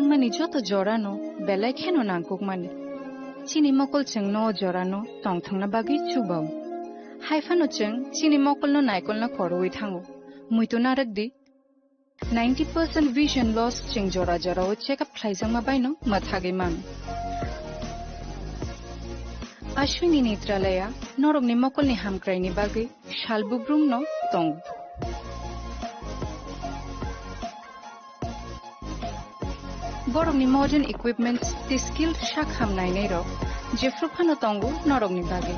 Tangmani joto jorano, belai keno nangkukmani. Chini mokol cheng no jorano, tong thangna bagi chubao. Haifano cheng, chini mokol no naikol na koroi thango. Muito narakdi. 90% vision loss cheng jora jora o check up thaisang mabaino mathage man. Ashwini Netralaya, norog ni mokol ni hamkrai ni bagi, shalbubrum no tong. Borok ni modern equipments, the skilled shak hamnai nei ro, jefrukano tongu norog ni bagi.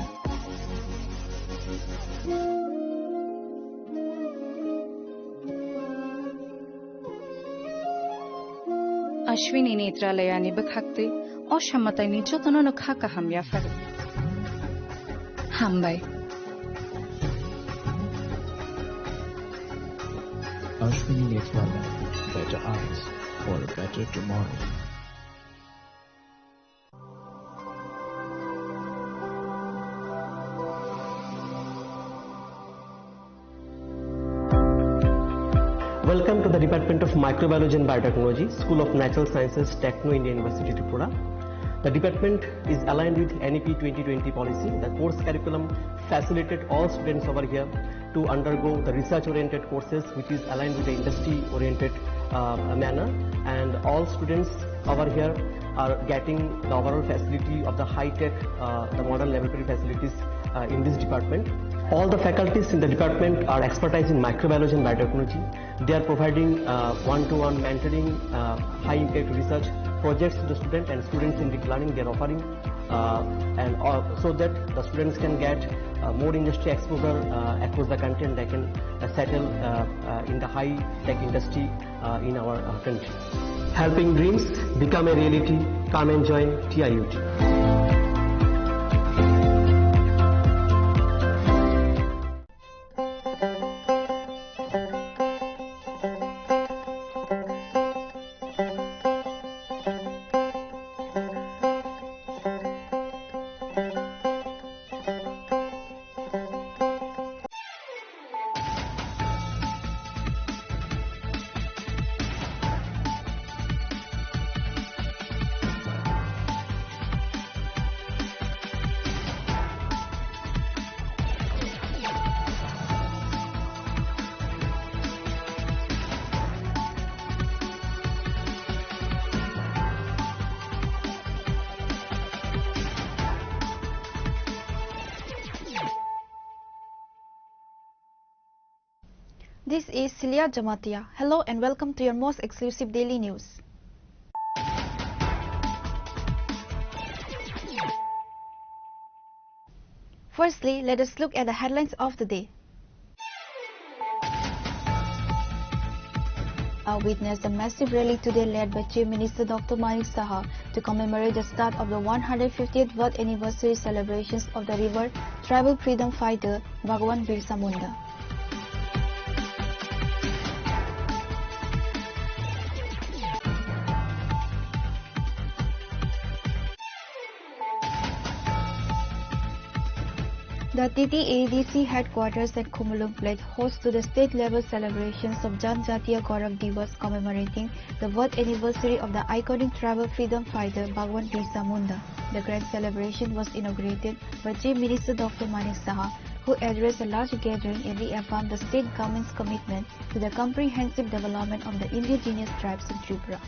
Ashwini Netralaya ni bakhakte, o shamatai ni jotono no khaka ham yafari. Hambai. Ashwini Netralaya, better eyes for a better tomorrow. Welcome to the Department of Microbiology and Biotechnology, School of Natural Sciences, Techno India University, Tripura. The department is aligned with NEP 2020 policy. The course curriculum facilitated all students over here to undergo the research-oriented courses, which is aligned with the industry-oriented manner. And all students over here are getting the overall facility of the high-tech, the modern laboratory facilities in this department. All the faculties in the department are expertise in microbiology and biotechnology. They are providing one-to-one mentoring, high-impact research projects to the students, and students in deep learning they are offering, so that the students can get more industry exposure across the country, and they can settle in the high-tech industry in our country. Helping dreams become a reality. Come and join TIUT. This is Celia Jamatia. Hello and welcome to your most exclusive daily news. Firstly, let us look at the headlines of the day. Witnessed a massive rally today led by Chief Minister Dr. Manik Saha to commemorate the start of the 150th birth anniversary celebrations of the revered tribal freedom fighter Bhagwan Birsa Munda. The TTADC headquarters at Khumulung pledged host to the state-level celebrations of Janjatiya Gaurav Divas commemorating the birth anniversary of the iconic tribal freedom fighter Bhagwan Birsa Munda. The grand celebration was inaugurated by Chief Minister Dr. Manik Saha, who addressed a large gathering and reaffirmed the state government's commitment to the comprehensive development of the indigenous tribes in Tripura.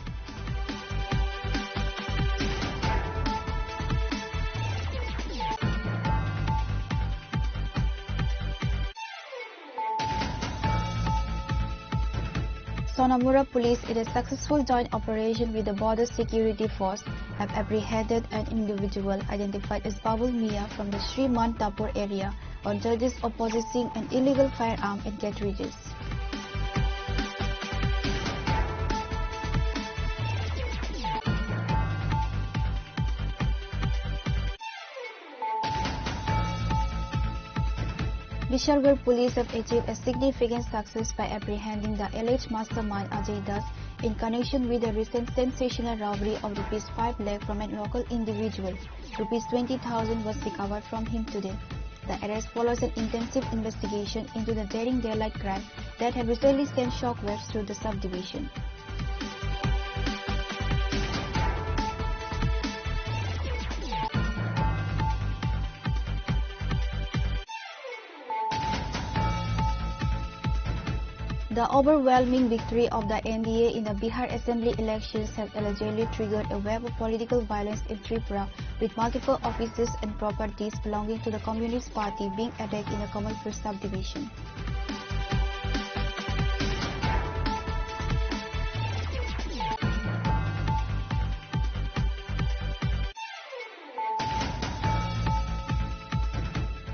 Sonamura police, in a successful joint operation with the Border Security Force, have apprehended an individual identified as Babul Mia from the Sri Mantapur area on charges of possessing an illegal firearm and cartridges. Vishalgarh police have achieved a significant success by apprehending the alleged mastermind Ajay Das in connection with the recent sensational robbery of Rs 5 lakh from a local individual. Rs 20,000 was recovered from him today. The arrest follows an intensive investigation into the daring daylight crime that had recently sent shockwaves through the subdivision. The overwhelming victory of the NDA in the Bihar Assembly elections has allegedly triggered a wave of political violence in Tripura, with multiple offices and properties belonging to the Communist Party being attacked in the Kamalpur subdivision.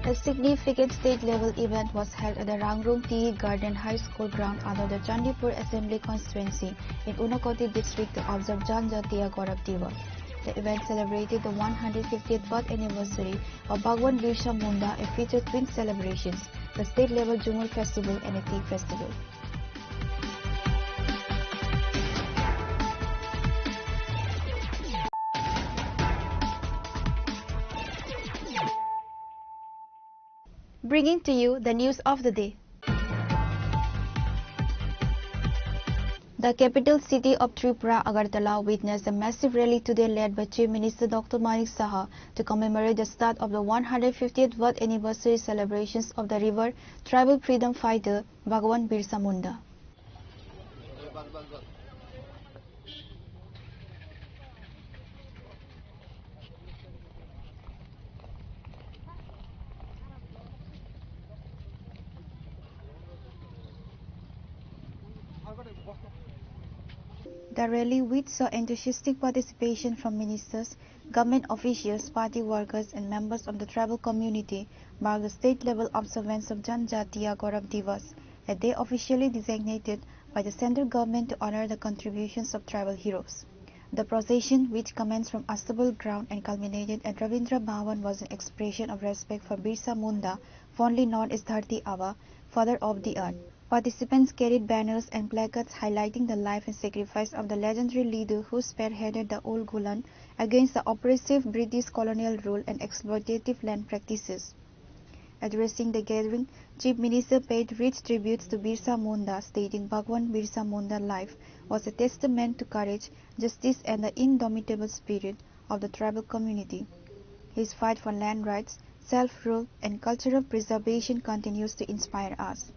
A significant state-level event was held at the Rangrung Tea Garden High School ground under the Chandipur Assembly constituency in Unakoti district to observe Janjatiya Gaurav Divas. The event celebrated the 150th birth anniversary of Bhagwan Birsa Munda and featured twin celebrations, the state-level Jumur Festival and a tea festival. Bringing to you the news of the day. The capital city of Tripura, Agartala, witnessed a massive rally today led by Chief Minister Dr. Manik Saha to commemorate the start of the 150th birth anniversary celebrations of the revered tribal freedom fighter Bhagwan Birsa Munda. The rally, which saw enthusiastic participation from ministers, government officials, party workers and members of the tribal community, marked the state-level observance of Janjatiya Gaurav Divas, a day officially designated by the central government to honor the contributions of tribal heroes. The procession, which commenced from Astabul ground and culminated at Ravindra Bhavan, was an expression of respect for Birsa Munda, fondly known as Dharti Aba, father of the earth. Participants carried banners and placards highlighting the life and sacrifice of the legendary leader who spearheaded the old Gulen against the oppressive British colonial rule and exploitative land practices. Addressing the gathering, Chief Minister paid rich tributes to Birsa Munda, stating Bhagwan Birsa Munda's life was a testament to courage, justice and the indomitable spirit of the tribal community. His fight for land rights, self-rule and cultural preservation continues to inspire us.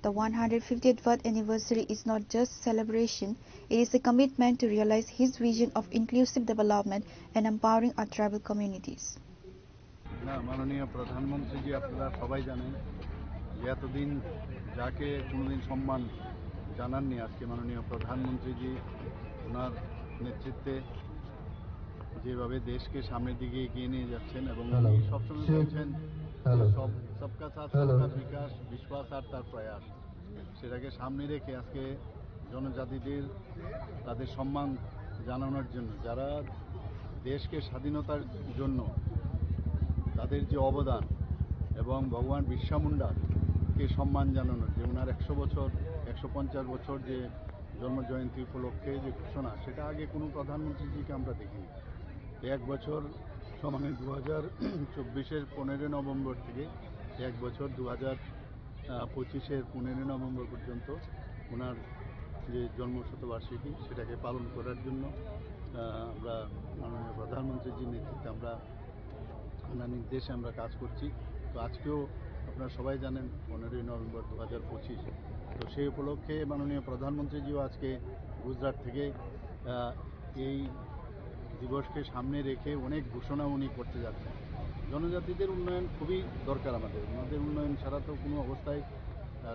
The 150th birth anniversary is not just a celebration, it is a commitment to realize his vision of inclusive development and empowering our tribal communities. মাননীয় প্রধানমন্ত্রীজি আপনারা সবাই জানেন যে এতদিন যাকে কোনোদিন সম্মান জানাননি আজকে মাননীয় প্রধানমন্ত্রীজি ওনার নেতৃত্বে যেভাবে দেশকে সামনের দিকে এগিয়ে নিয়ে যাচ্ছেন এবং সবসময় বলছেন सबका साथ सबका বিকাশ বিশ্বাস আর তার প্রয়াস সেটাকে সামনে রেখে আজকে জনজাতিদের তাদের সম্মান জানানোর জন্য যারা দেশকে স্বাধীনতার জন্য তাদের যে অবদান এবং ভগবান বিরসা মুন্ডাকে সম্মান জানানোর যে ওনার 100 বছর 150 বছর যে জন্মজয়ন্তী উপলক্ষে যে ঘোষণা সেটা আগে কোনো প্রধানমন্ত্রীজিকে আমরা দেখিনি এক বছর সমানে 2024-এর 15 নভেম্বর থেকে এক বছর 2025-এর 15 নভেম্বর পর্যন্ত ওনার যে জন্মশতবার্ষিকী সেটাকে পালন করার জন্য আমরা মাননীয় প্রধানমন্ত্রীজির নেতৃত্বে আমরা ওনার নির্দেশে আমরা কাজ করছি তো আজকেও আপনারা সবাই জানেন 15 নভেম্বর 2025 তো সেই উপলক্ষে মাননীয় প্রধানমন্ত্রীজিও আজকে গুজরাট থেকে এই দিবসকে সামনে রেখে অনেক ঘোষণা উনি করতে যাচ্ছেন জনজাতিদের উন্নয়ন খুবই দরকার আমাদের উন্নয়ন ছাড়া তো কোনো অবস্থায়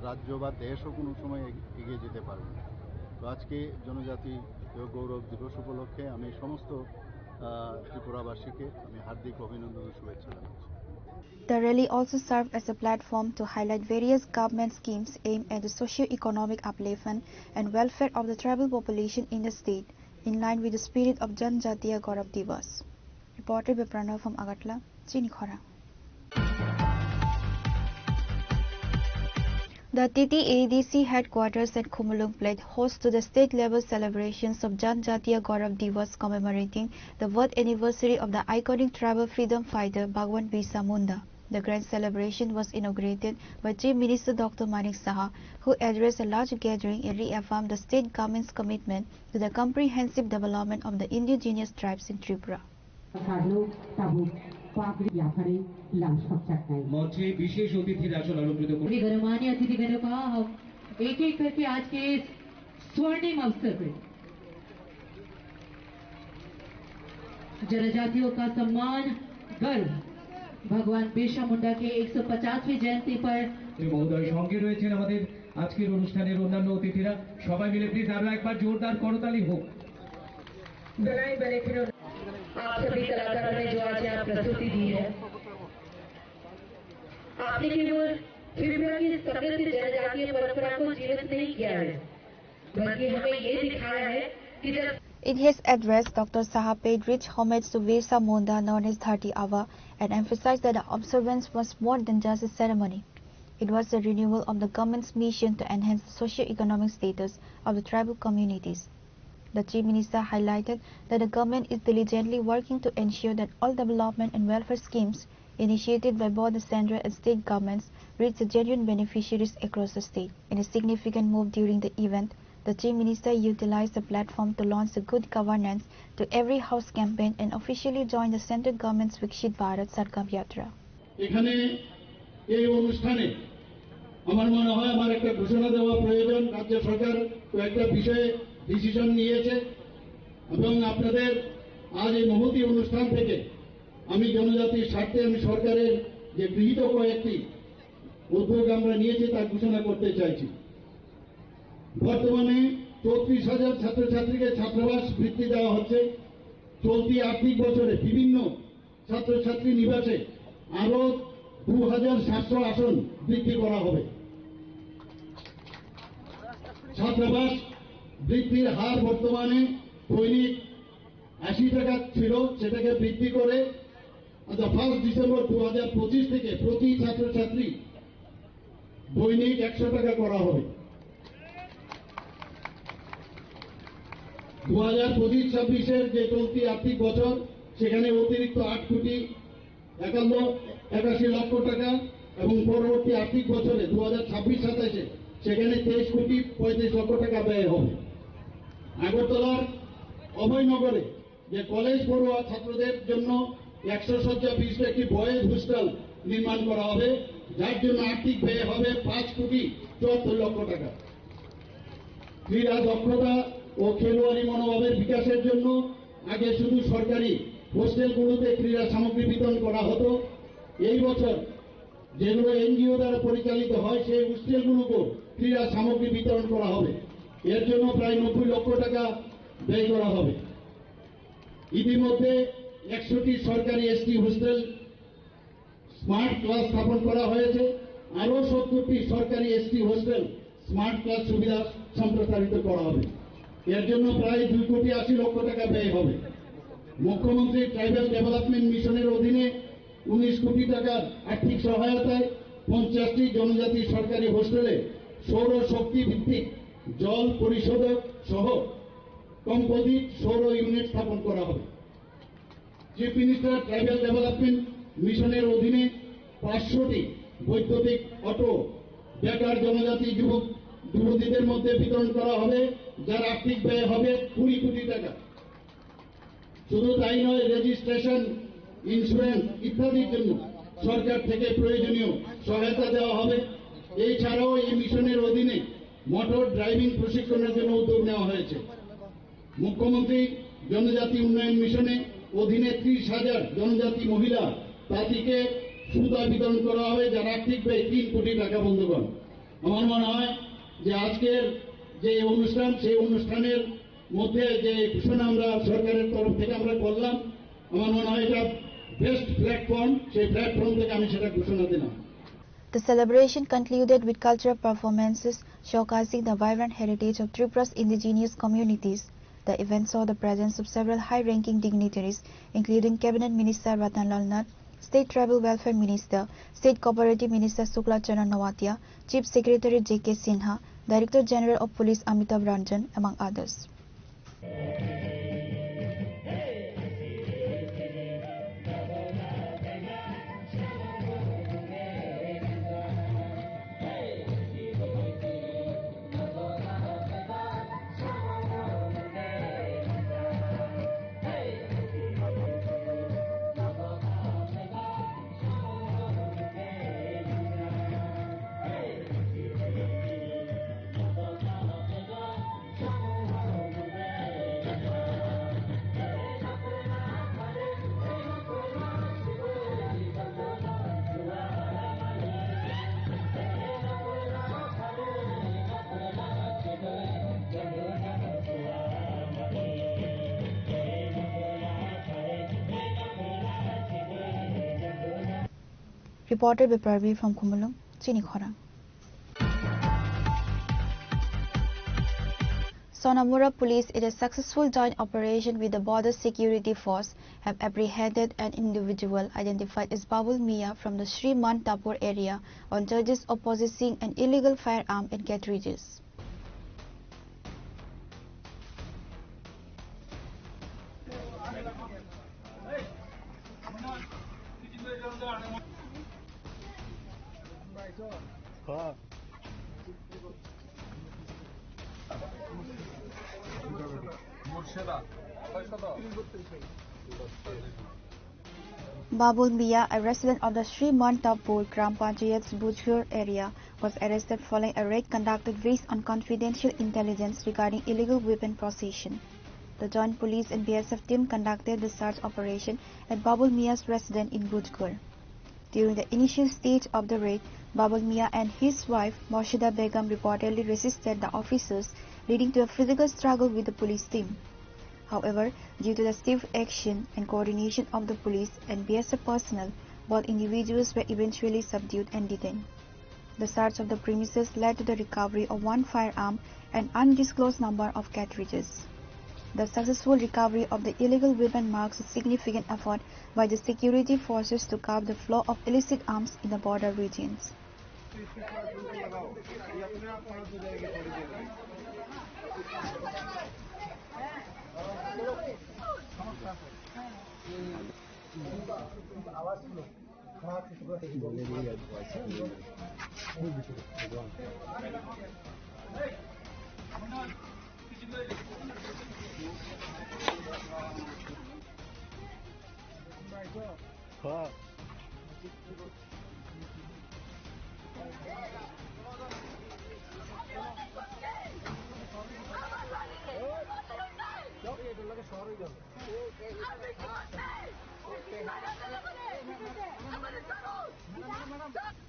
রাজ্য বা দেশও কোনো সময় এগিয়ে যেতে পারবে না তো আজকে জনজাতি গৌরব দিবস উপলক্ষে আমি সমস্ত ত্রিপুরাবাসীকে আমি হার্দিক অভিনন্দন ও শুভেচ্ছা জানাচ্ছি The rally also served as a platform to highlight various government schemes aimed at the socio-economic upliftment and welfare of the tribal population in the state, in line with the spirit of Janjatiya Gaurav Divas. Reported by Pranav from Agartala, Chinikhora. The TTADC headquarters at Khumulung played host to the state-level celebrations of Janjatiya Gaurav Divas commemorating the birth anniversary of the iconic tribal freedom fighter Bhagwan Birsa Munda. The grand celebration was inaugurated by Chief Minister Dr. Manik Saha, who addressed a large gathering and reaffirmed the state government's commitment to the comprehensive development of the indigenous tribes in Tripura. मञ्चे विशेष अतिथिरा अलंकृत गणमान्य अतिथिगणका एक एक करके आज के इस स्वर्णिम अवसर पर जनजातियों का सम्मान गर्व भगवान बिरसा मुंडा के 150वीं जयंती पर মহোদয় সঙ্গে রয়েছেন আমাদের আজকের অনুষ্ঠানের অন্যান্য অতিথিরা সবাই মিলে প্লিজ আমরা একবার জোরদার করতালি হোক। बनाए बने खिलौने आप सभी कलाकारों ने जो आज यहाँ प्रस्तुति दी है आपने केवल त्रिपुरा की समृद्ध जनजातीय परंपरा को जीवित नहीं किया है बल्कि हमें ये दिखाया है कि जब In his address, Dr. Saha paid rich homage to Birsa Munda, known as Dharti Aba, and emphasized that the observance was more than just a ceremony. It was a renewal of the government's mission to enhance the socio-economic status of the tribal communities. The Chief Minister highlighted that the government is diligently working to ensure that all development and welfare schemes initiated by both the central and state governments reach the genuine beneficiaries across the state. In a significant move during the event, the Chief Minister utilized the platform to launch the Good Governance to Every House campaign and officially joined the central government's Vikshit Bharat Sargam Yatra. এখানে এই অনুষ্ঠানে আমার মনে হয় আমার একটা ঘোষণা দেওয়া প্রয়োজন। রাজ্য সরকার কয়েকটা বিষয়ে ডিসিশন নিয়েছে এবং আপনাদের আজ এই মহতী অনুষ্ঠান থেকে আমি জনজাতির স্বার্থে আমি সরকারের যে গৃহীত কয়েকটি উদ্যোগ আমরা নিয়েছি তা ঘোষণা করতে চাইছি। বর্তমানে 34,000 ছাত্রছাত্রীকে ছাত্রাবাস বৃত্তি দেওয়া হচ্ছে। চলতি আর্থিক বছরে বিভিন্ন ছাত্রছাত্রী নিবাসে আরো 2,700 আসন বৃদ্ধি করা হবে। ছাত্রাবাস বৃদ্ধির হার বর্তমানে দৈনিক 80 টাকা ছিল, সেটাকে বৃদ্ধি করে 1 ডিসেম্বর 2025 থেকে প্রতি ছাত্রছাত্রী দৈনিক 100 টাকা করা হবে। 2025-26 যে চলতি আর্থিক বছর সেখানে অতিরিক্ত 8 কোটি 81 লক্ষ টাকা এবং পরবর্তী আর্থিক বছরে 2026-27 সেখানে 23 কোটি 35 লক্ষ টাকা ব্যয় হবে। আগরতলার অভয়নগরে যে কলেজ পড়ুয়া ছাত্রদের জন্য 100 শয্যা বিশিষ্ট একটি বয়েজ হোস্টেল নির্মাণ করা হবে, যার জন্য আর্থিক ব্যয় হবে 5 কোটি 74 লক্ষ টাকা। ক্রীড়া দক্ষতা ও খেলোয়াড়ি মনোভাবের বিকাশের জন্য আগে শুধু সরকারি হোস্টেলগুলোতে ক্রীড়া সামগ্রী বিতরণ করা হতো। এই বছর যেগুলো এনজিও দ্বারা পরিচালিত হয় সেই হোস্টেলগুলোকেও ক্রীড়া সামগ্রী বিতরণ করা হবে। এর জন্য প্রায় 90 লক্ষ টাকা ব্যয় করা হবে। ইতিমধ্যে 100টি সরকারি এসটি হোস্টেল স্মার্ট ক্লাস স্থাপন করা হয়েছে। আরো 70টি সরকারি এসটি হোস্টেল স্মার্ট ক্লাস সুবিধা সম্প্রসারিত করা হবে। এর জন্য প্রায় 2 কোটি 80 লক্ষ টাকা ব্যয় হবে। মুখ্যমন্ত্রী ট্রাইবাল ডেভেলপমেন্ট মিশনের অধীনে 19 কোটি টাকার আর্থিক সহায়তায় 50টি জনজাতি সরকারি হোস্টেলে সৌর শক্তি ভিত্তিক জল পরিশোধক সহ কম্পোজিট সৌর ইউনিট স্থাপন করা হবে। চিফ মিনিস্টার ট্রাইবাল ডেভেলপমেন্ট মিশনের অধীনে 500টি বৈদ্যুতিক অটো বেকার জনজাতি যুবতীদের মধ্যে বিতরণ করা হবে, যার আর্থিক ব্যয় হবে 20 কোটি টাকা। শুধু তাই নয়, রেজিস্ট্রেশন, ইন্স্যুরেন্স ইত্যাদির জন্য সরকার থেকে প্রয়োজনীয় সহায়তা দেওয়া হবে। এছাড়াও এই মিশনের অধীনে মোটর ড্রাইভিং প্রশিক্ষণের জন্য উদ্যোগ নেওয়া হয়েছে। মুখ্যমন্ত্রী জনজাতি উন্নয়ন মিশনে অধীনে 30,000 জনজাতি মহিলা তাঁতিকে সুতা বিতরণ করা হবে, যার আর্থিক ব্যয় 3 কোটি টাকা। বন্ধুগণ, আমার মনে হয় যে আজকের যে অনুষ্ঠান সেই অনুষ্ঠানের মধ্যে যে ঘোষণা আমরা সরকারের তরফ থেকে আমরা করলাম, আমার মনে হয় এটা বেস্ট প্ল্যাটফর্ম, সেই প্ল্যাটফর্ম থেকে আমি সেটা ঘোষণা দিলাম। The celebration concluded with cultural performances showcasing the vibrant heritage of Tripura's indigenous communities. The event saw the presence of several high-ranking dignitaries, including Cabinet Minister Ratnalal Nath, State Tribal Welfare Minister, State Cooperative Minister Shukla Charan Nawatia, Chief Secretary J.K. Sinha, Director General of Police Amitabh Ranjan, among others. Reported by Parvi from Khumulung, Chinikhora. Sonamura police, in a successful joint operation with the Border Security Force, have apprehended an individual identified as Babul Mia from the Sri Mantapur area on charges of possessing an illegal firearm and cartridges. Babul Mia, a resident of the Sri Mantapur Gram Panchayat's Bujhur area, was arrested following a raid conducted based on confidential intelligence regarding illegal weapon possession. The joint police and BSF team conducted the search operation at Babul Mia's residence in Bujhur. During the initial stage of the raid, Babul Mia and his wife Morshida Begum reportedly resisted the officers, leading to a physical struggle with the police team. However, due to the swift action and coordination of the police and BSF personnel, both individuals were eventually subdued and detained. The search of the premises led to the recovery of one firearm and undisclosed number of cartridges. The successful recovery of the illegal weapon marks a significant effort by the security forces to curb the flow of illicit arms in the border regions.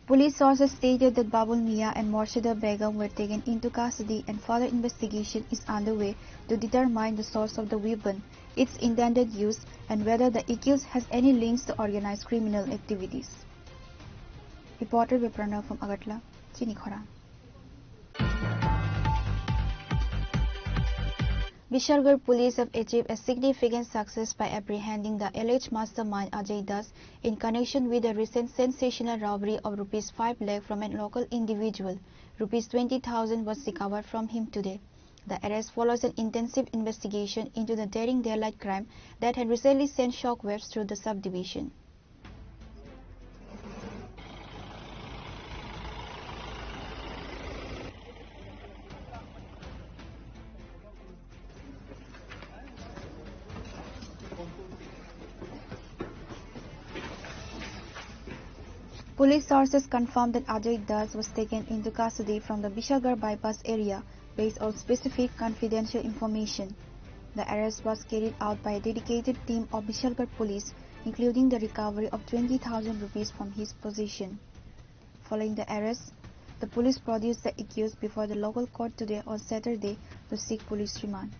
Police sources stated that Babul Mia and Morshida Begum were taken into custody and further investigation is underway to determine the source of the weapon, its intended use, and whether the accused has any links to organized criminal activities. Reported by Pranav from Agartala, Chinikhora. Bishalgarh police have achieved a significant success by apprehending the alleged mastermind Ajay Das in connection with the recent sensational robbery of Rs 5 lakh from a local individual. Rs 20,000 was recovered from him today. The arrest follows an intensive investigation into the daring daylight crime that had recently sent shockwaves through the subdivision. Police sources confirmed that Ajay Das was taken into custody from the Bishalgarh bypass area based on specific confidential information. The arrest was carried out by a dedicated team of Bishalgarh police, including the recovery of 20,000 rupees from his possession. Following the arrest, the police produced the accused before the local court today on Saturday to seek police remand.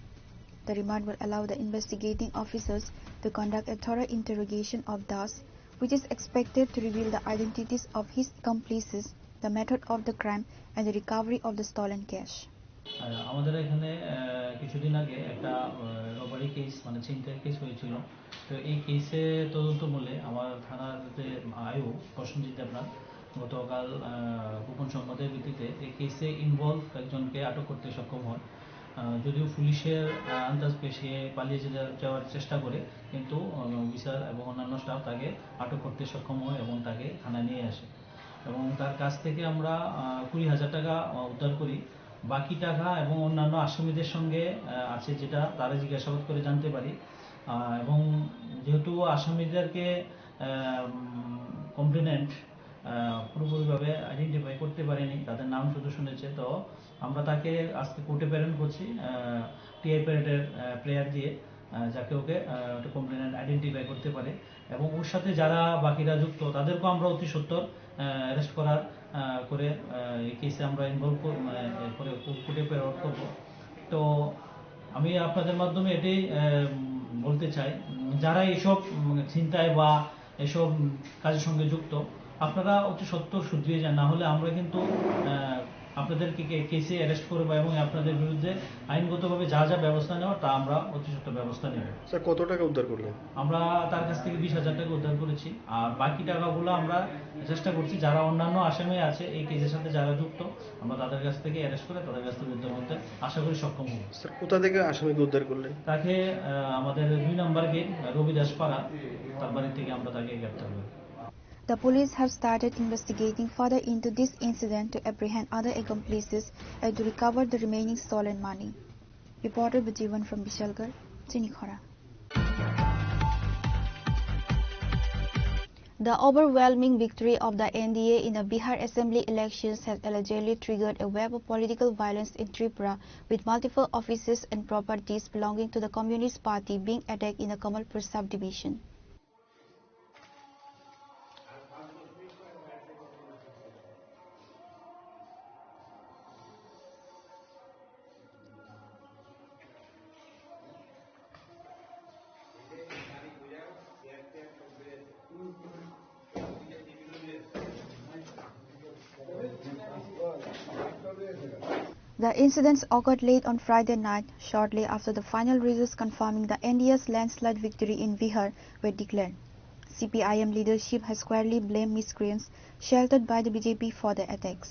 The remand will allow the investigating officers to conduct a thorough interrogation of Das, which is expected to reveal the identities of his accomplices, the method of the crime, and the recovery of the stolen cash. আমাদের এখানে কিছুদিন আগে একটা robbery case মানে ছিনতাই case হয়েছিল। তো এই কেসে তদন্তমূলে আমার থানার যে আয়ু প্রসেনজিৎ দেবনাথ গতকাল গোপন সংবাদের ভিত্তিতে এই কেসে ইনভলভ একজনকে আটক করতে সক্ষম হয়। যদিও পুলিশের আন্দাজ পেশে পালিয়ে যাওয়ার চেষ্টা করে, কিন্তু অফিসার এবং অন্যান্য স্টাফ তাকে আটক করতে সক্ষম হয় এবং তাকে থানায় নিয়ে আসে এবং তার কাছ থেকে আমরা 20,000 টাকা উদ্ধার করি। বাকি টাকা এবং অন্যান্য আসামিদের সঙ্গে আছে যেটা তারা জিজ্ঞাসাবাদ করে জানতে পারি এবং যেহেতু আসামিদেরকে কমপ্লেনেন্ট পুরোপুরিভাবে আইডেন্টিফাই করতে পারেনি, তাদের নাম শুধু শুনেছে, তো আমরা তাকে আজকে কোর্টে প্রেরণ করছি টিআই প্যারেডের প্লেয়ার দিয়ে, যাকে ওকে কমপ্লেনেন্ট আইডেন্টিফাই করতে পারে এবং ওর সাথে যারা বাকিরা যুক্ত তাদেরকেও আমরা অতি সত্বর অ্যারেস্ট করার করে এই কেসে আমরা ইনভলভ করে কোর্টে প্রেরণ করব। তো আমি আপনাদের মাধ্যমে এটাই বলতে চাই, যারা এইসব ছিনতাই বা এসব কাজের সঙ্গে যুক্ত আপনারা অতি সত্বর শুধরিয়ে যান, না হলে আমরা কিন্তু আপনাদেরকে কেসে অ্যারেস্ট করবো এবং আপনাদের বিরুদ্ধে আইনগতভাবে যা যা ব্যবস্থা নেওয়া তা আমরা অতি সত্বর ব্যবস্থা নেব। স্যার কত টাকা উদ্ধার করলেন? আমরা তার কাছ থেকে 20,000 টাকা উদ্ধার করেছি, আর বাকি টাকাগুলো আমরা চেষ্টা করছি যারা অন্যান্য আসামি আছে এই কেসের সাথে যারা যুক্ত আমরা তাদের কাছ থেকে অ্যারেস্ট করে তাদের কাছ থেকে উদ্ধার করতে আশা করি সক্ষম হব। স্যার কোথা থেকে আসামিকে উদ্ধার করলেন? তাকে আমাদের 2 নম্বর গেট রবিদাসপাড়া তার বাড়ি থেকে আমরা তাকে গ্রেপ্তার করি। The police have started investigating further into this incident to apprehend other accomplices and to recover the remaining stolen money. Reporter Bajivan from Bishalgarh, Chinikhara. The overwhelming victory of the NDA in the Bihar Assembly elections has allegedly triggered a wave of political violence in Tripura, with multiple offices and properties belonging to the Communist Party being attacked in the Kamalpur subdivision. The incidents occurred late on Friday night, shortly after the final results confirming the NDA's landslide victory in Bihar were declared. CPIM leadership has squarely blamed miscreants sheltered by the BJP for the attacks.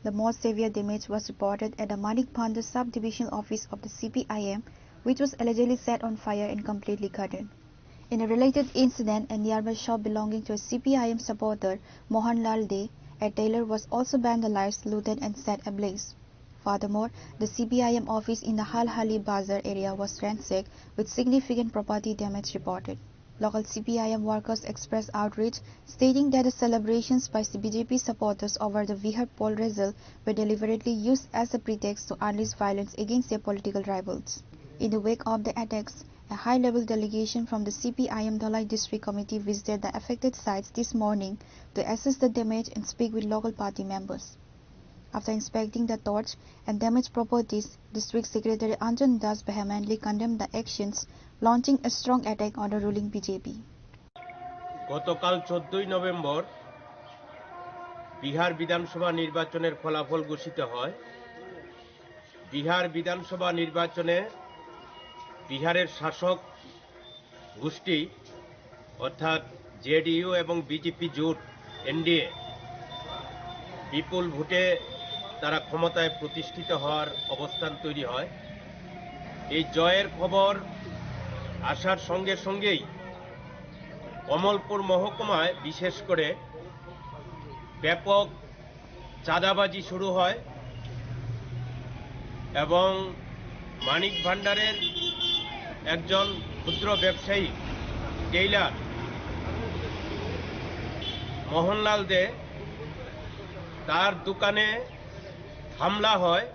The most severe damage was reported at the Manik Bhandar subdivision office of the CPIM, which was allegedly set on fire and completely gutted. In a related incident, a nearby shop belonging to a CPIM supporter, Mohanlal De, a tailor, was also vandalized, looted and set ablaze. Furthermore, the CPIM office in the Halhali Bazar area was ransacked with significant property damage reported. Local CPIM workers expressed outrage, stating that the celebrations by BJP supporters over the Bihar poll result were deliberately used as a pretext to unleash violence against their political rivals. In the wake of the attacks, a high-level delegation from the CPIM Dhalai District Committee visited the affected sites this morning to assess the damage and speak with local party members. After inspecting the torched and damaged properties, District Secretary Anjan Das vehemently condemned the actions, launching a strong attack on the ruling BJP. গতকাল 14 November Bihar বিধানসভা নির্বাচনের ফলাফল ঘোষিত হয়। বিহার বিধানসভা নির্বাচনে বিহারের শাসক গোষ্ঠী অর্থাৎ জেডিইউ এবং বিজেপি জোট এনডিএ বিপুল ভোটে তারা ক্ষমতায় প্রতিষ্ঠিত হওয়ার অবস্থান তৈরি হয়। এই জয়ের খবর আসার সঙ্গে সঙ্গেই কমলপুর মহকুমায় বিশেষ করে ব্যাপক চাঁদাবাজি শুরু হয় এবং মানিক ভান্ডারের একজন ক্ষুদ্র ব্যবসায়ী টেইলার মোহনলাল দে তার দোকানে হামলা হয়,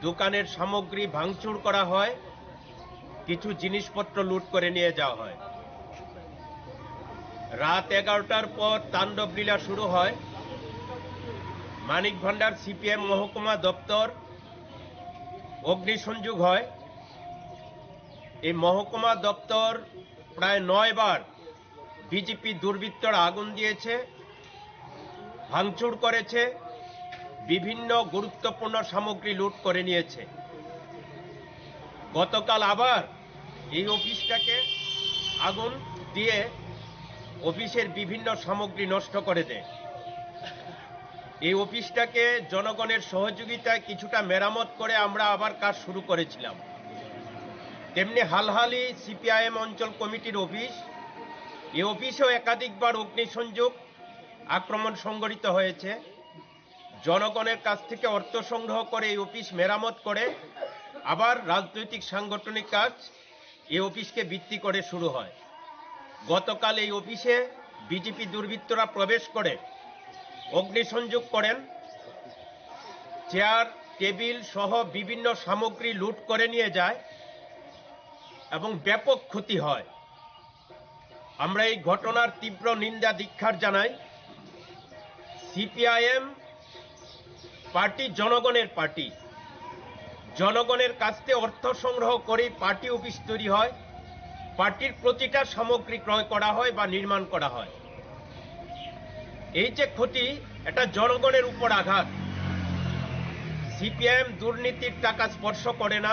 দোকানের সামগ্রী ভাঙচুর করা হয়, কিছু জিনিসপত্র লুট করে নিয়ে যাওয়া হয়। রাত 11টার পর তাণ্ডব লীলা শুরু হয়। মানিক ভান্ডার সিপিএম মহকুমা দপ্তর অগ্নিসংযোগ হয়। এই মহকুমা দপ্তর প্রায় 9 বার বিজেপি দুর্বৃত্তরা আগুন দিয়েছে, ভাঙচুর করেছে, বিভিন্ন গুরুত্বপূর্ণ সামগ্রী লুট করে নিয়েছে। গতকাল আবার এই অফিসটাকে আগুন দিয়ে অফিসের বিভিন্ন সামগ্রী নষ্ট করে দেয়। এই অফিসটাকে জনগণের সহযোগিতায় কিছুটা মেরামত করে আমরা আবার কাজ শুরু করেছিলাম। তেমনি হালহালি সিপিআইএম অঞ্চল কমিটির অফিস, এই অফিসেও একাধিকবার অগ্নিসংযোগ আক্রমণ সংঘটিত হয়েছে। জনগণের কাছ থেকে অর্থ সংগ্রহ করে এই অফিস মেরামত করে আবার রাজনৈতিক সাংগঠনিক কাজ এই অফিসকে ভিত্তি করে শুরু হয়। গতকাল এই অফিসে বিজেপি দুর্বৃত্তরা প্রবেশ করে অগ্নিসংযোগ করেন, চেয়ার টেবিল সহ বিভিন্ন সামগ্রী লুট করে নিয়ে যায় এবং ব্যাপক ক্ষতি হয়। আমরা এই ঘটনার তীব্র নিন্দা ধিক্কার জানাই। সিপিআইএম পার্টি জনগণের পার্টি, জনগণের কাছ থেকে অর্থ সংগ্রহ করে পার্টি অফিস তৈরি হয়, পার্টির প্রতিটা সামগ্রী ক্রয় করা হয় বা নির্মাণ করা হয়। এই যে ক্ষতি, এটা জনগণের উপর আঘাত। সিপিএম দুর্নীতির টাকা স্পর্শ করে না,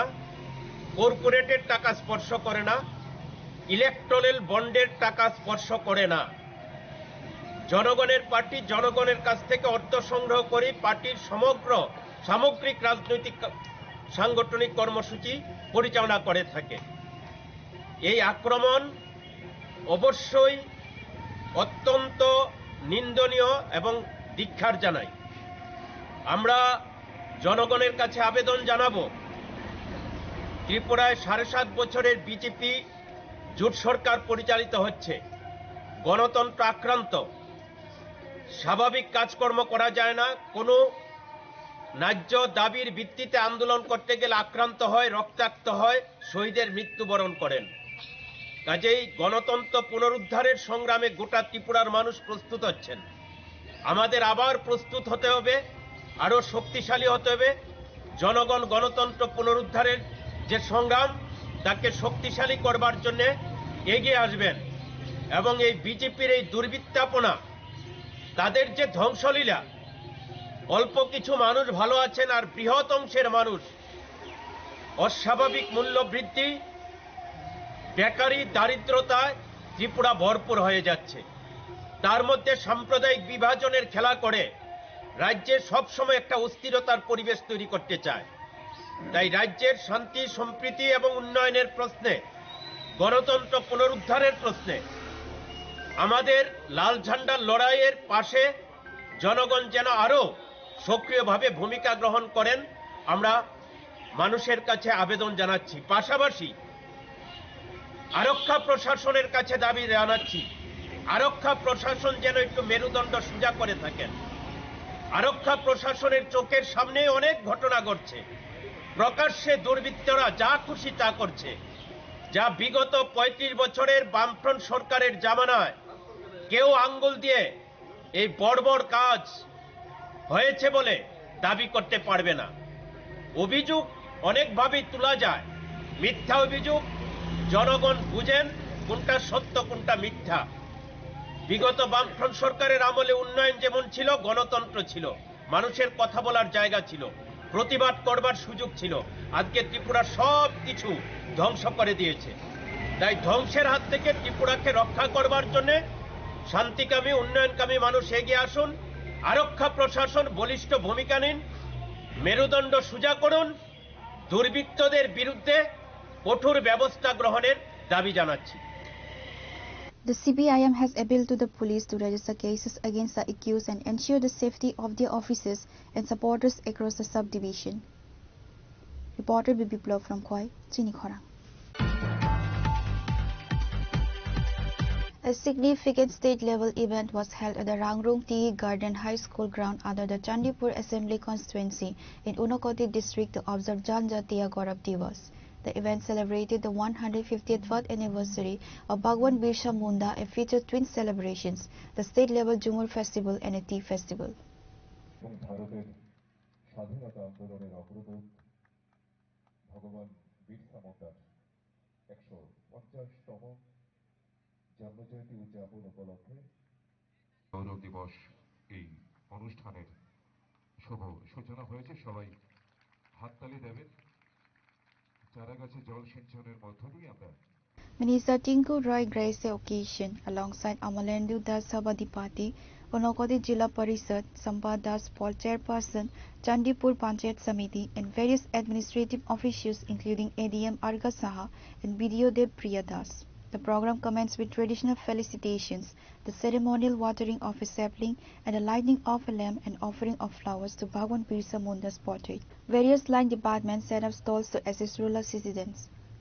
কর্পোরেটের টাকা স্পর্শ করে না, ইলেকট্রাল বন্ডের টাকা স্পর্শ করে না। জনগণের পার্টি জনগণের কাছ থেকে অর্থ সংগ্রহ করে পার্টির সমগ্র সামগ্রিক রাজনৈতিক সাংগঠনিক কর্মসূচি পরিচালনা করে থাকে। এই আক্রমণ অবশ্যই অত্যন্ত নিন্দনীয় এবং ধিক্কার জানাই। আমরা জনগণের কাছে আবেদন জানাবো, ত্রিপুরায় 7.5 বছরের বিজেপি জোট সরকার পরিচালিত হচ্ছে, গণতন্ত্র আক্রান্ত, স্বাভাবিক কাজকর্ম করা যায় না, কোনো ন্যায্য দাবির ভিত্তিতে আন্দোলন করতে গেলে আক্রান্ত হয়, রক্তাক্ত হয়, শহীদের মৃত্যুবরণ করেন। কাজেই গণতন্ত্র পুনরুদ্ধারের সংগ্রামে গোটা ত্রিপুরার মানুষ প্রস্তুত হচ্ছেন। আমাদের আবার প্রস্তুত হতে হবে, আরো শক্তিশালী হতে হবে। জনগণ গণতন্ত্র পুনরুদ্ধারের যে সংগ্রাম, তাকে শক্তিশালী করবার জন্য এগিয়ে আসবেন এবং এই বিজেপির এই দুর্বৃত্তাপনা, তাদের যে ধ্বংসলীলা, অল্প কিছু মানুষ ভালো আছেন আর বৃহৎ অংশের মানুষ অস্বাভাবিক মূল্য বৃদ্ধি, বেকারি, দারিদ্রতায় ত্রিপুরা ভরপুর হয়ে যাচ্ছে। তার মধ্যে সাম্প্রদায়িক বিভাজনের খেলা করে রাজ্যে সবসময় একটা অস্থিরতার পরিবেশ তৈরি করতে চায়। তাই রাজ্যের শান্তি, সম্প্রীতি এবং উন্নয়নের প্রশ্নে, গণতন্ত্র পুনরুদ্ধারের প্রশ্নে আমাদের লাল ঝান্ডার লড়াইয়ের পাশে জনগণ যেন আরো সক্রিয়ভাবে ভূমিকা গ্রহণ করেন, আমরা মানুষের কাছে আবেদন জানাচ্ছি। পাশাপাশি আরক্ষা প্রশাসনের কাছে দাবি জানাচ্ছি, আরক্ষা প্রশাসন যেন একটু মেরুদণ্ড সোজা করে থাকেন। আরক্ষা প্রশাসনের চোখের সামনে অনেক ঘটনা ঘটছে, প্রকাশ্যে দুর্বৃত্তরা যা খুশি তা করছে, যা বিগত 35 বছরের বামফ্রন্ট সরকারের জামানায় কেউ আঙ্গুল দিয়ে এই বড় বড় কাজ হয়েছে বলে দাবি করতে পারবে না। অভিযোগ অনেকভাবেই তোলা যায়, মিথ্যা অভিযোগ, জনগণ বুঝেন কোনটা সত্য কোনটা মিথ্যা। বিগত বামফ্রন্ট সরকারের আমলে উন্নয়ন যেমন ছিল, গণতন্ত্র ছিল, মানুষের কথা বলার জায়গা ছিল, প্রতিবাদ করবার সুযোগ ছিল। আজকে ত্রিপুরা সব কিছু ধ্বংস করে দিয়েছে। তাই ধ্বংসের হাত থেকে ত্রিপুরাকে রক্ষা করবার জন্য শান্তিকামী, উন্নয়নকামী মানুষ এগিয়ে আসুন। আরক্ষা প্রশাসন বলিষ্ঠ ভূমিকা নিন, মেরুদণ্ড সোজা করুন, দুর্বৃত্তদের বিরুদ্ধে কঠোর ব্যবস্থা গ্রহণের দাবি জানাচ্ছি। The CPIM has appealed to the police to register cases against the accused and ensure the safety of their officers and supporters across the subdivision. Reporter Biplov from Khoi, Chinikhorang. A significant state-level event was held at the Rangrong Tea Garden High School ground under the Chandipur Assembly constituency in Unakoti district to observe Janjatiya Gaurav Divas. The event celebrated the 150th anniversary of Bhagwan Birsa Munda and featured twin celebrations, the state-level Jumur festival and a tea festival. ভারতের স্বাধীনতা আন্দোলনের অগ্রদূত ভগবান বিরসা মুন্ডার 150তম জন্মজয়ন্তী উদযাপন উপলক্ষে গৌরব দিবস এই অনুষ্ঠানের শুভ সূচনা হয়েছে। সবাই হাততালি দেবেন। চারাগাছে জল সিঞ্চনের মধ্য দিয়ে আমরা Minister Tinku Roy graced the occasion alongside Amalendu Das Sabadipati, Unakoti Jilla Parishad, Sampad Das Paul Chairperson, Chandipur Panchayat Samiti and various administrative officials including ADM Arga Saha and BDO Dev Priya Das. The program commenced with traditional felicitations, the ceremonial watering of a sapling and the lighting of a lamp and offering of flowers to Bhagwan Birsa Munda's portrait. Various line departments set up stalls to assist rural citizens.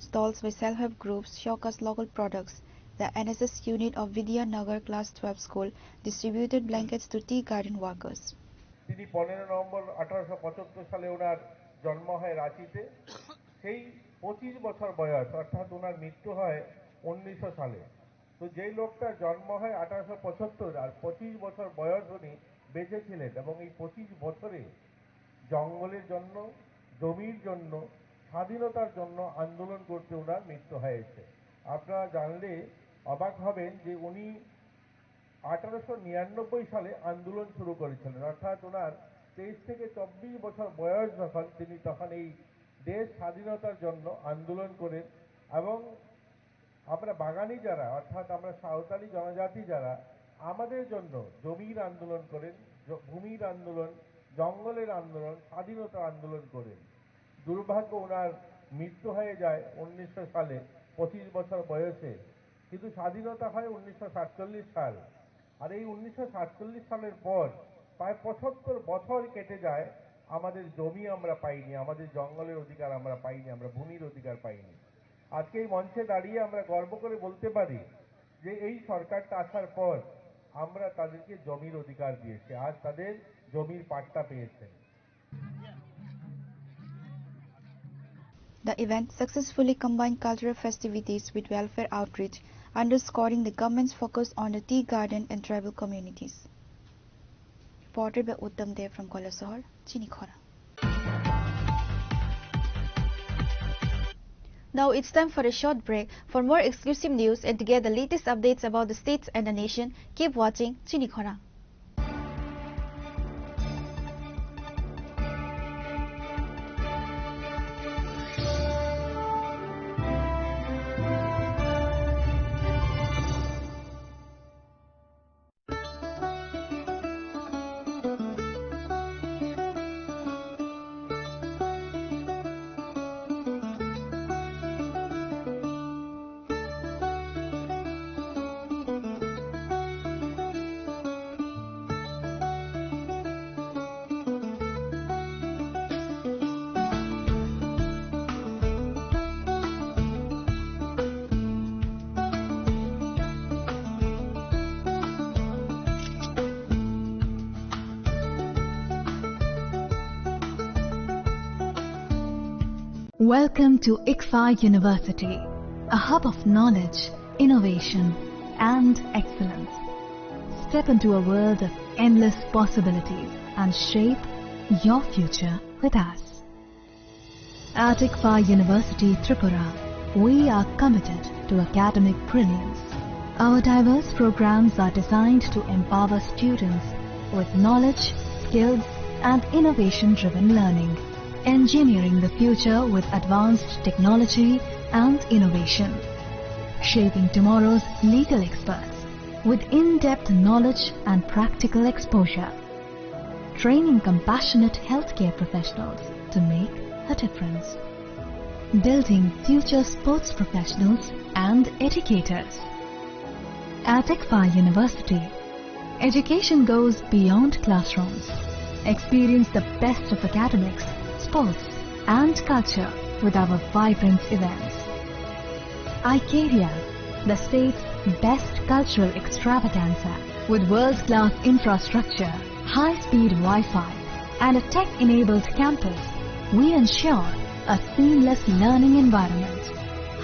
Stalls by self-help groups showcase local products. The NSS unit of Vidya Nagar Class 12 School distributed blankets to tea garden workers. তিনি 15 November 1875 সালে ওনার জন্ম হয় রাঁচিতে। সেই 25 বছর বয়স, অর্থাৎ ওনার মৃত্যু হয় 1900 সালে। তো যেই লোকটার জন্ম হয় 1875 আর 25 বছর বয়স উনি বেঁচে ছিলেন এবং এই 25 বছরে জঙ্গলের জন্য, জমির জন্য, স্বাধীনতার জন্য আন্দোলন করতে ওনার মৃত্যু হয়েছে। আপনারা জানলে অবাক হবেন যে উনি 1899 সালে আন্দোলন শুরু করেছিলেন, অর্থাৎ ওনার 23 থেকে 24 বছর বয়স যখন, তিনি তখন এই দেশ স্বাধীনতার জন্য আন্দোলন করেন। এবং আমরা বাগানি যারা, অর্থাৎ আমরা সাঁওতালি জনজাতি যারা, আমাদের জন্য জমির আন্দোলন করেন, ভূমির আন্দোলন, জঙ্গলের আন্দোলন, স্বাধীনতার আন্দোলন করেন। দুর্ভাগ্য ওনার মৃত্যু হয়ে যায় 1900 সালে 25 বছর বয়সে, কিন্তু স্বাধীনতা হয় 1947 সাল। আর এই 1947 সালের পর প্রায় 75 বছর কেটে যায়, আমাদের জমি আমরা পাইনি, আমাদের জঙ্গলের অধিকার আমরা পাইনি, আমরা ভূমির অধিকার পাইনি। আজকে এই মঞ্চে দাঁড়িয়ে আমরা গর্ব করে বলতে পারি যে এই সরকারটা আসার পর আমরা তাদেরকে জমির অধিকার দিয়েছি, আজ তাদের জমির পাট্টা পেয়েছেন। The event successfully combined cultural festivities with welfare outreach, underscoring the government's focus on the tea garden and tribal communities. Reported by Uttam Dev from Kolasahar, Chinikhora. Now it's time for a short break. For more exclusive news and to get the latest updates about the states and the nation, keep watching Chinikhora. Welcome to ICFA University, a hub of knowledge, innovation, and excellence. Step into a world of endless possibilities and shape your future with us. At ICFA University, Tripura, we are committed to academic brilliance. Our diverse programs are designed to empower students with knowledge, skills, and innovation-driven learning, engineering the future with advanced technology and innovation, shaping tomorrow's legal experts with in-depth knowledge and practical exposure, training compassionate healthcare professionals to make a difference, building future sports professionals and educators. At ICFA University, education goes beyond classrooms. Experience the best of academics, sports and culture with our vibrant events. ICARIA, the state's best cultural extravaganza, with world-class infrastructure, high-speed Wi-Fi and a tech-enabled campus, we ensure a seamless learning environment.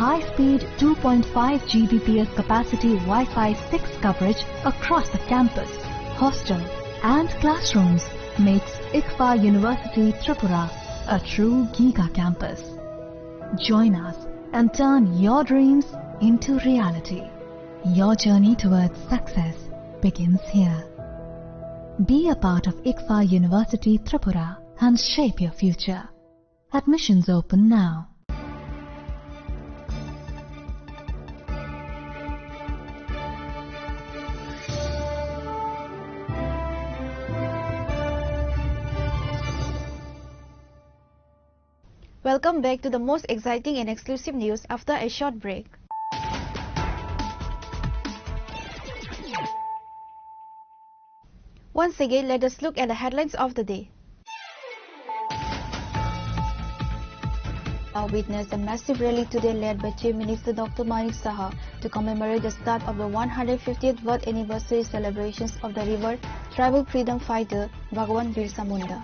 High-speed 2.5 Gbps capacity Wi-Fi 6 coverage across the campus, hostel and classrooms makes ICFA University Tripura a true Giga campus. Join us and turn your dreams into reality. Your journey towards success begins here. Be a part of ICFA University Tripura and shape your future. Admissions open now. Welcome back to the most exciting and exclusive news after a short break. Once again, let us look at the headlines of the day. Now witnessed a massive rally today led by Chief Minister Dr. Manik Saha to commemorate the start of the 150th birth anniversary celebrations of the revered tribal freedom fighter Bhagwan Birsa Munda.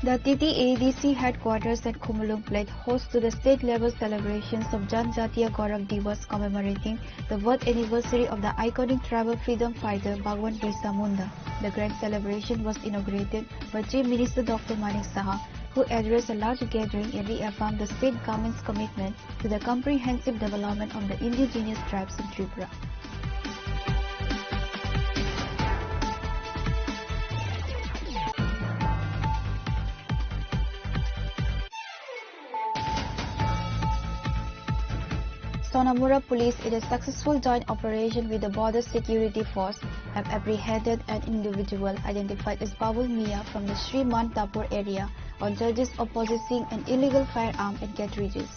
The Titi ADC headquarters at Khumulung played host to the state-level celebrations of Janjatiya Gaurav Diwas commemorating the birth anniversary of the iconic tribal freedom fighter Bhagwan Birsa Munda. The grand celebration was inaugurated by Chief Minister Dr. Manik Saha, who addressed a large gathering and reaffirmed the state government's commitment to the comprehensive development of the indigenous tribes in Tripura. Sonamura police, in a successful joint operation with the Border Security Force, have apprehended an individual identified as Babul Mia from the Sri Mantapur area on charges of possessing an illegal firearm and cartridges.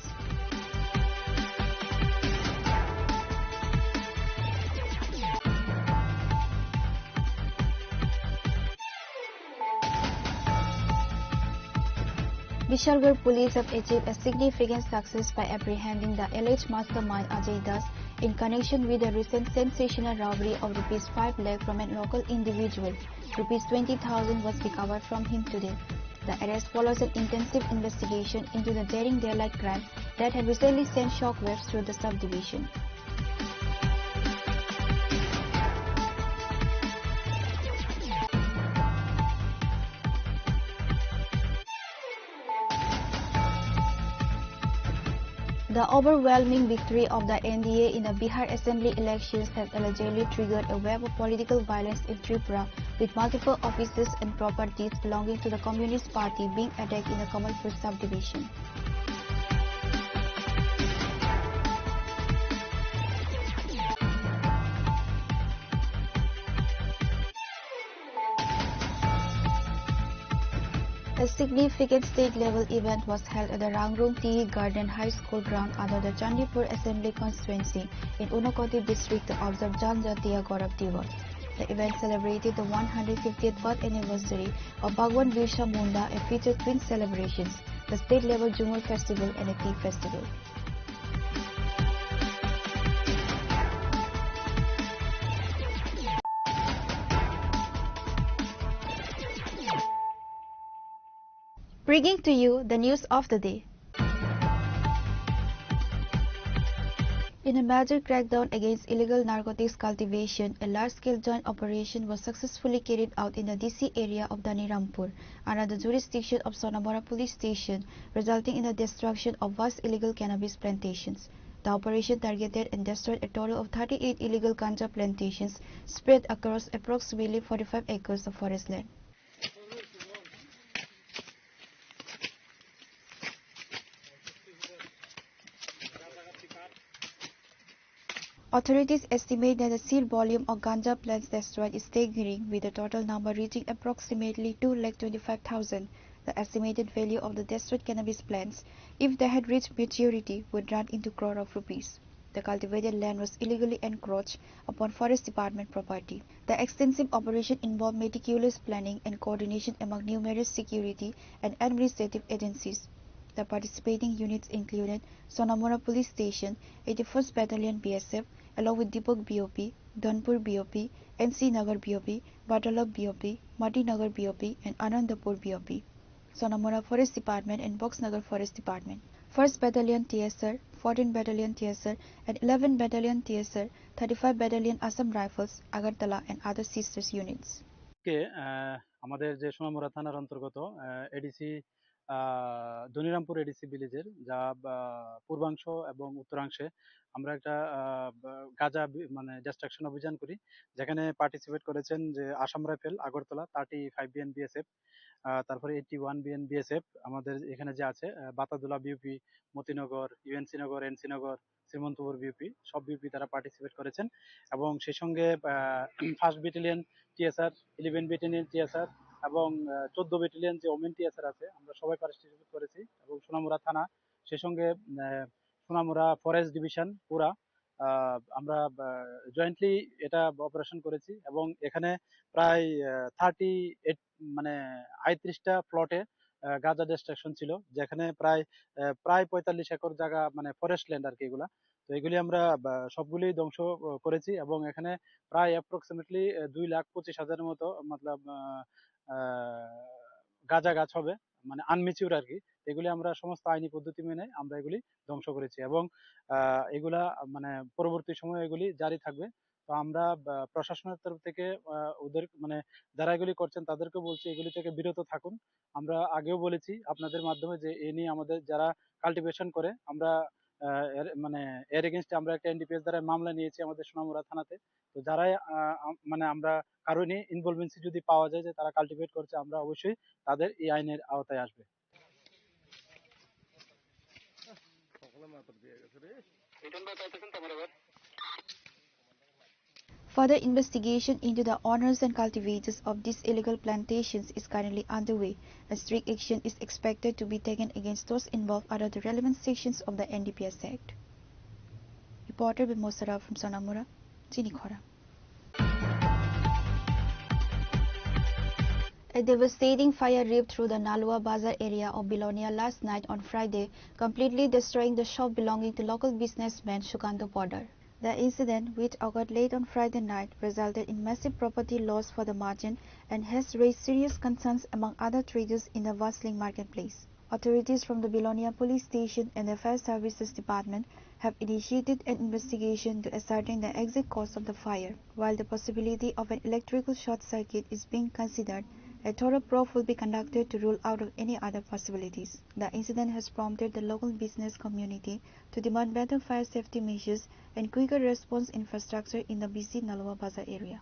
Vishalgarh police have achieved a significant success by apprehending the alleged mastermind Ajay Das in connection with the recent sensational robbery of Rs 5 lakh from a local individual. Rs 20,000 was recovered from him today. The arrest follows an intensive investigation into the daring daylight crime that had recently sent shockwaves through the subdivision. The overwhelming victory of the NDA in the Bihar Assembly elections has allegedly triggered a wave of political violence in Tripura, with multiple offices and properties belonging to the Communist Party being attacked in the Kamalpur subdivision. A significant state-level event was held at the Rangrung Tea Garden High School ground under the Chandipur Assembly constituency in Unakoti district to observe Janjatiya Gaurav Diwas. The event celebrated the 150th birth anniversary of Bhagwan Birsa Munda and featured twin celebrations, the state-level Jumur Festival and a tea festival. Bringing to you the news of the day. In a major crackdown against illegal narcotics cultivation, a large-scale joint operation was successfully carried out in the DC area of Danirampur under the jurisdiction of Sonamura police station, resulting in the destruction of vast illegal cannabis plantations. The operation targeted and destroyed a total of 38 illegal ganja plantations spread across approximately 45 acres of forest land. Authorities estimate that the seed volume of ganja plants destroyed is staggering, with the total number reaching approximately 225,000. The estimated value of the destroyed cannabis plants, if they had reached maturity, would run into crore of rupees. The cultivated land was illegally encroached upon Forest Department property. The extensive operation involved meticulous planning and coordination among numerous security and administrative agencies. The participating units included Sonamura Police Station, 81st Battalion BSF, along with Dipok BOP, Dhanpur BOP, NC Nagar BOP, Batalab BOP, Mati Nagar BOP, and Anandapur BOP, Sonamura Forest Department and Boxnagar Forest Department, 1st Battalion TSR, 14th Battalion TSR, and 11th Battalion TSR, 35 Battalion Assam Rifles, Agartala, and other sisters units. আমাদের যে সোনামুড়া থানার অন্তর্গত ADC Dhanirampur ADC ভিলেজের যা পূর্বাংশ এবং উত্তরাংশে আমরা একটা গাঁজা মানে ডিস্ট্রাকশন অভিযান করি, যেখানে পার্টিসিপেট করেছেন যে Assam rifle Agartala 35 BN BSF, তারপরে 81 বিএন বিএসএফ, আমাদের এখানে যে আছে Batadula BOP, Motinagar, UNC Nagar, NC Nagar, Srimantapur BOP, সব বিউপি তারা পার্টিসিপেট করেছেন। এবং সেই সঙ্গে 1st battalion TSR, 11 battalion TSR এবং 14 ব্যাটালিয়ন যে ওমেন টিএসআর আছে, আমরা সবাই পার্টিসিপেট করেছি। এবং সোনামুড়া থানা, সেই সঙ্গে সোনামুড়া ফরেস্ট ডিভিশন পুরা আমরা জয়েন্টলি এটা অপারেশন করেছি। এবং এখানে প্রায় 38 মানে 38টা প্লটে গাঁজা ডিস্ট্রাকশন ছিল, যেখানে প্রায় 45 একর জায়গা মানে ফরেস্ট ল্যান্ড আর কি এগুলা। তো এগুলি আমরা সবগুলি ধ্বংস করেছি এবং এখানে প্রায় অ্যাপ্রক্সিমেটলি 2,25,000 মতো মতলব গাঁজা গাছ হবে মানে আনমেচিউর আর কি, এগুলি আমরা সমস্ত আইনি পদ্ধতি মেনে আমরা এগুলি ধ্বংস করেছি এবং এগুলা মানে পরবর্তী সময়ে এগুলি জারি থাকবে। তো আমরা প্রশাসনের তরফ থেকে ওদের মানে যারা এগুলি করছেন তাদেরকে বলছি এগুলি থেকে বিরত থাকুন। আমরা আগেও বলেছি আপনাদের মাধ্যমে যে এ নিয়ে আমাদের যারা কাল্টিভেশন করে আমরা মানে এর এগেনস্টে আমরা একটা এনডিপিএস দ্বারা মামলা নিয়েছি আমাদের সোনামুড়া থানাতে। তো যারাই মানে আমরা কারণে ইনভলভেন্সি যদি পাওয়া যায় যে তারা কাল্টিভেট করছে, আমরা অবশ্যই তাদের এই আইনের আওতায় আসবে। Further investigation into the owners and cultivators of these illegal plantations is currently underway. A strict action is expected to be taken against those involved under the relevant sections of the NDPS Act. Reported by Mosara from Sonamura, Chinikhora. A devastating fire ripped through the Nalua Bazar area of Bilonia last night on Friday, completely destroying the shop belonging to local businessman Shukanto Podar. The incident, which occurred late on Friday night, resulted in massive property loss for the merchant and has raised serious concerns among other traders in the bustling marketplace. Authorities from the Bilonia Police Station and the Fire Services Department have initiated an investigation to ascertain the exact cause of the fire. While the possibility of an electrical short circuit is being considered, a thorough probe will be conducted to rule out of any other possibilities. The incident has prompted the local business community to demand better fire safety measures and quicker response infrastructure in the busy Nalua Bazar area.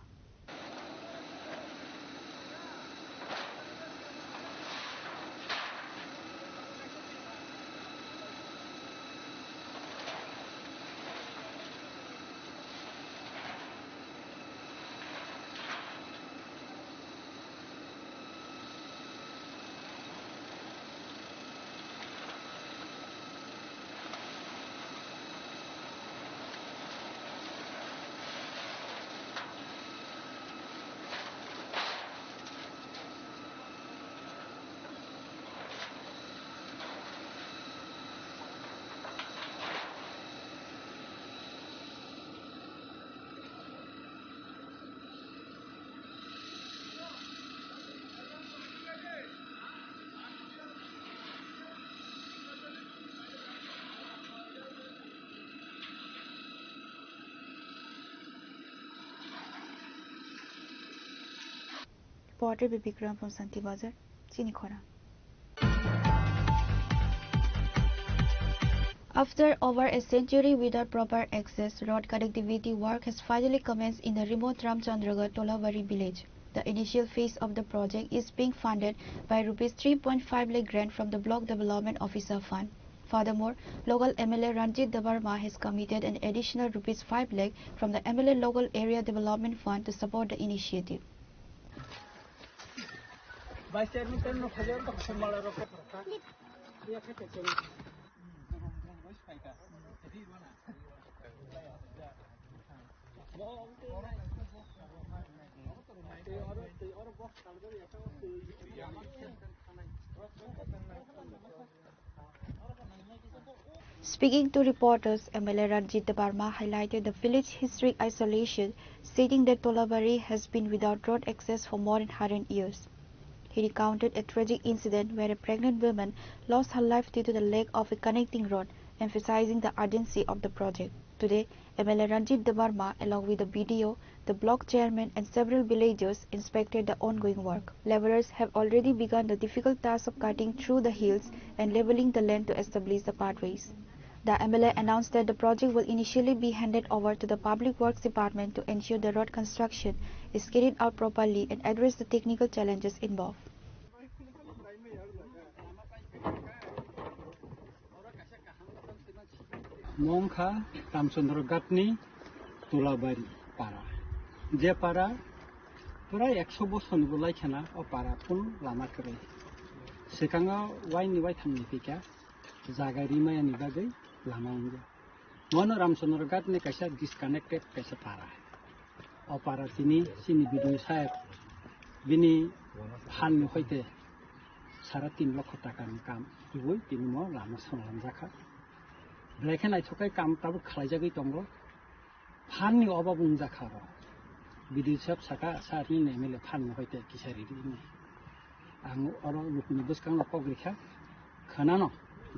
Reported by Bikram from Santi Bazar, Chinikhora. After over a century without proper access, road connectivity work has finally commenced in the remote Ramchandragarh Tolabari village. The initial phase of the project is being funded by Rs 3.5 lakh grant from the Block Development Officer Fund. Furthermore, local MLA Ranjit Dabarma has committed an additional Rs 5 lakh from the MLA Local Area Development Fund to support the initiative. Speaking to reporters, MLA Ranjit Dabarma highlighted the village's historic isolation, stating that Tolabari has been without road access for more than 100 years. He recounted a tragic incident where a pregnant woman lost her life due to the lack of a connecting road, emphasizing the urgency of the project. Today, MLA Ranjit Dabarma, along with the BDO, the block chairman and several villagers, inspected the ongoing work. Laborers have already begun the difficult task of cutting through the hills and leveling the land to establish the pathways. The MLA announced that the project will initially be handed over to the Public Works Department to ensure the road construction is carried out properly and address the technical challenges involved. Mongkha Ramchandragarhni Tolabari Para je para prai 100 বছর গলাই খানা ও para phun lama krai sekanga waini wai thamni pika jagari maya ni bagai lama unga mono Ramchandragarhni kaisa disconnected kaisa para o para tini sini bidu saheb bini phan ni hoite 3.5 লক্ষ টাকা ni kam iboi tini mo lama samlam jaka Blacken I took a camp to Klajagi Tongo. Panny over Bunzakaro. Bidishop Saka, Sartin, Emily Pan, Hoite Kisari. ang oro lukni buskang no pogrikha khanano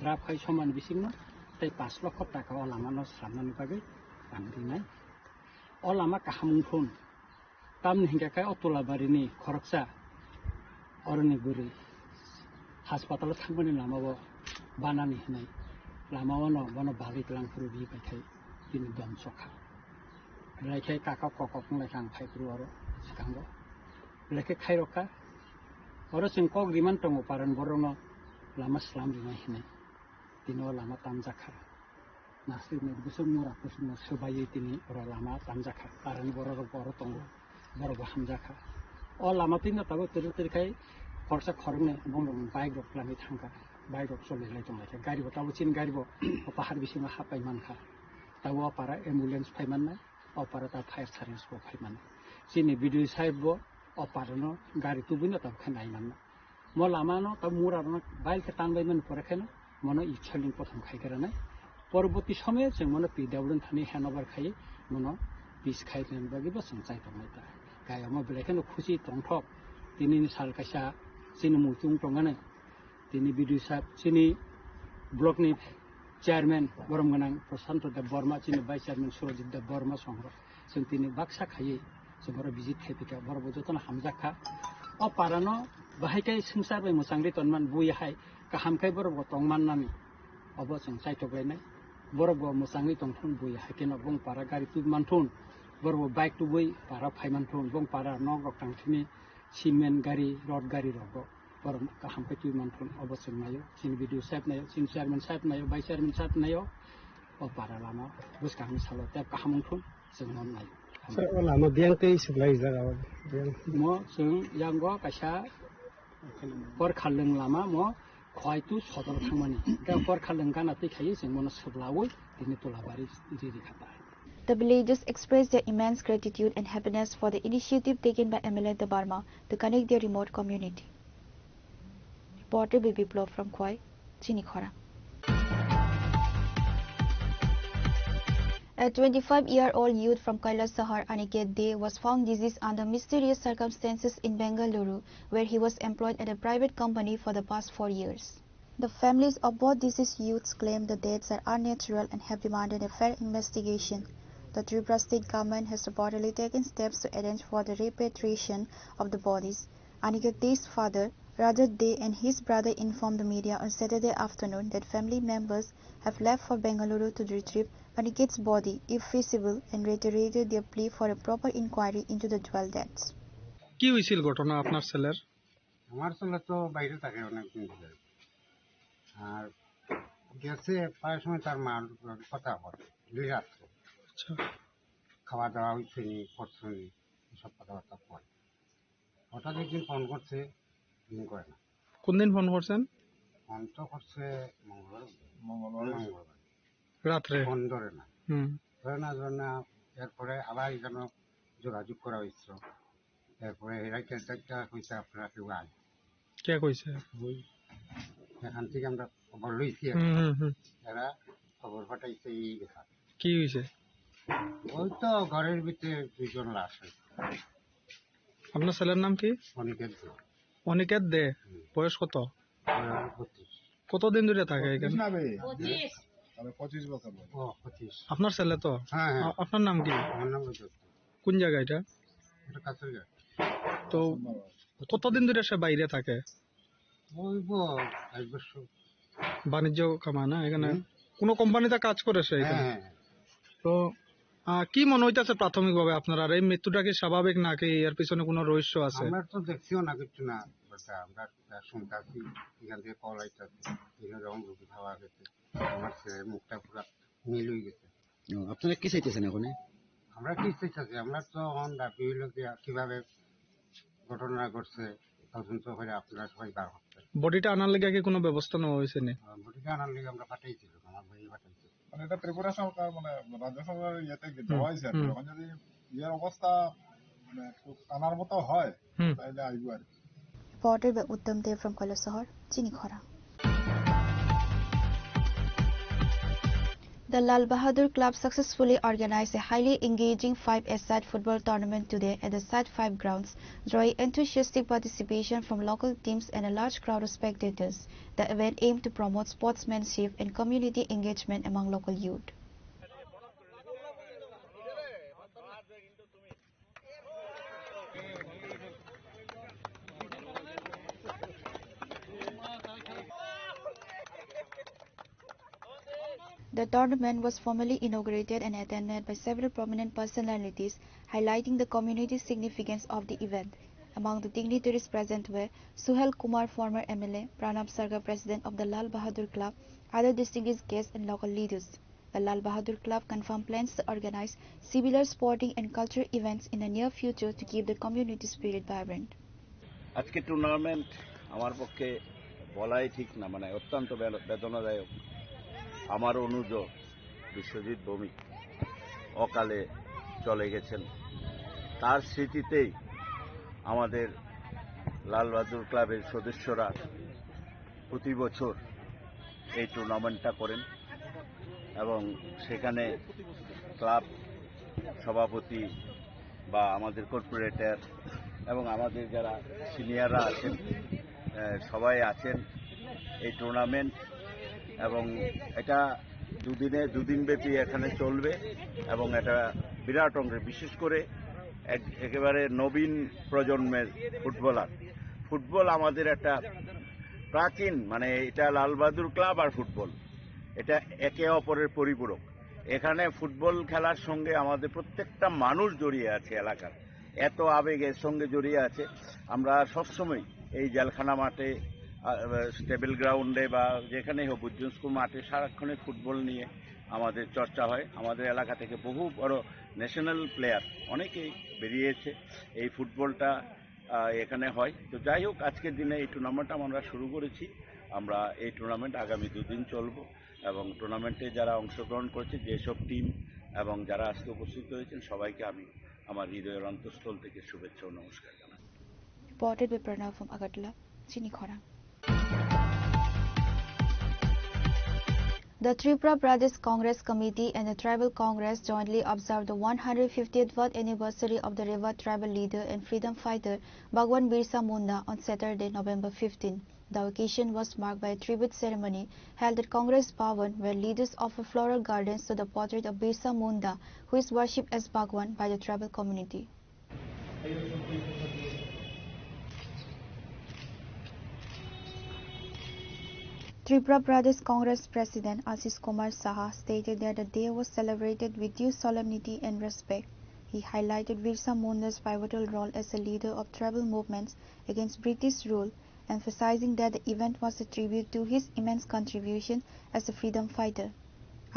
drap khai saman bisingno tai 5 লক্ষ টাকা o lama no sramnani bagai pangrinai o lama kahamung thun tamni hingakai otolabarini khoroksa oroni guri হাসপাতালে থাকবেন লামাবো বানানি নাই লামাও ন বনো বালি কলাং ফুরবি বাইখাই তিনি দম সখা লাইখাই কাকাকক লাইখাং ফাইপ্রু আরো সিকাঙ্গো লেখে খাইরকা আরো जों কক রিমান টং পারন বরন লামা স্লাম দিনাই হিনাই তিনি লামা তামজাখা নাসি নে বিসম মুরা কুসম সবাই তিনি ওরা লামা তামজাখা কারণ বড় বড় টং বড় হামজাখা ও লামা তিন তাগো তেরখাই খরচা খরনে বং বাইক রক লামি থাঙ্কা বাইক রক চলে লাই দं लायखा गारि बताबो चिन गारि बो पाहाड़ बिसिमा हापाय मानखा ताव पारा एम्बुलेंस फाइमान ना अपारा ता फायर सार्भिस बो फाइमान चिनि बिडिओ साहेब बो अपारनो गारि तुबिनो ता खनाय मान म लामानो ता मुरानो बाइल के तानबाय मन परेखेन मनो इच्छलिन प्रथम खाइगराना পরবর্তী সময়ে जों मनो पिडब्ल्यू थानि हैंडओवर खाइ मनो पिस खाइदेन बागि बो जों जाय दंनायता गायाव म बेलेखेनो खुसि तंथक दिनैनि साल कायसा चिनि मुचुं टंगाने दिनै बिडिओ साहेब चिनि ब्लकनि चेयारमैन बरमगोनां प्रशांत देव बर्मा चिनि भाइस चेयारमैन सुरजित देव बर्मा संग्र जों दिनै बाक्सा खायै जों बर बिजित खाइपिका बर बजतन हामजाखा अ पारानो बाहायखाय संसारबाय मोसांरि तनमान बुयहाय गाहामखाय बर तंमान नानि अब जों साइथग्लायनाय बर मोसांरि तंथन बुयहाय केन बं पारा गारि तु मानथुन बर बाइक तु बुय पारा फाइमानथुन बं पारा नग रक थांथिनि सिमेन्ट गारि रड गारि रग बर गाहामखाय तु मानथुन अब जों नायो चिनि बिडिओ साहेब नायो चिनि चेयारमैन साहेब नायो भाइस चेयारमैन साहेब नायो अ पारा लामा बुसकांनि सालो तेब गाहामथुन जों नायो lama biang tei sebelah jaga mo जों यांगो कायसा पर खालeng lama mo khoi tu sodor thangmani ga por khaleng gana tei khai जों मनो सोबलावै दिनै तोलाबारि रिरि खाता The villagers expressed their immense gratitude and happiness for the initiative taken by MLA de Barma to connect their remote community. Reporter Bibi Plo from Khoi, Chinikhora. A 25-year-old youth from Kailasahar, Aniket De, was found deceased under mysterious circumstances in Bengaluru, where he was employed at a private company for the past 4 years. The families of both deceased youths claim the deaths are unnatural and have demanded a fair investigation. The Tripura state government has reportedly taken steps to arrange for the repatriation of the bodies. Aniket De's father, Rajat De, and his brother informed the media on Saturday afternoon that family members have left for Bengaluru to retrieve Aniket's body if feasible and reiterated their plea for a proper inquiry into the dual deaths. কি হয়েছিল ঘটনা আপনার ছেলের? আমার ছেলে তো বাইরে থাকে অনেকদিন ধরে, আর গেছে প্রায় সময় তার মার কথা বলে রাত্রে খাওয়া দাওয়া হচ্ছে নি করছে নি এসব কথাবার্তা পরে হঠাৎ একদিন ফোন করছে, দিন করে না। কোন দিন ফোন করছেন? ফোন তো করছে মঙ্গলবার রাত্রে ফোন ধরে না ধরে না এরপরে আবার এখানে যোগাযোগ করা হয়েছিল। এরপরে এরা একটা কইছে আপনারা কেউ আয়, কে কইছে? এখান থেকে আমরা খবর লইছি, এরা খবর পাঠাইছে এই কথা। কি হয়েছে? ওই তো ঘরের ভিতরে 2 জন লাশ হয়েছে। আপনার ছেলের নাম কি? অনিকেত দে। অনিকেত দে, বয়স কত? কতদিন ধরে থাকে এখানে? 25 বছর। আপনার ছেলে তো? হ্যাঁ। আপনার নাম কি? আমার নাম রজত। কোন জায়গা এটা? এটা কাছারঘাট। তো কতদিন ধরে সে বাইরে থাকে? ওই 5 বছর। বাণিজ্য কামায় না এখানে? কোন কোম্পানিতে কাজ করে সে এখানে? তো কি মনে হইতেছে প্রাথমিকভাবে আপনার, আর এই মৃত্যুটা কি স্বাভাবিক নাকি এর পিছনে কোনো রহস্য আছে? আমরা তো দেখছিও না কিছু না, আমরা শুনতেছি এখান থেকে কল আইতেছে, এখানে যখন রুটি খাওয়া গেছে আমার ছেলের মুখটা পুরো নীল হয়ে গেছে। আপনারা কি চাইতেছেন এখন? আমরা কি চাইতেছি, আমরা তো এখন দাবি হইল যে কিভাবে ঘটনা ঘটছে তদন্ত করে আপনারা সবাই বার করতেন। বডিটা আনার লেগে কি কোনো ব্যবস্থা নেওয়া হয়েছে না? বডিটা আনার লেগে আমরা পাঠাইছিলাম, আমার ভাই পাঠাইছিল। মানে এটা ত্রিপুরা সরকার মানে রাজ্য সরকারের ইয়েতে দেওয়া হয়েছে। এখন যদি ইয়ের অবস্থা মানে একটু টানার মতো হয় তাহলে আইব আর কি। Reported by Uttam Dev from Kailasahar, Chinikhora. The Lal Bahadur Club successfully organized a highly engaging 5-a-side football tournament today at the Side 5 grounds, drawing enthusiastic participation from local teams and a large crowd of spectators. The event aimed to promote sportsmanship and community engagement among local youth. The tournament was formally inaugurated and attended by several prominent personalities, highlighting the community significance of the event. Among the dignitaries present were Suhel Kumar, former MLA, Pranab Sarkar, president of the Lal Bahadur Club, other distinguished guests and local leaders. The Lal Bahadur Club confirmed plans to organize similar sporting and cultural events in the near future to keep the community spirit vibrant. আজকে tournament আমার পক্ষে বলাই ঠিক না, মানে অত্যন্ত বেদনাদায়ক। আমার অনুজ বিশ্বজিৎ ভৌমিক অকালে চলে গেছেন। তার স্মৃতিতেই আমাদের লাল বাহাদুর ক্লাবের সদস্যরা প্রতি বছর এই টুর্নামেন্টটা করেন এবং সেখানে ক্লাব সভাপতি বা আমাদের কর্পোরেটর এবং আমাদের যারা সিনিয়ররা আছেন সবাই আছেন এই টুর্নামেন্ট, এবং এটা দুদিন ব্যাপী এখানে চলবে এবং এটা বিরাট অঙ্কের, বিশেষ করে একেবারে নবীন প্রজন্মের ফুটবলার। ফুটবল আমাদের একটা প্রাচীন, মানে এটা লাল বাহাদুর ক্লাব আর ফুটবল এটা একে অপরের পরিপূরক। এখানে ফুটবল খেলার সঙ্গে আমাদের প্রত্যেকটা মানুষ জড়িয়ে আছে, এলাকার এত আবেগ এর সঙ্গে জড়িয়ে আছে। আমরা সবসময় এই জেলখানা মাঠে, স্টেবল গ্রাউন্ডে বা যেখানেই হোক, বুজ্জুন স্কুল মাঠে সারাক্ষণে ফুটবল নিয়ে আমাদের চর্চা হয়। আমাদের এলাকা থেকে বহু বড় ন্যাশনাল প্লেয়ার অনেকেই বেরিয়েছে, এই ফুটবলটা এখানে হয়। তো যাই হোক, আজকের দিনে এই টুর্নামেন্ট আমরা শুরু করেছি। আমরা এই টুর্নামেন্ট আগামী দুদিন চলবো এবং টুর্নামেন্টে যারা অংশগ্রহণ করেছে, যেসব টিম এবং যারা আজকে উপস্থিত হয়েছেন সবাইকে আমি আমার হৃদয়ের অন্তঃস্থল থেকে শুভেচ্ছা ও নমস্কার জানাই। Reported by Pranav from Agartala, Chini Khorang. The Tripura Pradesh Congress Committee and the Tribal Congress jointly observed the 150th anniversary of the revered tribal leader and freedom fighter Bhagwan Birsa Munda on Saturday, November 15. The occasion was marked by a tribute ceremony held at Congress Bhavan, where leaders offered floral gardens to the portrait of Birsa Munda, who is worshipped as Bhagwan by the tribal community. Tripura Pradesh Congress President Ashish Kumar Saha stated that the day was celebrated with due solemnity and respect. He highlighted Birsa Munda's pivotal role as a leader of tribal movements against British rule, emphasizing that the event was a tribute to his immense contribution as a freedom fighter.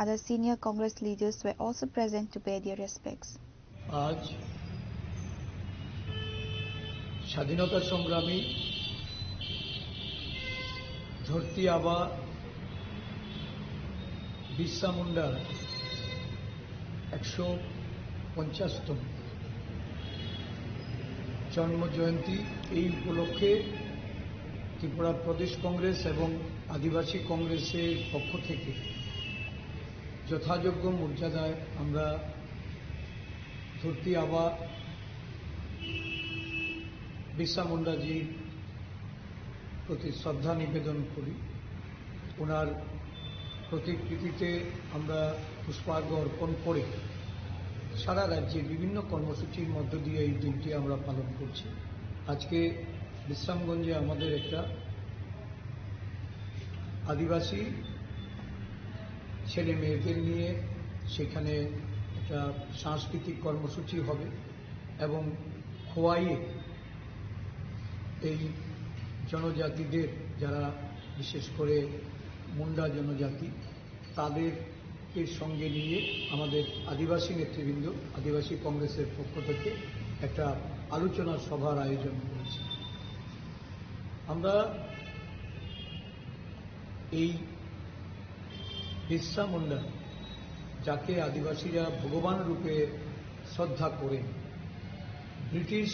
Other senior Congress leaders were also present to pay their respects. আজ স্বাধীনতা সংগ্রামী ধরতি আবা বিরসা মুন্ডার 150তম জন্ম জয়ন্তী। এই উপলক্ষে ত্রিপুরা প্রদেশ কংগ্রেস এবং আদিবাসী কংগ্রেসের পক্ষ থেকে যথাযোগ্য মর্যাদায় আমরা ধরতি আবা বিরসা মুন্ডাজির প্রতি শ্রদ্ধা নিবেদন করি। ওনার প্রতিকৃতিতে আমরা পুষ্পার্ঘ্য অর্পণ করে সারা রাজ্যে বিভিন্ন কর্মসূচির মধ্য দিয়ে এই দিনটি আমরা পালন করছি। আজকে বিশ্রামগঞ্জে আমাদের একটা আদিবাসী ছেলে মেয়েদের নিয়ে সেখানে একটা সাংস্কৃতিক কর্মসূচি হবে এবং খোয়াইয়ে এই জনজাতিদের, যারা বিশেষ করে মুন্ডা জনজাতি, তাদেরকে সঙ্গে নিয়ে আমাদের আদিবাসী নেতৃবৃন্দ আদিবাসী কংগ্রেসের পক্ষ থেকে একটা আলোচনা সভার আয়োজন করেছি। আমরা এই বিরসা মুন্ডা, যাকে আদিবাসীরা ভগবান রূপে শ্রদ্ধা করে, ব্রিটিশ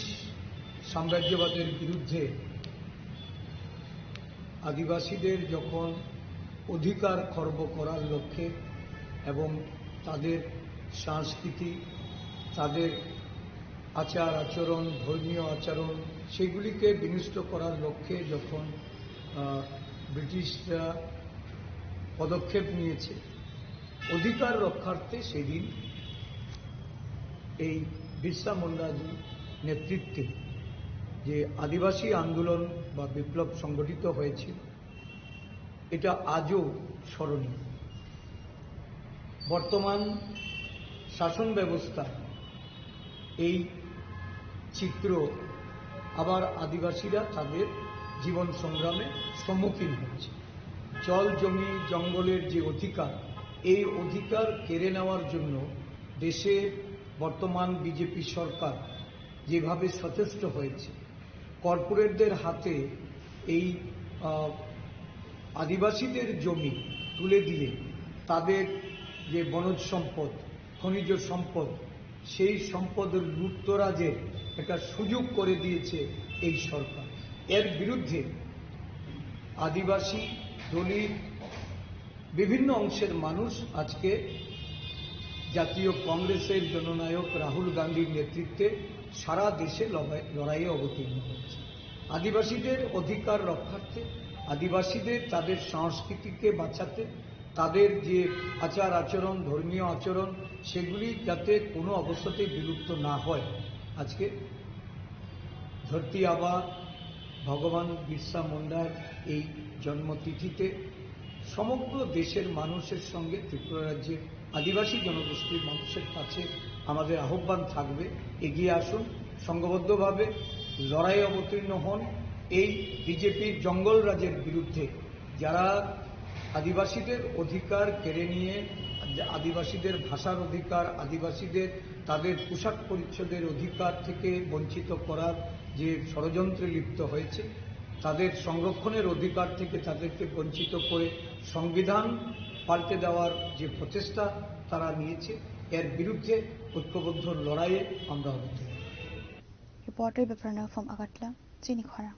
সাম্রাজ্যবাদের বিরুদ্ধে আদিবাসীদের যখন অধিকার খর্ব করার লক্ষ্যে এবং তাদের সংস্কৃতি, তাদের আচার আচরণ, ধর্মীয় আচরণ, সেগুলিকে বিনষ্ট করার লক্ষ্যে যখন ব্রিটিশরা পদক্ষেপ নিয়েছে অধিকার রক্ষার্থে, সেদিন এই বিরসা মুন্ডাজির নেতৃত্বে যে আদিবাসী আন্দোলন বা বিপ্লব সংগঠিত হয়েছিল, এটা আজও স্মরণীয়। বর্তমান শাসন ব্যবস্থা এই চিত্র আবার আদিবাসীরা তাদের জীবন সংগ্রামে সম্মুখীন হচ্ছে। জল, জমি, জঙ্গলের যে অধিকার, এই অধিকার কেড়ে নেওয়ার জন্য দেশে বর্তমান বিজেপি সরকার যেভাবে সচেষ্ট হয়েছে, কর্পোরেটদের হাতে এই আদিবাসীদের জমি তুলে দিয়ে তাদের যে বনজ সম্পদ, খনিজ সম্পদ, সেই সম্পদের লুটতরাজের একটা সুযোগ করে দিয়েছে এই সরকার। এর বিরুদ্ধে আদিবাসী, দলিত, বিভিন্ন অংশের মানুষ আজকে জাতীয় কংগ্রেসের জননায়ক রাহুল গান্ধীর নেতৃত্বে সারা দেশে লড়াইয়ে অবতীর্ণ হয়েছে। আদিবাসীদের অধিকার রক্ষার্থে, আদিবাসীদের তাদের সংস্কৃতিকে বাঁচাতে, তাদের যে আচার আচরণ, ধর্মীয় আচরণ, সেগুলি যাতে কোনো অবস্থাতেই বিলুপ্ত না হয়, আজকে ধরতি আবা ভগবান বিরসা মুন্ডার এই জন্মতিথিতে সমগ্র দেশের মানুষের সঙ্গে ত্রিপুরা রাজ্যের আদিবাসী জনগোষ্ঠীর মানুষের কাছে আমাদের আহ্বান থাকবে, এগিয়ে আসুন, সংঘবদ্ধভাবে লড়াইয়ে অবতীর্ণ হন এই বিজেপির জঙ্গল রাজের বিরুদ্ধে, যারা আদিবাসীদের অধিকার কেড়ে নিয়ে, আদিবাসীদের ভাষার অধিকার, আদিবাসীদের তাদের পোশাক পরিচ্ছদের অধিকার থেকে বঞ্চিত করার যে ষড়যন্ত্রে লিপ্ত হয়েছে, তাদের সংরক্ষণের অধিকার থেকে তাদেরকে বঞ্চিত করে সংবিধান পাল্টে দেওয়ার যে প্রচেষ্টা তারা নিয়েছে, এর বিরুদ্ধে ঐক্যবদ্ধ লড়াইয়ে আমরা অবতীর্ণ। Reporter Biprana from Agatla, Chinikhara.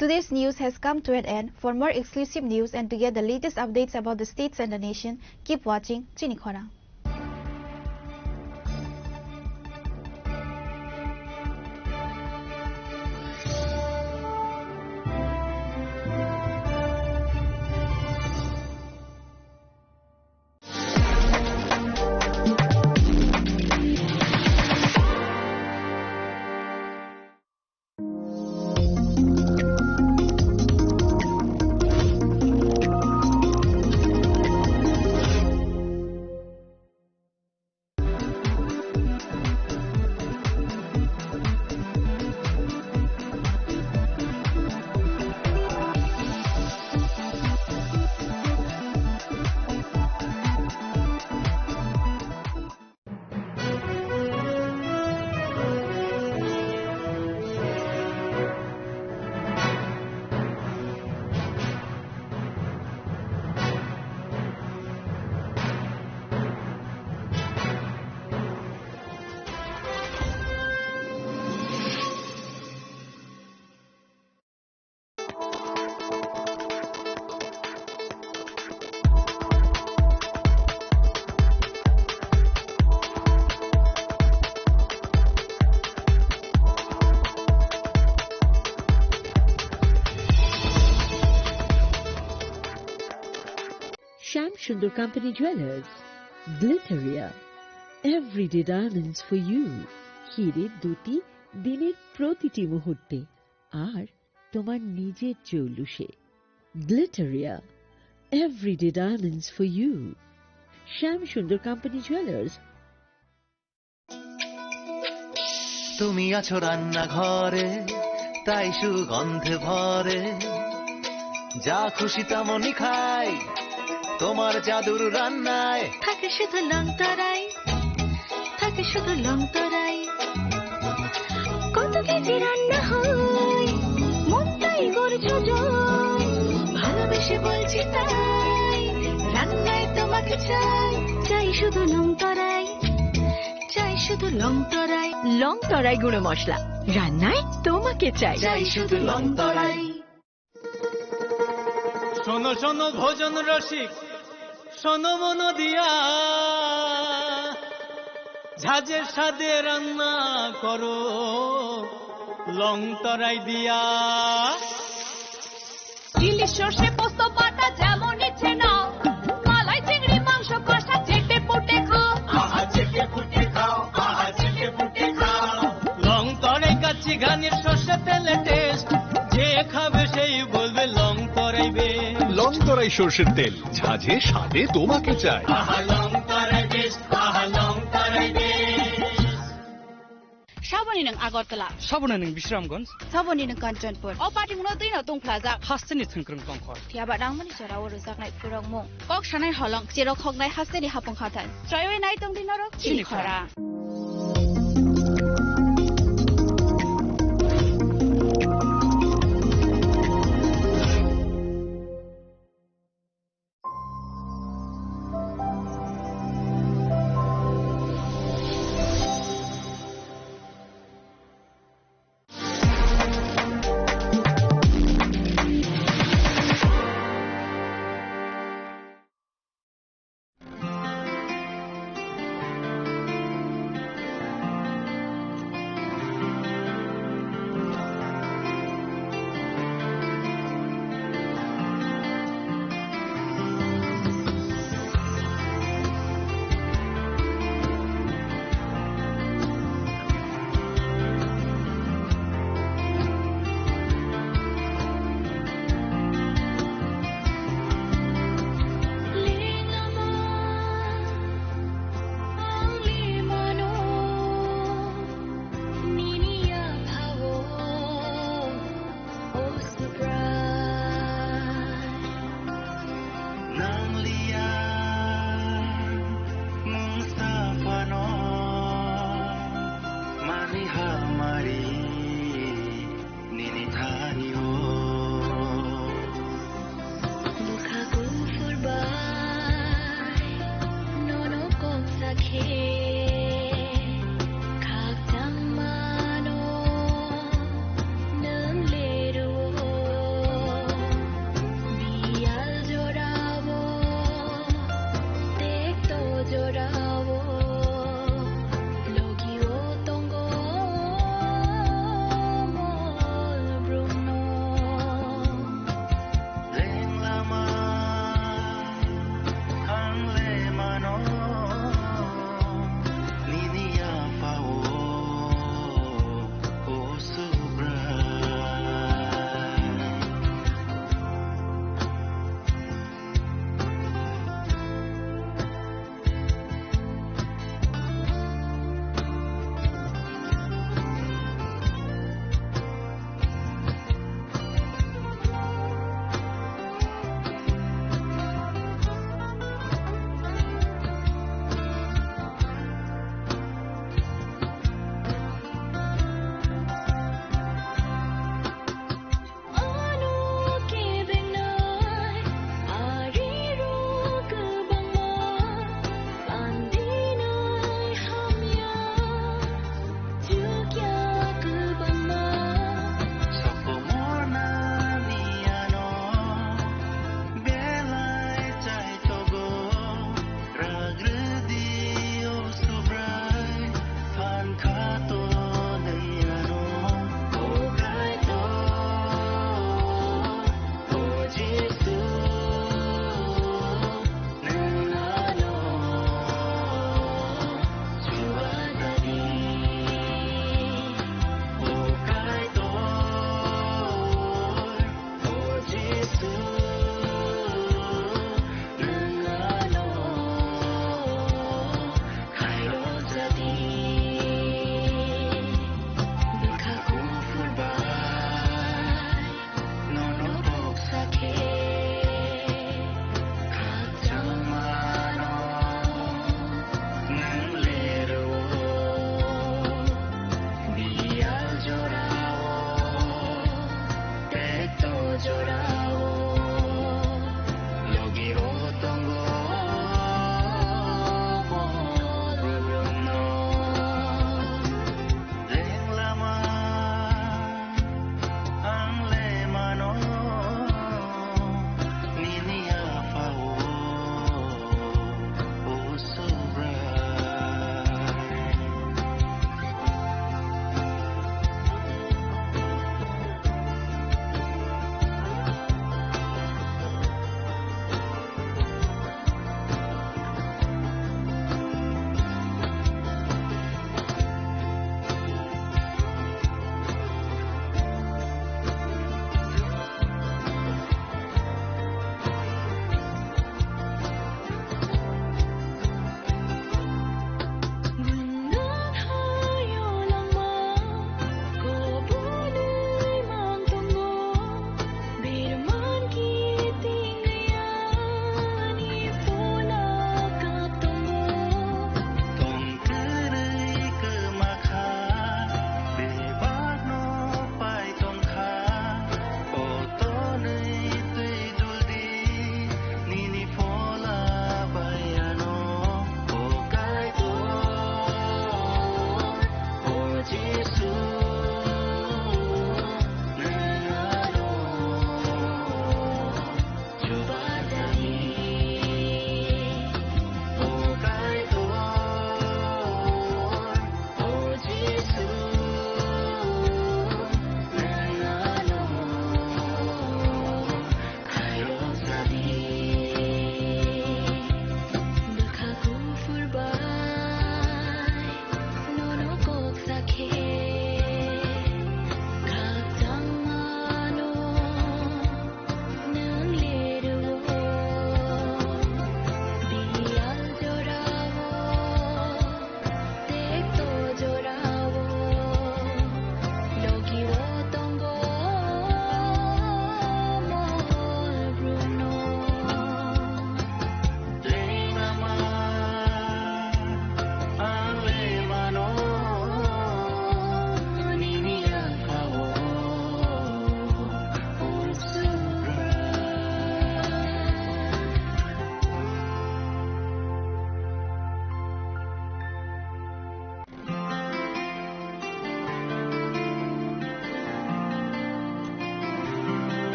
Today's news has come to an end. For more exclusive news and to get the latest updates about the states and the nation, keep watching Chinikhara. Sham Sundar Company Jewelers, Glitteria, everyday diamonds for you. হিরের দুটি দিনের প্রতিটি মুহূর্তে আর তোমার নিজের জৌলুসে। Glitteria, everyday diamonds for you. Sham Sundar Company Jewelers. তুমি আছো রান্না ঘরে, তাই সুগন্ধে ভরে, যা খুশি তেমনই খাই তোমার জাদুর রান্নায়। থাকে শুধু লংতরাই, থাকে শুধু লংতরাই, কত কেজি রান্না হয় মনটাই গড়ছো জয়, ভালোবেসে বলছি তাই রান্নায় তোমাকে চাই, চাই শুধু লংতরাই, চাই শুধু লংতরাই, লংতরাই গুঁড়ো মশলা, রান্নায় তোমাকে চাই, চাই শুধু লংতরাই। শোনো শোনো ভোজন রসিক শোনো মন দিয়া ঝাঁঝের সাদে রান্না করো লং তরাই দিয়া ইলিশ সর্ষে পোস্ত পাতা যেমন ইচ্ছে নাও মালাই চিংড়ি মাংস কষা চেটে পুটে খাও আহা চেটে পুটে খাও আহা চেটে পুটে খাও লং তরাই কাচ্চি ঘানির সর্ষে তেলে টেস্ট যে খাবে সেই বলবে লং তরাইবে লং তরাই সর্ষের তেল ঝাঁঝে স্বাদে তোমাকে চাই আহা লং তরাই বেস্ট আহা লং তরাই বেস্ট সাবনি নং আগরতলা সাবনা नों বিশ্রামগঞ্জ সাবনি নং কাঞ্চনপুর ও পাটি মুনো দুই নং প্লাজা হাসতেনি থংক্রং টংখর थियाबा डांगमनि सराव रोजाकनाय फोरंमुं कक सानाय हलं जेराव खगनाय हास्तेनि हापुं खाथान त्रयवे नाय तंग दिनरो चिनिखरा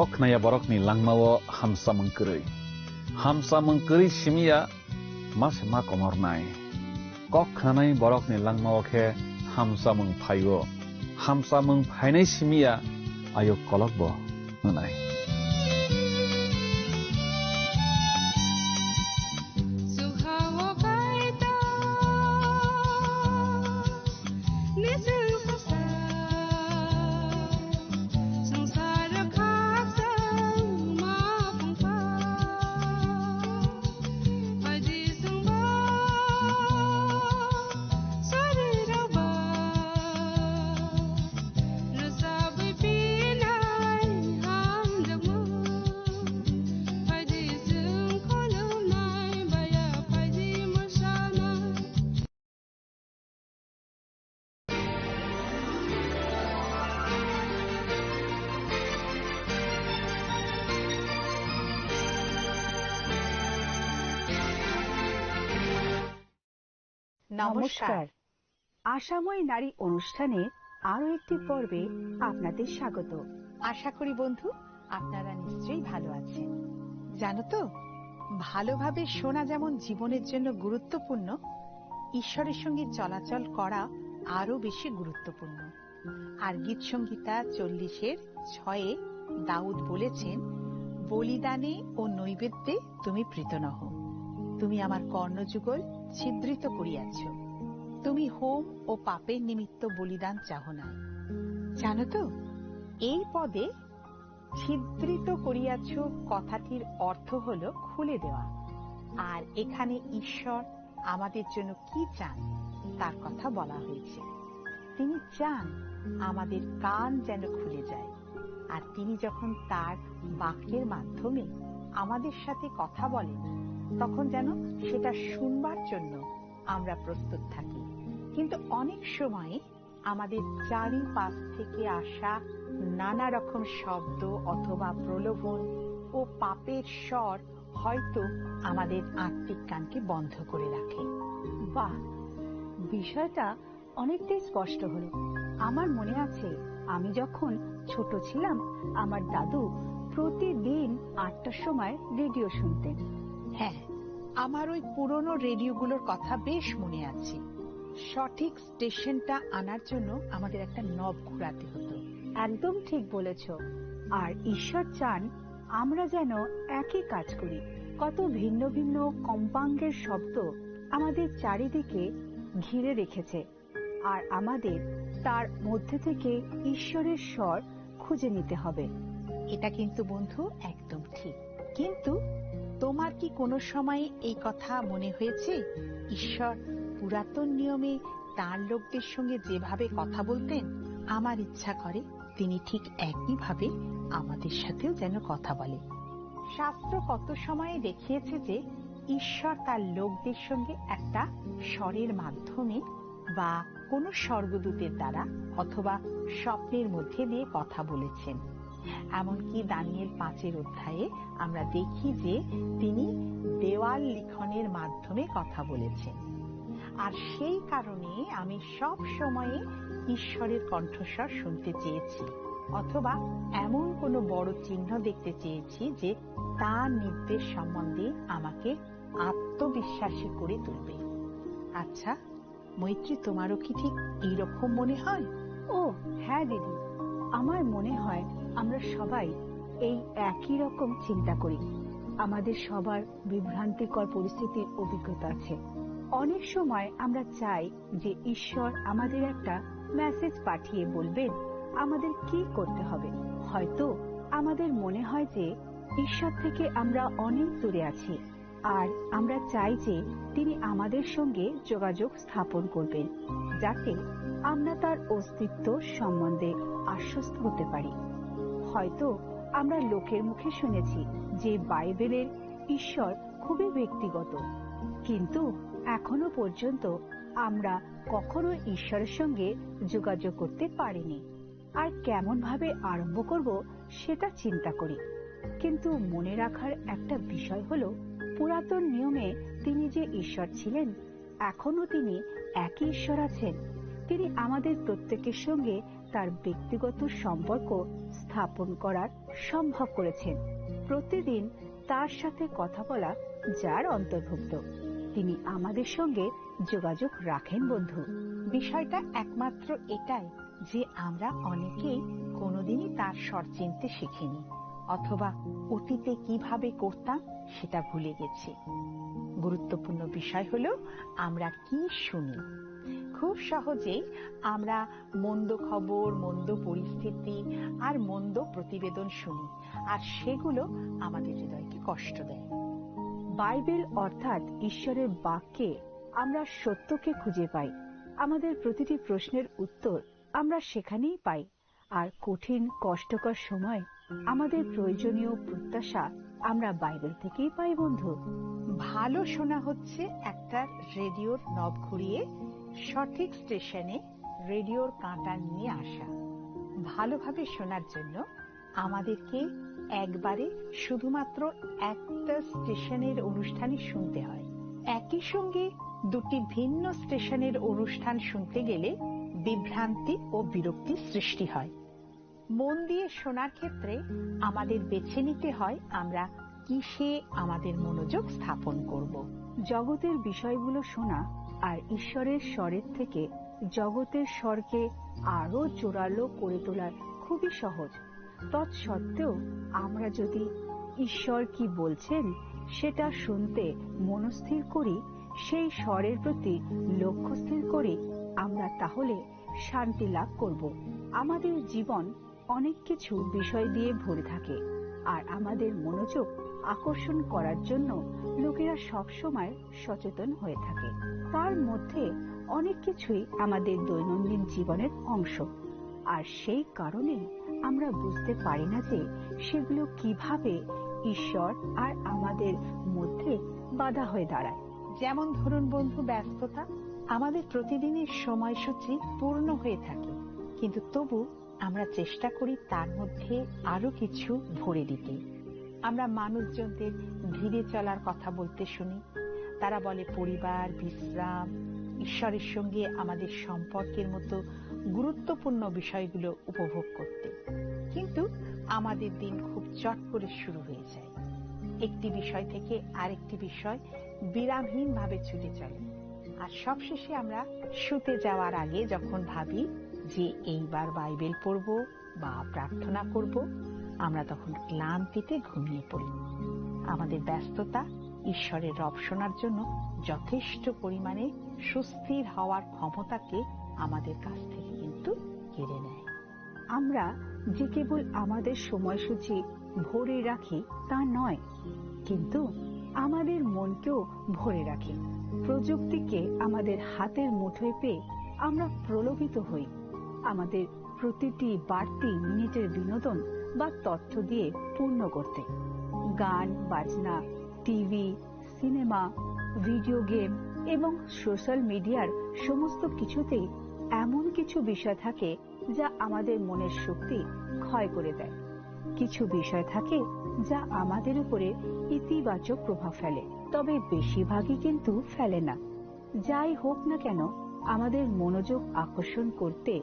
Koknaya borokni langmao hamsa mengkeri simia mas ma komornai. Koknai borokni langmao ke hamsa mengphayo. Hamsa mengphainai simia ayo kolokbo nunai. নমস্কার আশাময় নারী অনুষ্ঠানে আরো একটি পর্বে আপনাদের স্বাগত। আশা করি বন্ধু আপনারা নিশ্চয়ই ভালো আছেন। জানো তো, ভালোভাবে শোনা যেমন জীবনের জন্য গুরুত্বপূর্ণ, ঈশ্বরের সঙ্গে চলাচল করা আরো বেশি গুরুত্বপূর্ণ। আর গীত সংহিতা 40-6 দাউদ বলেছেন, বলিদানে ও নৈবেদ্যে তুমি প্রীত নহ। তুমি আমার কর্ণযুগল ছিদ্রিত করিয়াছ। তুমি হোম ও পাপের নিমিত্ত বলিদান চাহ না। জানো তো, এই পদে ছিদ্রিত করিয়াছ কথাটির অর্থ হল খুলে দেওয়া। আর এখানে ঈশ্বর আমাদের জন্য কি চান তার কথা বলা হয়েছে। তিনি চান আমাদের কান যেন খুলে যায়, আর তিনি যখন তার বাক্যের মাধ্যমে আমাদের সাথে কথা বলেন তখন যেন সেটা শুনবার জন্য আমরা প্রস্তুত থাকি। কিন্তু অনেক সময় আমাদের চারিপাশ থেকে আসা নানা রকম শব্দ অথবা প্রলোভন ও পাপের স্বর হয়তো আমাদের আত্মিক কানকে বন্ধ করে রাখে। বাহ, বিষয়টা অনেকটাই স্পষ্ট হলো। আমার মনে আছে আমি যখন ছোট ছিলাম আমার দাদু প্রতিদিন 8টার সময় রেডিও শুনতেন। হ্যাঁ, আমার ওই পুরনো রেডিওগুলোর কথা বেশ মনে আছে। সঠিক স্টেশনটা আনার জন্য আমাদের একটা নব ঘোরাতে হতো। একদম ঠিক বলেছ। আর ঈশ্বর চান আমরা যেন একই কাজ করি। কত ভিন্ন ভিন্ন কম্পাঙ্গের শব্দ আমাদের চারিদিকে ঘিরে রেখেছে, আর আমাদের তার মধ্যে থেকে ঈশ্বরের স্বর খুঁজে নিতে হবে। এটা কিন্তু বন্ধু একদম ঠিক। কিন্তু তোমার কি কোনো সময় এই কথা মনে হয়েছে ঈশ্বর পুরাতন নিয়মে তার লোকদের সঙ্গে যেভাবে কথা বলতেন, আমার ইচ্ছা করে তিনি ঠিক একইভাবে আমাদের সাথেও যেন কথা বলে। শাস্ত্র কত সময়ে দেখিয়েছে যে ঈশ্বর তার লোকদের সঙ্গে একটা স্বরের মাধ্যমে বা কোনো স্বর্গদূতের দ্বারা অথবা স্বপ্নের মধ্যে দিয়ে কথা বলেছেন। এমনকি দানিয়েল 5 অধ্যায়ে আমরা দেখি যে তিনি দেওয়াল লিখনের মাধ্যমে কথা বলেছেন। আর সেই কারণে আমি সব সময়ে ঈশ্বরের কণ্ঠস্বর শুনতে চেয়েছি, অথবা এমন কোনো বড় চিহ্ন দেখতে চেয়েছি যে তার নির্দেশ সম্বন্ধে আমাকে আত্মবিশ্বাসী করে তুলবে। আচ্ছা মৈত্রী, তোমারও কি ঠিক এইরকম মনে হয়? ও হ্যাঁ দিদি, আমার মনে হয় আমরা সবাই এই একই রকম চিন্তা করি। আমাদের সবার বিভ্রান্তিকর পরিস্থিতির অভিজ্ঞতা আছে। অনেক সময় আমরা চাই যে ঈশ্বর আমাদের একটা মেসেজ পাঠিয়ে বলবেন আমাদের কি করতে হবে। হয়তো আমাদের মনে হয় যে ঈশ্বর থেকে আমরা অনেক দূরে আছি, আর আমরা চাই যে তিনি আমাদের সঙ্গে যোগাযোগ স্থাপন করবেন, যাতে আমরা তার অস্তিত্ব সম্বন্ধে আশ্বস্ত হতে পারি। হয়তো আমরা লোকের মুখে শুনেছি যে বাইবেলের ঈশ্বর খুবই ব্যক্তিগত, কিন্তু এখনো পর্যন্ত আমরা কখনো ঈশ্বরের সঙ্গে যোগাযোগ করতে পারিনি। আর কেমন ভাবে আরম্ভ করব সেটা চিন্তা করি। কিন্তু মনে রাখার একটা বিষয় হলো, পুরাতন নিয়মে তিনি যে ঈশ্বর ছিলেন, এখনো তিনি একই ঈশ্বর আছেন। তিনি আমাদের প্রত্যেকের সঙ্গে তার ব্যক্তিগত সম্পর্ক স্থাপন করার সম্ভব করেছেন। প্রতিদিন তার সাথে কথা বলা যার অন্তর্ভুক্ত। তিনি আমাদের সঙ্গে যোগাযোগ রাখেন বন্ধু। বিষয়টা একমাত্র এটাই যে আমরা অনেকেই কোনোদিনই তার স্বর চিনতে শিখিনি, অথবা অতীতে কিভাবে করতাম সেটা ভুলে গেছি। গুরুত্বপূর্ণ বিষয় হলো আমরা কি শুনি। খুব সহজেই আমরা মন্দ খবর, মন্দ পরিস্থিতি আর মন্দ প্রতিবেদন শুনি, আর সেগুলো আমাদের হৃদয়কে কষ্ট দেয়। বাইবেল অর্থাৎ ঈশ্বরের বাক্যে আমরা সত্যকে খুঁজে পাই। আমাদের প্রতিটি প্রশ্নের উত্তর আমরা সেখানেই পাই। আর কঠিন কষ্টকর সময় আমাদের প্রয়োজনীয় প্রত্যাশা আমরা বাইবেল থেকেই পাই বন্ধু। ভালো শোনা হচ্ছে একটা রেডিওর নব ঘুরিয়ে সঠিক স্টেশনে রেডিওর কাঁটা নিয়ে আসা। ভালোভাবে শোনার জন্য আমাদেরকে একবারে শুধুমাত্র একটা স্টেশনের অনুষ্ঠানই শুনতে হয়। একই সঙ্গে দুটি ভিন্ন স্টেশনের অনুষ্ঠান শুনতে গেলে বিভ্রান্তি ও বিরক্তি সৃষ্টি হয়। মন দিয়ে শোনার ক্ষেত্রে আমাদের বেছে নিতে হয় আমরা কিসে আমাদের মনোযোগ স্থাপন করব। জগতের বিষয়গুলো শোনা আর ঈশ্বরের স্বরের থেকে জগতের স্বরকে আরো জোরালো করে তোলার খুবই সহজ। তৎসত্ত্বেও আমরা যদি ঈশ্বর কি বলছেন সেটা শুনতে মনস্থির করি, সেই স্বরের প্রতি লক্ষ্য স্থির করি, আমরা তাহলে শান্তি লাভ করব। আমাদের জীবন অনেক কিছু বিষয় দিয়ে ভরে থাকে, আর আমাদের মনোযোগ আকর্ষণ করার জন্য লোকেরা সবসময় সচেতন হয়ে থাকে। তার মধ্যে অনেক কিছুই আমাদের দৈনন্দিন জীবনের অংশ, আর সেই কারণে আমরা বুঝতে পারি না যে সেগুলো কিভাবে ঈশ্বর আর আমাদের মধ্যে বাধা হয়ে দাঁড়ায়। যেমন ধরুন বন্ধু, ব্যস্ততা। আমাদের প্রতিদিনের সময়সূচি পূর্ণ হয়ে থাকে, কিন্তু তবু আমরা চেষ্টা করি তার মধ্যে আরো কিছু ভরে দিতে। আমরা মানুষজনদের ধীরে চলার কথা বলতে শুনি। তারা বলে পরিবার, বিশ্রাম, ঈশ্বরের সঙ্গে আমাদের সম্পর্কের মতো গুরুত্বপূর্ণ বিষয়গুলো উপভোগ করতে। কিন্তু আমাদের দিন খুব চট করে শুরু হয়ে যায়। একটি বিষয় থেকে আরেকটি বিষয় বিরামহীনভাবে ছুটে চলে, আর সবশেষে আমরা শুতে যাওয়ার আগে যখন ভাবি যে এইবার বাইবেল পড়ব বা প্রার্থনা করব, আমরা তখন ক্লান্তিতে ঘুমিয়ে পড়ি। আমাদের ব্যস্ততা ঈশ্বরের রব শোনার জন্য যথেষ্ট পরিমাণে সুস্থির হওয়ার ক্ষমতাকে আমাদের কাছ থেকে কিন্তু কেড়ে নেয়। আমরা যে কেবল আমাদের সময়সূচি ভরে রাখি তা নয়, কিন্তু আমাদের মনকেও ভরে রাখি। প্রযুক্তিকে আমাদের হাতের মুঠোয় পেয়ে আমরা প্রলোভিত হই আমাদের প্রতিটি বাড়তি মিনিটের বিনোদন বা তথ্য দিয়ে পূর্ণ করতে। গান বাজনা, টিভি, সিনেমা, ভিডিও গেম এবং সোশ্যাল মিডিয়ার সমস্ত কিছুতেই এমন কিছু বিষয় থাকে যা আমাদের মনের শক্তি ক্ষয় করে দেয়। কিছু বিষয় থাকে যা আমাদের উপরে ইতিবাচক প্রভাব ফেলে, তবে বেশিরভাগই কিন্তু ফেলে না। যাই হোক না কেন, আমাদের মনোযোগ আকর্ষণ করতে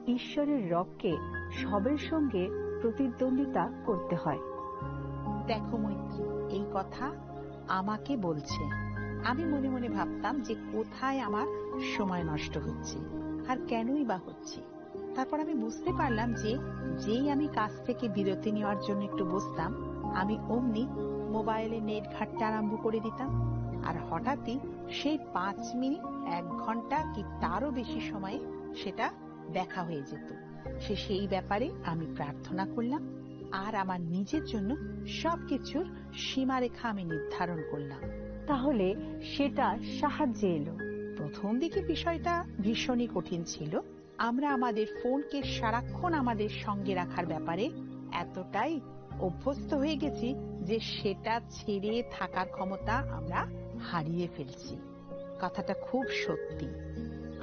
ঈশ্বরের রবকে সবের সঙ্গে প্রতিদ্বন্দ্বিতা করতে হয়। দেখো মৈত্রী, এই কথা আমাকে বলছে। আমি মনে মনে ভাবতাম যে কোথায় আমার সময় নষ্ট হচ্ছে আর কেনই বা হচ্ছে। তারপর আমি বুঝতে পারলাম যে যেই আমি কাজ থেকে বিরতি নেওয়ার জন্য একটু বসতাম, আমি অমনি মোবাইলে নেট ঘাঁটতে আরম্ভ করে দিতাম, আর হঠাৎই সেই 5 মিনিট 1 ঘন্টা কি তারও বেশি সময়ে সেটা দেখা হয়ে যেত। সেই ব্যাপারে আমি প্রার্থনা করলাম, আর আমার নিজের জন্য সবকিছুর সীমারেখা আমি নির্ধারণ করলাম। তাহলে সেটা সাহায্যে এলো। প্রথম দিকে বিষয়টা ভীষণই কঠিন ছিল। আমরা আমাদের ফোনকে সারাক্ষণ আমাদের সঙ্গে রাখার ব্যাপারে এতটাই অভ্যস্ত হয়ে গেছি যে সেটা ছেড়ে থাকার ক্ষমতা আমরা হারিয়ে ফেলছি। কথাটা খুব সত্যি।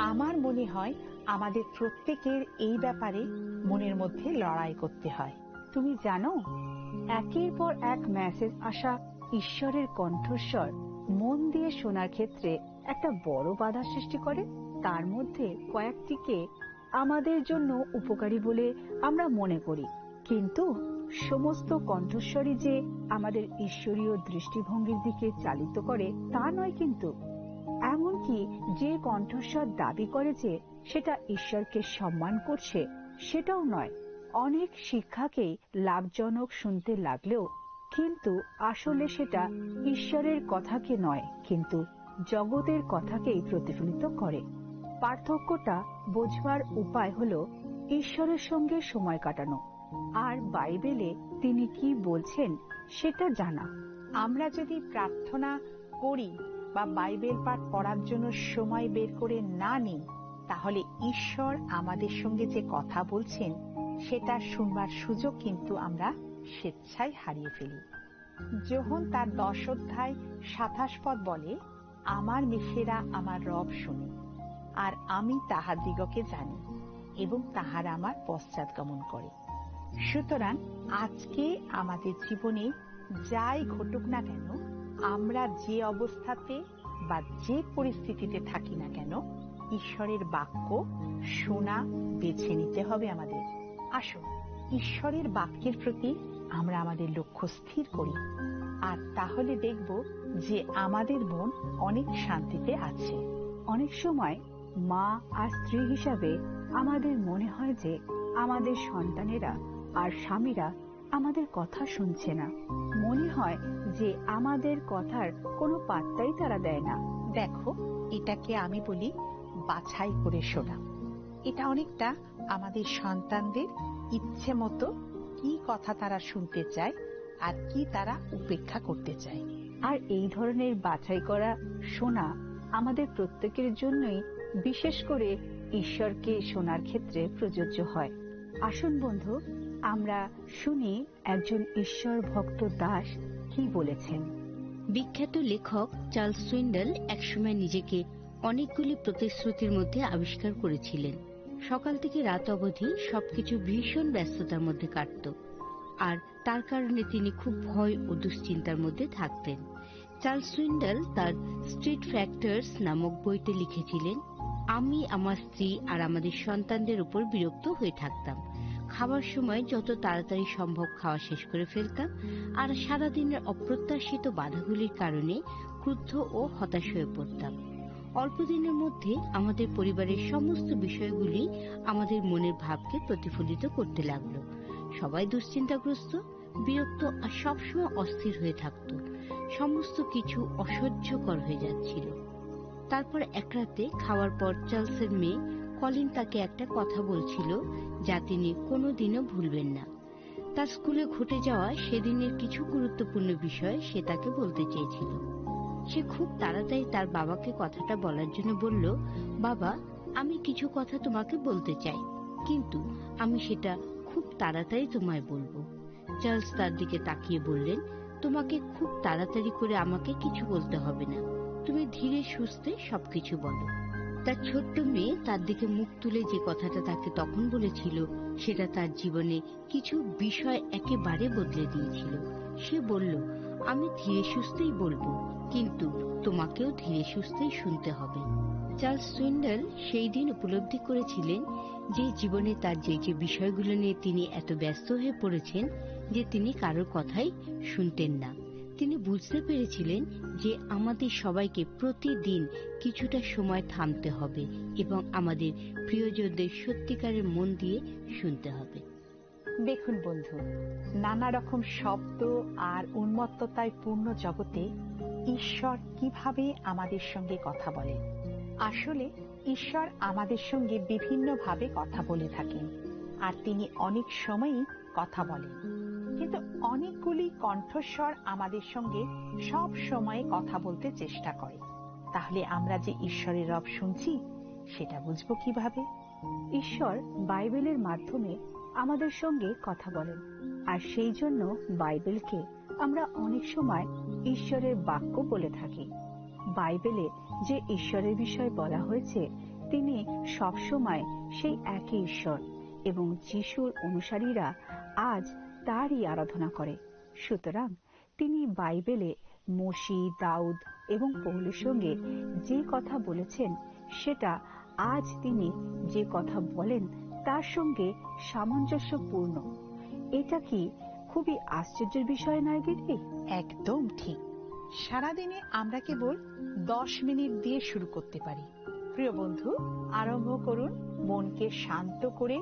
আমার মনে হয় আমাদের প্রত্যেকের এই ব্যাপারে মনের মধ্যে লড়াই করতে হয়। তুমি জানো, একের পর এক মেসেজ আসা ঈশ্বরের কণ্ঠস্বর মন দিয়ে শোনার ক্ষেত্রে একটা বড় বাধা সৃষ্টি করে। তার মধ্যে কয়েকটিকে আমাদের জন্য উপকারী বলে আমরা মনে করি, কিন্তু সমস্ত কণ্ঠস্বরই যে আমাদের ঈশ্বরীয় দৃষ্টিভঙ্গির দিকে চালিত করে তা নয়। কিন্তু এমনকি যে কণ্ঠস্বর দাবি করে যে সেটা ঈশ্বরকে সম্মান করছে, সেটাও নয়। অনেক শিক্ষাকেই লাভজনক শুনতে লাগলেও কিন্তু আসলে সেটা ঈশ্বরের কথাকে নয়, কিন্তু জগতের কথাকেই প্রতিফলিত করে। পার্থক্যটা বোঝবার উপায় হলো ঈশ্বরের সঙ্গে সময় কাটানো আর বাইবেলে তিনি কি বলছেন সেটা জানা। আমরা যদি প্রার্থনা করি বা বাইবেল পাঠ পড়ার জন্য সময় বের করে না নিই, তাহলে ঈশ্বর আমাদের সঙ্গে যে কথা বলছেন সেটা শুনবার সুযোগ কিন্তু আমরা স্বেচ্ছায় হারিয়ে ফেলি। যোহন তার 10 অধ্যায় 27 পদ বলে, আমার মেষেরা আমার রব শুনে, আর আমি তাহাদিগকে জানি এবং তাহারা আমার পশ্চাৎ গমন করে। সুতরাং আজকে আমাদের জীবনে যাই ঘটুক না কেন, আমরা যে অবস্থাতে বা যে পরিস্থিতিতে থাকি না কেন, ঈশ্বরের বাক্য শোনা বেছে নিতে হবে আমাদের। আসুন ঈশ্বরের বাক্যের প্রতি আমরা আমাদের লক্ষ্য স্থির করি, আর তাহলে দেখব যে আমাদের মন অনেক শান্তিতে আছে। অনেক সময় মা আর স্ত্রী হিসাবে আমাদের মনে হয় যে আমাদের সন্তানেরা আর স্বামীরা আমাদের কথা শুনছে না। মনে হয় যে আমাদের কথার কোনো পাত্তাই তারা দেয় না। দেখো, এটাকে আমি বলি বাছাই করে শোনা। এটা অনেকটা আমাদের সন্তানদের ইচ্ছে মতো কি কথা তারা শুনতে চায় আর কি তারা উপেক্ষা করতে চায়। আর এই ধরনের বাছাই করা শোনা আমাদের প্রত্যেকের জন্যই, বিশেষ করে ঈশ্বরকে শোনার ক্ষেত্রে প্রযোজ্য হয়। আসুন বন্ধু, আমরা শুনি একজন ঈশ্বর ভক্ত দাস কি বলেছেন। বিখ্যাত লেখক চার্লস সুইন্ডল একসময় নিজেকে অনেকগুলি প্রতিশ্রুতির মধ্যে আবিষ্কার করেছিলেন। সকাল থেকে রাত অবধি সবকিছু ভীষণ ব্যস্ততার মধ্যে কাটত, আর তার কারণে তিনি খুব ভয় ও দুশ্চিন্তার মধ্যে থাকতেন। চার্লস সুইন্ডল তার স্ট্রিট ফ্যাক্টরস নামক বইতে লিখেছিলেন, আমি আমার স্ত্রী আর আমাদের সন্তানদের উপর বিরক্ত হয়ে থাকতাম। খাবার সময় যত তাড়াতাড়ি সম্ভব খাওয়া শেষ করে ফেলতাম, আর সারাদিনের অপ্রত্যাশিত বাধাগুলির কারণে ক্রুদ্ধ ও হতাশ হয়ে পড়তাম। অল্প দিনের মধ্যে আমাদের পরিবারের সমস্ত বিষয়গুলি আমাদের মনের ভাবকে প্রতিফলিত করতে লাগলো। সবাই দুশ্চিন্তাগ্রস্ত, বিরক্ত আর সবসময় অস্থির হয়ে থাকত। সমস্ত কিছু অসহ্যকর হয়ে যাচ্ছিল। তারপর এক রাতে খাওয়ার পর চার্লসের মেয়ে কলিন তাকে একটা কথা বলছিল যা তিনি কোনোদিনও ভুলবেন না। তার স্কুলে ঘটে যাওয়া সেদিনের কিছু গুরুত্বপূর্ণ বিষয় সে তাকে বলতে চেয়েছিল। সে খুব তাড়াতাড়ি তার বাবাকে কথাটা বলার জন্য বলল, বাবা, আমি কিছু কথা তোমাকে বলতে চাই, কিন্তু আমি সেটা খুব তাড়াতাড়ি তোমায় বলবো। চার্লস তার দিকে তাকিয়ে বললেন, তোমাকে খুব তাড়াতাড়ি করে আমাকে কিছু বলতে হবে না, তুমি ধীরে সুস্থে সবকিছু বলো। তার ছোট্ট মেয়ে তার দিকে মুখ তুলে যে কথাটা তাকে তখন বলেছিল সেটা তার জীবনে কিছু বিষয় একেবারে বদলে দিয়েছিল। সে বলল, আমি ধীরে সুস্থেই বলবো, কিন্তু তোমাকেও ধীরে সুস্থেই শুনতে হবে। চার্লস সুইন্ডল সেই দিন উপলব্ধি করেছিলেন যে জীবনে তার যে যে বিষয়গুলো নিয়ে তিনি এত ব্যস্ত হয়ে পড়েছেন যে তিনি কারোর কথাই শুনতেন না। তিনি বুঝতে পেরেছিলেন যে আমাদের সবাইকে প্রতিদিন কিছুটা সময় থামতে হবে এবং আমাদের প্রিয়জনদের সত্যিকারের মন দিয়ে শুনতে হবে। দেখুন বন্ধু, নানা রকম শব্দ আর উন্মত্ততায় পূর্ণ জগতে ঈশ্বর কিভাবে আমাদের সঙ্গে কথা বলেন। আসলে ঈশ্বর আমাদের সঙ্গে বিভিন্নভাবে কথা বলে থাকেন, আর তিনি অনেক সময়ই কথা বলেন, কিন্তু অনেকগুলি কণ্ঠস্বর আমাদের সঙ্গে সব সময় কথা বলতে চেষ্টা করে। তাহলে আমরা যে ঈশ্বরের রব শুনছি সেটা বুঝবো কিভাবে? ঈশ্বর বাইবেলের মাধ্যমে আমাদের সঙ্গে কথা বলেন, আর সেই জন্য বাইবেলকে আমরা অনেক সময় ঈশ্বরের বাক্য বলে থাকি। বাইবেলে যে ঈশ্বরের বিষয় বলা হয়েছে তিনি সবসময় সেই একই ঈশ্বর, এবং যিশুর অনুসারীরা আজ তারই আরাধনা করে। সুতরাং তিনি বাইবেলে মোশি, দাউদ এবং পৌলের সঙ্গে যে কথা বলেছেন সেটা আজ তিনি যে কথা বলেন তার সঙ্গে সামঞ্জস্যপূর্ণ। এটা কি খুবই আশ্চর্যের বিষয় নয় দিদি? একদম ঠিক। সারাদিনে আমরা কেবল 10 মিনিট দিয়ে শুরু করতে পারি। প্রিয় বন্ধু, আরম্ভ করুন মনকে শান্ত করে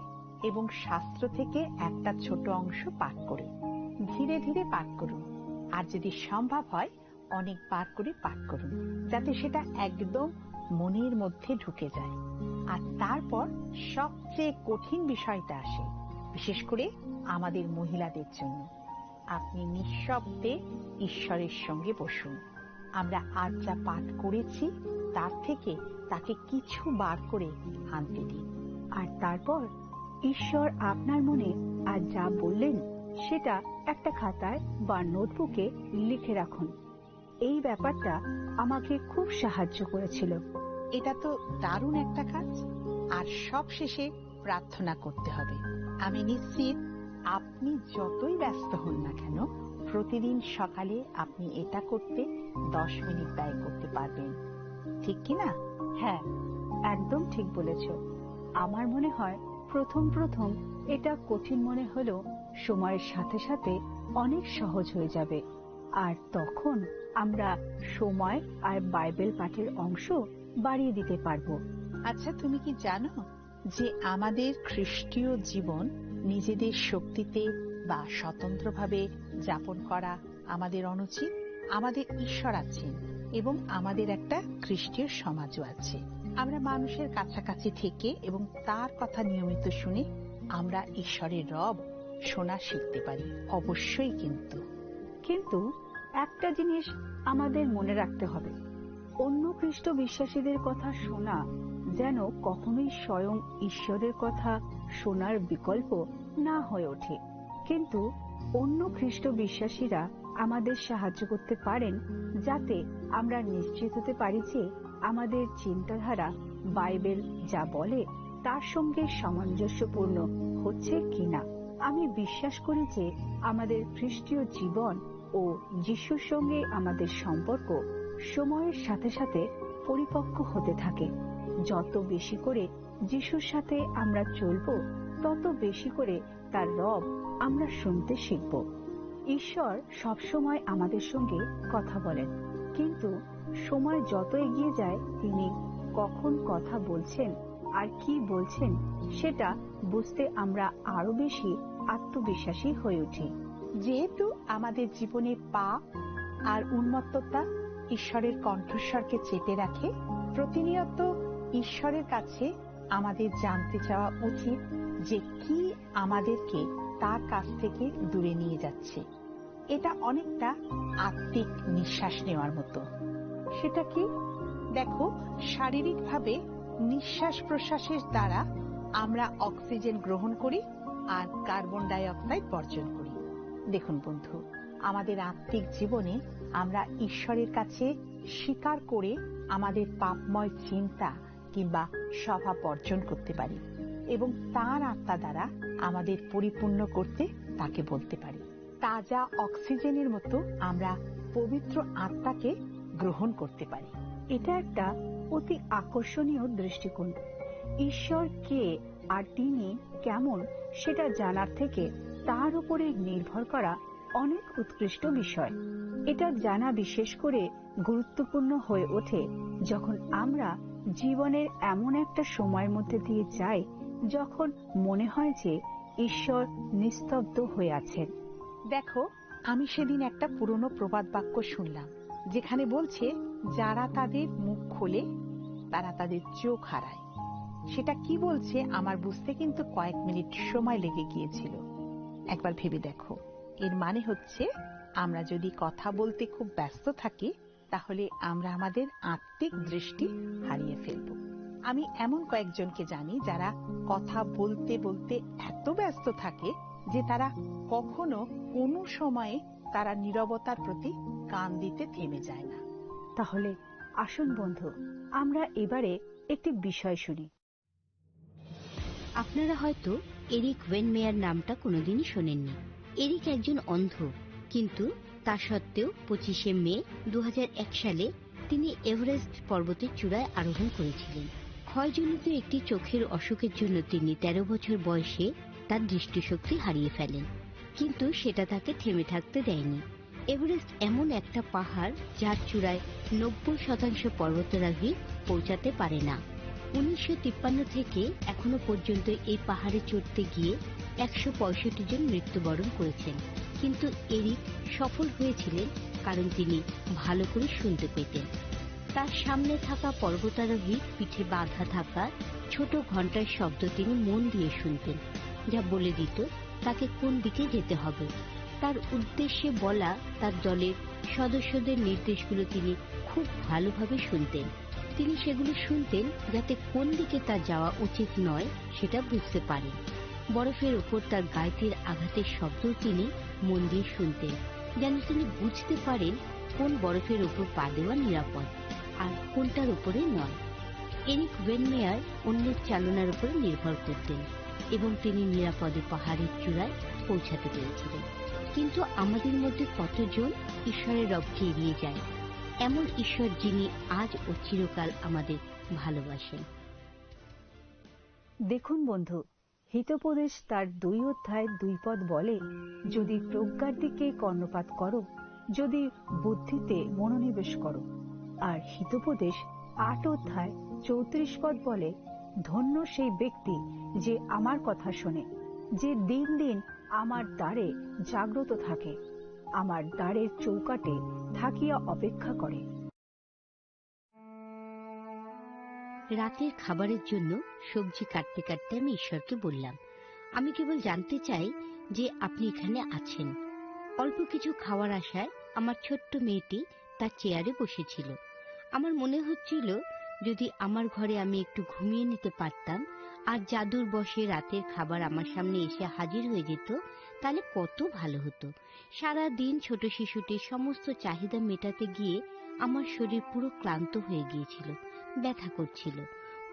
এবং শাস্ত্র থেকে একটা ছোট অংশ পাঠ করে। ধীরে ধীরে পাঠ করুন, আর যদি সম্ভব হয় অনেকবার করে পাঠ করুন, যাতে সেটা একদম মনের মধ্যে ঢুকে যায়। আর তারপর সবচেয়ে কঠিন বিষয়টা আসে, বিশেষ করে আমাদের মহিলাদের জন্য। আপনি নিঃশব্দে ঈশ্বরের সঙ্গে বসুন। আমরা আজ যা পাঠ করেছি তার থেকে তাকে কিছু বার করে আনতে দিন, আর তারপর ঈশ্বর আপনার মনে আজ যা বললেন সেটা একটা খাতায় বা নোটবুকে লিখে রাখুন। এই ব্যাপারটা আমাকে খুব সাহায্য করেছিল। এটা তো দারুণ একটা কাজ। আর সব শেষে প্রার্থনা করতে হবে। আমি নিশ্চিত আপনি যতই ব্যস্ত হন না কেন, প্রতিদিন সকালে আপনি এটা করতে 10 মিনিট ব্যয় করতে পারবেন, ঠিক কিনা? হ্যাঁ, একদম ঠিক বলেছ। আমার মনে হয় প্রথম প্রথম এটা কঠিন মনে হলেও সময়ের সাথে সাথে অনেক সহজ হয়ে যাবে, আর তখন আমরা সময় আর বাইবেল পাঠের অংশ বাড়িয়ে দিতে পারবো। আচ্ছা, তুমি কি জানো যে আমাদের খ্রিস্টীয় জীবন নিজেদের শক্তিতে বা স্বতন্ত্রভাবে যাপন করা আমাদের অনুচিত। আমাদের ঈশ্বর আছেন এবং আমাদের একটা খ্রিস্টীয় সমাজও আছে। আমরা মানুষের কাছাকাছি থেকে এবং তার কথা নিয়মিত শুনে আমরা ঈশ্বরের রব শোনা শিখতে পারি, অবশ্যই। কিন্তু একটা জিনিস আমাদের মনে রাখতে হবে, অন্য খ্রিস্ট বিশ্বাসীদের কথা শোনা যেন কখনোই স্বয়ং ঈশ্বরের কথা শোনার বিকল্প না হয়ে ওঠে। কিন্তু অন্য খ্রিস্ট বিশ্বাসীরা আমাদের সাহায্য করতে পারেন যাতে আমরা নিশ্চিত হতে পারি যে আমাদের চিন্তাধারা বাইবেল যা বলে তার সঙ্গে সামঞ্জস্যপূর্ণ হচ্ছে কিনা। আমি বিশ্বাস করি যে আমাদের খ্রিস্টীয় জীবন ও যিশুর সঙ্গে আমাদের সম্পর্ক সময়ের সাথে সাথে পরিপক্ক হতে থাকে। যত বেশি করে যিশুর সাথে আমরা চলব, তত বেশি করে তার রব আমরা শুনতে শিখব। ঈশ্বর সবসময় আমাদের সঙ্গে কথা বলেন, কিন্তু সময় যত এগিয়ে যায় তিনি কখন কথা বলছেন আর কি বলছেন সেটা বুঝতে আমরা আরো বেশি আত্মবিশ্বাসী হয়ে উঠি। যেহেতু আমাদের জীবনে পাপ আর উন্মত্ততা ঈশ্বরের কণ্ঠস্বরকে চেপে রাখে, প্রতিনিয়ত ঈশ্বরের কাছে আমাদের জানতে চাওয়া উচিত যে কি আমাদেরকে তার কাছ থেকে দূরে নিয়ে যাচ্ছে। এটা অনেকটা আত্মিক নিঃশ্বাস নেওয়ার মতো। সেটা কি? দেখো, শারীরিকভাবে নিঃশ্বাস প্রশ্বাসের দ্বারা আমরা অক্সিজেন গ্রহণ করি আর কার্বন ডাই অক্সাইড বর্জন করি। দেখুন বন্ধু, আমাদের আত্মিক জীবনে আমরা ঈশ্বরের কাছে স্বীকার করে আমাদের পাপময় চিন্তা কিংবা স্বভাব বর্জন করতে পারি এবং তার আত্মা দ্বারা আমাদের পরিপূর্ণ করতে তাকে বলতে পারি। তাজা অক্সিজেনের মতো আমরা পবিত্র আত্মাকে গ্রহণ করতে পারি। এটা একটা অতি আকর্ষণীয় দৃষ্টিকোণ। ঈশ্বর কে আর তিনি কেমন সেটা জানার থেকে তার উপরে নির্ভর করা অনেক উৎকৃষ্ট বিষয়। এটা জানা বিশেষ করে গুরুত্বপূর্ণ হয়ে ওঠে যখন আমরা জীবনের এমন একটা সময়ের মধ্যে দিয়ে যাই যখন মনে হয় যে ঈশ্বর নিস্তব্ধ হয়ে আছেন। দেখো, আমি সেদিন একটা পুরনো প্রবাদ বাক্য শুনলাম যেখানে বলছে, যারা তাদের মুখ খোলে তারা তাদের চোখ হারায়। সেটা কি বলছে আমার বুঝতে কিন্তু কয়েক মিনিট সময় লেগে গিয়েছিল। একবার ভেবে দেখো, এর মানে হচ্ছে আমরা যদি কথা বলতে খুব ব্যস্ত থাকি তাহলে আমরা আমাদের আত্মিক দৃষ্টি হারিয়ে ফেলব। আমি এমন কয়েকজনকে জানি যারা কথা বলতে বলতে এত ব্যস্ত থাকে যে তারা কখনো কোনো সময়ে তারা নীরবতার প্রতি কান দিতে থেমে যায় না। তাহলে আসুন বন্ধু, আমরা এবারে একটি বিষয় শুনি। আপনারা হয়তো এরিক ওয়েনমেয়ার নামটা কোনোদিনই শোনেননি। এরিক একজন অন্ধ, কিন্তু তা সত্ত্বেও 25শে মে 2001 সালে তিনি এভারেস্ট পর্বতের চূড়ায় আরোহণ করেছিলেন। ক্ষয়জনিত একটি চোখের অসুখের জন্য তিনি 13 বছর বয়সে তার দৃষ্টিশক্তি হারিয়ে ফেলেন, কিন্তু সেটা তাকে থেমে থাকতে দেয়নি। এভারেস্ট এমন একটা পাহাড় যার চূড়ায় 90% পর্বতারোহী পৌঁছাতে পারে না। 1953 থেকে এখনো পর্যন্ত এই পাহাড়ে চড়তে গিয়ে 165 জন মৃত্যুবরণ করেছেন, কিন্তু এরিক সফল হয়েছিলেন কারণ তিনি ভালো করে শুনতে পেতেন। তার সামনে থাকা পর্বতারোহী পিঠে বাঁধা থাকা ছোট ঘন্টার শব্দ তিনি মন দিয়ে শুনতেন, যা বলে দিত তাকে কোন দিকে যেতে হবে। তার উদ্দেশ্যে বলা তার দলের সদস্যদের নির্দেশগুলো তিনি খুব ভালোভাবে শুনতেন। তিনি সেগুলো শুনতেন যাতে কোন দিকে তার যাওয়া উচিত নয় সেটা বুঝতে পারেন। বরফের উপর তার গাইতের আঘাতের শব্দও তিনি মন দিয়ে শুনতেন, যেন তিনি বুঝতে পারেন কোন বরফের উপর পা দেওয়া নিরাপদ আর কোনটার উপরে নয়। এরিক ওয়েনমেয়ার অন্যের চালনার উপর নির্ভর করতেন এবং তিনি নিরাপদে পাহাড়ের চূড়ায় পৌঁছাতে পেরেছিলেন। কিন্তু আমাদের মধ্যে কতজন ঈশ্বরের রবকে এড়িয়ে যায়? এমন ঈশ্বর যিনি আজ ও চিরকাল আমাদের ভালোবাসেন। দেখুন বন্ধু, হিতোপদেশ তার 2 অধ্যায় 2 পদ বলে, যদি প্রজ্ঞার দিকে কর্ণপাত করো, যদি বুদ্ধিতে মনোনিবেশ করো। আর হিতোপদেশ 8 অধ্যায় 34 পদ বলে, ধন্য সেই ব্যক্তি যে আমার কথা শোনে, যে দিন দিন আমার দ্বারে জাগ্রত থাকে, আমার দ্বারের চৌকাটে থাকিয়া অপেক্ষা করে। রাতের খাবারের জন্য সবজি কাটতে কাটতে আমি ঈশ্বরকে বললাম, আমি কেবল জানতে চাই যে আপনি এখানে আছেন। অল্প কিছু খাওয়ার আশায় আমার ছোট্ট মেয়েটি তার চেয়ারে বসেছিল। আমার মনে হচ্ছিল যদি আমার ঘরে আমি একটু ঘুমিয়ে নিতে পারতাম আর জাদুর বশে রাতের খাবার আমার সামনে এসে হাজির হয়ে যেত, তাহলে কত ভালো হতো। সারা দিন ছোট শিশুটির সমস্ত চাহিদা মেটাতে গিয়ে আমার শরীর পুরো ক্লান্ত হয়ে গিয়েছিল, ব্যথা করছিল।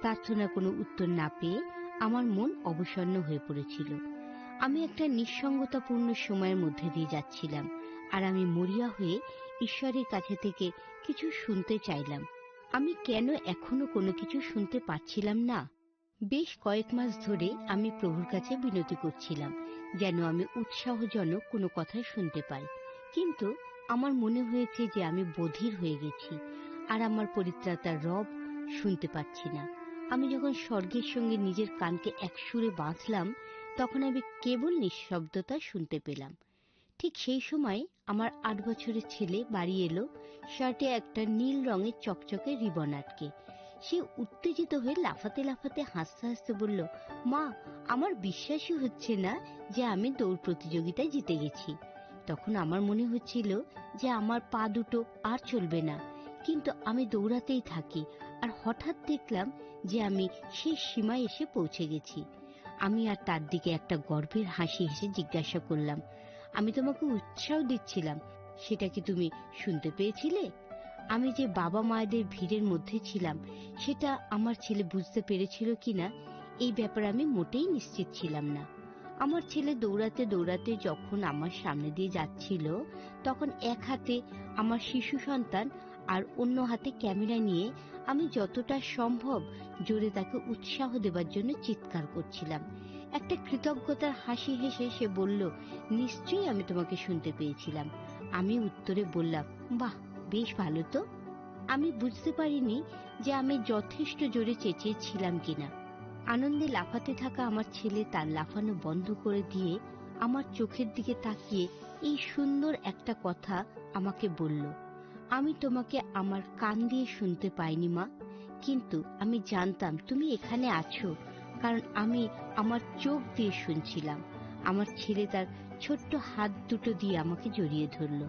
প্রার্থনার কোনো উত্তর না পেয়ে আমার মন অবসন্ন হয়ে পড়েছিল। আমি একটা নিঃসঙ্গতাপূর্ণ সময়ের মধ্যে দিয়ে যাচ্ছিলাম, আর আমি মরিয়া হয়ে ঈশ্বরের কাছে থেকে কিছু শুনতে চাইলাম। আমি কেন এখনো কোনো কিছু শুনতে পাচ্ছিলাম না? বেশ কয়েক মাস ধরে আমি প্রভুর কাছে বিনতি করছিলাম যেন আমি উৎসাহজনক কোনো কথা শুনতে পাই, কিন্তু আমার মনে হয়েছে যে আমি বধির হয়ে গেছি আর আমার পরিত্রাতার রব শুনতে পাচ্ছি না। আমি যখন স্বর্গের সঙ্গে নিজের কানকে একসুরে বাঁধলাম, তখন আমি কেবল নিঃশব্দতা শুনতে পেলাম। ঠিক সেই সময় আমার 8 বছরের ছেলে বাড়ি এলো, শার্টে একটা নীল রঙের চকচকে রিবন আটকে। সে উত্তেজিত হয়ে লাফাতে লাফাতে হাসতে হাসতে বলল, মা, আমার বিশ্বাসই হচ্ছে না যে আমি দৌড় প্রতিযোগিতায় জিতে গেছি। তখন আমার মনে হচ্ছিল যে আমার পা দুটো আর চলবে না, কিন্তু আমি দৌড়াতেই থাকি, আর হঠাৎ দেখলাম যে আমি শেষ সীমায় এসে পৌঁছে গেছি। আমি আর তার দিকে একটা গর্বের হাসি হেসে জিজ্ঞাসা করলাম, আমি তোমাকে উৎসাহ দিচ্ছিলাম, সেটা কি তুমি শুনতে পেয়েছিলে? আমি যে বাবা মায়েদের ভিড়ের মধ্যে ছিলাম সেটা আমার ছেলে বুঝতে পেরেছিল কিনা এই ব্যাপারে আমি মোটেই নিশ্চিত ছিলাম না। আমার ছেলে দৌড়াতে দৌড়াতে যখন আমার সামনে দিয়ে যাচ্ছিল, তখন এক হাতে আমার শিশু সন্তান আর অন্য হাতে ক্যামেরা নিয়ে আমি যতটা সম্ভব জোরে তাকে উৎসাহ দেবার জন্য চিৎকার করছিলাম। একটা কৃতজ্ঞতার হাসি হেসে সে বলল, নিশ্চয়ই আমি তোমাকে শুনতে পেয়েছিলাম। আমি উত্তরে বললাম, বাহ, বেশ ভালো তো। আমি বুঝতে পারিনি যে আমি যথেষ্ট জোরে চেঁচিয়েছিলাম কিনা। আনন্দে লাফাতে থাকা আমার ছেলে তার লাফানো বন্ধ করে দিয়ে আমার চোখের দিকে তাকিয়ে এই সুন্দর একটা কথা আমাকে বলল, আমি তোমাকে আমার কান দিয়ে শুনতে পাইনি মা, কিন্তু আমি জানতাম তুমি এখানে আছো, কারণ আমি আমার চোখ দিয়ে শুনছিলাম। আমার ছেলে তার ছোট্ট হাত দুটো দিয়ে আমাকে জড়িয়ে ধরল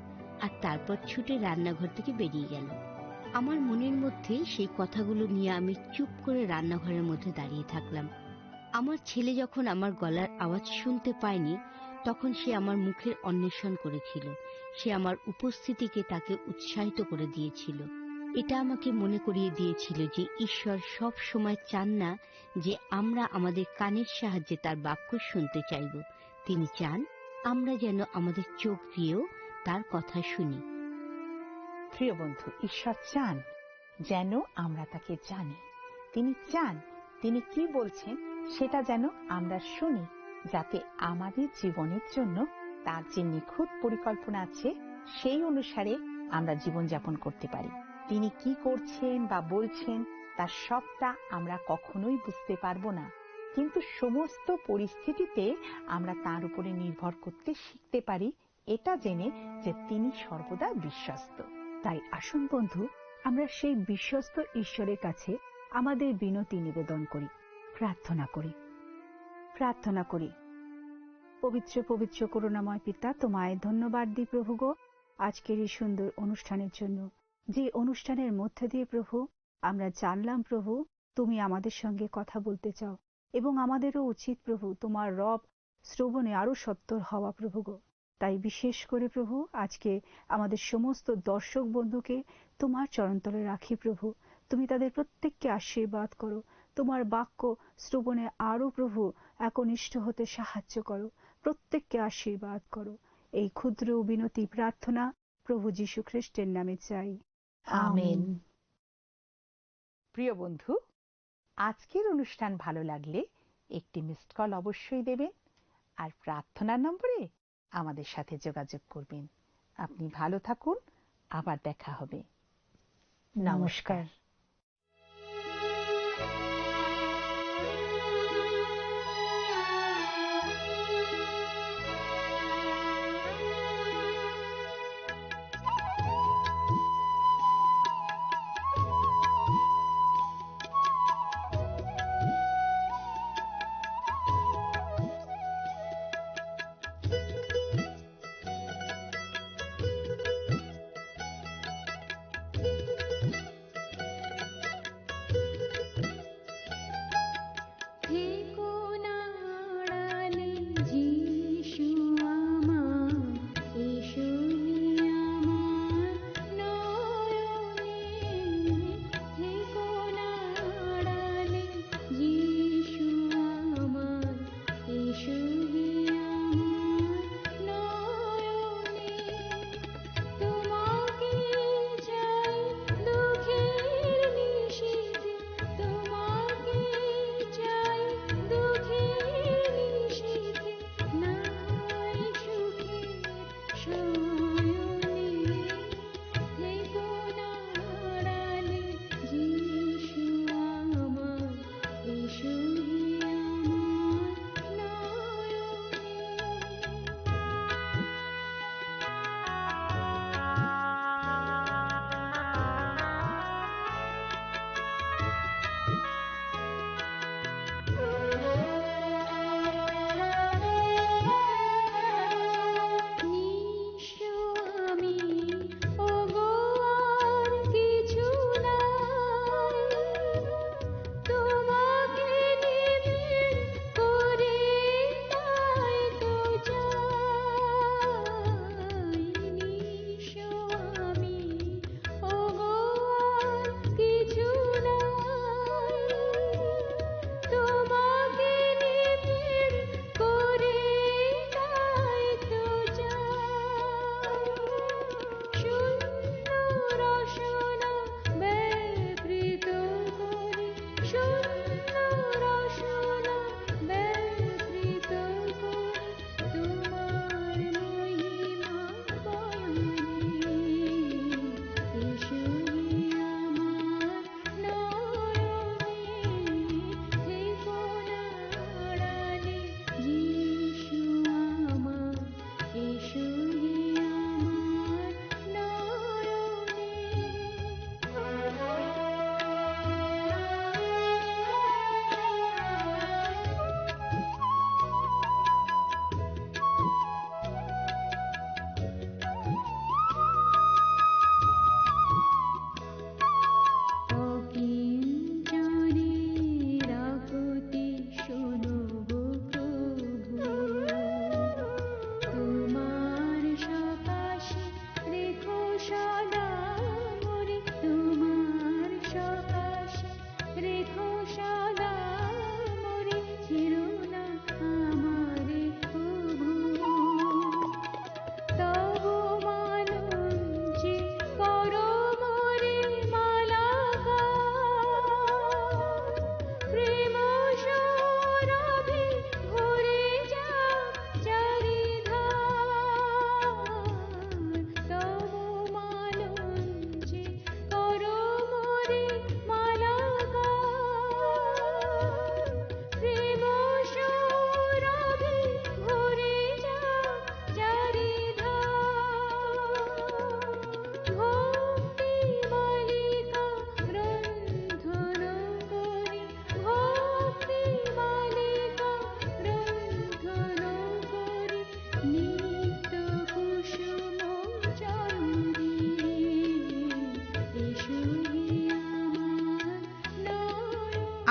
আর তারপর ছুটে রান্নাঘর থেকে বেরিয়ে গেল। আমার মনের মধ্যে সেই কথাগুলো নিয়ে আমি চুপ করে রান্নাঘরের মধ্যে দাঁড়িয়ে থাকলাম। আমার ছেলে যখন আমার গলার আওয়াজ শুনতে পায়নি, তখন সে আমার মুখের অন্বেষণ করেছিল। সে আমার উপস্থিতিকে তাকে উৎসাহিত করে দিয়েছিল। এটা আমাকে মনে করিয়ে দিয়েছিল যে ঈশ্বর সব সময় চান না যে আমরা আমাদের কানের সাহায্যে তার বাক্য শুনতে চাইব। তিনি চান আমরা যেন আমাদের চোখ দিয়েও তার কথা শুনি। প্রিয় বন্ধু, ঈশ্বর চান যেন আমরা তাকে জানি। তিনি চান তিনি কি বলছেন সেটা যেন আমরা শুনি, যাতে আমাদের জীবনের জন্য তার যে নিখুঁত পরিকল্পনা আছে সেই অনুসারে আমরা জীবনযাপন করতে পারি। তিনি কি করছেন বা বলছেন তার সবটা আমরা কখনোই বুঝতে পারবো না, কিন্তু সমস্ত পরিস্থিতিতে আমরা তার উপরে নির্ভর করতে শিখতে পারি, এটা জেনে যে তিনি সর্বদা বিশ্বস্ত। তাই আসুন বন্ধু, আমরা সেই বিশ্বস্ত ঈশ্বরের কাছে আমাদের বিনতি নিবেদন করি, প্রার্থনা করি। পবিত্র পবিত্র করুণাময় পিতা, তোমায় ধন্যবাদ দিই প্রভু গো, আজকের এই সুন্দর অনুষ্ঠানের জন্য, যে অনুষ্ঠানের মধ্যে দিয়ে প্রভু আমরা জানলাম প্রভু তুমি আমাদের সঙ্গে কথা বলতে চাও, এবং আমাদেরও উচিত প্রভু তোমার রব শ্রবণে আরো সত্তর হওয়া প্রভু গো। তাই বিশেষ করে প্রভু আজকে আমাদের সমস্ত দর্শক বন্ধুকে তোমার চরণতলে রাখি প্রভু, তুমি তাদের প্রত্যেককে আশীর্বাদ করো, তোমার বাক্য শ্রবণে আরো প্রভু একনিষ্ঠ হতে সাহায্য করো, প্রত্যেককে আশীর্বাদ করো। এই ক্ষুদ্র বিনতি প্রার্থনা প্রভু যীশু খ্রিস্টের নামে চাই, আমেন। প্রিয় বন্ধু, আজকের অনুষ্ঠান ভালো লাগলে একটি মিসড কল অবশ্যই দেবেন, আর প্রার্থনার নম্বরে আমাদের সাথে যোগাযোগ করবেন। আপনি ভালো থাকুন, আবার দেখা হবে। নমস্কার।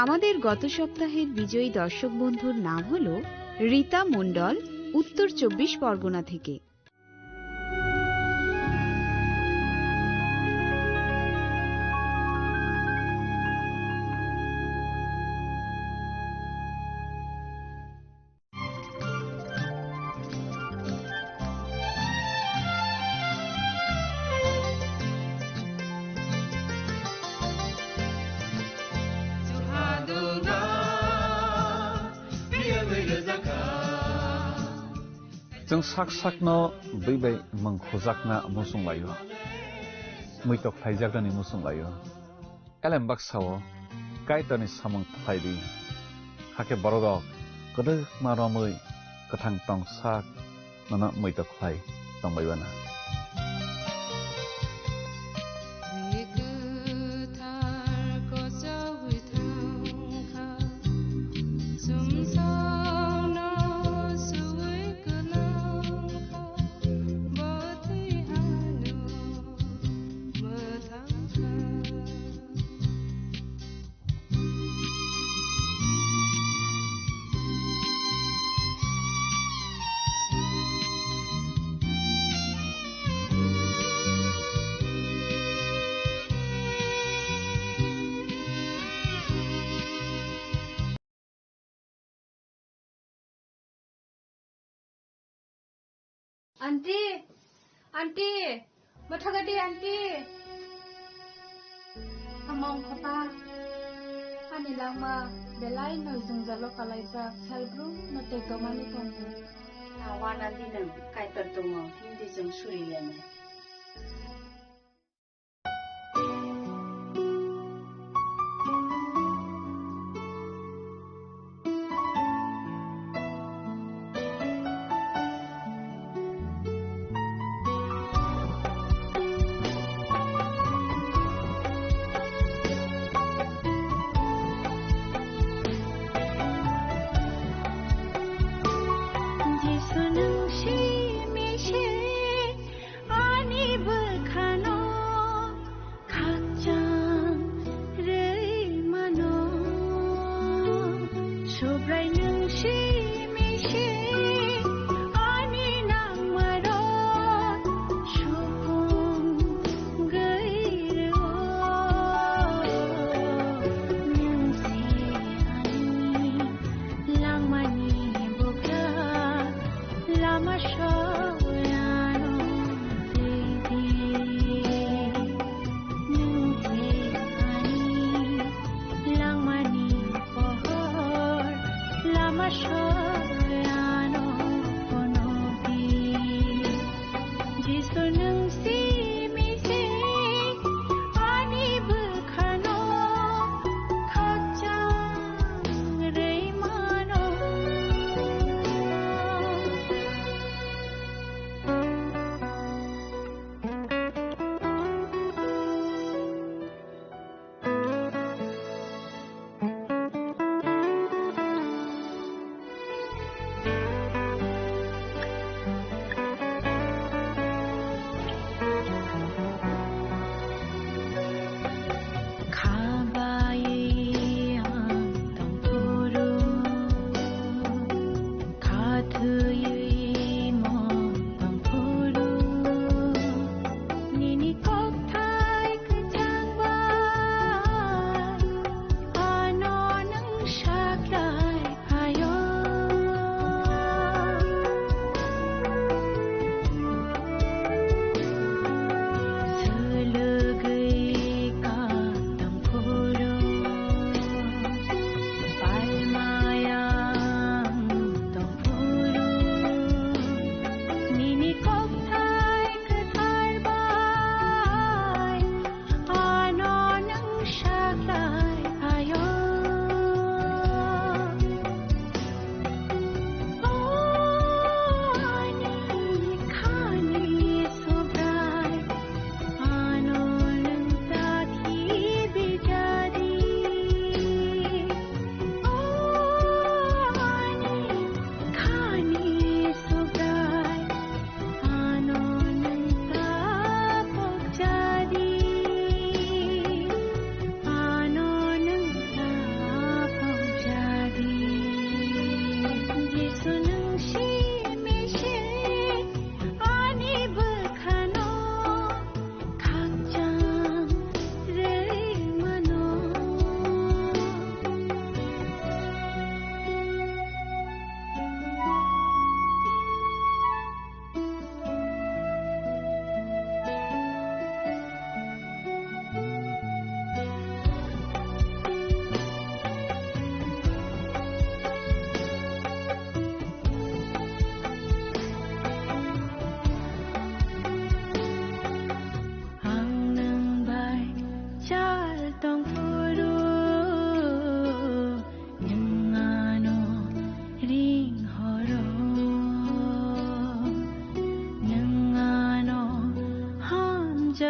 আমাদের গত সপ্তাহের বিজয়ী দর্শক বন্ধুর নাম হল রীতা মণ্ডল, উত্তর 24 পরগনা থেকে। जों sak sakno beibai mangkhojakna musung layo muitok thaijagani musung layo elembak sawo kaitani samang thaidi hake borok kodok maromui kathang tong sak nana muitok thai tongbaibana Auntie, auntie, mathagadi auntie. Among papa, ani lama belai no jungjalo kalaija salgru na teko mani tongu. Awana dinam kaitar tongo hindi jung surilene. I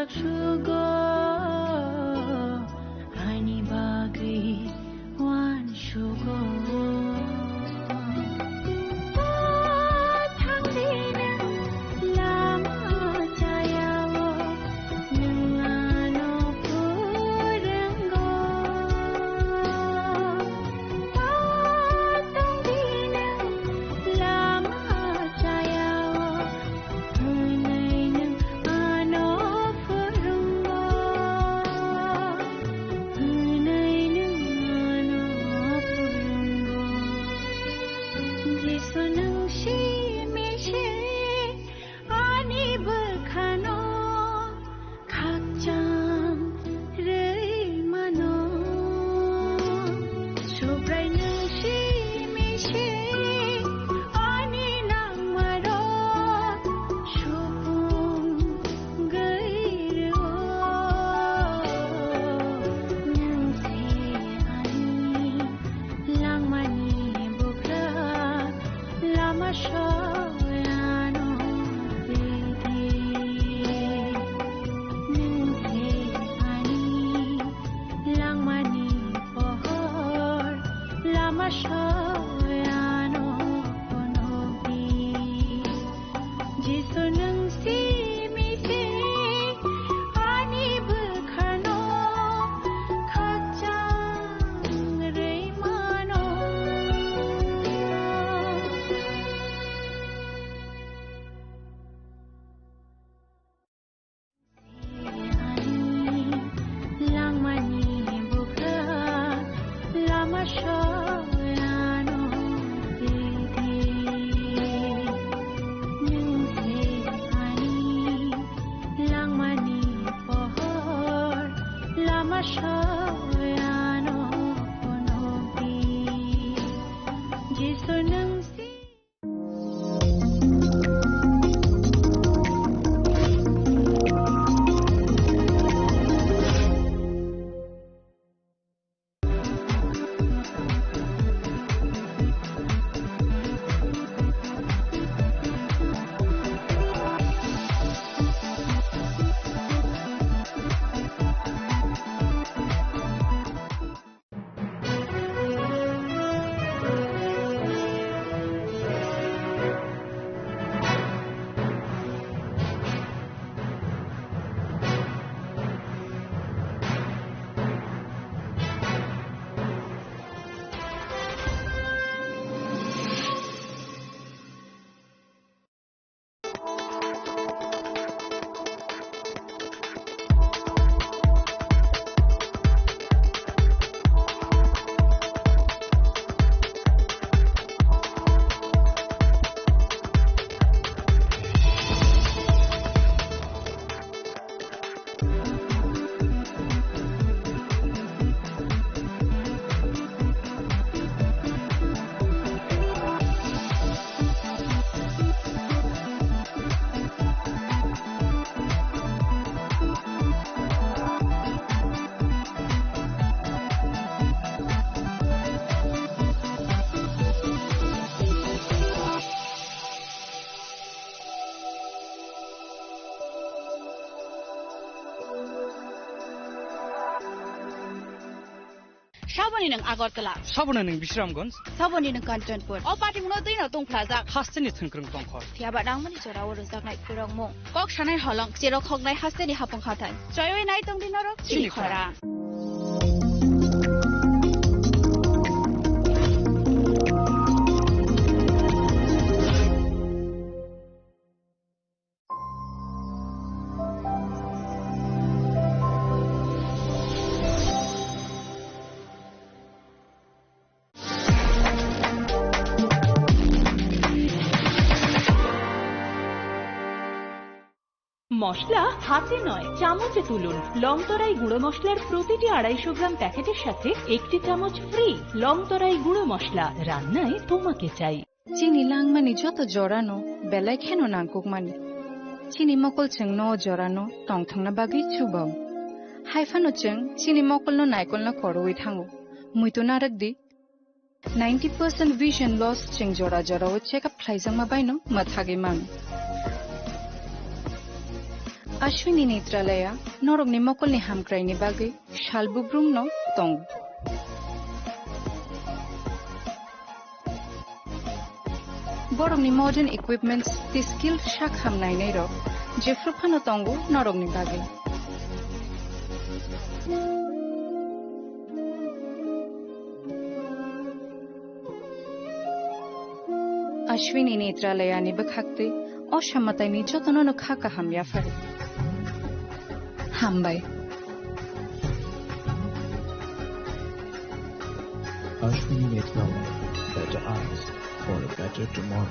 sugar honey bagay one sugar Saboni ng Agartala. Saboni ng Bisramganj. Saboni ng Kanchonpur. O pati mo din na tong plaza. Hasteni thengkrung tongkhor. Tiaba dang mani chora wo rozak nai purong mo. Kok shanai holong chero khok nai hasteni hapong khatai. Choyoi nai tong din ro chini khora. মশলা হাতে নয় চামচে তুলুন লংতরাই গুঁড়ো মশলার প্রতিটি 250 গ্রাম প্যাকেটের সাথে একটি চামচ ফ্রি লংতরাই গুঁড়ো মশলা রান্নায় তোমাকে চাই চিনি লাংমানি যত জরানো বেলাই খেনো নাংকুকমানি চিনি মকল চেং ন জরানো টংথাংনা বাগি চুবাও হাইফানো চেং চিনি মকল ন নাইকল ন খরওই থাঙ্গো মুইতো নারকদি 90% vision loss চেং জরা জরাও চেকআপ খাইজাং মাবাইনো মাথাগে মান Ashwini Netralaya, Norok ni Mokol ni Hamkrai ni Bagay, Shalbubrung no Tong. Borok ni modern equipments, the skill shak hamnai nero, Jeffrupano Tongo, Norok ni Bagay. Ashwini Netralaya ni Bakhakte, Oshamatai ni Jotono no Khaka Hamya Fare. Hambai. Ashwini Netralaya, better eyes for a better tomorrow.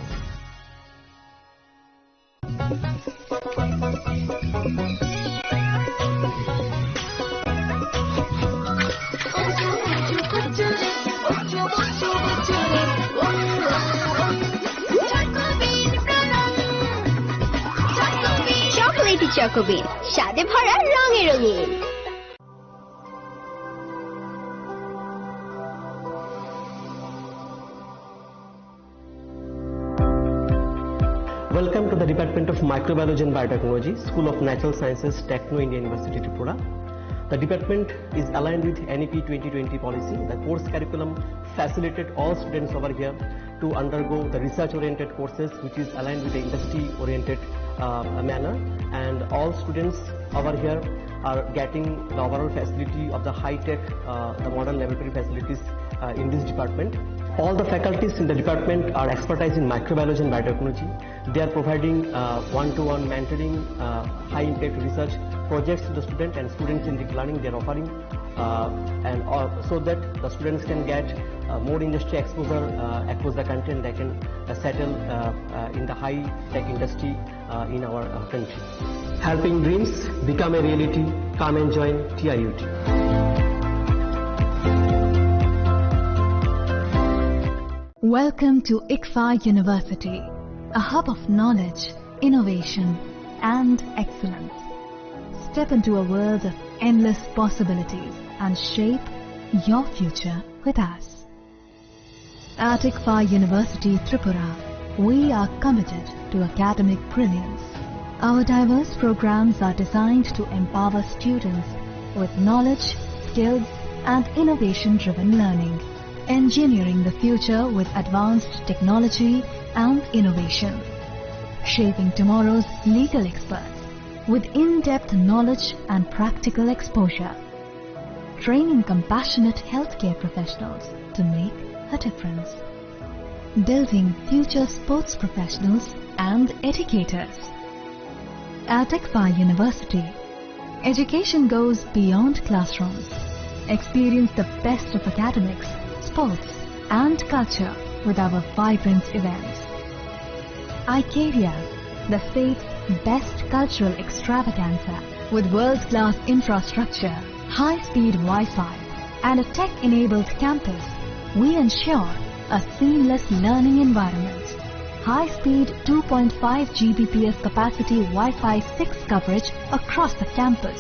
Chocolatey চকোবিন স্বাদে ভরা রঙে রঙিন। Welcome to the Department of Microbiology and Biotechnology, School of Natural Sciences, Techno India University, Tripura. The department is aligned with NEP 2020 policy. The course curriculum facilitated all students over here to undergo the research-oriented courses, which is aligned with the industry-oriented manner. And all students over here are getting the overall facility of the high-tech, the modern laboratory facilities in this department. All the faculties in the department are expertise in microbiology and biotechnology. They are providing one-to-one mentoring, high-impact research projects to the student and students in deep learning. They are offering so that the students can get more industry exposure across the country, and they can settle in the high-tech industry in our country. Helping dreams become a reality. Come and join TIUT. Welcome to ICFA University, a hub of knowledge, innovation, and excellence. Step into a world of endless possibilities and shape your future with us. At ICFA University, Tripura, we are committed to academic brilliance. Our diverse programs are designed to empower students with knowledge, skills, and innovation-driven learning, engineering the future with advanced technology and innovation, shaping tomorrow's legal experts with in-depth knowledge and practical exposure, training compassionate healthcare professionals to make a difference, building future sports professionals and educators. At ICFA University, education goes beyond classrooms. Experience the best of academics, sports, and culture with our vibrant events. ICARIA, the state's best cultural extravaganza, with world-class infrastructure, high-speed Wi-Fi, and a tech-enabled campus, we ensure a seamless learning environment. High-speed 2.5 Gbps capacity Wi-Fi 6 coverage across the campus,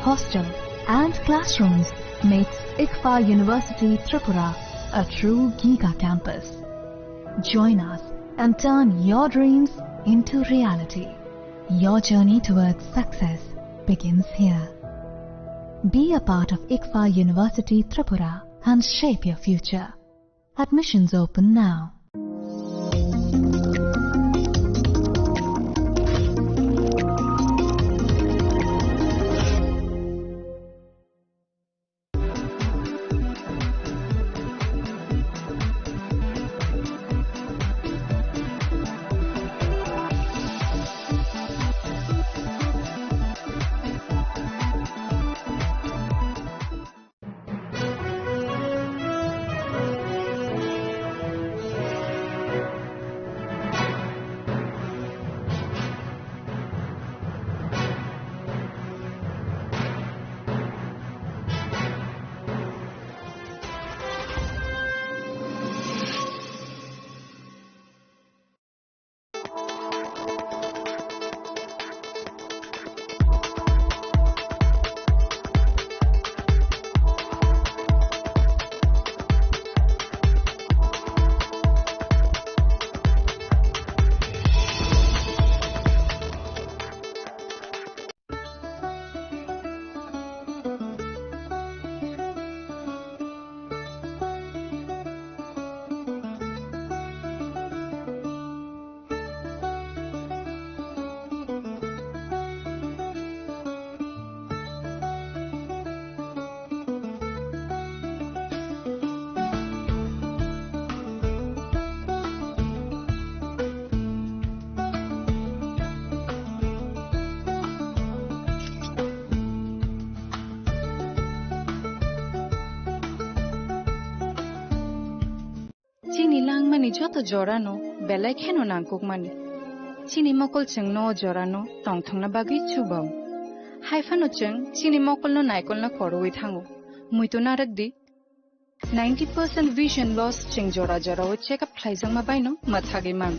hostel, and classrooms makes ICFA University Tripura a true Giga campus. Join us and turn your dreams into reality. Your journey towards success begins here. Be a part of ICFA University Tripura and shape your future. Admissions open now. Chini langmani joto jorano belai kheno nangkukmani. Chini mokol cheng no jorano tongthongna bagi chubam. Haifano cheng chini mokol no naikol na koroi thango. Muito narakdi 90% vision loss cheng jora jora o check up khlaijang ma baino mathagi mang.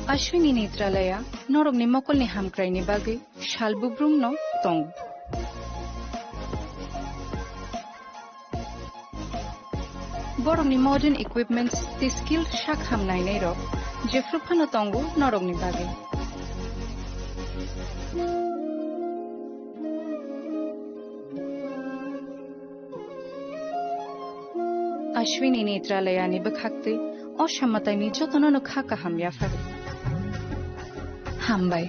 Ashwini Netralaya norok ni mokol ni hamkrai ni bagi shalbubrum no tong. Borok ni modern equipments the skill shak hamnai nei ro jefru phano tongu norok ni bagi. Ashwini Netralaya ni bakhakte oshammatai ni jotono no khaka hamya fare. Hambai.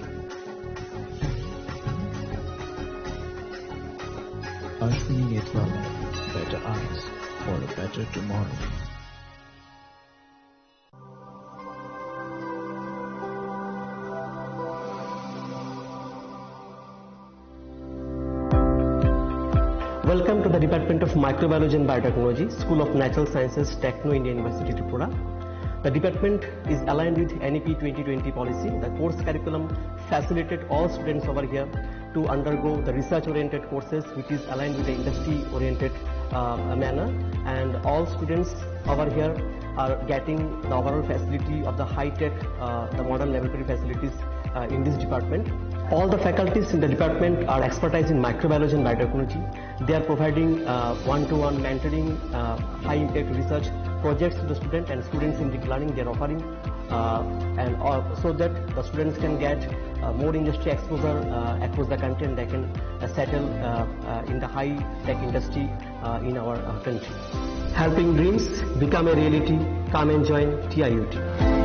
Ashwini Netralaya, better eyes for a better tomorrow. Welcome to the Department of Microbiology and Biotechnology, School of Natural Sciences, Techno India University, Tripura. The department is aligned with NEP 2020 policy. The course curriculum facilitated all students over here to undergo the research-oriented courses, which is aligned with the industry-oriented manner. And all students over here are getting the overall facility of the high-tech, the modern laboratory facilities in this department. All the faculties in the department are expertise in microbiology and biotechnology. They are providing one-to-one mentoring, high-impact research projects to the student, and students in deep learning they are offering, so that the students can get more industry exposure across the country, and they can settle in the high-tech industry in our country. Helping dreams become a reality. Come and join TIUT.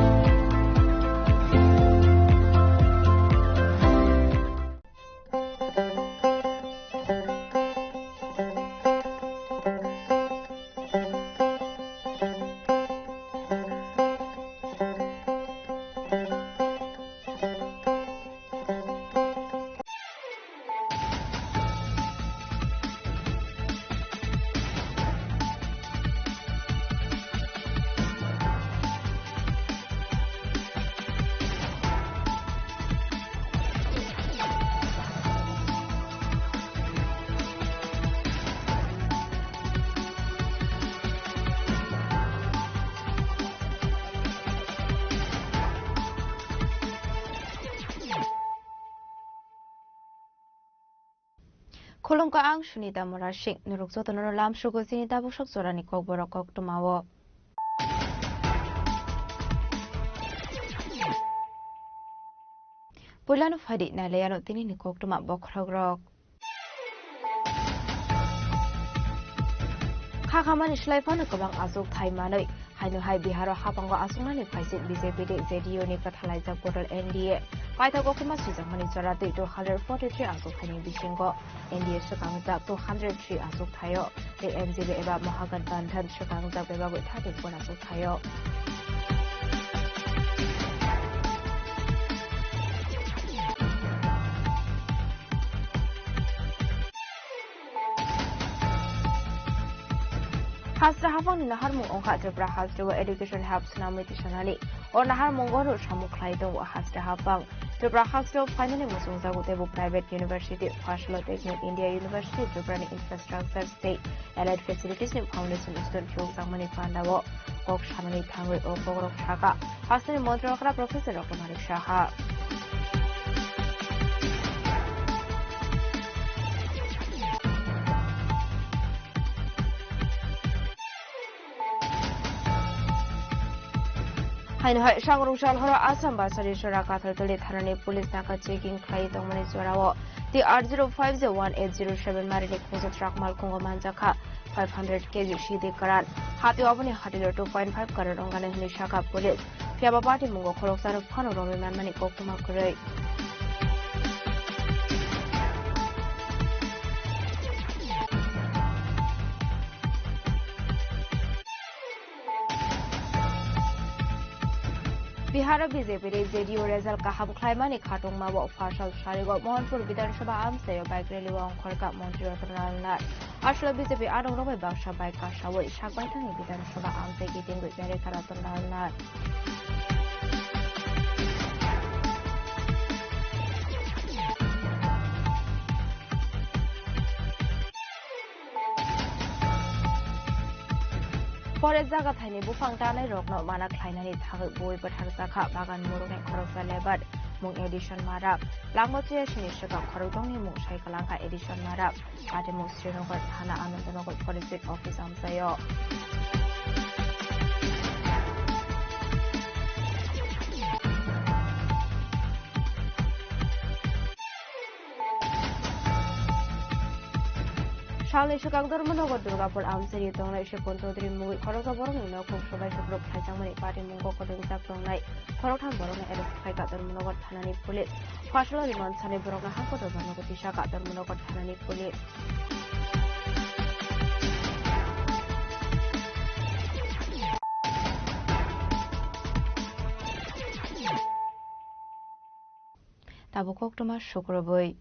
Kolong ka ang sunita morashing nurukso tono lam shugo sinita bushok sorani kok borok kok tumawo. Pulano fadi na layano tini ni kok tuma bokragrok. Kakaman islaifan kabang asuk thai manoi hainu hai biharo hapango asungna ni phaisit BJP de ZDU ni kathalai jak portal NDA. Paita ko kuma sijang mani charati 243 asuk thani bisingo NDA sakang jak 203 asuk thayo de MJB eba mahagan tanthan sakang jak beba go 34 asuk thayo. Hasra hafang ni nahar mung ongka Tripura Hasra wa Education Hub Sunamri Tishanali or nahar munggoru shamuk klaidong wa Hasra hafang Tripura Hasra finally musung zagu tebu private university Fashlo Technic India University Tripura ni infrastructure state allied facilities ni foundation institute chok zamani pandawo kok shamani thangwe o kogrok shaka Hasra ni Montreal Professor Dr. Malik Shaha. Hainu hai shangrung shal hora asam basari shora kathar tuli tharani police naka checking khai tongmani chorawo the R050180 marini khonso truck mal kongo manjaka 500 kg shidi karan hati obani hatilo 2.5 karan ongane huni shaka police fiaba party mungo khorok saru phano romi manmani koktuma kurei Bihar BJP re JDU result kaham khlaimani khatungma bo fashal sharigo Mohanpur Vidhan Sabha amsayo bike rally wa khorka Montri Ratnalnar Ashla BJP adong robai baksha bike kasawoi sakbai thangi Vidhan Sabha amsai giting goi bere Ratnalnar Pore jaga thaini bufang tanai rokno mana khlainani thagoi boi bathar jaka bagan murungai khoroksa lebat mung edition marap langmo che sini shaka khorokdongni mung saikalangka edition marap ate mung Srinagar thana Anandnagar forest office amsayo Shalai Shakang Dharmanagar Durgapur Amsari Tongai Shapon Todri Mui Koroka Borong no Kok Shobai Shukrok Thaisamani Party Mungo Kodong Tongai Korokhan Borong Eres Thaiga Dharmanagar Thanani Police Fashala Riman Sani Borong Hako Dharmanagar Tishaka Dharmanagar Thanani Police Tabukok Thomas Shukroboi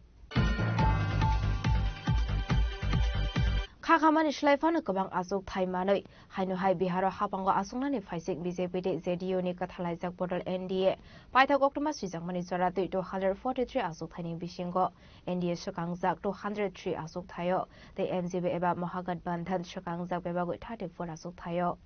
Khakamani Shlaifano Kabang Azuk Thaimanoi, Hainu Biharo Hapango Asunani Faisik BJP ZDU ni Kathalajak Bodal NDA, Paita Goktomas Rizangmani Zoratu 243 Azuk Thani Bishingo, NDA Shakangzak 203 Azuk Thayo, the MZB Eba Mohagat Bandhan Shakangzak Bebago 34 Azuk Thayo.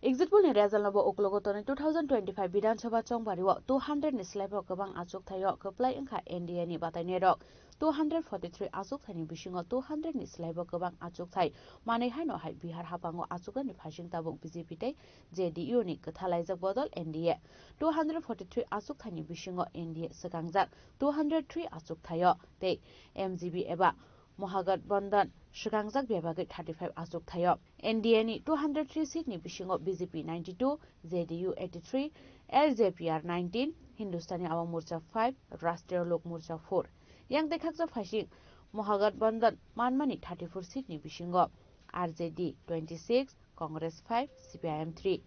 Exit poll ni result nabo oklogotone 2025 Vidhan Sabha Chongbariwo 200 ni slaibo kabang achuk thayo kaplai engkha NDA ni bataine rok 243 achuk thani bisingo 200 ni slaibo kabang achuk thai manei haino hai Bihar hapango achuk ni phasing tabuk BJP tei JDU ni kathalaijak bodol NDA 243 achuk thani bisingo NDA sakangjak 203 achuk thayo tei MGB eba Mohagat Bandhan Shikangjak Bebagai 35 Azuk Thayo NDA ni 203 seat ni bisingo BJP 92 JDU 83 LJPR 19 Hindustani Awam Morcha 5 Rashtriya Lok Morcha 4 yang dekhakja phasing Mohagat Bandhan Manmani 34 seat ni bisingo RJD 26 Congress 5 CPIM 3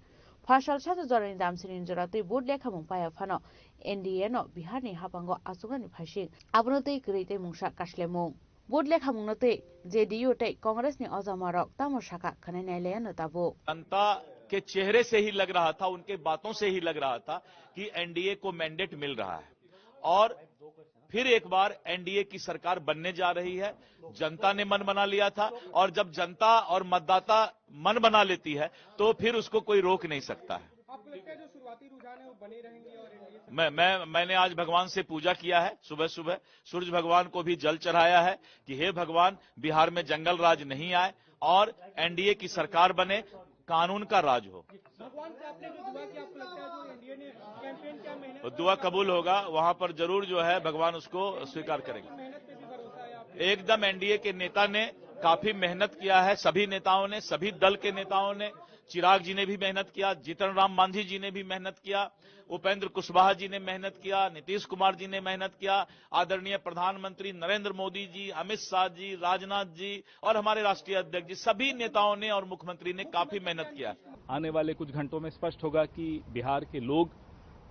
Phashal Chata Jorani Damsini Joratui Board Lekha Mungpaya Phano NDA no Bihar ni hapango achukani phasing abunotei kreite mungsa kaslemung Board lekha mungnate JDU te Congress ने अजमारक तमो शाखा खने न्यायालय न ताबो जनता के चेहरे से ही लग रहा था उनके बातों से ही लग रहा था कि एनडीए को मैंडेट मिल रहा है और फिर एक बार एनडीए की सरकार बनने जा रही है जनता ने मन बना लिया था और जब जनता और मतदाता मन बना लेती है तो फिर उसको कोई रोक नहीं सकता है जो शुरुआती रुझान है वो बने रहेंगे और मैंने आज भगवान से पूजा किया है सुबह सुबह सूरज भगवान को भी जल चढ़ाया है कि हे भगवान बिहार में जंगल राज नहीं आए और एनडीए की सरकार बने कानून का राज हो भगवान से आपने जो दुआ की आपको लगता है जो एनडीए ने कैंपेन किया मेहनत दुआ कबूल होगा वहां पर जरूर जो है भगवान उसको स्वीकार करेंगे एकदम एनडीए के नेता ने काफी मेहनत किया है सभी नेताओं ने सभी दल के नेताओं ने चिराग जी ने भी मेहनत किया जीतन राम मांझी जी ने भी मेहनत किया उपेंद्र कुशवाहा जी ने मेहनत किया नीतीश कुमार जी ने मेहनत किया आदरणीय प्रधानमंत्री नरेंद्र मोदी जी अमित शाह जी राजनाथ जी और हमारे राष्ट्रीय अध्यक्ष जी सभी नेताओं ने और मुख्यमंत्री ने काफी मेहनत किया आने वाले कुछ घंटों में स्पष्ट होगा कि बिहार के लोग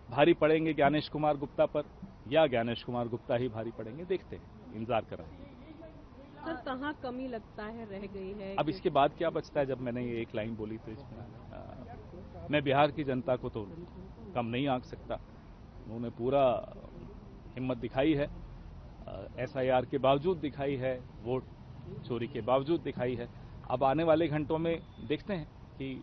भारी पड़ेंगे ज्ञानेश कुमार गुप्ता पर या ज्ञानेश कुमार गुप्ता ही भारी पड़ेंगे देखते हैं इंतजार कर रहे हैं सर कहाँ कमी लगता है रह गई है अब इसके बाद क्या बचता है जब मैंने ये एक लाइन बोली तो इसमें मैं बिहार की जनता को तो कम नहीं आंक सकता उन्होंने पूरा हिम्मत दिखाई है एसआईआर के बावजूद दिखाई है वोट चोरी के बावजूद दिखाई है अब आने वाले घंटों में देखते हैं कि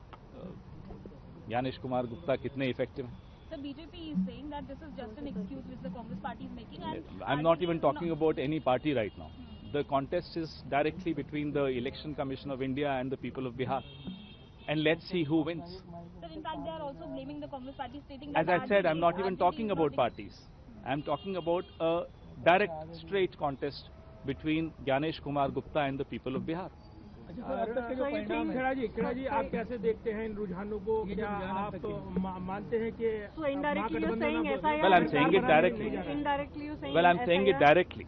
ज्ञानेश कुमार गुप्ता कितने इफेक्टिव हैं The BJP is saying that this is just an excuse which the Congress party is making. And I'm not even talking about any party right now. The contest is directly between the Election Commission of India and the people of Bihar. and let's see who wins. Sir, in fact, they are also blaming the Congress party, stating As that I said, I'm not RJD even is talking about voting. parties. I'm talking about a direct, straight contest between Gyanesh Kumar Gupta and the people of Bihar. Kheda जी आप कैसे देखते हैं इन रुझानों को? क्या आप मानते हैं कि Well, I'm saying it directly. Well, I'm saying it directly.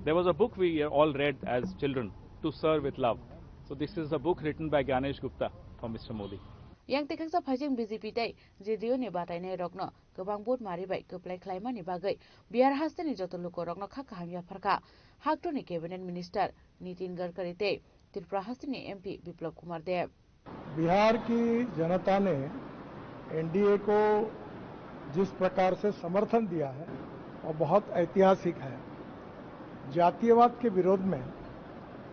There was a book we all read as children, To Serve with Love. So this is a book written by Gyanesh Gupta for Mr. Modi. Yang tekaksa phajing BJP tai JDU ni batainai rokno gobang bot maribai koplai khlaimani bagai Bihar hasteni joto loko rokno kha kahamya pharka Haktoni cabinet minister Nitin Gadkari te Tripura hasteni MP Biplab Kumar Dev. Bihar की जनता ने NDA को जिस प्रकार से समर्थन दिया है वो बहुत ऐतिहासिक है। जातीयवाद के विरोध में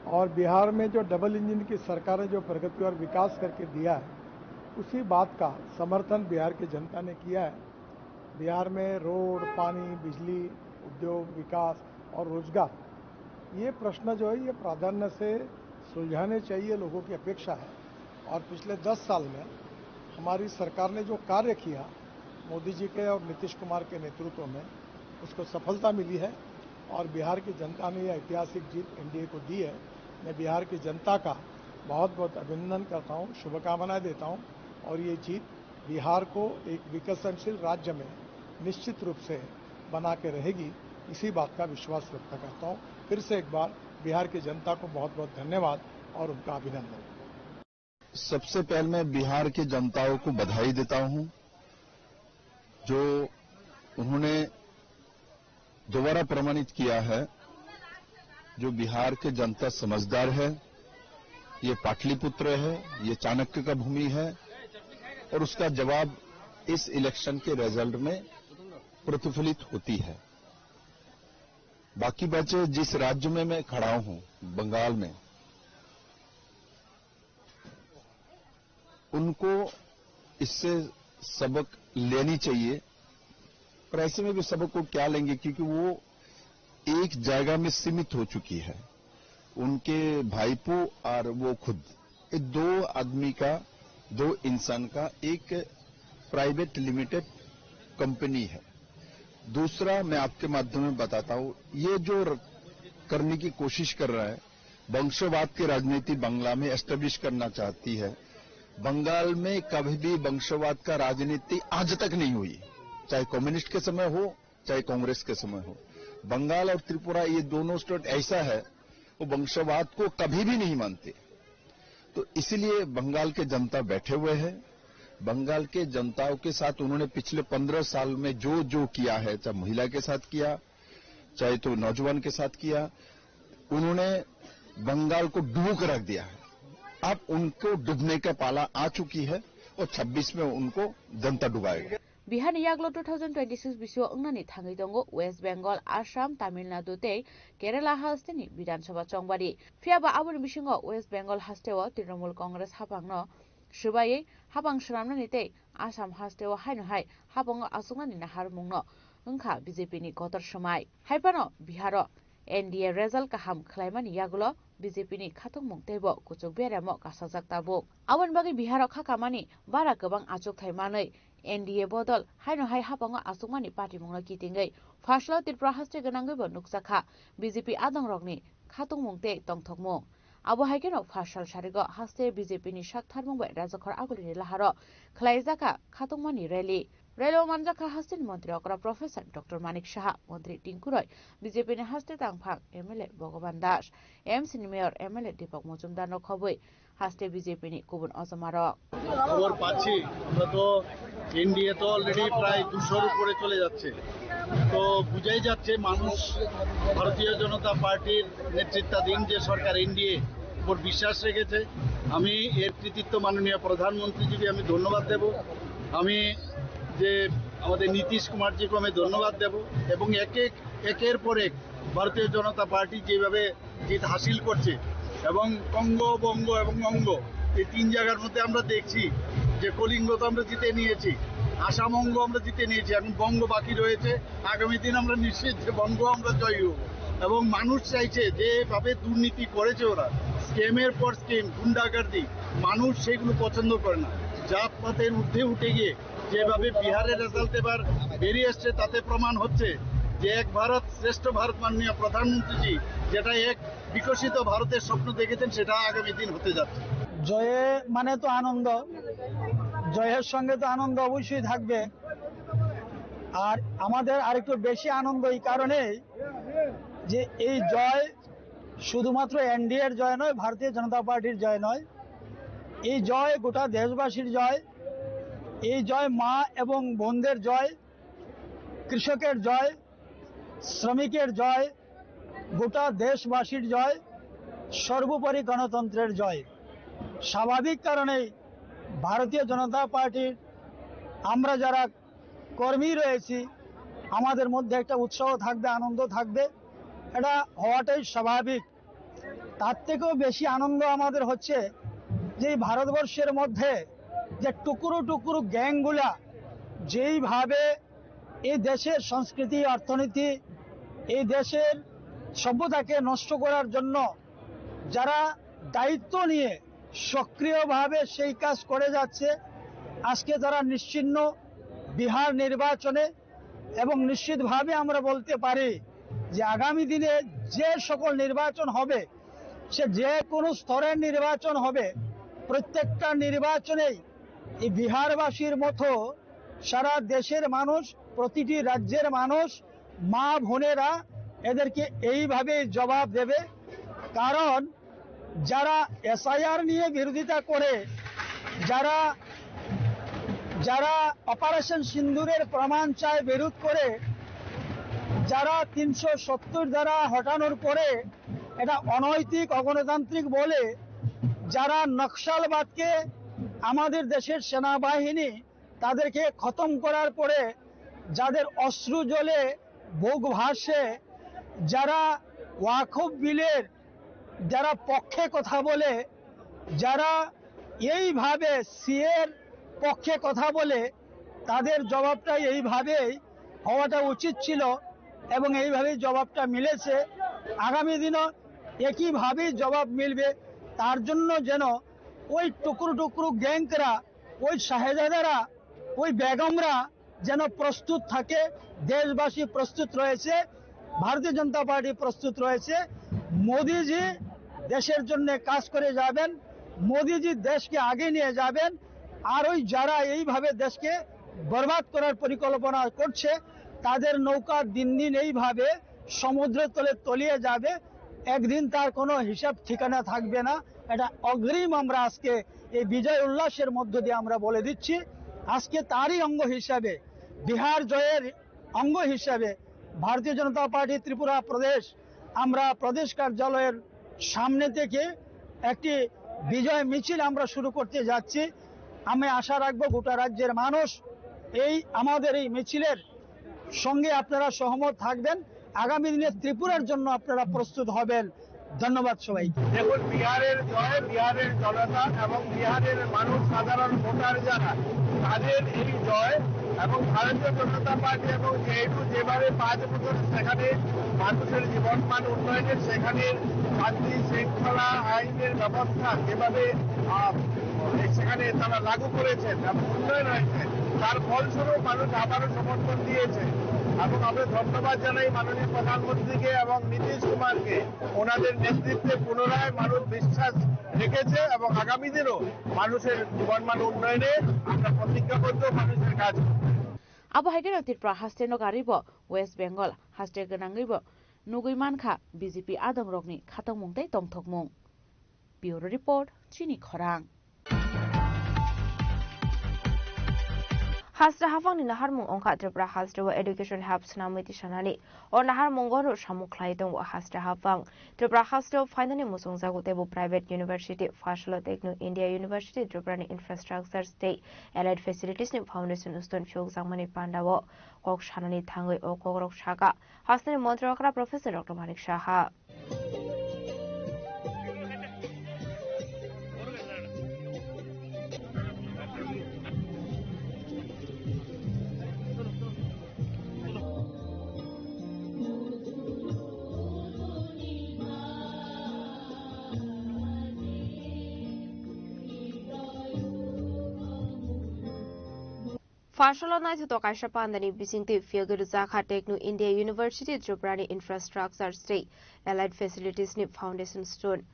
और बिहार में जो डबल इंजन की सरकार ने जो प्रगति और विकास करके दिया है उसी बात का समर्थन बिहार की जनता ने किया है। बिहार में रोड, पानी, बिजली, उद्योग, विकास और रोजगार ये प्रश्न जो है ये प्राधान्य से सुलझाने चाहिए, लोगों की अपेक्षा है। और पिछले 10 साल में हमारी सरकार ने जो कार्य किया मोदी जी के और नीतीश कुमार के नेतृत्व में उसको सफलता मिली है और बिहार की जनता ने यह ऐतिहासिक जीत एनडीए को दी है। मैं बिहार की जनता का बहुत बहुत अभिनंदन करता हूँ, शुभकामनाएं देता हूँ और ये जीत बिहार को एक विकसनशील राज्य में निश्चित रूप से बना के रहेगी, इसी बात का विश्वास व्यक्त करता हूँ। फिर से एक बार बिहार की जनता को बहुत बहुत धन्यवाद और उनका अभिनंदन। सबसे पहले मैं बिहार की जनताओं को बधाई देता हूं जो उन्होंने दोबारा प्रमाणित किया है जो बिहार के जनता समझदार है, ये पाटलिपुत्र है, ये चाणक्य का भूमि है और उसका जवाब इस इलेक्शन के रिजल्ट में प्रतिफलित होती है। बाकी बचे जिस राज्य में मैं खड़ा हूं बंगाल में, उनको इससे सबक लेनी चाहिए। पर ऐसे में भी सबक को क्या लेंगे क्योंकि वो एक जगह में सीमित हो चुकी है। उनके भाईपो और वो खुद, ये दो आदमी का, दो इंसान का एक प्राइवेट लिमिटेड कंपनी है। दूसरा मैं आपके माध्यम में बताता हूं, ये जो करने की कोशिश कर रहा है वंशवाद की राजनीति बंगला में एस्टेब्लिश करना चाहती है। बंगाल में कभी भी वंशवाद का राजनीति आज तक नहीं हुई, चाहे कम्युनिस्ट के समय हो चाहे कांग्रेस के समय हो। बंगाल और त्रिपुरा ये दोनों स्टेट ऐसा है वो वंशवाद को कभी भी नहीं मानते। तो इसलिए बंगाल के जनता बैठे हुए हैं। बंगाल के जनताओं के साथ उन्होंने पिछले 15 साल में जो जो किया है, चाहे महिला के साथ किया चाहे तो नौजवान के साथ किया, उन्होंने बंगाल को डूब कर रख दिया है। अब उनको डूबने का पाला आ चुकी है और 26 में उनको जनता डुबाएगा। बिहार याग्लो 2026 बिसुआव अंगनानि थाङै दङ वेस्ट बेंगल, आसाम, तामिलनाडु ते केराला हास्टेनि विधानसभा चंबारि फियाबा आबुनि बिसिङाव वेस्ट बेंगल हास्टेआव तृणमूल कांग्रेस हाबांनो सुबायै हाबां सोनामनानै ते आसाम हास्टेआव हायनोहाय हाबाङाव आसुंनानि नाहारमुंनो ओंखा बीजेपीनि गतर समाय हायपानो बिहार एनडीए रेजल्ट काहाम खलायमानि यागुलो बीजेपीनि खाथंमुं तेबो कुचुक बेरामो कासाजाक ताबुक आवन बागै बिहाराव खाखामानि बारा गोबां आचुक थायमानै एनडीए बदल हायनोहाय हाबाङाव आसुंमानि पार्टीमुंनो कितिङै फार्स्टआव त्रिपुरा हास्टे गोनांगैबो नुकसाखा बीजेपी आदंरकनि खाथंमुं ते तंथकमुं आबो हायकेनो फार्स्टआव सारिगो हास्टे बीजेपीनि साकथारमुंबाय राजखर आगुलिनि लाहारो खलायजाखा खाथंमानि रैली रेलवे मानजाखा हास्टे मंत्री अकरा प्रोफेसर डॉक्टर मानिक शाह, मंत्री टिंकु रॉय, बीजेपी ने हास्टे तांगफां एमएलए भगवान दास, एमसीनि मेयर एमएलए दीपक मजुमदार खबै हास्टे बीजेपी नि गुबुन अजमारक খবর পাচ্ছি আমরা তো এনডিএ তো অলরেডি প্রায় 200 উপরে চলে যাচ্ছে। তো বুঝাই যাচ্ছে মানুষ ভারতীয় জনতা পার্টির নেতৃত্বাধীন যে সরকার এনডিএ উপর বিশ্বাস রেখেছে। আমি এর কৃতিত্ব মাননীয় প্রধানমন্ত্রীজিকে আমি ধন্যবাদ দেব। আমি যে আমাদের নীতিশ কুমারজিকে আমি ধন্যবাদ দেব এবং একের পর এক ভারতীয় জনতা পার্টি যেভাবে জিত হাসিল করছে এবং কঙ্গ, বঙ্গ এবং অঙ্গ এই তিন জায়গার মধ্যে আমরা দেখছি যে কলিঙ্গ তো আমরা জিতে নিয়েছি, আসাম অঙ্গ আমরা জিতে নিয়েছি, এখন বঙ্গ বাকি রয়েছে। আগামী দিন আমরা নিশ্চিত যে বঙ্গ আমরা জয়ী হব এবং মানুষ চাইছে যেভাবে দুর্নীতি করেছে ওরা, স্কেমের পর স্কেম, গুন্ডাগার্দি মানুষ সেগুলো পছন্দ করে না। জাতপাতের ঊর্ধ্বে উঠে গিয়ে যেভাবে বিহারের রেজাল্ট এবার বেরিয়ে আসছে তাতে প্রমাণ হচ্ছে যে এক ভারত শ্রেষ্ঠ ভারত মাননীয় প্রধানমন্ত্রীজি যেটা এক বিকশিত ভারতের স্বপ্ন দেখেছেন সেটা আগামী দিন হতে যাচ্ছে। জয়ে মানে তো আনন্দ, জয়ের সঙ্গে তো আনন্দ অবশ্যই থাকবে। আর আমাদের আরেকটু বেশি আনন্দ এই কারণেই যে এই জয় শুধুমাত্র এনডিএর জয় নয়, ভারতীয় জনতা পার্টির জয় নয়, এই জয় গোটা দেশবাসীর জয়। এই জয় মা এবং বোনদের জয়, কৃষকের জয়, শ্রমিকের জয়, গোটা দেশবাসীর জয়, সর্বোপরি গণতন্ত্রের জয়। স্বাভাবিক কারণেই ভারতীয় জনতা পার্টির আমরা যারা কর্মী রয়েছি আমাদের মধ্যে একটা উৎসাহ থাকবে, আনন্দ থাকবে, এটা হওয়াটাই স্বাভাবিক। তার থেকেও বেশি আনন্দ আমাদের হচ্ছে যে ভারতবর্ষের মধ্যে যে টুকরো টুকরো গ্যাংগুলা যেইভাবে এই দেশের সংস্কৃতি, অর্থনীতি, এই দেশের সভ্যতাকে নষ্ট করার জন্য যারা দায়িত্ব নিয়ে সক্রিয়ভাবে সেই কাজ করে যাচ্ছে, আজকে তারা নিশ্চিহ্ন বিহার নির্বাচনে। এবং নিশ্চিতভাবে আমরা বলতে পারি যে আগামী দিনে যে সকল নির্বাচন হবে, সে যে কোনো স্তরের নির্বাচন হবে, প্রত্যেকটা নির্বাচনেই এই বিহারবাসীর মতো সারা দেশের মানুষ, প্রতিটি রাজ্যের মানুষ, মা বোনেরা এদেরকে এইভাবে জবাব দেবে। কারণ যারা এসআইআর নিয়ে বিরোধিতা করে, যারা অপারেশন সিন্দুরের প্রমাণ চায় বিরোধ করে, যারা 370 ধারা হটানোর পরে এটা অনৈতিক, অগণতান্ত্রিক বলে, যারা নকশালবাদকে আমাদের দেশের সেনাবাহিনী তাদেরকে খতম করার পরে যাদের অশ্রু জলে বুক ভাসে, যারা ওয়াকফ বিলের যারা পক্ষে কথা বলে, যারা এইভাবে সিএর পক্ষে কথা বলে, তাদের জবাবটা এইভাবেই হওয়াটা উচিত ছিল এবং এইভাবেই জবাবটা মিলেছে। আগামী দিনও একইভাবেই জবাব মিলবে। তার জন্য যেন ওই টুকরো টুকরো গ্যাংকরা, ওই শাহেজাদারা, ওই বেগমরা যেন প্রস্তুত থাকে। দেশবাসী প্রস্তুত রয়েছে, ভারতীয় জনতা পার্টি প্রস্তুত রয়েছে। মোদিজি দেশের জন্য কাজ করে যাবেন, মোদিজি দেশকে আগে নিয়ে যাবেন। আর ওই যারা এইভাবে দেশকে বরবাদ করার পরিকল্পনা করছে, তাদের নৌকা দিন দিন এইভাবে সমুদ্রের তলে তলিয়ে যাবে। একদিন তার কোনো হিসাব ঠিকানা থাকবে না। এটা অগ্রিম আমরা আজকে এই বিজয় উল্লাসের মধ্য দিয়ে আমরা বলে দিচ্ছি। আজকে তারই অঙ্গ হিসাবে, বিহার জয়ের অঙ্গ হিসাবে ভারতীয় জনতা পার্টি ত্রিপুরা প্রদেশ, আমরা প্রদেশ কার্যালয়ের সামনে থেকে একটি বিজয় মিছিল আমরা শুরু করতে যাচ্ছি। আমি আশা রাখবো গোটা রাজ্যের মানুষ এই আমাদের এই মিছিলের সঙ্গে আপনারা সহমত থাকবেন। আগামী দিনে ত্রিপুরার জন্য আপনারা প্রস্তুত হবেন। ধন্যবাদ সবাই। দেখুন, বিহারের জয়, বিহারের জনতা এবং বিহারের মানুষ, সাধারণ ভোটার যারা, তাদের এই জয় এবং ভারতীয় জনতা পার্টি এবং জেডিইউ যেভাবে 5 বছর সেখানে মানুষের জীবনমান উন্নয়নের, সেখানে শান্তি শৃঙ্খলা আইনের ব্যবস্থা যেভাবে সেখানে তারা লাগু করেছেন এবং উন্নয়ন হয়েছে, তার ফলস্বরূপ মানুষ আবারও সমর্থন দিয়েছে। এবং আমরা ধন্যবাদ জানাই মাননীয় প্রধানমন্ত্রীকে এবং নীতিশ কুমারকে। ওনাদের নেতৃত্বে পুনরায় মানুষ বিশ্বাস রেখেছে এবং আগামী দিনও মানুষের জীবনমান উন্নয়নে আমরা প্রতিজ্ঞাবদ্ধ, মানুষের কাজ। আবহাওয়া ত্রিপুরা হাস্তে নগারিব ওয়েস্ট বেঙ্গল হাস্তে গনাঙ্গিব নুগুই মানখা বিজেপি আদম রকনি খাতং মুংতাই তংথকমুং। ব্যুরো রিপোর্ট চিনি খরাং। Hasra hafang ni nahar mung ongka Tripura hasra wa education helps namiti shanali or nahar munggoru shamuklai dong wa hasra hafang Tripura hasra finally musung zagu tebu private university Fashlo Techno India University Tripura ni infrastructure state allied facilities ni foundation uston fyog zangmani pandawo kok shanani thangoi o kogrok shaka hasra ni montrokra professor Dr. Manik Shaha Fashola nai to kaisha pandani bisingti fiaguru zakha Techno India University Triprani Infrastructure State Allied Facilities ni Foundation Stone.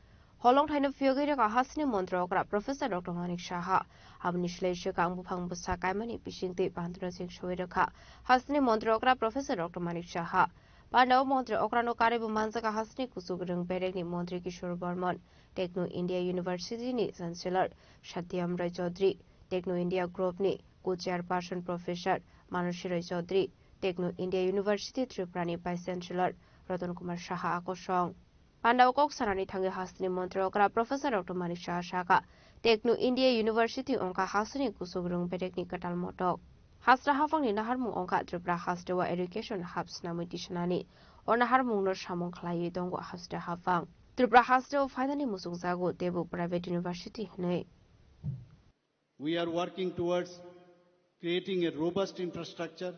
Holong thaino fiaguru ka hasni montrokra Professor Dr. Manik Shaha abni shleshe ka angbu busa kaimani bisingti bandra sing shoiraka hasni montrokra Professor Dr. Manik Shaha Pandaw Montre Okrano Karibu Manzaka Hasni Kusugrung Beregni Montri Kishore Burman, Techno India University ni Chancellor Satyam Rai Chaudhary, Techno India Group ni Co-Chairperson Professor Manushi Rai Chaudhary, Techno India University Triprani Vice Chancellor Ratan Kumar Shaha Akosong. Pandaw Kok Sarani Thangi Hasni Montre Okra Professor Dr. Manik Shaha Shaka, Techno India University Onka Hasni Kusugrung Beregni Katal Motok. Hasra hafang ni naharmung ongka Tripura Hasdewa Education Hubs namu disanani or naharmung no samong khlayi dongo Hasda hafang Tripura Hasdewa finally musung zago Debu Private University nei. We are working towards creating a robust infrastructure,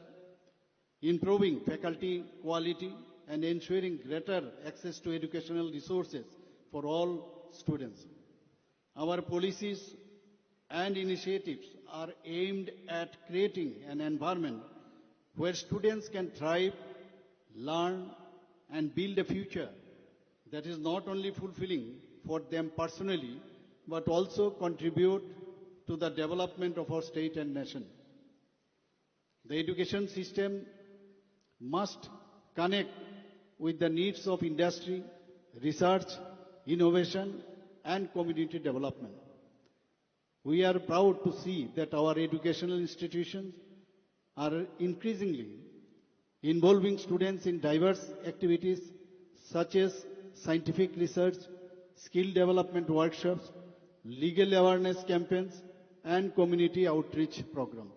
improving faculty quality and ensuring greater access to educational resources for all students. Our policies and initiatives are aimed at creating an environment where students can thrive, learn, and build a future that is not only fulfilling for them personally, but also contribute to the development of our state and nation. The education system must connect with the needs of industry, research, innovation, and community development. We are proud to see that our educational institutions are increasingly involving students in diverse activities such as scientific research, skill development workshops, legal awareness campaigns, and community outreach programs.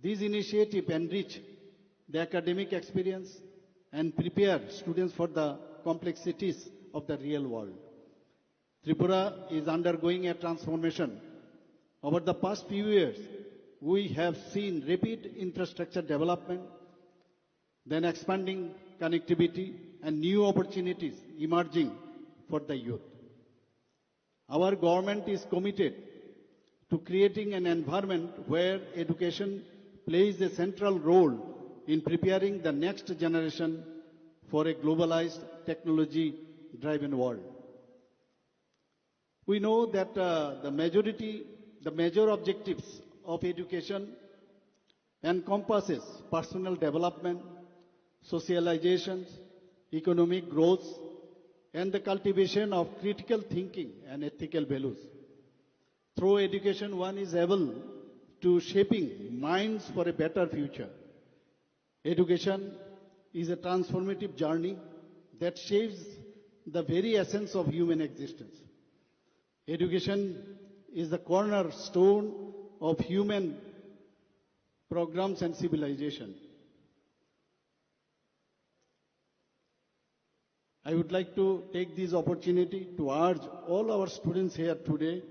These initiatives enrich the academic experience and prepare students for the complexities of the real world. Tripura is undergoing a transformation. Over the past few years, we have seen rapid infrastructure development, then expanding connectivity and new opportunities emerging for the youth. Our government is committed to creating an environment where education plays a central role in preparing the next generation for a globalized, technology-driven world. We know that the major objectives of education encompasses personal development, socialization, economic growth, and the cultivation of critical thinking and ethical values. Through education, one is able to shaping minds for a better future. Education is a transformative journey that shapes the very essence of human existence. Education is the cornerstone of human programs and civilization. I would like to take this opportunity to urge all our students here today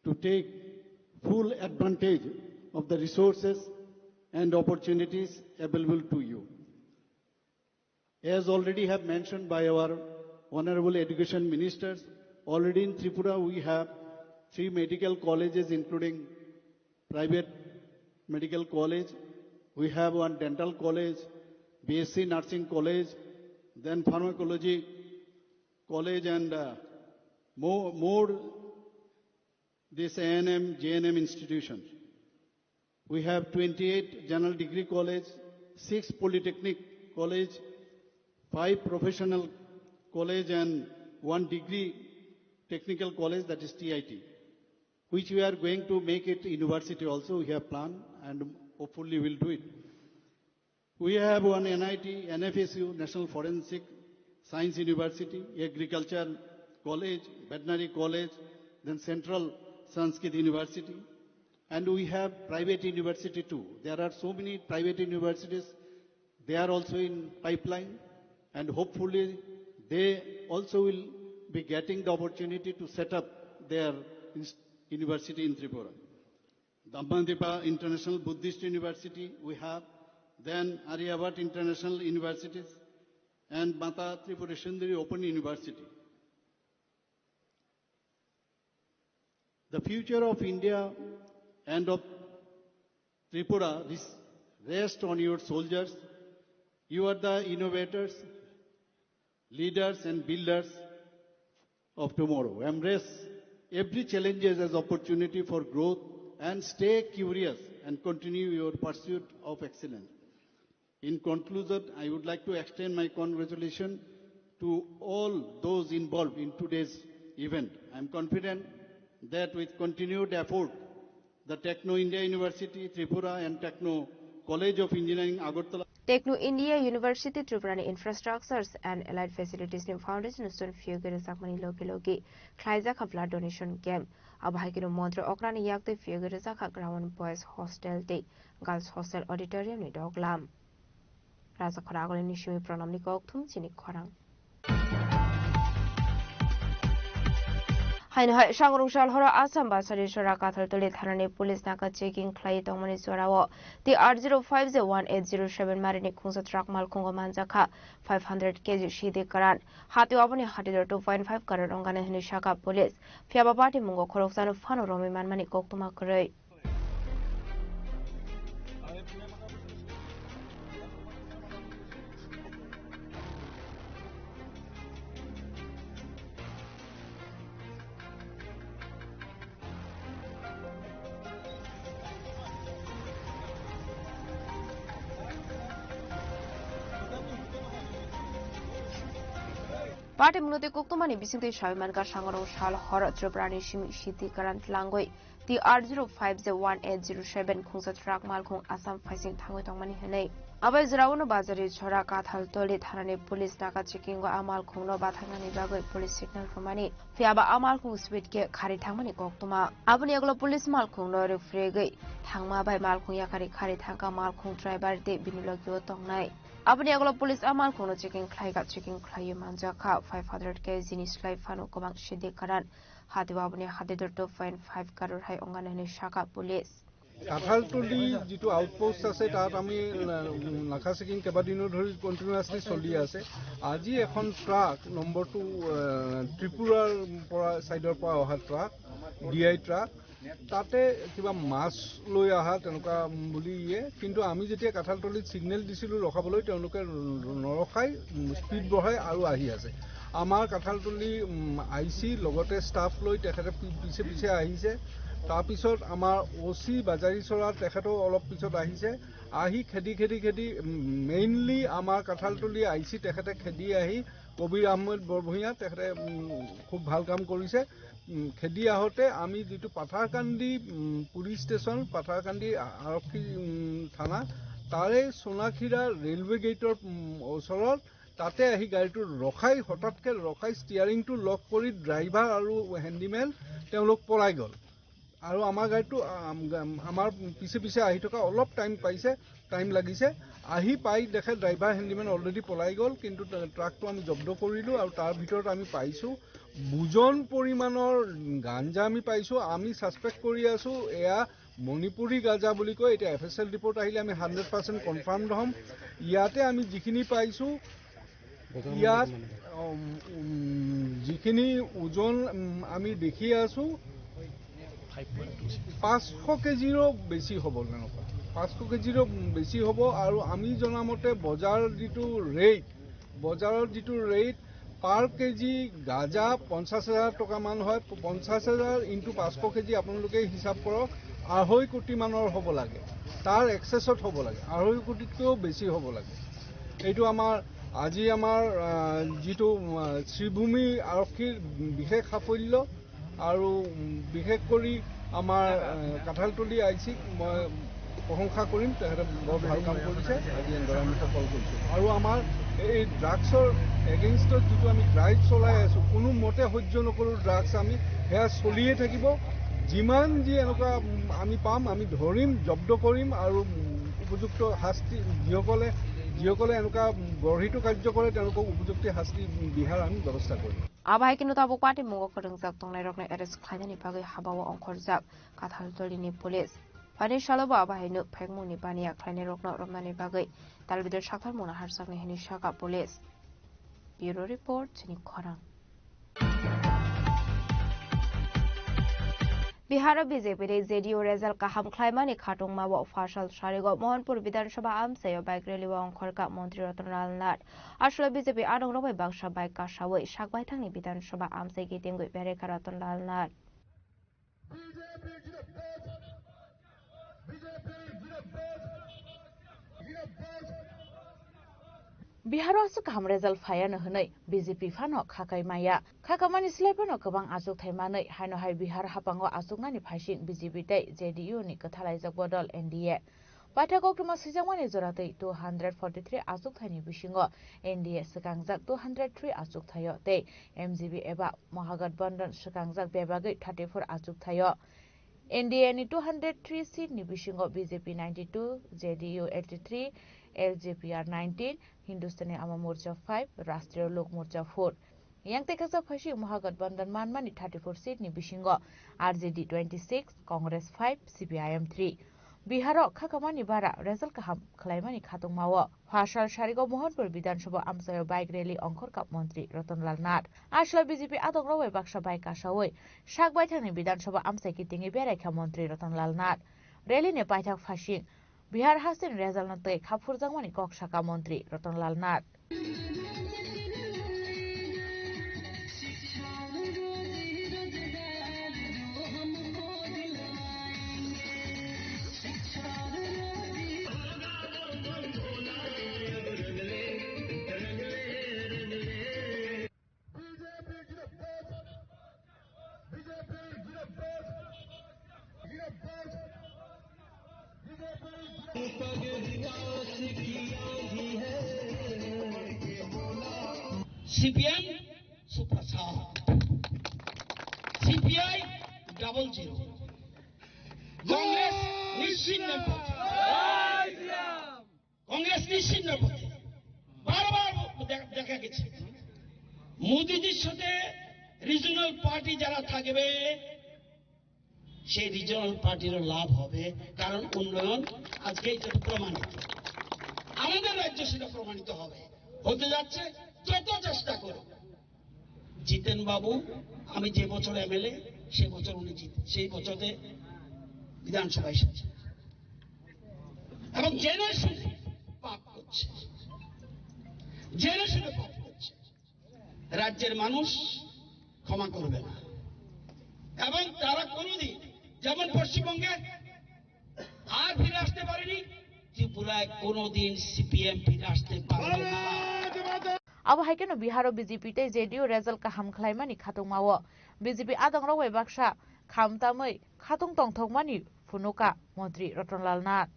to take full advantage of the resources and opportunities available to you. As already have mentioned by our Honorable Education Ministers, already in Tripura we have 3 medical colleges including private medical college. We have 1 dental college, BSc Nursing College, then pharmacology college and more this A&M, JNM institutions. We have 28 general degree college, 6 polytechnic college, 5 professional college and 1 degree technical college, that is TIT, which we are going to make it university also. We have planned and hopefully we'll do it. We have 1 NIT, NFSU, National Forensic Science University, Agriculture College, Veterinary College, then Central Sanskrit University, and we have private university too. There are so many private universities, they are also in pipeline, and hopefully they also will be getting the opportunity to set up their university in Tripura. Dhammadepa International Buddhist University we have, then Aryabhat International Universities, and Mata Tripura Sundari Open University. The future of India and of Tripura, rest on your soldiers. You are the innovators, leaders and builders of tomorrow. Embrace every challenge as opportunity for growth and stay curious and continue your pursuit of excellence. In conclusion, I would like to extend my congratulations to all those involved in today's event. I am confident that with continued effort, the Techno India University Tripura and Techno College of Engineering Agartala Techno India University Tripura Infrastructures and Allied Facilities New Foundation Stone Figure Sakmani Loki Klaiza Kapla Donation Game Abahikino Montre Okrani Yakte Figure Zaka Ground Boys Hostel Day Girls Hostel Auditorium ni Doglam Raza Koragol Nishimi Pronamni Koktum Chini Korang Hainhai Shangrungshal Hora Assam Basari Shora Kathal Tuli Thanani Police Naka checking Clay Tomani Surawo. The R050187 Marini Kunsa Truck Malkungo Manzaka 500 kg Shidi Karan. Hati Wabani Hatido 2.5 Karan Ongana Hinishaka Police. Fiaba Party Mungo Koroksan Fano Romi Manmani Koktuma Kure. Party Munote Koktumani Bisinte Shavimanka Shangaro Shal Horror Trobrani Shimi Shiti Karant Langoi, the R051807 Kunsa Truck Malkung Assam Facing Tangotongmani Hene. Abai Zrawano Bazari Chora Kathal Toli Thanani Police Naka checking Amal Kungno Bathangani Bagoi Police Signal for money. Fiaba Amal Kung Sweet Get Kari Tangmani Koktuma. Abuniaglo Police Malkung no Refrege, Tangma by Malkung Yakari Kari Tanka Malkung Driver de Binilogio Tongnai. Abuniaglo Police Amal Kuno checking Klaiga checking Klayu Manjaka 500 kg Slide Fano Komang Shidi Karan Hadiwabuni Hadidur 2.5 Karur Hai Ongan Shaka Police. কাঠালতলি যেটো outpost আছে তাত আমি নাখা checking কেবাদিনো ধৰি কন্টিনিউয়াছলি চলি আছে আজি এখন truck নম্বৰটো ত্ৰিপুৰাৰ পৰা সাইডৰ পৰা অহা ট্ৰাক ডিআই ট্ৰাক তাতে কিবা মাছ লৈ আহা তেনেকুৱা বুলি কিন্তু আমি যেতিয়া কাঠালতলিত সিগনেল দিছিলো ৰখাবলৈ তেওঁলোকে নৰখাই স্পিড বঢ়াই আৰু আহি আছে আমাৰ কাঠালতলি আইসি লগতে ষ্টাফ লৈ তেখেতে পিছে পিছে আহিছে তাৰপিছত আমাৰ ওসি বাজাৰী চৰা তেখেতো অলপ পিছত আহিছে আহি খেদি মেইনলি আমাৰ কাঠালতলি আইসি তেখেতে খেদি আহি কবিৰ আহমেদ বৰভূঞা তেখেতে খুব ভাল কাম কৰিছে খেদি আহতে আমি যেটো পাথাৰকান্দি পুলিচ ষ্টেচন পাথাৰকান্দি আৰক্ষী থানা তাৰে সোনাখিৰা ৰেলৱে গেটৰ ওচৰত তাতে আহি গাড়ীটো ৰখাই হঠাৎকে ৰখাই ষ্টিয়াৰিংটো লক কৰি ড্ৰাইভাৰ আৰু হেণ্ডিমেন তেওঁলোক পলাই গল আৰু আমাৰ গাড়ীটো আমাৰ পিছে পিছে আহি থকা অলপ টাইম লাগিছে আহি পাই দেখে ড্ৰাইভাৰ হেণ্ডিমেন অলৰেডি পলাই গল কিন্তু ট্ৰাকটো আমি জব্দ কৰিলো আৰু তাৰ ভিতৰত আমি পাইছো বুজন পৰিমাণৰ গাঞ্জা আমি পাইছো আমি সাসপেক্ট কৰি আছো এয়া মণিপুৰী গাঁজা বুলি কয় এটা এফএসএল ৰিপৰ্ট আহিলে আমি 100% কনফাৰ্মড হম ইয়াতে আমি যিখিনি পাইছো ইয়াত যিখিনি ওজন আমি দেখি আছো 500 কেজিৰো বেছি হ'ব তেনেকুৱা 500 কেজিৰো বেছি হ'ব আৰু আমি জনামতে বজাৰৰ যিটো ৰেট পাৰ কেজি গাজা 50,000 টকা মান হয় 50,000 ইনটু 500 কেজি আপোনালোকে হিসাব কৰক 2.5 কোটি মানৰ হ'ব লাগে তাৰ এক্সেছত হ'ব লাগে 2.5 কোটিতকৈও বেছি হ'ব লাগে এইটো আমাৰ আজি আমাৰ যিটো শ্ৰীভূমি আৰক্ষীৰ বিশেষ সাফল্য আৰু বিশেষ কৰি আমাৰ কাঠালতলি আইসিক মই প্ৰশংসা কৰিম তেখেতে বৰ ভাল কাম কৰিছে আজি এন্দৰা আমি সফল কৰিছো আৰু আমাৰ এই ড্ৰাগছৰ এগেইনষ্টত যেটো আমি ড্ৰাইভ চলাই আছো কোনো মতে সহ্য নকৰো ড্ৰাগছ আমি হেয়া চলিয়ে থাকিব যিমান যি এনেকুৱা আমি পাম আমি ধৰিম জব্দ কৰিম আৰু উপযুক্ত শাস্তি যিসকলে এনেকুৱা গঢ়িত কাৰ্য কৰে তেওঁলোকক উপযুক্ত শাস্তি বিহাৰ আমি ব্যৱস্থা কৰিম Abai kinu tabuk party mungo kodong zak tong nairok na eres khaidani pagai habawa ongkor zak Kathaltoli ni police. Pani shaloba abai nu phegmu ni pani akhlaini rokna romnani bagai talbidar shakthar mona harsak ni hini shaka police. Bureau report chini khorang. Bihar BJP JDU result का हमख्लाइमानी खाटुंगमाबो फासल सारिगो मोहनपुर विधानसभा आमसायो bike rally अंखरका मंत्री रतनलाल नाथ आसले BJP आदंगरबाय Baksa bike कासावै सागबायथांनि विधानसभा आमसाय गिदिंगै बेरेखा रतनलाल नाथ बिहार काम result फायानो हनै BJP फानो खाकाय माया खाकामानि सिलायफोनो गोबां आजुग थाइमानै हायनहाय Bihar हापांगो आजुगनानि फाइसिं BJP तै जेडीयू नि कथालायजक बदल एनडीए पाठक अक्टमा सिजांवानि जरातै 243 आजुग थाइनि बिसिंगो एनडीए सिगांजाक 203 आजुग थायो तै एमजीबी एबा महागठबंधन सिगांजाक बेबागै 34 आजुग थायो एनडीए नि 203 सीट नि बिसिंगो BJP 92 JDU 83 LJPR 19 Hindustani Awam Morcha 5 राष्ट्रीय लोक मोर्चा 4 yang tekasa phashi महागठबंधन मानमानि 34 सीट नि बिसिंगो आरजेडी 26 कांग्रेस 5 सीपीआईएम 3 बिहार खाकामानि बारा रेजल्ट काहाम खलाइमानि खातंमावो फासाल सारिगो मोहनपुर विधानसभा आमसायो बाइक रैली अंखरका मंत्री रतनलाल नाथ आसला बीजेपी आदंगरावै बाक्सा बाइक कासावै सागबायथांनि विधानसभा आमसाय कितिंगि बेरायखा मंत्री रतनलाल नाथ रैली ने पाइथाक फासिं बिहार हासिन रेजल्ट नतै खाफुरजांमानि कक्साका मंत्री रतनलाल नाथ सीपीएम सुप्रसाद सीपीआई 00 कांग्रेस निश्चिन्न पथे कांग्रेस निश्चिन्न पथे বারবার দেখা গেছে মোদিজির সাথে রিজনাল পার্টি যারা থাকবে সেই রিজনাল পার্টির লাভ হবে কারণ উন্নয়ন আজকে এটা প্রমাণিত আমাদের রাজ্য সেটা প্রমাণিত হবে হতে যাচ্ছে যত চেষ্টা করো জিতেন বাবু আমি যে বছর এমএলএ সেই বছর উনি সেই বছরে বিধানসভা এসেছে এবং জেনে শুনে পাপ করছে জেনে শুনে পাপ করছে রাজ্যের মানুষ ক্ষমা করবে না এবং তারা কোনোদিন যেমন পশ্চিমবঙ্গে আর ফিরে আসতে পারেনি ত্রিপুরায় কোনোদিন সিপিএম ফিরে আসতে পারবে না अब हाइकेनो बिहार बीजेपी तै जेडीयू रेजल्ट का हमख्लाइमानि खातंमावो बीजेपी आदंगरावै बाक्सा खामतामै खाtung तंथौमानि फुनुका मंत्री रतनलाल नाथ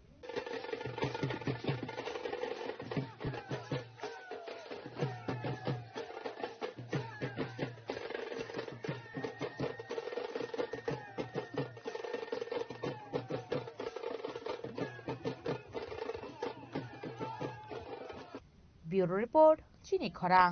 ब्यूरो रिपोर्ट चिनी खरां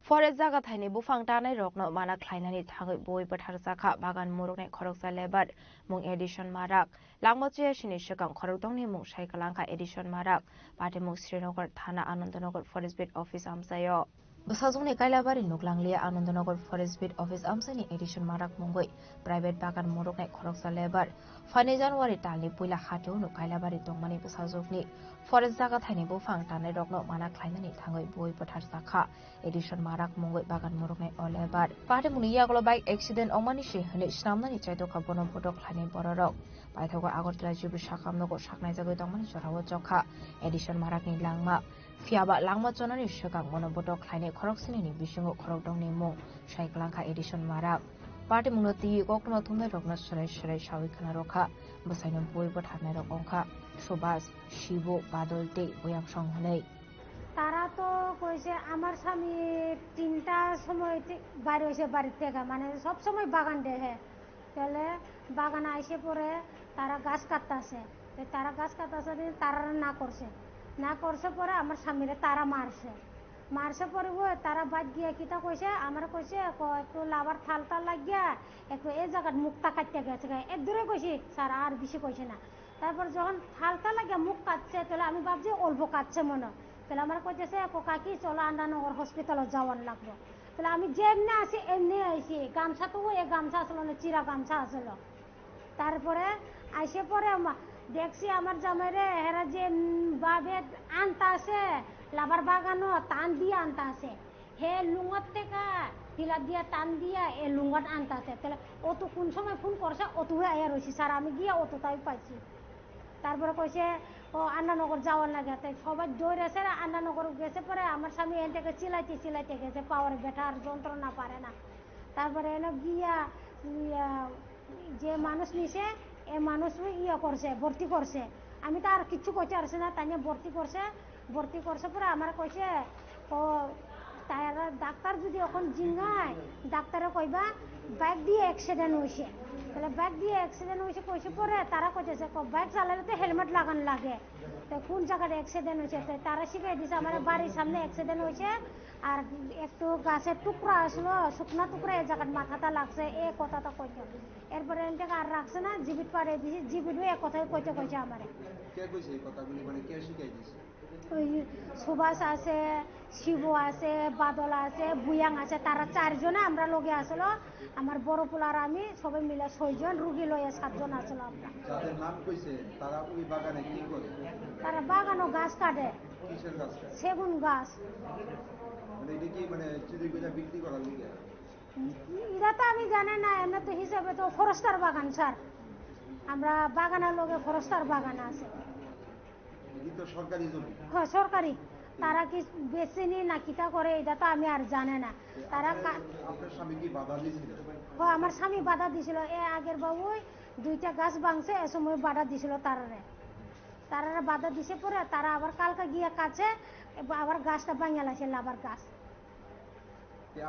फरेस्ट जागा थाइनि बुफां दानाय रकनो माना ख्लाइनानि थाङै बय बोथार जाखा बागान मुरुगनाय खरकसा लेबार मुं एडिशन माराक लांमोचे सिनि सिगां खरकदंनि मुं साइकलांखा एडिशन माराक पाटे मुं श्रीनगर थाना आनन्दनगर फरेस्ट बिट अफिस आमसायो बसाजंनि काइलाबारि नुगलांलिया आनन्दनगर फरेस्ट बिट अफिस आमसानि एडिशन माराक मुंगै प्राइवेट बागान मुरुगनाय खरकसा लेबार फानि जानुवारि तालनि पुइला हाथेउनु काइलाबारि दंमानि बसाजंनि फरेस्ट जागा थाइनि बुफां दानाय रकनो माना ख्लाइनानि थाङै बय बोथार जाखा एडिशन माराक मुंगै बागान मुरुगनाय अलेबार पाटे मुनि यागलो बाइक एक्सिडेंट अमानि सेहनै स्नामनानि चाइदोखा बनम बदक ख्लाइनाय बररक पाइथागो आगरतला जिबि साखामनगो साखनाय जागै दंमानि जरावो जखा एडिशन माराकनि लांमा फियाबा लांमा जनानि सिगां बनम बदक ख्लाइनाय खरकसिनि बिसिङो खरकदंनि मुं साइकलांखा एडिशन माराक पाटे मुनो ति गकनो थुमनाय रकनो सराय सराय साविखना रखा बसाइनो बय बोथारनाय रक अंखा सुभाष शिबु बादल दे बयां संहनै তারা তো কইছে আমার স্বামী 3টার সময় বাইরে হইছে বাড়ি থেকে মানে সব সময় বাগান দেখে তাহলে বাগান আইসে পরে তারা গাছ কাটতাছে তারা গাছ কাটতাছে তারা না করছে পরে আমার স্বামীরে তারা মারছে পরে তারা বাদ গিয়া কিতা কইছে আমার কইছে একটু লাভার থালটা লাগিয়া একটু এই জায়গার মুখটা কাটতে গেছে এর দূরে কইছি স্যার আর বেশি কইছে না তারপর যখন থালটা লাগিয়া মুখ কাটছে তাহলে আমি ভাবছি অল্প কাটছে মনে তাহলে আমার কইতেছে কাকি চলো আন্দানগর হসপিটালে যাওয়ার লাগবে তাহলে আমি যেমনি আছি এমনি আইছি গামছা তো ওই গামছা আসলো না চিরা গামছা আসলো তারপরে আইসে পরে দেখছি আমার জামাইরে হেরা যে ভাবে আনতা আছে লাবার বাগানো টান দিয়ে আনতা আছে হে লুঙ্গত থেকে হিলা দিয়া টান দিয়া এ লুঙ্গত আনতা আছে তাহলে ও তো কোন সময় ফোন করছে অত হয়ে আয়া রয়েছি স্যার আমি গিয়া অত তাই পাইছি তারপরে কইছে ও আন্নানগর যাওয়ার লাগে তাই সবাই দৌড়েছে আন্নানগর গেছে পরে আমার স্বামী এন থেকে চিলাইতে গেছে পাওয়ার বেটার যন্ত্রণা পারে না তারপরে এনে গিয়া যে মানুষ নিছে এ মানুষ করছে ভর্তি করছে আমি তো আর কিচ্ছু কইতে পারছি না তাই ভর্তি করছে পরে আমার কইছে ও তারা ডাক্তার যদি এখন জিঙ্গায় ডাক্তারে কইবা বাইক দিয়ে অ্যাক্সিডেন্ট হয়েছে তাহলে বাইক দিয়ে অ্যাক্সিডেন্ট হয়েছে কইছে পরে তারা কইতেছে বাইক চালালে তো হেলমেট লাগানো লাগে তো কোন জায়গায় অ্যাক্সিডেন্ট হয়েছে তারা শিখিয়ে দিছে আমার বাড়ির সামনে অ্যাক্সিডেন্ট হয়েছে আর একটু গাছের টুকরা আসলো শুকনা টুকরা এই জায়গার মাথাটা লাগছে এ কথাটা কইতে এরপরে এনটাকে আর রাখছে না জিবিট পাড়ে দিয়েছে জিবিটও এ কথাই কইছে আমার ওই সুভাষ আছে শিব আছে বাদল আছে বুয়াং আছে তারা 4 জনে আমরা লগে আসলো আমার বড় পোলার আমি সবাই মিলে 6 জন রুগী লয়ে 7 জন আসলো আমরা যাদের নাম কইছে তারা ওই বাগানে কি করে তারা বাগানো গাছ কাটে কিসের গাছ কাটে সেগুন গাছ মানে এটা কি মানে চুরি করে বিক্রি করার লিগে এটা তো আমি জানি না এমনি তো হিসাবে তো ফরেস্টার বাগান স্যার আমরা বাগানের লগে ফরেস্টার বাগান আছে তো সরকারি জমি হ্যাঁ সরকারি তারা কি বেচেনি না কিটা করে এটা তো আমি আর জানে না তারা আপনার স্বামী কি বাধা দিয়েছিল হ্যাঁ আমার স্বামী বাধা দিছিল এ আগের বাবু 2টা গাছ ভাঙছে এ সময় বাধা দিছিল তারারে বাধা দিছে পরে তারা আবার কালকে গিয়ে কাছে আবার গাছটা ভাঙে লাইছে লাবার গাছ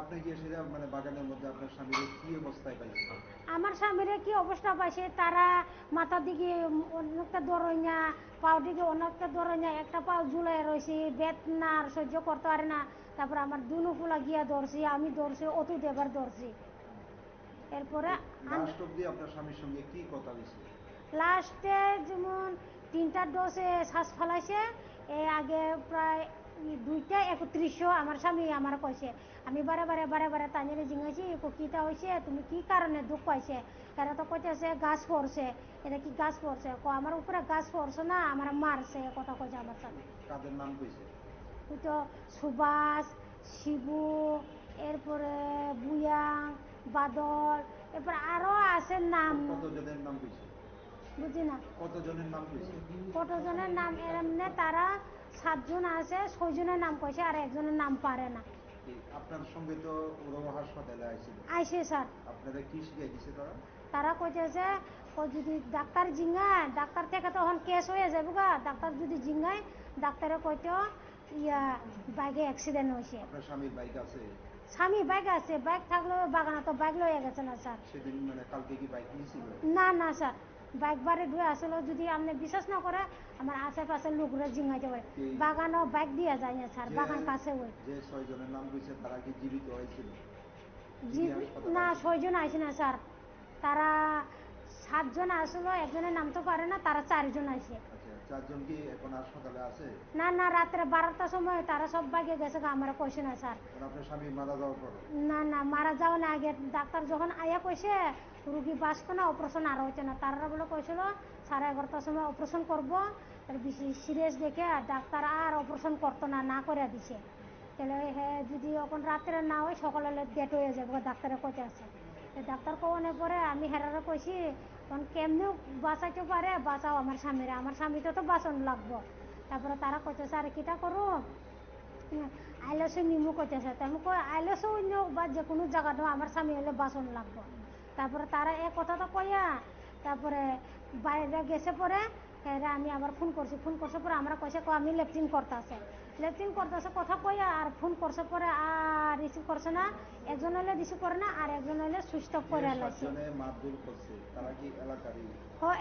আপনি কি সেটা মানে বাগানের মধ্যে আপনার স্বামীর কি অবস্থায় পাইছে আমার স্বামীরে কি অবস্থা পাইছে তারা মাথা দিকে অনেকটা দরইনা পাও দিকে অনেকটা দরইনা একটা পাও ঝুলাই রয়েছে বেদনা আর সহ্য করতে পারে না তারপর আমার দুনো ফুলা গিয়া ধরছি আমি ধরছি অতু দেবার ধরছি এরপরে লাস্ট অবধি আপনার স্বামীর সঙ্গে কি কথা হইছে লাস্টে যেমন 3টা ডোজে শ্বাস ফলাইছে এ আগে প্রায় 2টা 3100 আমার স্বামী আমার কইছে আমি বারে তানিরে জিঙ্গাইছি কিটা হয়েছে তুমি কি কারণে দুঃখ পাইছে এরা তো কইতেছে গাছ পড়ছে এটা কি গাছ পড়ছে আমার উপরে গাছ পড়ছে না আমার মারছে কথা কইছে আমার স্বামী কাদের নাম কইছে ওই তো সুভাষ শিবু এরপরে বুয়াং বাদল এরপর আরো আছে নাম কতজনের নাম কইছে বুঝি না কতজনের নাম কইছে কতজনের নাম এমনি তারা 7 জন আছে 6 জনের নাম কইছে আর একজনের নাম পারে না আপনার সঙ্গে তো ওরা হাসপাতালে আইছে স্যার আপনারা কি শিখাই দিছে তারা কইতেছে যদি ডাক্তার জিঙ্গায় ডাক্তার থেকে তখন কেস হয়ে যাবে গা ডাক্তার যদি জিঙ্গায় ডাক্তারে কইতো বাইকে অ্যাক্সিডেন্ট হয়েছে আপনার স্বামীর বাইক আছে স্বামী বাইক আছে বাইক থাকলেও বাগানে তো বাইক লয়ে গেছে না স্যার সেদিন মানে কালকে কি বাইক নিয়েছিল না স্যার বাইক বারে ধুয়ে আসলে যদি আপনি বিশ্বাস না করে আমার আশেপাশে লোকরা জিঙ্গাইতে পারে বাগানও বাইক দিয়ে যায় না স্যার বাগান কাছে ওই যে 6 জনের নাম কইছে তারা কি জীবিত হয়েছিল না 6 জন আইছে না স্যার তারা 7 জন আসলো একজনের নাম তো পারে না তারা 4 জন আইছে আচ্ছা 4 জন কি এখন হাসপাতালে আছে না রাতে 12টার সময় তারা সব বাইকে গেছে আমার কইছে না স্যার আপনার স্বামী মারা যাওয়ার পর না মারা যাওয়া না আগে ডাক্তার যখন আয়া কইছে রুগী বাঁচতো না অপারেশন আর হইতো না তারা বলে কইছিল 11:30টার সময় অপারেশন করবো বেশি সিরিয়াস দেখে ডাক্তার আর অপারেশন করতো না করে দিছে তাহলে হ্যাঁ যদি এখন রাত্রে না হয় সকালে ডেট হয়ে যাবে ডাক্তারে কইতে আছে ডাক্তার কোয়ানোর পরে আমি হেরারে কইছি তখন কেমনি বাঁচাইতে পারে বাঁচাও আমার স্বামীটা তো বাঁচানো লাগবো তারপরে তারা কইতেছে আর কিটা করো আইলেসও নিমু কইতেছে তাই আমি কই আইলেসও অন্য বা যে কোনো জায়গাটা আমার স্বামী হলে বাঁচানো লাগবো তারপরে তারা এক কথাটা কইয়া তারপরে বাইরে গেছে পরে আমি আবার ফোন করছে পরে আমরা কইছে আমি লেফটিন করতেছে কথা কইয়া আর ফোন করছে পরে আর রিসিভ করছে না একজন হলে রিসিভ করে না আর একজন হলে সুইচ অফ করে লাগছে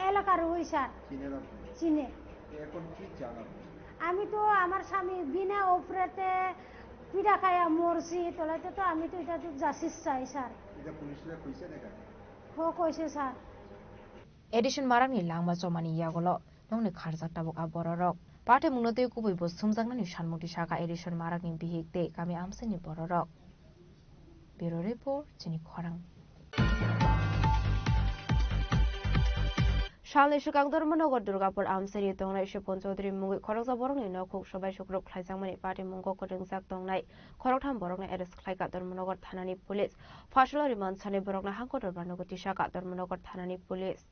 এলাকার ওই স্যার চিনে আমি তো আমার স্বামী বিনা উপরেতে পিঠা খাইয়া মরছি তোলাইতে তো আমি তো এটা তো জাসিস চাই স্যার কইছে স্যার এডিশন মারাংনি langma chomani yagolo nongni kharjak tabuk abororok pate mungnote kubui bo sumjaknani sanmukti saka edison marangni bihikte kami amseni bororok Bureau Report Chini Khorang Shalni Shukang Dormanogar Durgapur Amsari Tongnai Shipon Chaudhary Mungi Khoroksa Borongni Nokuk Shobai Shukrok Khlaisangmani Party Mungo Kodringsak Tongnai Khorokham Borongni Arrest Khlaika Dormanogar Thanani Police Fashlo Remand Sani Borongna Hangkotor Barnogo Tishaka Dormanogar Thanani Police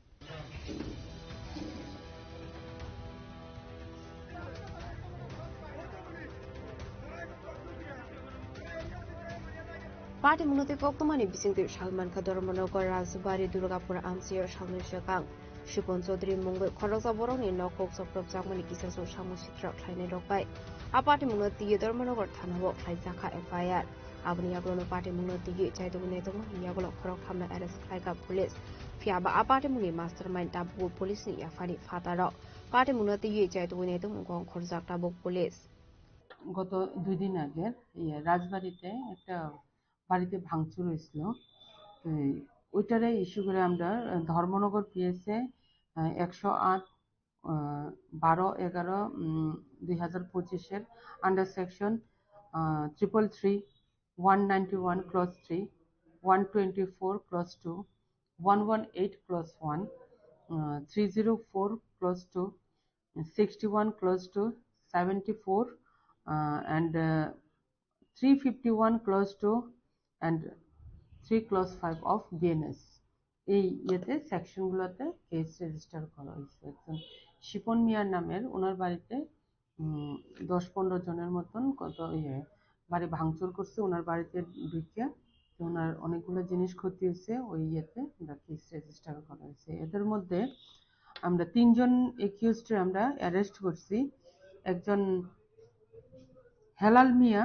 Party Munoti Koktomani Bisingti Shalman Kadormanogar Razubari Durgapur Amsir Shalni Shukang Shipon Chaudhary Mungo Khoroksa Borongni Nokuk Sokrop Jangmani Kisasu Shamu Sitra Khlainai Rokbai A Party Munoti Dormanogar Thanabo Khlaisaka FIR Abni Yaglono Party Munoti Chaidugune Tongo Yaglo Khorokham Arrest Khlaika Police Fiaba A Party Mungi Mastermind Tabu Police ni Yafani Fataro Party Munoti Chaidugune Tongo Khorzak Tabu Police গত 2 দিন আগে রাজবাড়িতে একটা বাড়িতে ভাঙচুর হয়েছিল তো ওইটারে ইস্যু করে আমরা ধর্মনগর পিএসএ 108 12/11/2025 এর under section 333 191 clause 3 124 clause 2 118 clause 1 304 clause 2 61 clause 2 74 and 351 clause 2 and 3 clause 5 of BNS এই ইয়েতে সেকশনগুলোতে কেস রেজিস্টার করা হয়েছে একজন শিপন মিয়ার নামের ওনার বাড়িতে 10-15 জনের মতন কত বাড়ি ভাঙচুর করছে ওনার বাড়িতে ঢুকে ওনার অনেকগুলো জিনিস ক্ষতি হয়েছে ওই ইয়েতে আমরা কেস রেজিস্টার করা হয়েছে এদের মধ্যে আমরা 3 জন একিউজড আমরা অ্যারেস্ট করছি একজন হেলাল মিয়া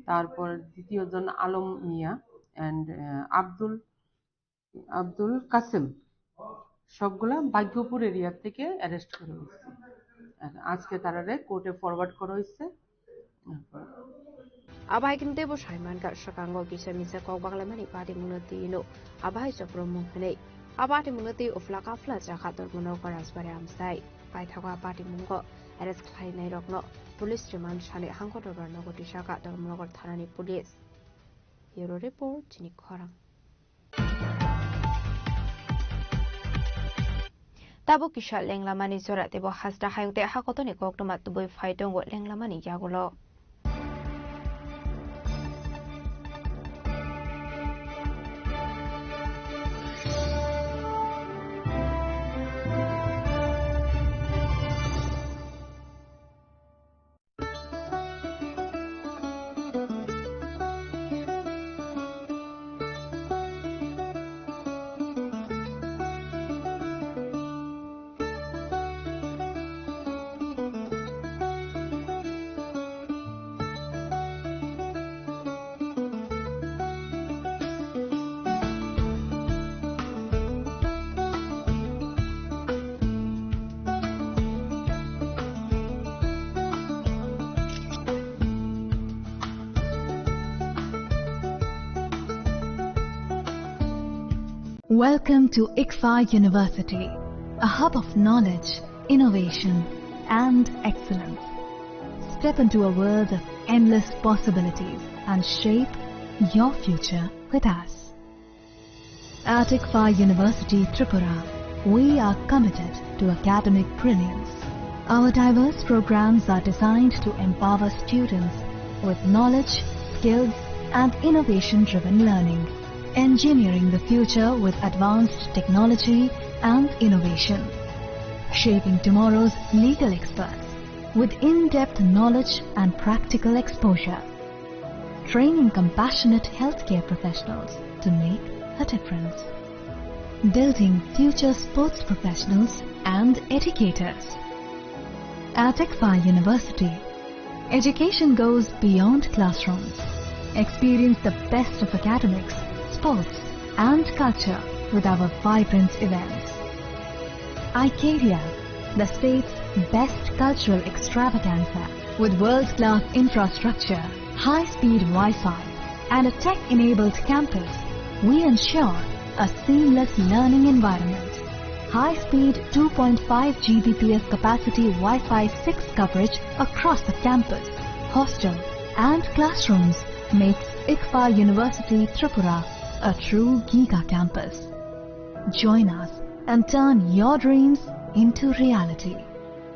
তারপর দ্বিতীয় জন আলম মিয়া এন্ড আব্দুল কাসেম সবগুলা ভাগ্যপুর এরিয়া থেকে অ্যারেস্ট করা হয়েছে আজকে তারারে কোর্টে ফরওয়ার্ড করা হয়েছে Abai kim debo Shaiman ka shakango kisa misa ko banglamani Party Munoti no abai chaprom munghane Party Munoti oflaka fla jaka dormonogor asbare amsai pai thakwa Party Mungo arrest khlainai rokno Police remand shane hangkotor barnogo tishaka dormonogor thanani police Bureau Report Chini Khorang Tabo kisha lenglamani zora debo hasda hayungte hakotoni koktomat tuboi faitongo lenglamani yagulo Welcome to ICFA University, a hub of knowledge, innovation, and excellence. Step into a world of endless possibilities and shape your future with us. At ICFA University, Tripura, we are committed to academic brilliance. Our diverse programs are designed to empower students with knowledge, skills, and innovation-driven learning. Engineering the future with advanced technology and innovation. Shaping tomorrow's legal experts with in-depth knowledge and practical exposure. Training compassionate healthcare professionals to make a difference. Building future sports professionals and educators. At ICFA University, education goes beyond classrooms. Experience the best of academics, sports and culture with our vibrant events. ICARIA, the state's best cultural extravaganza with world-class infrastructure, high-speed Wi-Fi and a tech-enabled campus, we ensure a seamless learning environment. High-speed 2.5 Gbps capacity Wi-Fi 6 coverage across the campus, hostel and classrooms makes ICFA University Tripura a true Giga campus. Join us and turn your dreams into reality.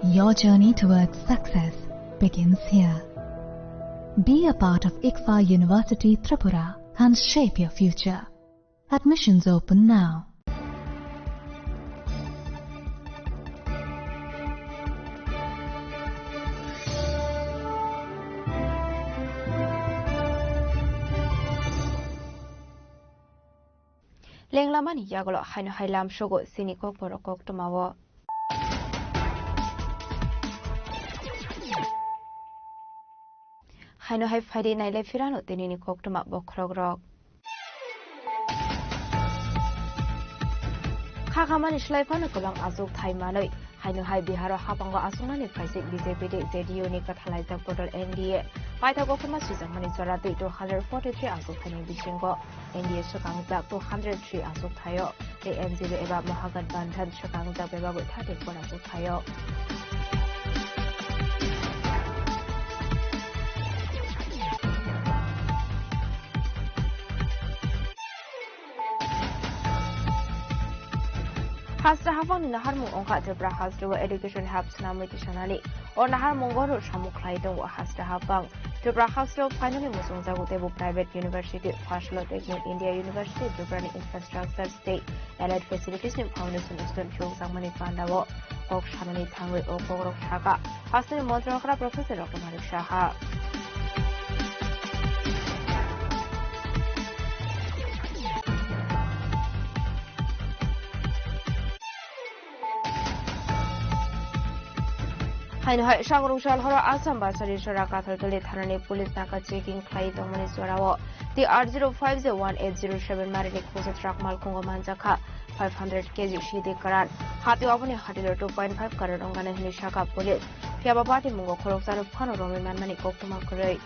Your journey towards success begins here. Be a part of ICFA University Tripura and shape your future. Admissions open now. Lenglamani yagolo haino hailam shogo sinikok borokok tumawo. Haino hai fadi naile firano tinini kok tuma bokrogrok. Kakamani shlaifano kulang azuk thaimanoi. Haino hai biharo hapango asungani faisik BJP de ZDU ni kathalai jak bodol NDA. Paithago kuma sujang mani zarati 243 azuk thani bisingo. NDA shakang jak 203 azuk thayo. AMG be eba Mahagat Bandhan shakang jak beba go 31 azuk thayo. Hasra hafang ni nahar mung ongka Tripura Hasra wa education helps namiti sanali or nahar munggoru samuklai dong wa Hasra hafang Tripura Hasra finally musung jagu tebu private university Fashlo Technic India University Tripura ni infrastructure state allied facilities ni foundation student chung sangmani pandawo kok sanani thangwe o kogrok thaka Hasra montrokra professor Dr. Malik Shaha Haino hai sangrungshal horo Assam basari shora kathar tole thanani police naka checking khai dongmani swarao the R050180 marini khosa truck mal kongo manjaka 500 kg shidi karan hati apani hatilo 2.5 karan ongane hini shaka police fiaba party mungo khorok saru phano romi manmani koktuma kurei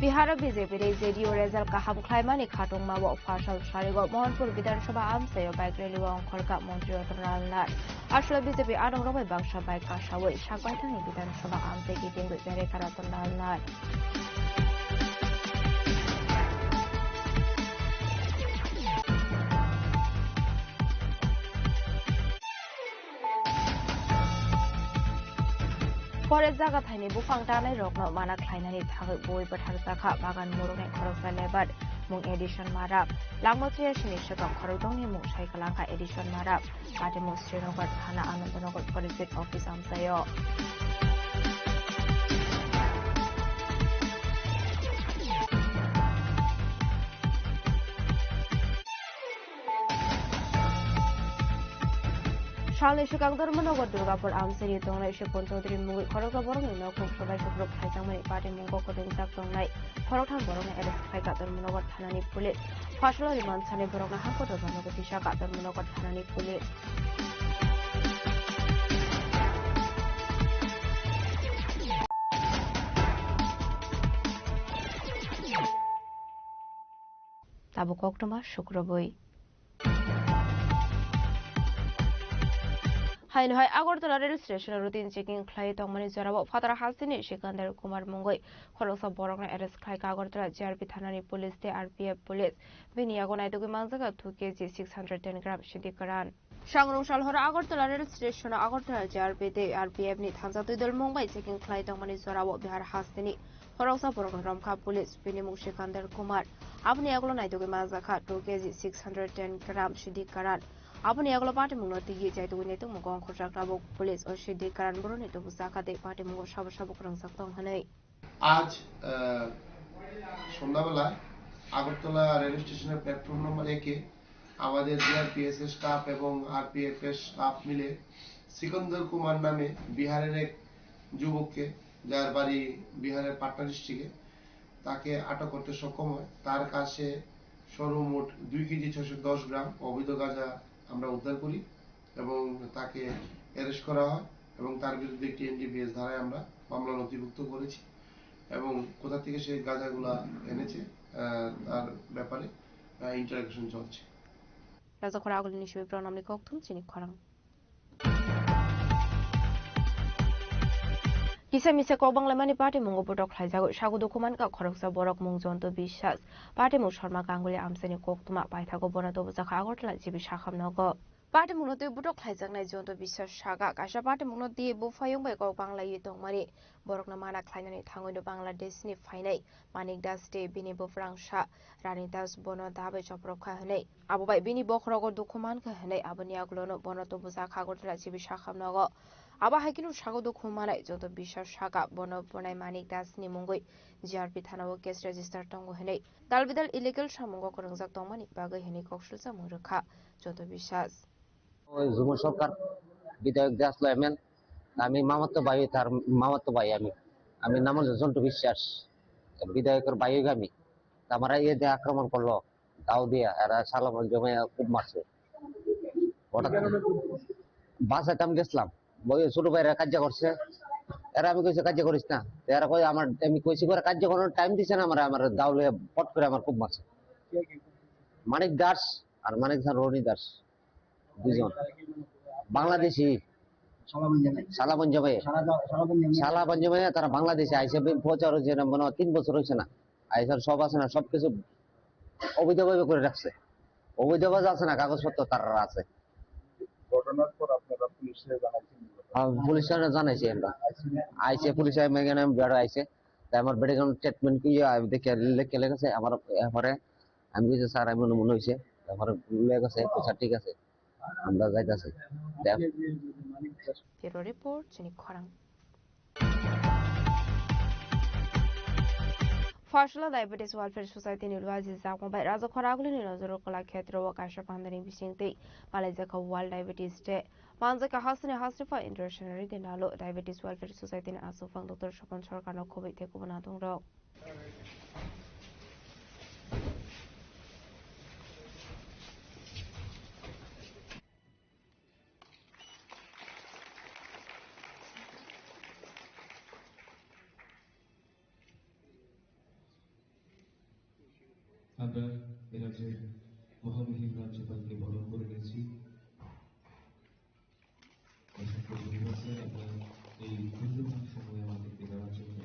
Bihar BJP re ZDU result ka ham khlaimani khatung ma wa fashal sharigo Mohanpur Vidhan Sabha amse bike rally wa khorka Mantri Ratnal Nar ashla BJP adong robai bangsha bike ka shawai shabai thang Vidhan Sabha amse ki tinggu jare Ratnal Nar Pore jaga thaini bufang tanai rokno mana khlainani thagoi boi pathar jakha bagan murungai khoroksa lebat mung edition marap langmotri shini shakam khorokdongni mung saikalangka edition marap kate mung Srinagar thana Anandnagar forest office amsayo Shali shakang Dharmanagar Durgapur amseri tongnai Shipon Chaudhary mungui khorokta borongni nokok sabai sukrok khaijangmani party mungko koding jak tongnai khorokthang borongni arrest khaika Dharmanagar thanani police Fashlo riman chane borongna hangko Dharmanagar tisaka Dharmanagar thanani police Tabu koktoma shukroboi Haino hai Agartala rail station routine checking khlai tongmani jarabo Fatara Hasini Sikandar Kumar Mungoi khoroksa borokna arrest khlai Agartala JRP thanani police te RPF police bini agonai dugi mangjaga 2 kg 610 gram shidikaran Sangrungshal hora Agartala rail station Agartala JRP te RPF ni thangja tuidol Mumbai checking khlai tongmani jarabo Bihar Hasini khoroksa borokna ramkha police bini mung Sikandar Kumar apni aglo nai dugi mangjaga 2 kg 610 gram shidikaran Apani aglo party mungno tigi jaitu gunetu mungong khorjak rabok police or shidi karan boroni to busaka de party mungo sabo sabo krang saktong hanai আজ সন্ধ্যাবেলা Agartala rail স্টেশনের platform number 1 এ আমাদের GRPS এর staff এবং RPF এর staff মিলে সিকন্দর কুমার নামে বিহারের এক যুবককে যার বাড়ি বিহারের পাটনা ডিস্ট্রিক্টে তাকে আটক করতে সক্ষম হয় তার কাছে সর্বমোট 2 কেজি 610 গ্রাম অবৈধ গাঁজা আমরা উদ্ধার করি এবং তাকে অ্যারেস্ট করা হয় এবং তার বিরুদ্ধে একটি এনডিপিএস ধারায় আমরা মামলা নথিভুক্ত করেছি এবং কোথা থেকে সেই গাঁজাগুলা এনেছে তার ব্যাপারে ইন্টারাকশন চলছে। রাজখরা আগলিনি শিবি প্রণামনি কক্থুম চিনি খরাং কিসা মিসে কবাংলামানি পার্টি মুঙ্গ বটক খাইজাগো সাগু দকুমান কা খরকসা বরক মুং জন্ত বিশ্বাস পার্টি মু শর্মা গাঙ্গুলি আমসেনি কোকতুমা পাইথাগো বনাতো বুজাখা আগরতলা জিবি শাখামনগো পার্টি মুনতে বটক খাইজাগনাय জন্ত বিশ্বাস সাগা কাসা পার্টি মুনো দিয়ে বুফায়ং বাই কক বাংলা ই দंगमानि बरकना माना खाइनानै थाङैनो बांलादेशनि फाइनाय मानिक दास दे बिनि बुफ्रांसा रानी दास बनो दाबै चप्रखा हनै आबोबाय बिनि बखरगो दुखुमान खा हनै आबनि आगलोनो बनतो बुजा खागरतला जिबि शाखामनगो आबा हाइकिनु सागो दुखुमानाय जत বিশ্বাস सागा बनो बनाय मानिक दासनि मुंगै जिआरपि थानावो केस रेजिस्टार दंगो हनै दालबिदाल इलिगेल सामुंगो करंजाक दंमानि बागै हनै कक्सुलसा मुरखा जत বিশ্বাস ওই যুব সরকার বিধায়ক দাস লাইমেন আমি মামাতো ভাই তার মামাতো ভাই আমি নাম জন্তু বিশ্বাস বিধায়কের ভাই আমি আমরা এই যে আক্রমণ করলো দাও দিয়া এরা সালামন জমে খুব মারছে বাসাতে আমি গেছিলাম বই ছোট ভাইরা কাজ করছে এরা আমি কইছে কাজ করিস না এরা কই আমার আমি কইছি করে কাজ করার টাইম দিছে না আমার দাউলে পট করে আমার খুব মারছে মানিক দাস আর মানিক রনি দাস দুজন বাংলাদেশি শালাবঞ্জমে তারা বাংলাদেশে আইসে প্রচার হয়েছে মনে হয় 3 বছর হয়েছে না আইসার সব আছে না সবকিছু অবৈধভাবে করে রাখছে অবৈধভাবে আছে না কাগজপত্র তারা আছে ঘটনার পর আপনারা পুলিশে জানাইছেন পুলিশে জানাইছি আমরা আইসে পুলিশ এখানে বেড়া আইসে তাই আমার মেডিকেল ট্রিটমেন্ট কি দেখে লিখে লেগেছে আমার এরপরে আমি বলছি স্যার আমি মনে হয়েছে আমার লেগেছে ঠিক আছে আমরা যাইতাছি Bureau Report Chini Khorang Fashala Diabetes Welfare Society ni luazi zakon bai razo khoraguli ni nozoro kola khetro wa kasha pandani bisingte Malaysia ka World Diabetes Day manza ka hasne hasrifa international dinalo Diabetes Welfare Society ni asufang Dr. Shopon Sarkar no khobai te ko bana dong ro আমরা এ রাজ্যের মহামহিম রাজ্যপালকে বরণ করে গেছি অসংখ্য ধন্যবাদ sir আপনার এই মূল্যবান সময় আমাদেরকে দেওয়ার জন্য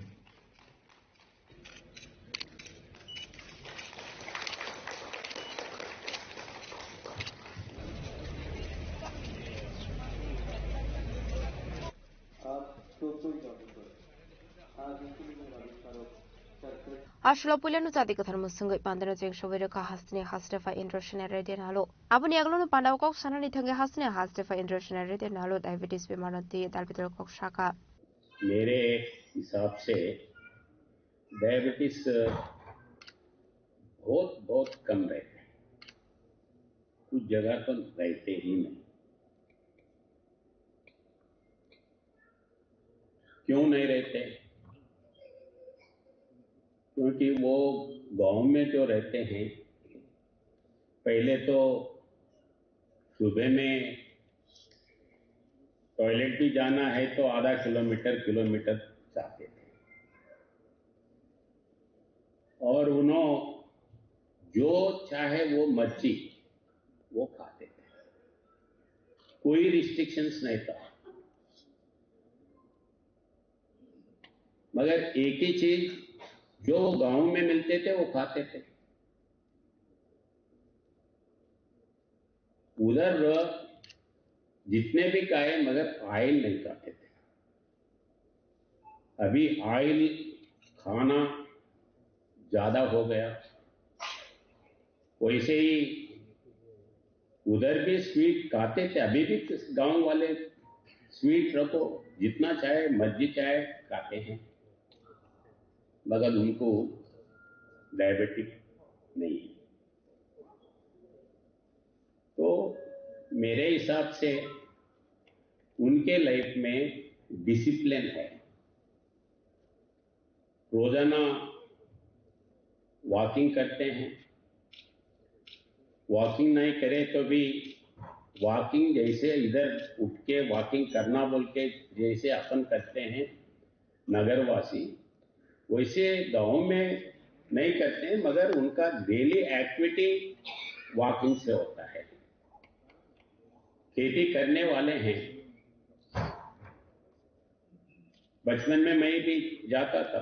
Ashlo Pulanu Tadi Kathar Musungai Pandana Jeng Shoverka Hasne Hastefa International Radian Halo. Abani Aglono Pandakok Sanani Tangi Hasne Hastefa International Radian Halo Diabetes Bimanati Dalpitor Kok Shaka. मेरे हिसाब से डायबिटीज बहुत बहुत कम रहते हैं कुछ जगह पर रहते ही नहीं क्यों नहीं रहते क्योंकि वो गांव में जो रहते हैं पहले तो सुबह में टॉयलेट भी जाना है तो आधा किलोमीटर जाते थे और उन्होंने जो चाहे वो मर्जी वो खाते थे कोई रिस्ट्रिक्शंस नहीं था मगर एक ही चीज जो गांव में मिलते थे वो खाते थे उधर जितने भी खाए मगर ऑयल नहीं खाते थे अभी ऑयल खाना ज्यादा हो गया वैसे ही उधर भी स्वीट खाते थे अभी भी गांव वाले स्वीट रखो जितना चाहे मर्जी चाहे खाते हैं मगर उनको डायबिटिक नहीं है तो मेरे हिसाब से उनके लाइफ में डिसिप्लिन है रोजाना वॉकिंग करते हैं वॉकिंग नहीं करे तो भी वॉकिंग जैसे इधर उठ के वॉकिंग करना बोल के जैसे अपन करते हैं नगरवासी वैसे गांव में नहीं करते हैं, मगर उनका डेली एक्टिविटी वॉकिंग से होता है। खेती करने वाले हैं। बचपन में मैं भी जाता था,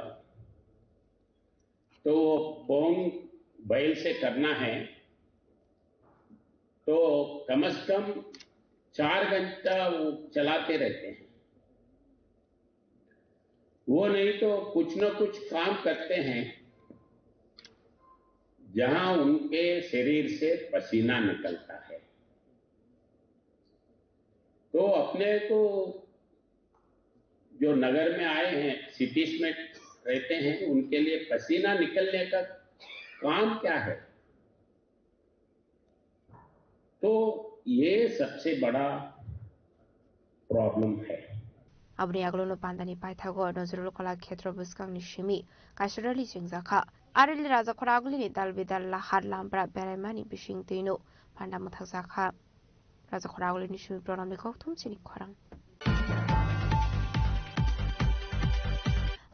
तो फोन बैल से करना है तो कम से कम 4 घंटा वो चलाते रहते हैं। वो नहीं तो कुछ न कुछ काम करते हैं जहां उनके शरीर से पसीना निकलता है। तो अपने को जो नगर में आए हैं, सिटीज में रहते हैं, उनके लिए पसीना निकलने का काम क्या है? तो ये सबसे बड़ा प्रॉब्लम है। Abni aglono pandani paithago nozrul kala khetro buskang ni shimi kaishrali singzakha arili raja khoraguli ni dalbidal la hadlambra beraimani bishing tino panda muthakzakha raja khoraguli ni shimi pronam ni koktum chini khorang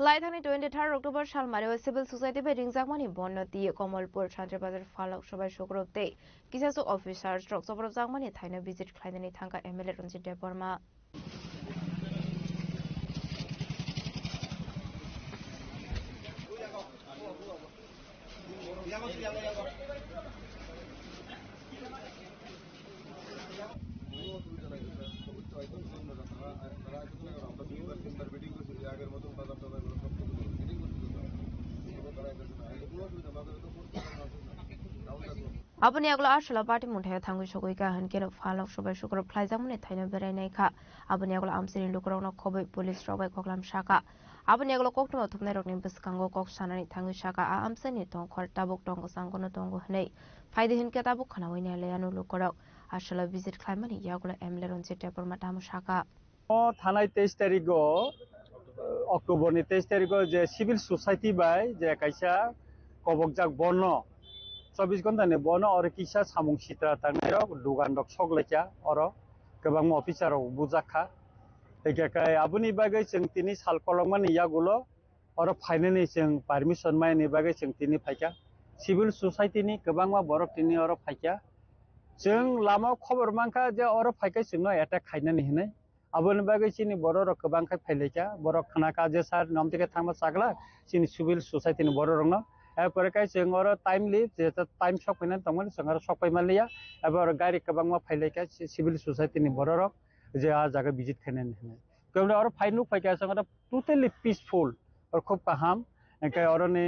লাইথানি 23 October সাল মারে civil society বে রিংজাকমানি বন্নতি কমলপুর শান্তিবাজার ফালক সবাই শুক্রবতে কিসাসু officer stroke সবর জাকমানি থাইনা visit খাইনানি thangka MLA Ranjit Debbarma Abani aglo ashala party munthaya thangu shogoi ka hankeno falok sobai shukro phlaijamune thaina berai kha abani aglo amsini lukrokno khoboi police robai koklam shaka abani aglo koktuma thupnai rokni biskango kok sanani thangu shaka a amsani tongkhor tabuk tongo sangkono tongo hnei faide hinke tabuk khanawi ne leyanu lukorok ashala visit khlaimani yaglo emle ronje tepor matamu shaka o thanai 23 tarikho october ni 23 tarikho je civil society bai je kaisa kobokjak bonno 24 घन्टा ने बनो और किसा सामुं सित्रा तांनाय दुगान रक सगलायखा और गोबां अफिसार बुजाखा एकाय आबुनि बागै जों तिनि साल कलमनि यागुलो और फाइनानि जों परमिशन मायनि बागै जों तिनि फायखा सिविल सोसाइटी नि गोबां मा बरक तिनि और फायखा जों लामा खबर मांखा जे और फायखा जोंनो अटैक खायनानि हनै आबुनि बागै सिनि बर रक गोबां खाय फायलायखा बरक खानाका जे सार नामतिके थांबा सागला सिनि सिविल सोसाइटी नि बर रंनो एपरकाय जों और टाइमलि जे टाइम सकैना तंगमोन जों और सकैमालिया एबार गारि गोबां फायलायखा सिविल सोसाइटी नि बररक जे आ जागा विजिट खायनानि हनै केवल और फाइनु फायखा जों टोटली पीसफुल और खूब काहाम एकाय और नि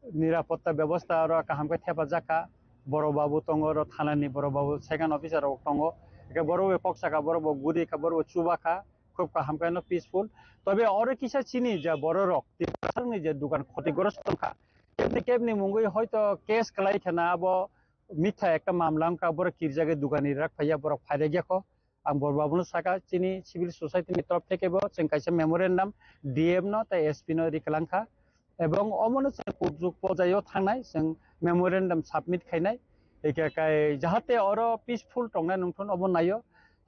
निरापत्ता व्यवस्था और काहाम का थेपा जाका बर बाबू तंग और थानानि बर बाबू सेकेंड ऑफिसर तंग एकाय बर पक्षाका बर गुरी का बर चुबाका खूब काहाम का पीसफुल तबे और किसा चिनी जा बररक तिरसांनि जे दुकान क्षतिग्रस्त तंखा केबनि मुंगै हयतो केस खालायखाना अब मिथ्या एक मामला का बर किरजागे दुकानि राख फाया बर फायरेगेखो आं बरबाबुनो साका चिनि सिविल सोसाइटी नि तरफ थेकेबो जों कायसे मेमोरेन्डाम डीएम नो ता एसपी नो रिकलांखा एवं अमनो जुग पजायो थांनाय जों मेमोरेन्डाम सबमिट खायनाय एकाय जाहाते और पीसफुल टंगना नंथन अब नायो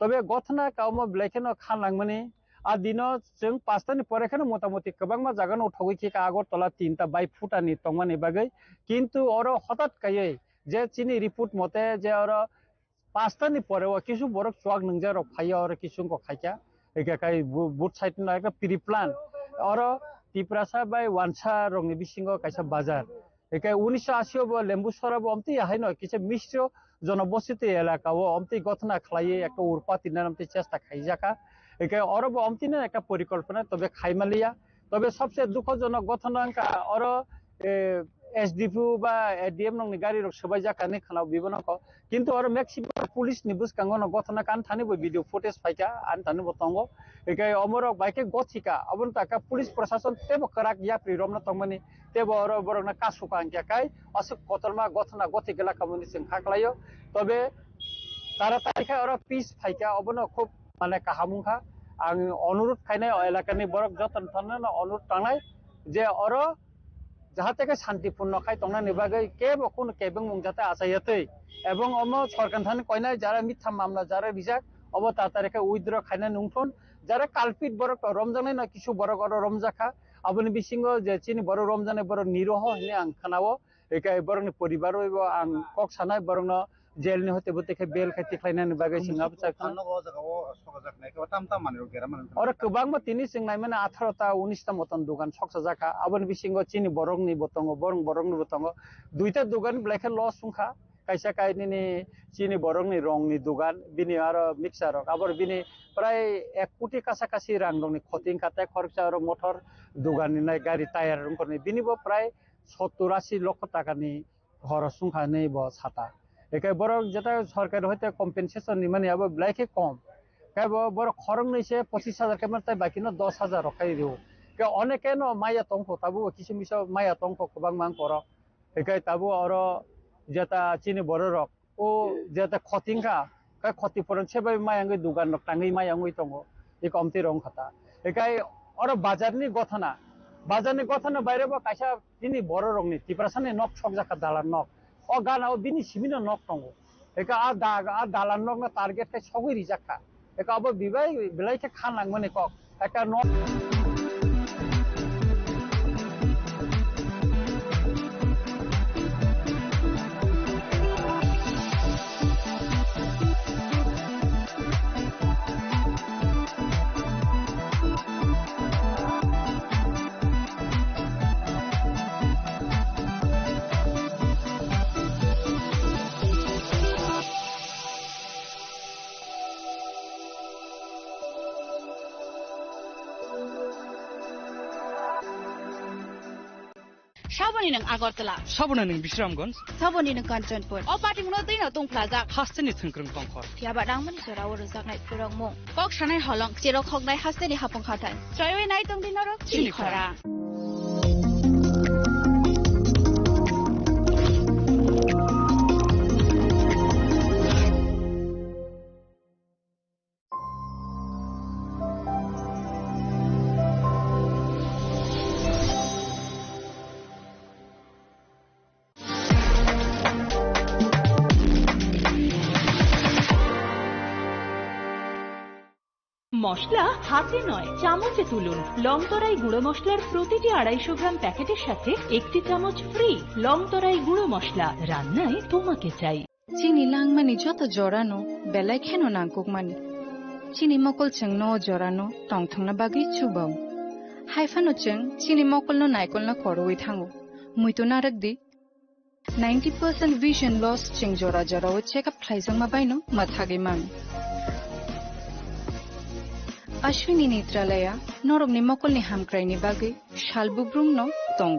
तबे गथना कावमो ब्लेकेनो खानलांगमनि आ दिनो जों 5टानि परेखानो मोटामोटी गोबां मा जागान उठावै आगरतला 3टा बाय फुटानि तंगमानि बागै किन्तु और हठात कायै जे चिनि रिपोर्ट मते जे और 5टानि परेव किछु बरक चुआक नंजार फाया और किछु को खायका एकाय बुट साइड न एक प्री प्लान और तिप्रासा बाय वानसा रंगनि बिसिंगो कायसा बाजार एकाय 1980 बो लेम्बुसराबो अमति हायनो किसे मिश्र जनबसति एलाकाओ अमति गथना खलायै एक उरपाति नामति चेष्टा खायजाका एकाय और अमतिनो एक परिकल्पना तबे खायमालिया तबे सबसे दुखजनक घटना और एसडीपी बा एडीएम नंनि गारि रक सबाय जाकानि खानाव बिबनको किन्तु और मैक्सिमाम पुलिस नि बुसकांगनो घटना कान थानिबो भिडियो फुटेज फायका आन थानिबो तंगो एकाय अमर बाइके गथिका अबन ताका पुलिस प्रशासन तेबो कराक याप्रि रमन तंगमनि तेबो और बरगना कासुका अंक्याकाय असु कतलमा घटना गथिगला कमनि जों खाखलायो तबे तारा तारिखा और पीस फायका अबन खूब माने काहामुखा आं अनुरोध खायनाय एलाकानि बरक जतन थानो अनुरोध थांनाय जे और जाहाते के शांतिपूर्ण खाय तंगना निबागै केबो कोन केबं मुंजाते आसायतै एवं अम सरकार थान कयनाय जारा मिथ्या मामला जारा बिजाक अब तातारेखे उइद्र खायना नुंथन जारा कालपिट बरक रमजानाय ना किछु बरक और रमजाखा aboni bisingo je chini boro romjane boro niroho hine ang khanao ekai borong ni poribaro ebo ang kok sanai borong no jail ni hote bote ke bel khati khlainani bagai singa bcha khana ora kobang ma tini singnai mane 18 ta 19 ta moton dogan soksa jaka aboni bisingo chini borong ni botongo borong ni botongo duita dogan black loss sungkha kaisa kaini ni chini borong ni rong ni dogan bini aro mixer abor bini pray 1 কোটি কাছাকাছি রাং দংনি খতিং কাতে খরচা আর motor দোকান ni nai gari tire rong korni bini bo pray 70-80 লক্ষ টাকা ni খরচ sungkha nei bo chata ekai borok jeta sarkar hoite compensation ni mane abo blaike kom kai bo borok khorong ni se 25000 ke martai baki no 10000 rokai dio ke oneke no maya tongko tabu kisu miso maya tongko kobang mang koro ekai tabu oro jeta chini bororok o jeta khotingka kai khoti poron sebai mayangi dugan nok tangi mayangui tongo e komti rong khata ekai oro bazarni gothana baire bo kaisa tini bororok ni tiprasane nok sokjaka dalan nok o gana o bini simino nok tongo eka a dalan nok na target kai sogui rijaka eka abo bibai belai ke khan langmane kok eka nok Saboni nang Agartala. Saboni nang Bishramganj. Saboni nang Kanchanpur. O party mo dai na tong plaza. Hasteni thungkrung tongkhor. Fiaba dangmani sora ur zaknai purang mo. Kok sanai holong chero khognai hasteni hapong khatai. Choiwe nai tong dinaro chini khora. মশলা হাতে নয় চামচে তুলুন লংতরাই গুঁড়ো মশলার প্রতিটি 250 গ্রাম প্যাকেটের সাথে 1টি চামচ ফ্রি লংতরাই গুঁড়ো মশলা রান্নায় তোমাকে চাই চিনি লাংমানি যত জরানো বেলাই খেনো নাংকুকমানি চিনি মকল চেং ন জরানো টংথংনা বাগি চুবাও হাইফানো চেং চিনি মকল ন নাইকল না করওই থাঙ্গো মুইতো নারকদি 90% vision loss চেং জরা জরাও চেকআপ খাইজং মাবাইনো মাথাগে মান Ashwini Netralaya, Norogni Mokolni Hamkraini Bagi, Shalbubrung no Tong.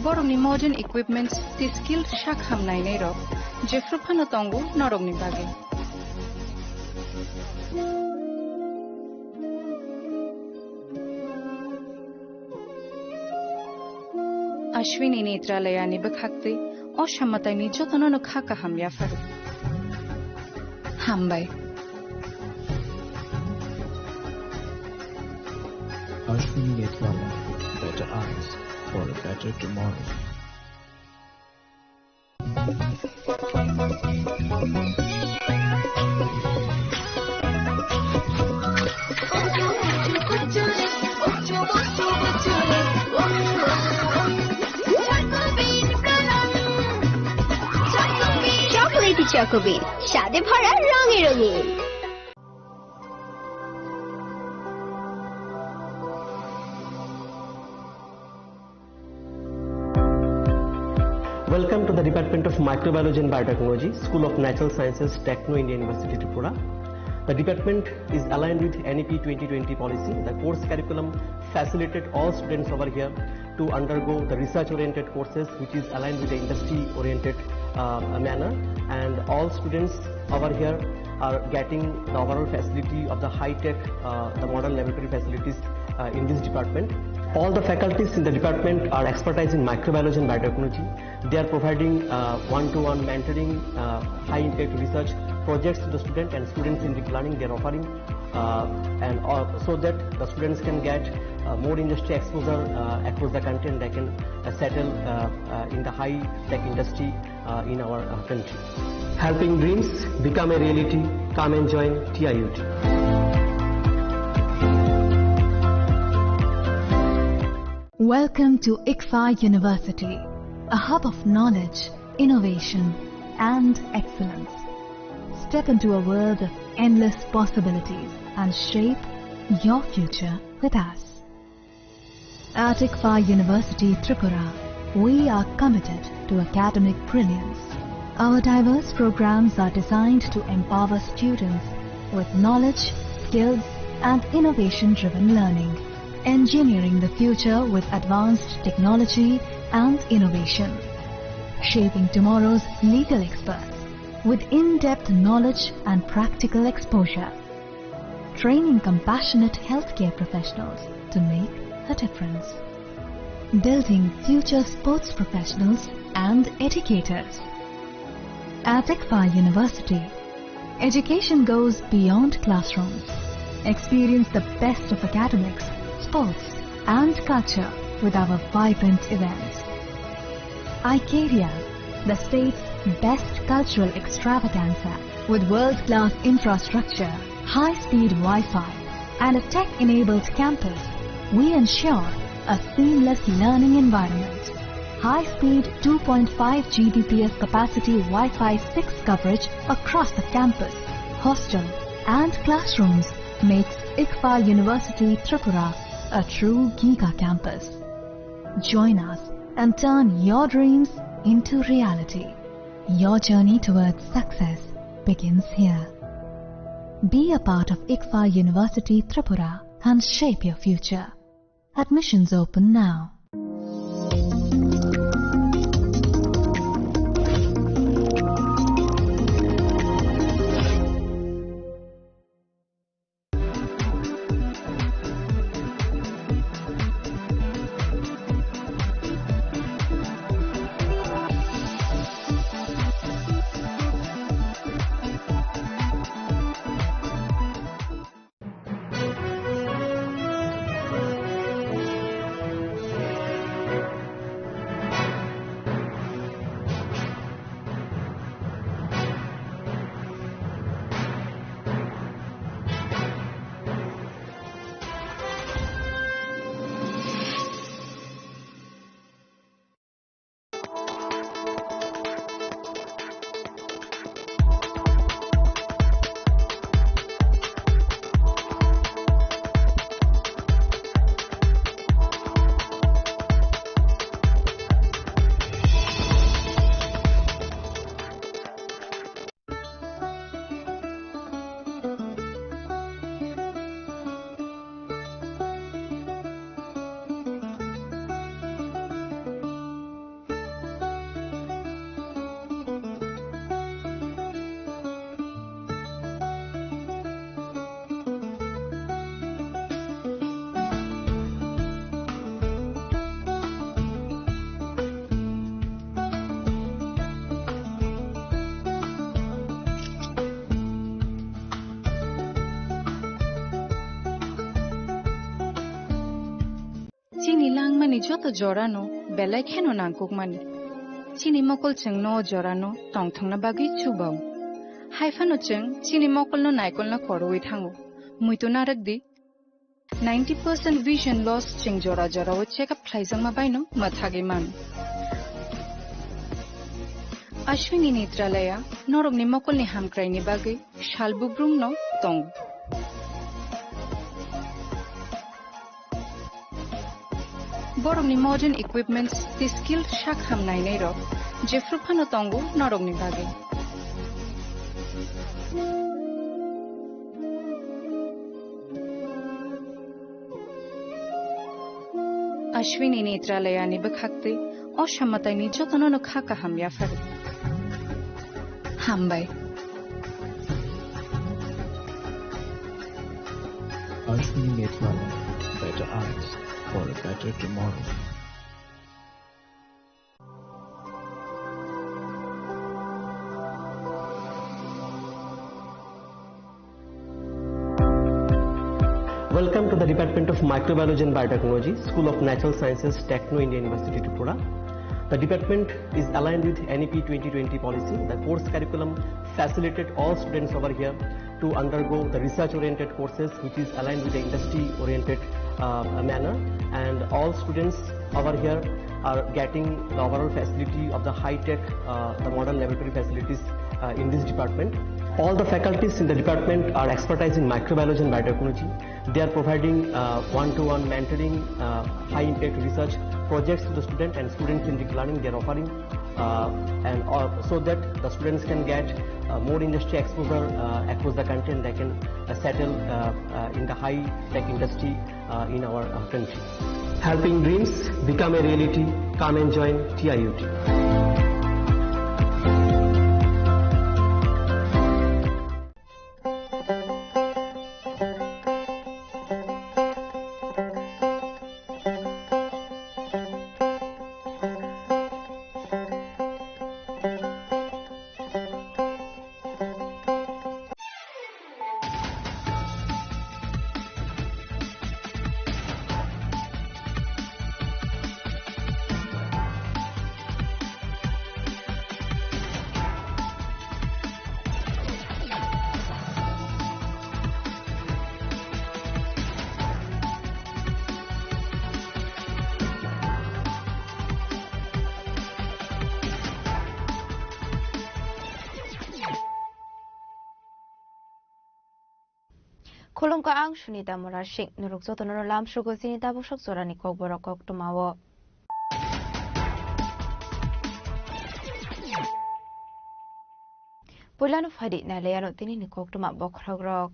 Borogni modern equipments, the skilled Shakham Nainero, Jeffrupano Tongu, Norogni Bagi. Ashwini Netralaya Nibakakti, Oshamatani Jotono Kaka Hamyafaru. Hambai. Ashwini Netralaya, better eyes for a better tomorrow. চকোবিন স্বাদে ভরা রঙে রঙিন Welcome to the Department of Microbiology and Biotechnology, School of Natural Sciences, Techno India University, Tripura. The department is aligned with NEP 2020 policy. The course curriculum facilitated all students over here to undergo the research-oriented courses, which is aligned with the industry-oriented manner, and all students over here are getting the overall facility of the high-tech, the modern laboratory facilities in this department. All the faculties in the department are expertise in microbiology and biotechnology. They are providing one-to-one mentoring, high-impact research projects to the student and students in deep learning. They are offering and so that the students can get more industry exposure across the country and they can settle in the high-tech industry in our country. Helping dreams become a reality. Come and join TIUT. Welcome to ICFA University, a hub of knowledge, innovation, and excellence. Step into a world of endless possibilities and shape your future with us. At ICFA University, Tripura, we are committed to academic brilliance. Our diverse programs are designed to empower students with knowledge, skills, and innovation-driven learning, engineering the future with advanced technology and innovation, shaping tomorrow's legal experts with in-depth knowledge and practical exposure, training compassionate healthcare professionals to make a difference, building future sports professionals and educators. At ICFA University, education goes beyond classrooms. Experience the best of academics, sports, and culture with our vibrant events. ICARIA, the state's best cultural extravaganza, with world-class infrastructure, high-speed Wi-Fi, and a tech-enabled campus, we ensure a seamless learning environment. High-speed 2.5 Gbps capacity Wi-Fi 6 coverage across the campus, hostel, and classrooms makes ICFA University Tripura a true Giga campus. Join us and turn your dreams into reality. Your journey towards success begins here. Be a part of ICFA University Tripura and shape your future. Admissions open now. Chini lang mani joto jorano belai kheno nangkuk mani. Chini mokol cheng no jorano tong thong na bagi chubau. Haifano cheng chini mokol no naikol na koroi thango. Muito narak di 90% vision loss cheng jora jora o check up khlaijang ma baino mathage man. Ashwini Netralaya norok ni mokol ni hamkrai ni bagi shalbubrung no tong. Borok ni modern equipments the skilled shak ham nai nei ro jefru phano tongo norok ni bagi. Ashwini Netralaya ni bakhakte oshammatai ni jotono no khaka ham ya far. Hambai. Ashwini Netralaya, better eyes for a better tomorrow. the Department of Microbiology and Biotechnology, School of Natural Sciences, Techno India University, Tripura. The department is aligned with NEP 2020 policy. The course curriculum facilitated all students over here to undergo the research-oriented courses, which is aligned with the industry-oriented manner. And all students over here are getting the overall facility of the high-tech, the modern laboratory facilities in this department. All the faculties in the department are expertise in microbiology and biotechnology. They are providing one-to-one mentoring, high-impact research projects to the student and student-centric learning they are offering, and so that the students can get more industry exposure across the country, and they can settle in the high-tech industry in our country. Helping dreams become a reality. Come and join TIUT. Kulung ka ang Sunita Murashing, nurukso to nurulam sugo sinita busok sorani kok borokok tumawo. Pulano fadi na layano tini ni kok tuma bokrogrok.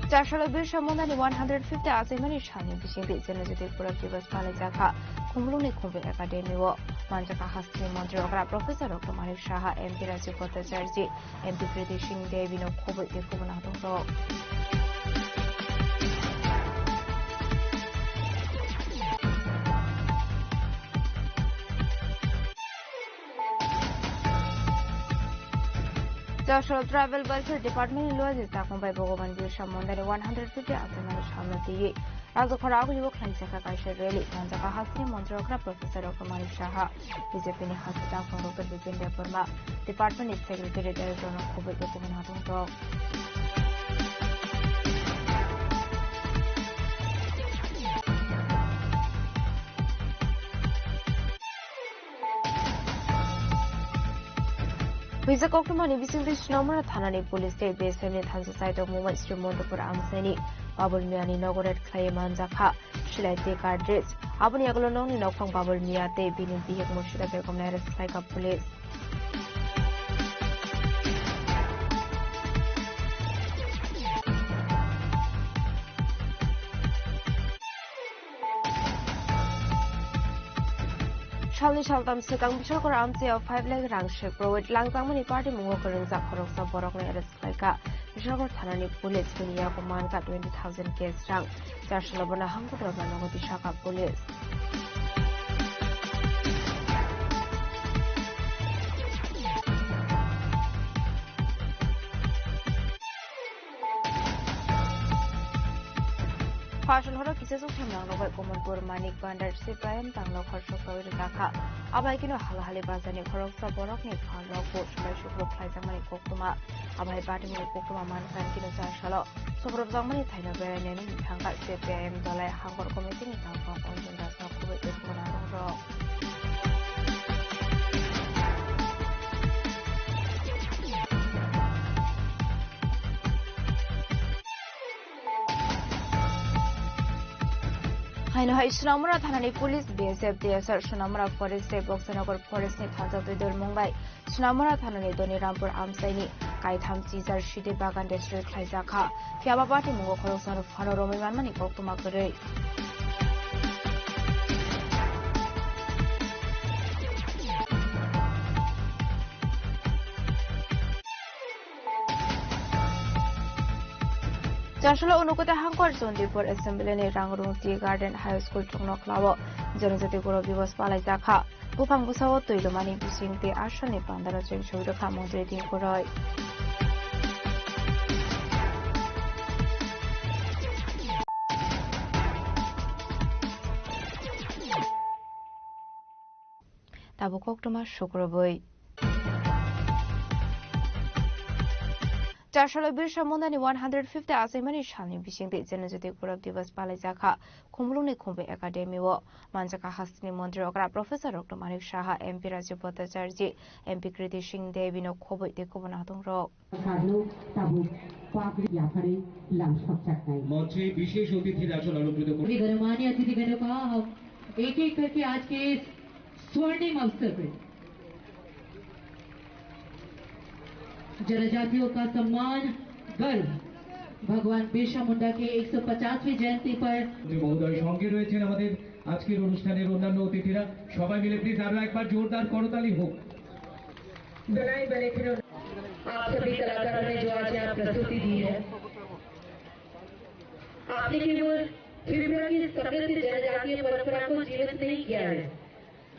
Jashalo Bisha Mundani 150 Azimani Shani Bishing Genetic Productivus Palajaka, Kumluni Kumbi Academy War, Manjaka Hasti Montreal Professor Dr. Malik Shaha, MP Rasipota Sergi, MP Predishing Devino Kobe Kubunato. Joshua Travel Welfare Department in Lois is taken by Bogovan Bisha Mundani 150 Azimani Shamati. Razo Korago Klaisaka Kaisha Rally, Manjaka Hasti Montreal Professor Dr. Malik Shaha, Bizepini Hasita from Dr. Bipin Deparma, Department is Secretary Director of Kobe Kubunato. Visa Koktumani visiting Snomara Thanani Police State Base Family Thansa site of Mumbai Street Montapur Amsani, Babul Miani Nogoret Klayaman Zaka, Shilate Cardress, Abani Agolong Nokong Babul Miate, Binin Bihak Mushida Becomaris like a police. Charlie Shaltam Sekang Bishok Ramsey of 5 leg rank ship with Langzamani Party Mungokarang Zakorok Saborok Laika, Bishok Tanani Police, Vinia Comanka 20,000 case rank, Jashalabana Hanko Bishaka Police. Partial horror pieces of him now by Commodore Manik Bandar Sipayan Tanglo Horshok Daka, Abakino Halahali Bazani Horoksa Borok Nik Harlo, Shukro Klazamani Koktuma, Abai Batimi Koktuma Mansan Kino Shalo, Sobrozamani Taina Beran Tanga CPM Dolai Hangor Committee in Tangkong on the National Covid with Monaro. I know Sunamura Thanani Police BSF DSR Sunamura Forest Boxanagar Forest Ni Thansa Tudor Mumbai Sunamura Thanani Doni Rampur Amsaini Kaitham Caesar Shide Bagan District Klaizaka Fiaba Party Mungo Khorosan of Hano Romi Manmani Koktumakure. Joshua Unukota Hankor Zondipur Assembly in Rangrung Tea Garden High School Tungnoklawa, Januzati Guru was Palazaka, Bupang Busawo to Ilumani Bishing the Ashani Pandara Show the Kamodrating Kuroi. তাবো কক্টমা শুক্রবই চারশাল বিরসা মুন্দানি 150 আসাইমানি সালনি বিশিংতে জনজাতি গৌরব দিবস পালাই জাখা খুমলুংনি খুমবে academy ও মানজাকা হাস্তিনি মন্ত্রী অকরা professor doctor Manik Saha MP রাজ্য Bhattacharya MP Kriti Singh দেবিনো খবই দেখবনা দং rock मंच में विशेष अतिथि राजल अलंकृत गणमान्य अतिथिगणों का हम एक एक करके आज के इस स्वर्णिम अवसर पर जनजातियों का सम्मान गर्व भगवान बिरसा मुंडा के 150वीं जयंती पर महोदय সঙ্গে রয়েছেন আমাদের আজকের অনুষ্ঠানের অন্যান্য অতিথিরা সবাই মিলে প্লিজ আমরা একবার জোরদার করতালি হোক बनाए बने आप सभी कलाकारों ने जो आज यहाँ प्रस्तुति दी है आपने केवल त्रिपुरा की समृद्ध जनजातीय परंपरा को जीवित नहीं किया है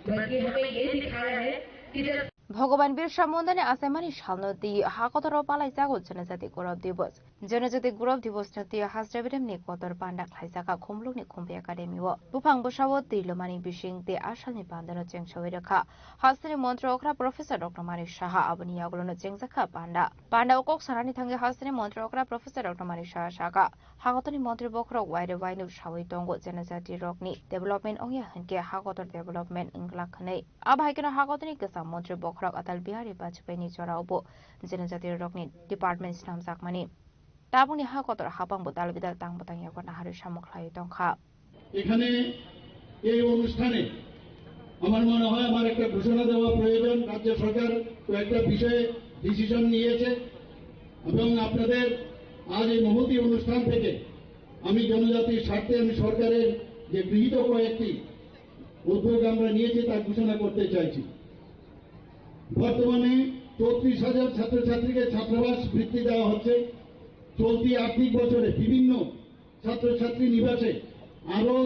बल्कि हमें ये दिखाया है कि जब ভগবান বিরসা মুন্দানি আসাইমানি সালনতি হাকতর পালাই জাগো জনজাতি গৌরব দিবস জনজাতি গৌরব দিবস নতি হাসরাবিরামনি কতর পান্ডা খাইজাকা খুমলুংনি খুমবে একাডেমি ও বুফাং বসাবো তিলমানি বিশিং তে আসালনি পান্দানো চেংসওই রেখা হাসিনি মন্ত্রী অকরা প্রফেসর ডক্টর মানিক সাহা আবনি আগলনো চেংজাকা পান্ডা কক সারানি থাঙ্গে হাসিনি মন্ত্রী অকরা প্রফেসর ডক্টর মানিক সাহা সাকা হাকতনি মন্ত্রী বখর ওয়াইরে ওয়াইনু সাওই দঙ্গ জনজাতি রকনি ডেভেলপমেন্ট অংয়া হনকে হাকতর ডেভেলপমেন্ট ইংলাখनै আবাইকেন হাকতনি কেসা মন্ত্রী বখর আতাল বিহারি বাজপেয়ীনি জরাওবো জনজাতি রকনি ডিপার্টমেন্ট নাম জাকমানি তাবুনি হাকতর হাপাংবো দালবিদাল তাংবতাং ইয়াগর নাহারে সামুখলাই দংখা এখানে এই অনুষ্ঠানে আমার মনে হয় আমার একটা ঘোষণা দেওয়া প্রয়োজন রাজ্য সরকার কয়েকটা বিষয়ে ডিসিশন নিয়েছে এবং আপনাদের আজ এই মহতি অনুষ্ঠান থেকে আমি জনজাতির স্বার্থে আমি সরকারের যে গৃহীত কয়েকটি উদ্যোগ আমরা নিয়েছি তার ঘোষণা করতে চাইছি বর্তমানে 34,000 ছাত্রছাত্রীকে ছাত্রাবাস বৃত্তি দেওয়া হচ্ছে চলতি আর্থিক বছরে বিভিন্ন ছাত্রছাত্রী নিবাসে আরো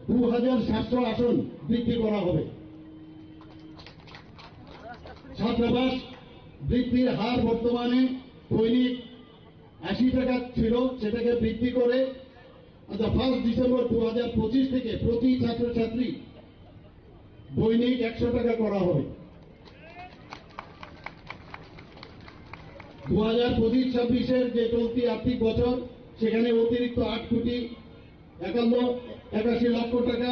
2,700 আসন বৃদ্ধি করা হবে ছাত্রাবাস বৃদ্ধির হার বর্তমানে দৈনিক 80 টাকা ছিল সেটাকে বৃদ্ধি করে 1 ডিসেম্বর 2025 থেকে প্রতি ছাত্রছাত্রী দৈনিক 100 টাকা করা হবে 2025-26 যে চলতি আর্থিক বছর সেখানে অতিরিক্ত 8 কোটি 81 লক্ষ টাকা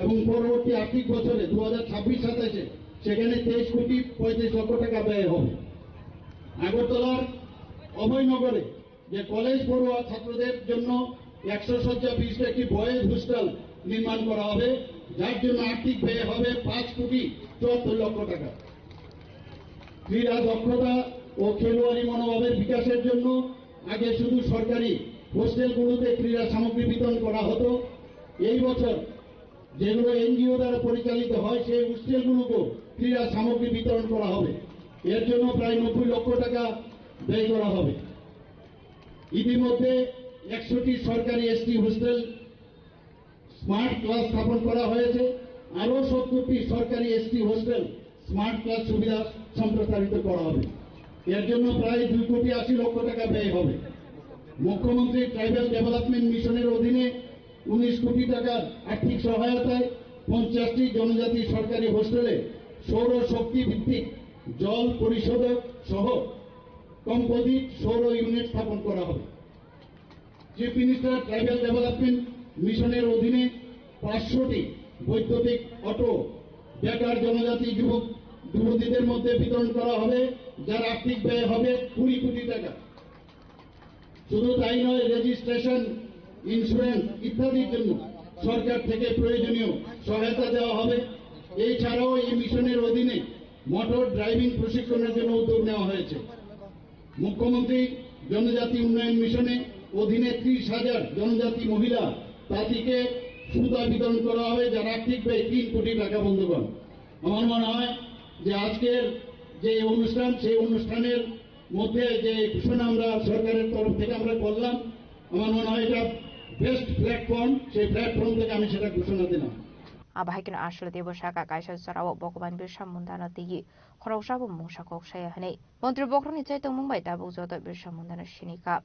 এবং পরবর্তী আর্থিক বছরে 2026-27 সেখানে 23 কোটি 35 লক্ষ টাকা ব্যয় হবে আগরতলার অভয়নগরে যে কলেজ পড়ুয়া ছাত্রদের জন্য 100 শয্যা বিশিষ্ট একটি বয়েজ হোস্টেল নির্মাণ করা হবে যার জন্য আর্থিক ব্যয় হবে 5 কোটি 74 লক্ষ টাকা ক্রীড়া দক্ষতা ও খেলোয়াড়ি মনোভাবের বিকাশের জন্য আগে শুধু সরকারি হোস্টেলগুলোতে ক্রীড়া সামগ্রী বিতরণ করা হতো এই বছর যেগুলো এনজিও দ্বারা পরিচালিত হয় সেই হোস্টেলগুলোকেও ক্রীড়া সামগ্রী বিতরণ করা হবে এর জন্য প্রায় 90 লক্ষ টাকা ব্যয় করা হবে ইতিমধ্যে 100টি সরকারি এসটি হোস্টেল স্মার্ট ক্লাস স্থাপন করা হয়েছে আরো 70টি সরকারি এসটি হোস্টেল স্মার্ট ক্লাস সুবিধা সম্প্রসারিত করা হবে এর জন্য প্রায় 2 কোটি 80 লক্ষ টাকা ব্যয় হবে মুখ্যমন্ত্রী ট্রাইবাল ডেভেলপমেন্ট মিশনের অধীনে 19 কোটি টাকার আর্থিক সহায়তায় 50টি জনজাতি সরকারি হোস্টেলে সৌর শক্তি ভিত্তিক জল পরিশোধক সহ কম্পোজিট সৌর ইউনিট স্থাপন করা হবে চিফ মিনিস্টার ট্রাইবাল ডেভেলপমেন্ট মিশনের অধীনে 500টি বৈদ্যুতিক অটো বেকার জনজাতি যুবতীদের মধ্যে বিতরণ করা হবে যার আর্থিক ব্যয় হবে 20 কোটি টাকা শুধু তাই নয় রেজিস্ট্রেশন ইন্স্যুরেন্স ইত্যাদির জন্য সরকার থেকে প্রয়োজনীয় সহায়তা দেওয়া হবে এছাড়াও এই মিশনের অধীনে মোটর ড্রাইভিং প্রশিক্ষণের জন্য উদ্যোগ নেওয়া হয়েছে মুখ্যমন্ত্রী জনজাতি উন্নয়ন মিশনে অধীনে 30,000 জনজাতি মহিলা তাঁতিকে সুতা বিতরণ করা হবে যার আর্থিক ব্যয় 3 কোটি টাকা বন্ধুগণ আমার মনে হয় যে আজকের যে অনুষ্ঠান সেই অনুষ্ঠানের মধ্যে যে ঘোষণা আমরা সরকারের তরফ থেকে আমরা করলাম আমার মনে হয় এটা বেস্ট প্ল্যাটফর্ম সেই প্ল্যাটফর্ম থেকে আমি সেটা ঘোষণা দিলাম আবাহাইকেন আসলে দেবসাকা কাইসা জরাও ভগবান বিরসা মুন্দানা তিগি খরৌসাবো মুসাকক সায়াহनै মন্ত্রী বক্রনি চাইতং মুম্বাই তাবুক যত বিরসা মুন্দানা সিনিকা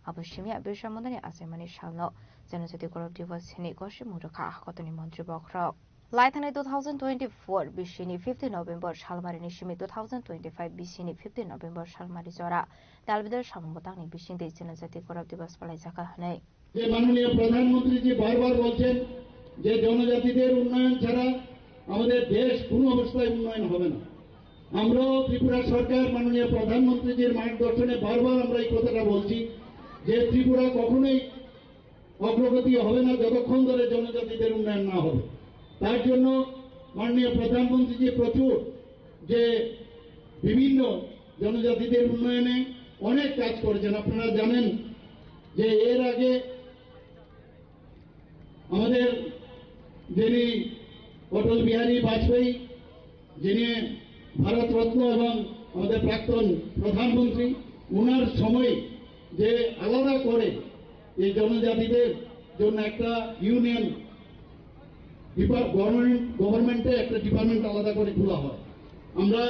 আবশ্যমিয়া বিরসা মুন্দানি আসাইমানি সালনো জনজাতি গৌরব দিবস সিনি গসি মুরখা হাকতনি মন্ত্রী বক্রক Laithani 2024 Bishini 50 November Shalmari Nishimi 2025 Bishini 50 November Shalmari Jora Dalbidar Shamotani Bishin de Chinazati Korab Divas Palazaka Hane. যে মাননীয় প্রধানমন্ত্রী জি বারবার বলছেন যে জনজাতিদের উন্নয়ন ছাড়া আমাদের দেশ কোনো অবস্থায় উন্নয়ন হবে না। আমরা ত্রিপুরা সরকার মাননীয় প্রধানমন্ত্রীজির মার্গদর্শনে বারবার আমরা এই কথাটা বলছি যে ত্রিপুরা কখনোই অগ্রগতি হবে না যতক্ষণ ধরে জনজাতিদের উন্নয়ন না হবে। তার জন্য মাননীয় প্রধানমন্ত্রীজি প্রচুর যে বিভিন্ন জনজাতিদের উন্নয়নে অনেক কাজ করেছেন। আপনারা জানেন যে এর আগে আমাদের যিনি অটল বিহারী বাজপেয়ী যিনি ভারতরত্ন এবং আমাদের প্রাক্তন প্রধানমন্ত্রী ওনার সময় যে আলাদা করে এই জনজাতিদের জন্য একটা ইউনিয়ন গভর্নমেন্টে একটা ডিপার্টমেন্ট আলাদা করে খোলা হয়। আমরা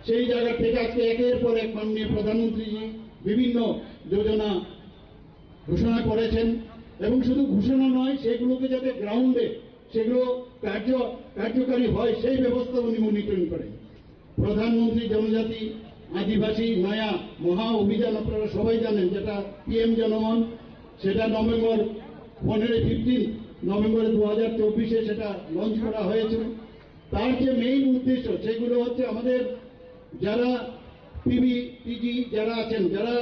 সেই জায়গা থেকে আজকে একের পর এক মাননীয় প্রধানমন্ত্রীজি বিভিন্ন যোজনা ঘোষণা করেছেন এবং শুধু ঘোষণা নয় সেগুলোকে যাতে গ্রাউন্ডে সেগুলো কার্যকারী হয় সেই ব্যবস্থা উনি মনিটরিং করেন। প্রধানমন্ত্রী জনজাতি আদিবাসী নয়া মহা অভিযান আপনারা সবাই জানেন যেটা PM জনমন সেটা নভেম্বর 15 নভেম্বর 2024 সেটা লঞ্চ করা হয়েছে। তার যে মেইন উদ্দেশ্য সেগুলো হচ্ছে আমাদের যারা PBTG যারা আছেন যারা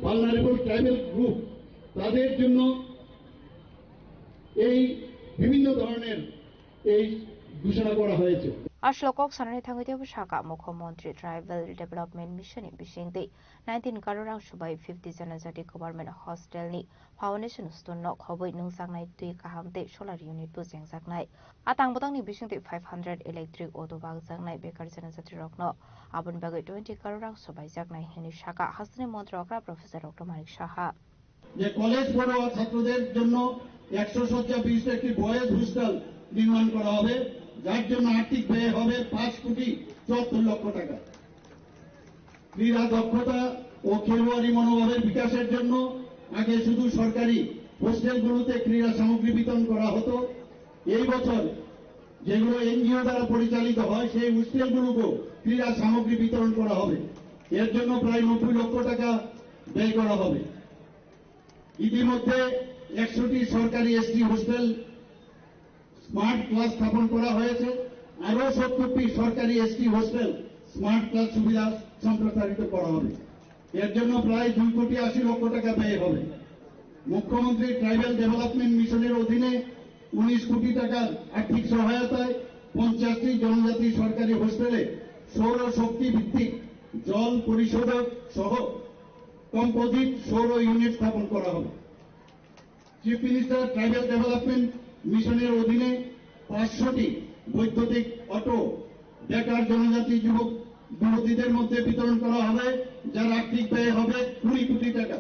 ভালনারেবল ট্রাইবাল গ্রুপ তাদের জন্য এই বিভিন্ন ধরনের এই ঘোষণা করা হয়েছে। Ashlokok Sanani Tangiti Bushaka Mukhomontri Tribal Development Mission Bishingdi 19 Karurang Shubai 50 Janazati Government Hostel ni Foundation Stonok Hoboi Nungsangnai Tui Kahamte Solar Unit Buzeng Zagnai Atang Botang ni Bishingdi 500 electric auto bag Zagnai Bekar Janazati Rokno Abun Bagai 20 Karurang Shubai Zagnai Hini Shaka Hasani Montrokra Professor Dr. Manik Shaha যে college পড়ুয়া ছাত্রদের জন্য 100 শয্যা বিশিষ্ট একটি boys hostel নির্মাণ করা হবে যার জন্য আর্থিক ব্যয় হবে 5,74,00,000 টাকা। ক্রীড়া দক্ষতা ও খেলোয়াড়ি মনোভাবের বিকাশের জন্য আগে শুধু সরকারি হোস্টেলগুলোতে ক্রীড়া সামগ্রী বিতরণ করা হতো। এই বছর যেগুলো NGO দ্বারা পরিচালিত হয় সেই হোস্টেলগুলোকেও ক্রীড়া সামগ্রী বিতরণ করা হবে। এর জন্য প্রায় 90 লক্ষ টাকা ব্যয় করা হবে। ইতিমধ্যে 100টি সরকারি ST হোস্টেল স্মার্ট ক্লাস স্থাপন করা হয়েছে। আরো 70টি সরকারি ST হোস্টেল স্মার্ট ক্লাস সুবিধা সম্প্রসারিত করা হবে। এর জন্য প্রায় 2,80,00,000 টাকা ব্যয় হবে। মুখ্যমন্ত্রী ট্রাইবাল ডেভেলপমেন্ট মিশনের অধীনে 19 কোটি টাকার আর্থিক সহায়তায় 50টি জনজাতি সরকারি হোস্টেলে সৌর শক্তি ভিত্তিক জল পরিশোধক সহ কম্পোজিট সৌর ইউনিট স্থাপন করা হবে। চিফ মিনিস্টার ট্রাইবাল ডেভেলপমেন্ট মিশনের অধীনে 500টি বৈদ্যুতিক অটো বেকার জনজাতি যুবক যুবতীদের মধ্যে বিতরণ করা হবে যার আর্থিক ব্যয় হবে 20 কোটি টাকা।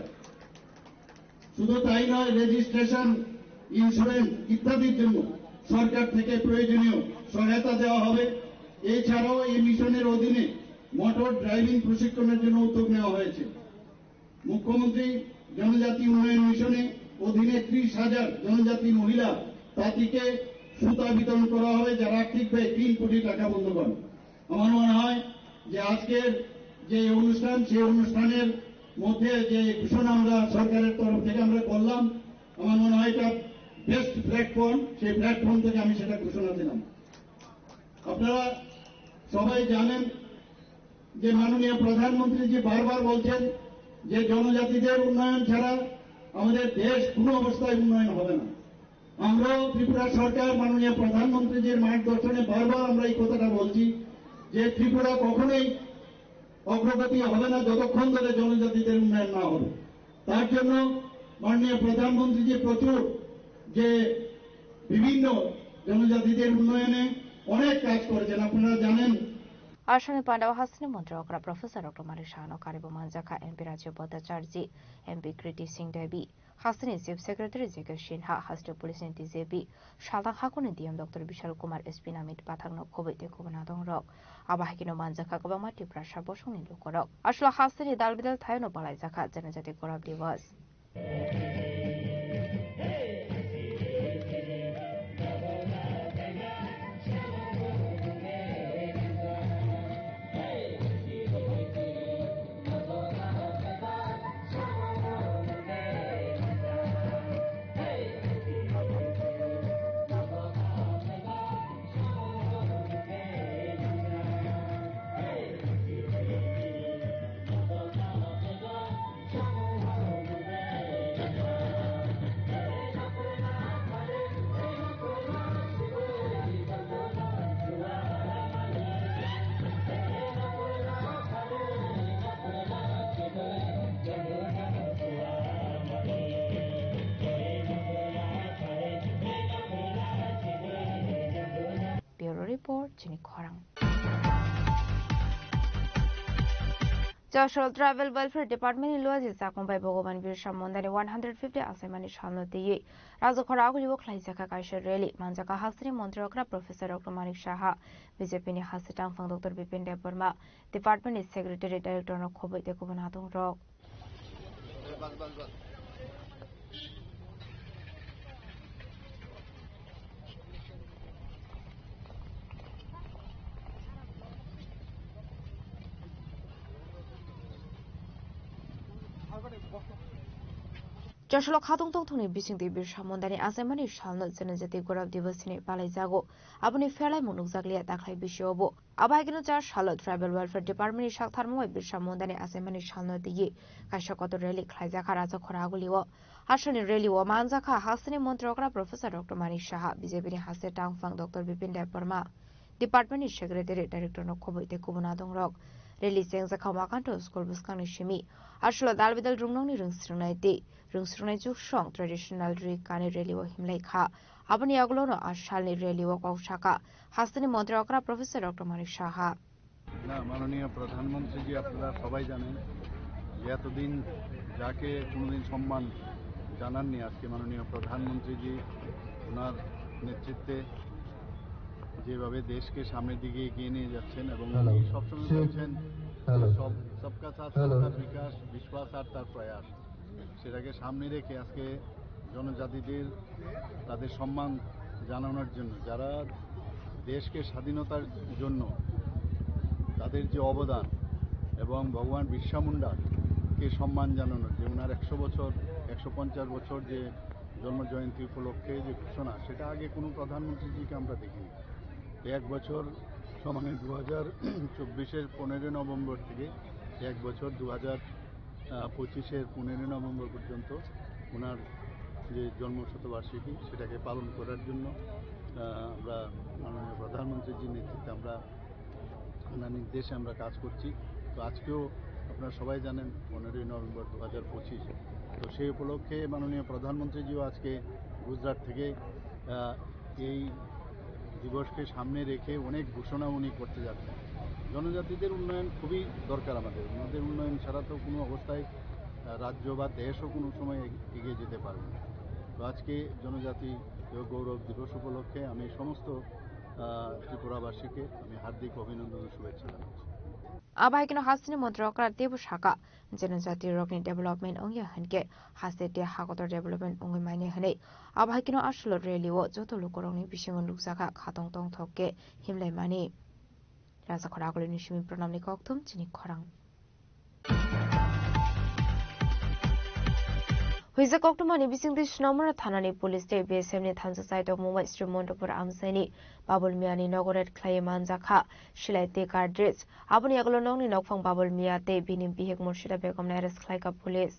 শুধু তাই নয় রেজিস্ট্রেশন ইন্স্যুরেন্স ইত্যাদির জন্য সরকার থেকে প্রয়োজনীয় সহায়তা দেওয়া হবে। এছাড়াও এই মিশনের অধীনে মোটর ড্রাইভিং প্রশিক্ষণের জন্য উদ্যোগ নেওয়া হয়েছে। মুখ্যমন্ত্রী জনজাতি উন্নয়ন মিশনে অধীনে 30,000 জনজাতি মহিলা তাঁতিকে সুতা বিতরণ করা হবে যার আর্থিক ব্যয় 3 কোটি টাকা বন্ধুগণ। আমার মনে হয় যে আজকের যে অনুষ্ঠান সেই অনুষ্ঠানের মধ্যে যে ঘোষণা আমরা সরকারের তরফ থেকে আমরা করলাম আমার মনে হয় এটা বেস্ট প্ল্যাটফর্ম। সেই প্ল্যাটফর্ম থেকে আমি সেটা ঘোষণা দিলাম। আপনারা সবাই জানেন যে মাননীয় প্রধানমন্ত্রী জি বারবার বলছেন যে জনজাতিদের উন্নয়ন ছাড়া আমাদের দেশ কোনো অবস্থায় উন্নয়ন হবে না। আমরাও ত্রিপুরা সরকার মাননীয় প্রধানমন্ত্রীজির মার্গদর্শনে বারবার আমরা এই কথাটা বলছি যে ত্রিপুরা কখনোই অগ্রগতি হবে না যতক্ষণ ধরে জনজাতিদের উন্নয়ন না হবে। তার জন্য মাননীয় প্রধানমন্ত্রীজি প্রচুর যে বিভিন্ন জনজাতিদের উন্নয়নে অনেক কাজ করেছেন। আপনারা জানেন Ashani Pandawa Hasani Montrokra Professor Dr. Manik Shaha Karibu Manjaka MP Rajya Bhattacharjee MP Kriti Singh Devi Hasani Chief Secretary Zekir Shinha Hostel Police NTJB Shaltang Hakuni DM Dr. Bishal Kumar SP Namit Pathangno Kobite Kubanatung Rok Abahikino Manjaka Kabamati Prasha Boshung Lukorok Ashla Hasani Dalbidal Thayno Balai Zaka Janajati Korab Divas report chini khorang Joshua Travel Welfare Department in Luazi Sakongbai Bogoban Birsa Mondani 150 assignment shalno diye Razo Kharagu Yugo Klaisaka Kaisha Rally Manjaka Hasri Montrokra Professor Dr. Manik Shaha BJP ni Hasitang Fang Dr. Bipin Deparma Department is Secretary Director no Khobai de Kubanatong Rock Joshua Khatong Tongtoni Bising the Birsha Mondani Asemani Shalno Zenazati Gorab Diversity Palazago Abuni Fairlai Monuzaglia Daklai Bishobo Abagino Charlotte Tribal Welfare Department Shaktarmo Birsha Mondani Asemani Shalno Di Kashakoto Rally Klaizakaraza Koraguliwo Ashani Rally Manzaka Hasani Montrogra Professor Dr. Manik Shaha BJP Hasetang Fang Dr. Bipin Deparma Department Secretary Director no Kobo de Kubunadong Rock Rally Senza Kamakanto School Buskani Shimi Ashla Dalvidal Rumnoni Rungsrunai Rungsrunai Jukshong Traditional Rikani Rally o Himlaika Abani Aglono Ashalni Rally o Kaushaka Hasani Montrogra Professor Dr. Manik Shaha মাননীয় প্রধানমন্ত্রীজি আপনারা সবাই জানেন যে এতদিন যাকে কোনোদিন সম্মান জানাননি আজকে মাননীয় প্রধানমন্ত্রীজি ওনার নেতৃত্বে যেভাবে দেশকে সামনের দিকে এগিয়ে নিয়ে যাচ্ছেন এবং উনি সবসময় বলছেন সবকা সাথ সবকা বিকাশ বিশ্বাস আর তার প্রয়াস সেটাকে সামনে রেখে আজকে জনজাতিদের তাদের সম্মান জানানোর জন্য যারা দেশকে স্বাধীনতার জন্য তাদের যে অবদান এবং ভগবান বিরসা মুন্ডাকে সম্মান জানানোর যে ওনার 100 বছর 150 বছর যে জন্মজয়ন্তী উপলক্ষে যে ঘোষণা সেটা আগে কোনো প্রধানমন্ত্রীজিকে আমরা দেখিনি এক বছর সমানে 2024-এর 15 নভেম্বর থেকে এক বছর 2025-এর 15 নভেম্বর পর্যন্ত ওনার যে জন্মশতবার্ষিকী সেটাকে পালন করার জন্য আমরা মাননীয় প্রধানমন্ত্রীজির নেতৃত্বে আমরা ওনার নির্দেশে আমরা কাজ করছি তো আজকেও আপনারা সবাই জানেন 15 নভেম্বর 2025 তো সেই উপলক্ষে মাননীয় প্রধানমন্ত্রীজিও আজকে গুজরাট থেকে এই দিবসকে সামনে রেখে অনেক ঘোষণা উনি করতে যাচ্ছেন জনজাতিদের উন্নয়ন খুবই দরকার আমাদের উন্নয়ন ছাড়া তো কোনো অবস্থায় রাজ্য বা দেশও কোনো সময় এগিয়ে যেতে পারবে না তো আজকে জনজাতি গৌরব দিবস উপলক্ষে আমি সমস্ত ত্রিপুরাবাসীকে আমি হার্দিক অভিনন্দন ও শুভেচ্ছা জানাচ্ছি Abahikino Hasini Montrokra Debu Shaka Genozati Rogni Development Ongya Hanke Hasete Hakotor Development Ongi Mine Hane Abahikino Ashlo Reliwo Joto Lukoroni Bishingon Luksaka Khatong Tong Thokke Himle Mani Rasa Khoragoli Nishimi Pranamni Koktum Chini Khorang Huiza Koktumani Bising the Shnomara Thanani Police State BSM ni Thansa site of Mumbai Street Montopur Amsani Babul Miani Nogoret Clay Manzaka Shilai Te Cardrits Abuni Aglonong ni Nokfang Babul Miate Binim Bihek Murshida Begum Nares Klaika Police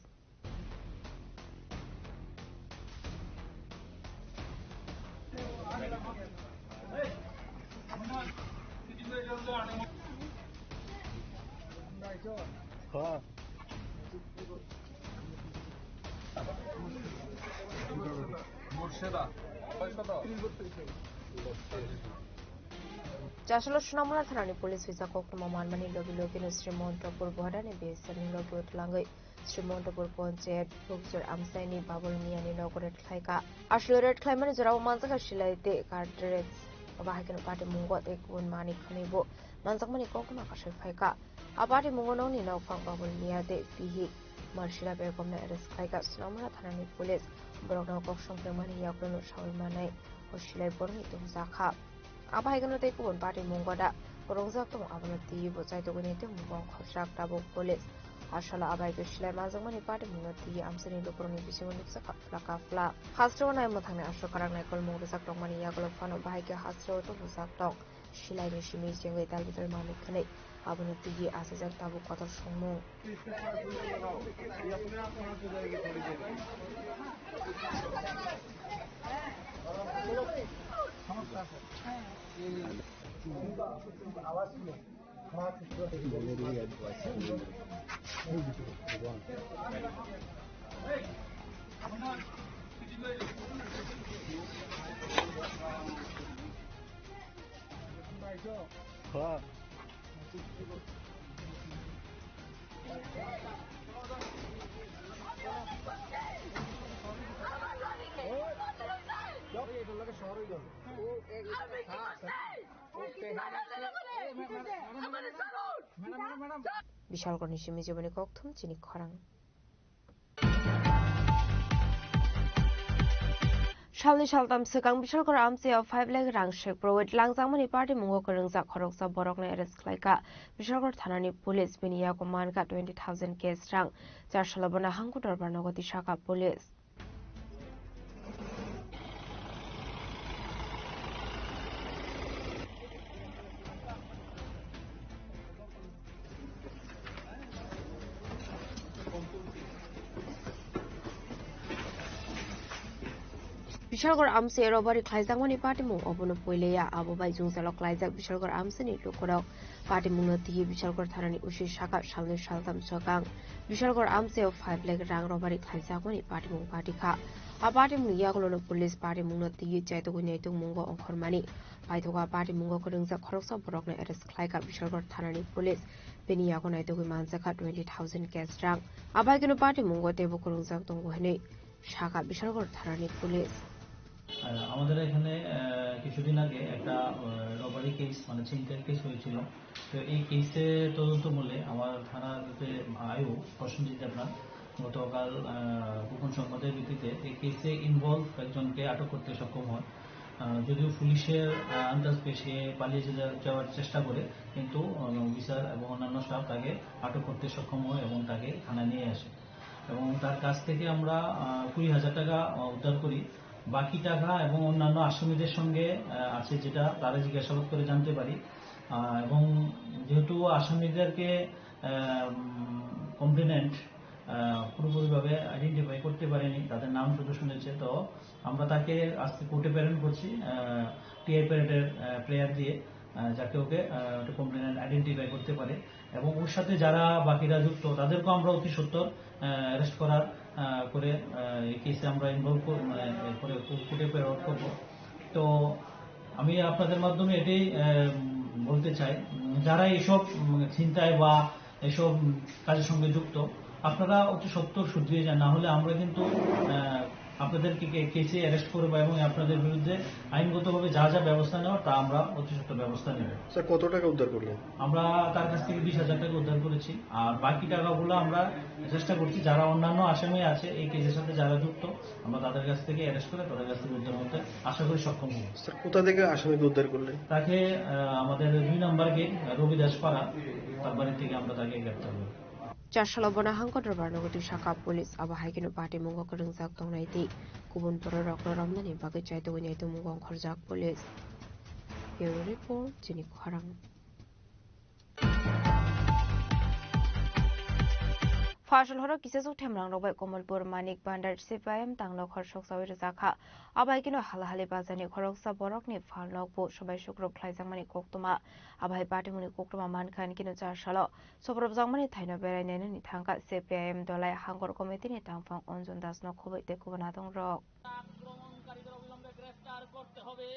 Joshua Shnomara Thanani Police Visa Koktuma Manmani Lobi Logino Srimontopur Border and BSM Logi Utlangai Srimontopur Ponche Buxur Amsani Babul Miani Nogoret Klaika Ashloret Climate Zara Manzaka Shilai Te Cardrits Abahikan Party Mungo Te Kun Mani Kanibo Manzakmani Kokuma Kashifaika Abati Mungononi Nofang Babul Miade Fihi Marshila Begomna Eres Klaika Shnomara Thanani Police Borogno Kokshong Mani Yakuno Shawmanai Oshilai Borni Tumzaka Abahigano take one party Mungoda, Rosactum Avanati, Bosaitogonate, Mungong, Kosrak, Tabo Police, Ashala Abaga Shlemazamani Party Munati, Amsani Loproni, Bishimunaka, Flaka Fla, Hastro Naimotana, Ashokaran, Nicol Mugusakto, Maniago, Fano Bahiga, Hastro, Tusakto, Shilai Shimis, Young Dalvital Mamikane, Avanati, Assistant Tabu Koto Shumu. Bishalgarh নিশিমি জীবনী কক্থম চিনি খরাং Shalni Shaltam Sekang Bishalgor Amsi of 5 leg rang shek pro langzangmani party mungo korungza khoroksa borokne arrest klaika Bishalgor thanani police biniya ko manka 20,000 case rang jar shalabana hangku darbar nogoti shaka police Bishalgor Amsi robari klaizangmani party mung obono poileya abobai jungsalok klaizak Bishalgor Amsini lokorok party mungno tihi Bishalgor thanani ushi shaka Shalni Shaltam Sekang Bishalgor Amsi of 5 leg rang robari klaizangmani party mung party kha a party mung yakolono police party mungno tihi jaito gunaitung mungo ongkhormani paithoga party mungo korungza khoroksa borokne arrest klaika Bishalgor thanani police beniya ko naitogui manjaka 20,000 cash rang abai kino party mungo tebo korungza tongo hene shaka Bishalgor thanani police আমাদের এখানে কিছুদিন আগে একটা robbery case মানে ছিনতাইয়ের case হয়েছিল তো এই কেসে তদন্ত মূলে আমার থানার আয়ু প্রসেনজিৎ দেবনাথ গতকাল গোপন সংবাদের ভিত্তিতে এই কেসে ইনভলভ একজনকে আটক করতে সক্ষম হয় যদিও পুলিশের আন্দাজ পেয়ে সে পালিয়ে যাওয়ার চেষ্টা করে কিন্তু অফিসার এবং অন্যান্য স্টাফ তাকে আটক করতে সক্ষম হয় এবং তাকে থানায় নিয়ে আসে এবং তার কাছ থেকে আমরা 20,000 টাকা উদ্ধার করি বাকি টাকা এবং অন্যান্য আসামিদের সঙ্গে আছে যেটা তারা জিজ্ঞাসাবাদ করে জানতে পারি এবং যেহেতু আসামিদেরকে কমপ্লেনেন্ট পুরোপুরিভাবে আইডেন্টিফাই করতে পারেনি তাদের নাম শুধু শুনেছে তো আমরা তাকে আজকে কোর্টে প্রেরণ করছি টিআই প্যারেডের প্লেয়ার দিয়ে যাকে ওকে কমপ্লেনেন্ট আইডেন্টিফাই করতে পারে এবং ওর সাথে যারা বাকিরা যুক্ত তাদেরকেও আমরা অতি সত্বর অ্যারেস্ট করার করে এই কেসে আমরা ইনভলভ করে কোর্টে প্রেরণ করব তো আমি আপনাদের মাধ্যমে এটাই বলতে চাই যারা এইসব চিন্তায় বা এইসব কাজের সঙ্গে যুক্ত আপনারা অতি সত্বর শুধরিয়ে যান না হলে আমরা কিন্তু আপনাদেরকে কেসে অ্যারেস্ট করবো এবং আপনাদের বিরুদ্ধে আইনগতভাবে যা যা ব্যবস্থা নেওয়ার তা আমরা অতি সত্বর ব্যবস্থা নেব। স্যার কত টাকা উদ্ধার করলেন? আমরা তার কাছ থেকে 20,000 টাকা উদ্ধার করেছি আর বাকি টাকাগুলো আমরা চেষ্টা করছি যারা অন্যান্য আসামি আছে এই কেসের সাথে যারা যুক্ত আমরা তাদের কাছ থেকে অ্যারেস্ট করে তাদের কাছ থেকে উদ্ধার করতে আশা করি সক্ষম হব। স্যার কোথা থেকে আসামিকে উদ্ধার করলেন? তাকে আমাদের 2 নম্বর গেট রবিদাস পাড়া তার বাড়ি থেকে আমরা তাকে গ্রেপ্তার করি। Charsalabona hangkotor barnogoti shaka police aba haikino party mungo korungzak tongnai kubun poro rokno ramnani bagai chaito gunaitu mungo khorjak police bureau report chini kharang Fashal horo kisasuk themrang robai Komalpur Manik Bandar CPIM tanglok khorshok sawi razakha abai kino halhali bazani khoroksa borokni falnok bo sobai shukro khlaijangmani koktoma abai party muni koktoma mankhan kino charshalo sobrobjangmani thaino berai nene ni thangka CPIM dolai hangor committee ni tangfang Onjon Das no khoboi te kubana dong rok আক্রমণকারীদের অবিলম্বে গ্রেফতার করতে হবে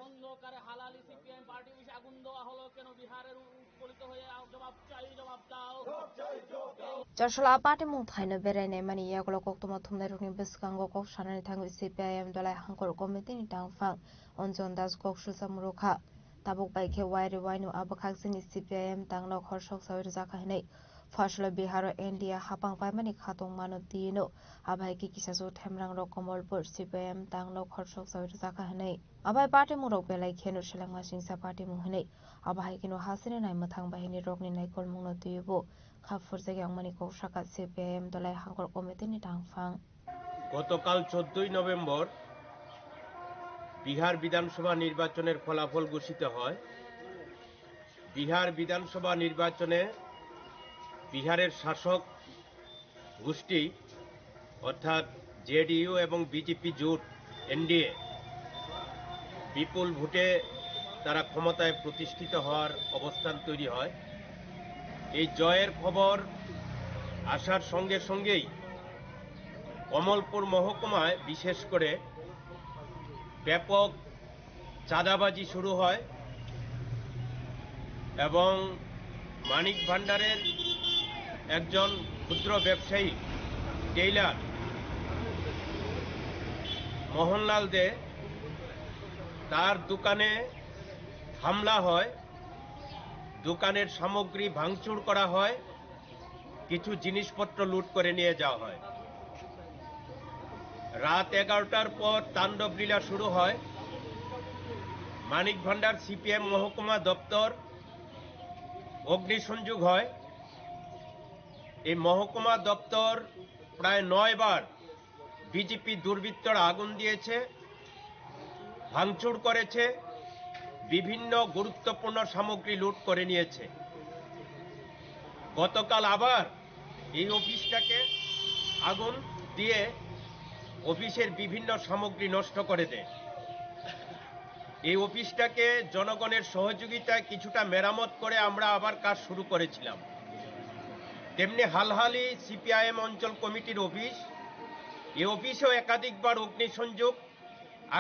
অন্ধকারে হালালি CPM party অফিসে আগুন দেওয়া হলো কেন বিহারের উৎপীড়িত হয়ে জবাব চাই জবাব দাও Charshla party mung thaino berai mani yakolo koktoma thumnai rukni biskango kok sanani thango CPIM dolai hangkor committee ni tangfang Onjon Das kok shulsa murukha tabuk baikhe wairi wainu abakhakjini CPIM tangno khorshok sawi razakha hinai Fashla Biharo India hapang paimani khatong mano dino abai ki kisasu themrang ro Komalpur CPIM tangno khorshok sawi razakha hinai abai party murok belai khenu selangma singsa party mung hinai abai kino hasine nai mathang bahini rokni naikol mungno dibo khafur jagi angmani kok shaka CPIM dolai hangkor committee ni tangfang গতকাল 14 November Bihar বিধানসভা নির্বাচনের ফলাফল ঘোষিত হয় বিহার বিধানসভা নির্বাচনে বিহারের শাসক গোষ্ঠী অর্থাৎ জেডিইউ এবং বিজেপি জোট এনডিএ বিপুল ভোটে তারা ক্ষমতায় প্রতিষ্ঠিত হওয়ার অবস্থান তৈরি হয় এই জয়ের খবর আসার সঙ্গে সঙ্গেই কমলপুর মহকুমায় বিশেষ করে ব্যাপক চাঁদাবাজি শুরু হয় এবং মানিক ভান্ডারের একজন ক্ষুদ্র ব্যবসায়ী টেইলার মোহনলাল দে, তার দোকানে হামলা হয়, দোকানের সামগ্রী ভাঙচুর করা হয়, কিছু জিনিসপত্র লুট করে নিয়ে যাওয়া হয়। রাত 11টার পর তাণ্ডব লীলা শুরু হয়। মানিক ভান্ডার সিপিএম মহকুমা দপ্তর অগ্নিসংযোগ হয়। এই মহকুমা দপ্তর প্রায় 9 বার বিজেপি দুর্বৃত্তরা আগুন দিয়েছে, ভাঙচুর করেছে, বিভিন্ন গুরুত্বপূর্ণ সামগ্রী লুট করে নিয়েছে। গতকাল আবার এই অফিসটাকে আগুন দিয়ে অফিসের বিভিন্ন সামগ্রী নষ্ট করে দেয়। এই অফিসটাকে জনগণের সহযোগিতায় কিছুটা মেরামত করে আমরা আবার কাজ শুরু করেছিলাম। তেমনি হালহালি সিপিআইএম অঞ্চল কমিটির অফিস, এই অফিসেও একাধিকবার অগ্নিসংযোগ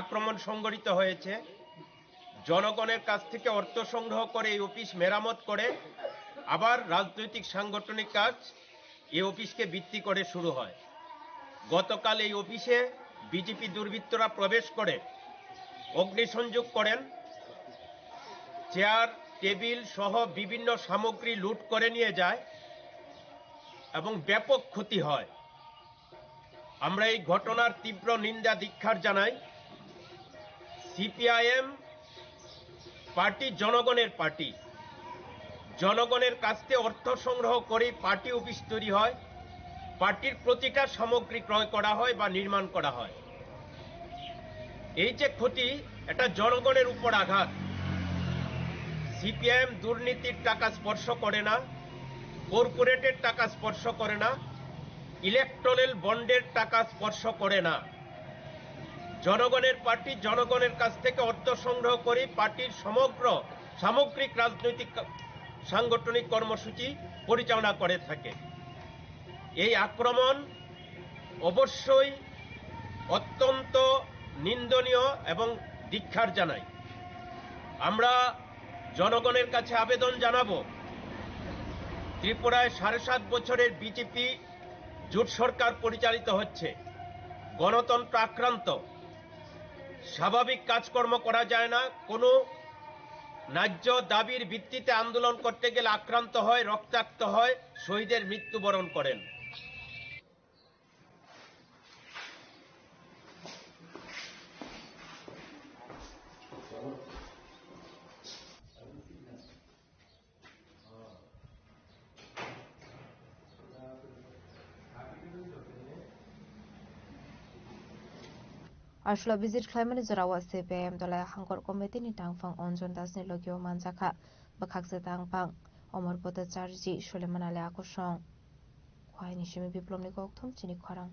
আক্রমণ সংঘটিত হয়েছে। জনগণের কাছ থেকে অর্থ সংগ্রহ করে এই অফিস মেরামত করে আবার রাজনৈতিক সাংগঠনিক কাজ এই অফিসকে ভিত্তি করে শুরু হয়। গতকাল এই অফিসে বিজেপি দুর্বৃত্তরা প্রবেশ করে অগ্নিসংযোগ করেন, চেয়ার টেবিল সহ বিভিন্ন সামগ্রী লুট করে নিয়ে যায় এবং ব্যাপক ক্ষতি হয়। আমরা এই ঘটনার তীব্র নিন্দা ধিক্কার জানাই। সিপিআইএম পার্টি জনগণের পার্টি, জনগণের কাছ থেকে অর্থ সংগ্রহ করে পার্টি অফিস তৈরি হয়, পার্টির প্রতিটা সামগ্রী ক্রয় করা হয় বা নির্মাণ করা হয়। এই যে ক্ষতি, এটা জনগণের উপর আঘাত। সিপিআইএম দুর্নীতির টাকা স্পর্শ করে না, কর্পোরেটের টাকা স্পর্শ করে না, ইলেকট্রাল বন্ডের টাকা স্পর্শ করে না। জনগণের পার্টি জনগণের কাছ থেকে অর্থ সংগ্রহ করে পার্টির সমগ্র সামগ্রিক রাজনৈতিক সাংগঠনিক কর্মসূচি পরিচালনা করে থাকে। এই আক্রমণ অবশ্যই অত্যন্ত নিন্দনীয় এবং ধিক্কার জানাই। আমরা জনগণের কাছে আবেদন জানাবো, ত্রিপুরায় 7.5 বছরের বিজেপি জোট সরকার পরিচালিত হচ্ছে, গণতন্ত্র আক্রান্ত, স্বাভাবিক কাজকর্ম করা যায় না, কোনো ন্যায্য দাবির ভিত্তিতে আন্দোলন করতে গেলে আক্রান্ত হয়, রক্তাক্ত হয়, শহীদের মৃত্যুবরণ করেন। Ashla visit climate zarawa CPM dolai hangkor committee ni tangfang onjon dasni logio manjaka bakhakse tangpang omor pota charji Suleiman Ali akosong khwai ni shimi biplom ni kokthum chini khorang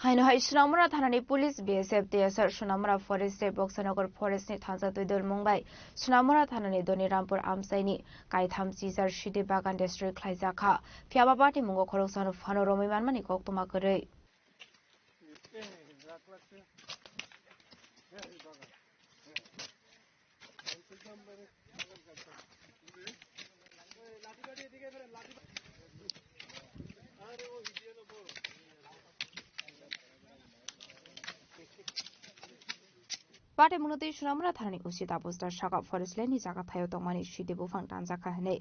Haino hai Sunamura thanani police BSF TSR Sunamura forest Boxanagar forest ni thansa toidol mungbai Sunamura thanani Donirampur amsaini kaitham chizar shidi bagan district khlaijaka phiaba party mungo khoroksan phano romi manmani koktuma korei Party munoti Sunamura thanani usita poster shaka forest leni jaga thayo tongmani shidi bufang tanjaka hene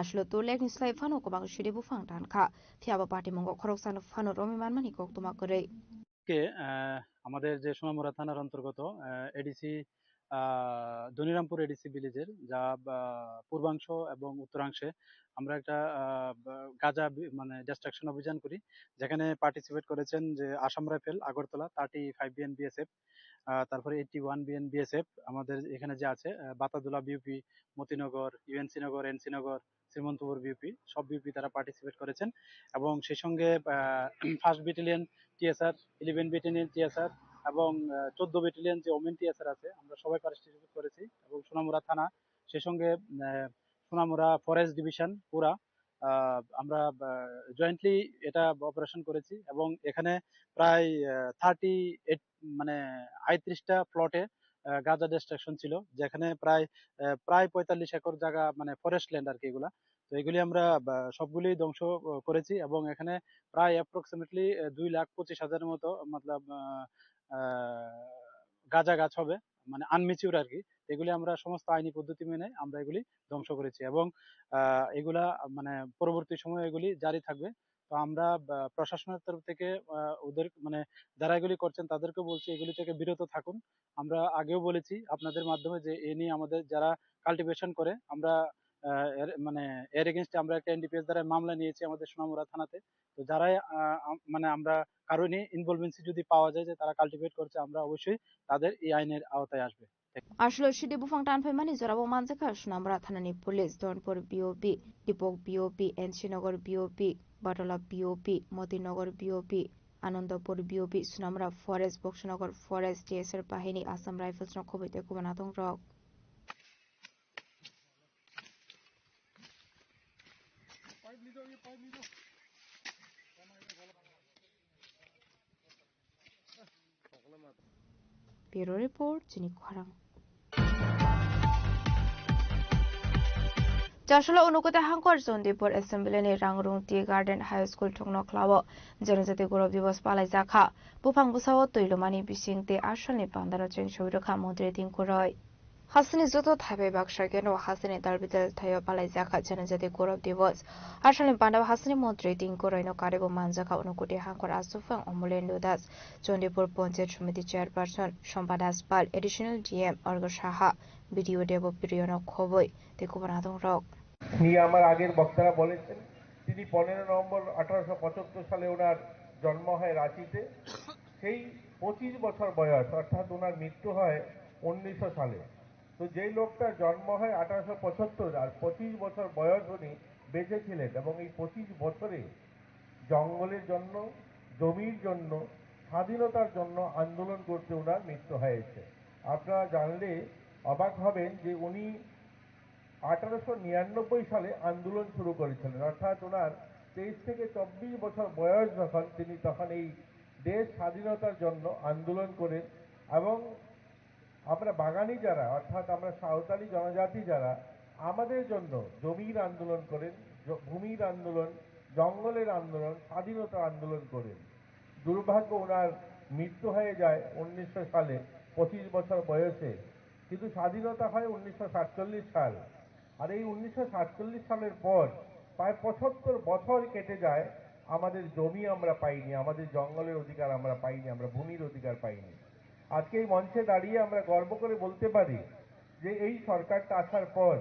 ashlo to lek nislai phano kobang shidi bufang tanka phiaba party mungo khoroksan phano romi manmani koktuma korei কে আমাদের যে সোনামুড়া থানার অন্তর্গত ADC দনিরামপুর ADC ভিলেজের যা পূর্বাংশ এবং উত্তরাংশে আমরা একটা গাঁজা মানে ডিস্ট্রাকশন অভিযান করি, যেখানে পার্টিসিপেট করেছেন যে Assam rifle Agartala 35 BN BSF, তারপরে 81 বিএন বিএসএফ, আমাদের এখানে যে আছে Batadula BOP, Motinagar, UNC Nagar, NC Nagar, Srimantapur BOP, সব বিউপি তারা পার্টিসিপেট করেছেন। এবং সেই সঙ্গে 1st battalion TSR, 11 battalion TSR এবং 14 ব্যাটালিয়ন যে ওমেন টিএসআর আছে, আমরা সবাই পার্টিসিপেট করেছি। এবং সোনামুড়া থানা, সেই সঙ্গে সোনামুড়া ফরেস্ট ডিভিশন পুরা আমরা জয়েন্টলি এটা অপারেশন করেছি। এবং এখানে প্রায় 38 মানে 38টা প্লটে গাঁজা ডিস্ট্রাকশন ছিল, যেখানে প্রায় 45 একর জায়গা মানে ফরেস্ট ল্যান্ড আর কি এগুলা। তো এগুলি আমরা সবগুলি ধ্বংস করেছি এবং এখানে প্রায় অ্যাপ্রক্সিমেটলি 2,25,000 মতো মতলব গাঁজা গাছ হবে, মানে আনমিচিউর আর কি। এগুলি আমরা সমস্ত আইনি পদ্ধতি মেনে আমরা এগুলি ধ্বংস করেছি এবং এগুলা মানে পরবর্তী সময়ে এগুলি জারি থাকবে। তো আমরা প্রশাসনের তরফ থেকে ওদের মানে যারা এগুলি করছেন তাদেরকে বলছি এগুলি থেকে বিরত থাকুন। আমরা আগেও বলেছি আপনাদের মাধ্যমে যে এ নিয়ে আমাদের যারা কাল্টিভেশন করে আমরা মানে এর এগেনস্টে আমরা একটা এনডিপিএস দ্বারা মামলা নিয়েছি আমাদের সোনামুড়া থানাতে। তো যারাই মানে আমরা কারণে ইনভলভেন্সি যদি পাওয়া যায় যে তারা কাল্টিভেট করছে, আমরা অবশ্যই তাদের এই আইনের আওতায় আসবে। আসলে সিডি বুফাং টানফাইমানি জরাবো মানজাকা সোনামুড়া থানানি police Dhanpur BOP, Dipak BOP, এনসিনগর বিওপি, বাটলা BOP, Matinagar BOP, Anandapur BOP, Sonamura forest, Boxanagar forest, টিএসএর বাহিনী, আসাম রাইফেলস খবইতে কুবানাতং রক। Bureau Report, Jenny Kwarang. Joshua Unukote Hankor Zondipur Assembly ni Rangrung Tea Garden High School Tungno Klawo, Januzati Guru Divas Palazaka, Bupang Busawo Tuilumani Bising Te Ashani Pandaro Cheng Shuruka Modre Tinkuroi. Hasani Zoto Tabe Bakshagen or Hasani Darbitel Tayo Palazaka, Januzati Guru Divas, Ashani Panda Hasani Modre Tinkuroi no Karibu Manzaka Unukote Hankor Asufang Omulendo Das, Jondipur Ponte Chumiti Chairperson, Shompadas Pal, Additional DM Orgoshaha, Video Devo Piriono Koboi, the Kubanadong Rock. নিয়ে আমার আগের বক্তারা বলেছেন তিনি 15 November 1875 সালে ওনার জন্ম হয় রাঁচিতে। সেই 25 বছর বয়স অর্থাৎ ওনার মৃত্যু হয় 1900 সালে। তো যেই লোকটার জন্ম হয় 1875 আর 25 বছর বয়স উনি বেঁচে ছিলেন এবং এই 25 বছরে জঙ্গলের জন্য, জমির জন্য, স্বাধীনতার জন্য আন্দোলন করতে ওনার মৃত্যু হয়েছে। আপনারা জানলে অবাক হবেন যে উনি 1899 সালে আন্দোলন শুরু করেছিলেন, অর্থাৎ ওনার 23 থেকে 24 বছর বয়স যখন তিনি তখন এই দেশ স্বাধীনতার জন্য আন্দোলন করেন। এবং আমরা বাগানি যারা অর্থাৎ আমরা সাঁওতালি জনজাতি যারা আমাদের জন্য জমির আন্দোলন করেন, ভূমির আন্দোলন, জঙ্গলের আন্দোলন, স্বাধীনতা আন্দোলন করেন। দুর্ভাগ্য ওনার মৃত্যু হয়ে যায় 1900 সালে 25 বছর বয়সে, কিন্তু স্বাধীনতা হয় 1947 সাল। আর এই 1947 সালের পর প্রায় 75 বছর কেটে যায়, আমাদের জমি আমরা পাইনি, আমাদের জঙ্গলের অধিকার আমরা পাইনি, আমরা ভূমির অধিকার পাইনি। আজকে এই মঞ্চে দাঁড়িয়ে আমরা গর্ব করে বলতে পারি যে এই সরকারটা আসার পর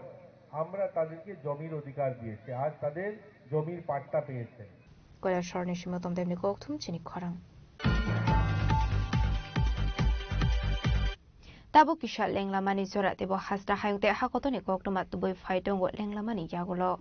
আমরা তাদেরকে জমির অধিকার দিয়েছি, আজ তাদের জমির পাট্টা পেয়েছে। কয়া স্বর্ণের সীমতম তেমনি কৌথুম চিনি খরাং Tabo kisha lenglamani zora tebo hasra hayungte hakotoni koknuma tuboi faitong lenglamani yagulo.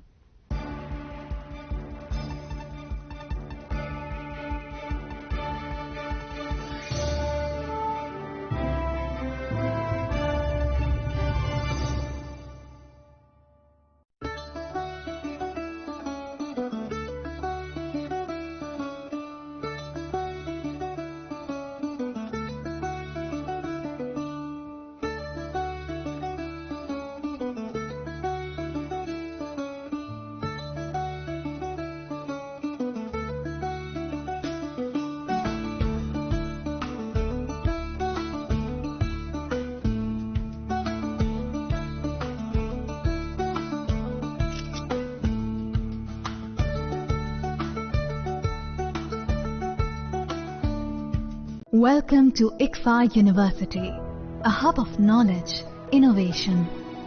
Welcome to ICFA University, a hub of knowledge, innovation,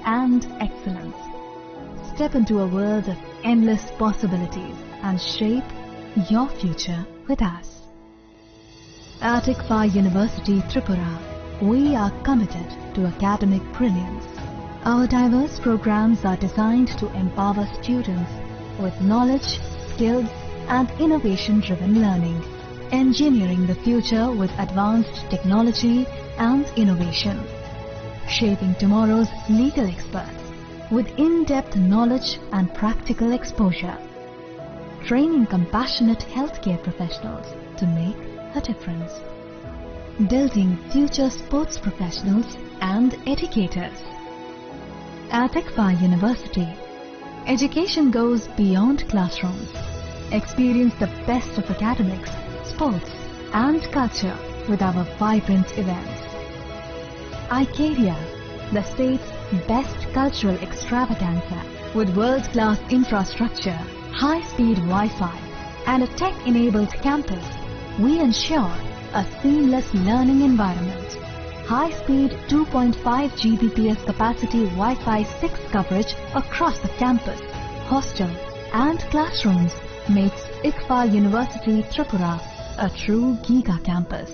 and excellence. Step into a world of endless possibilities and shape your future with us. At ICFA University, Tripura, we are committed to academic brilliance. Our diverse programs are designed to empower students with knowledge, skills, and innovation-driven learning. Engineering the future with advanced technology and innovation. Shaping tomorrow's legal experts with in-depth knowledge and practical exposure. Training compassionate healthcare professionals to make a difference. Building future sports professionals and educators. At ICFA University, education goes beyond classrooms. Experience the best of academics, sports, and culture with our vibrant events. ICARIA, the state's best cultural extravaganza, with world-class infrastructure, high-speed Wi-Fi, and a tech-enabled campus, we ensure a seamless learning environment. High-speed 2.5 Gbps capacity Wi-Fi 6 coverage across the campus, hostel, and classrooms makes ICFA University Tripura a true Giga campus.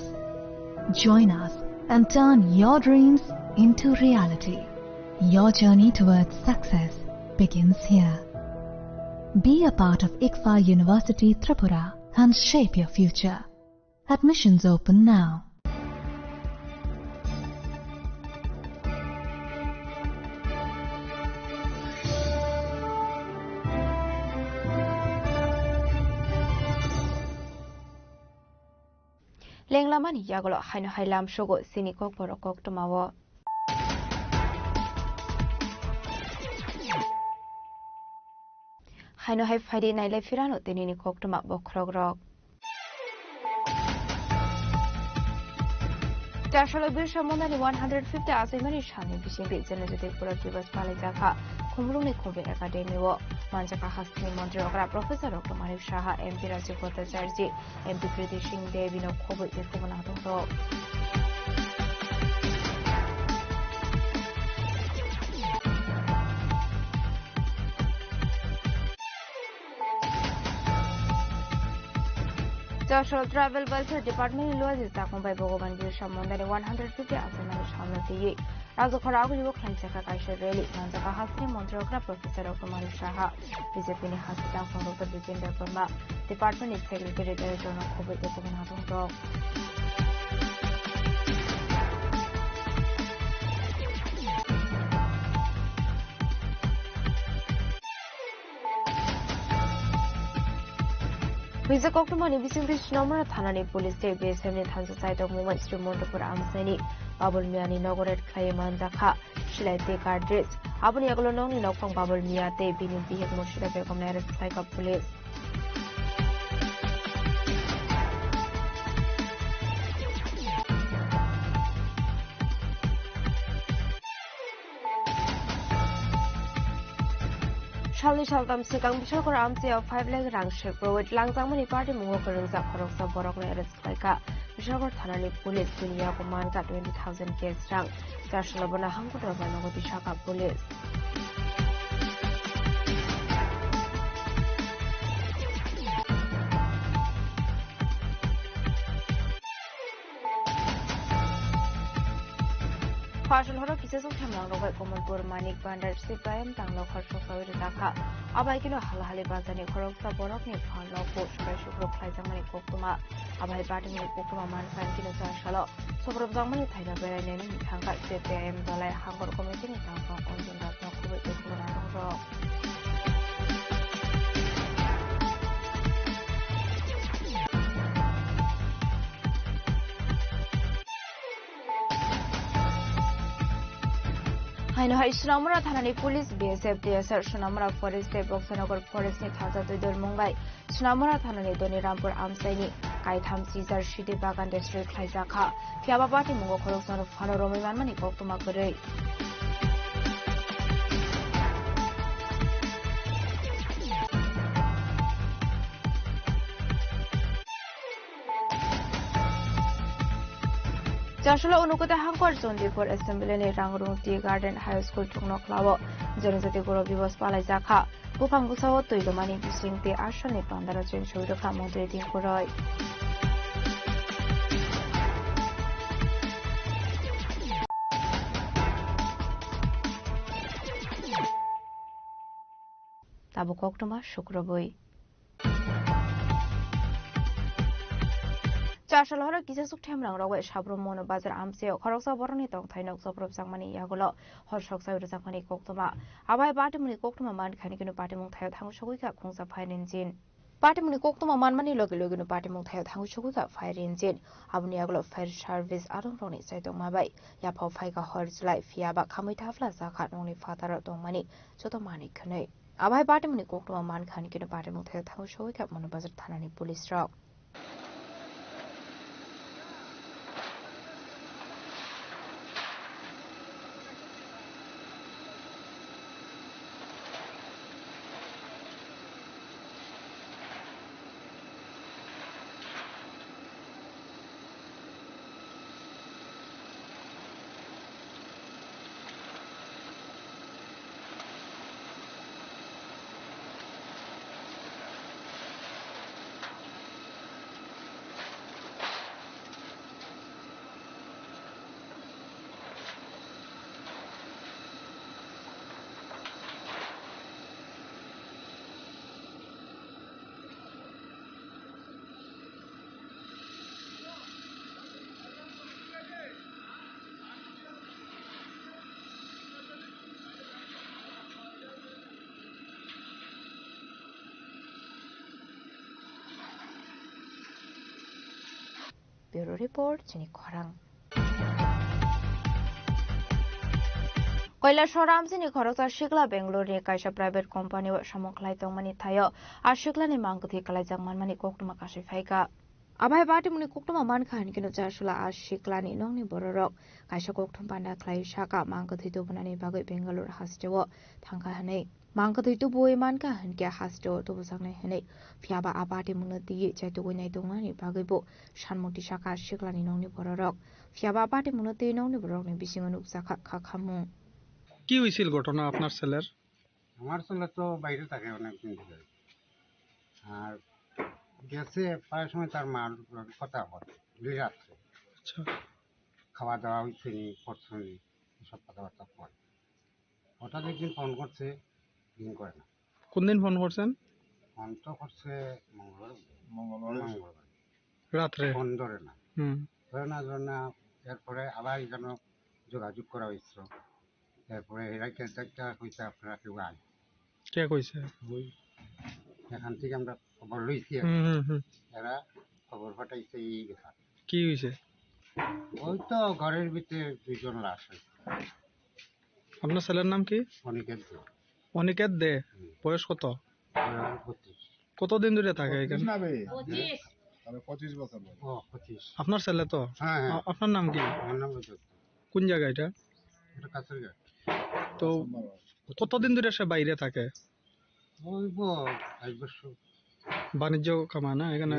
Join us and turn your dreams into reality. Your journey towards success begins here. Be a part of ICFA University Tripura and shape your future. Admissions open now. Lenglamani yagolo haino hailam shogo sinikok borokok tumawo. Haino hai Friday nailai firano tenini kok tumak bokrogrok. Tashalo Birsha Mondani 150 Azimani Shani Bishing Genetic Productivus Palajaka, Kumruni Kobe Academy War, Manjaka Hastini Montreal, Professor Dr. Marif Shaha, MP Rasikota Sergi, MP Kritishin Devino Kobe Ikunato. Social Travel Welfare Department in Lois is taken by Bogovan Birsha Mondani 150 Azimani Shamati. Razokarago Klaisaka Kaisha Valley, Manjaka Hastini Montreal, Professor Dr. Marif Shaha, Visipini Hospital from Dr. Vipinda Burma, Department is Secretary Director of COVID Ikunato. Visa Koktumani Bisimrich Nomra Thanani Police State Base Family Tansa site of Mumbai Street Montapur Amsani, Babul Miani Nogoret Klayaman Daka, Shilate Cardress, Abuni Agolonong Nokong Babul Miate, Bini Bihak Moshida Becomaris like a police. Shali Shaltam Sikang Bishokor Amsi of 5 leg rank ship with Langzamani Party Mungokarus of Koroksa Borokla Ereskaika, Bishokor Tanani Police, Dunia Kumanka 20,000 case rank, Tashalabana Hankutavano Bishaka Police. Partial horror pieces of Tamango Commodore Manik Bandar Sipayan Tanglo Horshok Daka, Abaikino Halahali Bazani Koroksa Borokni Palo Post Shukro Klaizamani Koktuma, Abai Batini Kokuma Manfan Kino Shalo, Sobrobzamani Taina Beran Tanka CPM Dalai Hangor Committee in Tanka on the Nokovic Kumanaro. I know Sunamura Thanani Police BSF DSR Sunamura Forest Boxanagar Forest ni Thaza Tudor Mumbai Sunamura Thanani Doni Rampur Amsaini Kaitham Caesar Shidi Bagan District Klaizaka Fiababati Mungo Koroksan of Hano Romi Manmani Koktumakure. Joshua Unukuta Hankor Zondi for Assembly in Rangrung Tea Garden High School Tungno Clavo, Jonathan Gorobi was Palazaka, Bupang Busawo to the money to sing the Ashani Pandara Chen show the Kamodating Kuroi. Tabukoktuma Shukrabui. Charshal Kisas of Tamlang Rowe Shabro Mono Bazar Amseo, Korosa Boroni Tong Tainok Soprop Samani Yagulo, Horshok Sakani Koktuma, Abai Batimuni Koktuma Man Kanikino Batimung Tai Tang Shoika Kungsa Pine Jin. पार्टीमुनि कोक्तमा मानमानि लगे लगेनो पार्टीमुं थायो थांगु छगुका fire engine आबुनि आगलो fire service आदं रंनि साइतों माबाय याफाव फाइगा हर जुलाई फियाबा खामै थाफ्ला जाखा नंनि फातार दंमानि जतो मानि खनै आबाय पार्टीमुनि कोक्तमा मान खानि किनो पार्टीमुं थायो थांगु छगुका मनबाजार थानानि पुलिस रक Bureau Report Chini Khorang Koila Shoram Chini Khorokta Shikla Bangalore Kaisa private company wa samokhlai tongmani thayo a Shikla ni mangkuthi kalaijang manmani koktuma kashi phaika Abai party muni koktuma man khan kino chasula a Shikla ni nongni bororok kaisa koktum panda khlai shaka mangkuthi tu bunani bagai Bangalore hastewo thangka hanei mangkuthi tu boi man ka hanke hastewo tu busangnai hanei fiaba a party muni ti chaitu gonai tongani bagai bo shanmoti shaka Shikla ni nongni bororok fiaba party muni ti nongni bororok ni bisingonuk sakha khakhamu কি হয়েছিল ঘটনা আপনার ছেলের? আমার ছেলে তো বাইরে থাকে অনেকদিন ধরে আর গেছে প্রায় সময় তার মার কথা বলে রাত্রে আচ্ছা খাওয়া দাওয়া হয়েছে নি করছে নি সব কথাবার্তা বলে হঠাৎ একদিন ফোন করছে দিন করে না কোন দিন ফোন করছেন? ফোন তো করছে মঙ্গলবার রাত্রে ফোন ধরে না ধরে না এরপরে আবার এখানে যোগাযোগ করা হয়েছিল এরপরে এরা একটা কইছে আপনারা কেউ আয় কে কইছে ওই এখান থেকে আমরা খবর লইছি এরা খবর পাঠাইছে এই ব্যাপার কি হয়েছে ওই তো ঘরের ভিতরে দুইজন লাশ হয়েছে আপনার ছেলের নাম কি অনিকেত দে অনিকেত দে বয়স কত কতদিন ধরে থাকে এখানে 25 বছর ও 25 আপনার ছেলে তো হ্যাঁ আপনার নাম কি আমার নাম রজত কোন জায়গা এটা এটা কাছারঘাট তো কতদিন ধরে সে বাইরে থাকে ওই 5 বছর বাণিজ্য কামানা এখানে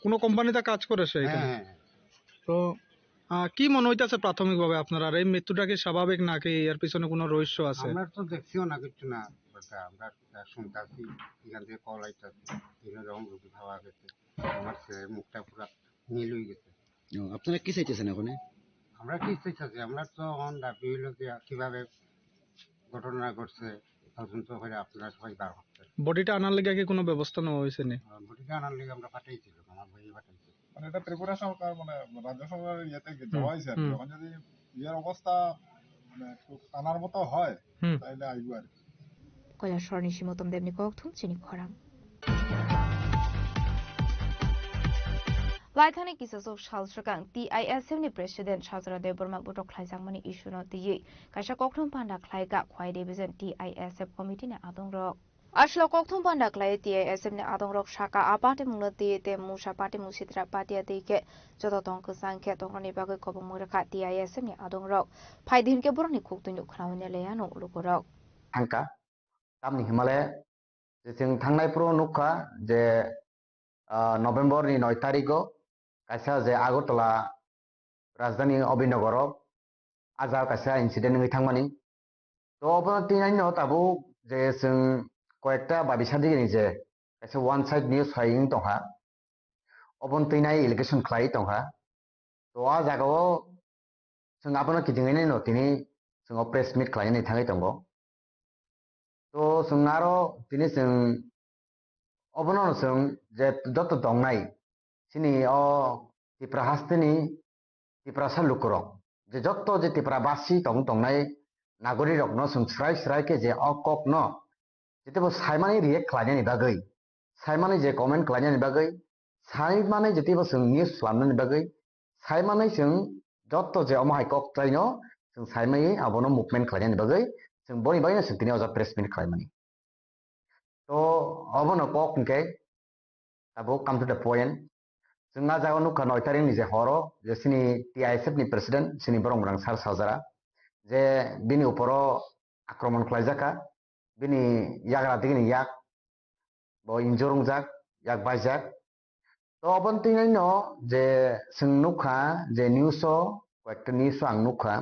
কোন কোম্পানিতে কাজ করে সে এখানে তো কি মনে হইতাছে প্রাথমিকভাবে আপনারা এই মৃত্যুটা কি স্বাভাবিক নাকি এর পিছনে কোনো রহস্য আছে আমরা তো দেখছিও না কিছু না আমরা শুনতাছি এখান থেকে কল আইতাছে এখানে যখন রুটি খাওয়া গেছে আমার ছেলের মুখটা পুরো নীল হয়ে গেছে আপনারা কি চাইতেছেন এখন আমরা কি চাইতেছি আমরা তো এখন দাবি হইল যে কিভাবে ঘটনা ঘটছে তদন্ত করে আপনারা সবাই বার করতে বডিটা আনার লেগে কি কোনো ব্যবস্থা নেওয়া হয়েছে না বডিটা আনার লেগে আমরা পাঠাইছিলাম আমার ভাই পাঠাইছে মানে এটা ত্রিপুরা সরকার মানে রাজ্য সরকারের ইয়েতে যাওয়া হয়েছে আর এখন যদি ইয়ার অবস্থা মানে একটু আনার মতো হয় তাহলে আইব আর কৈলাসর নিশিমতম দেবনি kokthum chini khorang Laithani kisasok shalshakang TISM ni president Shazra Deborma Butok Khlaijangmani issue no tiyi kaisa kokthum panda khlaiga khwai division TISF committee ne adongrok Ashlo kokthum panda khlai TISM ne adongrok shaka apate munati te musa pate musitra patia teke joto tongku sangkhe tongrani bagai kobong murakha TISM ne adongrok phaidin ke boroni khoktun khnaune leyano ulugorok Angka tamni Himalaya जों थांनाय pro नुखा जे नभेम्बर नि 9 तारिखो कासा जे आगरतला राजधानी अभिनगरव आजा Kasa incident नङै थांमानि तो अब तिनाइनो ताबो जे जों कयेकटा बाबिसादिनि जे कासा वान साइड निउज फाइलिं दंहा अबन तिनाइ एलिगेशन क्लाइ दंहा तो आ जागाव जों आपनो किदिङैनो नतिनि जों प्रेस मिट क्लाइनि थाङै दंगो तो जोंनारो दिनै जों अबनो जों जे जत दंनाय सिनि अ तिप्रा हास्तिनि तिप्रा सालुकरक जे जत जे तिप्रा बासि दंनाय नागरिक रकनो जों स्राय के जे अकक न जेतेबो साइमानि रिएक्ट खालायनायनि बागै साइमानै जे कमेन्ट खालामनायनि बागै साइमानै जेतिबो जों निउस खालामनायनि बागै साइमानै जों जत्त जे अमाहाय कक ट्राइनो जों साइमायै आबनो मुभमेन्ट खालामनायनि बागै जों बयनिबायनो सोंथिनि अजा प्रेस मिट खालामनानै तो अबनो कक निके आबो कम टू द पॉइंट जोंना जागो नुखा 9 तारिखनि जे हरो जे सिनि टीआईएसएफ नि प्रेसिडेंट सिनि बरंग्रां सार सावजारा जे बिनि उपरो आक्रमण खालामजाका बिनि याग्रा दिगनि याग bo injurung jak yak bajak to obon tingaino je sing nukha je newso kekta news ang nukha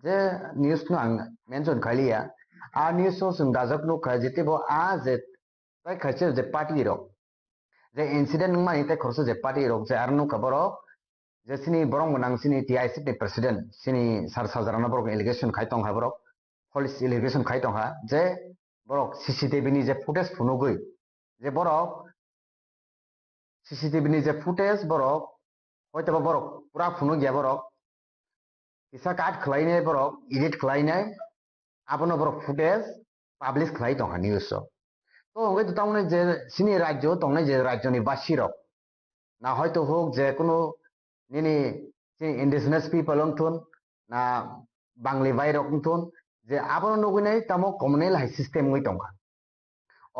je news no ang mention khaliya a news sing dajak nukha jetibo a je tai khache je party rok je incident nungmani tai khorso je party rok je ar nukha borok je sini borong nang sini TIC ni president sini sar sajarana borok allegation khaitong ha borok police allegation khaitong ha je borok CCTV ni je footage phunugui যে বরক CCTV ni যে footage বরক হয়তো বরক পুরা ফুনো গিয়া বরক কিসা কাট খলাইনাय বরক edit খলাইনাय আপন বরক footage publish খলাই দং news তো ওই তো তামনে যে সিনি রাজ্য তংনে যে রাজ্যনি বাসী রক না হয়তো হোক যে কোনো নিনি ইন্ডিজিনাস পিপল অংথুন না বাংলি বাইরক অংথুন যে আপন নগুইনাय তামো কমিউনাল হাই সিস্টেম ওই দংখা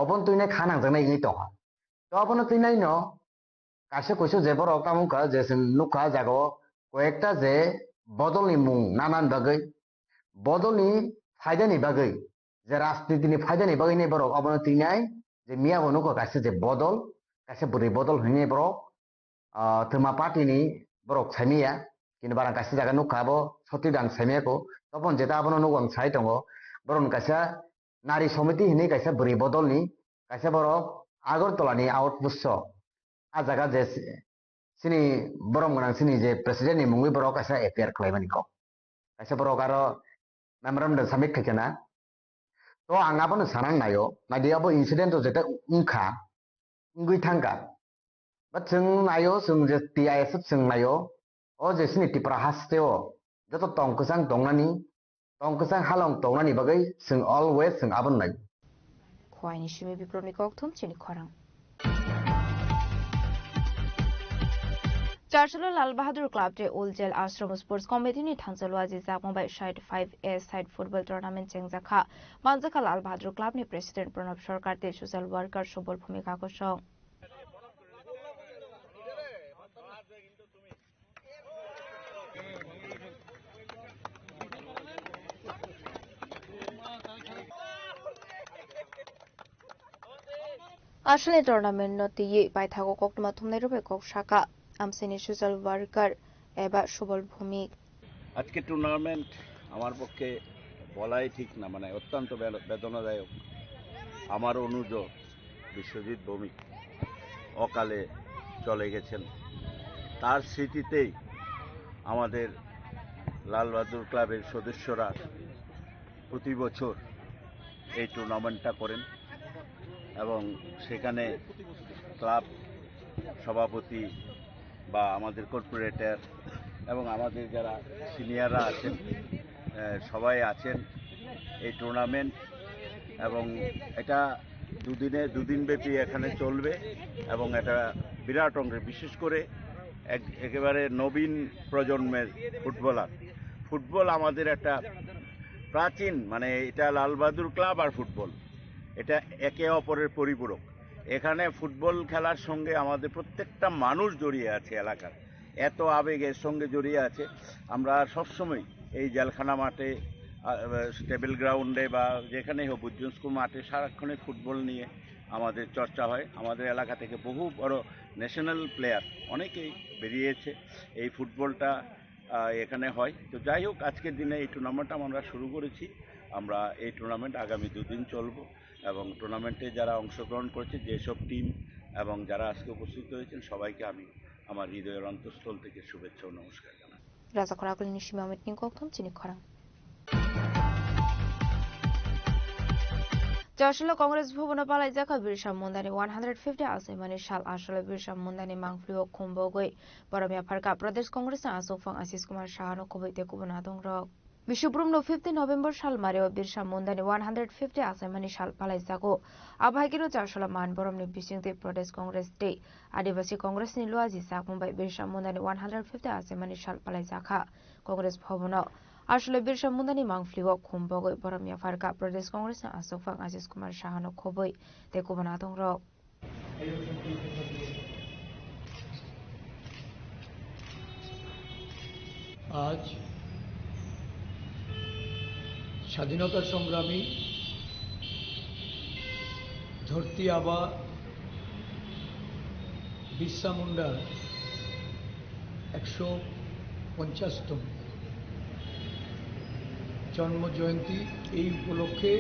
অবন তুইনাय খানাং জানাय ই दंहा তো অবন তুইনাय ন কাছে কইছো যে বড় কামুকা যে নুকা জাগো কয়েকটা যে বদলনি মুং নানান বাগৈ বদলনি ফায়দানি বাগৈ যে রাজনীতিনি ফায়দানি বাগৈ নে বড় অবন তুইনাय যে মিয়া বনুকা কাছে যে বদল কাছে বুরি বদল হইনে বড় থমা পার্টিনি বড় সাইমিয়া কিন্তু বারা কাছে জায়গা নুকাবো সতিদাং সাইমিয়াকো তখন যেটা অবন নুগং সাই দङ বরন কাছে नारी समिति हिने कैसे बुरी बदलनी कैसे बरक आगरतलानि आउटपोस्ट आ जागा जे सिनि बरम गनां सिनि जे प्रेसिडेंट नि मुंगै बरक कैसे एपियार खालायमानि को कैसे बरक आरो मेमोरेंडम सबमिट खायना तो आंगाबो सानां नायो नादियाबो इंसिडेंट तो जेता उंखा उंगै थांगा बट जों नायो जों जे टीआईएसएफ जों नायो ओ जे सिनि टिप्रा हास्टेओ जत तंकसां दंनानि tongkasang halong tongnani bagai sing always sing abon nai khwaini shimi biproni kokthum chini khorang চারশালা লাল বাহাদুর ক্লাব তে উলজেল আশ্রম স্পোর্টস কমিটি নি থানসালওয়া জি জাকমাবাই side 5A side football tournament চেংজাখা মানজাখা লাল বাহাদুর ক্লাব নি প্রেসিডেন্ট প্রণব সরকার তে সোশ্যাল ওয়ার্কার সবল ভূমিকা আকর্ষণ আসলে টুর্নামেন্ট নতিয়ে বাইথাগো কক্তমা থুমনাই রূপে কক শাখা আমসেনি সোশ্যাল ওয়ার্কার এবা সবল ভূমিক আজকে টুর্নামেন্ট আমার পক্ষে বলাই ঠিক না মানে অত্যন্ত বেদনাদায়ক আমার অনুজ বিশ্বজিৎ ভৌমিক অকালে চলে গেছেন তার স্মৃতিতেই আমাদের লাল বাহাদুর ক্লাবের সদস্যরা প্রতি বছর এই টুর্নামেন্টটা করেন এবং সেখানে ক্লাব সভাপতি বা আমাদের কর্পোরেটর এবং আমাদের যারা সিনিয়ররা আছেন সবাই আছেন এই টুর্নামেন্ট এবং এটা দুদিনব্যাপী এখানে চলবে এবং এটা বিরাট অঙ্কের বিশেষ করে একেবারে নবীন প্রজন্মের ফুটবল আমাদের একটা প্রাচীন মানে এটা লাল বাহাদুর ক্লাব আর ফুটবল এটা একে অপরের পরিপূরক এখানে ফুটবল খেলার সঙ্গে আমাদের প্রত্যেকটা মানুষ জড়িয়ে আছে এলাকার এত আবেগের সঙ্গে জড়িয়ে আছে আমরা সবসময় এই জেলখানা মাঠে স্টেবল গ্রাউন্ডে বা যেখানে হোক বুদ্ধন স্কুল মাঠে সারাক্ষণে ফুটবল নিয়ে আমাদের চর্চা হয় আমাদের এলাকা থেকে বহু বড় ন্যাশনাল প্লেয়ার অনেকেই বেরিয়েছে এই ফুটবলটা এখানে হয় তো যাই হোক আজকের দিনে এই টুর্নামেন্টটা আমরা শুরু করেছি আমরা এই টুর্নামেন্ট আগামী দুদিন চলবো এবং টুর্নামেন্টে যারা অংশগ্রহণ করেছে যেসব টিম এবং যারা আজকে উপস্থিত হয়েছেন সবাইকে আমি আমার হৃদয়ের অন্তঃস্থল থেকে শুভেচ্ছা ও নমস্কার জানাই রাজা খরাকল নিশিমা মিটিং kokthum chini khorang চারশালা কংগ্রেস ভবন পালাই জাকা বিরসা মুন্দানি 150 আসাইমানি সাল আসলে বিরসা মুন্দানি মাংফ্লিও খুম্বগৈ বরমিয়া ফারকা প্রদেশ Congress আসফাং Ashis Kumar শাহানো কবইতে কুবনা দংরক Bishoprum 15 November Shal Mario Birsha Mundani 150 Asamani Shal Palaisago. Abhagino Charshala Man Borom Bising Protest Congress Day. Adivasi Congress in Luazi Sakumbai Birsha Mundani 150 Asamani Shal Palaisaka. Congress Povono. Ashla Birsha Mundani Mangfliwa Kumbogo Boromia Farka Protest Congress and Asofang Aziz Kumar Shahano Koboi. The Kubanatong Rock. আজ স্বাধীনতা সংগ্রামী ধরতি আবা বিরসা মুন্ডার 150তম জন্ম জয়ন্তী এই উপলক্ষে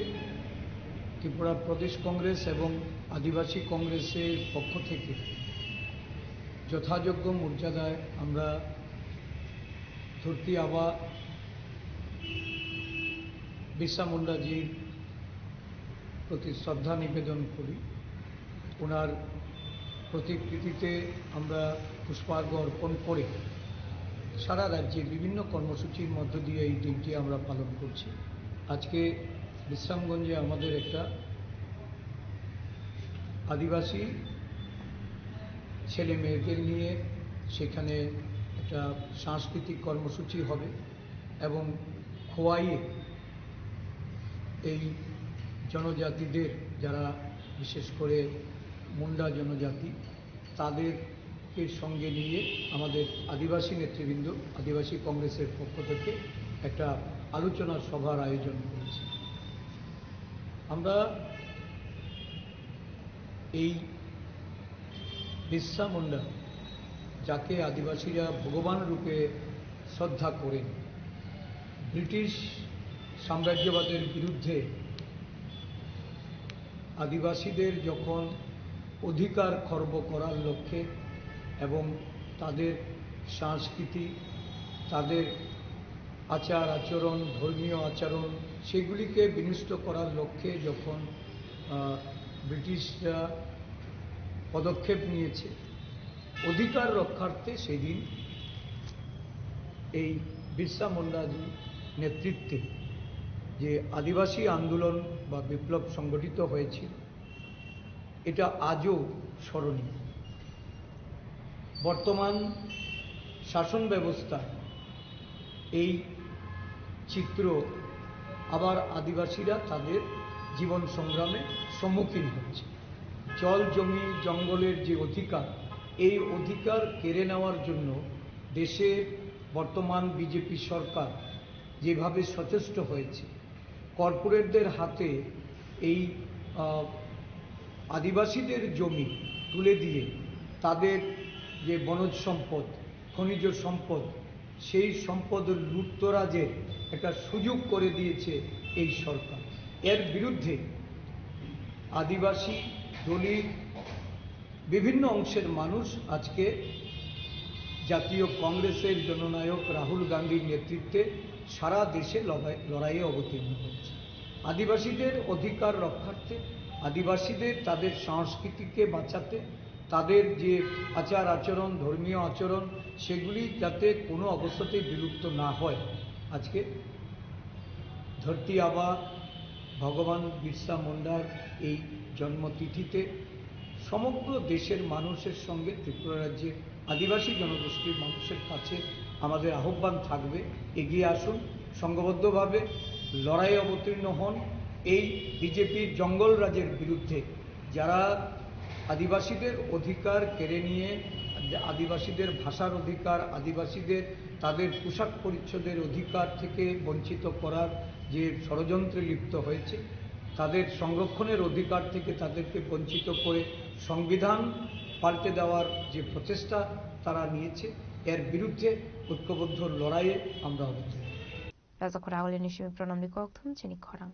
ত্রিপুরা প্রদেশ কংগ্রেস এবং আদিবাসী কংগ্রেসের পক্ষ থেকে যথাযোগ্য মর্যাদায় আমরা ধরতি আবা বিরসা মুন্ডাজির প্রতি শ্রদ্ধা নিবেদন করি। ওনার প্রতিকৃতিতে আমরা পুষ্পার্ঘ্য অর্পণ করে সারা রাজ্যে বিভিন্ন কর্মসূচির মধ্য দিয়ে এই দিনটি আমরা পালন করছি। আজকে বিশ্রামগঞ্জে আমাদের একটা আদিবাসী ছেলে মেয়েদের নিয়ে সেখানে একটা সাংস্কৃতিক কর্মসূচি হবে এবং খোয়াইয়ে এই জনজাতিদের যারা বিশেষ করে মুন্ডা জনজাতি তাদেরকে সঙ্গে নিয়ে আমাদের আদিবাসী নেতৃবৃন্দ আদিবাসী কংগ্রেসের পক্ষ থেকে একটা আলোচনা সভার আয়োজন করেছি। আমরা এই বিরসা মুন্ডা যাকে আদিবাসীরা ভগবান রূপে শ্রদ্ধা করেন, ব্রিটিশ সাম্রাজ্যবাদের বিরুদ্ধে আদিবাসীদের যখন অধিকার খর্ব করার লক্ষ্যে এবং তাদের সংস্কৃতি, তাদের আচার আচরণ, ধর্মীয় আচরণ সেগুলিকে বিনষ্ট করার লক্ষ্যে যখন ব্রিটিশরা পদক্ষেপ নিয়েছে অধিকার রক্ষার্থে, সেদিন এই বিরসা মুন্ডাজি নেতৃত্বে যে আদিবাসী আন্দোলন বা বিপ্লব সংগঠিত হয়েছিল এটা আজও স্মরণীয়। বর্তমান শাসন ব্যবস্থা এই চিত্র আবার আদিবাসীরা তাদের জীবন সংগ্রামে সম্মুখীন হচ্ছে। জল জমি জঙ্গলের যে অধিকার, এই অধিকার কেড়ে নেওয়ার জন্য দেশের বর্তমান বিজেপি সরকার যেভাবে সচেষ্ট হয়েছে, কর্পোরেটদের হাতে এই আদিবাসীদের জমি তুলে দিয়ে তাদের যে বনজ সম্পদ, খনিজ সম্পদ, সেই সম্পদ লুটতরাজের একটা সুযোগ করে দিয়েছে এই সরকার। এর বিরুদ্ধে আদিবাসী, দলিত, বিভিন্ন অংশের মানুষ আজকে জাতীয় কংগ্রেসের জননায়ক রাহুল গান্ধীর নেতৃত্বে সারা দেশে লড়াইয়ে অবতীর্ণ হচ্ছে। আদিবাসীদের অধিকার রক্ষার্থে, আদিবাসীদের তাদের সংস্কৃতিকে বাঁচাতে, তাদের যে আচার আচরণ, ধর্মীয় আচরণ সেগুলি যাতে কোনো অবস্থাতেই বিলুপ্ত না হয়, আজকে ধরতি আবা ভগবান বিরসা মুন্ডার এই জন্মতিথিতে সমগ্র দেশের মানুষের সঙ্গে ত্রিপুরা রাজ্যের আদিবাসী জনগোষ্ঠীর মানুষের কাছে আমাদের আহ্বান থাকবে, এগিয়ে আসুন, সংঘবদ্ধভাবে লড়াইয়ে অবতীর্ণ হন। এই বিজেপির জঙ্গল রাজের বিরুদ্ধে যারা আদিবাসীদের অধিকার কেড়ে নিয়ে, আদিবাসীদের ভাষার অধিকার, আদিবাসীদের তাদের পোশাক পরিচ্ছদের অধিকার থেকে বঞ্চিত করার যে ষড়যন্ত্রে লিপ্ত হয়েছে, তাদের সংরক্ষণের অধিকার থেকে তাদেরকে বঞ্চিত করে সংবিধান পাল্টে দেওয়ার যে প্রচেষ্টা তারা নিয়েছে, এর বিরুদ্ধে ঐক্যবদ্ধ লড়াইয়ে আমরা অবতীর্ণ। রাজাখোরাগলি নিশিমি প্রণাম নিকথম চিনি খরাং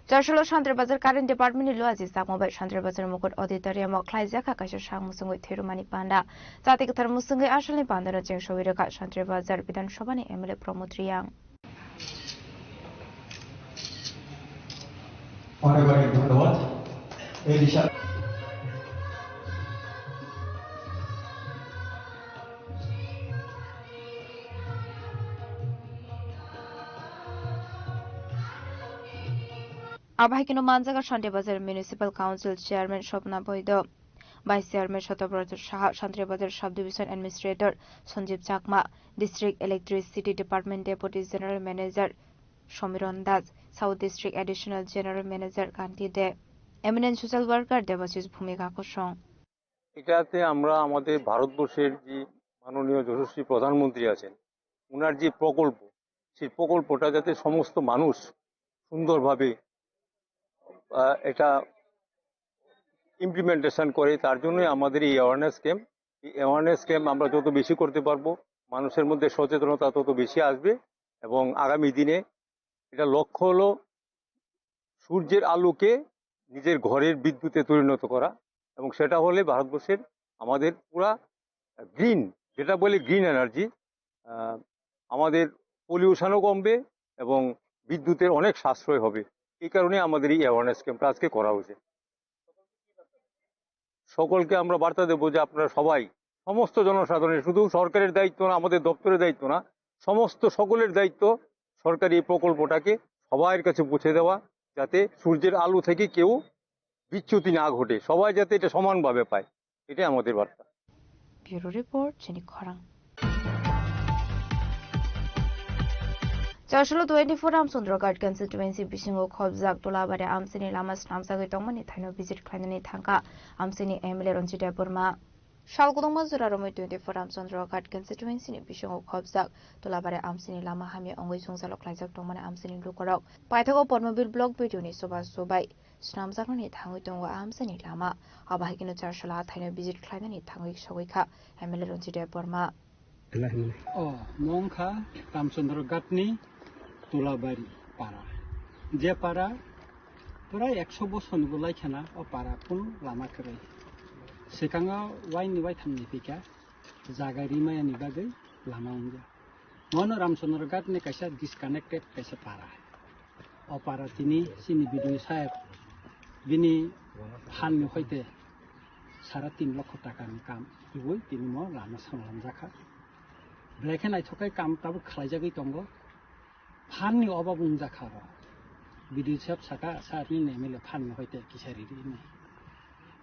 Jarshalo Shantrabazar Current Department Luazi Sakmobay Shantrabazar Mukut Auditorium Klaizaka Kasha Shangmusung Thirumani Panda Satik Thermusungi Ashali Pandana Jeng Showiraka Shantrabazar Bidan Shobani Emily Promotriang অনেক ধন্যবাদ। এই দিশা আবাহিকিনো মানজাগা Shantibazar municipal council chairman Swapna Baidya vice chairman Satabrata Saha Shantibazar sub division administrator Sanjib Chakma district electricity department deputy general manager Samiran Das south district additional general manager Kanti De eminent social worker Debashis ভূমিকা কোসং। এটাতে আমরা আমাদের ভারতবর্ষের যে মাননীয় যশস্বী প্রধানমন্ত্রী আছেন ওনার যে প্রকল্প সেই প্রকল্পটা যাতে সমস্ত মানুষ সুন্দরভাবে এটা ইমপ্লিমেন্টেশন করে তার জন্যই আমাদের এই অ্যাওয়ারনেস ক্যাম্প। এই অ্যাওয়ারনেস ক্যাম্প আমরা যত বেশি করতে পারবো মানুষের মধ্যে সচেতনতা তত বেশি আসবে এবং আগামী দিনে এটা লক্ষ্য হলো সূর্যের আলোকে নিজের ঘরের বিদ্যুতে পরিণত করা এবং সেটা হলে ভারতবর্ষের আমাদের পুরা গ্রিন যেটা বলে গ্রিন এনার্জি আমাদের পলিউশনও কমবে এবং বিদ্যুতের অনেক সাশ্রয় হবে। এই কারণে আমাদের এই অ্যাওয়ারনেস ক্যাম্পটা আজকে করা হয়েছে। সকলকে আমরা বার্তা দেবো যে আপনারা সবাই সমস্ত জনসাধারণের শুধু সরকারের দায়িত্ব না আমাদের দপ্তরের দায়িত্ব না সমস্ত সকলের দায়িত্ব সরকারি এই প্রকল্পটাকে সবার কাছে পৌঁছে দেওয়া যাতে সূর্যের আলো থেকে কেউ বিচ্যুতি না ঘটে সবাই যাতে এটা সমানভাবে পায় এটাই আমাদের বার্তা। ব্যুরো রিপোর্ট চিনি খরাং। চারশোলো 24 রামচন্দ্রঘাট কনস্টিটুয়েন্সি বিশিঙ্গো খবজাক তোলাবারে আমসিनि लामा स्नामजागै दंमोननि थाइनो भिजिट खालामनानै थांगा আমসিनि एमएलए रन्जिता बोरमा शालगुदंमा जुरारमै 24 रामचंद्रघाट कनस्टिटुएन्सिनि बिशङाव खबजाक तुलाबारे आमसिनि लामा हामि अंगै संजालक लाइजाक दंमाने आमसिनि लुकराव पाइथागो पद्मबीर ब्लक भिडिअनि सभा सबाय स्नामजागनि थाङै दङ आमसिनि लामा आबाहिकिनो चारशला थाइनो भिजिट खालामनानै थाङै सगैखा एमएलए रन्जिता बोरमा मंखा रामचंद्रघाटनि तुलाबारी पारा जे पारा प्राय 100 बोसोरनिबो लायखाना अ पारा खुनु लामा खोरै सिगाङाव वाइनि वाइथामनि फैखा जागारि मायानि बागै लामा उनजा मन रामचंद्रघाटनि कैसा डिसकानेक्टेड कैसा पारा अ पारा तिनि सिनि बिदुइ साहेब बिनि फाननि हयते 3.5 लाख टाकानि काम इबो तिनि म लामा सामलाम जाखा ब्लेखे नायथकाय काम ताबो खालायजागै दंगो फाननि अभाब उनजाखा बिदुइ साहेब साका सारनि नेमेले फाननि हयते किसारि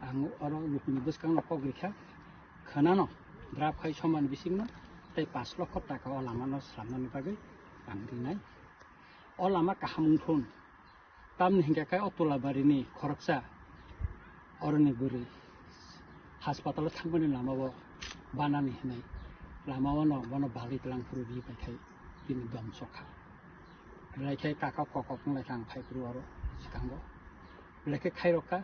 आं अरो लुकनि बसकां नखक लेखा खोनानो द्राब खाय समान बिसिंनो ताइ 5 लाख टाका अ लामानो स्लामनानि बागै आं दिनाय अ लामा काहामुंथुन तामनि हिंगाखाय अतलाबारिनि खरकसा अरनि बुरै हासपातालाव थांबानि लामाबो बानानि होनाय लामावनो बनो बागै तलांफुरु बिबायखाय दिनि दम सखा लायखाय काका ककक लायखां फायफुरु अरो सिखांगो लेखे खायरका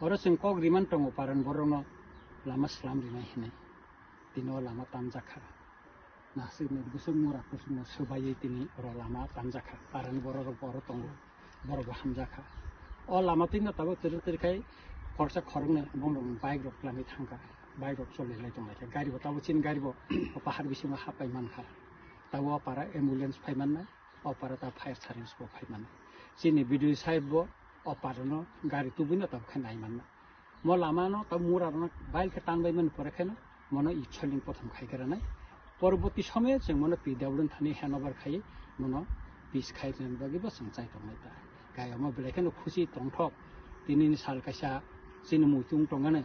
और जों कग्रिमान दङ पारन बरनो लामा स्लाम रिनाय होनाय दिनो लामा तामजाखा नासैनो गुसुं मुरा गुसुं सोबायै दिनै अर लामा तामजाखा पारन बर दङ बरबो हामजाखा अ लामा तिनो ताबो तिरखाय खरसा खरंनो बंदं बाइक रक लामि थांगा बाइक रक चलिलाय दंलाय गारिबो ताबो चिन गारिबो पाहार बिसिम हापाय मानखा ताबो पारा एम्बुलेन्स फायमानना अ पारा ता फायर सार्भिस बो फायमान चिनि बिदुइ साहेबबो अपारनो गाड़ी तुबिनो तब खानाय मानना म लामानो तब मुरानो बाइल के तानबाय मन परेखानो मनो इच्छलिन प्रथम खायगरानाय परबर्ती समय जों मनो पिडावलन थानि हेनोभार खाय मनो पिस खायजन बागैबो जों जाय दंनायता गायमा बेलेखानो खुसि तंथक दिनैनि साल कायसा सिनि मुइथुं दंगानो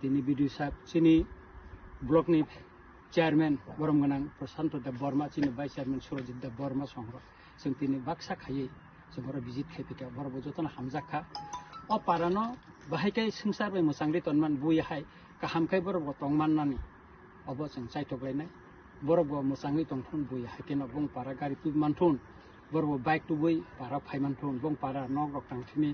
दिनै बिदुइ साहेब सिनि ब्लकनि चेयारमैन बरमगोनां प्रशान्त देव बर्मा सिनि भाइस चेयारमैन सुरजित देव बर्मा संग्र जों दिनै बाक्सा खायै जों बर भिजिट खायफिका बर जतन हामजाखा अ पारानो बाहायखाय संसार बाय मोसांग्रि तनमान बुयहाय काहामखाय बर तंमाननानि अब जों साइथगलायनाय बर मोसांग्रि तंथुन बुयहाय केन बं पारा गारि तु मानथुन बर बाइक तु बुय पारा फायमानथुन बं पारा नग रक थांथिनि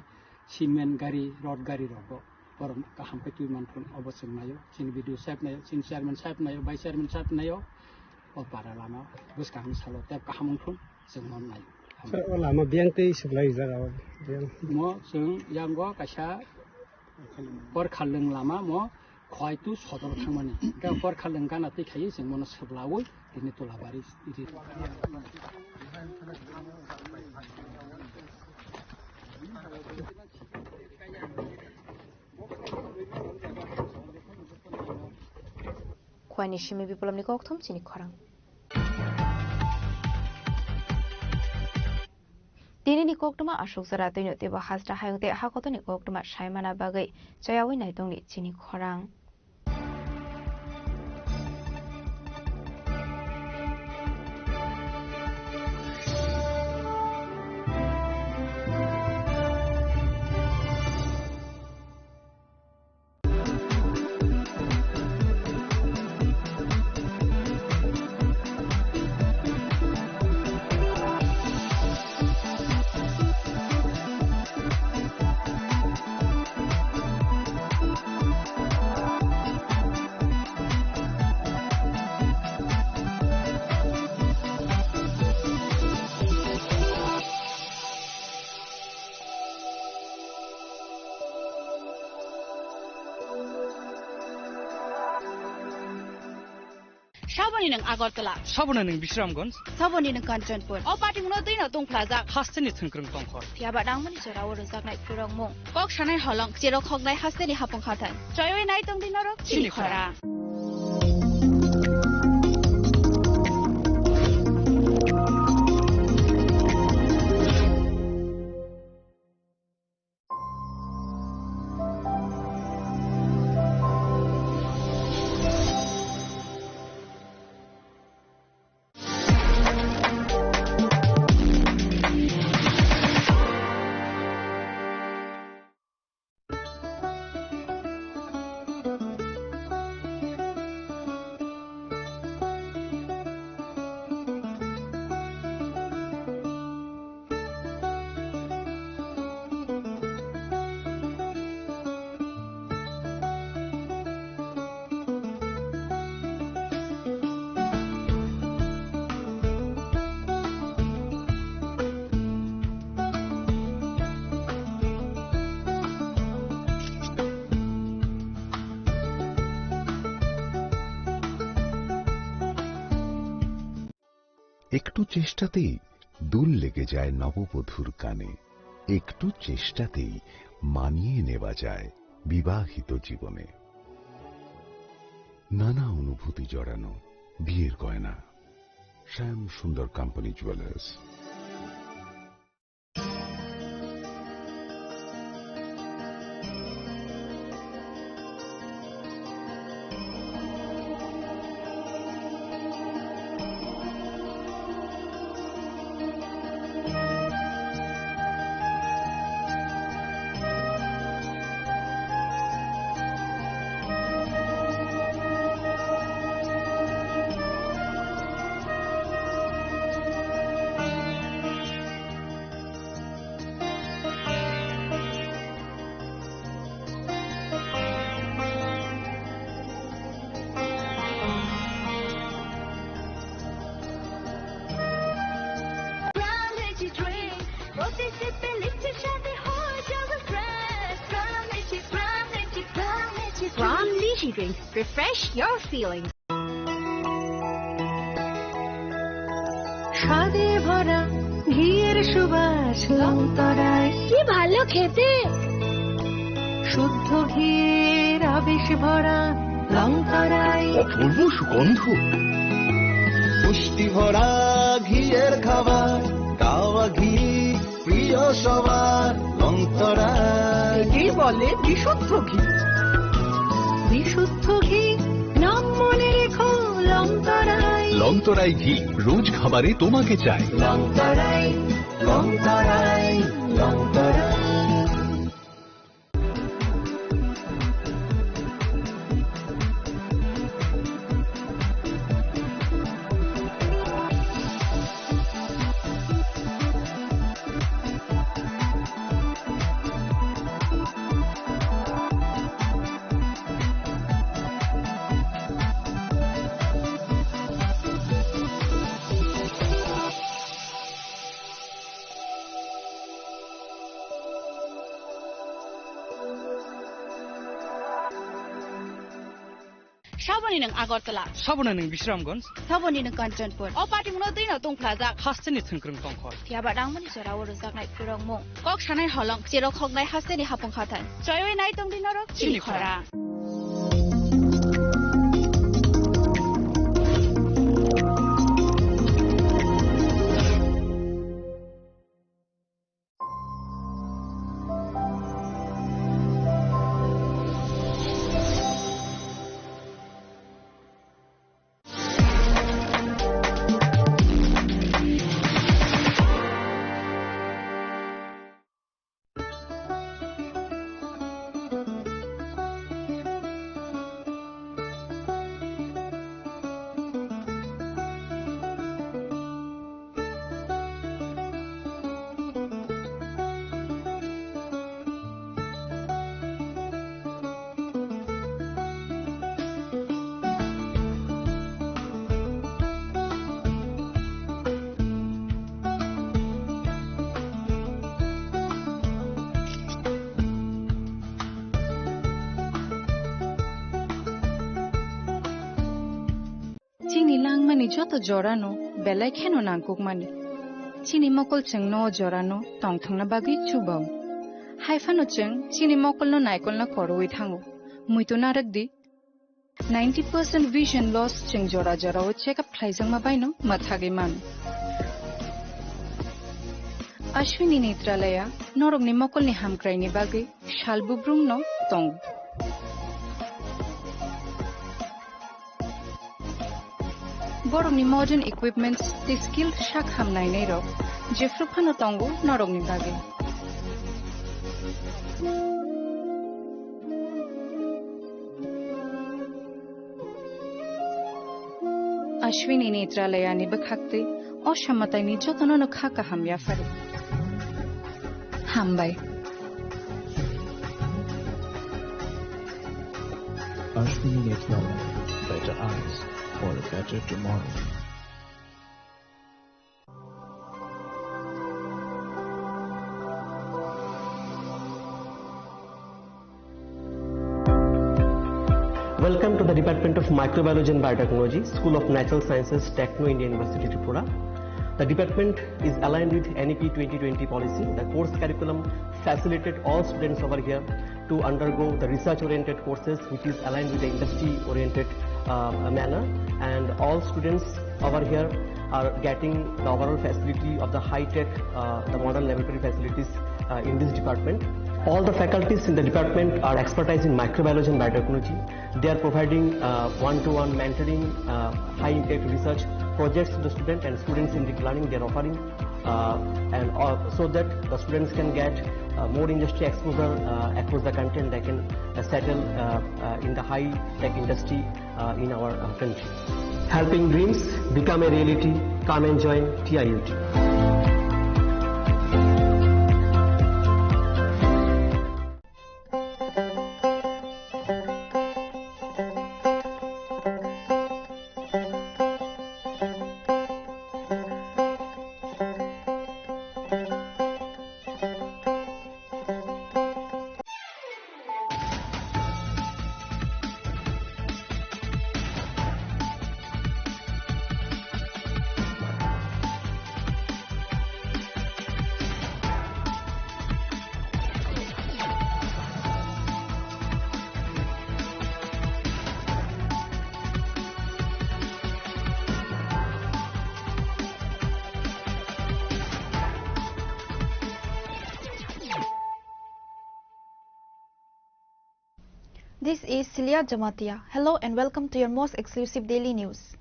सिमेन्ट गारि रड गारि रग बर काहामखाय तु मानथुन अब जों नायो सिन बिदु साहेब नायो सिन चेयारमैन साहेब नायो भाइस चेयारमैन साहेब नायो अ पारा लामा बसकां सालो तेब काहामथुन जों मन नायो लामा बियांते सप्लाय जागा म जों यांगो कायसा पर खाललों लामा म खयतु सदर थांमानि गा पर खाललों गाना तैखायो जों मन सोब्लावो दिनै तलाबारि इदि खयनि सिमी बिप्लबनि कक्थम चिनि खरां Dinini koktuma ashok zara tino teba hasra hayongte hakotoni koktuma shaimana bagai jayawi naitongni chini khorang. Saboni ng Agartala, Saboni ng Bisramganj, Saboni ng Kanchanpur. O pati mo din na tong plaza. Hasteni Thungkrung Tongkhor. Tiaba dang mani jora wor sak nai purong mo. Kok shanai halong jero khok nai hasteni hapong khatan. Joyoi nai tong din norok chini khora. একটু চেষ্টাতেই দুল লেগে যায় নববধূর কানে, একটু চেষ্টাতেই মানিয়ে নেওয়া যায় বিবাহিত জীবনে। নানা অনুভূতি জড়ানো বিয়ের গয়না। শ্যাম সুন্দর company jewellers. Ram Lychee Drink. Refresh your feelings. স্বাদে ভরা ঘিয়ের সুবাস লংতরায় কি ভালো খেতে, শুদ্ধ ঘিয়ের আবেশ ভরা লংতরায় অপূর্ব সুগন্ধ, পুষ্টি ভরা ঘিয়ের খাবার, গাওয়া ঘি প্রিয় সবার লংতরায়। কি বলে বিশুদ্ধ ঘি, বিশুদ্ধ ঘি নাম মনে রেখো লংতরায়। লংতরাই ঘি রোজ খাবারে তোমাকে চাই। Longtharai Longtharai Longtharai. Saboni ng Agartala, Saboni ng Bisramganj, Saboni ng Kanchanpur. O pati mo din na tong plaza. Hasteni Thungkrung Tongkhor. Tiaba dang mani jora wor sak nai purong mo. Kok shanai halong jero khok nai hasteni hapong khatan. Joyoi nai tong din norok chini khora. Chini langmani joto jorano belai kheno nangkukmani. Chini mokol cheng no jorano tongthangna bagi chubam. Haifano cheng chini mokol no naikol na koroi thango. Muito narakdi 90% vision loss cheng jora o check up khlaijang ma baino mathage man. Ashwini Netralaya norok ni mokol ni hamkrai ni bagi shalbubrung no tong. Borok ni modern equipments the skill shak hamnai nei rok jefruphano tongo norok ni bagi. Ashwini Netralaya ni bakhakte oshammatai ni jotono no khaka hamya fare. Hambai. Ashwini Netralaya, better eyes for a better tomorrow. Welcome to the Department of Microbiology and Biotechnology, School of Natural Sciences, Techno India University, Tripura. The department is aligned with NEP 2020 policy. The course curriculum facilitated all students over here to undergo the research-oriented courses, which is aligned with the industry-oriented manner. And all students over here are getting the overall facility of the high-tech, the modern laboratory facilities in this department. All the faculties in the department are expertise in microbiology and biotechnology. They are providing one-to-one mentoring, high-impact research projects to the student, and students in deep learning they are offering, so that the students can get more industry exposure across the country, and they can settle in the high-tech industry in our country. Helping dreams become a reality. Come and join TIUT. This is Celia Jamatia. Hello and welcome to your most exclusive daily news.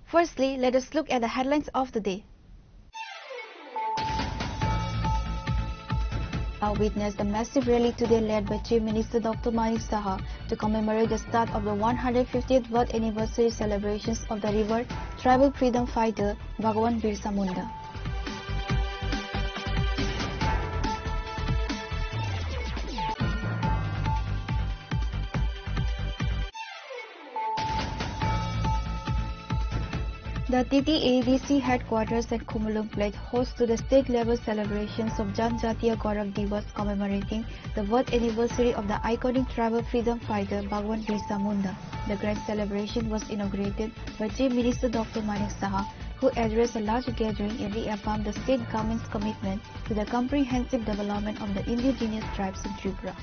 Firstly, let us look at the headlines of the day. I witnessed a massive rally today led by Chief Minister Dr. Manik Saha to commemorate the start of the 150th birth anniversary celebrations of the revered tribal freedom fighter Bhagwan Birsa Munda. The TTADC headquarters at Khumulung pledged host to the state-level celebrations of Janjatiya Gaurav Divas commemorating the birth anniversary of the iconic tribal freedom fighter Bhagwan Birsa Munda. The grand celebration was inaugurated by Chief Minister Dr. Manik Saha, who addressed a large gathering and reaffirmed the state government's commitment to the comprehensive development of the indigenous tribes in Tripura.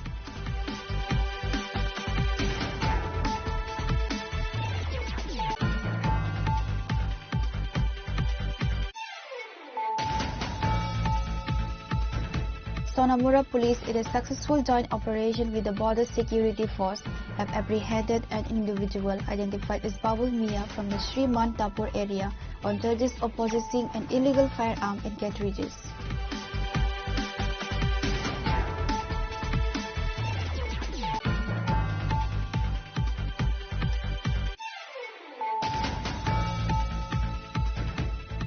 Sonamura police, in a successful joint operation with the Border Security Force, have apprehended an individual identified as Babul Mia from the Sri Mantapur area on charges of possessing an illegal firearm and cartridges.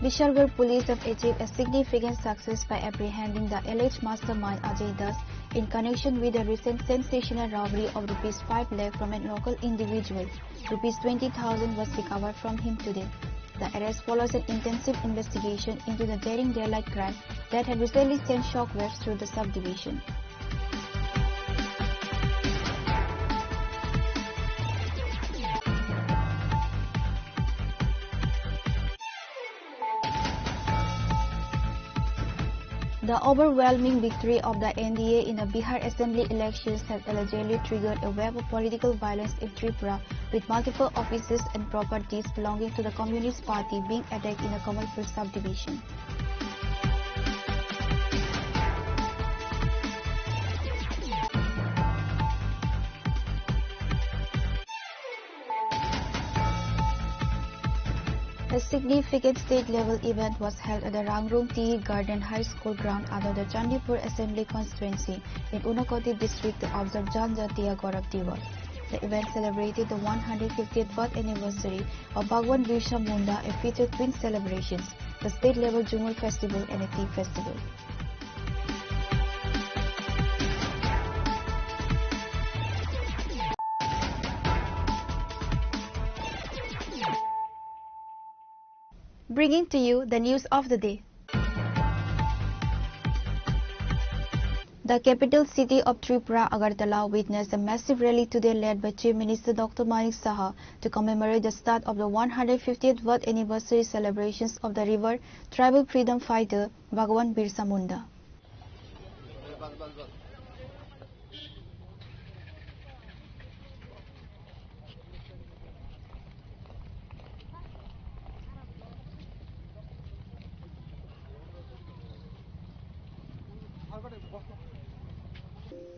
Bishargarh police have achieved a significant success by apprehending the alleged mastermind Ajay Das in connection with the recent sensational robbery of Rs 5 lakh from a local individual. Rs 20,000 was recovered from him today. The arrest follows an intensive investigation into the daring daylight crime that had recently sent shockwaves through the subdivision. The overwhelming victory of the NDA in the Bihar Assembly elections has allegedly triggered a wave of political violence in Tripura, with multiple offices and properties belonging to the Communist Party being attacked in the Kamalpur subdivision. A significant state-level event was held at the Rangrung Tea Garden High School ground under the Chandipur Assembly constituency in Unakoti district to observe Janjatiya Gaurav Divas. The event celebrated the 150th birth anniversary of Bhagwan Birsa Munda and featured twin celebrations, the state-level Jumur Festival and a tea festival. Bringing to you the news of the day. The capital city of Tripura, Agartala, witnessed a massive rally today led by Chief Minister Dr. Manik Saha to commemorate the start of the 150th birth anniversary celebrations of the revered tribal freedom fighter Bhagwan Birsa Munda.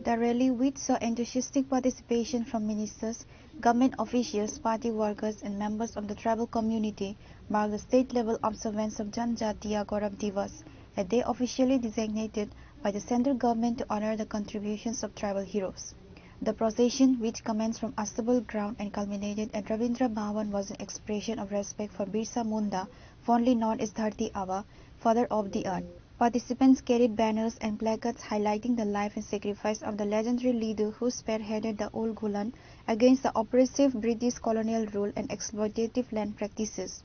The rally, which saw enthusiastic participation from ministers, government officials, party workers and members of the tribal community, marked the state-level observance of Janjatiya Gaurav Divas, a day officially designated by the central government to honor the contributions of tribal heroes. The procession, which commenced from Astabal ground and culminated at Ravindra Bhavan, was an expression of respect for Birsa Munda, fondly known as Dharti Aba, father of the earth. Participants carried banners and placards highlighting the life and sacrifice of the legendary leader who spearheaded the old Gulan against the oppressive British colonial rule and exploitative land practices.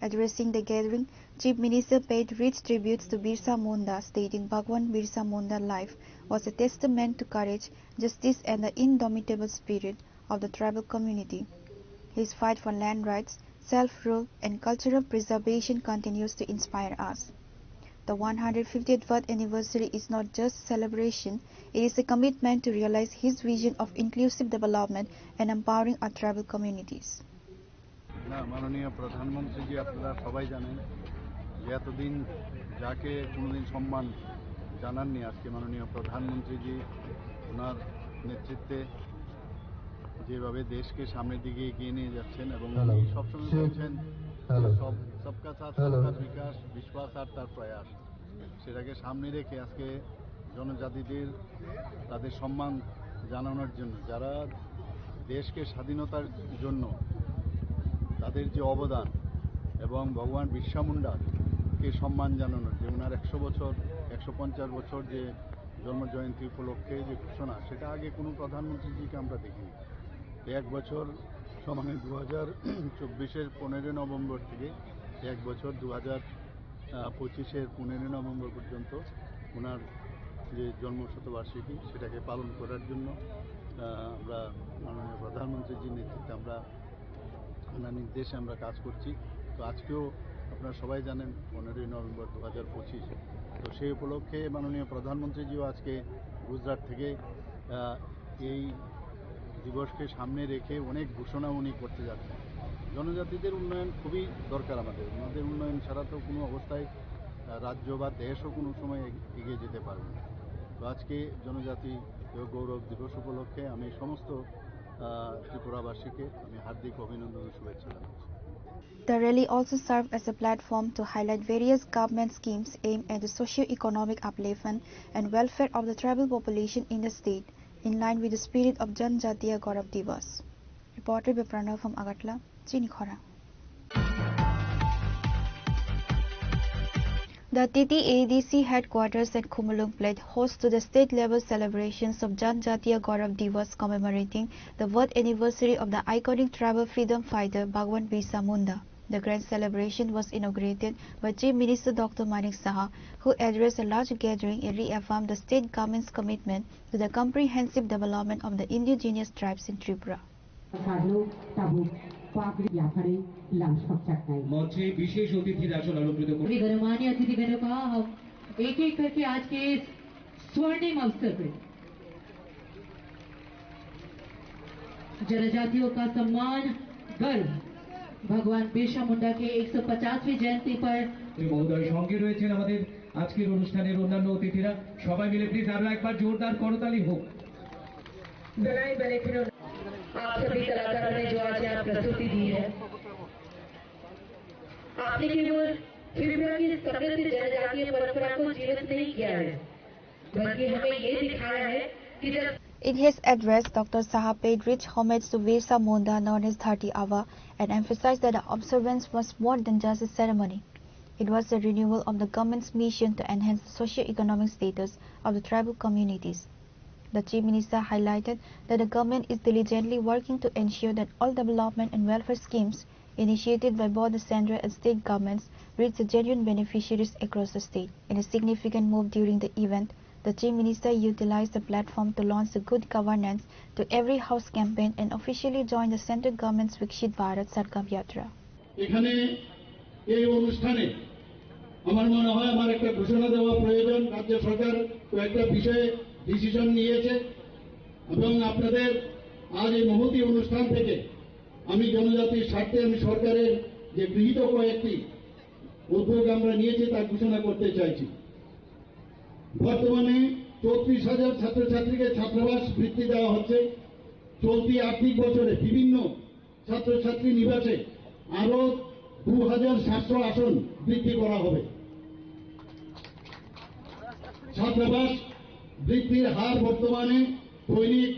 Addressing the gathering, Chief Minister paid rich tributes to Birsa Munda, stating Bhagwan Birsa Munda's life was a testament to courage, justice and the indomitable spirit of the tribal community. His fight for land rights, self-rule and cultural preservation continues to inspire us. The 150th birth anniversary is not just celebration, it is a commitment to realize his vision of inclusive development and empowering our tribal communities. মাননীয় প্রধানমন্ত্রীজি, আপনারা সবাই জানেন যে এতদিন যাকে কোনোদিন সম্মান জানাননি, আজকে মাননীয় প্রধানমন্ত্রীজি ওনার নেতৃত্বে যেভাবে দেশকে সামনের দিকে এগিয়ে নিয়ে যাচ্ছেন এবং উনি সবসময় বলছেন সবকা সাথ সবকা বিকাশ, বিশ্বাস আর তার প্রয়াস, সেটাকে সামনে রেখে আজকে জনজাতিদের তাদের সম্মান জানানোর জন্য, যারা দেশকে স্বাধীনতার জন্য তাদের যে অবদান এবং ভগবান বিরসা মুন্ডাকে সম্মান জানানোর যে ওনার 150 বছর যে জন্মজয়ন্তী উপলক্ষে যে ঘোষণা, সেটা আগে কোনো প্রধানমন্ত্রীজিকে আমরা দেখিনি। এক বছর সমানে 2024-এর 15 নভেম্বর থেকে এক বছর 2025-এর 15 নভেম্বর পর্যন্ত ওনার যে জন্মশতবার্ষিকী সেটাকে পালন করার জন্য আমরা মাননীয় প্রধানমন্ত্রীজির নেতৃত্বে ওনার নির্দেশে আমরা কাজ করছি। তো আজকেও আপনারা সবাই জানেন 15 নভেম্বর 2025, তো সেই উপলক্ষে মাননীয় প্রধানমন্ত্রীজিও আজকে গুজরাট থেকে এই দিবসকে সামনে রেখে অনেক ঘোষণা উনি করতে যাচ্ছেন। জনজাতিদের উন্নয়ন খুবই দরকার, আমাদের উন্নয়ন ছাড়া তো কোনো অবস্থায় রাজ্য বা দেশও কোনো সময় এগিয়ে যেতে পারবে না। তো আজকে জনজাতি গৌরব দিবস উপলক্ষে আমি সমস্ত ত্রিপুরাবাসীকে আমি হার্দিক অভিনন্দন ও শুভেচ্ছা জানাচ্ছি। The rally also served as a platform to highlight various government schemes aimed at the socio-economic upliftment and welfare of the tribal population in the state, in line with the spirit of Janjatiya Gaurav Divas. Reported by Pranav from Agartala, Chinikhora. The TTADC headquarters at Khumulung played host to the state-level celebrations of Janjatiya Gaurav Divas commemorating the birth anniversary of the iconic tribal freedom fighter Bhagwan Birsa Munda. The grand celebration was inaugurated by Chief Minister Dr. Manik Saha, who addressed a large gathering and reaffirmed the state government's commitment to the comprehensive development of the indigenous tribes in Tripura. মঞ্চে বিশেষ অতিথিরা চলে অলঙ্কৃত করুন। एक एक करके आज के इस स्वर्णिम अवसर पर जनजातियों का सम्मान गर्व भगवान बिरसा मुंडा के 150वीं जयंती पर মহোদয় সঙ্গে রয়েছেন আমাদের আজকের অনুষ্ঠানের অন্যান্য অতিথিরা সবাই মিলে প্লিজ আরো একবার জোরদার করতালি হোক। आप सभी कलाकारों ने जो आज यहाँ प्रस्तुति दी है आपने केवल त्रिपुरा की समृद्ध जनजातीय परंपरा को जीवित नहीं किया है बल्कि हमें ये दिखाया है कि जब In his address, Dr. Saha paid rich homage to Birsa Munda known as Dharti Aba and emphasized that the observance was more than just a ceremony. It was a renewal of the government's mission to enhance the socio-economic status of the tribal communities. The Chief Minister highlighted that the government is diligently working to ensure that all development and welfare schemes initiated by both the central and state governments reach the genuine beneficiaries across the state. In a significant move during the event, the Chief Minister utilized the platform to launch the Good Governance to Every House campaign and officially joined the central government's Vikshit Bharat Sargam Yatra. এখানে এই অনুষ্ঠানে আমার মনে হয় আমার একটা ঘোষণা দেওয়া প্রয়োজন। রাজ্য সরকার কয়েকটা বিষয়ে ডিসিশন নিয়েছে এবং আপনাদের আজ এই মহতি অনুষ্ঠান থেকে আমি জনজাতির স্বার্থে আমি সরকারের যে গৃহীত কয়েকটি উদ্যোগ আমরা নিয়েছি তা ঘোষণা করতে চাইছি। বর্তমানে 34,000 ছাত্রছাত্রীকে ছাত্রাবাস বৃত্তি দেওয়া হচ্ছে। চলতি আর্থিক বছরে বিভিন্ন ছাত্রছাত্রী নিবাসে আরো 2,700 আসন বৃদ্ধি করা হবে। ছাত্রাবাস বৃদ্ধির হার বর্তমানে দৈনিক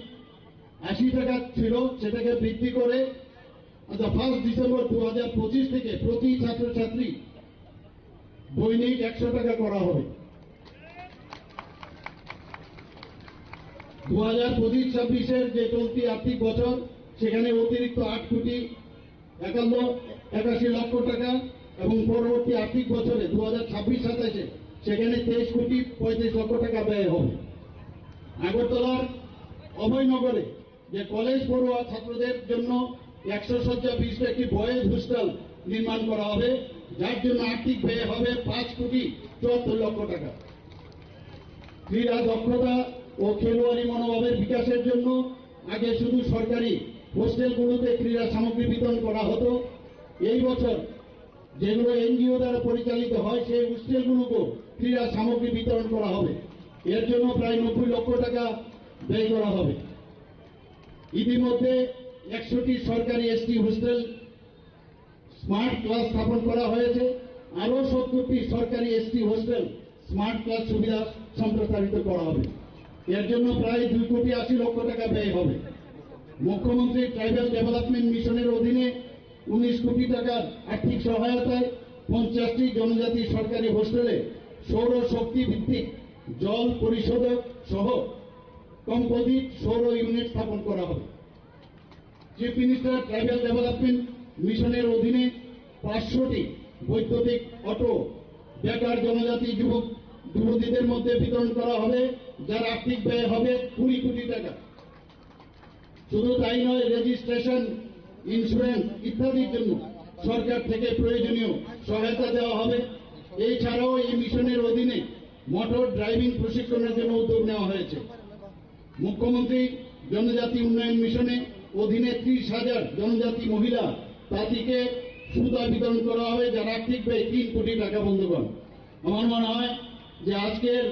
80 টাকা ছিল, সেটাকে বৃদ্ধি করে 1 ডিসেম্বর 2025 থেকে প্রতি ছাত্রছাত্রী দৈনিক 100 টাকা করা হবে। 2025-26 যে চলতি আর্থিক বছর সেখানে অতিরিক্ত 8 কোটি 81 লক্ষ টাকা এবং পরবর্তী আর্থিক বছরে 2026-27 সেখানে 23 কোটি 35 লক্ষ টাকা ব্যয় হবে। আগরতলার অভয়নগরে যে কলেজ পড়ুয়া ছাত্রদের জন্য 100 শয্যা বিশিষ্ট একটি বয়েজ হোস্টেল নির্মাণ করা হবে, যার জন্য আর্থিক ব্যয় হবে 5 কোটি 74 লক্ষ টাকা। ক্রীড়া দক্ষতা ও খেলোয়াড়ি মনোভাবের বিকাশের জন্য আগে শুধু সরকারি হোস্টেলগুলোতে ক্রীড়া সামগ্রী বিতরণ করা হতো। এই বছর যেগুলো এনজিও দ্বারা পরিচালিত হয় সেই হোস্টেলগুলোকেও ক্রীড়া সামগ্রী বিতরণ করা হবে। এর জন্য প্রায় 90 লক্ষ টাকা ব্যয় করা হবে। ইতিমধ্যে 100টি সরকারি এসটি হোস্টেল স্মার্ট ক্লাস স্থাপন করা হয়েছে। আরো 70টি সরকারি এসটি হোস্টেল স্মার্ট ক্লাস সুবিধা সম্প্রসারিত করা হবে। এর জন্য প্রায় 2 কোটি 80 লক্ষ টাকা ব্যয় হবে। মুখ্যমন্ত্রী ট্রাইবাল ডেভেলপমেন্ট মিশনের অধীনে 19 কোটি টাকার আর্থিক সহায়তায় 50টি জনজাতি সরকারি হোস্টেলে সৌর শক্তি ভিত্তিক জল পরিশোধক সহ কম্পোজিট সৌর ইউনিট স্থাপন করা হবে। চিফ মিনিস্টার ট্রাইবাল ডেভেলপমেন্ট মিশনের অধীনে 500টি বৈদ্যুতিক অটো বেকার জনজাতি যুবতীদের মধ্যে বিতরণ করা হবে, যার আর্থিক ব্যয় হবে 20 কোটি টাকা। শুধু তাই নয়, রেজিস্ট্রেশন, ইন্স্যুরেন্স ইত্যাদির জন্য সরকার থেকে প্রয়োজনীয় সহায়তা দেওয়া হবে। এছাড়াও এই মিশনের অধীনে মোটর ড্রাইভিং প্রশিক্ষণের জন্য উদ্যোগ নেওয়া হয়েছে। মুখ্যমন্ত্রী জনজাতি উন্নয়ন মিশনে অধীনে 30,000 জনজাতি মহিলা তাঁতিকে সুতা বিতরণ করা হবে, যার আর্থিক ব্যয় 3 কোটি টাকা। বন্ধুগণ, আমার মনে হয় যে আজকের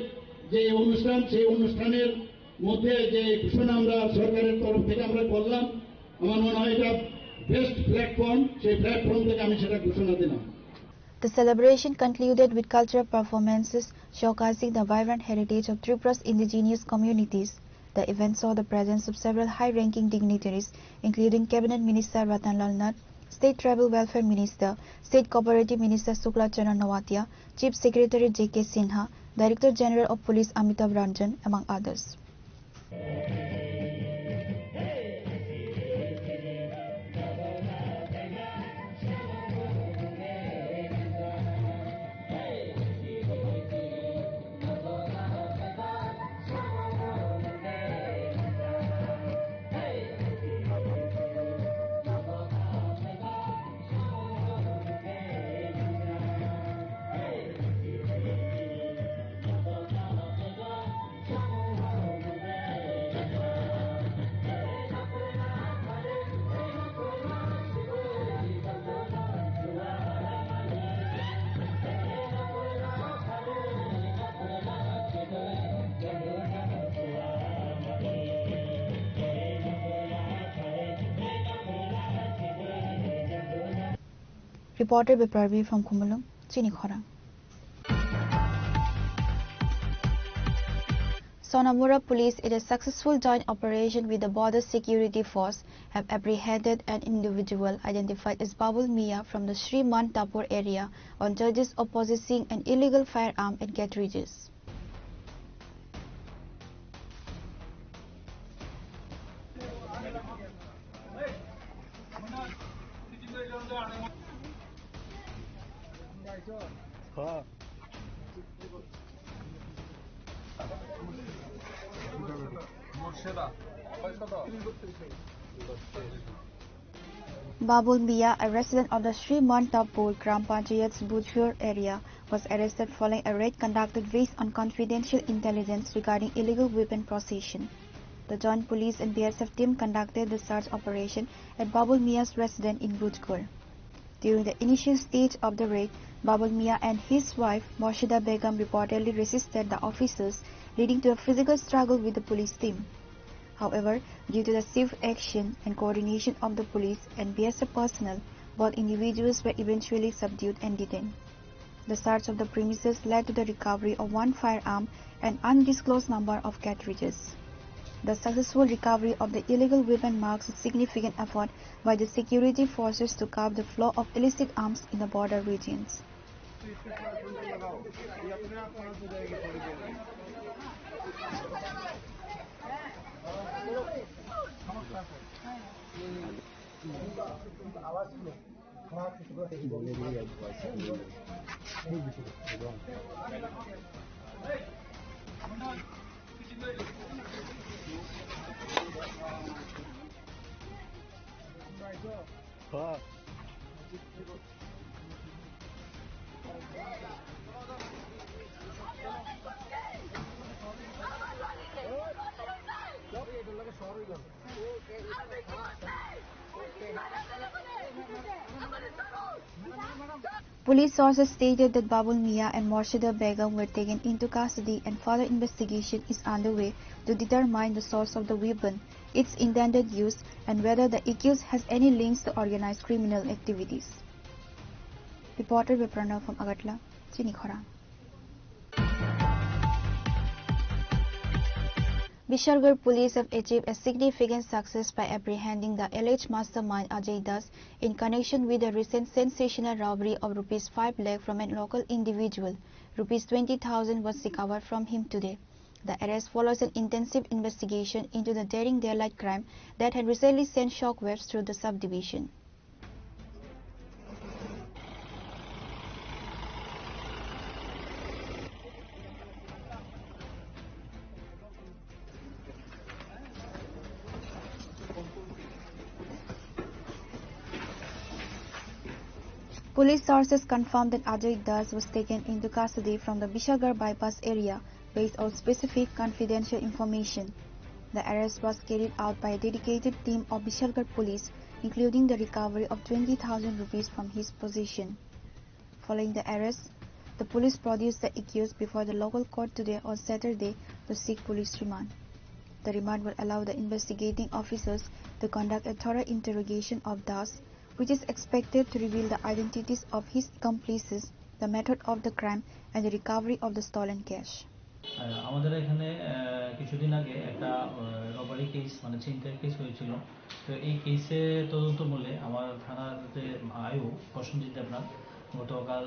যে অনুষ্ঠান সেই অনুষ্ঠানের মধ্যে যে ঘোষণা আমরা সরকারের তরফ থেকে আমরা করলাম, আমার মনে হয় এটা বেস্ট প্ল্যাটফর্ম, সেই প্ল্যাটফর্ম থেকে আমি সেটা ঘোষণা দিলাম। The celebration concluded with cultural performances showcasing the vibrant heritage of Tripura's indigenous communities. The event saw the presence of several high-ranking dignitaries, including Cabinet Minister Ratanlal Nath, State Tribal Welfare Minister, State Cooperative Minister Sukla Chandra Nawatia, Chief Secretary J.K. Sinha, Director General of Police Amitabh Ranjan, among others. Reported by Parvi from Khumulung, Chini Khorang. Sonamura police, in a successful joint operation with the Border Security Force, have apprehended an individual identified as Babul Mia from the Sri Mantapur area on charges of possessing an illegal firearm and cartridges. Babul Mia, a resident of the Sri Mantapur Gram Panchayat's Bujhur area, was arrested following a raid conducted based on confidential intelligence regarding illegal weapon possession. The joint police and BSF team conducted the search operation at Babul Mia's residence in Bujhur. During the initial stage of the raid, Babul Mia and his wife Morshida Begum reportedly resisted the officers, leading to a physical struggle with the police team. However, due to the swift action and coordination of the police and BSF personnel, both individuals were eventually subdued and detained. The search of the premises led to the recovery of one firearm and undisclosed number of cartridges. The successful recovery of the illegal weapon marks a significant effort by the security forces to curb the flow of illicit arms in the border regions. Police sources stated that Babul Mia and Morshida Begum were taken into custody and further investigation is underway to determine the source of the weapon, its intended use, and whether the accused has any links to organized criminal activities. Reported by Pranav from Agartala, Chini Khorang. Bishargarh police have achieved a significant success by apprehending the alleged mastermind Ajay Das in connection with the recent sensational robbery of ₹5 lakh from a local individual. ₹20,000 was recovered from him today. The arrest follows an intensive investigation into the daring daylight crime that had recently sent shockwaves through the subdivision. Police sources confirmed that Ajay Das was taken into custody from the Bishargarh bypass area based on specific confidential information. The arrest was carried out by a dedicated team of Bishargarh police, including the recovery of ₹20,000 from his possession. Following the arrest, the police produced the accused before the local court today on Saturday to seek police remand. The remand will allow the investigating officers to conduct a thorough interrogation of Das, which is expected to reveal the identities of his accomplices, the method of the crime, and the recovery of the stolen cash. আমাদের এখানে কিছুদিন আগে একটা robbery case মানে ছিনতাইয়ের case হয়েছিল। তো এই কেসে তদন্তমূলে আমার থানার যে আইও প্রসেনজিৎ দেবনাথ গতকাল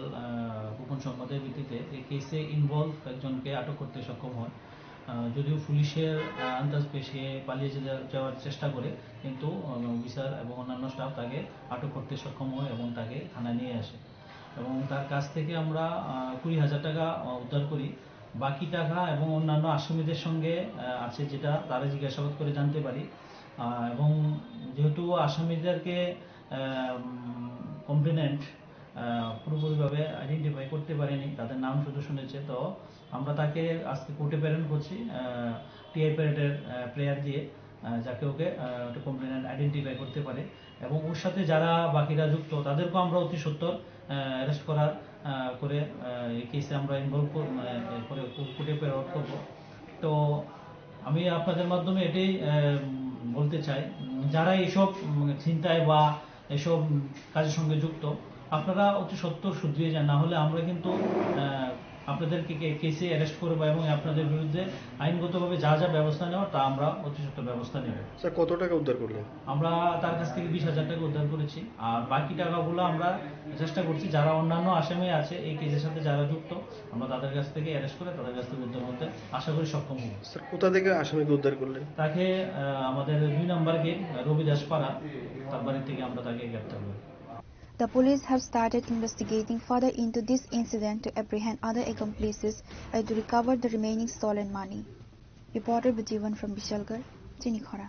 গোপন সংবাদের ভিত্তিতে এই কেসে ইনভলভ একজনকে আটক করতে সক্ষম হয়। যদিও পুলিশের আন্দাজ পেয়ে সে পালিয়ে যাওয়ার চেষ্টা করে, কিন্তু অফিসার এবং অন্যান্য স্টাফ তাকে আটক করতে সক্ষম হয় এবং তাকে থানায় নিয়ে আসে এবং তার কাছ থেকে আমরা 20,000 টাকা উদ্ধার করি। বাকি টাকা এবং অন্যান্য আসামিদের সঙ্গে আছে যেটা তারা জিজ্ঞাসাবাদ করে জানতে পারি। এবং যেহেতু আসামিদেরকে কমপ্লেনেন্ট পুরোপুরিভাবে আইডেন্টিফাই করতে পারেনি, তাদের নাম শুধু শুনেছে, তো আমরা তাকে আজকে কোর্টে প্রেরণ করছি টিআই প্যারেডের প্রেয়ার দিয়ে, যাকে ওকে কমপ্লেনেন্ট আইডেন্টিফাই করতে পারে এবং ওর সাথে যারা বাকিরা যুক্ত তাদেরকেও আমরা অতি সত্বর অ্যারেস্ট করে এই কেসে আমরা ইনভলভ করে কোর্টে প্রেরণ করব। তো আমি আপনাদের মাধ্যমে এটাই বলতে চাই, যারা এইসব ছিনতাই বা এসব কাজের সঙ্গে যুক্ত আপনারা অতি সত্বর শুধরিয়ে যান, না হলে আমরা কিন্তু আপনাদেরকে কেসে অ্যারেস্ট করবো এবং আপনাদের বিরুদ্ধে আইনগতভাবে যা যা ব্যবস্থা নেওয়া তা আমরা অতি সত্বর ব্যবস্থা নেব। স্যার কত টাকা উদ্ধার করলেন? আমরা তার কাছ থেকে 20,000 টাকা উদ্ধার করেছি, আর বাকি টাকাগুলো আমরা চেষ্টা করছি যারা অন্যান্য আসামি আছে এই কেসের সাথে যারা যুক্ত আমরা তাদের কাছ থেকে অ্যারেস্ট করে তাদের কাছ থেকে উদ্ধার করতে আশা করি সক্ষম হব। স্যার কোথা থেকে আসামিকে উদ্ধার করলেন? তাকে আমাদের 2 নম্বর গেট রবিদাস পাড়া তার বাড়ি থেকে আমরা তাকে গ্রেফতার করি। The police have started investigating further into this incident to apprehend other accomplices and to recover the remaining stolen money. Reporter Bujivan from Bishalgarh, Chinikhara.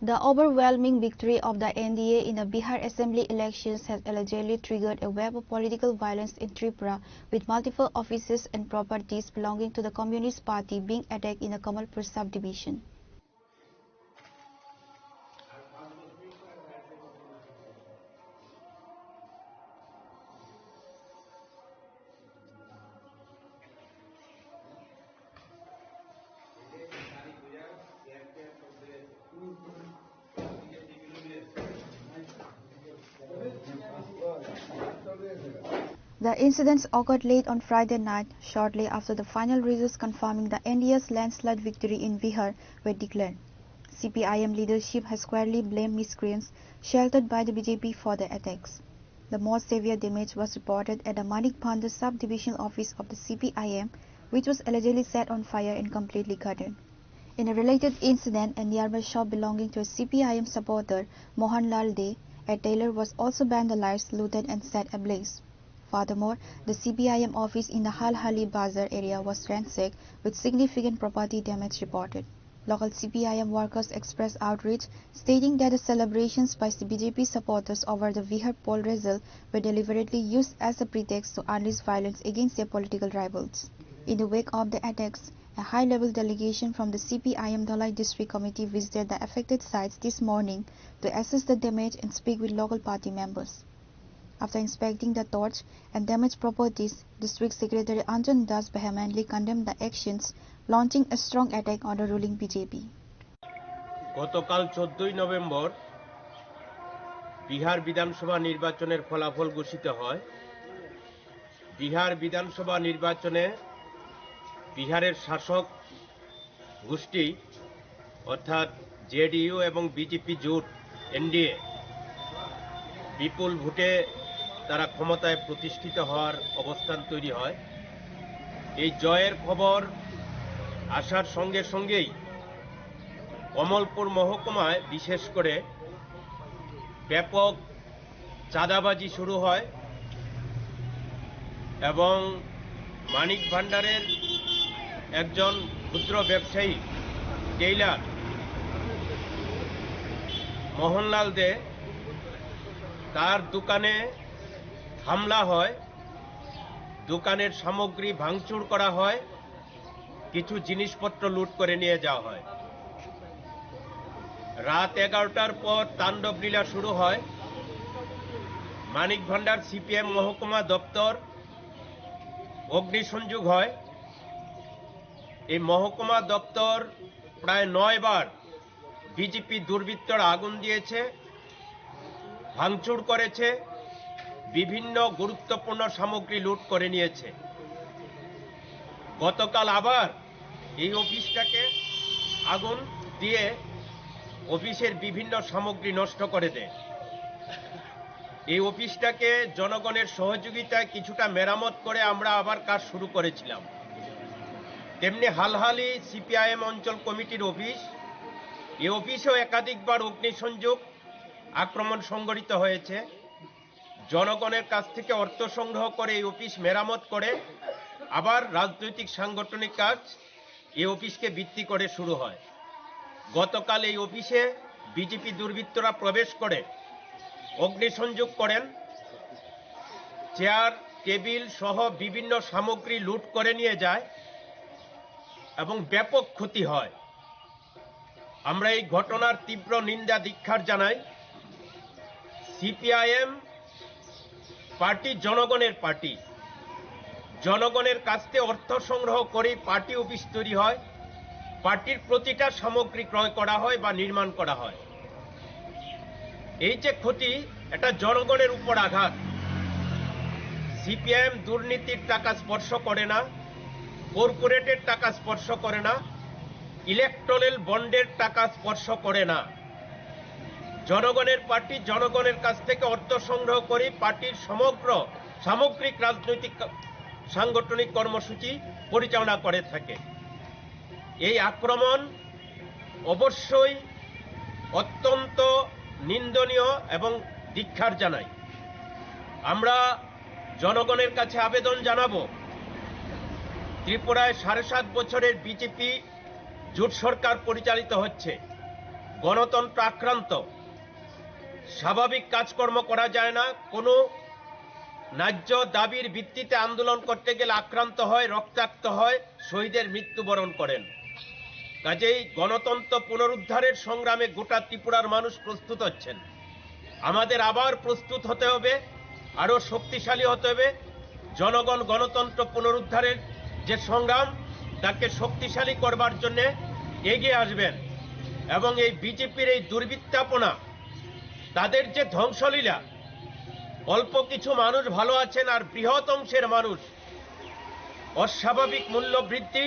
The overwhelming victory of the NDA in the Bihar Assembly elections has allegedly triggered a wave of political violence in Tripura, with multiple offices and properties belonging to the Communist Party being attacked in the Kamalpur subdivision. The incidents occurred late on Friday night, shortly after the final results confirming the NDA's landslide victory in Bihar were declared. CPIM leadership has squarely blamed miscreants sheltered by the BJP for the attacks. The most severe damage was reported at the Manik Bhandar subdivision office of the CPIM, which was allegedly set on fire and completely gutted. In a related incident, a nearby shop belonging to a CPIM supporter, Mohanlal De, a tailor, was also vandalized, looted and set ablaze. Furthermore, the CPIM office in the Halhali Bazar area was ransacked with significant property damage reported. Local CPIM workers expressed outrage, stating that the celebrations by BJP supporters over the Bihar poll result were deliberately used as a pretext to unleash violence against their political rivals. In the wake of the attacks, a high-level delegation from the CPIM Dhalai District Committee visited the affected sites this morning to assess the damage and speak with local party members. After inspecting the torch and damaged properties, District Secretary Anjan Das vehemently condemned the actions, launching a strong attack on the ruling BJP. গতকাল 14ই November Bihar বিধানসভা নির্বাচনের ফলাফল ঘোষিত হয়। বিহার বিধানসভা নির্বাচনে বিহারের শাসক গোষ্ঠী অর্থাৎ জেডিইউ এবং বিজেপি জোট এনডিএ বিপুল ভোটে তারা ক্ষমতায় প্রতিষ্ঠিত হওয়ার অবস্থান তৈরি হয়। এই জয়ের খবর আসার সঙ্গে সঙ্গেই কমলপুর মহকুমায় বিশেষ করে ব্যাপক চাঁদাবাজি শুরু হয় এবং মানিক ভান্ডারের একজন ক্ষুদ্র ব্যবসায়ী টেইলার মোহনলাল দে তার দোকানে হামলা হয়, দোকানের সামগ্রী ভাঙচুর করা হয়, কিছু জিনিসপত্র লুট করে নিয়ে যাওয়া হয়। রাত 11টার পর তাণ্ডব লীলা শুরু হয়। মানিক ভান্ডার সিপিএম মহকুমা দপ্তর অগ্নিসংযোগ হয়। এই মহকুমা দপ্তর প্রায় 9 বার বিজেপি দুর্বৃত্তরা আগুন দিয়েছে, ভাঙচুর করেছে, বিভিন্ন গুরুত্বপূর্ণ সামগ্রী লুট করে নিয়েছে। গতকাল আবার এই অফিসটাকে আগুন দিয়ে অফিসের বিভিন্ন সামগ্রী নষ্ট করে দেয়। এই অফিসটাকে জনগণের সহযোগিতায় কিছুটা মেরামত করে আমরা আবার কাজ শুরু করেছিলাম। তেমনি হালহালি সিপিআইএম অঞ্চল কমিটির অফিস, এই অফিসেও একাধিকবার অগ্নিসংযোগ আক্রমণ সংঘটিত হয়েছে। জনগণের কাছ থেকে অর্থ সংগ্রহ করে এই অফিস মেরামত করে আবার রাজনৈতিক সাংগঠনিক কাজ এই অফিসকে ভিত্তি করে শুরু হয়। গতকাল এই অফিসে বিজেপি দুর্বৃত্তরা প্রবেশ করে অগ্নিসংযোগ করেন, চেয়ার টেবিল সহ বিভিন্ন সামগ্রী লুট করে নিয়ে যায় এবং ব্যাপক ক্ষতি হয়। আমরা এই ঘটনার তীব্র নিন্দা ধিক্কার জানাই। সিপিআইএম পার্টি জনগণের পার্টি, জনগণের কাছ থেকে অর্থ সংগ্রহ করে পার্টি অফিস তৈরি হয়, পার্টির প্রতিটা সামগ্রী ক্রয় করা হয় বা নির্মাণ করা হয়। এই যে ক্ষতি, এটা জনগণের উপর আঘাত। সিপিআইএম দুর্নীতির টাকা স্পর্শ করে না, কর্পোরেটের টাকা স্পর্শ করে না, ইলেকট্রাল বন্ডের টাকা স্পর্শ করে না। জনগণের পার্টি জনগণের কাছ থেকে অর্থ সংগ্রহ করে পার্টির সমগ্র সামগ্রিক রাজনৈতিক সাংগঠনিক কর্মসূচি পরিচালনা করে থাকে। এই আক্রমণ অবশ্যই অত্যন্ত নিন্দনীয় এবং ধিক্কার জানাই। আমরা জনগণের কাছে আবেদন জানাবো, ত্রিপুরায় 7.5 বছরের বিজেপি জোট সরকার পরিচালিত হচ্ছে, গণতন্ত্র আক্রান্ত, স্বাভাবিক কাজকর্ম করা যায় না, কোনো ন্যায্য দাবির ভিত্তিতে আন্দোলন করতে গেলে আক্রান্ত হয়, রক্তাক্ত হয়, শহীদের মৃত্যুবরণ করেন। কাজেই গণতন্ত্র পুনরুদ্ধারের সংগ্রামে গোটা ত্রিপুরার মানুষ প্রস্তুত হচ্ছেন। আমাদের আবার প্রস্তুত হতে হবে, আরো শক্তিশালী হতে হবে। জনগণ গণতন্ত্র পুনরুদ্ধারের যে সংগ্রাম, তাকে শক্তিশালী করবার জন্য এগিয়ে আসবেন এবং এই বিজেপির এই দুর্বৃত্তাপনা, তাদের যে ধ্বংসলীলা, অল্প কিছু মানুষ ভালো আছেন আর বৃহৎ অংশের মানুষ অস্বাভাবিক মূল্য বৃদ্ধি,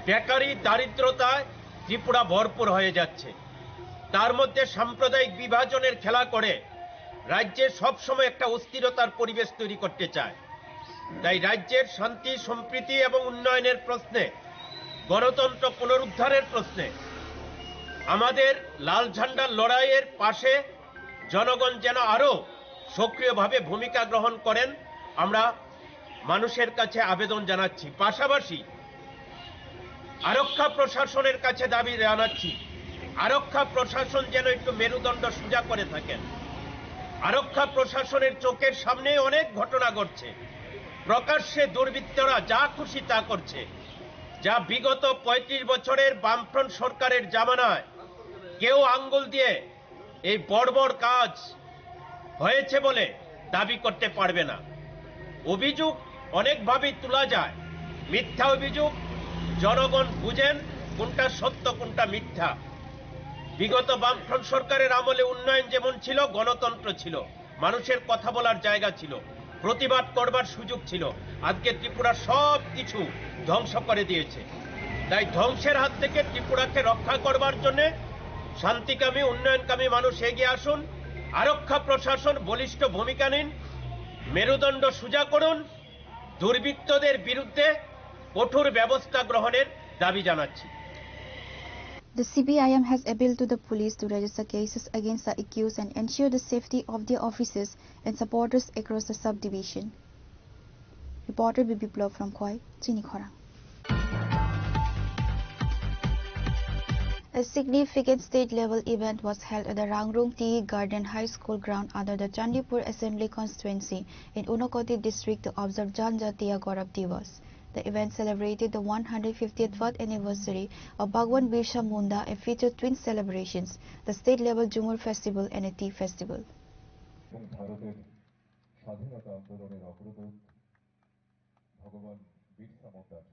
বেকারি, দারিদ্রতায় ত্রিপুরা ভরপুর হয়ে যাচ্ছে। তার মধ্যে সাম্প্রদায়িক বিভাজনের খেলা করে রাজ্যে সবসময় একটা অস্থিরতার পরিবেশ তৈরি করতে চায়। তাই রাজ্যের শান্তি, সম্প্রীতি এবং উন্নয়নের প্রশ্নে, গণতন্ত্র পুনরুদ্ধারের প্রশ্নে আমাদের লাল ঝান্ডার লড়াইয়ের পাশে জনগণ যেন আরো সক্রিয়ভাবে ভূমিকা গ্রহণ করেন, আমরা মানুষের কাছে আবেদন জানাচ্ছি। পাশাপাশি আরক্ষা প্রশাসনের কাছে দাবি জানাচ্ছি, আরক্ষা প্রশাসন যেন একটু মেরুদণ্ড সোজা করে থাকেন। আরক্ষা প্রশাসনের চোখের সামনে অনেক ঘটনা ঘটছে, প্রকাশ্যে দুর্বৃত্তরা যা খুশি তা করছে, যা বিগত 35 বছরের বামফ্রন্ট সরকারের জামানায় কেউ আঙ্গুল দিয়ে এই বর্বর কাজ হয়েছে বলে দাবি করতে পারবে না। অভিযোগ অনেকভাবেই তোলা যায়, মিথ্যা অভিযোগ, জনগণ বুঝেন কোনটা সত্য কোনটা মিথ্যা। বিগত বামফ্রন্ট সরকারের আমলে উন্নয়ন যেমন ছিল, গণতন্ত্র ছিল, মানুষের কথা বলার জায়গা ছিল, প্রতিবাদ করবার সুযোগ ছিল। আজকে ত্রিপুরা সব কিছু ধ্বংস করে দিয়েছে। তাই ধ্বংসের হাত থেকে ত্রিপুরাকে রক্ষা করবার জন্য শান্তিকামী, উন্নয়নকামী মানুষ এগিয়ে আসুন। আরক্ষা প্রশাসন বলিষ্ঠ ভূমিকা নিন, মেরুদণ্ড সোজা করুন, দুর্বৃত্তদের বিরুদ্ধে কঠোর ব্যবস্থা গ্রহণের দাবি জানাচ্ছি। The CPIM has appealed to the police to register cases against the accused and ensure the safety of their officers and supporters across the subdivision. Reporter Biplov from Khoi, Chinikhora. A significant state-level event was held at the Rangrung Tea Garden High School ground under the Chandipur Assembly constituency in Unakoti district to observe Janjatiya Gaurav Divas. The event celebrated the 150th birth anniversary of Bhagwan Birsa Munda and featured twin celebrations, the state-level Jumur Festival and a tea festival. ভারতের স্বাধীনতা আন্দোলনের অগ্রদূত ভগবান বিরসা মুন্ডার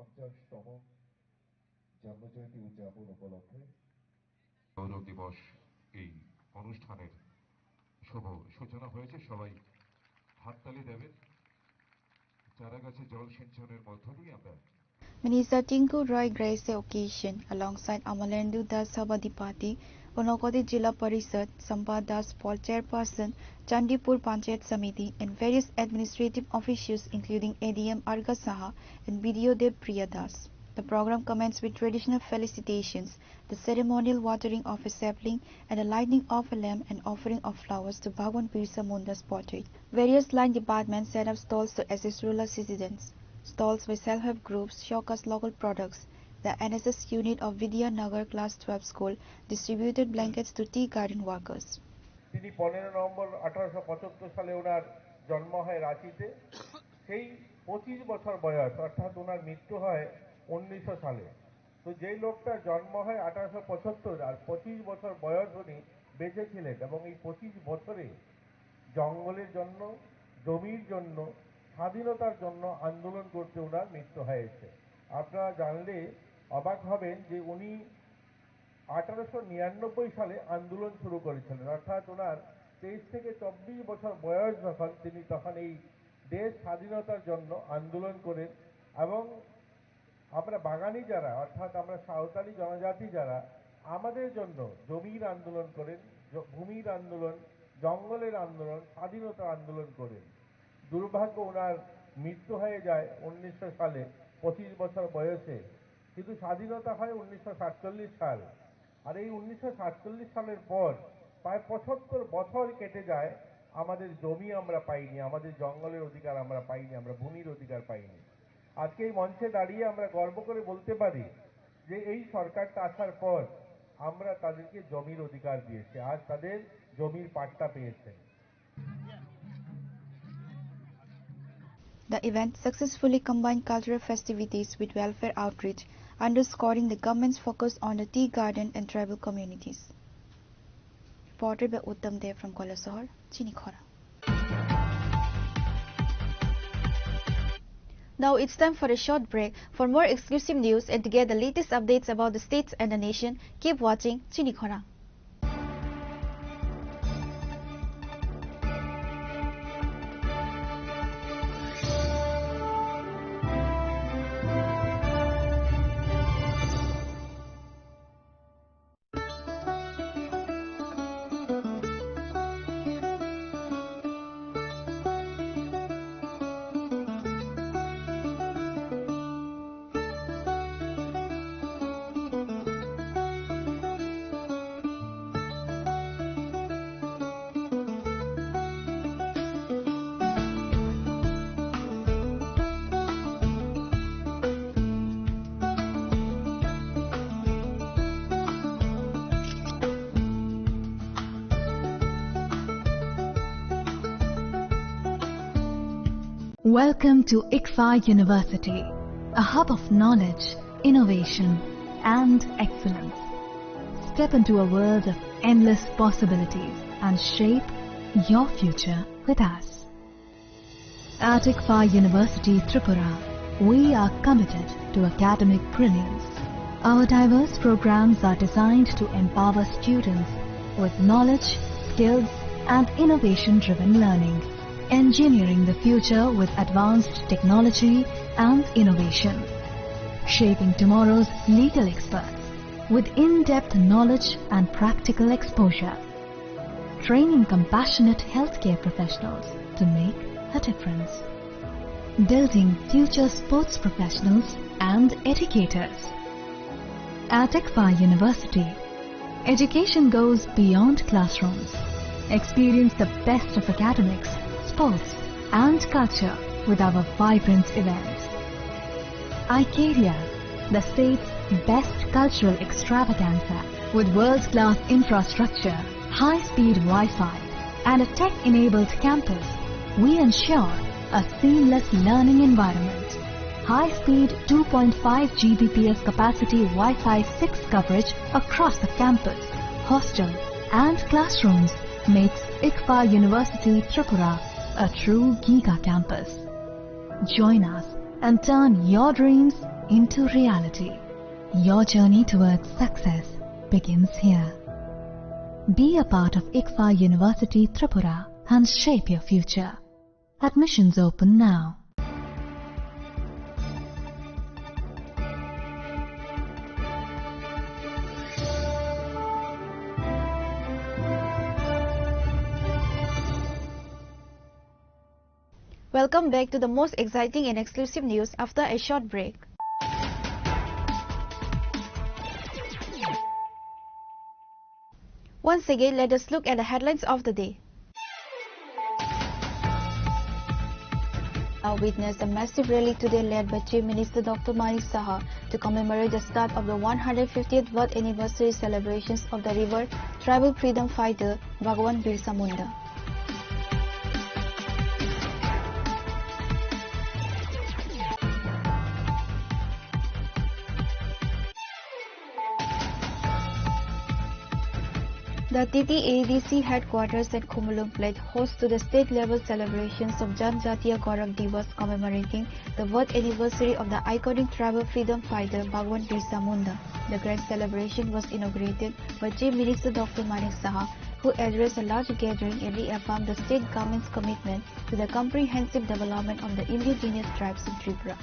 150তম জন্মজয়ন্তী উদযাপন উপলক্ষে গৌরব দিবস এই অনুষ্ঠানের শুভ সূচনা হয়েছে। সবাই হাততালি দেবেন। চারাগাছে জল সিঞ্চনের মধ্য দিয়ে আমরা Minister Tinku Roy graced the occasion alongside Amalendu Das Sabadipati, Unakoti Jilla Parishad, Sampad Das Paul Chairperson, Chandipur Panchayat Samiti and various administrative officials including ADM Arga Saha and BDO Dev Priya Das. The program commenced with traditional felicitations, the ceremonial watering of a sapling and the lighting of a lamp and offering of flowers to Bhagwan Birsa Munda's portrait. Various line departments set up stalls to assist rural citizens. Stalls by self-help groups showcased local products. The NSS unit of Vidya Nagar Class 12 School distributed blankets to tea garden workers. তিনি 15 November 1875 সালে ওনার জন্ম হয় রাঁচিতে। সেই 25 বছর বয়স, অর্থাৎ ওনার মৃত্যু হয় 1900 সালে। তো যেই লোকটা জন্ম হয় 1875 আর 25 বছর বয়স উনি বেঁচে ছিলেন এবং এই 25 বছরে জঙ্গলের জন্য, জমির জন্য, স্বাধীনতার জন্য আন্দোলন করতে ওনার মৃত্যু হয়েছে। আপনারা জানলে অবাক হবেন যে উনি 1899 সালে আন্দোলন শুরু করেছিলেন, অর্থাৎ ওনার 23 থেকে 24 বছর বয়স যখন, তিনি তখন এই দেশ স্বাধীনতার জন্য আন্দোলন করেন। এবং আমরা বাগানি যারা, অর্থাৎ আমরা সাঁওতালি জনজাতি যারা, আমাদের জন্য জমির আন্দোলন করেন, ভূমির আন্দোলন, জঙ্গলের আন্দোলন, স্বাধীনতার আন্দোলন করেন। দুর্ভাগ্য ওনার মৃত্যু হয়ে যায় 1900 সালে 25 বছর বয়সে, কিন্তু স্বাধীনতা হয় 1947 সাল। আর এই 1947 সালের পর প্রায় 75 বছর কেটে যায়, আমাদের জমি আমরা পাইনি, আমাদের জঙ্গলের অধিকার আমরা পাইনি, আমরা ভূমির অধিকার পাইনি। আজকে এই মঞ্চে দাঁড়িয়ে আমরা গর্ব করে বলতে পারি যে এই সরকারটা আসার পর আমরা তাদেরকে জমির অধিকার দিয়েছি, আজ তাদের জমির পাট্টা পেয়েছেন। The event successfully combined cultural festivities with welfare outreach, underscoring the government's focus on the tea garden and tribal communities. Reported by Uttam Dev from Kolasahar, Chinikhora. Now it's time for a short break. For more exclusive news and to get the latest updates about the states and the nation, keep watching Chinikhora. Welcome to ICFA University, a hub of knowledge, innovation, and excellence. Step into a world of endless possibilities and shape your future with us. At ICFA University, Tripura, we are committed to academic brilliance. Our diverse programs are designed to empower students with knowledge, skills, and innovation-driven learning. Engineering the future with advanced technology and innovation. Shaping tomorrow's legal experts with in-depth knowledge and practical exposure. Training compassionate healthcare professionals to make a difference. Building future sports professionals and educators. At ICFA University, education goes beyond classrooms. Experience the best of academics, sports and culture with our vibrant events. Icaria, the state's best cultural extravaganza with world-class infrastructure, high-speed Wi-Fi and a tech-enabled campus, we ensure a seamless learning environment. High-speed 2.5 Gbps capacity Wi-Fi 6 coverage across the campus, hostel and classrooms makes ICFA University Tripura a true Giga campus. Join us and turn your dreams into reality. Your journey towards success begins here. Be a part of ICFA University Tripura and shape your future. Admissions open now. Welcome back to the most exciting and exclusive news after a short break. Once again, let us look at the headlines of the day. Now witness a massive rally today led by Chief Minister Dr. Manik Saha to commemorate the start of the 150th birth anniversary celebrations of the revered tribal freedom fighter Bhagwan Birsa Munda. The TTADC headquarters at Khumulung played host to the state-level celebrations of Janjatiya Gaurav Divas commemorating the birth anniversary of the iconic tribal freedom fighter Bhagwan Birsa Munda. The grand celebration was inaugurated by Chief Minister Dr. Manik Saha, who addressed a large gathering and reaffirmed the state government's commitment to the comprehensive development of the indigenous tribes in Tripura.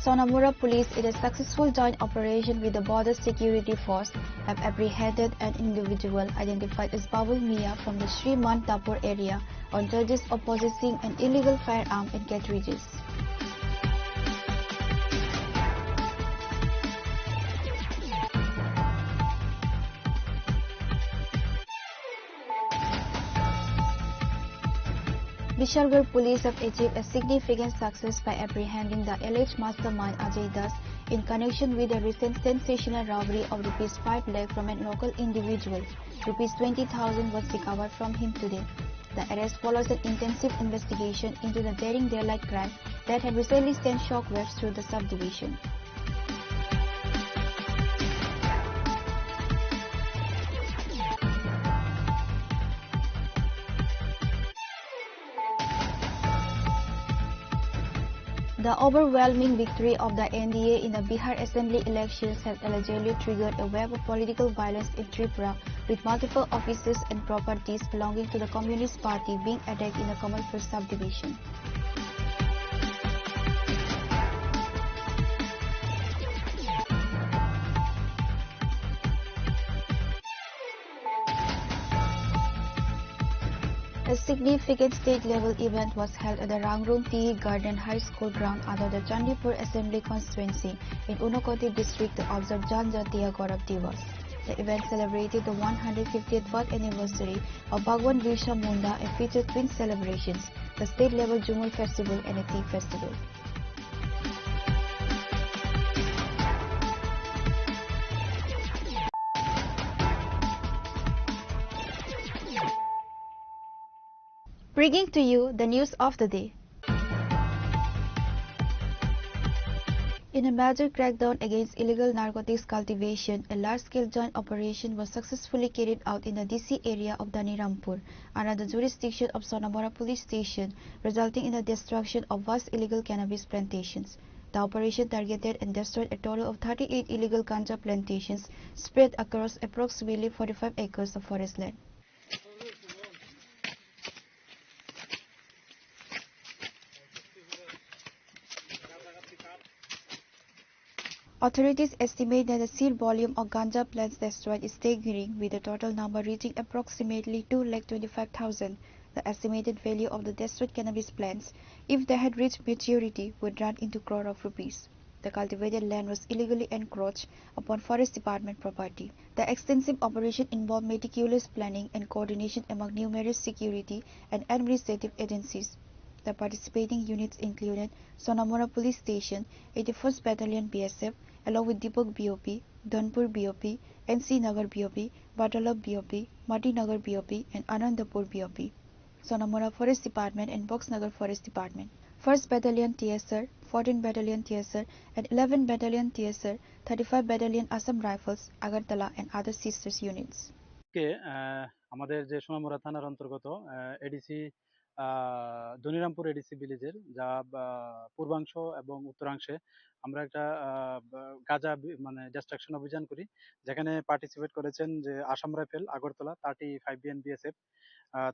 Sonamura police, in a successful joint operation with the Border Security Force, have apprehended an individual identified as Babul Mia from the Sri Mantapur area on charges of possessing an illegal firearm and cartridges. Bishalgarh police have achieved a significant success by apprehending the alleged mastermind Ajay Das in connection with the recent sensational robbery of Rs 5 lakh from a local individual. Rs 20,000 was recovered from him today. The arrest follows an intensive investigation into the daring daylight crime that had recently sent shockwaves through the subdivision. The overwhelming victory of the NDA in the Bihar Assembly elections has allegedly triggered a wave of political violence in Tripura, with multiple offices and properties belonging to the Communist Party being attacked in the Kamalpur subdivision. A significant state-level event was held at the Rangrung Tea Garden High School ground under the Chandipur Assembly constituency in Unakoti district to observe Janjatiya Gaurav Divas. The event celebrated the 150th birth anniversary of Bhagwan Birsa Munda and featured twin celebrations, the state-level Jumul Festival and a tea festival. Bringing to you the news of the day. In a major crackdown against illegal narcotics cultivation, a large-scale joint operation was successfully carried out in the DC area of Dhanirampur under the jurisdiction of Sonamura police station, resulting in the destruction of vast illegal cannabis plantations. The operation targeted and destroyed a total of 38 illegal ganja plantations spread across approximately 45 acres of forest land. Authorities estimate that the seed volume of ganja plants destroyed is staggering, with the total number reaching approximately 225,000. The estimated value of the destroyed cannabis plants, if they had reached maturity, would run into crore of rupees. The cultivated land was illegally encroached upon Forest Department property. The extensive operation involved meticulous planning and coordination among numerous security and administrative agencies. The participating units included Sonamura Police Station, 81st Battalion BSF, along with Deepak BOP, Dhanpur BOP, NC Nagar BOP, Batalab BOP, Mati Nagar BOP, and Anandapur BOP. Sonamura Forest Department and Boxnagar Forest Department. 1st Battalion TSR, 14th Battalion TSR, and 11th Battalion TSR, 35 Battalion Assam Rifles, Agartala, and other sisters units. আমাদের যে সোনামুড়া থানার অন্তর্গত ADC Dhanirampur ADC ভিলেজের যা পূর্বাংশ এবং উত্তরাংশে আমরা একটা গাঁজা মানে ডিস্ট্রাকশন অভিযান করি, যেখানে পার্টিসিপেট করেছেন যে Assam rifle Agartala 35 BN BSF,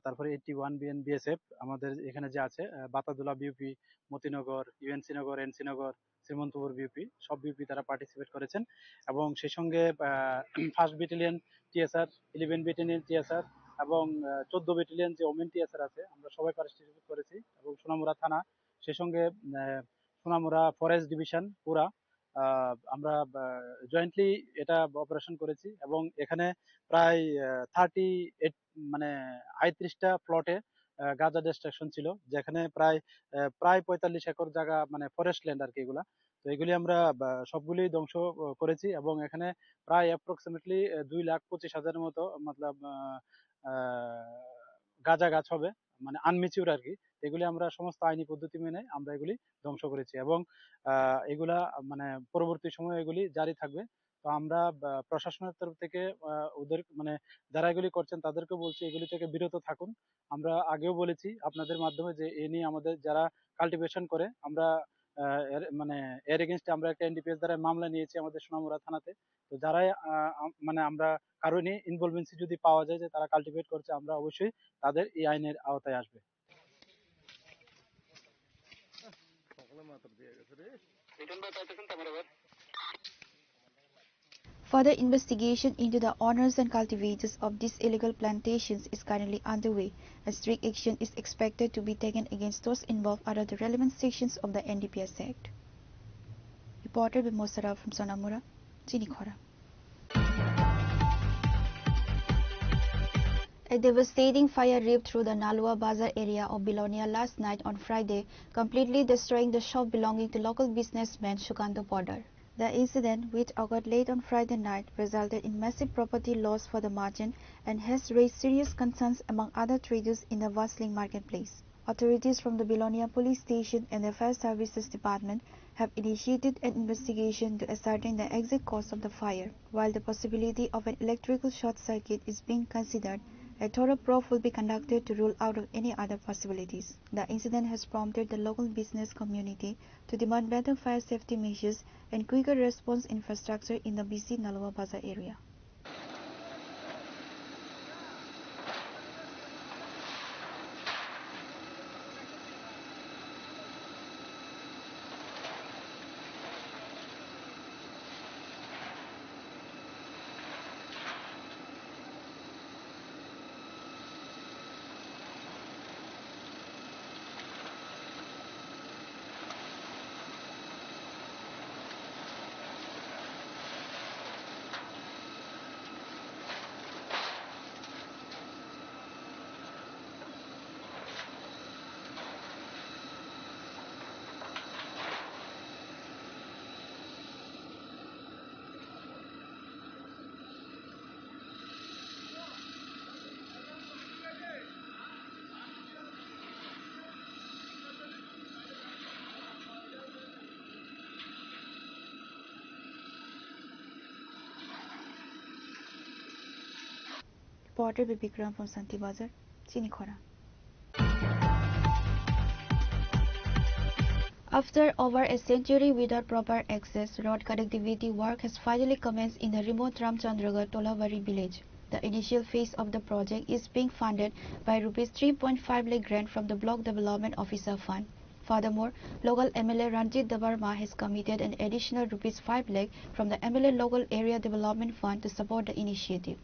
তারপরে 81 বিএন বিএসএফ, আমাদের এখানে যে আছে Batadula BOP, Motinagar, UNC Nagar, NC Nagar, Srimantapur BOP, সব বিউপি তারা পার্টিসিপেট করেছেন। এবং সেই সঙ্গে 1st battalion TSR, 11 battalion TSR এবং 14 ব্যাটালিয়ন যে ওমেন টিএসআর আছে, আমরা সবাই পার্টিসিপেট করেছি। এবং সোনামুড়া থানা, সেই সঙ্গে সোনামুড়া ফরেস্ট ডিভিশন পুরা আমরা জয়েন্টলি এটা অপারেশন করেছি। এবং এখানে প্রায় 38 মানে 38টা প্লটে গাঁজা ডিস্ট্রাকশন ছিল, যেখানে প্রায় 45 একর জায়গা মানে ফরেস্ট ল্যান্ড আর কি এগুলা। তো এগুলি আমরা সবগুলি ধ্বংস করেছি এবং এখানে প্রায় অ্যাপ্রক্সিমেটলি 2,25,000 মতো মতলব গাঁজা গাছ হবে মানে আনমেচিউর আর কি, এগুলি আমরা সমস্ত আইনি পদ্ধতি মেনে আমরা এগুলি ধ্বংস করেছি এবং এগুলা মানে পরবর্তী সময়ে এগুলি জারি থাকবে। তো আমরা প্রশাসনের তরফ থেকে ওদের মানে যারা এগুলি করছেন তাদেরকে বলছি এগুলি থেকে বিরত থাকুন। আমরা আগেও বলেছি আপনাদের মাধ্যমে যে এ নিয়ে আমাদের যারা কাল্টিভেশন করে আমরা মানে এর এগেনস্টে আমরা একটা এনডিপিএস দ্বারা মামলা নিয়েছি আমাদের সোনামুড়া থানাতে। তো যারাই মানে আমরা কারো নিয়ে ইনভলভেন্সি যদি পাওয়া যায় যে তারা কাল্টিভেট করছে, আমরা অবশ্যই তাদের এই আইনের আওতায় আসবে। Further investigation into the owners and cultivators of these illegal plantations is currently underway, and strict action is expected to be taken against those involved under the relevant sections of the NDPS Act. Reported by Mosara from Sonamura, Chinikhora. A devastating fire ripped through the Nalua Bazar area of Bilonia last night on Friday, completely destroying the shop belonging to local businessman Shukanto Podar. The incident, which occurred late on Friday night, resulted in massive property loss for the merchant and has raised serious concerns among other traders in the bustling marketplace. Authorities from the Bilonia Police Station and the Fire Services Department have initiated an investigation to ascertain the exact cause of the fire. While the possibility of an electrical short circuit is being considered, a thorough probe will be conducted to rule out any other possibilities. The incident has prompted the local business community to demand better fire safety measures and quicker response infrastructure in the busy Nalua Bazar area. Reported by Bikram from Santi Bazar, Chinikhora. After over a century without proper access, road connectivity work has finally commenced in the remote Ramchandragarh Tolabari village. The initial phase of the project is being funded by Rs 3.5 lakh grant from the Block Development Officer Fund. Furthermore, local MLA Ranjit Dabarma has committed an additional Rs 5 lakh from the MLA Local Area Development Fund to support the initiative.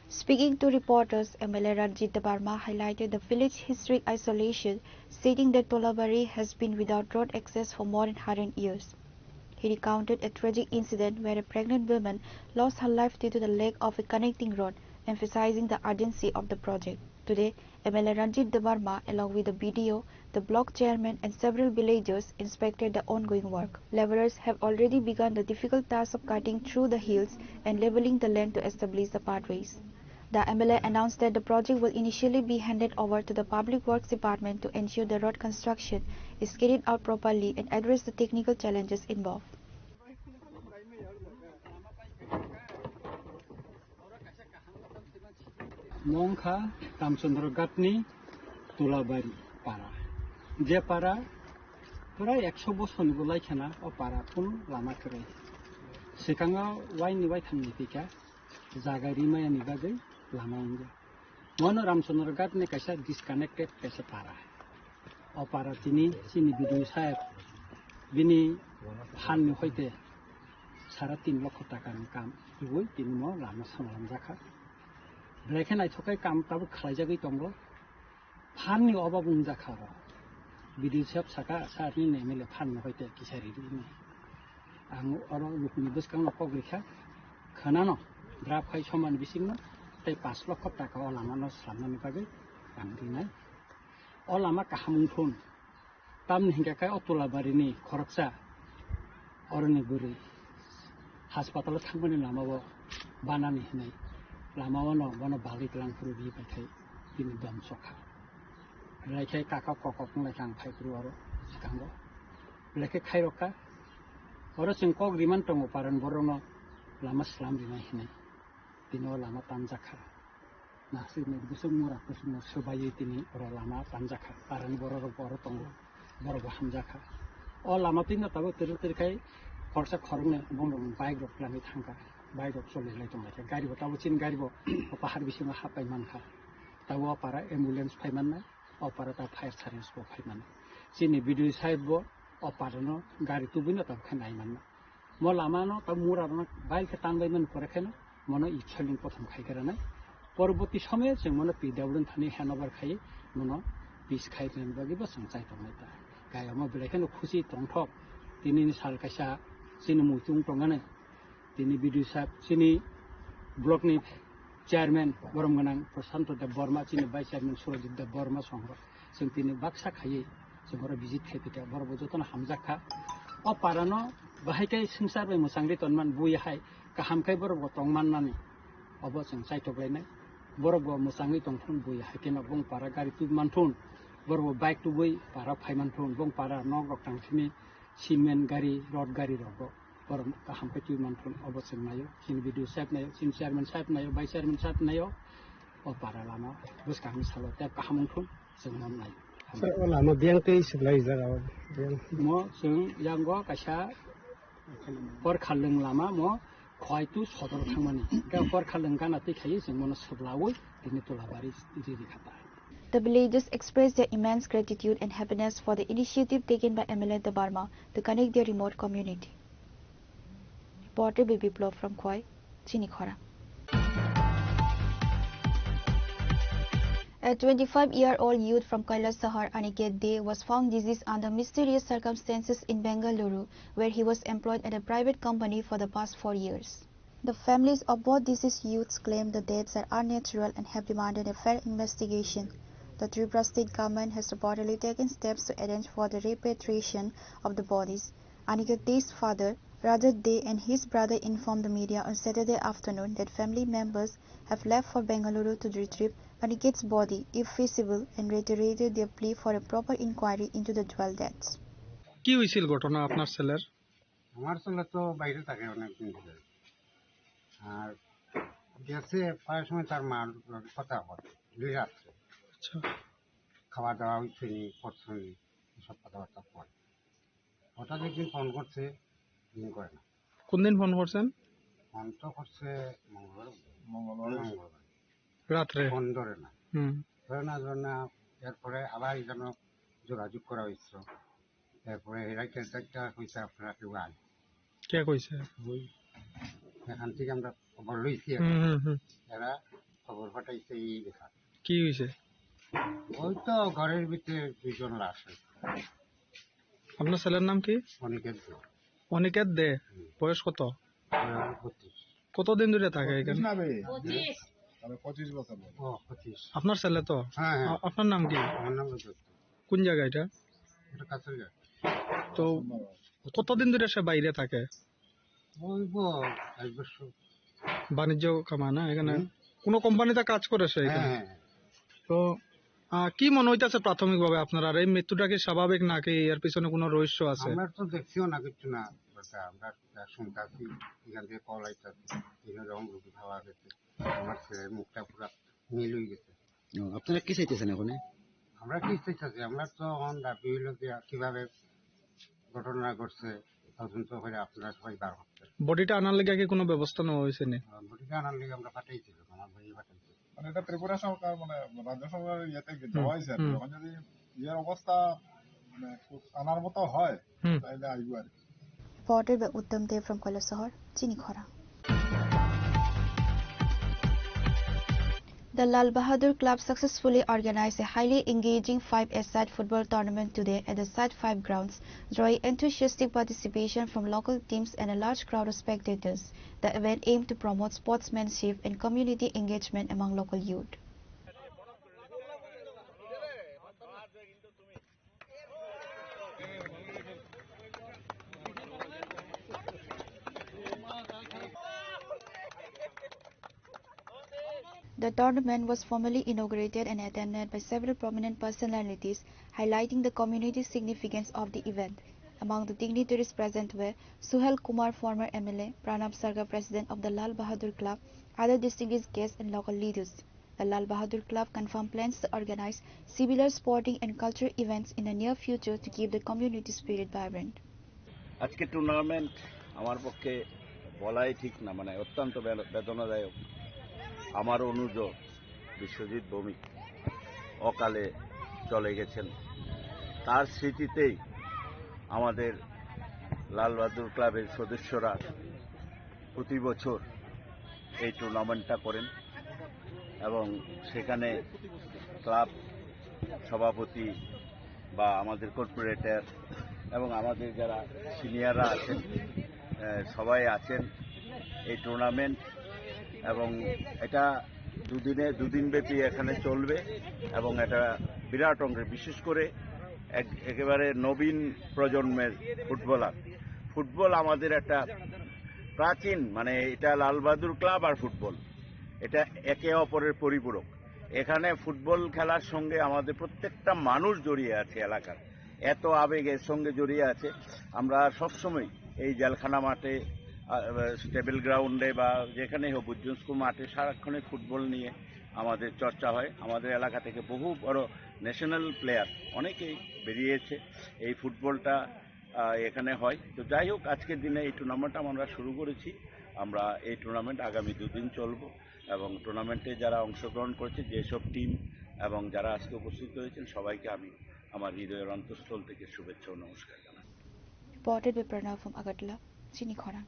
Speaking to reporters, MLA Ranjit Dabarma highlighted the village's historic isolation, stating that Tolabari has been without road access for more than 100 years. He recounted a tragic incident where a pregnant woman lost her life due to the lack of a connecting road, emphasizing the urgency of the project. Today, MLA Ranjit Dabarma, along with the BDO, the block chairman and several villagers inspected the ongoing work. Laborers have already begun the difficult task of cutting through the hills and leveling the land to establish the pathways. The MLA announced that the project will initially be handed over to the Public Works Department to ensure the road construction is carried out properly and address the technical challenges involved. Mongkha Ramchandragarhni Tolabari Para. Je para pura 100 বছর লাইখানা ও para কোন লামা করে সেখানে ওয়াইনি Y থামনি টিকা জাগারি মায়ানি বাগै লামা ইনজা মনো Ramchandragarhni কাইসা disconnected কাইসা para ও para তিনি চিনি BDO সাহেব বিনি ফাননি হইতে 3.5 লক্ষ টাকার কাম ইবই তিনি মো লামা সামলাম জাখা ব্রেকে নাই থকাই কামটাবো খাইজাগৈ দंग ফাননি অভাব জাখার বিডিও সাহেব সাকা সারি নেমেলে ফাননি হইতে কিসারি ang oro lukni buskang no poglikha khanano drap khai saman bisingno tai 5 লক্ষ টাকা o lama no slamnani bagai ang rinai o lama kahamungthun tam hingga kai otulabari ni khoroksa oroni buri hospital thangmani lama bo banani hinai lama no bono bali tlang puru bi pai tini dam sokha laikai kaka kokok nglaikhang phai puru oro sikango laikai khairoka oro sing kok riman tongo paran borono lama slam rinai hinai tino lama tanjakha nasi ni busung murah busung sobayi tini oro lama tanjakha paran bororo boro tongo boro hamjakha o lama tino tabo terkai khorsa khorne bong bike rok lami thangka bike rok chole lai tong lai gari bo tabo chin gari bo pahar bisingo hapai mankha tabo para ambulance phaiman na o para ta fire service bo phaiman chini video side bo o para no gari tubino tab khanai man mo lama no ta mura no bike tanbai man pore khena mono ichhalin prothom khai karana পরবর্তী সময়ে जों মনে PWD Thani handover খাই মনে piece খাইতেন বাকি বা সংচাই তংनायता गाया म बेलेखनो खुशी तंथक तिनि साल कायसा सिनि मुचुं तंगाने तिनि बिडि साब सिनि ब्लकनि चेयारमैन बरमगोनां प्रशांत देव बर्मा सिनि भाइस चेयारमैन सुरजित देव बर्मा संग जों तिनि बाक्सा खायै जों बर भिजिट खायपिटा बर बजतन हामजाखा अ पारानो बाहायकै संसारबै मोसांरि तनमान बुयहाय गाहामखाय बर तंमाननानै अब जों साइथबलायनाय बरब मोसाङै दंफां बुय हाकेना बं पारा गारि तु मानथुन बरब बाइक तु बुय पारा फाइमानथुन बं पारा नग रक्तांथिनि सिमेन्ट गारि रड गारि रग बरम गाहामखै तु मानथुन अबसर नायो सिन भिडिअ साइड नायो सिन चेयारमैन साइड नायो भाइस चेयारमैन साइड नायो अ पारा लामा बुसकांनि सालो त्या गाहामथुन जों मन नायो सर लामा बेंकै सिबलाय जागा म जों यांगो कासा पर खाललों लामा म खयतु सदर थांमानि दा पर खाललों गाना तैखायो जों मन सबलावै दिनि तलाबारि दिरि खाता The villagers expressed their immense gratitude and happiness for the initiative taken by MLA Barma to connect their remote community. Reporter Baby Blow from Khoi, Chinikhora. A 25-year-old youth from Kailasahar, Aniket De, was found deceased under mysterious circumstances in Bengaluru, where he was employed at a private company for the past 4 years. The families of both deceased youths claim the deaths are unnatural and have demanded a fair investigation. The Tripura state government has reportedly taken steps to arrange for the repatriation of the bodies. Aniket De's father, Rajat De, and his brother informed the media on Saturday afternoon that family members have left for Bengaluru to retrieve Aniket's body, if feasible, and reiterated their plea for a proper inquiry into the dual deaths. কি হইছিল ঘটনা আপনার ছেলের? আমার ছেলে তো বাইরে থাকে অনেক দিন ধরে, আর গেছে প্রায় সময় তার মার কথা হয় 2 রাত্রে। আচ্ছা, খাওয়া দাওয়া হচ্ছে নি, করছে নি, সব কথাবার্তা পরে হঠাৎ একদিন ফোন করছে, দিন করে না। কোন দিন ফোন করছেন? ফোন তো করছে মঙ্গলবার রাত্রে ফোন ধরে না, ধরে না। এরপরে আবার যেন যোগাযোগ করা হয়েছিল, এরপরে এরা একটা কইছে আপনারা কেউ আয়। কে কইছে? এখান থেকে আমরা খবর লইছি, এরা খবর পাঠাইছে এই দেখা। কি হয়েছে? ওই তো ঘরের ভিতরে 2 জন লাশ। আপনার ছেলের নাম কি? অনিকেত দে। অনিকেত দে, বয়স কত? 25। কতদিন ধরে থাকে এখানে? 25 বছর। ও 25। আপনার ছেলে তো? হ্যাঁ। আপনার নাম কি? আমার নাম রজত। কোন জায়গা এটা? এটা কাছারঘাট। তো কতদিন ধরে সে বাইরে থাকে? ওই 1 বছর। বাণিজ্য কামায় না এখানে? কোন কোম্পানিতে কাজ করে সে এখানে? হ্যাঁ। তো কি মনে হইতাছে প্রাথমিকভাবে আপনার, আর এই মৃত্যুটা কি স্বাভাবিক নাকি এর পিছনে কোনো রহস্য আছে? আমরা তো দেখছিও না কিছু না, আমরা শুনতাছি এখান থেকে কল আইতাছে, এরকম রুগী খাওয়া গেছে, আমার ছেলের মুখটা পুরো নীল হয়ে গেছে। আপনারা কি চাইতেছেন এখন? আমরা কি চাইতেছি, আমরা তো দাবি হইল যে কিভাবে ঘটনা ঘটছে তদন্ত করে আপনারা সবাই বার করতে। বডিটা আনার লেগে কি কোনো ব্যবস্থা নেওয়া হয়েছে? বডিটা আনার লেগে আমরা পাঠাইছিল, আমার ভাই পাঠাইছিল। মানে এটা ত্রিপুরা সরকার মানে রাজ্য সরকারের ইয়েতে যাওয়া হয়েছে, এখন যদি ইয়ের অবস্থা মানে আনার মতো হয় তাহলে আইব আর কি। Reported by Uttam Dev from Kailasahar, Chinikhora. The Lal Bahadur Club successfully organized a highly engaging 5-a-side football tournament today at the Side 5 grounds, drawing enthusiastic participation from local teams and a large crowd of spectators. The event aimed to promote sportsmanship and community engagement among local youth. The tournament was formally inaugurated and attended by several prominent personalities, highlighting the community significance of the event. Among the dignitaries present were Suhel Kumar, former MLA, Pranab Sarga, president of the Lal Bahadur Club, other distinguished guests and local leaders. The Lal Bahadur Club confirmed plans to organize similar sporting and cultural events in the near future to keep the community spirit vibrant. আজকে tournament আমার পক্ষে বলাই ঠিক না, মানে অত্যন্ত বেদনাদায়ক। আমার অনুজ বিশ্বজিৎ ভৌমিক অকালে চলে গেছেন, তার স্মৃতিতেই আমাদের লাল বাহাদুর ক্লাবের সদস্যরা প্রতি বছর এই টুর্নামেন্টটা করেন এবং সেখানে ক্লাব সভাপতি বা আমাদের কর্পোরেটর এবং আমাদের যারা সিনিয়ররা আছেন সবাই আছেন এই টুর্নামেন্ট, এবং এটা দুদিন ব্যাপী এখানে চলবে এবং এটা বিরাট অঙ্কের, বিশেষ করে একেবারে নবীন প্রজন্মের ফুটবল আমাদের একটা প্রাচীন, মানে এটা লাল বাহাদুর ক্লাব আর ফুটবল এটা একে অপরের পরিপূরক। এখানে ফুটবল খেলার সঙ্গে আমাদের প্রত্যেকটা মানুষ জড়িয়ে আছে, এলাকার এত আবেগ এর সঙ্গে জড়িয়ে আছে। আমরা সবসময় এই জেলখানা মাঠে, স্টেবল গ্রাউন্ডে বা যেখানে হোক, উজ্জ্বল স্কুল মাঠে সারাক্ষণে ফুটবল নিয়ে আমাদের চর্চা হয়। আমাদের এলাকা থেকে বহু বড় ন্যাশনাল প্লেয়ার অনেকেই বেরিয়েছে, এই ফুটবলটা এখানে হয়। তো যাই হোক, আজকের দিনে এই টুর্নামেন্ট আমরা শুরু করেছি। আমরা এই টুর্নামেন্ট আগামী 2 দিন চলবো এবং টুর্নামেন্টে যারা অংশগ্রহণ করেছে, যেসব টিম এবং যারা আজকে উপস্থিত হয়েছেন সবাইকে আমি আমার হৃদয়ের অন্তঃস্থল থেকে শুভেচ্ছা ও নমস্কার জানাই। Reported by Pranav from Agartala, Chini Khora.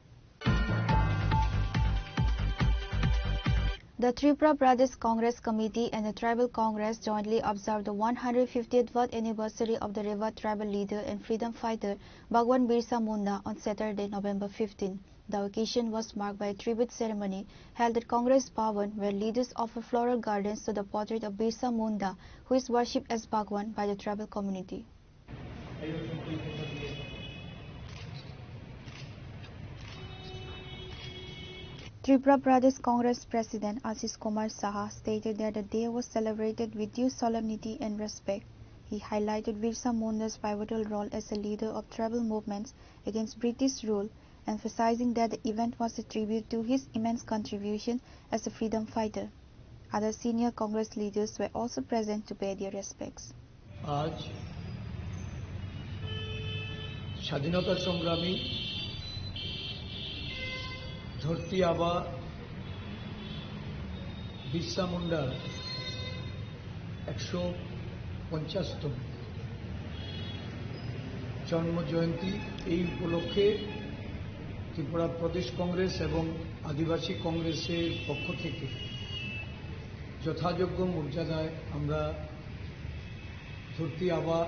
The Tripura Pradesh Congress Committee and the Tribal Congress jointly observed the 150th anniversary of the Rewa tribal leader and freedom fighter Bhagwan Birsa Munda on Saturday, November 15. The occasion was marked by a tribute ceremony held at Congress Bhavan, where leaders offered floral gardens to the portrait of Birsa Munda, who is worshipped as Bhagwan by the tribal community. Tripura Pradesh Congress President Ashish Kumar Saha stated that the day was celebrated with due solemnity and respect. He highlighted Birsa Munda's pivotal role as a leader of tribal movements against British rule, emphasizing that the event was a tribute to his immense contribution as a freedom fighter. Other senior Congress leaders were also present to pay their respects. आज স্বাধীনতা সংগ্রামী ধরতি আবা বিরসা মুন্ডার 150তম জন্ম জয়ন্তী। এই উপলক্ষে ত্রিপুরা প্রদেশ কংগ্রেস এবং আদিবাসী কংগ্রেসের পক্ষ থেকে যথাযোগ্য মর্যাদায় আমরা ধরতি আবা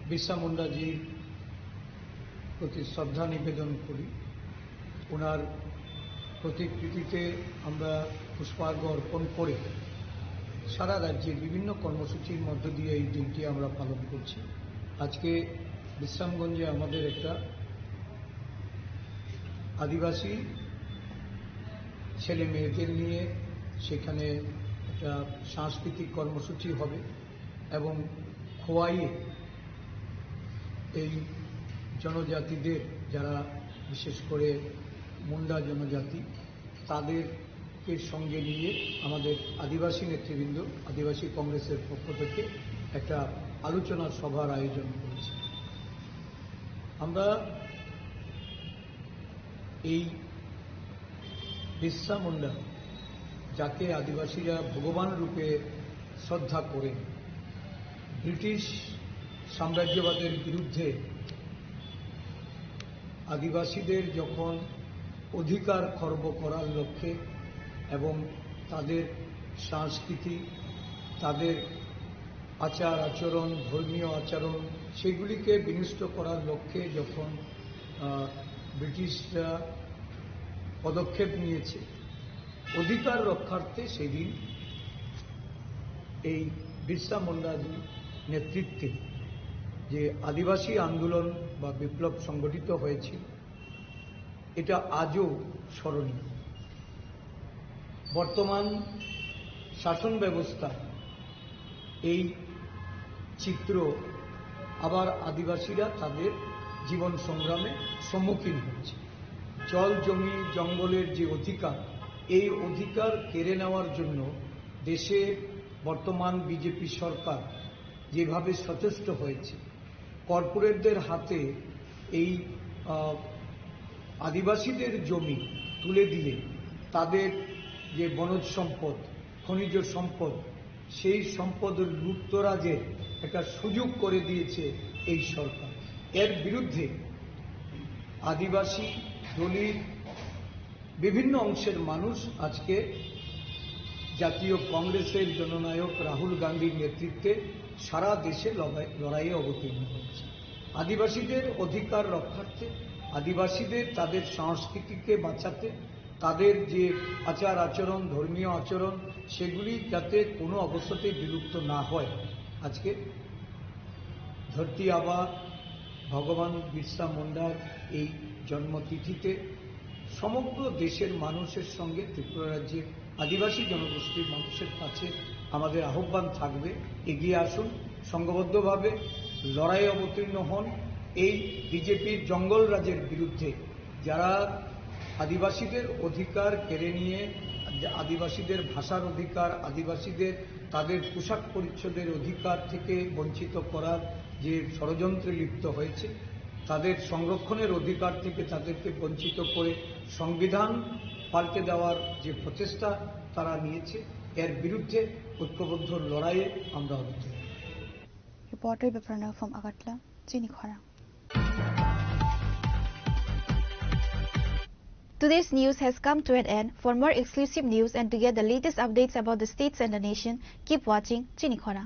বিরসা মুন্ডাজির প্রতি শ্রদ্ধা নিবেদন করি। ওনার প্রতিকৃতিতে আমরা পুষ্পার্ঘ্য অর্পণ করে সারা রাজ্যে বিভিন্ন কর্মসূচির মধ্য দিয়ে এই দিনটি আমরা পালন করছি। আজকে বিশ্রামগঞ্জে আমাদের একটা আদিবাসী ছেলে মেয়েদের নিয়ে সেখানে একটা সাংস্কৃতিক কর্মসূচি হবে এবং খোয়াইয়ে এই জনজাতিদের, যারা বিশেষ করে মুন্ডা জনজাতি, তাদেরকে সঙ্গে নিয়ে আমাদের আদিবাসী নেতৃবৃন্দ আদিবাসী কংগ্রেসের পক্ষ থেকে একটা আলোচনা সভার আয়োজন করেছি। আমরা এই বিরসা মুন্ডা, যাকে আদিবাসীরা ভগবান রূপে শ্রদ্ধা করেন, ব্রিটিশ সাম্রাজ্যবাদের বিরুদ্ধে আদিবাসীদের যখন অধিকার খর্ব করার লক্ষ্যে এবং তাদের সংস্কৃতি, তাদের আচার আচরণ, ধর্মীয় আচরণ, সেগুলিকে বিনষ্ট করার লক্ষ্যে যখন ব্রিটিশরা পদক্ষেপ নিয়েছে অধিকার রক্ষার্থে, সেদিন এই বিরসা মুন্ডাজির নেতৃত্বে যে আদিবাসী আন্দোলন বা বিপ্লব সংগঠিত হয়েছিল, এটা আজও স্মরণীয়। বর্তমান শাসন ব্যবস্থা এই চিত্র আবার আদিবাসীরা তাদের জীবন সংগ্রামে সম্মুখীন হচ্ছে। জল, জমি, জঙ্গলের যে অধিকার, এই অধিকার কেড়ে নেওয়ার জন্য দেশে বর্তমান বিজেপি সরকার যেভাবে সচেষ্ট হয়েছে, কর্পোরেটদের হাতে এই আদিবাসীদের জমি তুলে দিলে তাদের যে বনজ সম্পদ, খনিজ সম্পদ, সেই সম্পদের লুটতরাজের একটা সুযোগ করে দিয়েছে এই সরকার। এর বিরুদ্ধে আদিবাসী, দলিত, বিভিন্ন অংশের মানুষ আজকে জাতীয় কংগ্রেসের জননায়ক রাহুল গান্ধীর নেতৃত্বে সারা দেশে লড়াইয়ে অবতীর্ণ হচ্ছে। আদিবাসীদের অধিকার রক্ষার্থে, আদিবাসীদের তাদের সংস্কৃতিকে বাঁচাতে, তাদের যে আচার আচরণ, ধর্মীয় আচরণ, সেগুলি যাতে কোনো অবস্থাতেই বিলুপ্ত না হয়, আজকে ধরতি আবা ভগবান বিরসা মুন্ডার এই জন্মতিথিতে সমগ্র দেশের মানুষের সঙ্গে ত্রিপুরা রাজ্যের আদিবাসী জনগোষ্ঠীর মানুষের কাছে আমাদের আহ্বান থাকবে, এগিয়ে আসুন, সংঘবদ্ধভাবে লড়াইয়ে অবতীর্ণ হন। এই বিজেপির জঙ্গল রাজের বিরুদ্ধে, যারা আদিবাসীদের অধিকার কেড়ে নিয়ে, আদিবাসীদের ভাষার অধিকার, আদিবাসীদের তাদের পোশাক পরিচ্ছদের অধিকার থেকে বঞ্চিত করার যে ষড়যন্ত্রে লিপ্ত হয়েছে, তাদের সংরক্ষণের অধিকার থেকে তাদেরকে বঞ্চিত করে সংবিধান পাল্টে দেওয়ার যে প্রচেষ্টা তারা নিয়েছে, এর বিরুদ্ধে ঐক্যবদ্ধ লড়াইয়ে আমরা অবতীর্ণ। Reporter Biprana from Agartala, Chinikhara. Today's news has come to an end. For more exclusive news and to get the latest updates about the states and the nation, keep watching Chinikhara.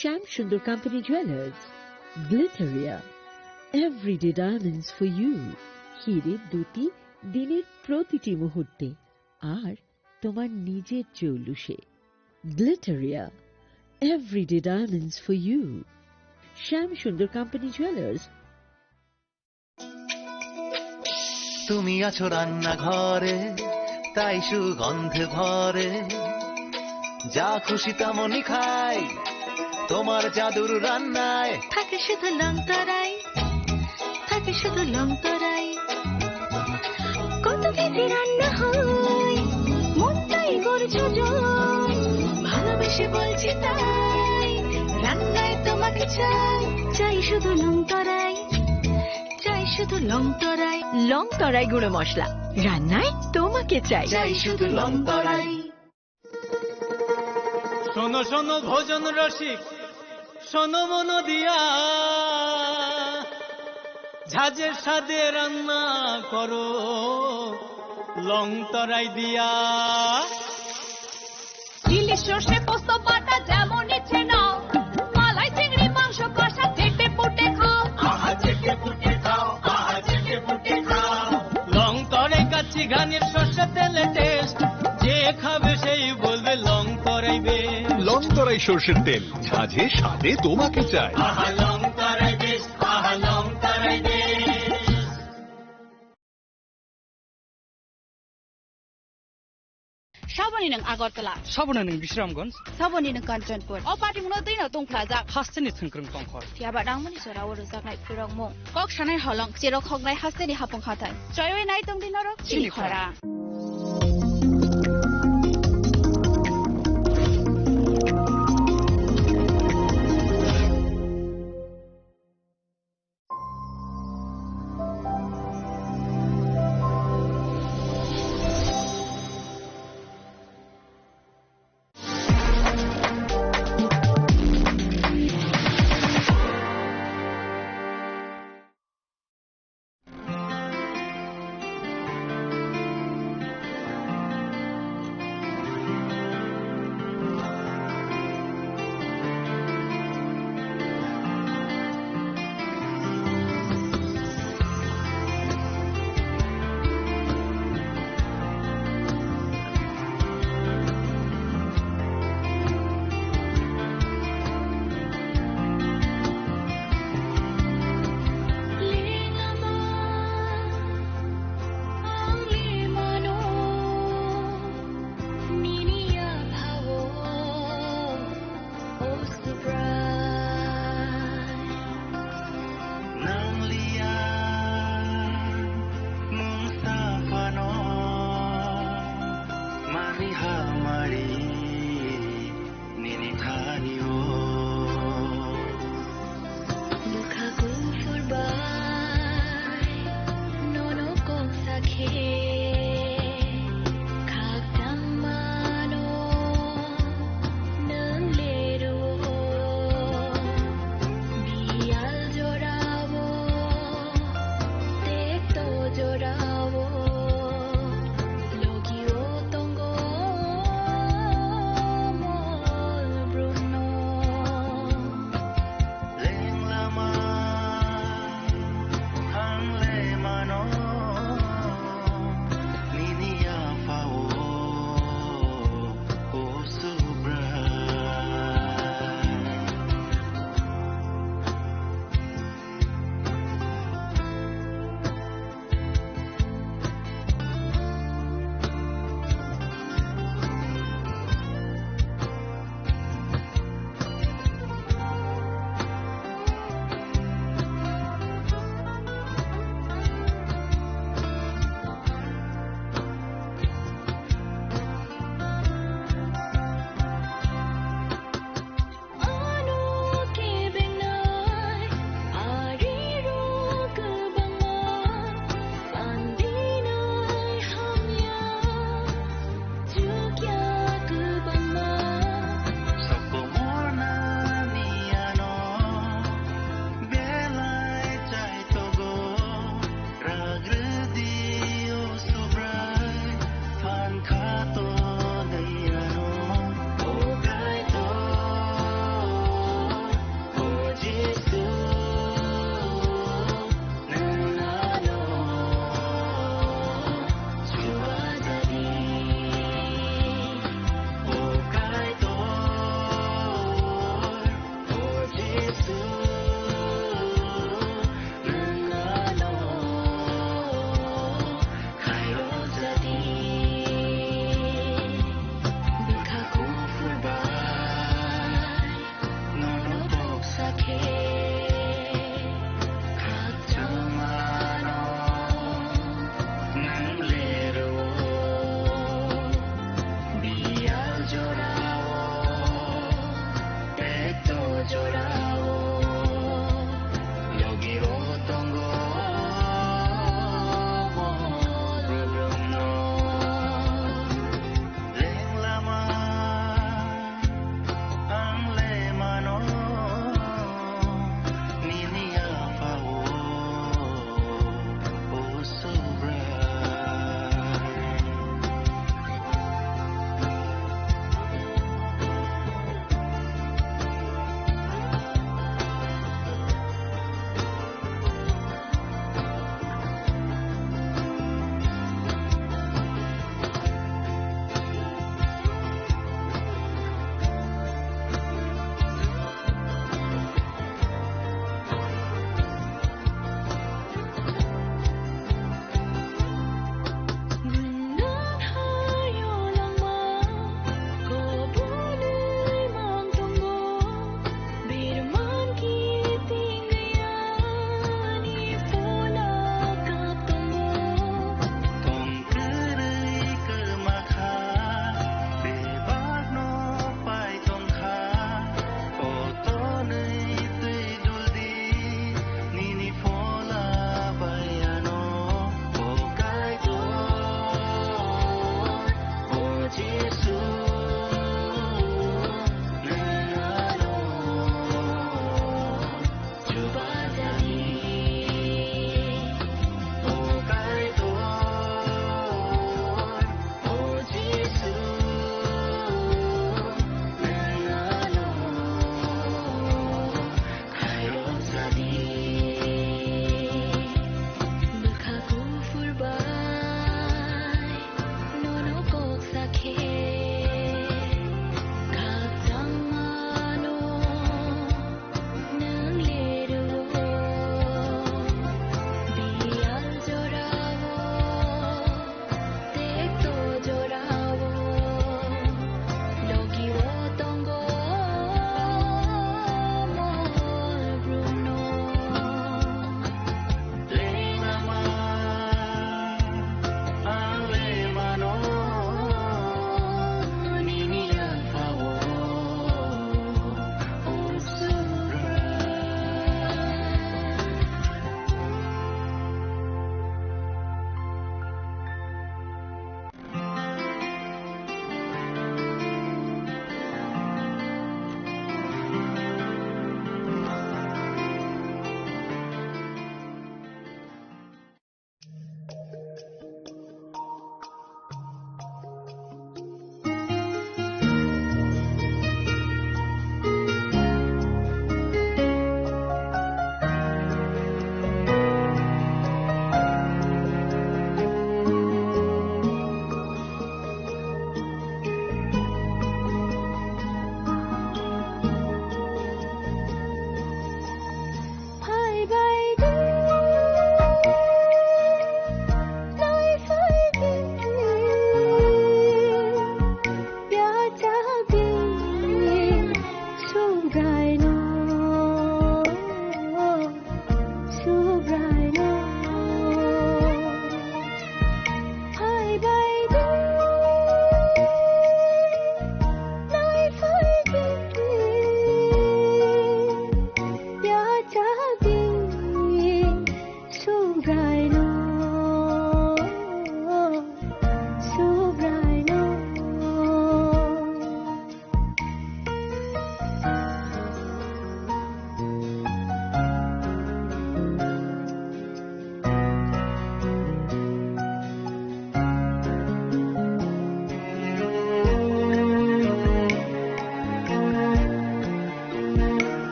Sham Sundar Company Jewelers, Glitteria, everyday diamonds for you. হিরের দুটি দিনের প্রতিটি মুহূর্তে আর তোমার নিজের জৌলুসে। Glitteria, everyday diamonds for you. Sham Sundar Company Jewelers. তুমি আছো রান্না ঘরে, তাই সুগন্ধে ভরে, যা খুশি তেমনই খাই তোমার জাদুর রান্নায়। থাকে শুধু লংতরাই, থাকে শুধু লংতরাই, কত কেজি রান্না হয় মনটাই করছো জয়, ভালোবেসে বলছি তাই রান্নায় তোমাকে চাই, চাই শুধু লংতরাই, চাই শুধু লংতরাই, লংতরাই গুঁড়ো মশলা রান্নায় তোমাকে চাই, চাই শুধু লংতরাই। শোনো শোনো ভোজন রসিক, শোনো মন দিয়া, ঝাঁঝের সাদে রান্না করো লং তরাই দিয়া ইলিশ সর্ষে পোস্ত বাটা যেমন ইচ্ছে নাও মালাই চিংড়ি মাংস কষা চেটে পুটে খাও আহা চেটে পুটে খাও আহা চেটে পুটে খাও লং তরাই কাচ্চি ঘানির সর্ষে তেলে টেস্ট যে খাবে সেই বলবে লং তরাইবে লং তরাই সর্ষের তেল ঝাঁঝে স্বাদে তোমাকে চাই আহা লং তরাই বেশ আহা লং তরাই বেশ Saboni ng Agartala. Saboni ng Bisramganj. Saboni ng Kanchanpur. O pati mo na din na tong plaza. Hasteni thangkrang tongkhor. Tiaba dang mani sora wor zaknai purong mo. Kok shanai holong chiro khognai hasteni hapong khatai. Choyoi nai tong dinoro chili khora.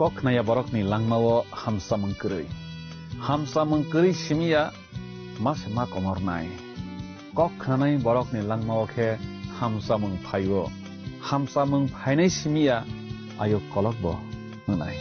kok naya borok ni langmawo hamsa mengkeri simia mas ma komor nai kok nanai borok ni langmawo ke hamsa meng phainai simia ayo kolok bo nai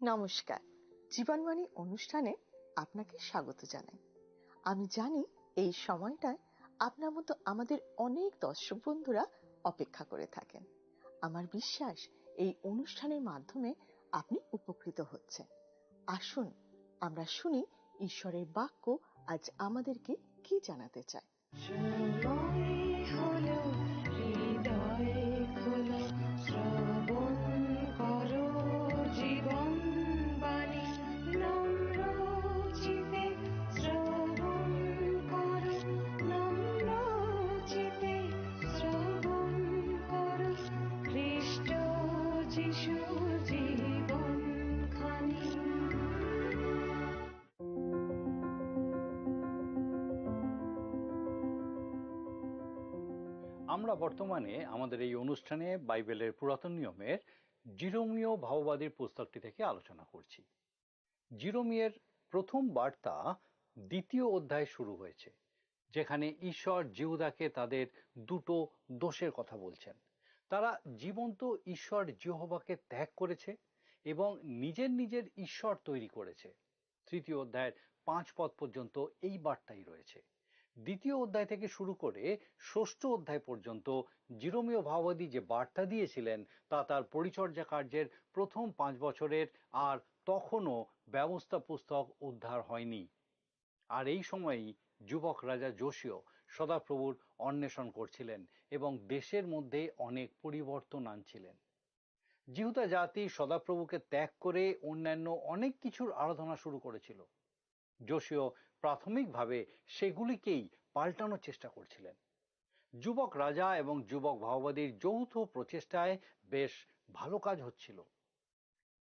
নমস্কার, জীবনবাণী অনুষ্ঠানে আপনাকে স্বাগত জানাই। আমি জানি এই সময়টায় আপনার মতো আমাদের অনেক দর্শক বন্ধুরা অপেক্ষা করে থাকেন। আমার বিশ্বাস এই অনুষ্ঠানের মাধ্যমে আপনি উপকৃত হচ্ছেন। আসুন আমরা শুনি ঈশ্বরের বাক্য আজ আমাদেরকে কি জানাতে চায়। আমরা বর্তমানে আমাদের এই অনুষ্ঠানে বাইবেলের পুরাতন নিয়মের জিরোমীয় ভাববাদীর পুস্তকটি থেকে আলোচনা করছি। জিরোমীয়ের প্রথম বার্তা 2য় অধ্যায় শুরু হয়েছে, যেখানে ঈশ্বর জিহুদাকে তাদের দুটো দোষের কথা বলছেন। তারা জীবন্ত ঈশ্বর যেহোবাকে ত্যাগ করেছে এবং নিজের ঈশ্বর তৈরি করেছে। 3য় অধ্যায়ের 5 পদ পর্যন্ত এই বার্তাই রয়েছে। 2য় অধ্যায় থেকে শুরু করে 6ষ্ঠ অধ্যায় পর্যন্ত জিরোমীয় ভাববাদী যে বার্তা দিয়েছিলেন তা তার পরিচর্যা কার্যের প্রথম 5 বছরের, আর তখনও ব্যবস্থা পুস্তক উদ্ধার হয়নি। আর এই সময়েই যুবক রাজা যোশীয় সদাপ্রভুর অন্বেষণ করছিলেন এবং দেশের মধ্যে অনেক পরিবর্তন আনছিলেন। জিহুদা জাতি সদাপ্রভুকে ত্যাগ করে অন্যান্য অনেক কিছুর আরাধনা শুরু করেছিল। যোশীয় প্রাথমিকভাবে সেগুলিকেই পাল্টানোর চেষ্টা করছিলেন। যুবক রাজা এবং যুবক ভাববাদীর যৌথ প্রচেষ্টায় বেশ ভালো কাজ হচ্ছিল।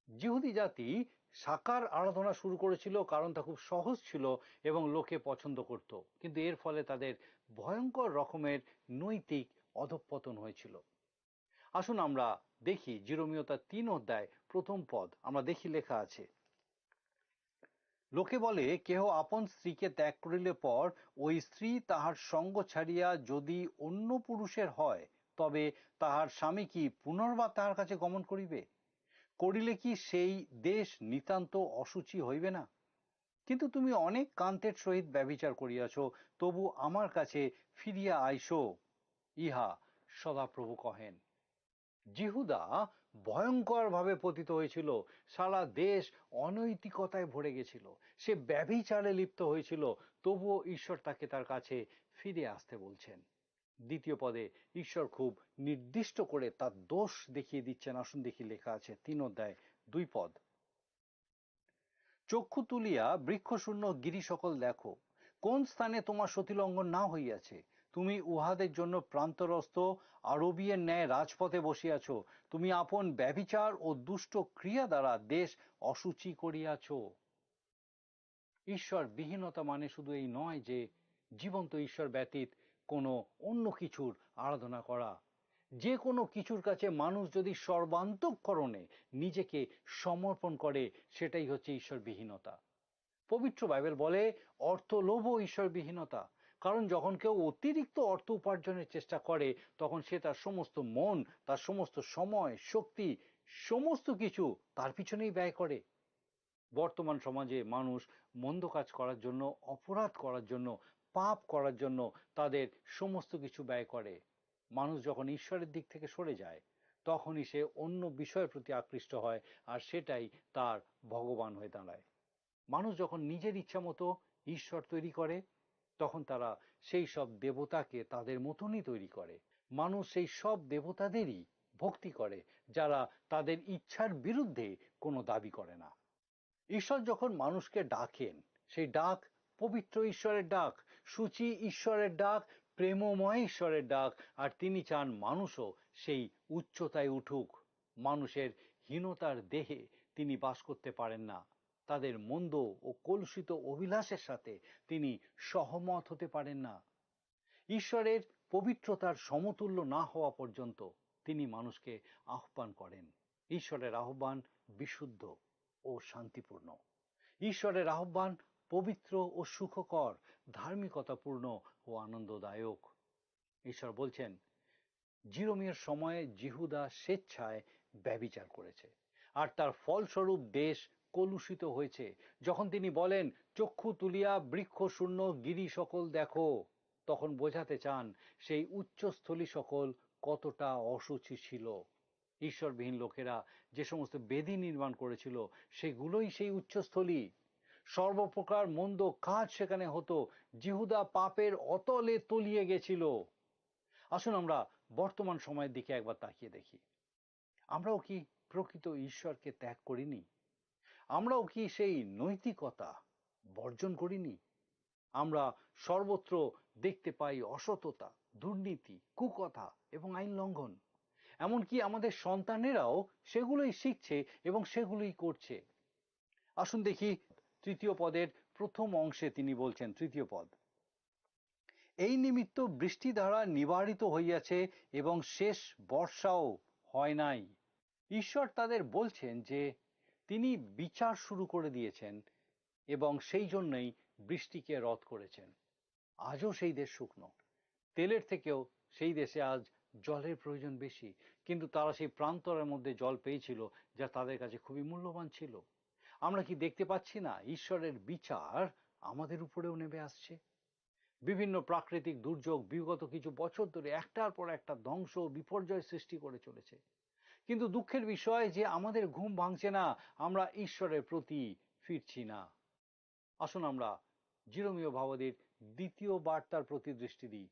জিহুদি জাতি সাকার আরাধনা শুরু করেছিল, কারণ তা খুব সহজ ছিল এবং লোকে পছন্দ করত, কিন্তু এর ফলে তাদের ভয়ঙ্কর রকমের নৈতিক অধঃপতন হয়েছিল। আসুন আমরা দেখি জিরোমীয় তার 3 অধ্যায় প্রথম পদ। আমরা দেখি লেখা আছে, লোকে বলে, কেহ আপন স্ত্রীকে ত্যাগ করিলে পর ওই স্ত্রী তাহার সঙ্গ ছাড়িয়া যদি অন্য পুরুষের হয়, তবে তাহার স্বামী কি পুনর্বার তাহার কাছে গমন করিবে? করিলে কি সেই দেশ নিতান্ত অসুচি হইবে না? কিন্তু তুমি অনেক কান্তের সহিত ব্যভিচার করিয়াছ, তবু আমার কাছে ফিরিয়া আইসো, ইহা সদাপ্রভু কহেন। জিহুদা ভয়ঙ্কর ভাবে পতিত হয়েছিল। সারা দেশ অনৈতিকতায় ভরে গেছিল, সে ব্যভিচারে লিপ্ত হয়েছিল, তবুও ঈশ্বর তাকে তার কাছে ফিরে আসতে বলছেন। 2য় পদে ঈশ্বর খুব নির্দিষ্ট করে তার দোষ দেখিয়ে দিচ্ছেন। আসুন দেখি লেখা আছে 3 অধ্যায় 2 পদ, চক্ষু তুলিয়া বৃক্ষশূন্য গিরি সকল দেখো, কোন স্থানে তোমার সতীলঙ্ঘন না হইয়াছে? তুমি উহাদের জন্য প্রান্তরস্থ আরবীয়ের ন্যায় রাজপথে বসিয়াছ। তুমি আপন ব্যভিচার ও দুষ্ট ক্রিয়া দ্বারা দেশ অসুচি করিয়াছ। ঈশ্বর বিহীনতা মানে শুধু এই নয় যে জীবন্ত ঈশ্বর ব্যতীত কোনো অন্য কিছুর আরাধনা করা। যে কোনো কিছুর কাছে মানুষ যদি সর্বান্তঃকরণে নিজেকে সমর্পণ করে, সেটাই হচ্ছে ঈশ্বর বিহীনতা। পবিত্র বাইবেল বলে অর্থলোভও ঈশ্বর বিহীনতা, কারণ যখন কেউ অতিরিক্ত অর্থ উপার্জনের চেষ্টা করে, তখন সে তার সমস্ত মন, তার সমস্ত সময়, শক্তি, সমস্ত কিছু তার পিছনেই ব্যয় করে। বর্তমান সমাজে মানুষ মন্দ কাজ করার জন্য, অপরাধ করার জন্য, পাপ করার জন্য তাদের সমস্ত কিছু ব্যয় করে। মানুষ যখন ঈশ্বরের দিক থেকে সরে যায় তখনই সে অন্য বিষয়ের প্রতি আকৃষ্ট হয়, আর সেটাই তার ভগবান হয়ে দাঁড়ায়। মানুষ যখন নিজের ইচ্ছা মতো ঈশ্বর তৈরি করে তখন তারা সেই সব দেবতাকে তাদের মতনই তৈরি করে। মানুষ সেই সব দেবতাদেরই ভক্তি করে যারা তাদের ইচ্ছার বিরুদ্ধে কোনো দাবি করে না। ঈশ্বর যখন মানুষকে ডাকেন সেই ডাক পবিত্র ঈশ্বরের ডাক, সূচি ঈশ্বরের ডাক, প্রেমময় ঈশ্বরের ডাক, আর তিনি চান মানুষও সেই উচ্চতায় উঠুক। মানুষের হীনতার দেহে তিনি বাস করতে পারেন না, তাদের মন্দ ও কলুষিত অভিলাষের সাথে তিনি সহমত হতে পারেন না। ঈশ্বরের পবিত্রতার সমতুল্য না হওয়া পর্যন্ত তিনি মানুষকে আহ্বান করেন। ঈশ্বরের আহ্বান বিশুদ্ধ ও শান্তিপূর্ণ। ঈশ্বরের আহ্বান পবিত্র ও সুখকর, ধার্মিকতাপূর্ণ ও আনন্দদায়ক। ঈশ্বর বলছেন, জিরোমিয়ের সময়ে জিহুদা স্বেচ্ছায় ব্যভিচার করেছে, আর তার ফলস্বরূপ দেশ কলুষিত হয়েছে। যখন তিনি বলেন, চক্ষু তুলিয়া বৃক্ষ শূন্য গিরি সকল দেখো, তখন বোঝাতে চান সেই উচ্চস্থলী সকল কতটা অসুচি ছিল। ঈশ্বরবিহীন লোকেরা যে সমস্ত বেদি নির্মাণ করেছিল সেগুলোই সেই উচ্চস্থলী। সর্বপ্রকার মন্দ কাজ সেখানে হতো। জিহুদা পাপের অতলে তলিয়ে গেছিল। আসুন আমরা বর্তমান সময়ের দিকে একবার তাকিয়ে দেখি। আমরাও কি প্রকৃত ঈশ্বরকে ত্যাগ করিনি? আমরাও কি সেই নৈতিকতা বর্জন করিনি? আমরা সর্বত্র দেখতে পাই অসততা, দুর্নীতি, কুকথা এবং আইন লঙ্ঘন। এমনকি আমাদের সন্তানেরাও সেগুলোই শিখছে এবং সেগুলোই করছে। আসুন দেখি তৃতীয় পদের প্রথম অংশে তিনি বলছেন, তৃতীয় পদ, এই নিমিত্ত বৃষ্টি দ্বারা নিবারিত হইয়াছে এবং শেষ বর্ষাও হয় নাই। ঈশ্বর তাদের বলছেন যে তিনি বিচার শুরু করে দিয়েছেন এবং সেই জন্যই বৃষ্টিকে রদ করেছেন। আজও সেই দেশ শুকনো, তেলের থেকেও সেই দেশে আজ জলের প্রয়োজন বেশি, কিন্তু তারা সেই প্রান্তরের মধ্যে জল পেয়েছিল যা তাদের কাছে খুবই মূল্যবান ছিল। আমরা কি দেখতে পাচ্ছি না ঈশ্বরের বিচার আমাদের উপরেও নেমে আসছে? বিভিন্ন প্রাকৃতিক দুর্যোগ বিগত কিছু বছর ধরে একটার পর একটা ধ্বংস বিপর্যয় সৃষ্টি করে চলেছে, কিন্তু দুঃখের বিষয় যে আমাদের ঘুম ভাঙছে না, আমরা ঈশ্বরের প্রতি ফিরছি না। আসুন আমরা জিরোমীয় ভাবাদীর দ্বিতীয় বার্তার প্রতি দৃষ্টি দিই।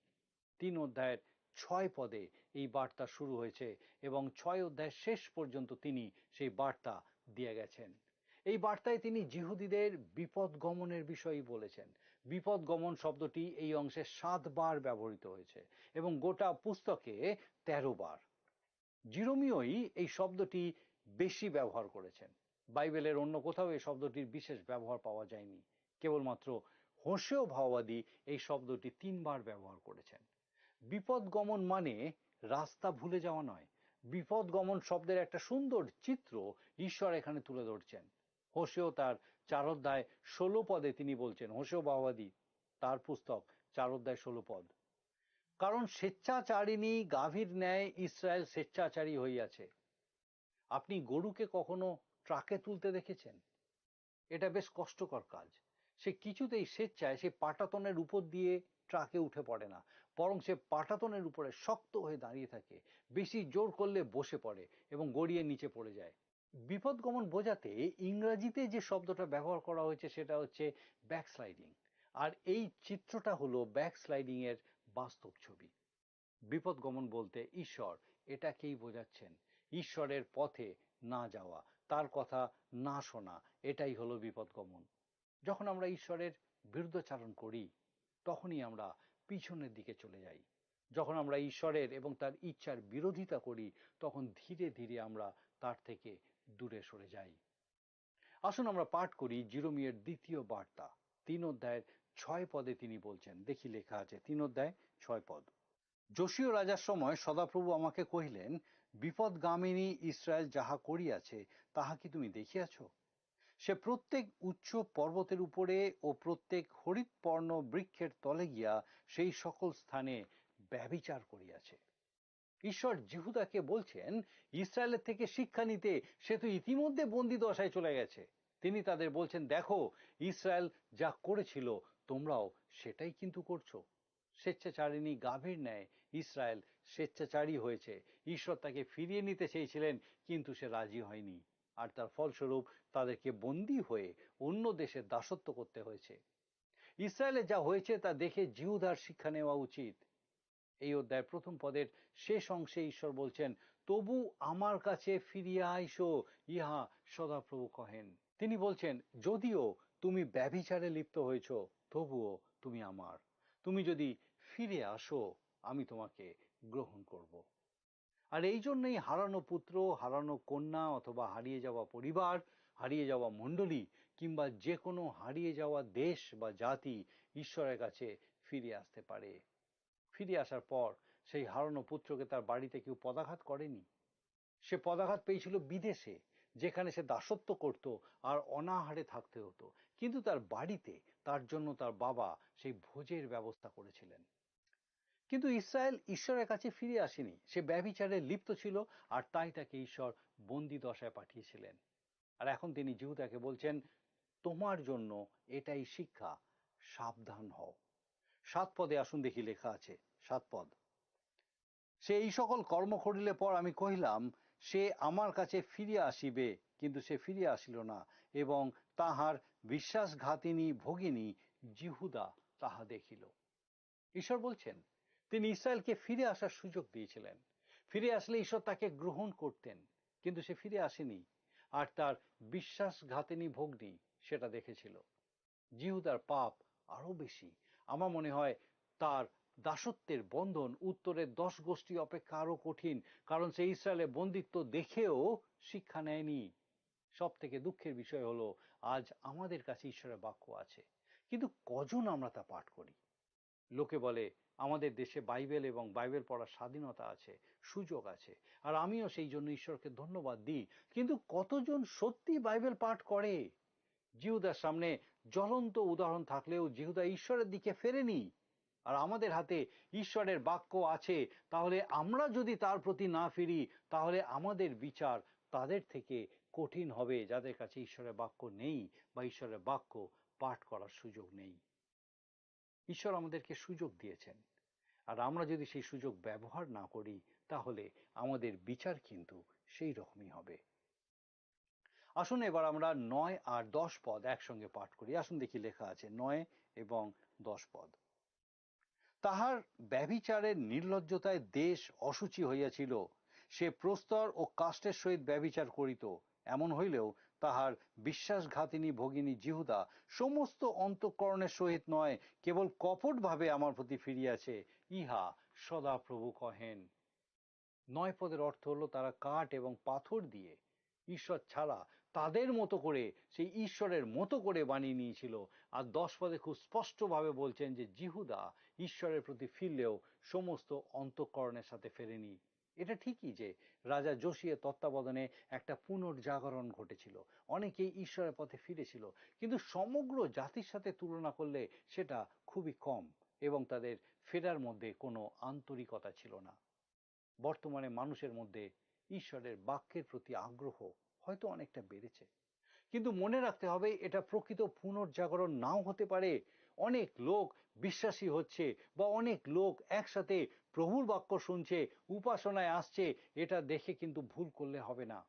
3 অধ্যায়ের 6 পদে এই বার্তা শুরু হয়েছে এবং 6 অধ্যায়ের শেষ পর্যন্ত তিনি সেই বার্তা দিয়ে গেছেন। এই বার্তায় তিনি জিহুদীদের বিপদ গমনের বিষয়ই বলেছেন। বিপদ গমন শব্দটি এই অংশে 7 বার ব্যবহৃত হয়েছে এবং গোটা পুস্তকে 13 বার। জিরোমীয়ই এই শব্দটি বেশি ব্যবহার করেছেন। বাইবেলের অন্য কোথাও এই শব্দটির বিশেষ ব্যবহার পাওয়া যায়নি। কেবলমাত্র হোশেয় ভাওবাদী এই শব্দটি 3 বার ব্যবহার করেছেন। বিপদ গমন মানে রাস্তা ভুলে যাওয়া নয়। বিপদ গমন শব্দের একটা সুন্দর চিত্র ঈশ্বর এখানে তুলে ধরছেন। হোশেয় তার 4 অধ্যায় 16 পদে তিনি বলছেন, হোশেয় ভাওবাদী তার পুস্তক 4 অধ্যায় 16 পদ, কারণ স্বেচ্ছাচারিণী গাভীর ন্যায় ইসরায়েল স্বেচ্ছাচারী হইয়াছে। আপনি গরুকে কখনো ট্রাকে তুলতে দেখেছেন? এটা বেশ কষ্টকর কাজ। সে কিছুতেই স্বেচ্ছায় সে পাটাতনের উপর দিয়ে ট্রাকে উঠে পড়ে না, বরং সে পাটাতনের উপরে শক্ত হয়ে দাঁড়িয়ে থাকে। বেশি জোর করলে বসে পড়ে এবং গড়িয়ে নিচে পড়ে যায়। বিপদ গমন বোঝাতে ইংরেজিতে যে শব্দটা ব্যবহার করা হয়েছে সেটা হচ্ছে ব্যাকস্লাইডিং, আর এই চিত্রটা হলো ব্যাকস্লাইডিং এর বাস্তব ছবি। বিপদ গমন বলতে ঈশ্বর এটাকেই বোঝাচ্ছেন, ঈশ্বরের পথে না যাওয়া, তার কথা না শোনা, এটাই হলো বিপদ গমন। যখন আমরা ঈশ্বরের বিরুদ্ধাচরণ করি তখনই আমরা পিছনের দিকে চলে যাই। যখন আমরা ঈশ্বরের এবং তার ইচ্ছার বিরোধিতা করি তখন ধীরে ধীরে আমরা তার থেকে দূরে সরে যাই। আসুন আমরা পাঠ করি জিরোমীয়ের দ্বিতীয় বার্তা 3 অধ্যায়ের 6 পদে তিনি বলছেন। দেখি লেখা আছে 3 অধ্যায় 6 পদ, যোশীয় রাজার সময় সদাপ্রভু আমাকে কহিলেন, বিপদগামিনী ইসরায়েল যাহা করিয়াছে তাহা কি তুমি দেখিয়াছ? সে প্রত্যেক উচ্চ পর্বতের উপরে ও প্রত্যেক হরিৎপর্ণ বৃক্ষের তলে গিয়া সেই সকল স্থানে ব্যভিচার করিয়াছে। ঈশ্বর জিহুদাকে বলছেন ইসরায়েলের থেকে শিক্ষা নিতে। সে তো ইতিমধ্যে বন্দী দশায় চলে গেছে। তিনি তাদের বলছেন, দেখো ইসরায়েল যা করেছিল তোমরাও সেটাই কিন্তু করছো। স্বেচ্ছাচারিণী গাভীর ন্যায় ইসরায়েল স্বেচ্ছাচারী হয়েছে। ঈশ্বর তাকে ফিরিয়ে নিতে চেয়েছিলেন, কিন্তু সে রাজি হয়নি, আর তার ফলস্বরূপ তাদেরকে বন্দী হয়ে অন্য দেশের দাসত্ব করতে হয়েছে। ইসরায়েলে যা হয়েছে তা দেখে জিহুদার শিক্ষা নেওয়া উচিত। এই অধ্যায়ের প্রথম পদের শেষ অংশে ঈশ্বর বলছেন, তবু আমার কাছে ফিরিয়া আইসো, ইহা সদাপ্রভু কহেন। তিনি বলছেন, যদিও তুমি ব্যভিচারে লিপ্ত হয়েছ, তবুও তুমি আমার। তুমি যদি ফিরে আসো, আমি তোমাকে গ্রহণ করব। আর এই জন্যই হারানো পুত্র, হারানো কন্যা, অথবা হারিয়ে যাওয়া পরিবার, হারিয়ে যাওয়া মণ্ডলী, কিংবা যে কোনো হারিয়ে যাওয়া দেশ বা জাতি ঈশ্বরের কাছে ফিরে আসতে পারে। ফিরে আসার পর সেই হারানো পুত্রকে তার বাড়িতে কেউ পদাঘাত করেনি। সে পদাঘাত পেয়েছিল বিদেশে, যেখানে সে দাসত্ব করত আর অনাহারে থাকতে হতো, কিন্তু তার বাড়িতে তার জন্য তার বাবা সেই ভোজের ব্যবস্থা করেছিলেন। কিন্তু ইসরায়েল ঈশ্বরের কাছে ফিরে আসেনি। সে ব্যভিচারে লিপ্ত ছিল, আর তাই তাকে ঈশ্বর বন্দি দশায় পাঠিয়েছিলেন। আর এখন তিনি জিহুদাকে বলছেন, তোমার জন্য এটাই শিক্ষা, সাবধান হও। 7 পদে আসুন দেখি লেখা আছে, 7 পদ। সে এই সকল কর্ম করিলে পর আমি কহিলাম, সে আমার কাছে ফিরিয়া আসিবে, কিন্তু সে ফিরিয়া আসিল না, এবং তাহার বিশ্বাসঘাতিনী ভগিনী জিহুদা তাহা দেখিল। ঈশ্বর বলছেন, তিনি ইসরায়েলকে ফিরে আসার সুযোগ দিয়েছিলেন। ফিরে আসলে ঈশ্বর তাকে গ্রহণ করতেন, কিন্তু সে ফিরে আসেনি, আর তার বিশ্বাসঘাতিনী ভগ্নী সেটা দেখেছিল। জিহুদার পাপ আরো বেশি। আমার মনে হয় তার দাসত্বের বন্ধন উত্তরের 10 গোষ্ঠী অপেক্ষা আরো কঠিন, কারণ সে ইসরায়েলের বন্দিত্ব দেখেও শিক্ষা নেয়নি। সব থেকে দুঃখের বিষয় হলো, আজ আমাদের কাছে ঈশ্বরের বাক্য আছে, কিন্তু কজন আমরা তা পাঠ করি? লোকে বলে আমাদের দেশে বাইবেল এবং বাইবেল পড়ার স্বাধীনতা আছে, সুযোগ আছে, আর আমিও সেই জন্য ঈশ্বরকে ধন্যবাদ দিই, কিন্তু কতজন সত্যি বাইবেল পাঠ করে? জিহুদার সামনে জ্বলন্ত উদাহরণ থাকলেও জিহুদা ঈশ্বরের দিকে ফেরেনি। আর আমাদের হাতে ঈশ্বরের বাক্য আছে, তাহলে আমরা যদি তার প্রতি না ফিরি, তাহলে আমাদের বিচার তাদের থেকে কঠিন হবে যাদের কাছে ঈশ্বরের বাক্য নেই বা ঈশ্বরের বাক্য পাঠ করার সুযোগ নেই। ঈশ্বর আমাদেরকে সুযোগ দিয়েছেন, আর আমরা যদি সেই সুযোগ ব্যবহার না করি, তাহলে আমাদের বিচার কিন্তু সেই রকমই হবে। আসুন এবার আমরা 9 আর 10 পদ একসঙ্গে পাঠ করি। আসুন দেখি লেখা আছে 9 এবং 10 পদ। তাহার ব্যভিচারের নির্লজ্জতায় দেশ অসুচি হইয়াছিল, সে প্রস্তর ও কাষ্ঠের সহিত ব্যভিচার করিত। এমন হইলেও তাহার বিশ্বাসঘাতিনী ভগিনী জিহুদা সমস্ত অন্তঃকরণের সহিত নয়, কেবল কপট ভাবে আমার প্রতি ফিরিয়াছে, ইহা সদাপ্রভু কহেন। 9 পদের অর্থ হলো, তারা কাঠ এবং পাথর দিয়ে ঈশ্বর ছাড়া তাদের মতো করে সেই ঈশ্বরের মতো করে বানিয়ে নিয়েছিল। আর 10 পদে খুব স্পষ্টভাবে বলছেন যে জিহুদা ঈশ্বরের প্রতি ফিরলেও সমস্ত অন্তঃকরণের সাথে ফেরেনি। এটা ঠিকই যে রাজা যোশিয়ার তত্ত্বাবধানে একটা পুনর্জাগরণ ঘটেছিল, অনেকেই ঈশ্বরের পথে ফিরেছিল, কিন্তু সমগ্র জাতির সাথে তুলনা করলে সেটা খুবই কম, এবং তাদের ফেরার মধ্যে কোনো আন্তরিকতা ছিল না। বর্তমানে মানুষের মধ্যে ঈশ্বরের বাক্যের প্রতি আগ্রহ হয়তো অনেকটা বেড়েছে, কিন্তু মনে রাখতে হবে এটা প্রকৃত পুনর্জাগরণ নাও হতে পারে। অনেক লোক বিশ্বাসী হচ্ছে, বা অনেক লোক একসাথে প্রভুর বাক্য শুনছে, উপাসনায় আসছে, এটা দেখে কিন্তু ভুল করলে হবে না।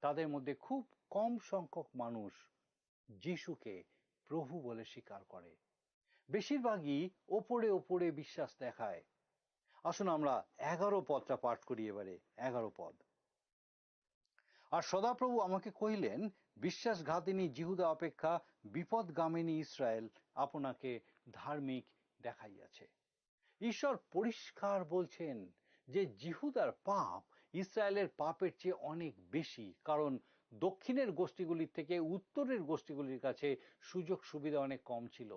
তাদের মধ্যে খুব কম সংখ্যক মানুষ যিশুকে প্রভু বলে স্বীকার করে, বেশিরভাগই ওপরে ওপরে বিশ্বাস দেখায়। আসুন আমরা 11 পদটা পাঠ করি এবারে। 11 পদ। আর সদাপ্রভু আমাকে কহিলেন, বিশ্বাসঘাতিনী জিহুদা অপেক্ষা বিপদগামিনী ইসরায়েল আপনাকে ধার্মিক দেখাইয়াছে। ঈশ্বর পরিষ্কার বলছেন যে জিহুদার পাপ ইসরায়েলের পাপের চেয়ে অনেক বেশি, কারণ দক্ষিণের গোষ্ঠীগুলির থেকে উত্তরের গোষ্ঠীগুলির কাছে সুযোগ সুবিধা অনেক কম ছিল।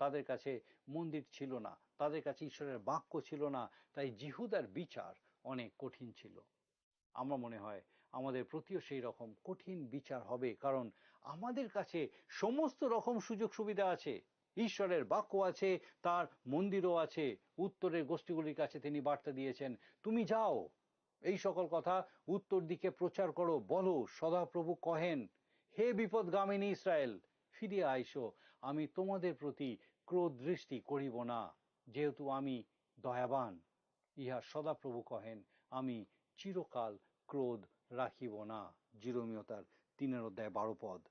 তাদের কাছে মন্দির ছিল না, তাদের কাছে ঈশ্বরের বাক্য ছিল না, তাই জিহুদার বিচার অনেক কঠিন ছিল। আমার মনে হয় আমাদের প্রতিও সেই রকম কঠিন বিচার হবে, কারণ আমাদের কাছে সমস্ত রকম সুযোগ সুবিধা আছে, ঈশ্বরের বাক্য আছে, তার মন্দিরও আছে। উত্তরের গোষ্ঠীগুলির কাছে তিনি বার্তা দিয়েছেন, তুমি যাও, এই সকল কথা উত্তর দিকে প্রচার করো, বলো সদাপ্রভু কহেন, হে বিপদগামিনী ইসরায়েল, ফিরিয়া আইসো, আমি তোমাদের প্রতি ক্রোধ দৃষ্টি করিব না, যেহেতু আমি দয়াবান। ইহা সদাপ্রভু কহেন, আমি চিরকাল ক্রোধ রাখিব না। জিরোমীয় তার 3:12।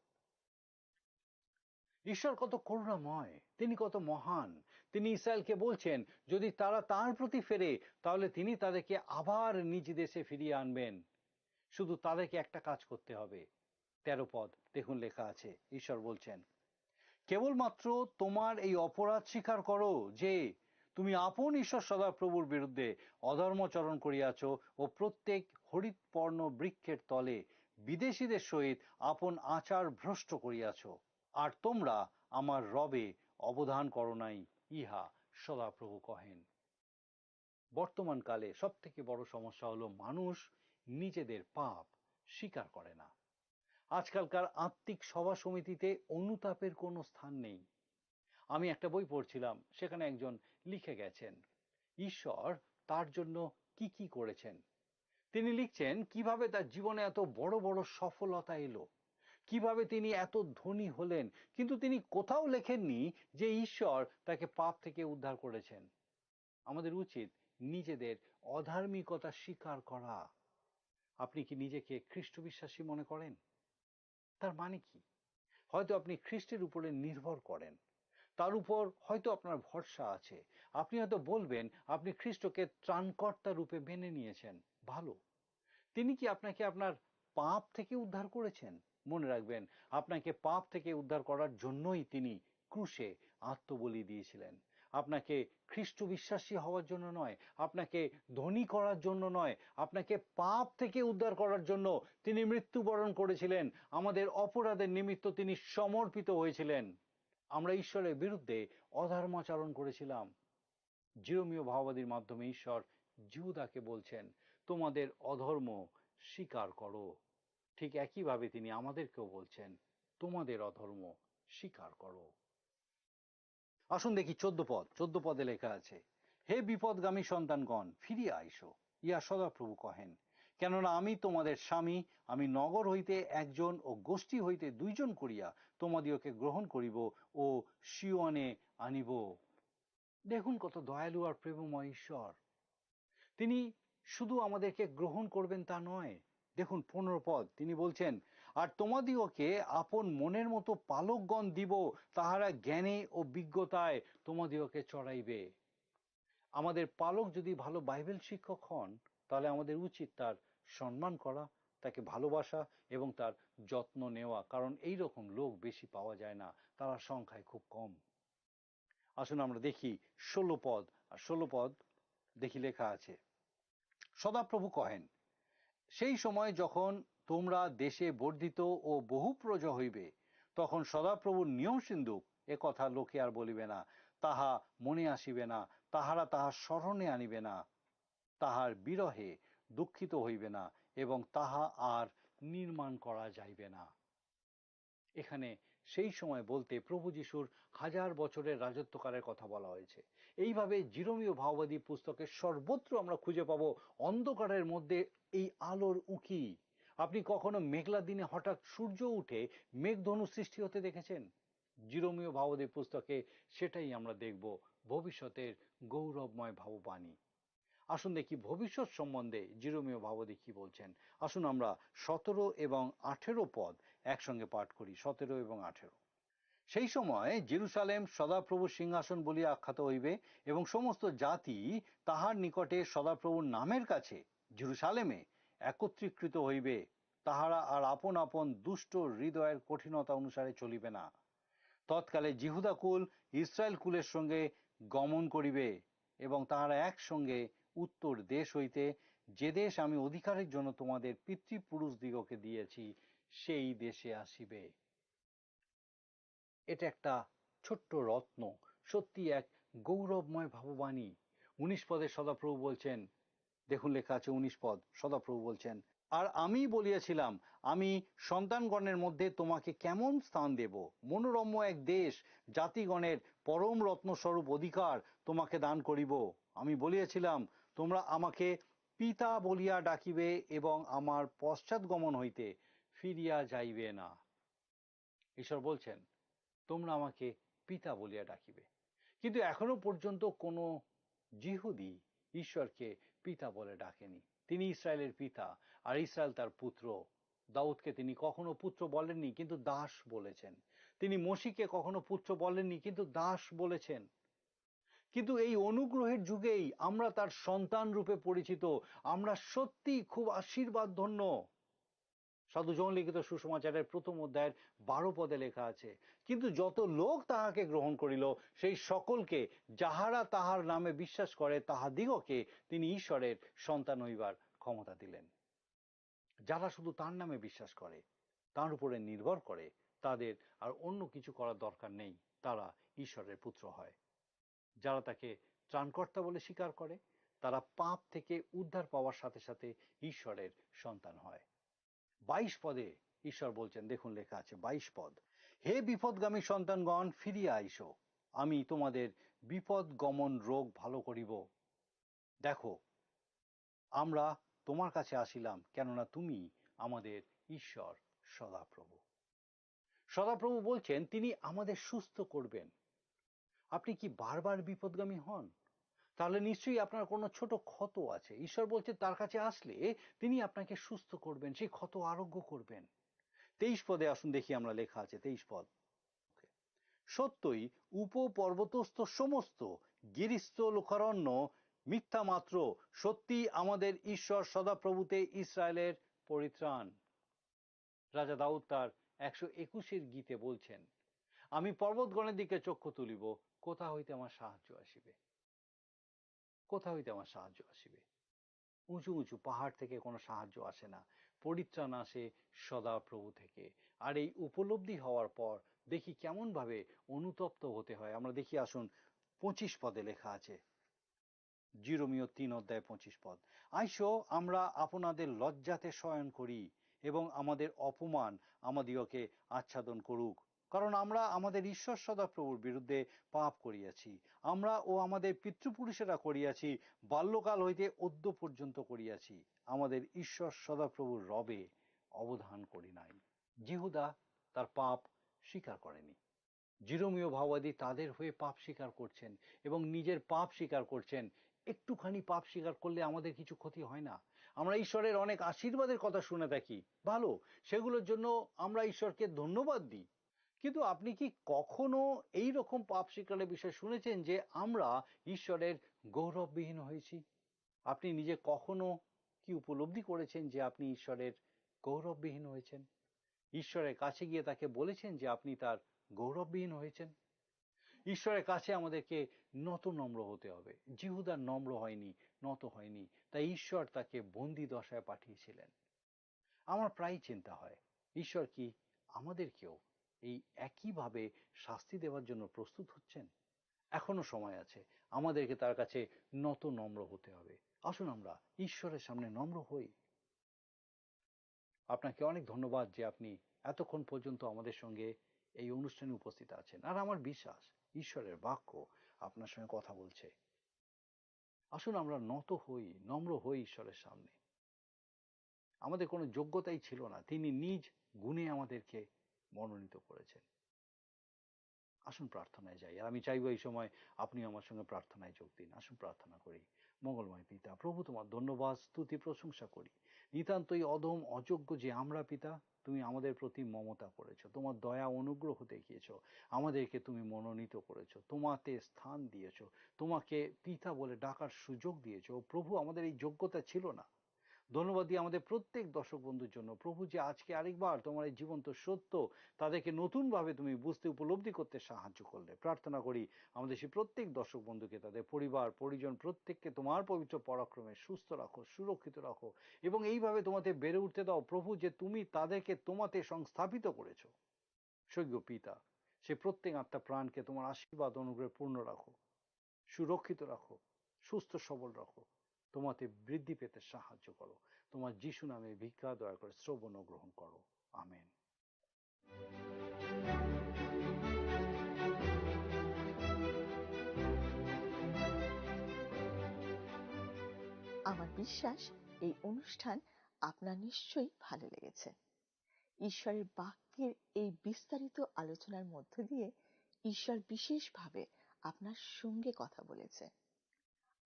ঈশ্বর কত করুণাময়, তিনি কত মহান। তিনি ইসরায়েলকে বলছেন যদি তারা তার প্রতি ফেরে তাহলে তিনি তাদেরকে আবার নিজ দেশে ফিরিয়ে আনবেন। শুধু তাদেরকে একটা কাজ করতে হবে। 13 দেখুন লেখা আছে, ঈশ্বর বলছেন, কেবলমাত্র তোমার এই অপরাধ স্বীকার করো যে তুমি আপন ঈশ্বর সদাপ্রভুর বিরুদ্ধে অধর্মচরণ করিয়াছ ও প্রত্যেক হরিৎপর্ণ বৃক্ষের তলে বিদেশীদের সহিত আপন আচার ভ্রষ্ট করিয়াছ, আর তোমরা আমার রবে অবধান করো নাই, ইহা সদাপ্রভু কহেন। বর্তমান কালে সব থেকে বড় সমস্যা হলো মানুষ নিজেদের পাপ স্বীকার করে না। আজকালকার আত্মিক সভা সমিতিতে অনুতাপের কোনো স্থান নেই। আমি একটা বই পড়ছিলাম, সেখানে একজন লিখে গেছেন ঈশ্বর তার জন্য কি কি করেছেন। তিনি লিখছেন কিভাবে তার জীবনে এত বড় বড় সফলতা এলো, কিভাবে তিনি এত ধনী হলেন, কিন্তু তিনি কোথাও লেখেননি যে ঈশ্বর তাকে পাপ থেকে উদ্ধার করেছেন। আমাদের উচিত নিজেদের অধার্মিকতা স্বীকার করা। আপনি কি নিজেকে খ্রিস্ট বিশ্বাসী মনে করেন? তার মানে কি? হয়তো আপনি খ্রিস্টের উপরে নির্ভর করেন, তার উপর হয়তো আপনার ভরসা আছে। আপনি হয়তো বলবেন আপনি খ্রিস্টকে ত্রাণকর্তা রূপে মেনে নিয়েছেন, ভালো। তিনি কি আপনাকে আপনার পাপ থেকে উদ্ধার করেছেন? মনে রাখবেন, আপনাকে পাপ থেকে উদ্ধার করার জন্যই তিনি ক্রুশে আত্মবলি দিয়েছিলেন। আপনাকে খ্রিস্ট বিশ্বাসী হওয়ার জন্য নয়, আপনাকে ধনী করার জন্য নয়, আপনাকে পাপ থেকে উদ্ধার করার জন্য তিনি মৃত্যুবরণ করেছিলেন। আমাদের অপরাধের নিমিত্ত তিনি সমর্পিত হয়েছিলেন। আমরা ঈশ্বরের বিরুদ্ধে অধর্মাচরণ করেছিলাম। জিরোমীয় ভাববাদীর মাধ্যমে ঈশ্বর জিহুদাকে বলছেন তোমাদের অধর্ম স্বীকার করো। ঠিক একইভাবে তিনি আমাদেরকেও বলছেন তোমাদের অধর্ম স্বীকার করো। আসুন দেখি 14 পদে লেখা আছে, হে বিপদগামী সন্তানগণ, ফিরিয়া আইসো, ইয়া সদাপ্রভু কহেন। কেননা আমি তোমাদের স্বামী, আমি নগর হইতে একজন ও গোষ্ঠী হইতে 2 জন করিয়া তোমাদিওকে গ্রহণ করিব ও সিওনে আনিব। দেখুন কত দয়ালু আর প্রেমময় ঈশ্বর। তিনি শুধু আমাদেরকে গ্রহণ করবেন তা নয়। দেখুন 15 পদ, তিনি বলছেন, আর তোমাদিওকে আপন মনের মতো পালকগণ দিব, তাহারা জ্ঞানে ও বিজ্ঞতায় তোমাদিওকে চড়াইবে। আমাদের পালক যদি ভালো বাইবেল শিক্ষক হন, তাহলে আমাদের উচিত তার সম্মান করা, তাকে ভালোবাসা এবং তার যত্ন নেওয়া, কারণ এই রকম লোক বেশি পাওয়া যায় না, তারা সংখ্যায় খুব কম। আসুন আমরা দেখি 16 পদ, আর 16 পদ দেখি লেখা আছে, সদাপ্রভু কহেন, সেই সময় যখন তোমরা দেশে বর্ধিত ও বহু প্রজা হইবে, তখন সদাপ্রভুর নিয়ম সিন্ধুক এ কথা লোকে আর বলিবে না, তাহা মনে আসিবে না, তাহারা তাহা স্মরণে আনিবে না, তাহার বিরহে দুঃখিত হইবে না এবং তাহা আর নির্মাণ করা যাইবে না। এখানে সেই সময় বলতে প্রভু যিশুর 1000 বছরের রাজত্বকালের কথা বলা হয়েছে। এইভাবে জিরোমীয় ভাববাদী পুস্তকের সর্বত্র আমরা খুঁজে পাবো অন্ধকারের মধ্যে এই আলোর উঁকি। আপনি কখনো মেঘলা দিনে হঠাৎ সূর্য উঠে মেঘধনু সৃষ্টি হতে দেখেছেন? জিরোমীয় ভাববাদী পুস্তকে সেটাই আমরা দেখব, ভবিষ্যতের গৌরবময় ভাববাণী। আসুন দেখি ভবিষ্যৎ সম্বন্ধে জিরোমীয় ভাববাদী কি বলছেন। আসুন আমরা 17 এবং 18 পদ একসঙ্গে পাঠ করি, 17 এবং 18। সেই সময় জেরুসালেম সদাপ্রভুর সিংহাসন বলিয়া আখ্যাত হইবে এবং সমস্ত জাতি তাহার নিকটে সদাপ্রভুর নামের কাছে জেরুসালেমে একত্রীকৃত হইবে। তাহারা আর আপন আপন দুষ্ট হৃদয়ের কঠিনতা অনুসারে চলিবে না। তৎকালে জিহুদা কুল ইসরায়েল কুলের সঙ্গে গমন করিবে এবং তাহারা একসঙ্গে উত্তর দেশ হইতে, যে দেশ আমি অধিকারের জন্য তোমাদের পিতৃপুরুষ দিগকে দিয়েছি, সেই দেশে আসিবে। এটা একটা ছোট্ট রত্ন, সত্যি এক গৌরবময় ভাববাণী। 19 পদে সদাপ্রভু বলছেন, দেখুন লেখা আছে 19 পদ, সদাপ্রভু বলছেন, আর আমি বলিয়াছিলাম আমি সন্তানগণের মধ্যে তোমাকে কেমন স্থান দেব, মনোরম্য এক দেশ, জাতিগণের পরম রত্নস্বরূপ অধিকার তোমাকে দান করিব। আমি বলিয়াছিলাম তোমরা আমাকে পিতা বলিয়া ডাকিবে এবং আমার পশ্চাৎগমন হইতে ফিরিয়া যাইবে না। ঈশ্বর বলছেন, তোমরা আমাকে পিতা বলিয়া ডাকিবে। কিন্তু এখনো পর্যন্ত কোনো জিহুদি ঈশ্বরকে পিতা বলে ডাকেনি। তিনি ইসরায়েলের পিতা, আর ইসরায়েল তার পুত্র। দাউদকে তিনি কখনো পুত্র বলেননি, কিন্তু দাস বলেছেন। তিনি মসিকে কখনো পুত্র বলেননি, কিন্তু দাস বলেছেন। কিন্তু এই অনুগ্রহের যুগেই আমরা তার সন্তান রূপে পরিচিত। আমরা সত্যি খুব আশীর্বাদ ধন্য। সাধু জন লিখিত সুসমাচারের প্রথম অধ্যায়ের 12 পদে লেখা আছে, কিন্তু যত লোক তাহাকে গ্রহণ করিল, সেই সকলকে যাহারা তাহার নামে বিশ্বাস করে তাহাদিগকে তিনি ঈশ্বরের সন্তান হইবার ক্ষমতা দিলেন। যারা শুধু তার নামে বিশ্বাস করে, তার উপরে নির্ভর করে, তাদের আর অন্য কিছু করার দরকার নেই, তারা ঈশ্বরের পুত্র হয়। যারা তাকে ত্রাণকর্তা বলে স্বীকার করে, তারা পাপ থেকে উদ্ধার পাওয়ার সাথে সাথে ঈশ্বরের সন্তান হয়। 22 পদে ঈশ্বর বলছেন, দেখুন লেখা আছে 22 পদ, হে বিপদগামী সন্তানগণ, ফিরিয়া আইসো, আমি তোমাদের বিপদ গমন রোগ ভালো করিব। দেখো, আমরা তোমার কাছে আসিলাম, কেননা তুমি আমাদের ঈশ্বর সদাপ্রভু। সদাপ্রভু বলছেন তিনি আমাদের সুস্থ করবেন। আপনি কি বারবার বিপদগামী হন? তাহলে নিশ্চয়ই আপনার কোনো ছোট ক্ষত আছে। ঈশ্বর বলছে তার কাছে আসলে তিনি আপনাকে সুস্থ করবেন, সেই ক্ষত আরোগ্য করবেন। 23 পদে আসুন দেখি, আমরা লেখা আছে 23 পদ, সত্যই উপপর্বতস্থ সমস্ত গিরিস্থ লোকারণ্য মিথ্যা মাত্র, সত্যি আমাদের ঈশ্বর সদাপ্রভুতে ইসরায়েলের পরিত্রাণ। রাজা দাউদ তার 121 গীতে বলছেন, আমি পর্বতগণের দিকে চক্ষু তুলিব, কোথা হইতে আমার সাহায্য আসিবে? কোথা হইতে আমার সাহায্য আসিবে? উঁচু উঁচু পাহাড় থেকে কোনো সাহায্য আসে না, পরিত্রাণ আসে সদাপ্রভু থেকে। আর এই উপলব্ধি হওয়ার পর দেখি কেমন ভাবে অনুতপ্ত হতে হয়। আমরা দেখি, আসুন 25 পদে লেখা আছে, জিরোমীয় 3 অধ্যায় 25 পদ, আইসো আমরা আপনাদের লজ্জাতে শয়ন করি এবং আমাদের অপমান আমাদিগকে আচ্ছাদন করুক, কারণ আমরা আমাদের ঈশ্বর সদাপ্রভুর বিরুদ্ধে পাপ করিয়াছি। আমরা ও আমাদের পিতৃপুরুষেরা করিয়াছি, বাল্যকাল হইতে অদ্য পর্যন্ত করিয়াছি, আমাদের ঈশ্বর সদাপ্রভুর রবে অবধান করি নাই। জিহুদা তার পাপ স্বীকার করেনি। জিরোমীয় ভাওবাদী তাদের হয়ে পাপ স্বীকার করছেন এবং নিজের পাপ স্বীকার করছেন। একটুখানি পাপ স্বীকার করলে আমাদের কিছু ক্ষতি হয় না। আমরা ঈশ্বরের অনেক আশীর্বাদের কথা শুনে থাকি, ভালো, সেগুলোর জন্য আমরা ঈশ্বরকে ধন্যবাদ দিই। কিন্তু আপনি কি কখনো এই রকম পাপ স্বীকারের বিষয় শুনেছেন যে আমরা ঈশ্বরের গৌরববিহীন হয়েছি? আপনি নিজে কখনো কি উপলব্ধি করেছেন যে আপনি ঈশ্বরের গৌরববিহীন হয়েছেন? ঈশ্বরের কাছে গিয়ে তাকে বলেছেন যে আপনি তার গৌরববিহীন হয়েছেন? ঈশ্বরের কাছে আমাদেরকে নত নম্র হতে হবে। জিহুদা নম্র হয়নি, নত হয়নি, তাই ঈশ্বর তাকে বন্দি দশায় পাঠিয়েছিলেন। আমার প্রায় চিন্তা হয়, ঈশ্বর কি আমাদেরকেও এই একইভাবে শাস্তি দেওয়ার জন্য প্রস্তুত হচ্ছেন? এখনো সময় আছে, আমাদেরকে তার কাছে নত নম্র হতে হবে। আসুন আমরা ঈশ্বরের সামনে নম্র হই। আপনাকে অনেক ধন্যবাদ যে আপনি এতক্ষণ পর্যন্ত আমাদের সঙ্গে এই অনুষ্ঠানে উপস্থিত আছেন। আর আমার বিশ্বাস ঈশ্বরের বাক্য আপনার সঙ্গে কথা বলছে। আসুন আমরা নত হই, নম্র হই ঈশ্বরের সামনে। আমাদের কোনো যোগ্যতাই ছিল না, তিনি নিজ গুণে আমাদেরকে মনোনীত করেছেন। আসুন প্রার্থনায় যাই। আর আমি চাইবো এই সময় আপনি আমার সঙ্গে প্রার্থনায় যোগ দিন। আসুন প্রার্থনা করি। মঙ্গলময় পিতা, প্রভু তোমার ধন্যবাদ, স্তুতি, প্রশংসা করি। নিতান্তই অধম অযোগ্য যে আমরা পিতা, তুমি আমাদের প্রতি মমতা করেছো, তোমার দয়া অনুগ্রহ দেখিয়েছো, আমাদেরকে তুমি মনোনীত করেছো, তোমাতে স্থান দিয়েছো, তোমাকে পিতা বলে ডাকার সুযোগ দিয়েছো। প্রভু, আমাদের এই যোগ্যতা ছিল না। ধন্যবাদ দিই আমাদের প্রত্যেক দর্শক বন্ধুর জন্য, প্রভু, যে আজকে আরেকবার তোমার এই জীবন্ত সত্য তাদেরকে নতুনভাবে তুমি বুঝতে, উপলব্ধি করতে সাহায্য করলে। প্রার্থনা করি আমাদের সেই প্রত্যেক দর্শক বন্ধুকে, তাদের পরিবার পরিজন প্রত্যেককে তোমার পবিত্র পরাক্রমে সুস্থ রাখো, সুরক্ষিত রাখো এবং এইভাবে তোমাতে বেড়ে উঠতে দাও প্রভু, যে তুমি তাদেরকে তোমাতে সংস্থাপিত করেছো। স্বর্গীয় পিতা, সে প্রত্যেক আত্মা প্রাণকে তোমার আশীর্বাদ অনুগ্রহে পূর্ণ রাখো, সুরক্ষিত রাখো, সুস্থ সবল রাখো, তোমাতে বৃদ্ধি পেতে সাহায্য করো। তোমার যিশু নামে ভিক্ষা দয়া করে শ্রবণ ও গ্রহণ করো। আমেন। আমার বিশ্বাস এই অনুষ্ঠান আপনার নিশ্চয়ই ভালো লেগেছে। ঈশ্বরের বাক্যে আজকের এই বিস্তারিত আলোচনার মধ্য দিয়ে ঈশ্বর বিশেষভাবে আপনার সঙ্গে কথা বলেছে।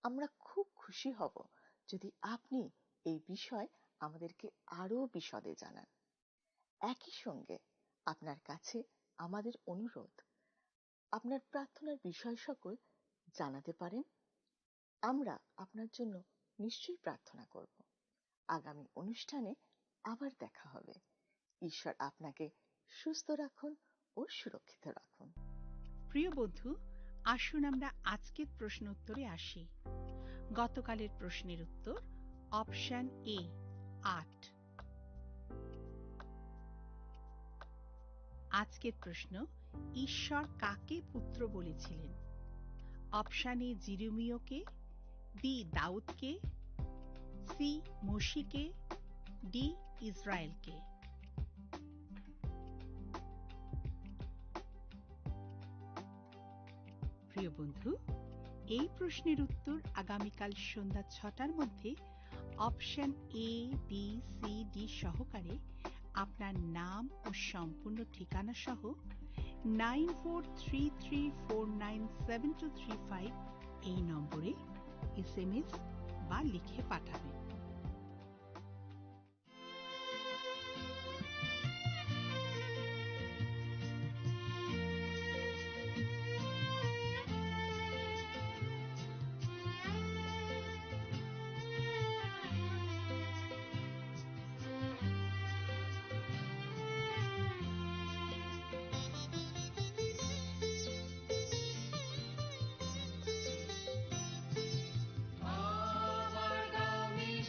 আমরা খুব খুশি হব যদি আপনি এই বিষয় আমাদেরকে আরো বিশদে জানান। একই সঙ্গে আপনার কাছে আমাদের অনুরোধ, আপনার প্রার্থনার বিষয় সকল জানাতে পারেন। আমরা আপনার জন্য নিশ্চয়ই প্রার্থনা করব। আগামী অনুষ্ঠানে আবার দেখা হবে। ঈশ্বর আপনাকে সুস্থ রাখুন ও সুরক্ষিত রাখুন। প্রিয় বন্ধু, আসুন আমরা আজকের প্রশ্ন উত্তরে আসি। গতকালের প্রশ্নের উত্তর অপশন এ 8। আজকের প্রশ্ন, ঈশ্বর কাকে পুত্র বলেছিলেন? অপশন এ জিরুমিওকে, বি দাউদকে, সি মোশিকে, ডি ইসরায়েলকে। প্রিয় বন্ধু, এই প্রশ্নের উত্তর আগামীকাল সন্ধ্যা 6টার মধ্যে option A, B, C, D সহকারে আপনার নাম ও সম্পূর্ণ ঠিকানা সহ 9433497235 এই নম্বরে SMS বা লিখে পাঠাবেন। আমার গামী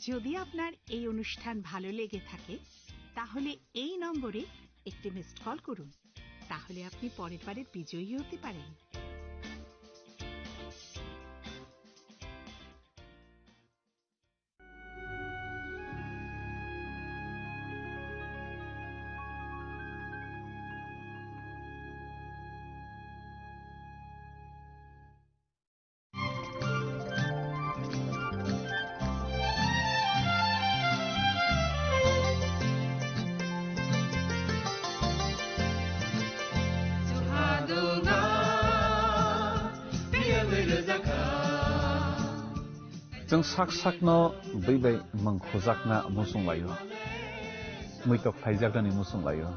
যদি আপনার এই অনুষ্ঠান ভালো লেগে থাকে তাহলে এই নম্বরে একটি মিসড কল করুন, তাহলে আপনি পরের বারের বিজয়ী হতে পারেন। जों sak sakno बै mangkhojakna musung layo muitok phaijakani musung layo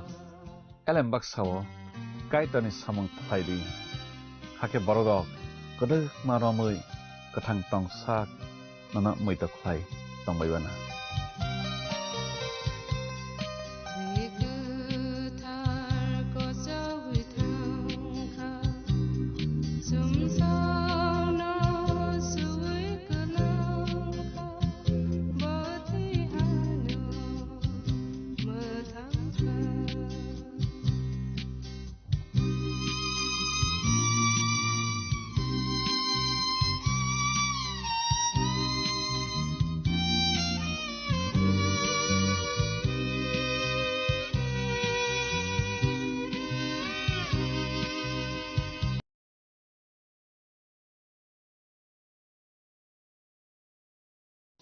elembak sawo kaitani samung phaidi hake borok kodok maromui kathang tong sak nana muitok phai tongbaibana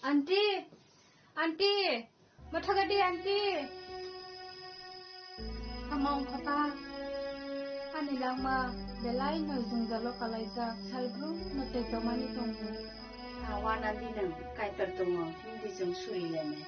Auntie, auntie, mathagadi auntie. Among kota, ani lama belai no jungjalo kalaija salbru nate domani tongu. Awana dinang kaitar tongo hindi jong surilene.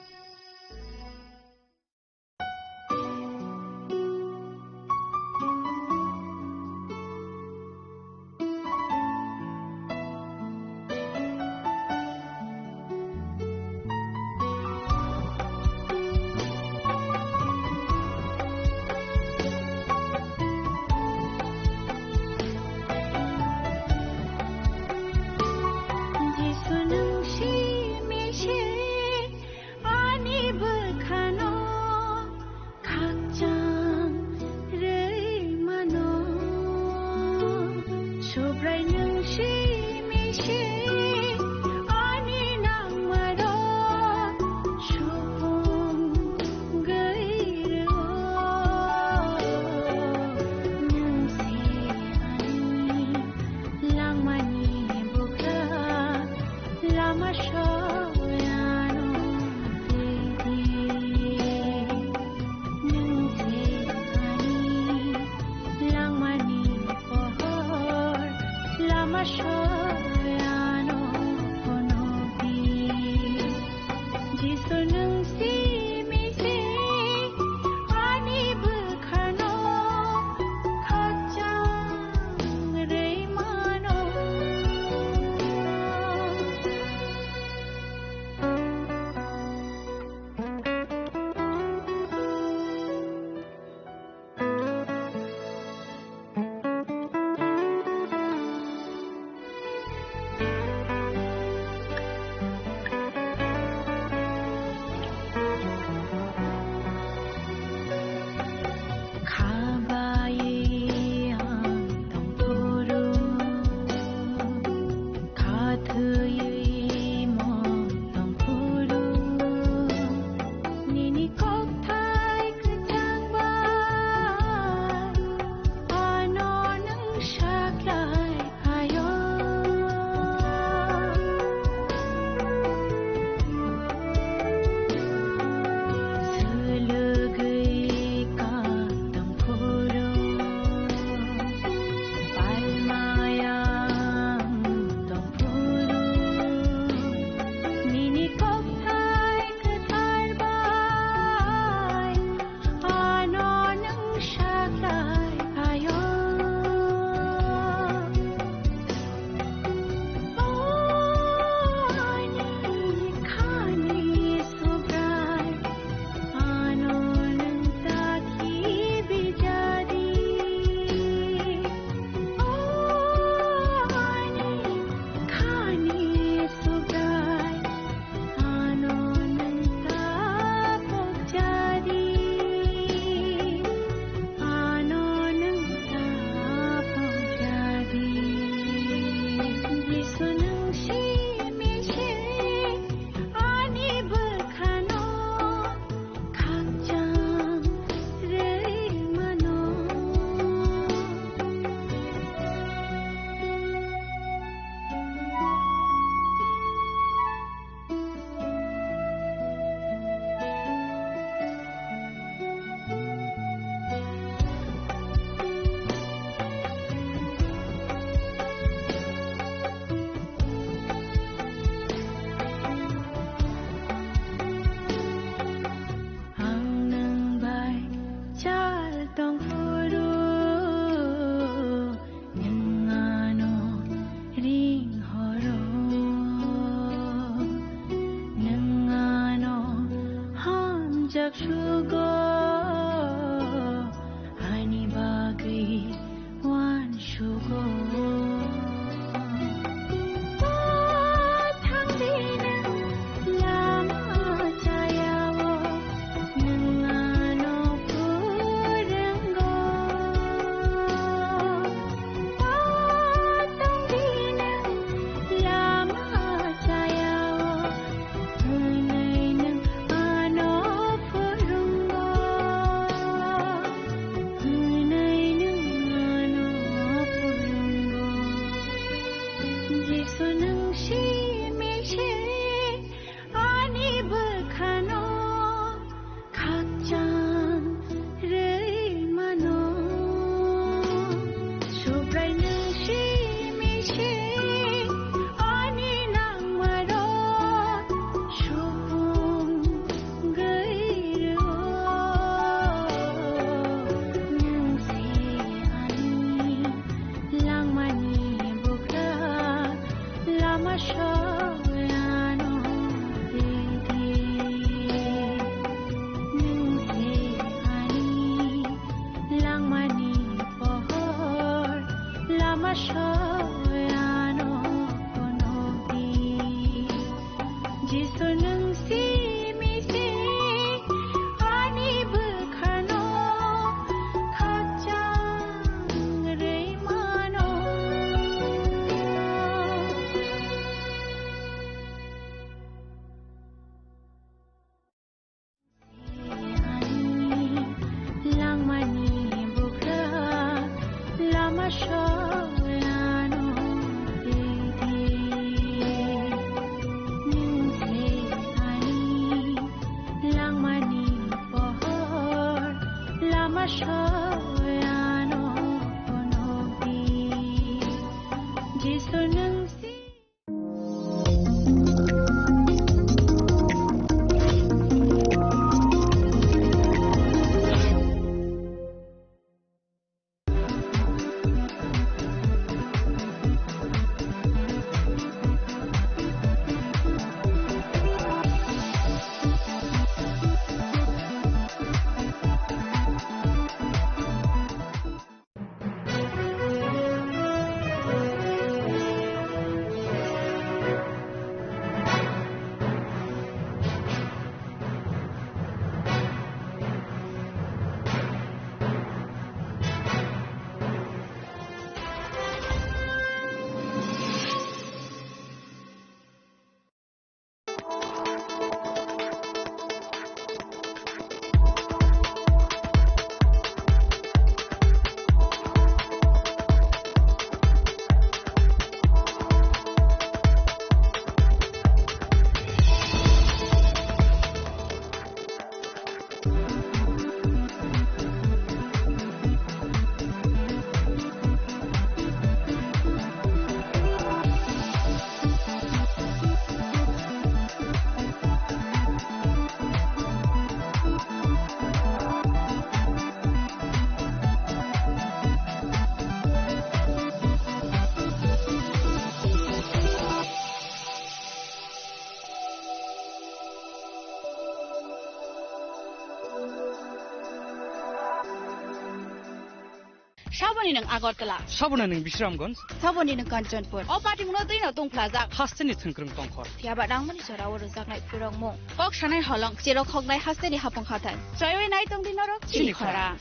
Saboni nang Agartala. Sabona nang Bisramganj. Saboni nang Kanchanpur. O party mo doi na tong plaza. Hasteni thungkrung tongkhor. Tiaba dangmani chora wor jaknai purang mo. Kok sanai halong chero khognai hasteni hapong khatai. Chayoi nai tong dinarok chini khara.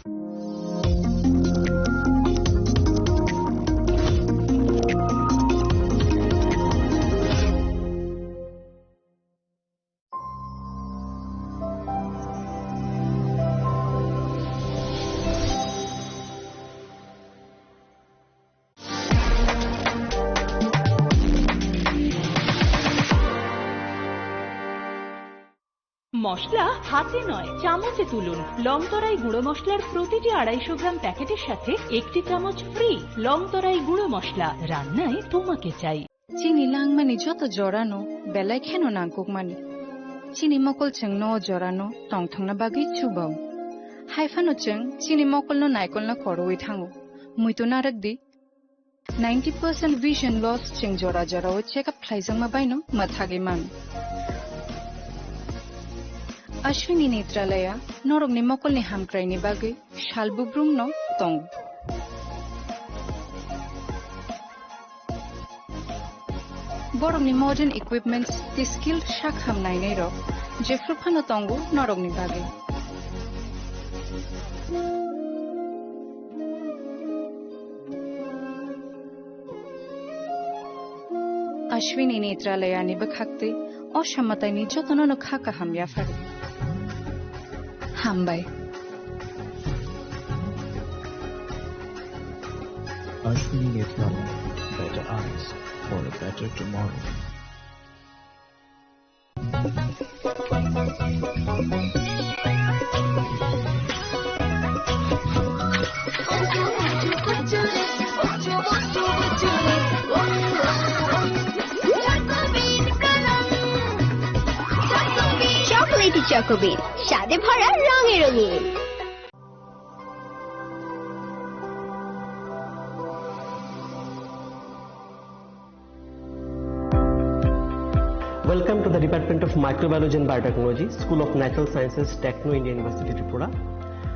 মশলা হাতে নয় চামচে তুলুন লংতরাই গুঁড়ো মশলার প্রতিটি 250 গ্রাম প্যাকেটের সাথে একটি চামচ ফ্রি লংতরাই গুঁড়ো মশলা রান্নায় তোমাকে চাই চিনি লাংমানি যত জরানো বেলায় খেন নাংকুকমানি চিনি মকল চং ন জরানো টংথংনা বাগি চুবাও হাইফানো চং চিনি মকল ন নাইকল ন করওই থাঙ্গো মুইতো নারক দি 90% vision loss ching jora jora o checkup thlaijang ma baino mathage man Ashwini Netralaya norogni mokolni hamkraini bagai shalbubrungno tong borogni modern equipments the skilled shak hamnainai ro jefruphano tongo norogni bagai Ashwini Netralaya ni bakhakte অসামতাইনি যতন খাকা হামিয়া ফারে হামবাই Ashwini Netralaya, better eyes for a better tomorrow. চকোবিন স্বাদে ভরা রঙে রঙিন Welcome to the Department of Microbiology and Biotechnology, School of Natural Sciences, Techno India University, Tripura.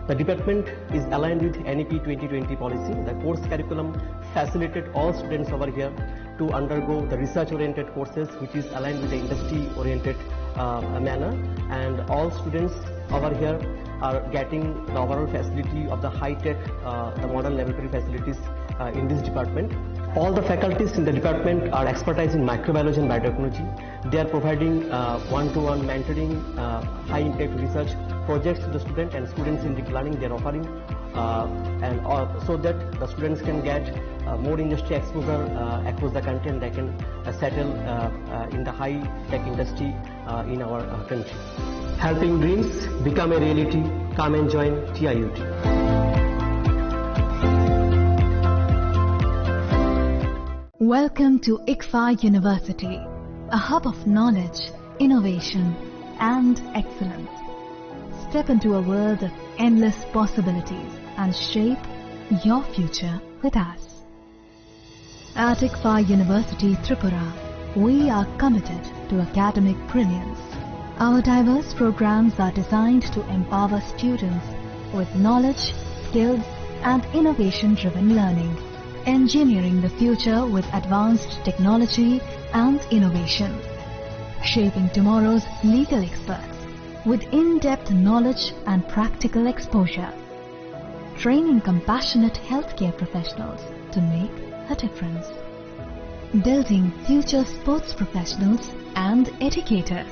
The department is aligned with NEP 2020 policy. The course curriculum facilitated all students over here to undergo the research-oriented courses, which is aligned with the industry-oriented manner. And all students over here are getting the overall facility of the high-tech, the modern laboratory facilities in this department. All the faculties in the department are expertise in microbiology and biotechnology. They are providing one-to-one mentoring, high-impact research projects to the student and students in deep learning. They are offering so that the students can get more industry exposure across the country, and they can settle in the high-tech industry in our country. Helping dreams become a reality. Come and join TIUT. Welcome to ICFA University, a hub of knowledge, innovation, and excellence. Step into a world of endless possibilities and shape your future with us. At ICFA University, Tripura, we are committed to academic brilliance. Our diverse programs are designed to empower students with knowledge, skills, and innovation-driven learning, engineering the future with advanced technology and innovation, shaping tomorrow's legal experts with in-depth knowledge and practical exposure, training compassionate healthcare professionals to make a difference, building future sports professionals and educators.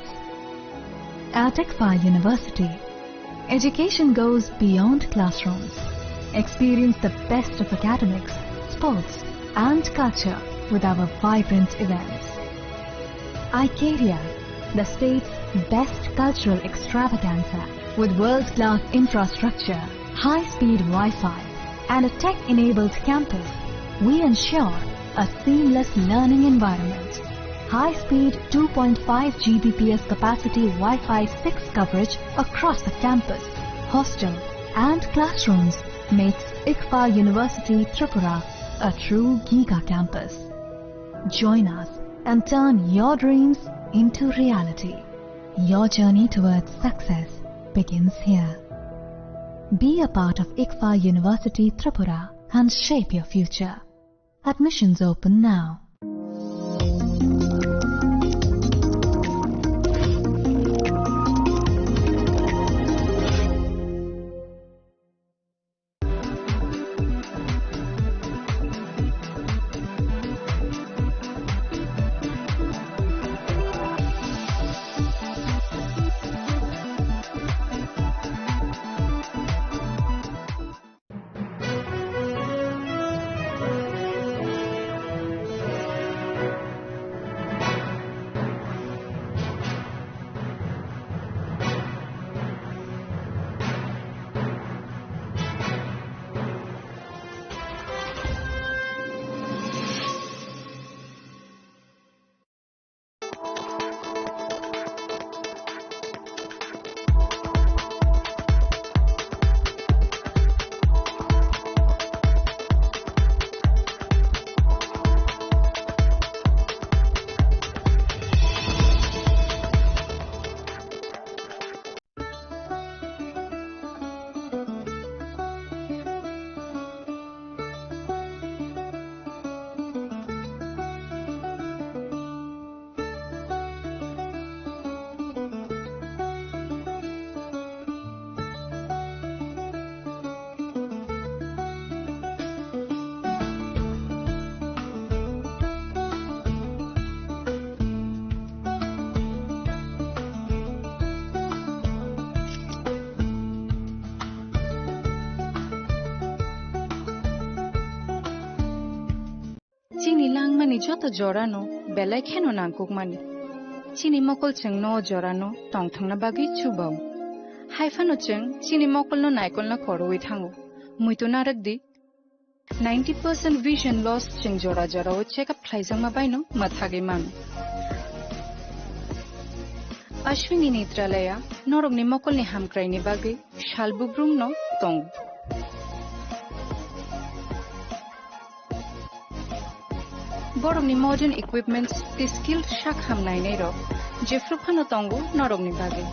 At ICFA University, education goes beyond classrooms. Experience the best of academics, sports and culture with our vibrant events. ICARIA, the state's best cultural extravaganza, with world-class infrastructure, high-speed Wi-Fi and a tech-enabled campus, we ensure a seamless learning environment. High-speed 2.5 Gbps capacity Wi-Fi 6 coverage across the campus, hostel and classrooms makes ICFA University Tripura a true Giga campus. Join us and turn your dreams into reality. Your journey towards success begins here. Be a part of ICFA University Tripura and shape your future. Admissions open now. Chini lang mani joto jorano belai kheno nangkuk mani. Chini mokol cheng no jorano tong thang na bagi chubao. Haifano cheng chini mokol no naikol na koroi thango. Muito narak di 90% vision loss cheng jora jora o check up khlaijang ma baino mathage man. Ashwini Netralaya norok ni mokol ni hamkrai ni bagi shalbubrum no tong. borokni modern equipments the skilled shak hamnai nei ro jefru phano tongo norokni bage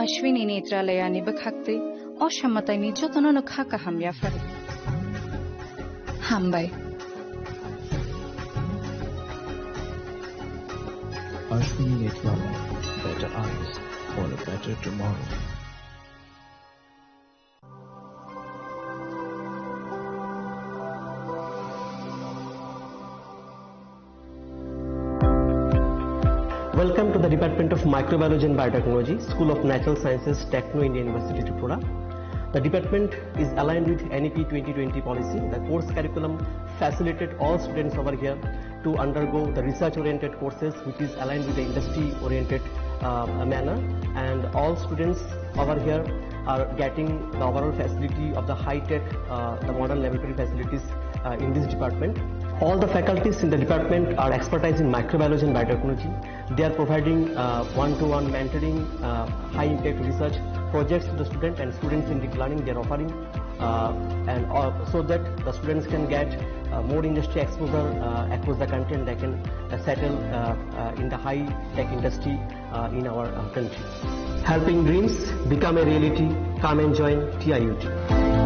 Ashwini Netralaya ni bakhakte oshammatai ni jotono no khaka hamya far hambai Ashwini Netralaya, better eyes for a better tomorrow. Welcome to the Department of Microbiology and Biotechnology, School of Natural Sciences, Techno India University, Tripura. The department is aligned with NEP 2020 policy. The course curriculum facilitated all students over here to undergo the research-oriented courses, which is aligned with the industry-oriented manner. And all students over here are getting the overall facility of the high-tech, the modern laboratory facilities in this department. All the faculties in the department are expertise in microbiology and biotechnology. They are providing one-to-one mentoring, high-impact research projects to the student, and students in deep learning they are offering, so that the students can get more industry exposure across the country, and they can settle in the high-tech industry in our country. Helping dreams become a reality. Come and join TIUT.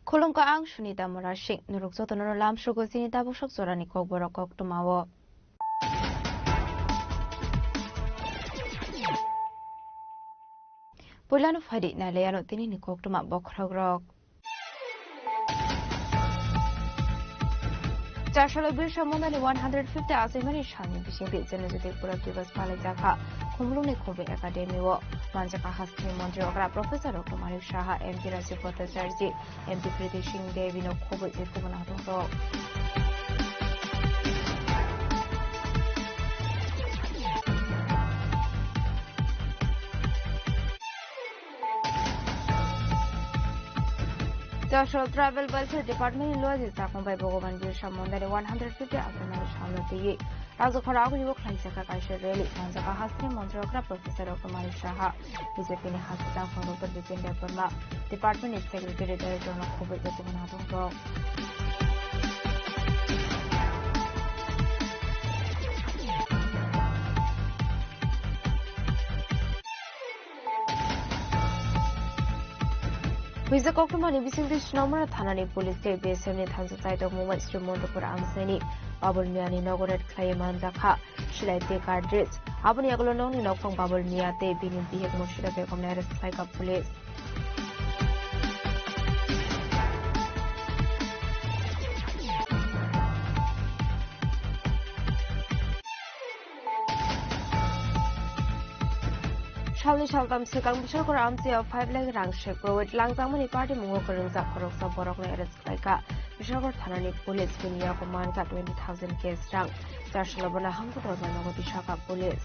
Kolong ka ang sunita morashik nuruk so tono lam shugo sinita busok sorani kok borok kok tumawo. Pulano fadi na leyano tini ni kok tuma bokragrok. Chashalo bisha monani 150 asimani shani bishimbi jenezudik purak divas pale jaka kumluni kobe academy wo manjaka hastri mantri okra professor Dr. Malik Shaha MP Rajiv Bhattacharya MP Kriti Singh Devi no kobe jefugana ro Joshua Travel Welfare Department in Lois Takon by Bogovan Bisha Mondari 150 Asimani Shamati Razo Korago Klaisaka Kaisha Rally, Manjaka Hastri Montrogra Professor Dr. Malik Shaha, BJP Hasita from Dr. Vipin Deparma, Department is Secretary Director of Kobe Jefugana. Visa Kokumani visited Snomara Thanani police state based on the Tanzanite of Mumbai Srimondapur Amsani, Babulmiani Nogoret Klayaman Daka, Shilate Cardrits, Abaniagolon in Okong Babulmiate, being in Bihak Moshida Becomaris like a police. Shali Shaltam Sekang Bishok Ramsey of 5 leg rank shake with Langzamani party Mungokurung Zakorok Saborok Eres Klaika, Bishok Tanani police Vinia command at 20,000 case rank, Jashalabana Hanko Bishaka police.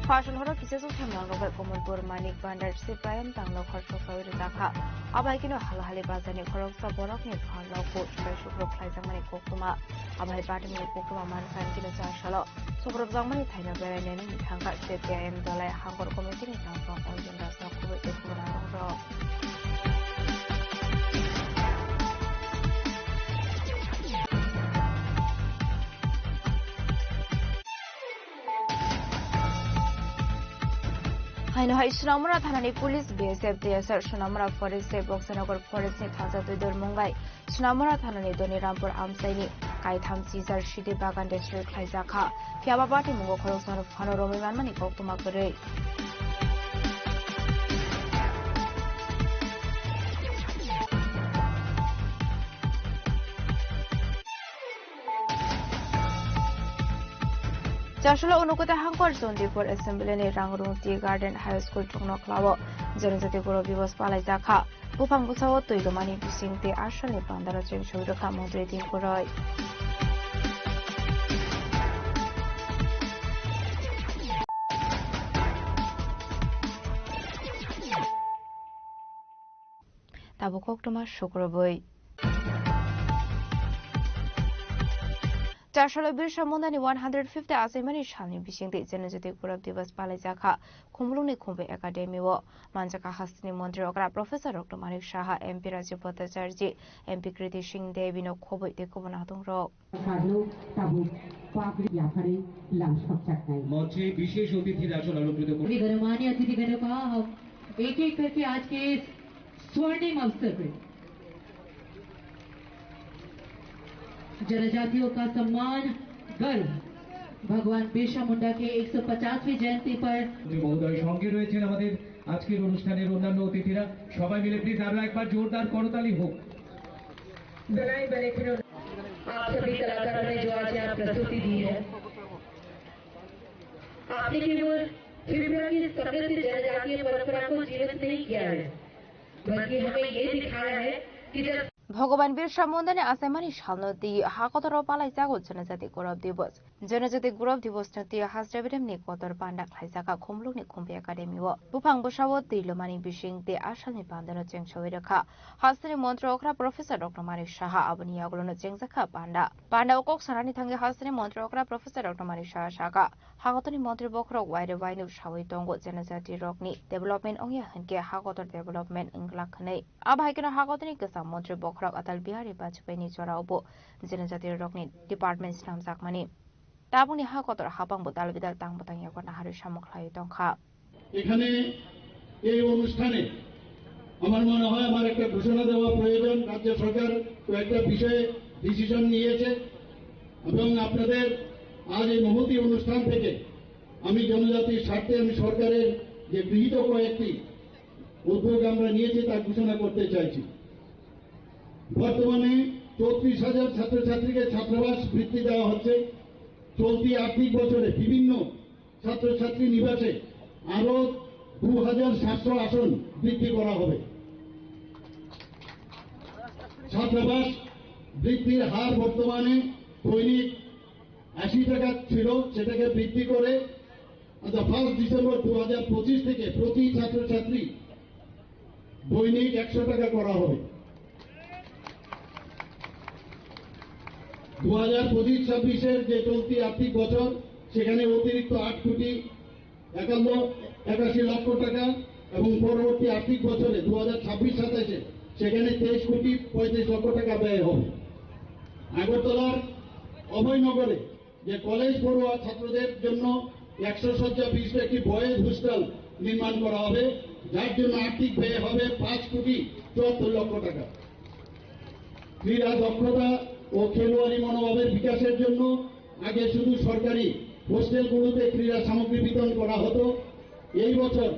Fashion horror pieces of Hamang Robert Commodore Manik Bandar Sipayan Tanglo Korsho Daka, Abakino Halahali Bazani Koroksa Borok Nip Harlow Coach by Shukro Klaizamani Kokuma, Abai Batman Kokuma Mansan Kino Shalo, Sukro Zamani Tina Beran and Tanga Setia and Dole Hangor Committee in Tangong on the National Kuwait Kumara. Hainohai Sunamura Thanani Police BSF DSR Sunamura Forest Boxanagar Forest ni Thaja Tudor Mungai Sunamura Thanani Donirampur Amsaini Kaitham Caesar Shidi Bagan District Khaizakha Fiaba Party Mungo Khoroksan Phanoromi Manmani Koktuma Kore Joshua Unukota Hankor Sondipur Assembly ni Rangrung Tea Garden High School Chungno Klawo Janajati Guru Vivos Palazaka Bupang Busawo Tuilomani Bising Te Ashani Pandara Cheng Shuraka Mondre Din Kuroi Tabukok Toma Shukraboi Joshua Birsha Mondani 150 Asimani Shani Bishing the Janajati Guru Divas Palazaka Kumluni Kumbe Academy Wo Manjaka Hastini Montreal Professor Dr. Manik Shaha MP Rajapata Jarji MP Kriti Singh Devi no Kobo de Kobonatung Rock मंचे विशेष अतिथि राजन अनुकृत गणमान्य अतिथिगणों का हम एक एक करके आज के स्वर्णिम अवसर पर जनजातियों का सम्मान गर्व भगवान बिरसा मुंडा के 150वीं जयंती पर महोदय সঙ্গে রয়েছেন আমাদের আজকের অনুষ্ঠানের অন্যান্য অতিথিরা সবাই মিলে প্লিজ আমরা একবার জোরদার করতালি হোক बनाए बने खिलौने आप सभी कलाकारों ने जो आज यहाँ प्रस्तुति दी है आपने केवल त्रिपुरा की समृद्ध जनजातीय परंपरा को जीवित नहीं किया है बल्कि हमें ये दिखाया है कि जब Bhagavan Birsha Mundani Asemani Shalnoti Hakotoro Palaizago Janajati Gurav Divas Janajati Gurav Divas Nati has Davidem Nikotor Panda Klaisaka Kumlu Nikumbi Academy Bupang Bushawo Tilomani Bishing de Ashani Pandana Cheng Shoiraka Hastani Montrokra Professor Dr. Manik Shaha Abani Aglono Chengzaka Panda Panda Okok Sarani Tangi Hastani Montrokra Professor Dr. Manik Shaha Shaka Hakotoni Montri Bokro Wide Vine Shawi Tongo Janajati Rockni Development Ongi Hanke Hakotor Development Inglakane Abhakino Hakotoni Kasa Montri Bokro Atal Bihari Bajpayee Joraubo Janajati Rockni Department Nam Zakmani Tabuni Hakotor Hapang Budal Vidal Tang Butang Yakona Haru Shamuklai Tonka এখানে এই অনুষ্ঠানে আমার মনে হয় আমার একটা ঘোষণা দেওয়া প্রয়োজন রাজ্য সরকার কয়েকটা বিষয়ে ডিসিশন নিয়েছে এবং আপনাদের আজ এই মহতি অনুষ্ঠান থেকে আমি জনজাতির স্বার্থে আমি সরকারের যে গৃহীত কয়েকটি উদ্যোগ আমরা নিয়েছি তা ঘোষণা করতে চাইছি বর্তমানে ৩৪,০০০ ছাত্রছাত্রীকে ছাত্রাবাস বৃত্তি দেওয়া হচ্ছে চলতি আর্থিক বছরে বিভিন্ন ছাত্রছাত্রী নিবাসে আরো ২,৭০০ আসন বৃদ্ধি করা হবে ছাত্রাবাস বৃদ্ধির হার বর্তমানে দৈনিক ৮০ টাকা ছিল সেটাকে বৃদ্ধি করে 1 ডিসেম্বর ২০২৫ থেকে প্রতি ছাত্রছাত্রী দৈনিক ১০০ টাকা করা হবে ২০২৫-২৬ যে চলতি আর্থিক বছর সেখানে অতিরিক্ত ৮ কোটি ৮১ লক্ষ টাকা এবং পরবর্তী আর্থিক বছরে ২০২৬-২৭ সেখানে 23 কোটি ৩৫ লক্ষ টাকা ব্যয় হবে আগরতলার অভয়নগরে যে কলেজ পড়ুয়া ছাত্রদের জন্য ১০০ শয্যা বিশিষ্ট একটি বয়েজ হোস্টেল নির্মাণ করা হবে যার জন্য আর্থিক ব্যয় হবে 5 কোটি ৭৪ লক্ষ টাকা ক্রীড়া দক্ষতা ও খেলোয়াড়ি মনোভাবের বিকাশের জন্য আগে শুধু সরকারি হোস্টেলগুলোতে ক্রীড়া সামগ্রী বিতরণ করা হতো এই বছর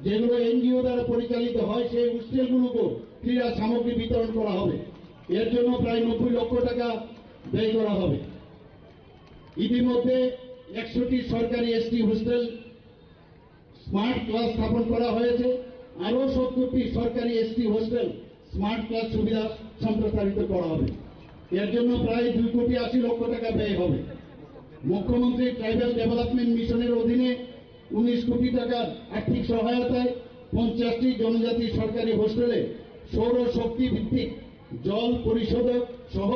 যেগুলো এনজিও দ্বারা পরিচালিত হয় সেই হোস্টেলগুলোকেও ক্রীড়া সামগ্রী বিতরণ করা হবে এর জন্য প্রায় ৯০ লক্ষ টাকা ব্যয় করা হবে ইতিমধ্যে ১০০টি সরকারি এসটি হোস্টেল স্মার্ট ক্লাস স্থাপন করা হয়েছে আরও ৭০টি সরকারি এসটি হোস্টেল স্মার্ট ক্লাস সুবিধা সম্প্রসারিত করা হবে এর জন্য প্রায় ২ কোটি ৮০ লক্ষ টাকা ব্যয় হবে মুখ্যমন্ত্রী ট্রাইবাল ডেভেলপমেন্ট মিশনের অধীনে ১৯ কোটি টাকার আর্থিক সহায়তায় ৫০টি জনজাতি সরকারি হোস্টেলে সৌর শক্তি ভিত্তিক জল পরিশোধক সহ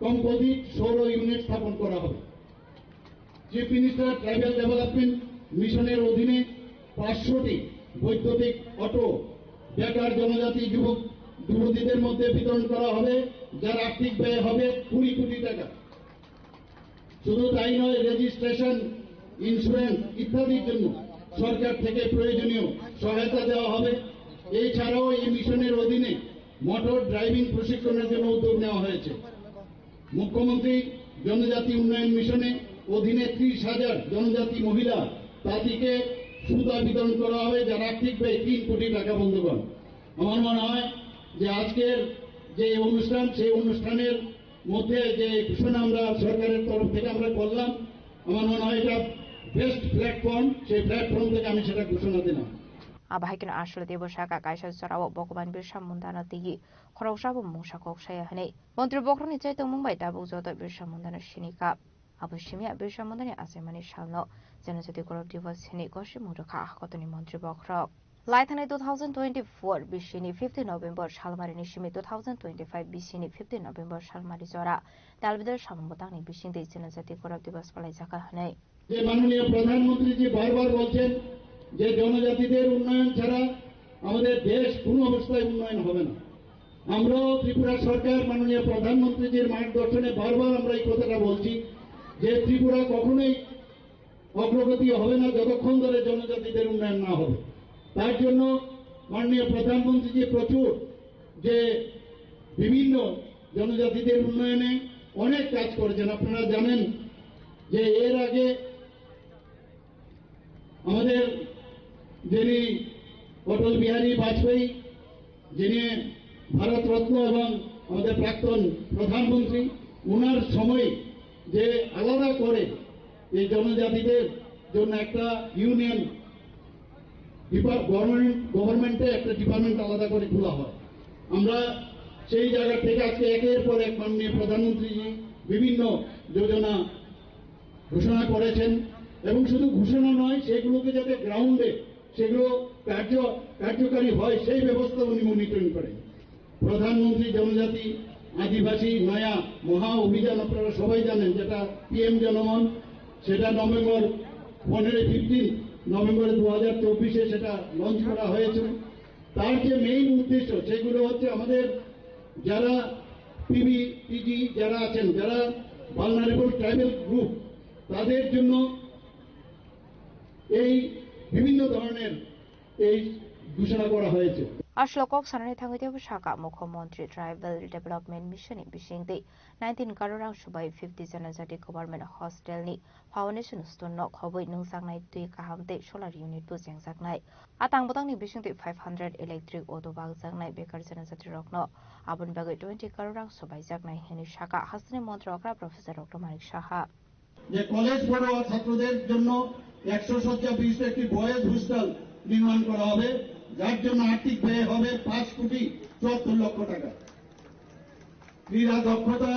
কম্পোজিট সৌর ইউনিট স্থাপন করা হবে চিফ মিনিস্টার ট্রাইবাল ডেভেলপমেন্ট মিশনের অধীনে ৫০০টি বৈদ্যুতিক অটো বেকার জনজাতি যুবতীদের মধ্যে বিতরণ করা হবে যার আর্থিক ব্যয় হবে ২০ কোটি টাকা শুধু তাই নয় রেজিস্ট্রেশন ইন্স্যুরেন্স ইত্যাদির জন্য সরকার থেকে প্রয়োজনীয় সহায়তা দেওয়া হবে। এছাড়াও এই মিশনের অধীনে মোটর ড্রাইভিং প্রশিক্ষণের জন্য উদ্যোগ নেওয়া হয়েছে। মুখ্যমন্ত্রী জনজাতি উন্নয়ন মিশনে অধীনে 30,000 জনজাতি মহিলা তাঁতিকে সুতা বিতরণ করা হবে, যার আর্থিক ব্যয় 3 কোটি টাকা। বন্ধুগণ, আমার মনে হয় যে আজকের যে অনুষ্ঠান, সেই অনুষ্ঠানের মধ্যে যে ঘোষণা আমরা সরকারের তরফ থেকে আমরা করলাম, আমার মনে হয় এটা বেস্ট প্ল্যাটফর্ম। সেই প্ল্যাটফর্ম থেকে আমি সেটা ঘোষণা দিলাম। Abahaikin Ashla Debosaka Kaisha Sarawa Bokoban Birsha Mundana Tigi, Horoshabu Mushakok Shayahane, Montri Bokroni Cheto Mumbai Dabu Zoto Birsha Mundana Shinika, Abushimia Birsha Mundani Asemani Shalno, Zenati Corruptivas Hini Goshi Mudaka, Kotoni Montri Bokrok. Laithane 2024 Bishini 15 November Shalmarini Shimi 2025 Bishini 15 November Shalmari Zora, Dalvidar Shamutani Bishin the Zenati Corruptivas Palazaka Hane. যে মাননীয় প্রধানমন্ত্রীজি বারবার বলছেন যে জনজাতিদের উন্নয়ন ছাড়া আমাদের দেশ কোনো অবস্থায় উন্নয়ন হবে না। আমরাও ত্রিপুরা সরকার মাননীয় প্রধানমন্ত্রীজির মার্গদর্শনে বারবার আমরা এই কথাটা বলছি যে ত্রিপুরা কখনোই অগ্রগতি হবে না যতক্ষণ ধরে জনজাতিদের উন্নয়ন না হবে। তার জন্য মাননীয় প্রধানমন্ত্রীজি প্রচুর যে বিভিন্ন জনজাতিদের উন্নয়নে অনেক কাজ করেছেন। আপনারা জানেন যে এর আগে আমাদের যিনি অটল বিহারী বাজপেয়ী, যিনি ভারতরত্ন এবং আমাদের প্রাক্তন প্রধানমন্ত্রী, ওনার সময় যে আলাদা করে এই জনজাতিদের জন্য একটা ইউনিয়ন গভর্নমেন্টে একটা ডিপার্টমেন্ট আলাদা করে খোলা হয়। আমরা সেই জায়গা থেকে আজকে একের পর এক মাননীয় প্রধানমন্ত্রীজি বিভিন্ন যোজনা ঘোষণা করেছেন এবং শুধু ঘোষণা নয়, সেগুলোকে যাতে গ্রাউন্ডে সেগুলো কার্যকারী হয় সেই ব্যবস্থা উনি মনিটরিং করেন। প্রধানমন্ত্রী জনজাতি আদিবাসী নয়া মহা অভিযান আপনারা সবাই জানেন, যেটা PM জনমন, সেটা নভেম্বর 15 নভেম্বর 2024 সেটা লঞ্চ করা হয়েছে। তার যে মেইন উদ্দেশ্য সেগুলো হচ্ছে আমাদের যারা PBTG যারা আছেন, যারা ভালনারেবল ট্রাইবাল গ্রুপ, তাদের জন্য এই বিভিন্ন ধরনের এই ঘোষণা করা হয়েছে। Ashlokok Sanani Tangite Bushaka Mukhomantri Tribal Development Mission Bishingdi 19 Karorang Shubai 50 Janazati Government Hostel ni Foundation Stonok Hoboi Nungsangnai Tui Kahamte Solar Unit Bu Jangsagnai Atang Botang ni Bishingdi 500 electric auto bag Zangnai Bekar Janazati Rokno Abun Bagai 20 Karorang Shubai Zagnai Hini Shaka Hasani Montrokra Professor Dr. Manik Shaha যে college পড়ুয়া ছাত্রদের জন্য 100 শয্যা বিশিষ্ট একটি boys hostel নির্মাণ করা হবে, যার জন্য আর্থিক ব্যয় হবে 5 কোটি 74 লক্ষ টাকা। ক্রীড়া দক্ষতা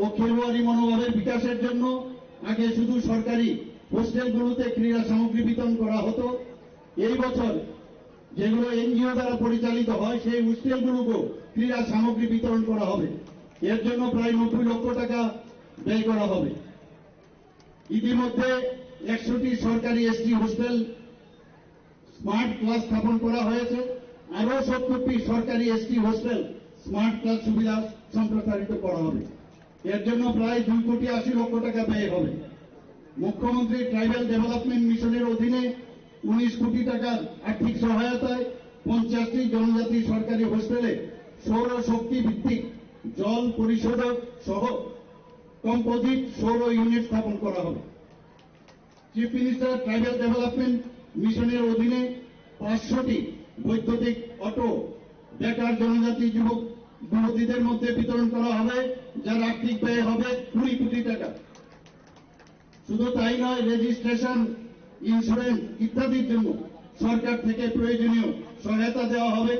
ও খেলোয়াড়ি মনোভাবের বিকাশের জন্য আগে শুধু সরকারি হোস্টেলগুলোতে ক্রীড়া সামগ্রী বিতরণ করা হতো। এই বছর যেগুলো NGO দ্বারা পরিচালিত হয় সেই হোস্টেলগুলোকেও ক্রীড়া সামগ্রী বিতরণ করা হবে। এর জন্য প্রায় 90 লক্ষ টাকা ব্যয় করা হবে। ইতিমধ্যে 100টি সরকারি ST হোস্টেল স্মার্ট ক্লাস স্থাপন করা হয়েছে। আরো 70টি সরকারি ST হোস্টেল স্মার্ট ক্লাস সুবিধা সম্প্রসারিত করা হবে। এর জন্য প্রায় 2 কোটি 80 লক্ষ টাকা ব্যয় হবে। মুখ্যমন্ত্রী ট্রাইবাল ডেভেলপমেন্ট মিশনের অধীনে 19 কোটি টাকার আর্থিক সহায়তায় 50টি জনজাতি সরকারি হোস্টেলে সৌর শক্তি ভিত্তিক জল পরিশোধক সহ কম্পোজিট সৌর ইউনিট স্থাপন করা হবে। চিফ মিনিস্টার ট্রাইবাল ডেভেলপমেন্ট মিশনের অধীনে 500টি বৈদ্যুতিক অটো বেকার জনজাতি যুবক যুবতীদের মধ্যে বিতরণ করা হবে, যার আর্থিক ব্যয় হবে 20 কোটি টাকা। শুধু তাই নয়, রেজিস্ট্রেশন, ইন্স্যুরেন্স ইত্যাদির জন্য সরকার থেকে প্রয়োজনীয় সহায়তা দেওয়া হবে।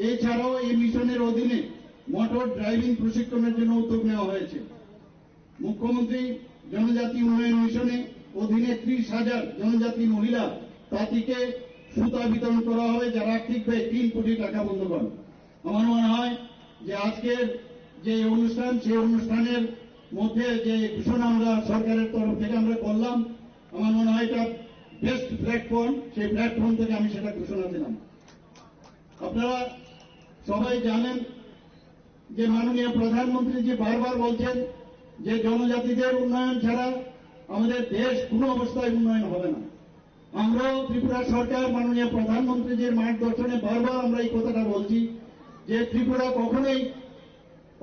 এছাড়াও এই মিশনের অধীনে মোটর ড্রাইভিং প্রশিক্ষণের জন্য উদ্যোগ নেওয়া হয়েছে। মুখ্যমন্ত্রী জনজাতি উন্নয়ন মিশনে অধীনে 30,000 জনজাতি মহিলা তাঁতিকে সুতা বিতরণ করা হবে, যার আর্থিক ব্যয় 3 কোটি টাকা। বন্ধুগণ, আমার মনে হয় যে আজকের যে অনুষ্ঠান, সেই অনুষ্ঠানের মধ্যে যে ঘোষণা আমরা সরকারের তরফ থেকে আমরা করলাম, আমার মনে হয় এটা বেস্ট প্ল্যাটফর্ম। সেই প্ল্যাটফর্ম থেকে আমি সেটা ঘোষণা দিলাম। আপনারা সবাই জানেন যে মাননীয় প্রধানমন্ত্রীজি বারবার বলছেন যে জনজাতিদের উন্নয়ন ছাড়া আমাদের দেশ কোনো অবস্থায় উন্নয়ন হবে না। আমরাও ত্রিপুরা সরকার মাননীয় প্রধানমন্ত্রীজির মার্গদর্শনে বারবার আমরা এই কথাটা বলছি যে ত্রিপুরা কখনোই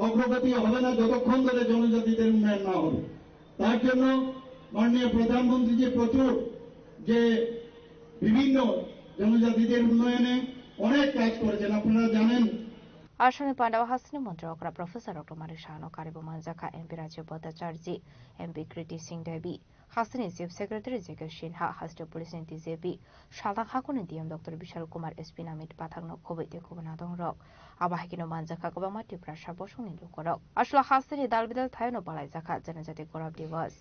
অগ্রগতি হবে না যতক্ষণ ধরে জনজাতিদের উন্নয়ন না হবে। তার জন্য মাননীয় প্রধানমন্ত্রীজি প্রচুর যে বিভিন্ন জনজাতিদের উন্নয়নে অনেক কাজ করেছেন আপনারা জানেন। आसामनि पाण्डावा हासिनि मन्त्रकरा प्रोफेसर डॉक्टर मानिक शाहनो कारिबो मानजाखा एमपी राज्य भट्टाचार्य एमपी कृति सिंह देवी हासिनि चीफ सेक्रेटारी जेके Sinha हास्टे police टीजेपी सालथां हाकुनि DM doctor Vishal Kumar SP नामित पाथांनो खबै देखुबना दं रक आबाहाकिनो मानजाखा गोबां टिप्रा साबसंनि लुकरक आसला हासिनि दालबिदाल थायनो बालायजाखा जनजाति गौरव दिवस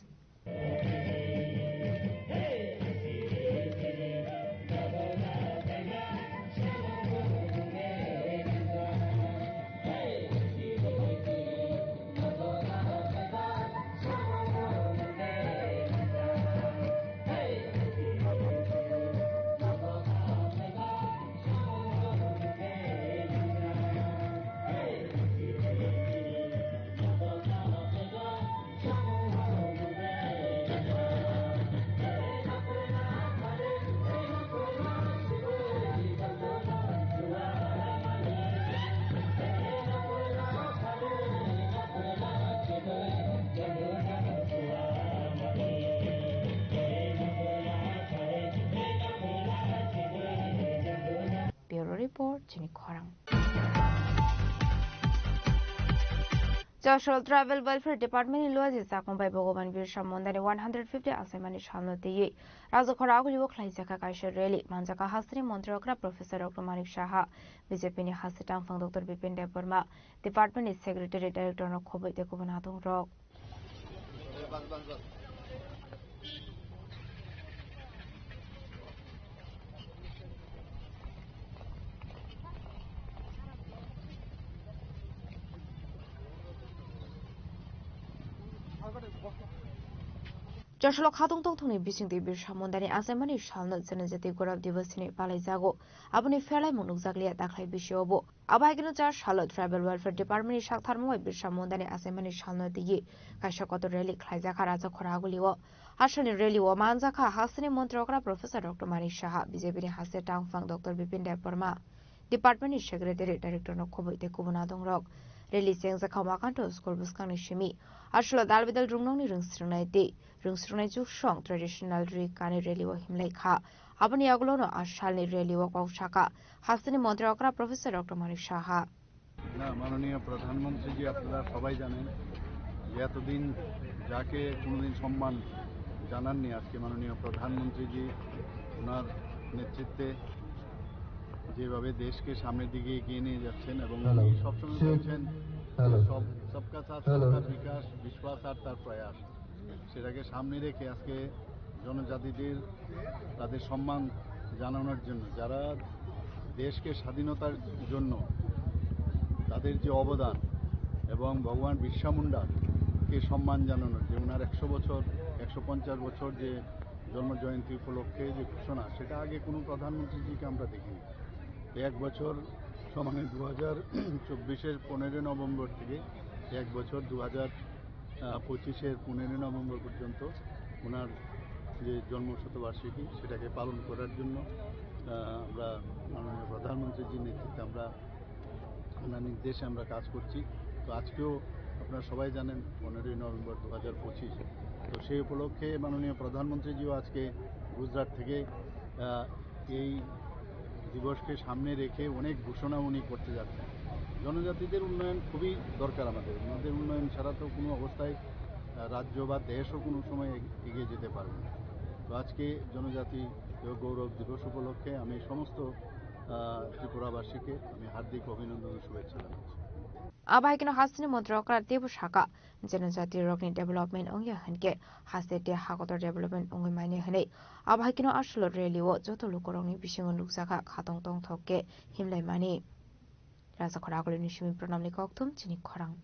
report Jenny Korang. Joshua Travel Welfare Department in Luazi Sakombai Bogoban Birsha Mondani 150 assignment Shalno Di Razokora Yuko Klaisaka Kaisha Rally Manjaka Hasri Montrokra Professor Dr. Manik Shaha Vijaypini Hasitang Fang Dr. Bipin Deburma Department is Secretary Director of Kobe de Kubanatong Rock. Joshua Katong Tongtoni Bishing the Birsha Mondani Asamani Shalno Zenazati Gurav Diversity Palizago Abuni Fairlai Monuzagli at Daklai Bishobo Abagino Charlotte Travel Welfare Department Shaktarmo Birsha Mondani Asamani Shalno Di Kashakoto Rally Klaizakaraza Koraguliwo Ashani Rally Wamanzaka Hasani Montrokra Professor Dr. Manik Shaha Bijabini Hasetang Fang Dr. Bipin Deburma Department is Secretary Director of Kobe de Kubanadong Rock Rally Sang Zakamakanto School Buskani Shimi Ashla Dalvidal Rumnoni Rungstrunai Day Rungstrunai Jushong Traditional Rikani Rally wa Himlaika Abani Aglono Ashalni Rally wa Shaka Hasani Montrokra Professor Dr. Manik Shaha মাননীয় প্রধানমন্ত্রীজি আপনারা সবাই জানেন যে এতদিন যাকে কোনোদিন সম্মান জানাননি আজকে মাননীয় প্রধানমন্ত্রীজি ওনার নেতৃত্বে যেভাবে দেশকে সামনের দিকে এগিয়ে নিয়ে যাচ্ছেন এবং সবসময় বলছেন সবকা সাথ সবকা বিকাশ বিশ্বাস আর তার প্রয়াস সেটাকে সামনে রেখে আজকে জনজাতিদের তাদের সম্মান জানানোর জন্য যারা দেশকে স্বাধীনতার জন্য তাদের যে অবদান এবং ভগবান বিরসা মুন্ডাকে সম্মান জানানোর যে ওনার 100 বছর 150 বছর যে জন্মজয়ন্তী উপলক্ষে যে ঘোষণা সেটা আগে কোনো প্রধানমন্ত্রীজিকে আমরা দেখিনি এক বছর সমানে 2024-এর 15 নভেম্বর থেকে এক বছর 2025-এর 15 নভেম্বর পর্যন্ত ওনার যে জন্মশতবার্ষিকী সেটাকে পালন করার জন্য আমরা মাননীয় প্রধানমন্ত্রীজির নেতৃত্বে আমরা ওনার নির্দেশে আমরা কাজ করছি তো আজকেও আপনারা সবাই জানেন 15 নভেম্বর 2025 তো সেই উপলক্ষে মাননীয় প্রধানমন্ত্রীজিও আজকে গুজরাট থেকে এই দিবসকে সামনে রেখে অনেক ঘোষণা উনি করতে যাচ্ছেন জনজাতিদের উন্নয়ন খুবই দরকার আমাদের উন্নয়ন ছাড়া তো কোনো অবস্থায় রাজ্য বা দেশও কোনো সময় এগিয়ে যেতে পারবে না তো আজকে জনজাতি গৌরব দিবস উপলক্ষে আমি সমস্ত ত্রিপুরাবাসীকে আমি হার্দিক অভিনন্দন শুভেচ্ছা জানাচ্ছি Abahikino Hasini Montrokra Debu Shaka Janajati Rogni Development Ongya Hanke Hasete Hakotor Development Ongi Mine Hane Abahikino Ashlo Reliwo Joto Lukoroni Bishingon Luksaka Katong Tong Toke Himlai Mani Rasa Koragoli Nishimi Pronamli Koktum Chini Korang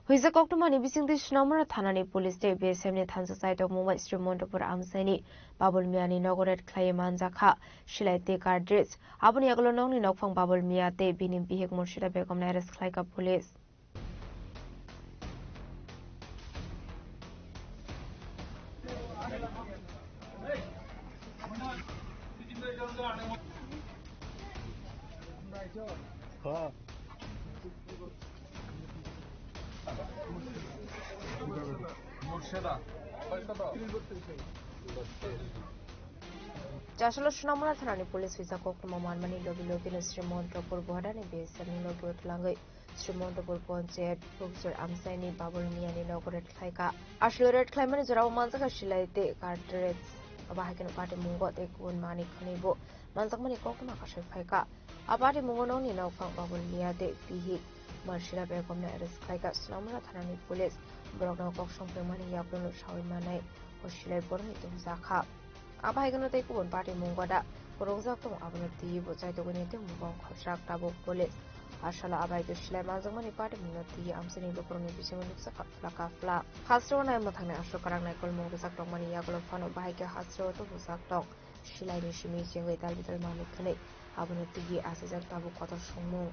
Huiza Koktumani Bising the Shnomara Thanani Police Day BSM Tansa site of Mumbai Street Montopur Amsani Babul Miani Nogoret Klayaman Zaka Shilai Te Gardrits Abuni Aglonong Nokfang Babul Mia Te Binim Bihik Murshida Begum Nares Klaika Police Jasalo Sunamura Thanani Police Visa Kokuma Manmani Lobi Login Srimondrapur Bordani Basin Logo Langai Srimondrapur Ponchayat Professor Amsaini Babul Miani Logoret Khaika Ashloret Climate Jarao Manzaka Shilaite Carteret Abahakan Party Mungo de Kun Mani Kanibo Manzakmani Kokuma Kasha Khaika Abadi Mungono Nino Babul Nia de Pihi Marshila Begomna Eres Khaika Sunamura Thanani Police Brogno Kokshong Pemani Yabuno Shawimanai Oshile Bormi Zaka Abahigano take one party Mungoda, Rosakto Avanati, Bozaitogunate, Mugong, Kosrak, Tabo, Police, Ashala Abai, Shlemazamani party Munati, Amsini, Loproni, Flaka Fla, Hastrona, Matana, Ashokaran, Nicol Mungosak, Mani Yagolo, Fano, Bahika, Hastro, Busak Dog, Shila, Shimi, with Albital Mamikane, Avanati, Assisar Tabu Koto Shumo.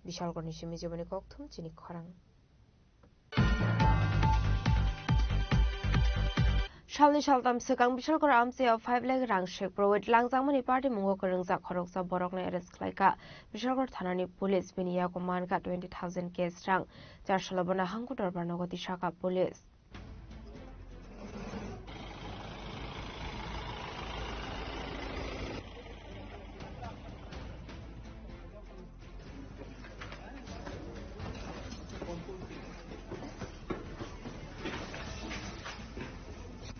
Bishalgor Nishimi Jimani Koktum, Chini Korang. Shalni Shaltam Sekang Bishalgor Amsi of 5 leg rank shake pro with Langzamani party Mungo Kurungza Koroksa Borokna Eres Klaika, Bishalgor Thanani Police Binia Command 20,000 case rank, Jashalabana Hankutor Banogoti Shaka Police.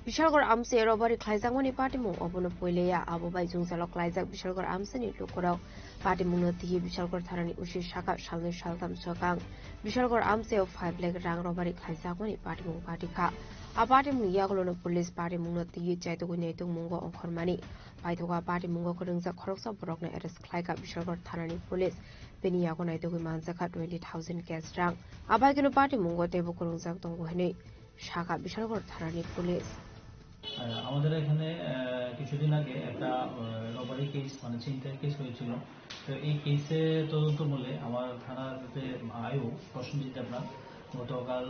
Bishalgor Amsi Robari Klaizangoni Party Mung Obono Poilea, Abubai Jungzalok Klaizak, Bishalgor Amsani Lukuro, Party Munati, Bishalgor Tharani Ushi Shaka, Shalni Shaltam Sokang, Bishalgor Amsi of 5 leg rang Robari Klaizangoni Party Mung Party Ka, a Party Muyagolo Police Party Munati, Jaitugunetu Mungo on Kormani, Paitoga Party Mungo Kurungza Koroksa Borokna Eres Klaika, Bishalgor Tharani Police, Beniagonaitu Manzaka 20,000 gas rang, Abagino Party Mungo Devo Kurungza Tonguhene, Shaka Bishalgor Tharani Police. আমাদের এখানে কিছুদিন আগে একটা robbery case মানে ছিনতাই case হয়েছিল তো এই কেসে তদন্ত বলে আমার থানার যে আয়ু প্রসেনজিৎ দেবনাথ গতকাল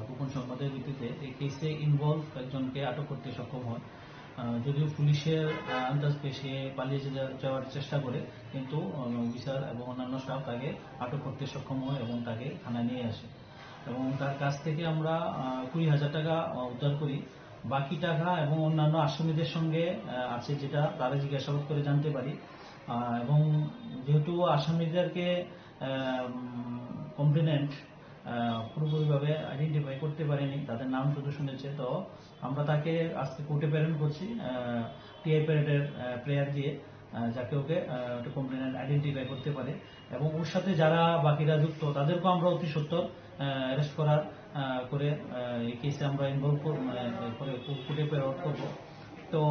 গোপন সংবাদের ভিত্তিতে এই কেসে ইনভলভ একজনকে আটক করতে সক্ষম হয় যদিও পুলিশের আন্দাজ পেয়ে সে পালিয়ে যাওয়ার চেষ্টা করে কিন্তু অফিসার এবং অন্যান্য স্টাফ তাকে আটক করতে সক্ষম হয় এবং তাকে থানায় নিয়ে আসে এবং তার কাছ থেকে আমরা 20,000 টাকা উদ্ধার করি বাকি টাকা এবং অন্যান্য আসামিদের সঙ্গে আছে যেটা তারা জিজ্ঞাসাবাদ করে জানতে পারি এবং যেহেতু আসামিদেরকে কমপ্লেনেন্ট পুরোপুরিভাবে আইডেন্টিফাই করতে পারেনি তাদের নাম শুধু শুনেছে তো আমরা তাকে আজকে কোর্টে প্রেরণ করছি টিআই প্যারেডের প্রেয়ার দিয়ে যাকে ওকে কমপ্লেনেন্ট আইডেন্টিফাই করতে পারে এবং ওর সাথে যারা বাকিরা যুক্ত তাদেরকেও আমরা অতি সত্বর অ্যারেস্ট করার করে এই কেসে আমরা ইনভলভ করে কোর্টে প্রেরণ করব তো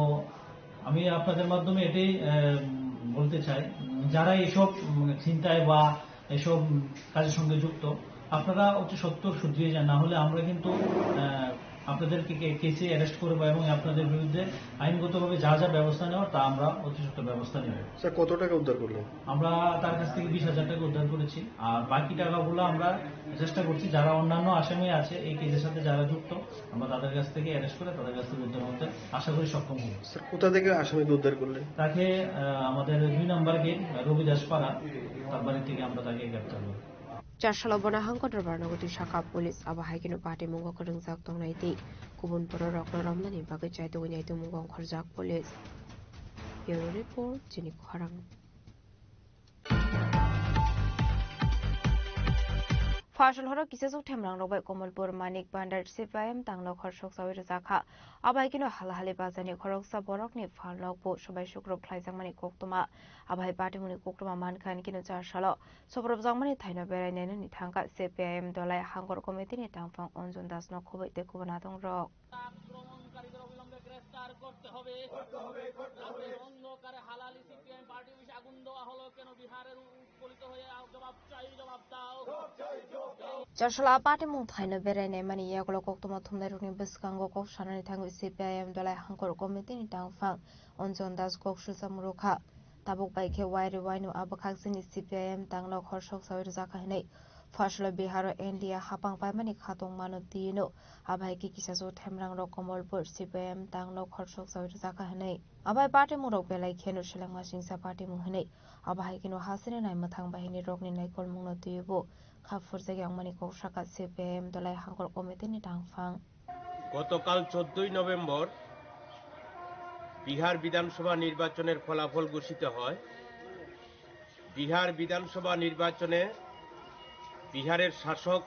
আমি আপনাদের মাধ্যমে এটাই বলতে চাই যারা এইসব চিন্তায় বা এসব কাজের সঙ্গে যুক্ত আপনারা অতি সত্বর শুধরিয়ে যান না হলে আমরা কিন্তু আপনাদেরকে কেসে অ্যারেস্ট করব এবং আপনাদের বিরুদ্ধে আইনগতভাবে যা যা ব্যবস্থা নেওয়ার তা আমরা অতি সত্বর ব্যবস্থা নেব। স্যার কত টাকা উদ্ধার করলেন? আমরা তার কাছ থেকে 20,000 টাকা উদ্ধার করেছি আর বাকি টাকাগুলো আমরা চেষ্টা করছি যারা অন্যান্য আসামি আছে এই কেসের সাথে যারা যুক্ত আমরা তাদের কাছ থেকে অ্যারেস্ট করে তাদের কাছ থেকে উদ্ধার করতে আশা করি সক্ষম হব। স্যার কোথা থেকে আসামিকে উদ্ধার করলেন? তাকে আমাদের 2 নম্বর গেট রবিদাস পাড়া তার বাড়ি থেকে আমরা তাকে গ্রেপ্তার করি। Jashalabana Hankotor Barnagoti Shaka Police Abahikino Party Mungo Kurungzak Tongaiti Kubun Poro Rokno Ramlani Bagachai Tugunaitu Mungong Khorzak Police. Bureau Report Jini Kharang. Fashion horo kisesuk themrang robai Komolpur Manik Bandar CPIM tanglok khorshok sawi zakha abai kino halhali bazani khoroksa borokni phalnok bo sobai sukrok khlaijangmani koktoma abai patimuni koktoma mankhan kino charsalo sobrobjangmani thaino berai nene ni thangka CPIM dolai hangor committee ni tangfang Onjon Das no khoboi te kubana dongrok Charshala patimung thaino berai ne mani yakolo koktoma thumnai rukni biskango kok sanani thango CPIM dolai hangor committee ni tangfang Onjon Das kok sulsamurukha tabuk bai khe wairi wainu abakhakjini CPIM tanglok khorshok sawi zakha hinai Faslo Biharo India hapang paimani khatong mano tino abai ki kisaso themrang ro Komolpur CPIM tanglok khorshok sawi zakha hinai abai party murok belai khenu selangma singsa party mu hinai abai kino hasine nai mathang bahini rokni naikol mungno tibo khafur jagi angmani koksaka CPIM dolai hangor committee ni tangfang গতকাল 14ই November Bihar বিধানসভা নির্বাচনের ফলাফল ঘোষিত হয় বিহার বিধানসভা নির্বাচনে বিহারের শাসক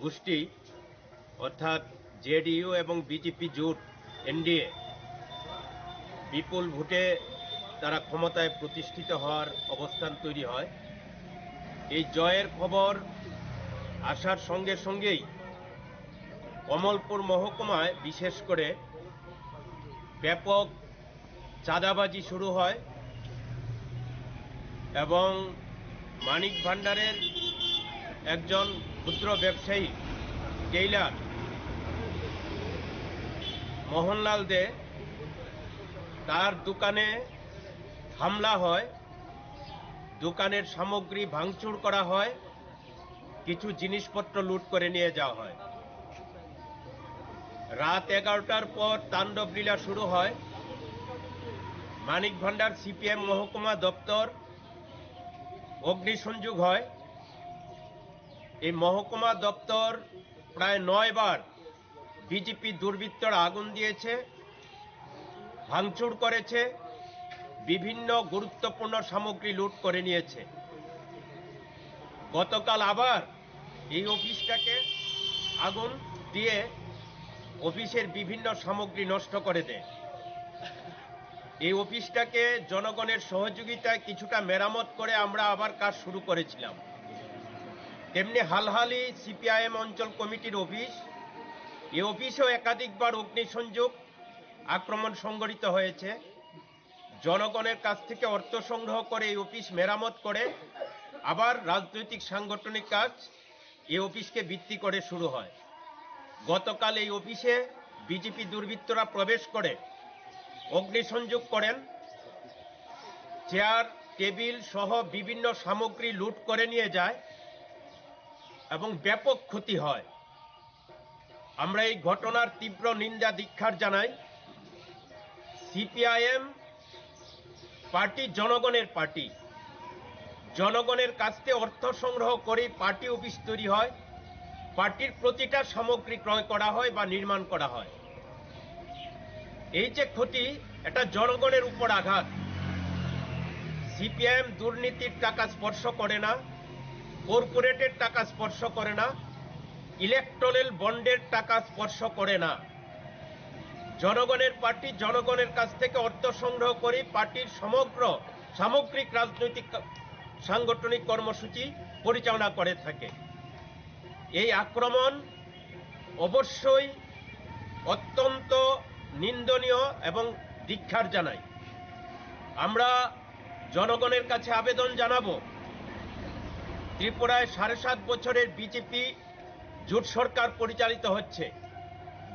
গোষ্ঠী অর্থাৎ জেডিইউ এবং বিজেপি জোট এনডিএ বিপুল ভোটে তারা ক্ষমতায় প্রতিষ্ঠিত হওয়ার অবস্থান তৈরি হয় এই জয়ের খবর আসার সঙ্গে সঙ্গেই কমলপুর মহকুমায় বিশেষ করে ব্যাপক চাঁদাবাজি শুরু হয় এবং মানিক ভান্ডারের একজন ক্ষুদ্র ব্যবসায়ী টেইলার মোহনলাল দে তার দোকানে হামলা হয় দোকানের সামগ্রী ভাঙচুর করা হয় কিছু জিনিসপত্র লুট করে নিয়ে যাওয়া হয় রাত 11টার পর তাণ্ডব লীলা শুরু হয় মানিক ভান্ডার সিপিএম মহকুমা দপ্তর অগ্নিসংযোগ হয় এই মহকুমা দপ্তর প্রায় 9 বার বিজেপি দুর্বৃত্তরা আগুন দিয়েছে ভাঙচুর করেছে বিভিন্ন গুরুত্বপূর্ণ সামগ্রী লুট করে নিয়েছে গতকাল আবার এই অফিসটাকে আগুন দিয়ে অফিসের বিভিন্ন সামগ্রী নষ্ট করে দেয় এই অফিসটাকে জনগণের সহযোগিতায় কিছুটা মেরামত করে আমরা আবার কাজ শুরু করেছিলাম তেমনি হালহালি সিপিআইএম অঞ্চল কমিটির অফিস এই অফিসেও একাধিকবার অগ্নিসংযোগ আক্রমণ সংঘটিত হয়েছে জনগণের কাছ থেকে অর্থ সংগ্রহ করে এই অফিস মেরামত করে আবার রাজনৈতিক সাংগঠনিক কাজ এই অফিসকে ভিত্তি করে শুরু হয় গতকাল এই অফিসে বিজেপি দুর্বৃত্তরা প্রবেশ করে অগ্নিসংযোগ করেন চেয়ার টেবিল সহ বিভিন্ন সামগ্রী লুট করে নিয়ে যায় এবং ব্যাপক ক্ষতি হয় আমরা এই ঘটনার তীব্র নিন্দা ধিক্কার জানাই সিপিআইএম পার্টি জনগণের পার্টি জনগণের কাছ থেকে অর্থ সংগ্রহ করে পার্টি অফিস তৈরি হয় পার্টির প্রতিটা সামগ্রী ক্রয় করা হয় বা নির্মাণ করা হয় এই যে ক্ষতি এটা জনগণের উপর আঘাত সিপিআইএম দুর্নীতির টাকা স্পর্শ করে না কর্পোরেটের টাকা স্পর্শ করে না ইলেকট্রাল বন্ডের টাকা স্পর্শ করে না জনগণের পার্টি জনগণের কাছ থেকে অর্থ সংগ্রহ করে পার্টির সমগ্র সামগ্রিক রাজনৈতিক সাংগঠনিক কর্মসূচি পরিচালনা করে থাকে এই আক্রমণ অবশ্যই অত্যন্ত নিন্দনীয় এবং ধিক্কার জানাই আমরা জনগণের কাছে আবেদন জানাবো ত্রিপুরায় 7.5 বছরের বিজেপি জোট সরকার পরিচালিত হচ্ছে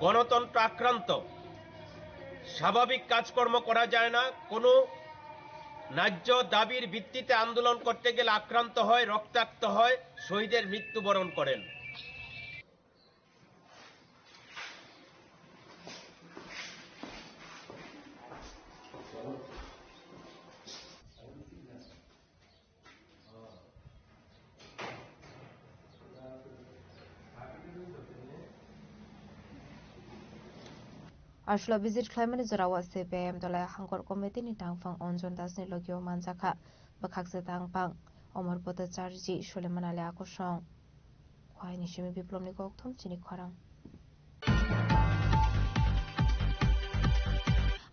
গণতন্ত্র আক্রান্ত স্বাভাবিক কাজকর্ম করা যায় না কোনো ন্যায্য দাবির ভিত্তিতে আন্দোলন করতে গেলে আক্রান্ত হয় রক্তাক্ত হয় শহীদের মৃত্যুবরণ করেন Ashla visit climate zarawa CPIM dolai hangor committee ni tangfang Onjon Das ni logio manjaka bakhakse tangpang Omar Pota Charji Suleman Ali Akosong খয় নিশিমি বিপ্লবনি গকথম চিনি খরাং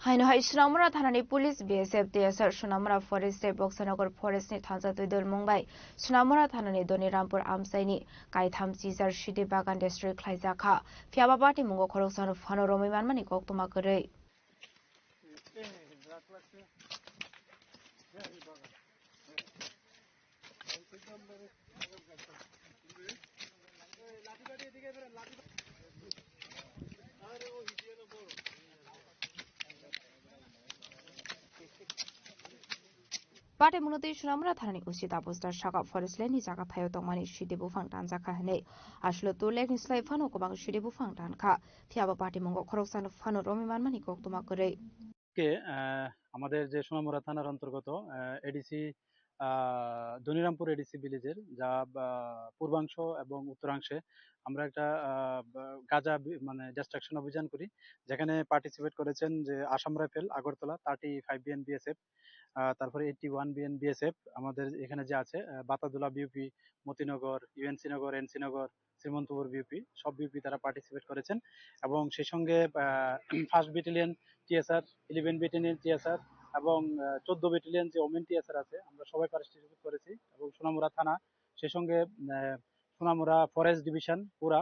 হাইনহাই সুনামুরা থানানি police BSF TSR Sonamura forest Boxanagar फरेस्टनि थांजा तुइदल मुंबाई सुनामुरा थानानि दनिरामपुर आमसाइनि काइथाम चिजार सिदि बागान डिस्ट्रिक्ट ख्लाइजाखा फियाबा पार्टी मुंगो खरकसानो फानो रमिमानमानि गक्तमा गरै पाटे मुनोतै सुनामुरा थानानि उसित अबस्था सागा फरेस्टलेनि जागा थायो तंमानि सिदि बुफां दानजाखा हनै आसलो तुलेक निस्लाय फानो गोबां सिदि बुफां दानखा फियाबा पाटे मुंगो खरकसानो फानो रमिमानमानि गक्तमा गरै কে আমাদের যে সোনামুড়া থানার অন্তর্গত এডিসি দনিরামপুর এডিসি ভিলেজের যা পূর্বাংশ এবং উত্তরাংশে আমরা একটা গাঁজা মানে ডিস্ট্রাকশন অভিযান করি যেখানে পার্টিসিপেট করেছেন যে Assam rifle Agartala 35 BN BSF তারপরে 81 বিএন বিএসএফ আমাদের এখানে যে আছে Batadula BOP Motinagar UNC Nagar NC Nagar Srimantapur BOP সব বিউপি তারা পার্টিসিপেট করেছেন এবং সেই সঙ্গে first battalion TSR 11 battalion TSR এবং 14 ব্যাটালিয়ন যে ওমেন টিএসআর আছে আমরা সবাই পার্টিসিপেট করেছি এবং সোনামুড়া থানা সেই সঙ্গে সোনামুড়া ফরেস্ট ডিভিশন পুরা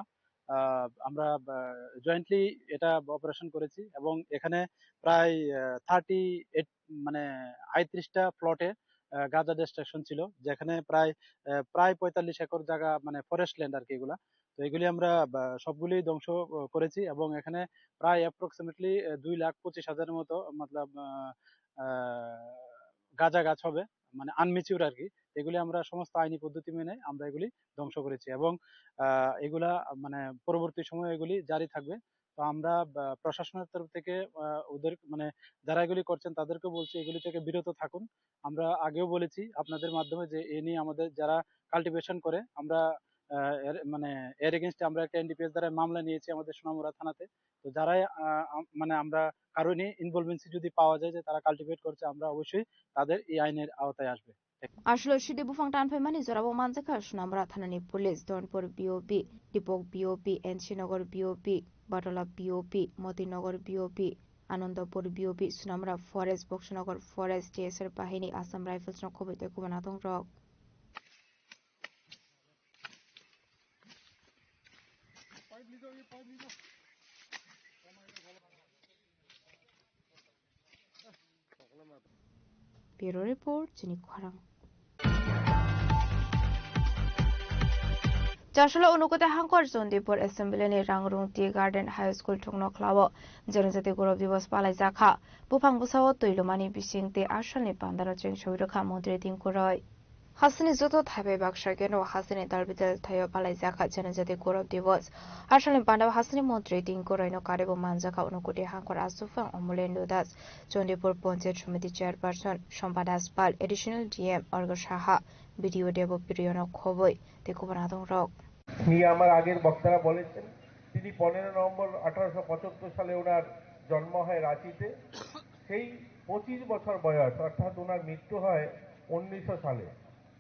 আমরা জয়েন্টলি এটা অপারেশন করেছি এবং এখানে প্রায় 38 মানে 38টা প্লটে গাঁজা ডিস্ট্রাকশন ছিল যেখানে প্রায় 45 একর জায়গা মানে ফরেস্ট ল্যান্ড আর কি এগুলা তো এগুলি আমরা সবগুলি ধ্বংস করেছি এবং এখানে প্রায় অ্যাপ্রক্সিমেটলি 2,25,000 মতো মতলব গাঁজা গাছ হবে মানে আনমিচিউর আর কি এগুলি আমরা সমস্ত আইনি পদ্ধতি মেনে আমরা এগুলি ধ্বংস করেছি এবং এগুলা মানে পরবর্তী সময়ে এগুলি জারি থাকবে তো আমরা প্রশাসনের তরফ থেকে ওদের মানে যারা এগুলি করছেন তাদেরকে বলছি এগুলি থেকে বিরত থাকুন আমরা আগেও বলেছি আপনাদের মাধ্যমে যে এ নিয়ে আমাদের যারা কাল্টিভেশন করে আমরা মানে এর এগেইনস্টে আমরা একটা এনডিপিএস দ্বারা মামলা নিয়েছি আমাদের সোনামুড়া থানাতে তো যারাই মানে আমরা কারণে ইনভলভেন্সি যদি পাওয়া যায় যে তারা কাল্টিভেট করছে আমরা অবশ্যই তাদের এই আইনের আওতায় আসবে आसलो सिदि बुफां दानफायमानि जराबो मानजाखा सुनामुरा थानानि पुलिस दनपुर बिओपि दिपक BOP NC Nagar BOP Batla BOP Matinagar BOP Anandpur BOP Sonamura forest Boxanagar forest TSR बाहिनी आसाम राइफल्स न खबैते कुमाना दं रक Bureau Report, Jenny Kwarang. Joshua Unukote Hankor Zondipur Assembly ni Rangrung Tea Garden High School Tungno Klawo Janujati Gorob Divas Palai Zakha Bupang Busawo Tuilumani Bisingte Ashalni Pandara Cheng Showirukha Modre Dinkuroi Hasini Zoto Thabe Bakshageno Hasini Dalbidel Tayo Palai Zakha Janujati Gorob Divas Ashalni Pandava Hasini Modre Dinkuroi no Karibu Manzaka Unukote Hankor Asufang Omulendo Das Zondipur Ponset Shumiti Chairperson Shompadas Pal Additional DM Orgo Shaha Video Devo Piriono Khoboi Dekubanadong Rock নিয়ে আমার আগের বক্তারা বলেছেন তিনি 15 November 1875 সালে ওনার জন্ম হয় রাঁচিতে সেই 25 বছর বয়স অর্থাৎ ওনার মৃত্যু হয় 1900 সালে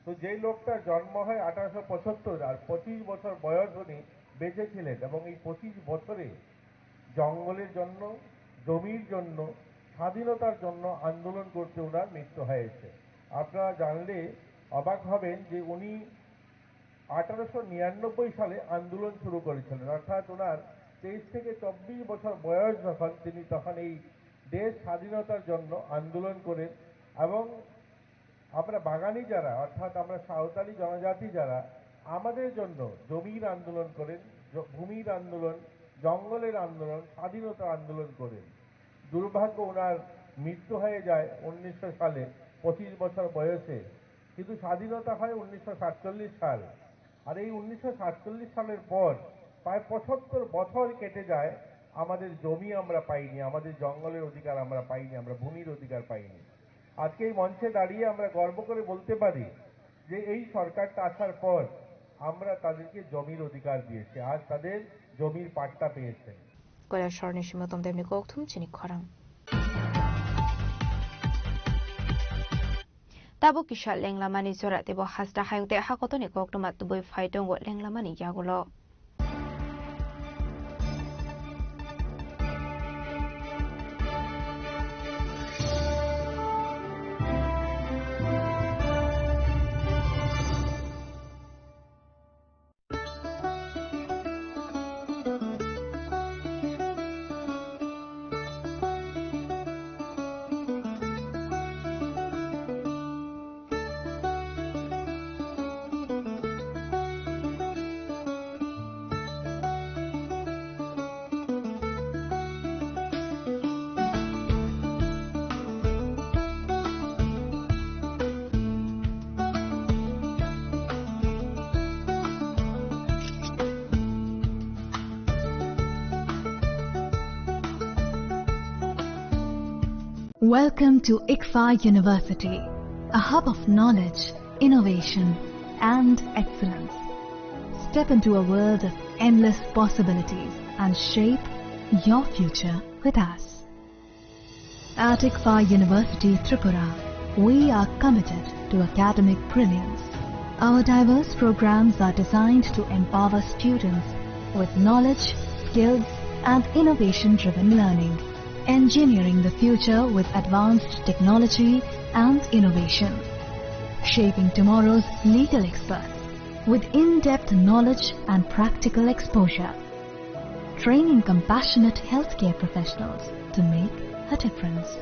তো যেই লোকটার জন্ম হয় 1875 আর 25 বছর বয়স উনি বেঁচে ছিলেন এবং এই 25 বছরে জঙ্গলের জন্য জমির জন্য স্বাধীনতার জন্য আন্দোলন করতে ওনার মৃত্যু হয়েছে আপনারা জানলে অবাক হবেন যে উনি 1899 সালে আন্দোলন শুরু করেছিলেন অর্থাৎ ওনার 23 থেকে 24 বছর বয়স যখন তিনি তখন এই দেশ স্বাধীনতার জন্য আন্দোলন করেন এবং আমরা বাঙালি যারা অর্থাৎ আমরা সাঁওতালি জনজাতি যারা আমাদের জন্য জমির আন্দোলন করেন ভূমির আন্দোলন জঙ্গলের আন্দোলন স্বাধীনতা আন্দোলন করেন দুর্ভাগ্য ওনার মৃত্যু হয়ে যায় 1900 সালে 25 বছর বয়সে কিন্তু স্বাধীনতা হয় 1947 সাল আর এই 1947 সালের পর প্রায় 75 বছর কেটে যায় আমাদের জমি আমরা পাইনি আমাদের জঙ্গলের অধিকার আমরা পাইনি আমরা ভূমির অধিকার পাইনি আজকে এই মঞ্চে দাঁড়িয়ে আমরা গর্ব করে বলতে পারি যে এই সরকারটা আসার পর আমরা তাদেরকে জমির অধিকার দিয়েছি আজ তাদের জমির পাট্টা পেয়েছে কয়লা স্বর্ণের সীমতম তেমনি কৌথুম চিনি খরাং tabo kisha lenglamani sora tebo hasta hayungte hakotoni koktoma tuboi faitong lenglamani yagulo. Welcome to ICFA University, a hub of knowledge, innovation, and excellence. Step into a world of endless possibilities and shape your future with us. At ICFA University Tripura, we are committed to academic brilliance. Our diverse programs are designed to empower students with knowledge, skills, and innovation-driven learning. Engineering the future with advanced technology and innovation. Shaping tomorrow's legal experts with in-depth knowledge and practical exposure. Training compassionate healthcare professionals to make a difference.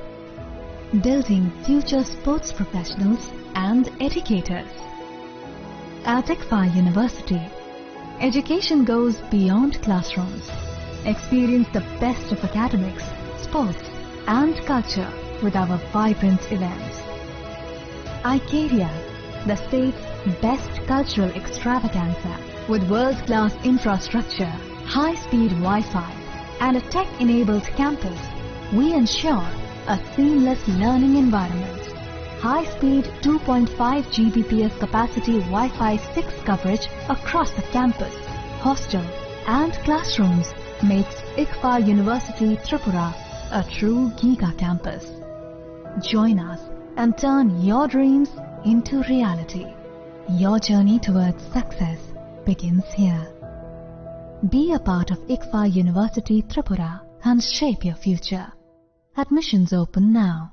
Building future sports professionals and educators. At ICFA University, education goes beyond classrooms. Experience the best of academics, sports and culture with our vibrant events. Icaria, the state's best cultural extravaganza with world-class infrastructure, high-speed Wi-Fi and a tech-enabled campus, we ensure a seamless learning environment. High-speed 2.5 Gbps capacity Wi-Fi 6 coverage across the campus, hostel and classrooms makes ICFA University Tripura a true Giga campus. Join us and turn your dreams into reality. Your journey towards success begins here. Be a part of ICFA University Tripura and shape your future. Admissions open now.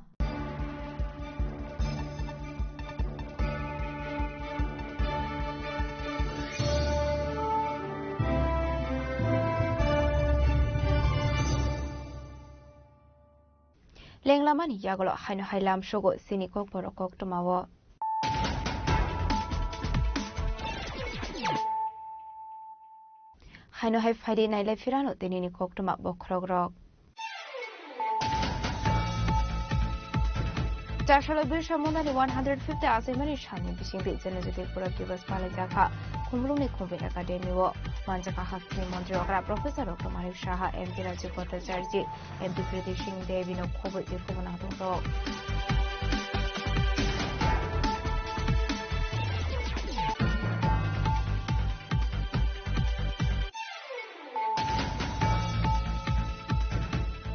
Lenglamani yagolo haino hailam shogo sinikok borokok tumawo. Haino hai faidi nailai firano tinini kok tuma bokrogrok. Jashalo Birsha Mundani 150 Asimani Shani Bishing Genetic Productivus Palajaka, Kumluni Kumbi Academy War, Manjaka Hakti Montreal, Professor Dr. Manik Shaha, MP Rajikota Jarji, MP Kritishin Devino Kobe Kubunato.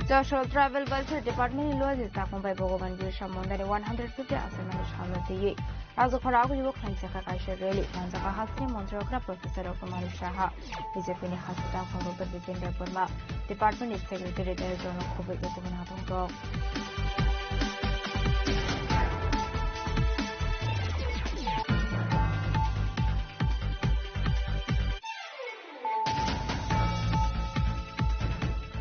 Joshua Travel Welfare Department in Lois is taken by Bogovan Birsha Mundani 150 Asimani Shamati. As a Korago, you can take a Kaisha Rally, Manjaka Hakti Montreal, Professor Dr. Manik Shaha, Vijaypini Hospital from Rupert Vipinda Burma. Department is Secretary General of Kobe Kubunato.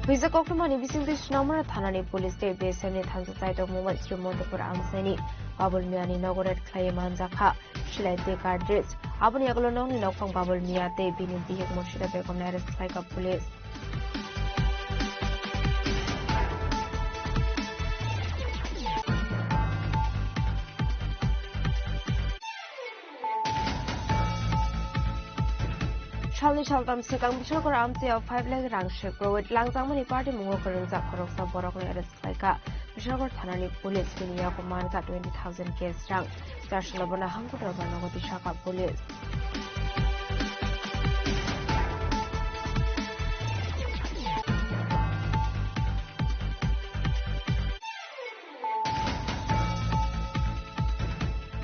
Visa Kokumani visiting this number at Hanani Police State based on the site of Mumbai Srimontapur Amsani, Babul Miani Nogoret Klayamanzaka, Shilate Cardrits, Abuniagolon in Okong Babul Miate, being in the Moshida Beconaris like a police. Charlie Shaltam Sekang Bishop Ramsey of 5 leg rank ship with Langzamani Party Mungo Zakoroksa Borokon Eres Laika, Bishop Tanani Police, Vinia Command at 20,000 case rank, Jashalabana Hankuravana Shaka Police.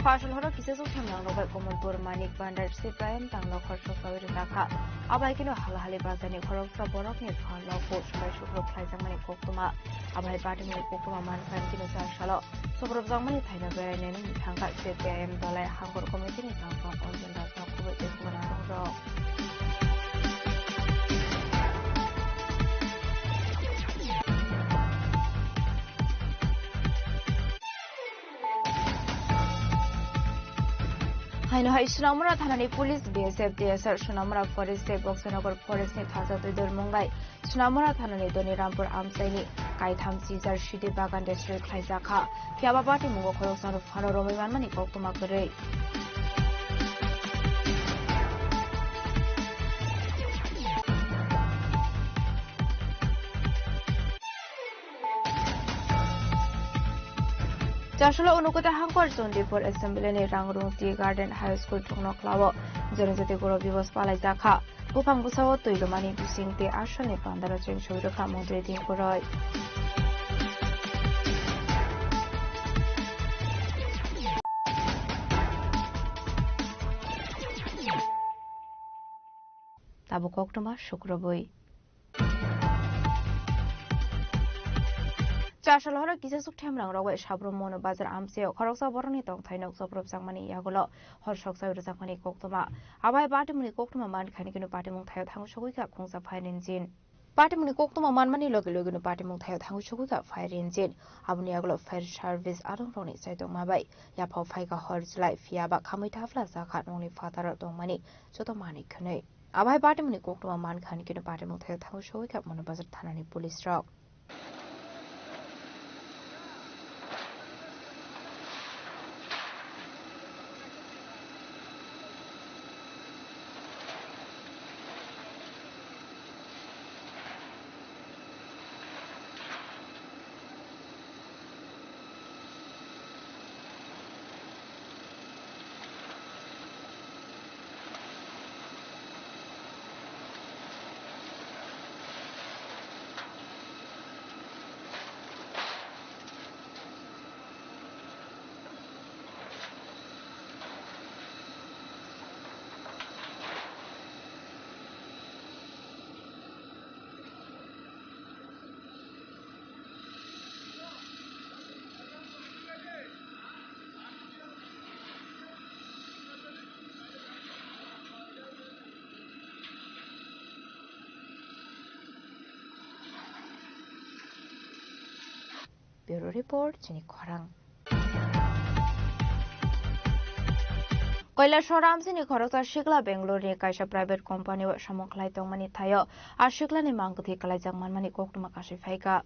ফাসল হলো কিছু থামলাংরবাই কমলপুর মানিক ভান্ডার সিপ্রায়াম তাংলো খরচক সাউরি রাখা আবাই কিনো হালহালি বাজানি খরচা বরকনি ফানলাও সবাই শুক্র খাইজাংমানি কোকতুমা আবাই পাটিমুনি কোকতুমা মানখান কিনো চারসালো সবরব জাংমানি থাইনা বেড়াইনানি থাঙ্কা সিপিআইএম দলাই হাঙ্গর কমিটিনি জাংফাং অঞ্জন রাজনাথ খুবই দেখুমান আরং हाइनहाय सुनामुरा थानानि police BSF TSR Sonamura forest Boxanagar फरेस्टनि थाजादुदर मंगाय सुनामुरा थानानि दनिरामपुर आमसाइनि काइथाम सीजार सिदि बागान डिस्ट्रिक्ट खाइजाखा फियाबा पार्टी मुगो खरकसानो फानो रमिमानमानि कक्तमा गरै Jasula Unukota Hankor Zondipur Assembly ni Rangrung Tea Garden High School Tungno Klawo Jonjati Goro Bivos Palai Zakha Bupang Busawo Tuilomani Bising Te Ashani Pandara Cheng Shoyroka Mondre Din Koroi Tabu Koktoma Shukroboi চারশাল হর কিছু সুখথামরাং রওয়াই সাবরম মনো বাজার আমসেও খরকসা বরনি তং থাইনক সপ্রব জাংমানি ইয়াগুলো হর সকসাই রজাকমানি কোকতমা আবাই পাটিমুনি কোকতমা মান খানি কিনো পাটিমুং থাयो थांगु सगुइखा खुंसा फाइरेन जिन पाटिमुनि कोकतमा मानमानि लगे लगेनो पाटिमुं थायो थांगु सगुइखा फाइरेन जिन आबुनि यागुलो fire service आरं रनि साइदं माबाय याफाव फाइगा हर जुलाइ फियाबा खामै थाफ्ला जाखा नंनि फातार दंमानि जत मानि खनै आबाय पाटिमुनि कोकतमा मान खानि किनो पाटिमुं थायो थांगु सगुइखा मनो बाजार थानानि पुलिस रक Bureau Report Chini Khorang Koila Shoramsini Khorokta Shikla Bangalore ni kaisa private company wa samongklai tongmani thayo ar Shikla ni mangkuthi kalaijak manmani koktuma kashi phaika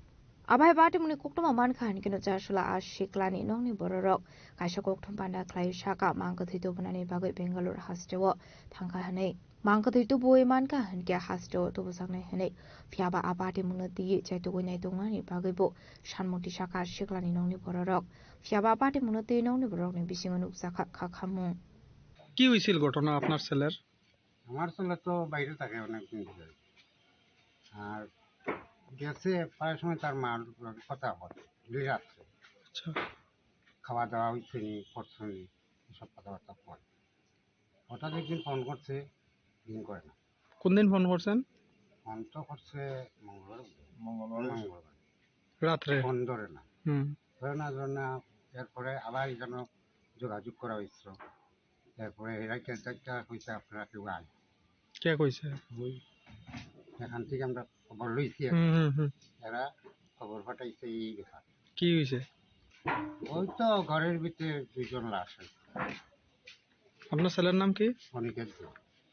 Abai bati muni koktuma man khan kino jasula ar Shikla ni nongni bororok kaisa koktum panda khlai shaka mangkuthi tobunani bagoi Bangalore hastewo thangka hanei mangkuthi toboi manka hanke hastewo tobusagnai hanei fiaba abati munati chaitugoi nai tongmani bagoi bo sanmoti shaka Shikla ni nongni bororok fiaba abati munati nongni bororok ni bisingo nukjaka khakhamung কি হয়েছিল ঘটনা আপনার ছেলের আমার ছেলে তো বাইরে থাকে অনেক দিন ধরে আর গেছে প্রায় সময় তার মার কথা বলে রাত্রে আচ্ছা খাওয়া দাওয়া হচ্ছে নি করছে নি সব কথাবার্তা বলে হঠাৎ একদিন ফোন করছে দিন করে না কোন দিন ফোন করছেন ফোন তো করছে মঙ্গলবার রাত্রে ফোন ধরে না ধরে না এরপরে আবার যেন যোগাযোগ করা হয়েছিল তারপরে এরা কেটা কইছে আপনারা কেউ আয় কে কইছে এখান থেকে আমরা খবর লইছি এরা খবর পাঠাইছে এই ব্যাপার কি হয়েছে ওই তো ঘরের ভিতরে দুইজন লাশ আপনার ছেলের নাম কি অনিকেত দে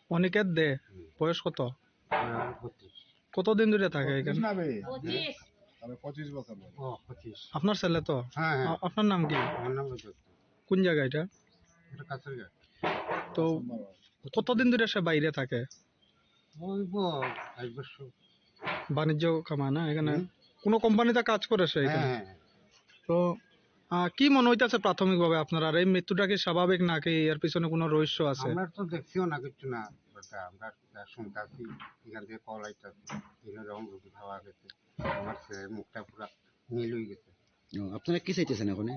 অনিকেত দে বয়স কত কতদিন ধরে থাকে এখানে 25 বছর ও 25 আপনার ছেলে তো হ্যাঁ আপনার নাম কি আমার নাম কোন জায়গা এটা এটা কাছারঘাট তো কতদিন ধরে সে বাইরে থাকে বাণিজ্য কামানা এখানে কোন কোম্পানিতে কাজ করে সে এখানে তো কি মনে হইতাছে প্রাথমিকভাবে আপনার আর এই মৃত্যুটা কি স্বাভাবিক নাকি এর পিছনে কোনো রহস্য আছে আমরা তো দেখছিও না কিছু না আমরা শুনতাছি এখান থেকে কল আইতাছে এখানে যখন রুটি খাওয়া গেছে আমার ছেলের মুখটা পুরো নীল হয়ে গেছে আপনারা কি চাইতেছেন এখন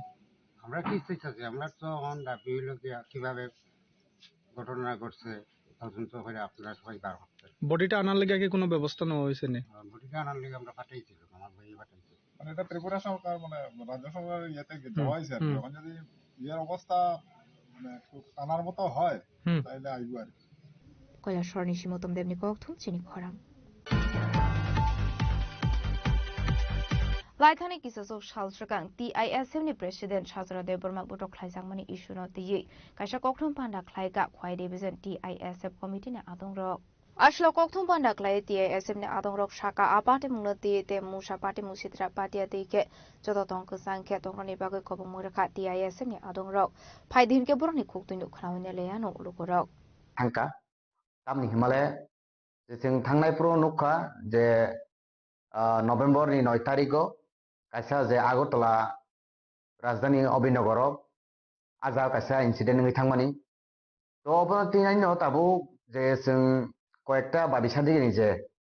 আমরা কি চাইছি, আমরা তো আমার দাবি হইল যে কিভাবে ঘটনা ঘটছে তদন্ত করে আপনারা সবাই বার করতে। বডিটা আনার লেগে কি কোনো ব্যবস্থা নেওয়া হয়েছে না? বডিটা আনার লেগে আমরা পাঠাইছিল, আমার ভাই পাঠাইছিল। মানে এটা ত্রিপুরা সরকার মানে রাজ্য সরকারের ইয়েতে দেওয়া হয়েছে আর কি। এখন যদি ইয়ের অবস্থা মানে একটু টানার মতো হয় তাহলে আইব আর কি। কৈলাসর নিশিমতম দেবনি ককথুম চিনি খরাং Laithani kisasok shalshakang TISM ni president Shazara Deborma Butok Klaisangmani issue no tiyi kaisa kokthum panda khlaiga khwai division TISF committee ne adongrok Ashlo kokthum panda klai TISM ne adongrok shaka apate mungno te musa pate musitra patia teke jodo tongk sangkhe tongroni bagai kobong murakha TISM ne adongrok phaidin ke boroni khuktuin khrawne leyano ulugorok Angka tamni Himalaya jeng thangnai pro nukha je November ni 9 tariko kaisa je Agartala Rajdhani Abhinagaro aja kaisa incident ngi thangmani to obo tinai no tabu je sing koekta babisadi ni je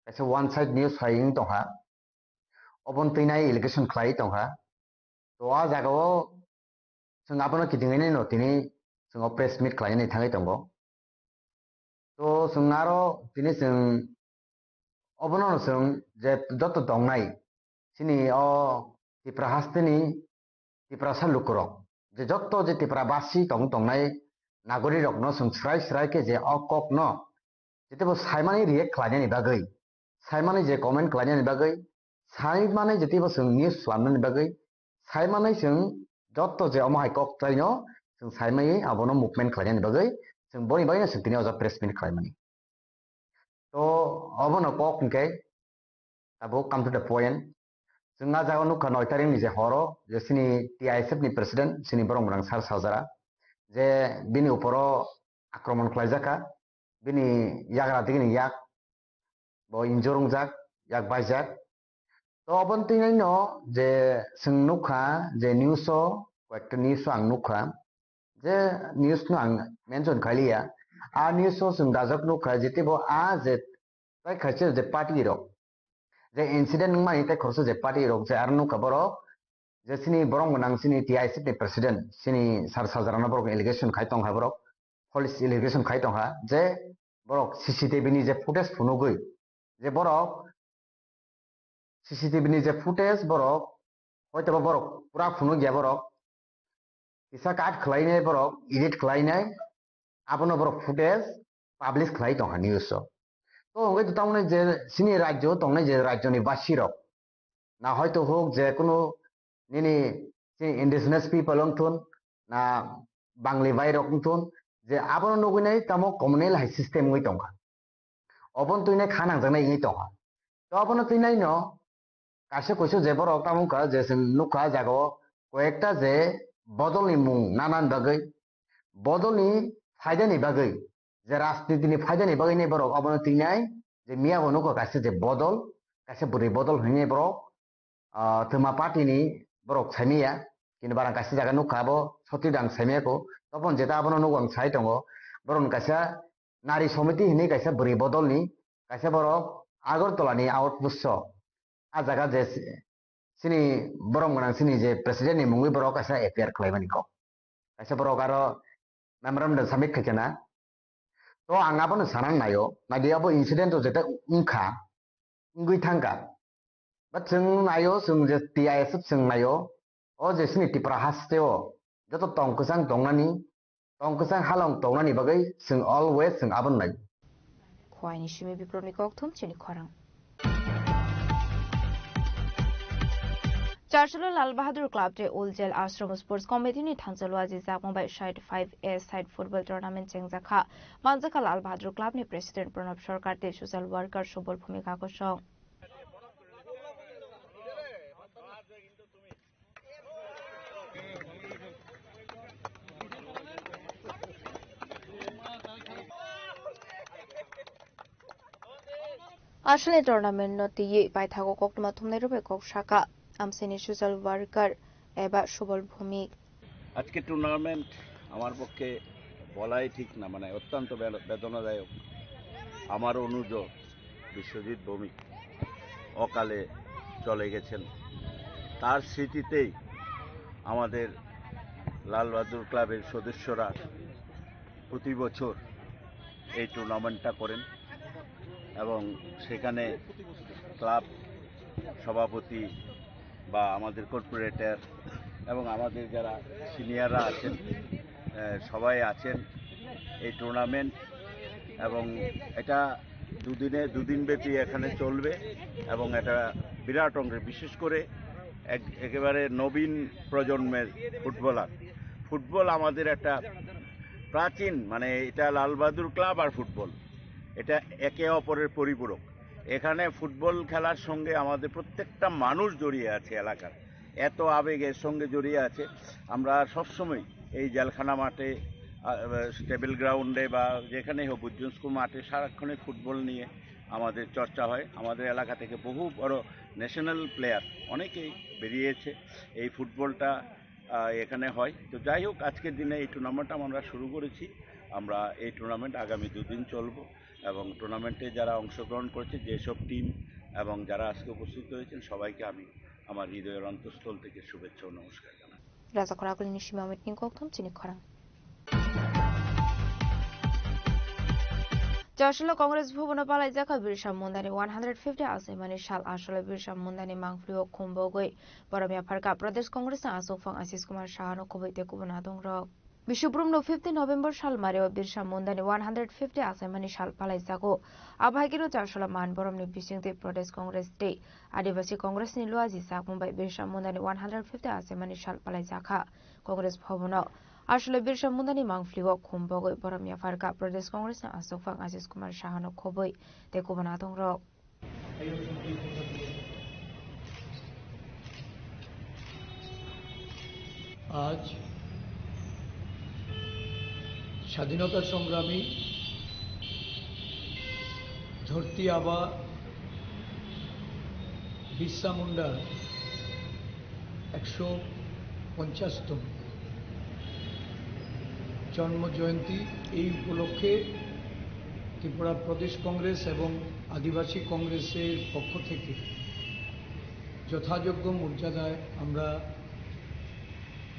kaisa one side news flying tongha obon tinai allegation khlai tongha to a jagao sing abono kidingai no tini sing press meet khlai ni thangai tongo to sing aro tini sing obono sing je joto tongnai sini o Tripura hastini Tripura salukurok je joto je Tripura basi tongnai nagori rok no sung srai ke je okok no jetebo saimani react khlainya ni bagai saimani je comment khlainya ni bagai saimani jetebo sung news slamna ni bagai saimani sung joto je omahai kok taino sung saimai abono movement khlainya ni bagai sung boni bai na sung tini oja press meet khlaimani to abono kok nke abo come to the point Sungna jago nukha 9 tarik ni je horo je sini TISF ni president sini borong sar Shazara je bini uporo akromon khlaijaka bini yagra digini yak bo injurung jak yak baijak to obon tinai no je sung nukha je news o koekta news ang nukha je news no ang mention khaliya a news o sung dajak nukha jetibo a je tai khache je party rok je incident ngai te khorso je party rok je arnu kaboro je sini borong nang sini TISF ni president sini sar Shazara borok allegation khai tong ha borok police allegation khai tong ha je borok CCTV ni je footage phunogui je borok CCTV ni je footage borok hoyto borok pura phunu gya borok isa kat khlainai borok edit khlainai abono borok footage publish khlai tong ha news o তো ওই তো তামনে যে সিনি রাজ্য তংনে যে রাজ্যনি বাসিরক না হয়তো হোক যে কোনো নিনি ইন্ডিজিনাস পিপল অংথুন না বাংলি বাইরক অংথুন যে আবন নগুইনাই তামো কমিউনাল হাই সিস্টেম ওই তংখা অবন তুইনাই খানাং জানাই ওই তংখা তো অবন তুইনাই ন কাছে কইছো যে বড় তামুকা যে নুকা জাগো কয়েকটা যে বদলনি মুং নানান বাগৈ বদলনি ফায়দানি বাগৈ যে রাজনীতিনি ফায়দানি বাগৈ নে বড় অবন তুইনাই যে মিয়া বনুক কাছে যে বদল কাছে বুড়ি বদল হইনে বড় থমা পার্টিনি বড় সাইমিয়া কিন্তু বারা কাছে জায়গা নুকাবো সতীদাং সাইমিয়াকো তখন যেটা আবন নুগং সাই দङ বরং কাছে নারী সমিতি হিনি কাছে বুড়ি বদলনি কাছে বড় আগরতলানি আউটপোস্ট आ जागा जे सिनी बरम गना सिनी जे प्रेसिडेंट नि मुंगै बरक कासा एपियार खालायमानि को कासा बरक आरो मेमोरेंडम सबमिट खायना तो आंगाबो सानां नायो नादियाबो इंसिडेंट तो जेता उंखा उंगै थांगा बट जों नायो जों जे TISF जों नायो ओ जे सिनी त्रिपुरा हास्टेओ जतो तंकसां दंनानि तंकसां हालं दंनानि बागै जों अलवेज जों आबन नाय खवाइनि सिमे बिप्रनि कक्थुम चिनि खरां चारचलो लाल बहादुर क्लब टे उलजेल आश्रम स्पोर्ट्स कमिटी नि थांचलो आजि जाकमबाय side 5A side football tournament चेंगजाखा मानजाखा लाल बहादुर क्लब नि प्रेसिडेंट प्रणब सरकार ते सोशल वर्कर सुबल भूमिका को सं आसले टूर्नामेंट नति पाइथागो कक्तमा थुमनै रुपे कक शाखा আমসেনি সোশ্যাল ওয়ার্কার এবা সুবল ভূমিক আজকে টুর্নামেন্ট আমার পক্ষে বলাই ঠিক না মানে অত্যন্ত বেদনাদায়ক আমার অনুজ বিশ্বজিৎ ভৌমিক অকালে চলে গেছেন তার স্মৃতিতেই আমাদের লাল বাহাদুর ক্লাবের সদস্যরা প্রতি বছর এই টুর্নামেন্টটা করেন এবং সেখানে ক্লাব সভাপতি বা আমাদের কর্পোরেটর এবং আমাদের যারা সিনিয়ররা আছেন সবাই আছেন এই টুর্নামেন্ট এবং এটা দুদিন ব্যাপী এখানে চলবে এবং এটা বিরাট অঙ্কের বিশেষ করে একেবারে নবীন প্রজন্মের ফুটবল আমাদের একটা প্রাচীন মানে এটা লাল বাহাদুর ক্লাব আর ফুটবল এটা একে অপরের পরিপূরক। এখানে ফুটবল খেলার সঙ্গে আমাদের প্রত্যেকটা মানুষ জড়িয়ে আছে, এলাকার এত আবেগের সঙ্গে জড়িয়ে আছে। আমরা সবসময় এই জেলখানা মাঠে, স্টেবল গ্রাউন্ডে বা যেখানে হোক উজ্জ্বল স্কুল মাঠে সারাক্ষণে ফুটবল নিয়ে আমাদের চর্চা হয়। আমাদের এলাকা থেকে বহু বড় ন্যাশনাল প্লেয়ার অনেকেই বেরিয়েছে, এই ফুটবলটা এখানে হয়। তো যাই হোক, আজকের দিনে এই টুর্নামেন্টটা আমরা শুরু করেছি। আমরা এই টুর্নামেন্ট আগামী 2 দিন চলবো এবং টুর্নামেন্টে যারা অংশগ্রহণ করেছে, যেসব টিম এবং যারা আজকে উপস্থিত হয়েছেন সবাইকে আমি আমার হৃদয়ের অন্তঃস্থল থেকে শুভেচ্ছা ও নমস্কার জানাই। রাজাখরাগুলি নিশিমামিত নিকথম চিনি খরাং Joshua Congress Bhuvan Palai Jaka Birsha Mundani 150 Asemani Shal Ashla Birsha Mundani Mangflu Kumbogoi Baramia Parka Pradesh Congress Asofang Asis Kumar Shahano Kovite Kubanadong Rock Bishubrum no 15 November Shal Mario Birsha Mundani 150 Asemani Shal Palai Jago Abhagiro Joshua Man Borom ni Bishingte Pradesh Congress Day Adivasi Congress ni Luazi Sak Mumbai Birsha Mundani 150 Asemani Shal Palai Jaka Congress Bhuvan আসলে বিরসা মুন্দানি মাংফ্লিও খুমবগৈ বরমিয়া ফারকা প্রদেশ কংগ্রেস আসফাং আশিস কুমার সাহানো খবই তেকুবানা দংর আজ স্বাধীনতা সংগ্রামী ধরতি আবা বিরসা মুন্ডার 150তম জন্ম জয়ন্তী। এই উপলক্ষে ত্রিপুরা প্রদেশ কংগ্রেস এবং আদিবাসী কংগ্রেসের পক্ষ থেকে যথাযোগ্য মর্যাদায় আমরা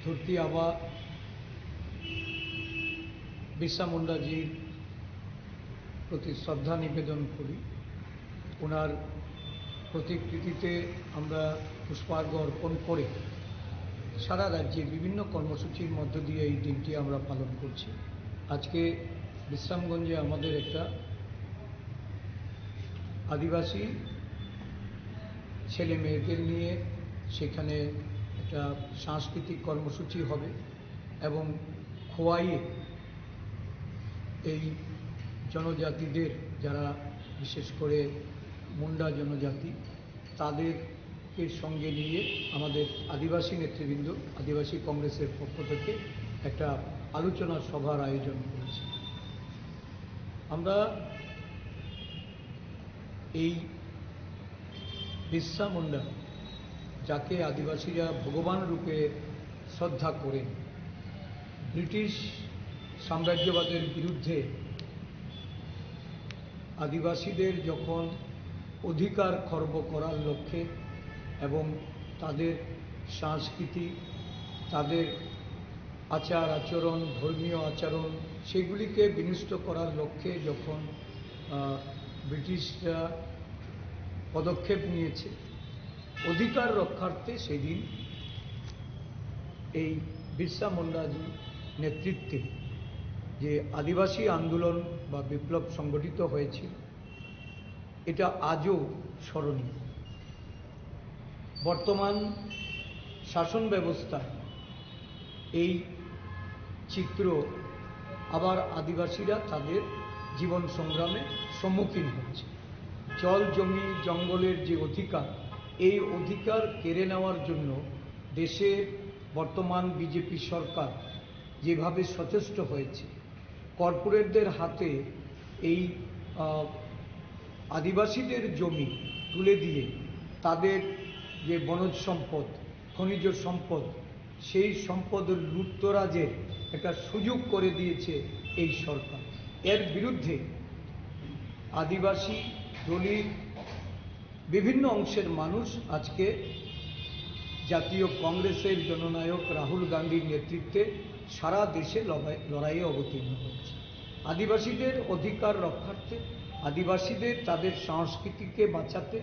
ধরতি আবা বিরসা মুন্ডাজির প্রতি শ্রদ্ধা নিবেদন করি। ওনার প্রতিকৃতিতে আমরা পুষ্পার্ঘ্য অর্পণ করে সারা রাজ্যে বিভিন্ন কর্মসূচির মধ্য দিয়ে এই দিনটি আমরা পালন করছি। আজকে বিশ্রামগঞ্জে আমাদের একটা আদিবাসী ছেলে মেয়েদের নিয়ে সেখানে একটা সাংস্কৃতিক কর্মসূচি হবে এবং খোয়াইয়ে এই জনজাতিদের যারা বিশেষ করে মুন্ডা জনজাতি তাদেরকে সঙ্গে নিয়ে আমাদের আদিবাসী নেতৃবৃন্দ আদিবাসী কংগ্রেসের পক্ষ থেকে একটা আলোচনা সভার আয়োজন করেছি। আমরা এই বিরসা মুন্ডা যাকে আদিবাসীরা ভগবান রূপে শ্রদ্ধা করেন, ব্রিটিশ সাম্রাজ্যবাদের বিরুদ্ধে আদিবাসীদের যখন অধিকার খর্ব করার লক্ষ্যে এবং তাদের সংস্কৃতি, তাদের আচার আচরণ, ধর্মীয় আচরণ সেগুলিকে বিনষ্ট করার লক্ষ্যে যখন ব্রিটিশরা পদক্ষেপ নিয়েছে অধিকার রক্ষার্থে, সেদিন এই বিরসা মুন্ডাজি নেতৃত্বে যে আদিবাসী আন্দোলন বা বিপ্লব সংগঠিত হয়েছিল এটা আজও স্মরণীয়। বর্তমান শাসন ব্যবস্থা এই চিত্র আবার আদিবাসীরা তাদের জীবন সংগ্রামে সম্মুখীন হচ্ছে। জল জমি জঙ্গলের যে অধিকার, এই অধিকার কেড়ে নেওয়ার জন্য দেশে বর্তমান বিজেপি সরকার যেভাবে সচেষ্ট হয়েছে, কর্পোরেটদের হাতে এই আদিবাসীদের জমি তুলে দিয়ে তাদের যে বনজ সম্পদ, খনিজ সম্পদ, সেই সম্পদের লুটতরাজের একটা সুযোগ করে দিয়েছে এই সরকার। এর বিরুদ্ধে আদিবাসী, দলিত, বিভিন্ন অংশের মানুষ আজকে জাতীয় কংগ্রেসের জননায়ক রাহুল গান্ধীর নেতৃত্বে সারা দেশে লড়াইয়ে অবতীর্ণ হয়েছে। আদিবাসীদের অধিকার রক্ষার্থে, আদিবাসীদের তাদের সংস্কৃতিকে বাঁচাতে,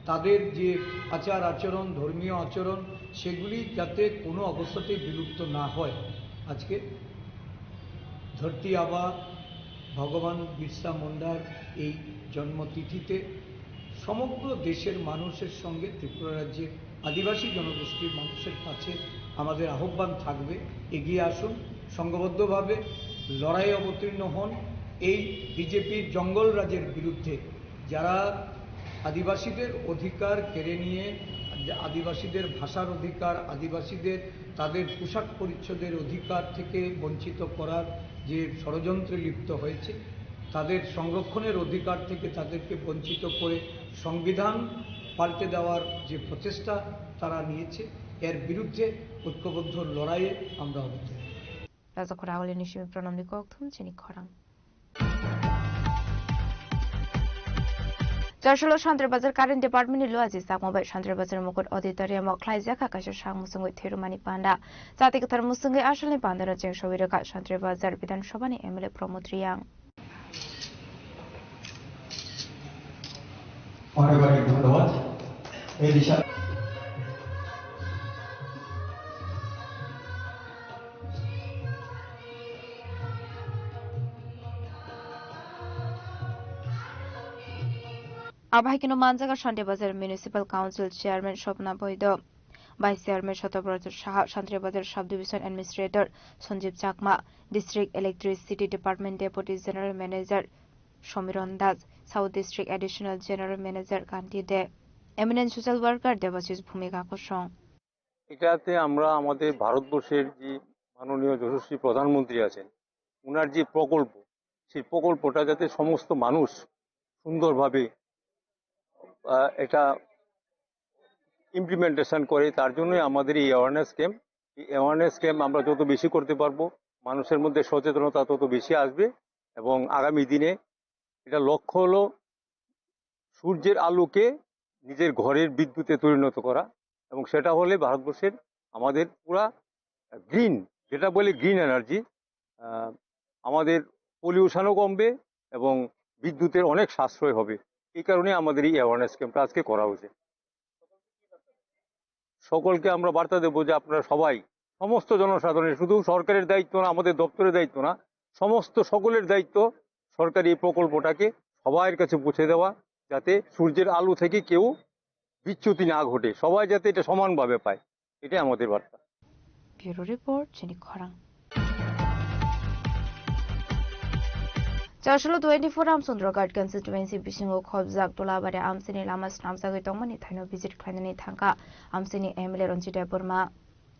তাদের যে আচার আচরণ, ধর্মীয় আচরণ, সেগুলি যাতে কোনো অবস্থাতেই বিলুপ্ত না হয়। আজকে ধরতি আবা ভগবান বিরসা মুন্ডার এই জন্মতিথিতে সমগ্র দেশের মানুষের সঙ্গে ত্রিপুরা রাজ্যের আদিবাসী জনগোষ্ঠীর মানুষের কাছে আমাদের আহ্বান থাকবে, এগিয়ে আসুন, সংঘবদ্ধভাবে লড়াইয়ে অবতীর্ণ হন। এই বিজেপির জঙ্গল রাজের বিরুদ্ধে, যারা আদিবাসীদের অধিকার কেড়ে নিয়ে, আদিবাসীদের ভাষার অধিকার, আদিবাসীদের তাদের পোশাক পরিচ্ছদের অধিকার থেকে বঞ্চিত করার যে ষড়যন্ত্রে লিপ্ত হয়েছে, তাদের সংরক্ষণের অধিকার থেকে তাদেরকে বঞ্চিত করে সংবিধান পাল্টে দেওয়ার যে প্রচেষ্টা তারা নিয়েছে, এর বিরুদ্ধে ঐক্যবদ্ধ লড়াইয়ে আমরা অবতীর্ণ। রাজা রাহুলের নিশ্চিত প্রণাম নিকথম চিনি খরাং Jarshalo Shantrabazar Current Department Lo Aziz Sakmobay Shantrabazar Mukut Auditorium Klaizaka Kasha Shang Musungu Thirumani Panda Zatikatar Musungu Ashley Pandara Jeng Showiraka Shantrabazar Bidan Shobani Emile Promotriang অনেক ধন্যবাদ। এই দিশা Abhaikino Manjaga Shantrabazar Municipal Council Chairman Shobna Boido Vice Chairman Shatabrata Shah Shantrabazar Subdivision Administrator Sanjeev Chakma District Electricity Department Deputy General Manager Shomiron Das South District Additional General Manager Kanti De Eminent Social Worker Devashish Bhumika Koshong এটাতে আমরা আমাদের ভারতবর্ষের যে মাননীয় যশস্বী প্রধানমন্ত্রী আছেন উনার যে প্রকল্প সেই প্রকল্পটা যাতে সমস্ত মানুষ সুন্দরভাবে এটা ইমপ্লিমেন্টেশন করে তার জন্যই আমাদের এই অ্যাওয়ারনেস ক্যাম্প। এই অ্যাওয়ারনেস ক্যাম্প আমরা যত বেশি করতে পারবো মানুষের মধ্যে সচেতনতা তত বেশি আসবে এবং আগামী দিনে এটা লক্ষ্য হলো সূর্যের আলোকে নিজের ঘরের বিদ্যুতে পরিণত করা এবং সেটা হলে ভারতবর্ষের আমাদের পুরা গ্রিন, যেটা বলে গ্রিন এনার্জি, আমাদের পলিউশনও কমবে এবং বিদ্যুতের অনেক সাশ্রয় হবে। এই কারণে আমাদের এই অ্যাওয়ারনেস ক্যাম্পটা আজকে করা হয়েছে। সকলকে আমরা বার্তা দেবো যে আপনারা সবাই, সমস্ত জনসাধারণের, শুধু সরকারের দায়িত্ব না, আমাদের দপ্তরের দায়িত্ব না, সমস্ত সকলের দায়িত্ব সরকারি এই প্রকল্পটাকে সবার কাছে পৌঁছে দেওয়া, যাতে সূর্যের আলো থেকে কেউ বিচ্যুতি না ঘটে, সবাই যাতে এটা সমানভাবে পায়, এটাই আমাদের বার্তা। ব্যুরো রিপোর্ট চিনি খরাং Jarshalo 24 Amsundrogad constituency bisingo khobjak tolabare amsini lama snamjagoi tongmani thaino visit khlainani thangka amsini MLA Ronjita Burma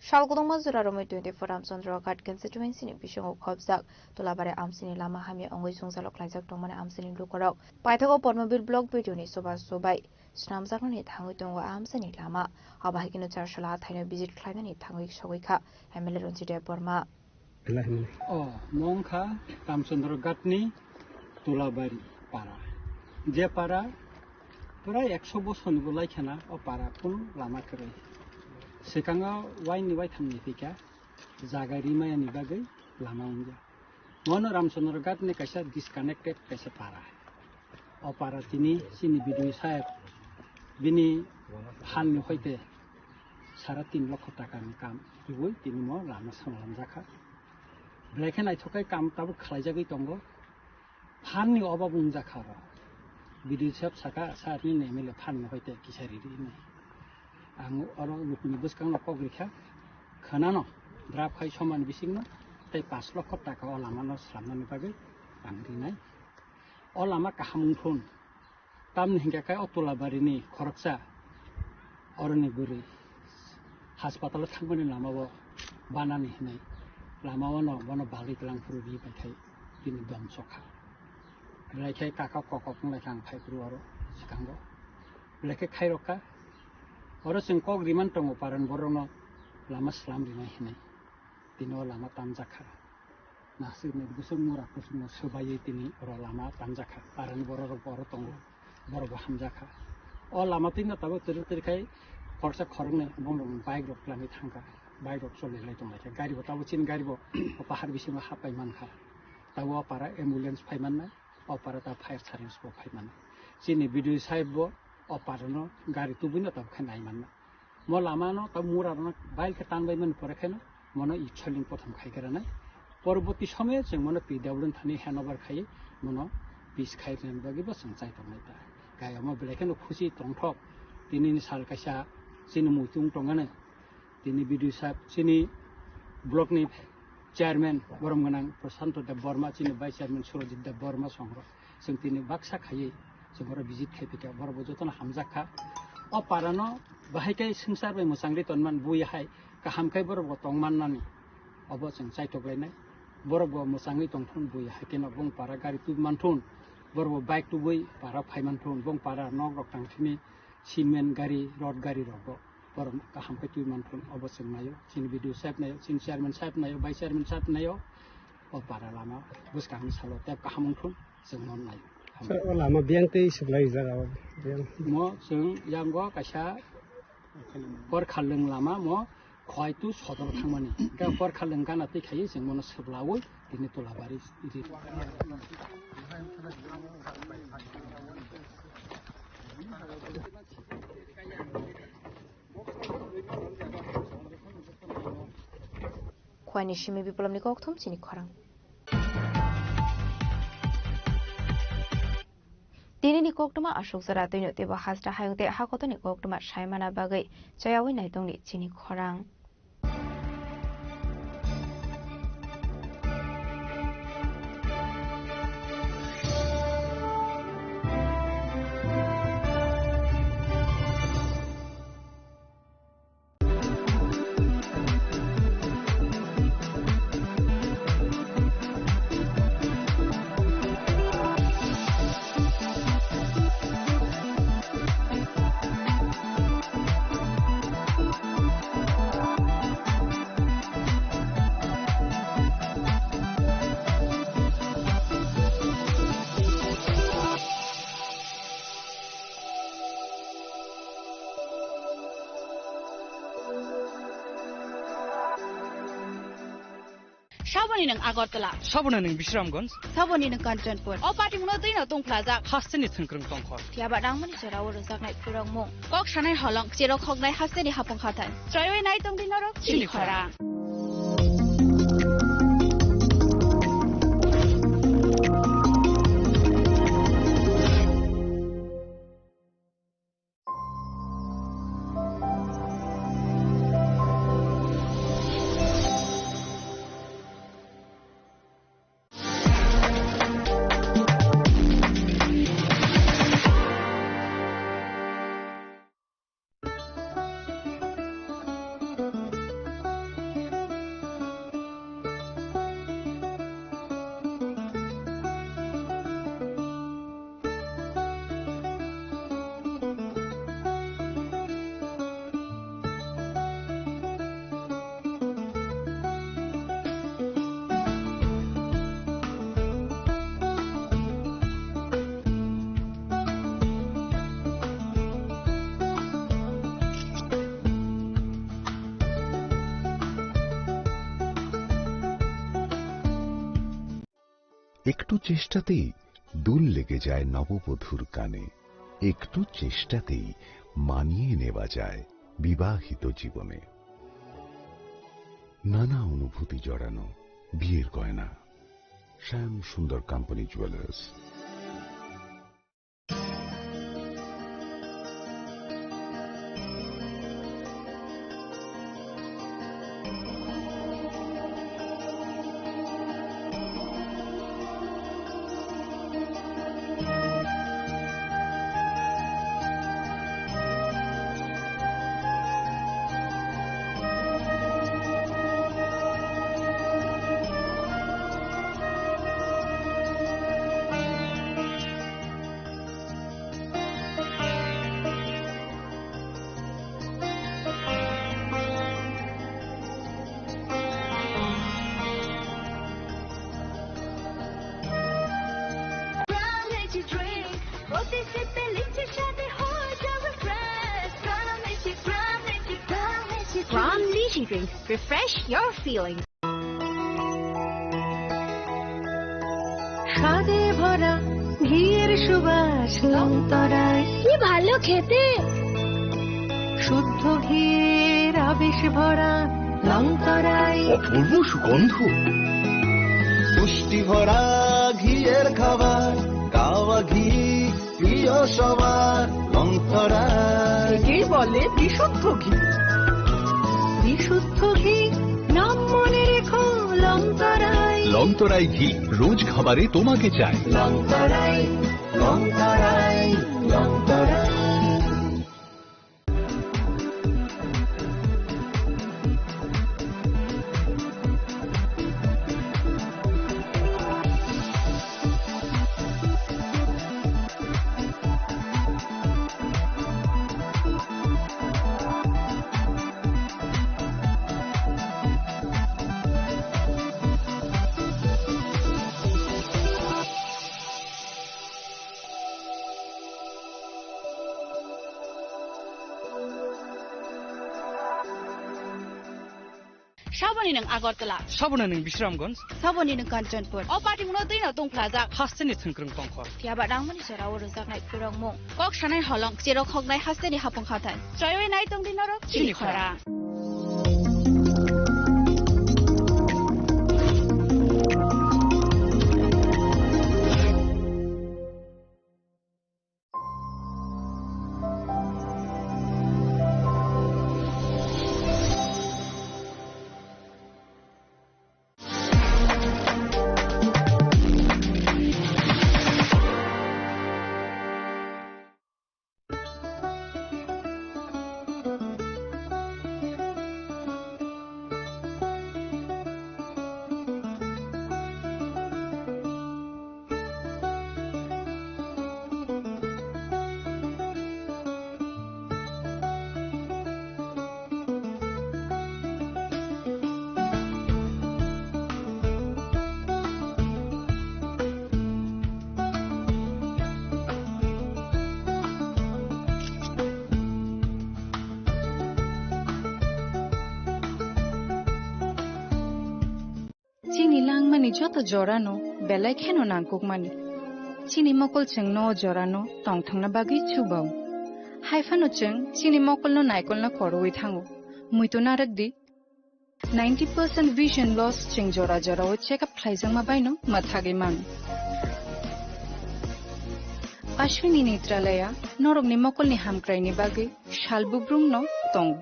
Shalgodongma Zuraromoi 24 Amsundrogad constituency ni bisingo khobjak tolabare amsini lama hami ongoi sungsalo khlaijak tongmani amsini lukorok paithago Pormobil blog video ni soba sobai snamjakni thangoi tongo amsini lama abahikino Jarshalo thaino visit khlainani thangoi sogoikha MLA Ronjita Burma মংখা রামচন্দ্রঘাটনি তোলাবাড়ি পাড়া যে পাড়া প্রায় 100 বছর বলাইখানা ও পাড়া কোন লামা করে সেখানে ওয়াইনি Y থামনি ফিকা জাগারি মায়ানি বাগৈ লামা উনজা মন রামচন্দ্রঘাটনি কাইসা ডিসকানেক্টেড কাইসা পাড়া ও পাড়া তিনি চিনি বিদুই সাহেব বিনি ফাননি হইতে 3.5 লক্ষ টাকাनि কাম দিবই তিনি ম লামা সামলাম জাখা ব্লেকে নাইথকাই কাম তাবো খাইজাগৈ দंगो फाननि अभाब उनजाखार बिदि सब साका सारनि नेमेले फाननो हयते किसारि रि आं अरो लुकनि बसकां पग्रिखा खानानो द्राब खाइ समान बिसिंनो तै 5 लाख टाका अलामानो स्लामनानि बागै आंग्रिनाय अलामा काहामुंथुन तामनि हिंगाखाय अतलाबारिनि खरकसा अरनि बुरि हासपाताल थांबोनि लामाबो बानानि हिनाय लामावनो बनो बालि ग्लांफुरु बिबायथाय बिनि दम सखा लाइखाय काका ककक लाइखां फाइब्रु आरो सिखांगो लेखे खाइरका आरो जों कग्रिमान दङ पारन बरनो लामा स्लाम रिनाय हिनाय दिनो लामा तामजाखा नासिने गुसुं मुरा गुसुं सोबायै दिनि अरो लामा तामजाखा पारन बररो बर दङ बरबो हामजाखा अ लामा तिनो ताबो तिरखाय खरसा खरंनाय बंदं बाइक रक लानि थांगा बाइक रक चलेलाय दंलाय गारिबो ताबो चिन गारिबो पाहार बिसिम हाबबाय मानखा ताबो अपारा एम्बुलेन्स फाइमानना अपारा ता फायर सार्भिस बो फाइमाना चिनि बिडियो साहेबबो अपारनो गारि तुबिनो ताब खानाय मानना म लामानो ताब मुरानो बाइक तानबाय मन परेखानो मनो इच्छलिन प्रथम खाइगराना পরবর্তী সময়ে जों মনে পিডব্লিউডি थानी हेनोभार खायो मनो पिस खाइरन बागैबो जों जायथनाय दा गाया म बेलेखनो खुसि तंथक दिनैनि साल कायसा चिनि मुइथुं दंगानो दिनै बिडियो साहेब चिनि ब्लकनि चेयारमेन बरमगोनां प्रशान्त देब बर्मा चिनि भाइस चेयारमेन सुरजित देब बर्मा संग्र जों दिनै बाक्सा खायो जों बर भिजिट खाइफिका बरबो जतन हामजाखा अ पारानो बाहायखाय संसारबाय मोसांरि तनमान बुयहाय गाहामखाय बरबो तंमाननानि अब जों जायथग्लायनाय बरबो मोसाङै तंथुन बुय हाकेन बं पारा गारि तु मानथुन बरबो बाइक तु बुय पारा फाइमानथुन बं पारा नग रक थांथिनि सिमेन्ट गारि रड गारि रगो बरम गाहामखाय तु मानथुन अब जों नायो चिन भिडियो साहेब नायो चिन चेयारमेन साहेब नायो भाइस चेयारमेन साहेब नायो अ पारा लामा बुसकांनि सालो तेब गाहामथुन जों मन नायो लामा बेंते सुबलाय जागा म जों यांगो कायसा पर खाललों लामा म खयतु सदर थांमानि गा पर खाललों गाना तैखायो जों मन सोबलावो दिनै तलाबारि इदि Khwani shimi biplomni kokthom chini khorang Dinini koktuma ashok zara toino teba hasra hayongte hakotoni koktuma shaimana bagai chayawi naitongni chini khorang Saboni nang Agartala. Saboni nang Bishramganj. Saboni nang Kanchanpur. O party muno tui na Tong Plaza. Hasteni thangkrang tongkhor. Tiaba dangmani cherawo rozak nai purang mong. Kok shanai halong chero khok nai hasteni hapong khatan. Trayoi nai tong dinarok chili khara. একটু চেষ্টাতেই দুল লেগে যায় নববধূর কানে একটু চেষ্টাতেই মানিয়ে নেওয়া যায় বিবাহিত জীবনে নানা অনুভূতি জড়ানো বিয়ের গয়না শ্যাম সুন্দর company jewellers energy drink. Refresh your feelings. স্বাদে ভরা ঘিয়ের সুবাস লংতরায় কি ভালো খেতে শুদ্ধ ঘিয়ের আবেশ ভরা লংতরায় অপূর্ব সুগন্ধ পুষ্টি ভরা ঘিয়ের খাবার গাওয়া ঘি প্রিয় সবার লংতরায় কে বলে বিশুদ্ধ ঘি বিশুদ্ধ ঘি নাম মনে রেখো লংতরায় লংতরাই ঘি রোজ খাবারে তোমাকে চাই Longtharai Longtharai Longtharai Saboni nang Agartala, Sabona ning Bishramganj, Saboni nang Kanchanpur, O party muno dino tong plaza, Hasteni Thungkrung Tongkhor. Tiaba Ramani Sara Uruzak Night Purong Mo, Kok Shanai Holong, Zero Kog Nai Hasteni Hapong Khatan, Joy Night Tong Dinoro, Chili Khora. Chini langmani joto jorano belai kheno nangkukmani. Chini mokol cheng no jorano tongthangna bagi chubau. Haifano cheng chini mokol no naikol na koroi thango. Muito narakdi 90% vision loss cheng jora jora o check up thlaijang ma baino mathage man. Ashwini Netralaya norogni mokol ni hamkraini bagi shalbubrum no tong.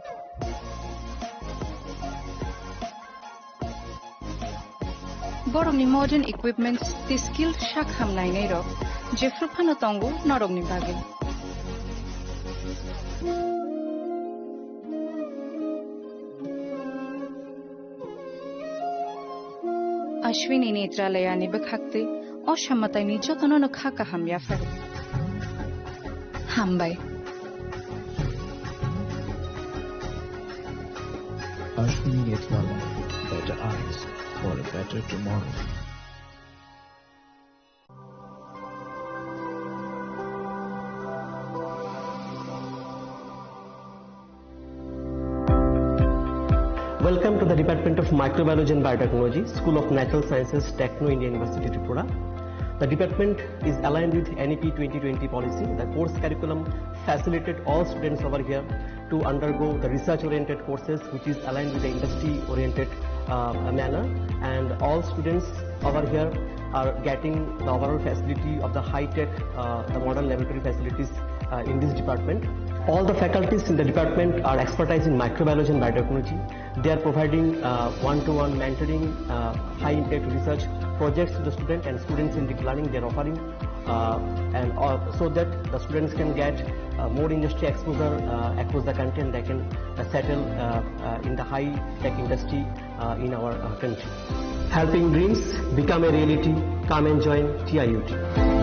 Borogni modern equipments the skill shak hamnai nei ro jefru phano tongo norogni bage Ashwini Netralaya ni bakhakte oshammatai ni jotono no khaka hamya fare hambai Ashwini Netralaya, better eyes for a better tomorrow. Welcome to the Department of Microbiology and Biotechnology, School of Natural Sciences, Techno India University, Tripura. The department is aligned with NEP 2020 policy. The course curriculum facilitated all students over here to undergo the research-oriented courses, which is aligned with the industry-oriented manner, and all students over here are getting the overall facility of the high-tech, the modern laboratory facilities in this department. All the faculties in the department are expertise in microbiology and biotechnology. They are providing one-to-one mentoring, high-impact research projects to the student, and students in deep learning they are offering, so that the students can get more industry exposure across the country, and they can settle in the high-tech industry in our country. Helping dreams become a reality. Come and join TIUT.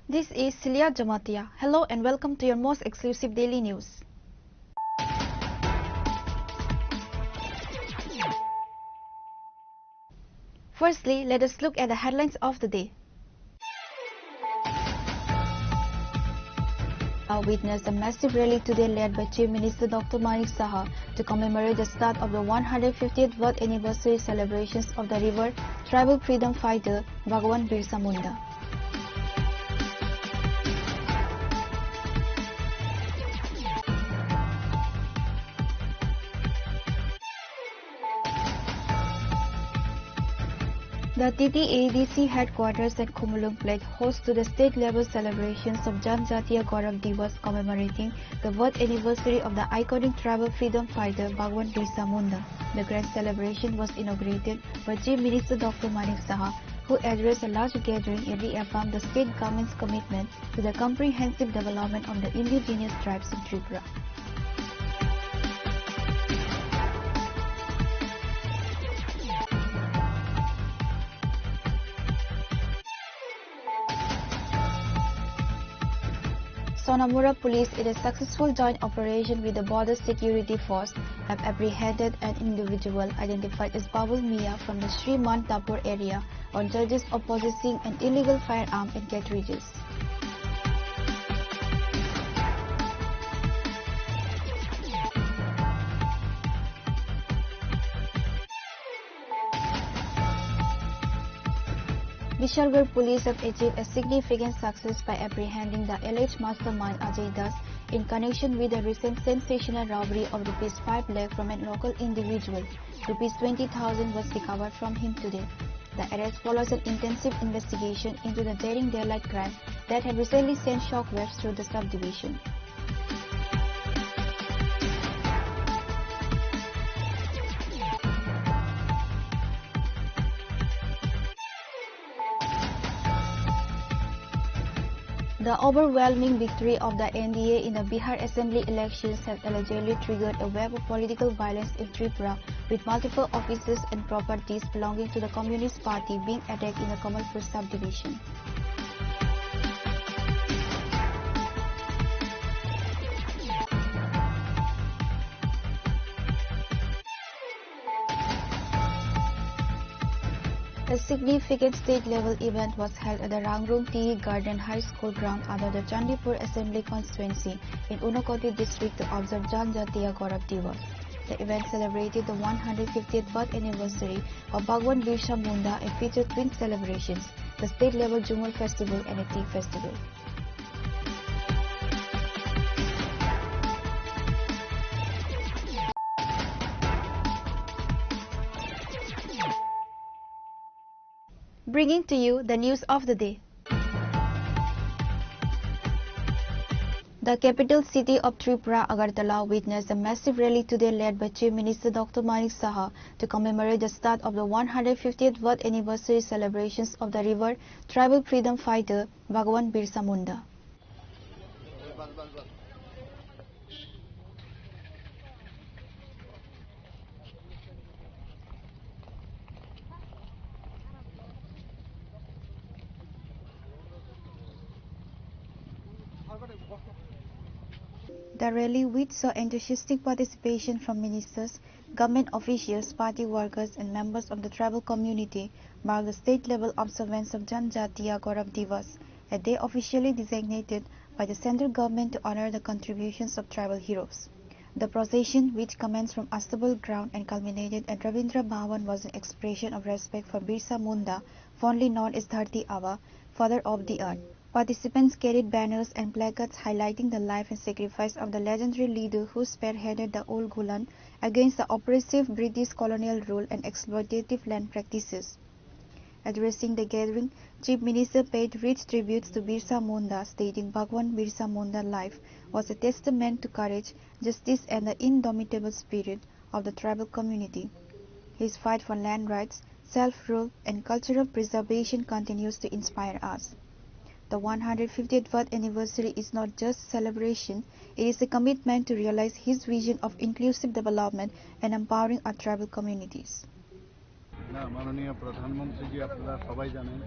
This is Celia Jamatia. Hello and welcome to your most exclusive daily news. Firstly, let us look at the headlines of the day. I witnessed a massive rally today led by Chief Minister Dr. Manik Saha to commemorate the start of the 150th birth anniversary celebrations of the revered tribal freedom fighter Bhagwan Birsa Munda. The TTADC headquarters at Khumulung pledged host to the state-level celebrations of Janjatiya Gaurav Divas commemorating the birth anniversary of the iconic tribal freedom fighter Bhagwan Birsa Munda. The grand celebration was inaugurated by Chief Minister Dr. Manik Saha, who addressed a large gathering and reaffirmed the state government's commitment to the comprehensive development of the indigenous tribes in Tripura. Sonamura police, in a successful joint operation with the Border Security Force, have apprehended an individual identified as Babul Mia from the Sri Mantapur area on charges of possessing an illegal firearm and cartridges. Vishalgarh police have achieved a significant success by apprehending the alleged mastermind Ajay Das in connection with the recent sensational robbery of ₹5 lakh from a local individual. ₹20,000 was recovered from him today. The arrest follows an intensive investigation into the daring daylight crime that had recently sent shockwaves through the subdivision. The overwhelming victory of the NDA in the Bihar Assembly elections has allegedly triggered a wave of political violence in Tripura, with multiple offices and properties belonging to the Communist Party being attacked in the Kamalpur subdivision. A significant state-level event was held at the Rangrung Tea Garden High School ground under the Chandipur Assembly constituency in Unakoti district to observe Janjatiya Gaurav Divas. The event celebrated the 150th birth anniversary of Bhagwan Birsa Munda and featured twin celebrations, the state-level Jumur Festival and a tea festival. Bringing to you the news of the day. The capital city of Tripura, Agartala, witnessed a massive rally today led by Chief Minister Dr. Manik Saha to commemorate the start of the 150th birth anniversary celebrations of the revered tribal freedom fighter Bhagwan Birsa Munda. The rally, which saw enthusiastic participation from ministers, government officials, party workers and members of the tribal community, marked the state-level observance of Janjatiya Gaurav Divas, a day officially designated by the central government to honor the contributions of tribal heroes. The procession, which commenced from Astabal ground and culminated at Ravindra Bhavan, was an expression of respect for Birsa Munda, fondly known as Dharti Aba, father of the earth. Participants carried banners and placards highlighting the life and sacrifice of the legendary leader who spearheaded the old Gulan against the oppressive British colonial rule and exploitative land practices. Addressing the gathering, Chief Minister paid rich tributes to Birsa Munda, stating Bhagwan Birsa Munda's life was a testament to courage, justice and the indomitable spirit of the tribal community. His fight for land rights, self-rule and cultural preservation continues to inspire us. The 150th birth anniversary is not just a celebration, it is a commitment to realize his vision of inclusive development and empowering our tribal communities. মাননীয় প্রধানমন্ত্রী জি আপনারা সবাই জানেন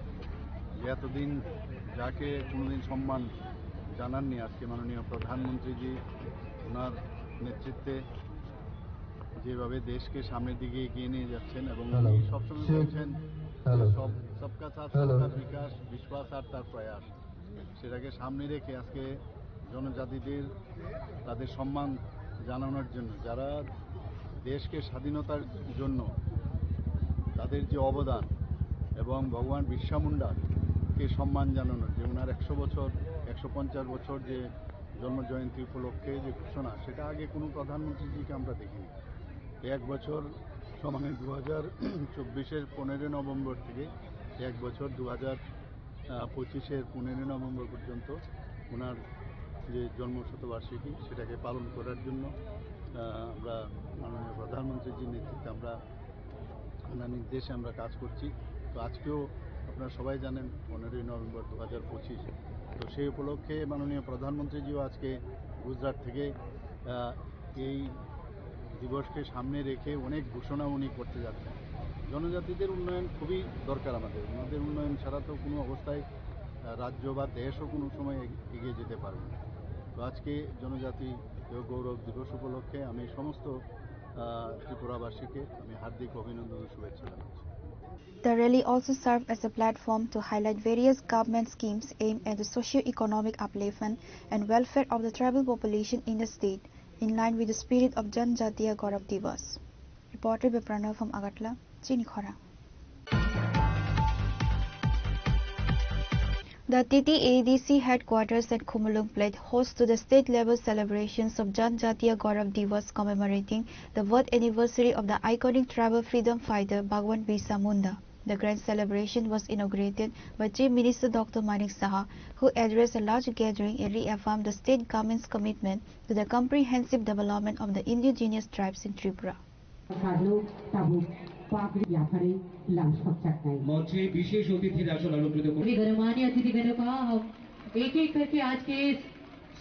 যে এতদিন যাকে কোনোদিন সম্মান জানাননি, আজকে মাননীয় প্রধানমন্ত্রীজি ওনার নেতৃত্বে যেভাবে দেশকে সামনের দিকে এগিয়ে নিয়ে যাচ্ছেন এবং উনি সবসময় বলছেন সবকা সাথ সবকা বিকাশ, বিশ্বাস আর তার প্রয়াস, সেটাকে সামনে রেখে আজকে জনজাতিদের তাদের সম্মান জানানোর জন্য, যারা দেশকে স্বাধীনতার জন্য তাদের যে অবদান এবং ভগবান বিরসা মুন্ডাকে সম্মান জানানোর যে ওনার 150 বছর যে জন্মজয়ন্তী উপলক্ষে যে ঘোষণা, সেটা আগে কোনো প্রধানমন্ত্রীজিকে আমরা দেখিনি। 1 বছর সমানে 2024-এর 15 নভেম্বর থেকে 1 বছর 2025-এর 15 নভেম্বর পর্যন্ত ওনার যে জন্মশতবার্ষিকী সেটাকে পালন করার জন্য আমরা মাননীয় প্রধানমন্ত্রীজির নেতৃত্বে আমরা ওনার নির্দেশে আমরা কাজ করছি। তো আজকেও আপনারা সবাই জানেন 15 নভেম্বর 2025, তো সেই উপলক্ষে মাননীয় প্রধানমন্ত্রীজিও আজকে গুজরাট থেকে এই দিবসকে সামনে রেখে অনেক ঘোষণা উনি করতে যাচ্ছেন। জনজাতিদের উন্নয়ন খুবই দরকার, আমাদের উন্নয়ন ছাড়া তো কোনো অবস্থায় রাজ্য বা দেশও কোনো সময় এগিয়ে যেতে পারবে না। তো আজকে জনজাতি গৌরব দিবস উপলক্ষে আমি সমস্ত ত্রিপুরাবাসীকে আমি হার্দিক অভিনন্দন ও শুভেচ্ছা জানাচ্ছি। The rally also served as a platform to highlight various government schemes aimed at the socio-economic upliftment and welfare of the tribal population in the state, in line with the spirit of Janjatiya Gaurav Divas. Reported by Pranav from Agartala, Chini Khora. The TTADC headquarters at Khumulung played host to the state-level celebrations of Janjatiya Gaurav Divas commemorating the birth anniversary of the iconic tribal freedom fighter Bhagwan Birsa Munda. The grand celebration was inaugurated by Chief Minister Dr. Manik Saha, who addressed a large gathering and reaffirmed the state government's commitment to the comprehensive development of the indigenous tribes in Tripura. मंचे विशेष अतिथि ration अनुकृत गणमान्य अतिथिगणों का हम एक एक करके आज के इस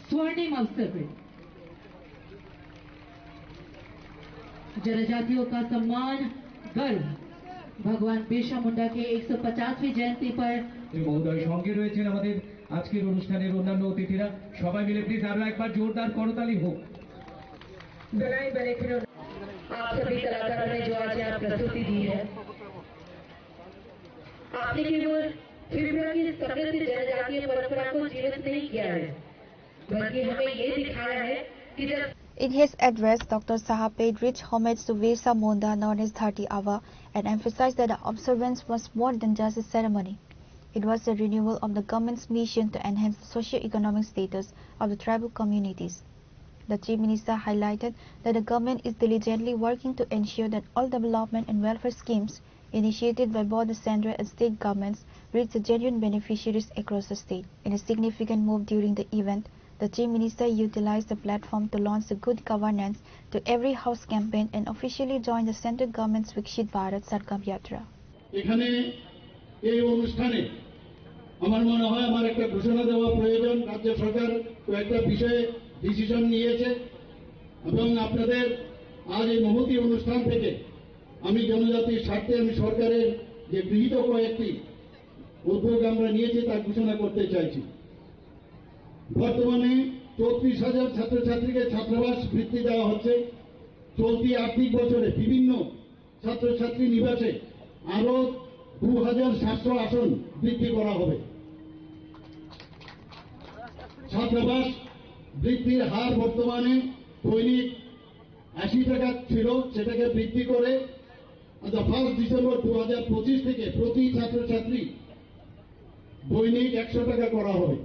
स्वर्णिम अवसर पर जनजातियों का सम्मान गर्व भगवान बिरसा मुंडा के 150वीं जयंती पर महोदय সঙ্গে রয়েছেন আমাদের আজকের অনুষ্ঠানের অন্যান্য অতিথিরা, সবাই মিলে প্লিজ আরো একবার জোরদার করতালি হোক। बनाए बने खिलौने आप सभी कलाकारों ने जो आज यहाँ प्रस्तुति दी है, आपने केवल त्रिपुरा की समृद्ध जनजातीय परंपरा को जीवित नहीं किया है, बल्कि हमें ये दिखाया है कि जब In his address, Dr. Saha paid rich homage to Birsa Munda, known as Dharti Ava, and emphasized that the observance was more than just a ceremony. It was a renewal of the government's mission to enhance the socio-economic status of the tribal communities. The Chief Minister highlighted that the government is diligently working to ensure that all development and welfare schemes initiated by both the central and state governments reach the genuine beneficiaries across the state. In a significant move during the event, the Chief Minister utilized the platform to launch the Good Governance to Every House campaign and officially joined the central government's Vikshit Bharat Sarkam Yatra. এখানে এই অনুষ্ঠানে আমার মনে হয় আমার একটা ঘোষণা দেওয়া প্রয়োজন। রাজ্য সরকার কয়েকটা বিষয়ে ডিসিশন নিয়েছে এবং আপনাদের আজ এই মহতি অনুষ্ঠান থেকে আমি জনজাতির স্বার্থে আমি সরকারের যে গৃহীত কয়েকটি উদ্যোগ আমরা নিয়েছি তা ঘোষণা করতে চাইছি। বর্তমানে 34,000 ছাত্রছাত্রীকে ছাত্রাবাস বৃত্তি দেওয়া হচ্ছে। চলতি আর্থিক বছরে বিভিন্ন ছাত্রছাত্রী নিবাসে আরো 2,700 আসন বৃদ্ধি করা হবে। ছাত্রাবাস বৃদ্ধির হার বর্তমানে দৈনিক 80 টাকা ছিল, সেটাকে বৃদ্ধি করে 1 ডিসেম্বর 2025 থেকে প্রতি ছাত্রছাত্রী দৈনিক 100 টাকা করা হবে।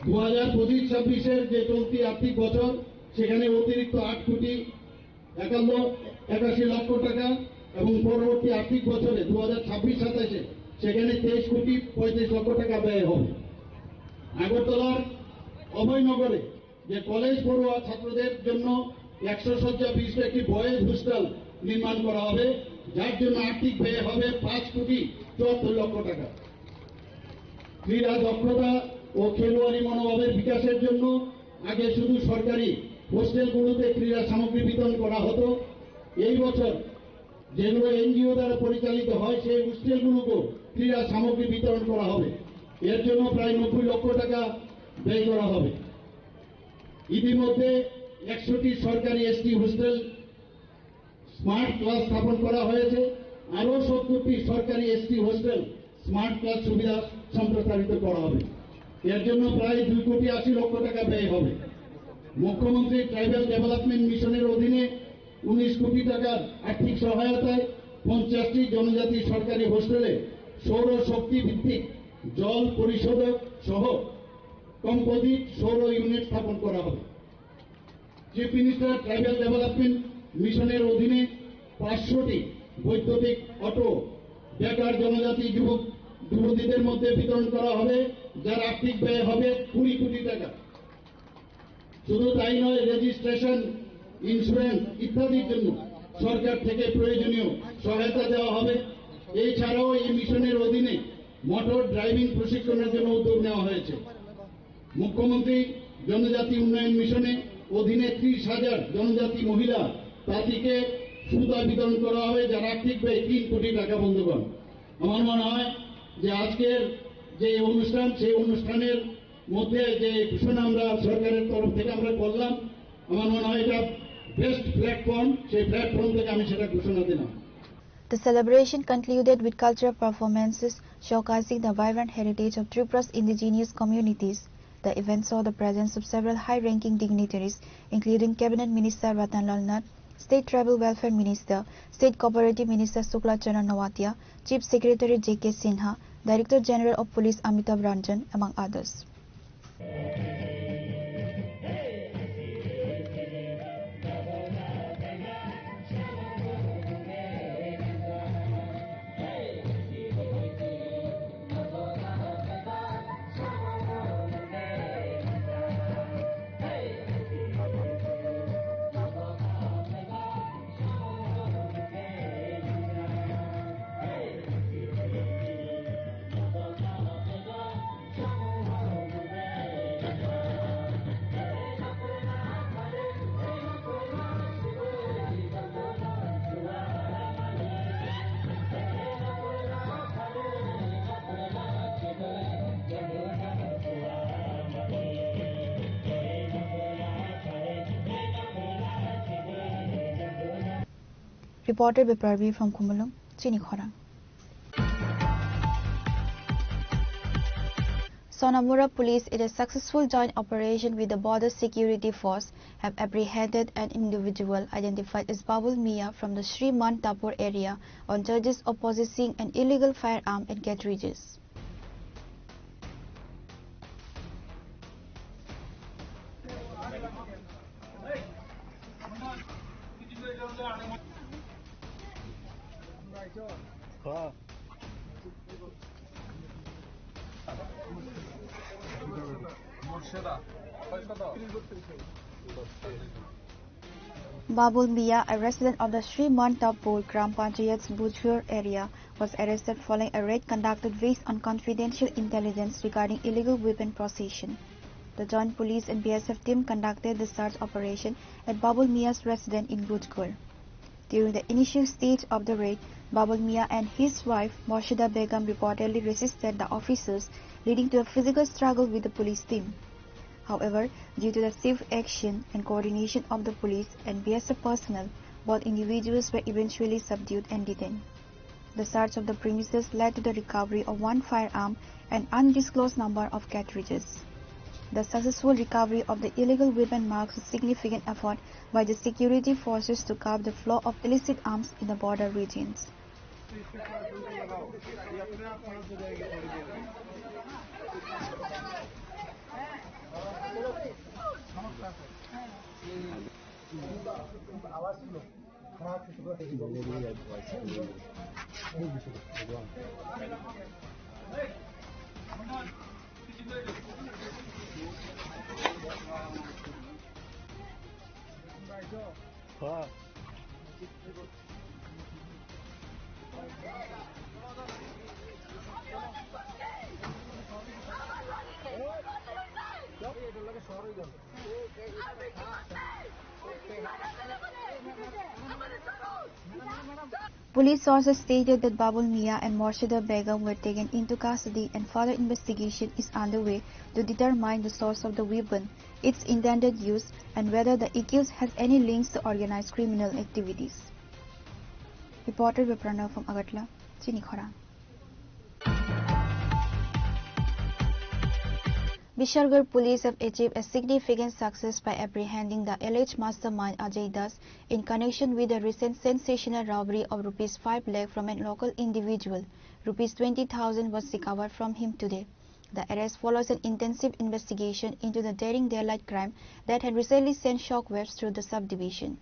2025-26-এর যে চলতি আর্থিক বছর সেখানে অতিরিক্ত 8 কোটি 81 লক্ষ টাকা এবং পরবর্তী আর্থিক বছরে 2026-27-এ সেখানে 23 কোটি 35 লক্ষ টাকা ব্যয় হবে। আগরতলার অভয়নগরে যে কলেজ পড়ুয়া ছাত্রদের জন্য 100 শয্যা বিশিষ্ট একটি বয়েজ হোস্টেল নির্মাণ করা হবে, যার জন্য আর্থিক ব্যয় হবে 5 কোটি 74 লক্ষ টাকা। ক্রীড়া দক্ষতা ও খেলোয়াড়ি মনোভাবের বিকাশের জন্য আগে শুধু সরকারি হোস্টেলগুলোতে ক্রীড়া সামগ্রী বিতরণ করা হতো। এই বছর যেগুলো এনজিও দ্বারা পরিচালিত হয় সেই হোস্টেলগুলোকেও ক্রীড়া সামগ্রী বিতরণ করা হবে। এর জন্য প্রায় 90 লক্ষ টাকা ব্যয় করা হবে। ইতিমধ্যে 100টি সরকারি এসটি হোস্টেল স্মার্ট ক্লাস স্থাপন করা হয়েছে। আরো 70টি সরকারি এসটি হোস্টেল স্মার্ট ক্লাস সুবিধা সম্প্রসারিত করা হবে। এর জন্য প্রায় 2,80,00,000 টাকা ব্যয় হবে। মুখ্যমন্ত্রী ট্রাইবাল ডেভেলপমেন্ট মিশনের অধীনে 19 কোটি টাকার আর্থিক সহায়তায় 50টি জনজাতি সরকারি হোস্টেলে সৌর শক্তি ভিত্তিক জল পরিশোধক সহ কম্পোজিট সৌর ইউনিট স্থাপন করা হবে। চিফ মিনিস্টার ট্রাইবাল ডেভেলপমেন্ট মিশনের অধীনে 500টি বৈদ্যুতিক অটো বেকার জনজাতি যুবতীদের মধ্যে বিতরণ করা হবে, যার আর্থিক ব্যয় হবে 20 কোটি টাকা। শুধু তাই নয়, রেজিস্ট্রেশন, ইন্স্যুরেন্স ইত্যাদির জন্য সরকার থেকে প্রয়োজনীয় সহায়তা দেওয়া হবে। এছাড়াও এই মিশনের অধীনে মোটর ড্রাইভিং প্রশিক্ষণের জন্য উদ্যোগ নেওয়া হয়েছে। মুখ্যমন্ত্রী জনজাতি উন্নয়ন মিশনে অধীনে 30,000 জনজাতি মহিলা তাঁতিকে সুতা বিতরণ করা হবে, যার আর্থিক ব্যয় 3 কোটি টাকা। বন্ধুগণ, আমার মনে হয় যে আজকের যে অনুষ্ঠান, সেই অনুষ্ঠানের মধ্যে যে ঘোষণা আমরা সরকারের তরফ থেকে আমরা করলাম, আমার মনে হয় এটা বেস্ট প্ল্যাটফর্ম। সেই প্ল্যাটফর্ম থেকে আমি সেটা ঘোষণা দিলাম। The celebration concluded with cultural performances showcasing the vibrant heritage of Tripura's indigenous communities. The event saw the presence of several high-ranking dignitaries, including Cabinet Minister Ratanlal Nath, State Tribal Welfare Minister, State Cooperative Minister Shukla Charan Nawatia, Chief Secretary J.K. Sinha, Director General of Police Amitabh Ranjan, among others. Reported by Parveer from Kumulung, Chinikhorang. Sonamura Police, in a successful joint operation with the Border Security Force, have apprehended an individual identified as Babul Mia from the Sri Mantapur area on charges of possessing an illegal firearm and cartridges. Babul Mia, a resident of the Sri Mantapur Gram Panchayat's Bujhur area, was arrested following a raid conducted based on confidential intelligence regarding illegal weapon possession. The joint police and BSF team conducted the search operation at Babul Mia's residence in Bujhur. During the initial stage of the raid, Babul Mia and his wife Morshida Begum reportedly resisted the officers, leading to a physical struggle with the police team. However, due to the swift action and coordination of the police and BSF personnel, both individuals were eventually subdued and detained. The search of the premises led to the recovery of one firearm and undisclosed number of cartridges. The successful recovery of the illegal weapon marks a significant effort by the security forces to curb the flow of illicit arms in the border regions. Police sources stated that Babul Mia and Morshida Begum were taken into custody and further investigation is underway to determine the source of the weapon, its intended use, and whether the accused has any links to organized criminal activities. Reported by Pranav from Agartala, Chini Khora. Bishalgarh police have achieved a significant success by apprehending the alleged mastermind Ajay Das in connection with the recent sensational robbery of Rs 5 lakh from a local individual. Rs 20,000 was recovered from him today. The arrest follows an intensive investigation into the daring daylight crime that had recently sent shockwaves through the subdivision.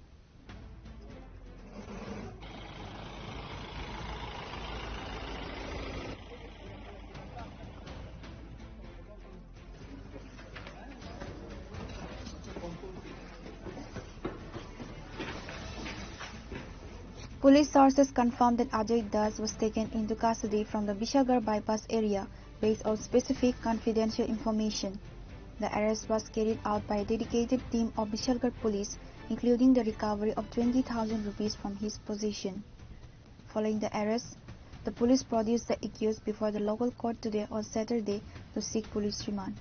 Police sources confirmed that Ajay Das was taken into custody from the Bishalgarh bypass area based on specific confidential information. The arrest was carried out by a dedicated team of Bishalgarh police, including the recovery of 20,000 rupees from his possession. Following the arrest, the police produced the accused before the local court today on Saturday to seek police remand.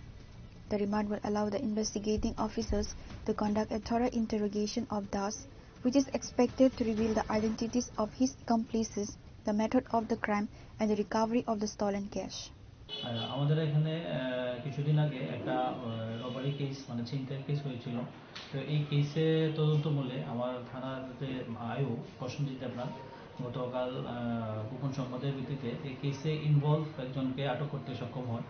The remand will allow the investigating officers to conduct a thorough interrogation of Das, which is expected to reveal the identities of his accomplices, the method of the crime, and the recovery of the stolen cash. আমাদের এখানে কিছুদিন আগে একটা robbery case মানে ছিনতাইয়ের case হয়েছিল। তো এই কেসে তদন্তমূলে আমার থানার যে আয়ু প্রসেনজিৎ দেবনাথ গতকাল গোপন সংবাদের ভিত্তিতে এই কেসে ইনভলভ একজনকে আটক করতে সক্ষম হয়।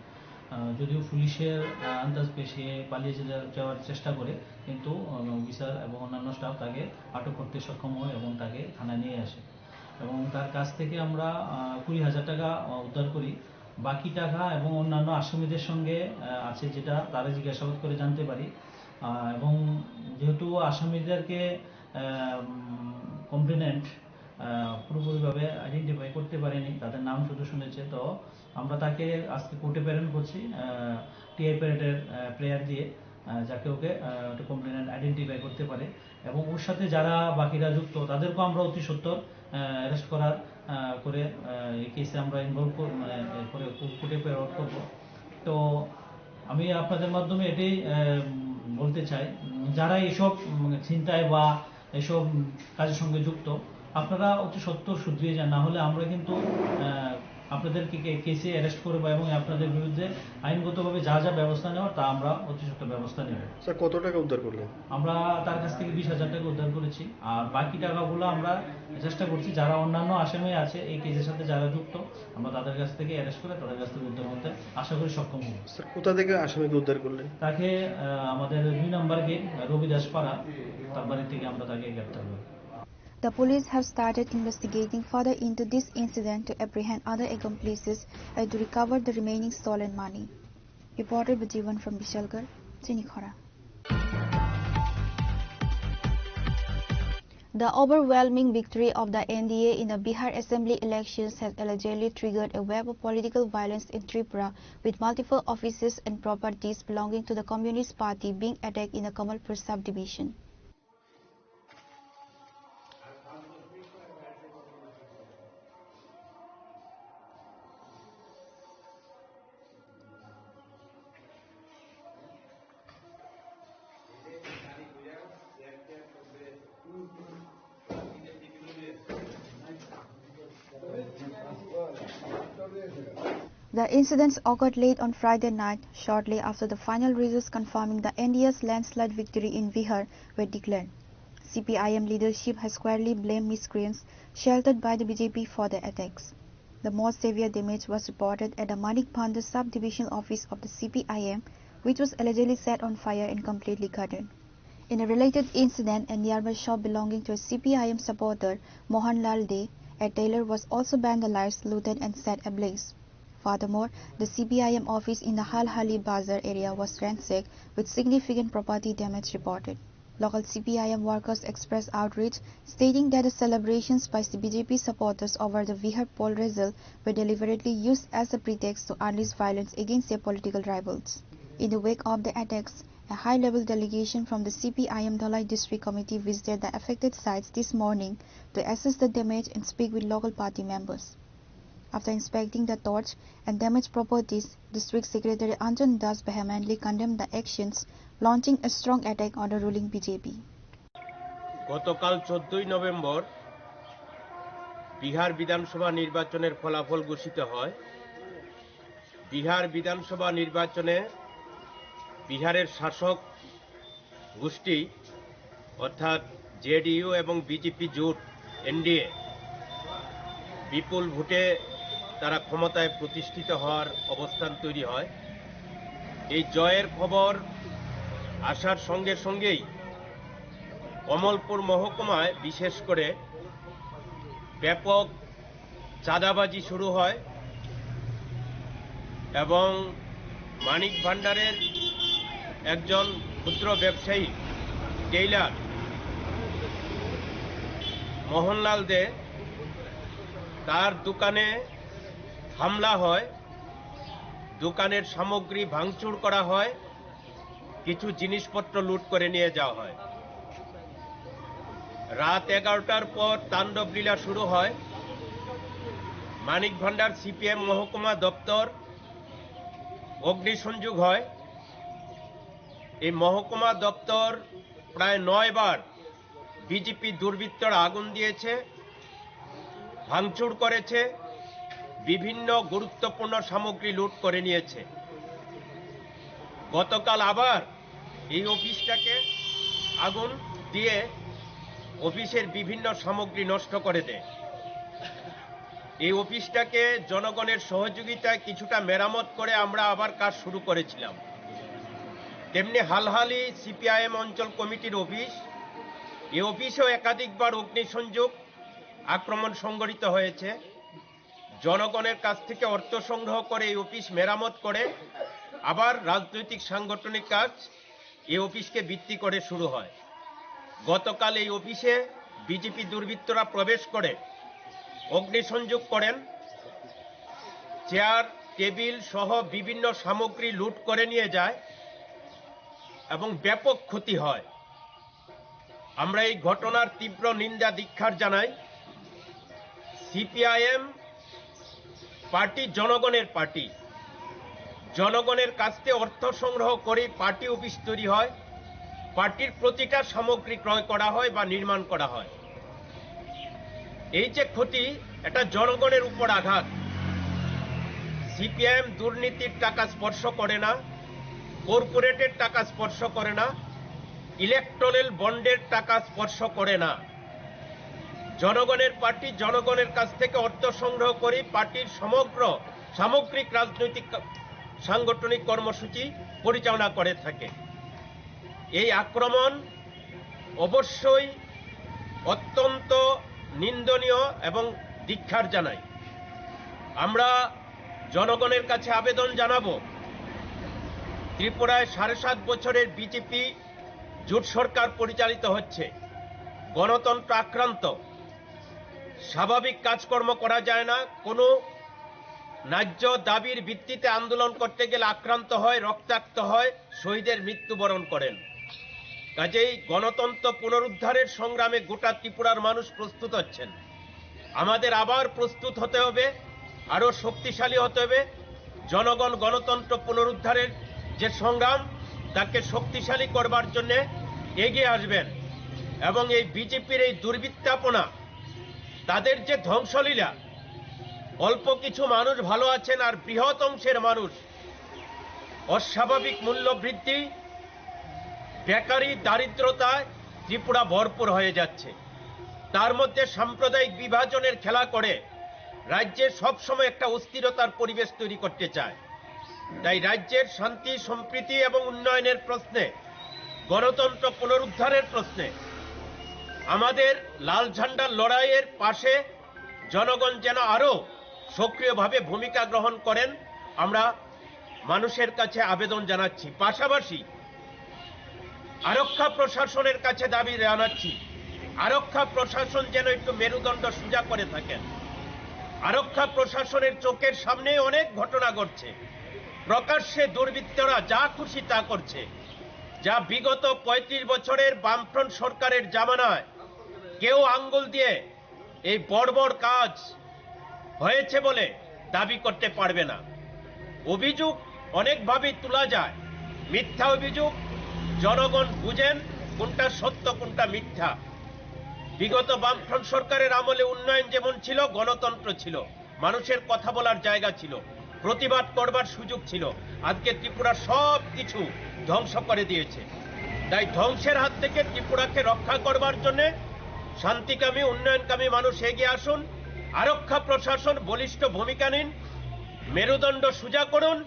যদিও পুলিশের আন্দাজ পেশে পালিয়ে যাওয়ার চেষ্টা করে, কিন্তু অফিসার এবং অন্যান্য স্টাফ তাকে আটক করতে সক্ষম হয় এবং তাকে থানায় নিয়ে আসে এবং তার কাছ থেকে আমরা 20,000 টাকা উদ্ধার করি। বাকি টাকা এবং অন্যান্য আসামিদের সঙ্গে আছে যেটা তারা জিজ্ঞাসাবাদ করে জানতে পারি এবং যেহেতু আসামিদেরকে কমপ্লেনেন্ট পুরোপুরিভাবে আইডেন্টিফাই করতে পারেনি, তাদের নাম শুধু শুনেছে, তো আমরা তাকে আজকে কোর্টে প্রেরণ করছি টিআই প্যারেডের প্লেয়ার দিয়ে, যাকে ওকে কমপ্লেনেন্ট আইডেন্টিফাই করতে পারে এবং ওর সাথে যারা বাকিরা যুক্ত তাদেরকেও আমরা অতি সত্বর অ্যারেস্ট করার করে এই কেসে আমরা ইনভলভ করে কোর্টে প্রেরণ করব। তো আমি আপনাদের মাধ্যমে এটাই বলতে চাই, যারা এইসব ছিনতাই বা এইসব কাজের সঙ্গে যুক্ত আপনারা অতি সত্বর শুধরিয়ে যান, না হলে আমরা কিন্তু আপনাদেরকে কেসে অ্যারেস্ট করবো এবং আপনাদের বিরুদ্ধে আইনগতভাবে যা যা ব্যবস্থা নেওয়ার তা আমরা অতি সত্বর ব্যবস্থা নেব। স্যার কত টাকা উদ্ধার করলেন? আমরা তার কাছ থেকে 20,000 টাকা উদ্ধার করেছি, আর বাকি টাকাগুলো আমরা চেষ্টা করছি যারা অন্যান্য আসামি আছে এই কেসের সাথে যারা যুক্ত আমরা তাদের কাছ থেকে অ্যারেস্ট করে তাদের কাছ থেকে উদ্ধার করতে আশা করি সক্ষম হব। স্যার কোথা থেকে আসামিকে উদ্ধার করলেন? তাকে আমাদের 2 নম্বর গেট রবিদাস পাড়া তার বাড়ি থেকে আমরা তাকে গ্রেফতার করি। The police have started investigating further into this incident to apprehend other accomplices and to recover the remaining stolen money. Reported by Jivan from Bishalgarh, Chini Khora. The overwhelming victory of the NDA in the Bihar Assembly elections has allegedly triggered a wave of political violence in Tripura, with multiple offices and properties belonging to the Communist Party being attacked in the Kamalpur subdivision. The incidents occurred late on Friday night, shortly after the final results confirming the NDA's landslide victory in Bihar were declared. CPIM leadership has squarely blamed miscreants sheltered by the BJP for the attacks. The most severe damage was reported at the Manik Bhandar subdivisional office of the CPIM, which was allegedly set on fire and completely gutted. In a related incident, a nearby shop belonging to a CPIM supporter, Mohanlal De, a tailor, was also vandalized, looted and set ablaze. Furthermore, the CPIM office in the Halhali Bazar area was ransacked, with significant property damage reported. Local CPIM workers expressed outrage, stating that the celebrations by BJP supporters over the Bihar poll result were deliberately used as a pretext to unleash violence against their political rivals. In the wake of the attacks, a high-level delegation from the CPIM Dhalai District Committee visited the affected sites this morning to assess the damage and speak with local party members. After inspecting the torch and damaged properties, District Secretary Anjan Das vehemently condemned the actions, launching a strong attack on the ruling BJP. গতকাল 14 November Bihar বিধানসভা নির্বাচনের ফলাফল ঘোষিত হয়। বিহার বিধানসভা নির্বাচনে বিহারের শাসক গোষ্ঠী অর্থাৎ জেডিইউ এবং বিজেপি জোট এনডিএ বিপুল ভোটে তারা ক্ষমতায় প্রতিষ্ঠিত হওয়ার অবস্থান তৈরি হয়। এই জয়ের খবর আসার সঙ্গে সঙ্গেই কমলপুর মহকুমায় বিশেষ করে ব্যাপক চাঁদাবাজি শুরু হয় এবং মানিক ভান্ডারের একজন ক্ষুদ্র ব্যবসায়ী টেইলার মোহনলাল দে তার দোকানে হামলা হয়, দোকানের সামগ্রী ভাঙচুর করা হয়, কিছু জিনিসপত্র লুট করে নিয়ে যাওয়া হয়। রাত 11টার পর তাণ্ডব লীলা শুরু হয়। মানিক ভান্ডার সিপিএম মহকুমা দপ্তর অগ্নিসংযোগ হয়। এই মহকুমা দপ্তর প্রায় 9 বার বিজেপি দুর্বৃত্তরা আগুন দিয়েছে, ভাঙচুর করেছে, বিভিন্ন গুরুত্বপূর্ণ সামগ্রী লুট করে নিয়েছে। গতকাল আবার এই অফিসটাকে আগুন দিয়ে অফিসের বিভিন্ন সামগ্রী নষ্ট করে দেয়। এই অফিসটাকে জনগণের সহযোগিতায় কিছুটা মেরামত করে আমরা আবার কাজ শুরু করেছিলাম। তেমনি হালহালি সিপিআইএম অঞ্চল কমিটির অফিস, এই অফিসেও একাধিকবার অগ্নিসংযোগ আক্রমণ সংঘটিত হয়েছে। জনগণের কাছ থেকে অর্থ সংগ্রহ করে এই অফিস মেরামত করে আবার রাজনৈতিক সাংগঠনিক কাজ এই অফিসকে ভিত্তি করে শুরু হয়। গতকাল এই অফিসে বিজেপি দুর্বৃত্তরা প্রবেশ করে অগ্নিসংযোগ করেন, চেয়ার টেবিল সহ বিভিন্ন সামগ্রী লুট করে নিয়ে যায় এবং ব্যাপক ক্ষতি হয়। আমরা এই ঘটনার তীব্র নিন্দা ধিক্কার জানাই। সিপিআইএম পার্টি জনগণের পার্টি, জনগণের কাছ থেকে অর্থ সংগ্রহ করে পার্টি অফিস তৈরি হয়, পার্টির প্রতিটা সামগ্রী ক্রয় করা হয় বা নির্মাণ করা হয়। এই যে ক্ষতি, এটা জনগণের উপর আঘাত। সিপিআইএম দুর্নীতির টাকা স্পর্শ করে না, কর্পোরেটের টাকা স্পর্শ করে না, ইলেকট্রাল বন্ডের টাকা স্পর্শ করে না। জনগণের পার্টি জনগণের কাছ থেকে অর্থ সংগ্রহ করে পার্টির সমগ্র সামগ্রিক রাজনৈতিক সাংগঠনিক কর্মসূচি পরিচালনা করে থাকে। এই আক্রমণ অবশ্যই অত্যন্ত নিন্দনীয় এবং ধিক্কার জানাই। আমরা জনগণের কাছে আবেদন জানাবো, ত্রিপুরায় 7.5 বছরের বিজেপি জোট সরকার পরিচালিত হচ্ছে, গণতন্ত্র আক্রান্ত, স্বাভাবিক কাজকর্ম করা যায় না, কোনো ন্যায্য দাবির ভিত্তিতে আন্দোলন করতে গেলে আক্রান্ত হয়, রক্তাক্ত হয়, শহীদের মৃত্যুবরণ করেন। কাজেই গণতন্ত্র পুনরুদ্ধারের সংগ্রামে গোটা ত্রিপুরার মানুষ প্রস্তুত হচ্ছেন। আমাদের আবার প্রস্তুত হতে হবে, আরো শক্তিশালী হতে হবে। জনগণ গণতন্ত্র পুনরুদ্ধারের যে সংগ্রাম, তাকে শক্তিশালী করবার জন্য এগিয়ে আসবেন এবং এই বিজেপির এই দুর্বৃত্তাপনা, তাদের যে ধ্বংসলীলা, অল্প কিছু মানুষ ভালো আছেন আর বৃহৎ অংশের মানুষ অস্বাভাবিক মূল্য বৃদ্ধি, বেকারি, দারিদ্রতায় ত্রিপুরা ভরপুর হয়ে যাচ্ছে। তার মধ্যে সাম্প্রদায়িক বিভাজনের খেলা করে রাজ্যে সবসময় একটা অস্থিরতার পরিবেশ তৈরি করতে চায়। তাই রাজ্যের শান্তি, সম্প্রীতি এবং উন্নয়নের প্রশ্নে, গণতন্ত্র পুনরুদ্ধারের প্রশ্নে আমাদের লাল ঝান্ডার লড়াইয়ের পাশে জনগণ যেন আরো সক্রিয়ভাবে ভূমিকা গ্রহণ করেন, আমরা মানুষের কাছে আবেদন জানাচ্ছি। পাশাপাশি আরক্ষা প্রশাসনের কাছে দাবি জানাচ্ছি, আরক্ষা প্রশাসন যেন একটু মেরুদণ্ড সোজা করে থাকেন। আরক্ষা প্রশাসনের চোখের সামনে অনেক ঘটনা ঘটছে, প্রকাশ্যে দুর্বৃত্তরা যা খুশি তা করছে, যা বিগত ৩৫ বছরের বামফ্রন্ট সরকারের জামানায় কেউ আঙ্গুল দিয়ে এই বর্বর কাজ হয়েছে বলে দাবি করতে পারবে না। অভিযোগ অনেকভাবেই তোলা যায়। মিথ্যা অভিযোগ, জনগণ বুঝেন কোনটা সত্য কোনটা মিথ্যা। বিগত বামফ্রন্ট সরকারের আমলে উন্নয়ন যেমন ছিল, গণতন্ত্র ছিল, মানুষের কথা বলার জায়গা ছিল, প্রতিবাদ করবার সুযোগ ছিল। আজকে ত্রিপুরা সব কিছু ধ্বংস করে দিয়েছে। তাই ধ্বংসের হাত থেকে ত্রিপুরাকে রক্ষা করবার জন্য শান্তিকামী উন্নয়নকামী মানুষ এগিয়ে আসুন। আরক্ষা প্রশাসন বলিষ্ঠ ভূমিকা নিন, মেরুদণ্ড সোজা করুন,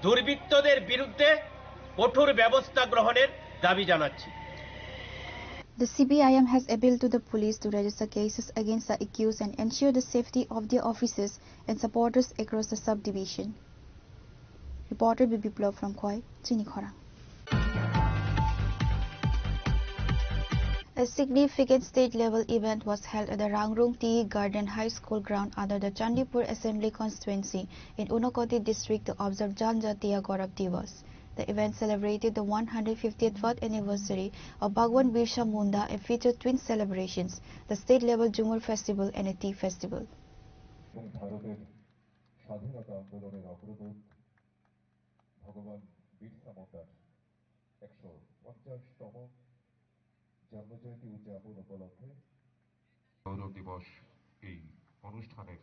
দুর্বৃত্তদের বিরুদ্ধে কঠোর ব্যবস্থা গ্রহণের দাবি জানাচ্ছি। The CPIM has appealed to the police to register cases against the accused and ensure the safety of their officers and supporters across the subdivision. Reporter Biplov from Khoi, Chinikhora. A significant state-level event was held at the Rangrung Tea Garden High School ground under the Chandipur Assembly constituency in Unakoti district to observe Janjatia Gaurav Divas. The event celebrated the 150th anniversary of Bhagwan Birsa Munda and featured twin celebrations, the state-level Jumur Festival and a tea festival. ভারতের স্বাধীনতা আন্দোলনের অগ্রদূত ভগবান বিরসা মুন্ডার 150তম জন্মজয়ন্তী উদযাপন উপলক্ষে গৌরব দিবস এই অনুষ্ঠানের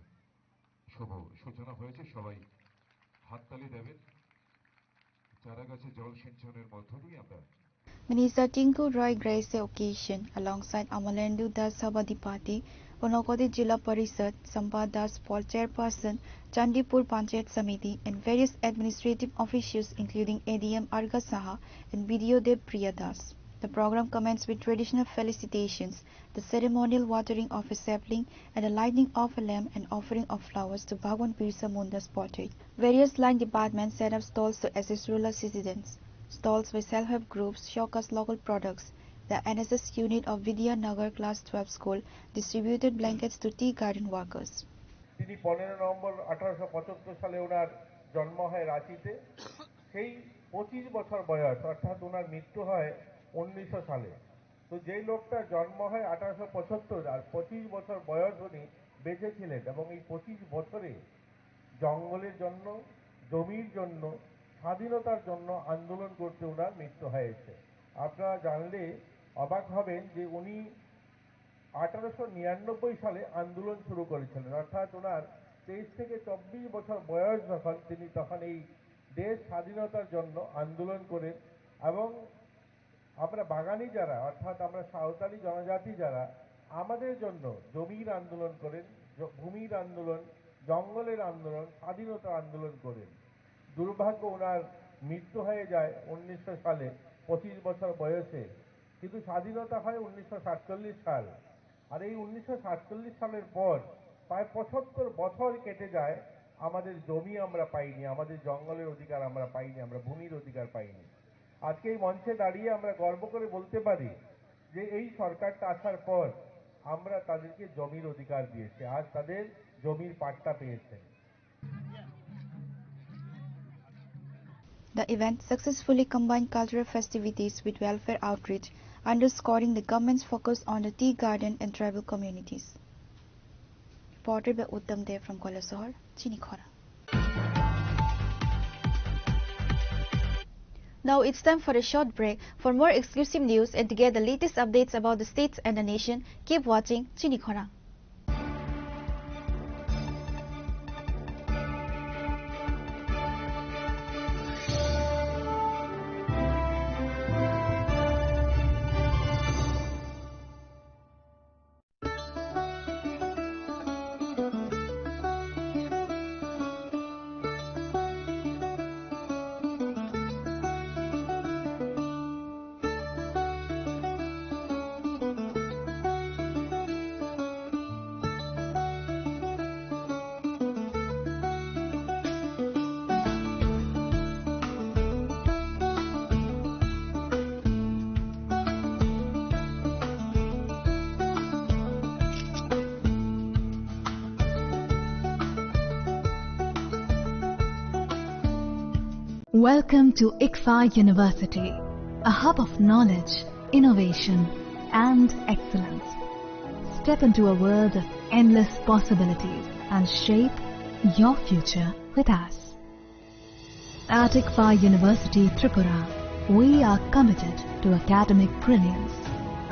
শুভ সূচনা হয়েছে। সবাই হাততালি দেবেন। চারা গাছে জল সিঞ্চনের মধ্য দিয়ে আমরা Minister Tinku Roy graced the occasion alongside Amalendu Das Sabadipati, Unakoti Jilla Parishad, Sampad Das Paul Chairperson, Chandipur Panchayat Samiti and various administrative officials including ADM Arga Saha and BDO Dev Priya Das. The program commenced with traditional felicitations, the ceremonial watering of a sapling and the lighting of a lamp and offering of flowers to Bhagwan Birsa Munda's portrait. Various line departments set up stalls to assist rural citizens. Stalls by self-help groups showcased local products. The NSS unit of Vidya Nagar Class 12 School distributed blankets to tea garden workers. তিনি 15 November 1875 সালে ওনার জন্ম হয় রাঁচিতে। সেই 25 বছর বয়স, অর্থাৎ ওনার মৃত্যু হয় 1900 সালে। তো যেই লোকটার জন্ম হয় 1875 আর 25 বছর বয়স উনি বেঁচে ছিলেন এবং এই 25 বছরে জঙ্গলের জন্য, জমির জন্য, স্বাধীনতার জন্য আন্দোলন করতে ওনার মৃত্যু হয়েছে। আপনারা জানলে অবাক হবেন যে উনি 1899 সালে আন্দোলন শুরু করেছিলেন, অর্থাৎ ওনার 23 থেকে 24 বছর বয়স যখন, তিনি তখন এই দেশ স্বাধীনতার জন্য আন্দোলন করেন। এবং আমরা বাগানি যারা, অর্থাৎ আমরা সাঁওতালি জনজাতি যারা, আমাদের জন্য জমির আন্দোলন করেন, ভূমির আন্দোলন, জঙ্গলের আন্দোলন, স্বাধীনতার আন্দোলন করেন। দুর্ভাগ্য ওনার মৃত্যু হয়ে যায় 1900 সালে 25 বছর বয়সে, কিন্তু স্বাধীনতা হয় 1947 সাল। আর এই 1947 সালের পর প্রায় 75 বছর কেটে যায়, আমাদের জমি আমরা পাইনি, আমাদের জঙ্গলের অধিকার আমরা পাইনি, আমরা ভূমির অধিকার পাইনি। আজকে এই মঞ্চে দাঁড়িয়ে আমরা গর্ব করে বলতে পারি যে এই সরকারটা আসার পর আমরা তাদেরকে জমির অধিকার দিয়েছি, আজ তাদের জমির পাট্টা পেয়েছেন। The event successfully combined cultural festivities with welfare outreach, underscoring the government's focus on the tea garden and tribal communities. Reported by Uttam Dev from Kolasahar, Chinikhora. Now it's time for a short break. For more exclusive news and to get the latest updates about the states and the nation, keep watching Chinikhora. Welcome to ICFA University, a hub of knowledge, innovation, and excellence. Step into a world of endless possibilities and shape your future with us. At ICFA University, Tripura, we are committed to academic brilliance.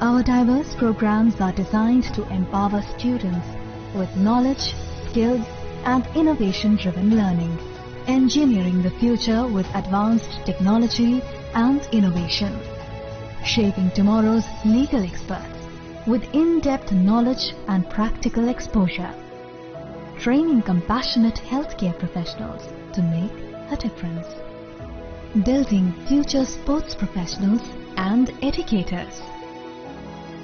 Our diverse programs are designed to empower students with knowledge, skills, and innovation-driven learning, engineering the future with advanced technology and innovation, shaping tomorrow's legal experts with in-depth knowledge and practical exposure, training compassionate healthcare professionals to make a difference, building future sports professionals and educators.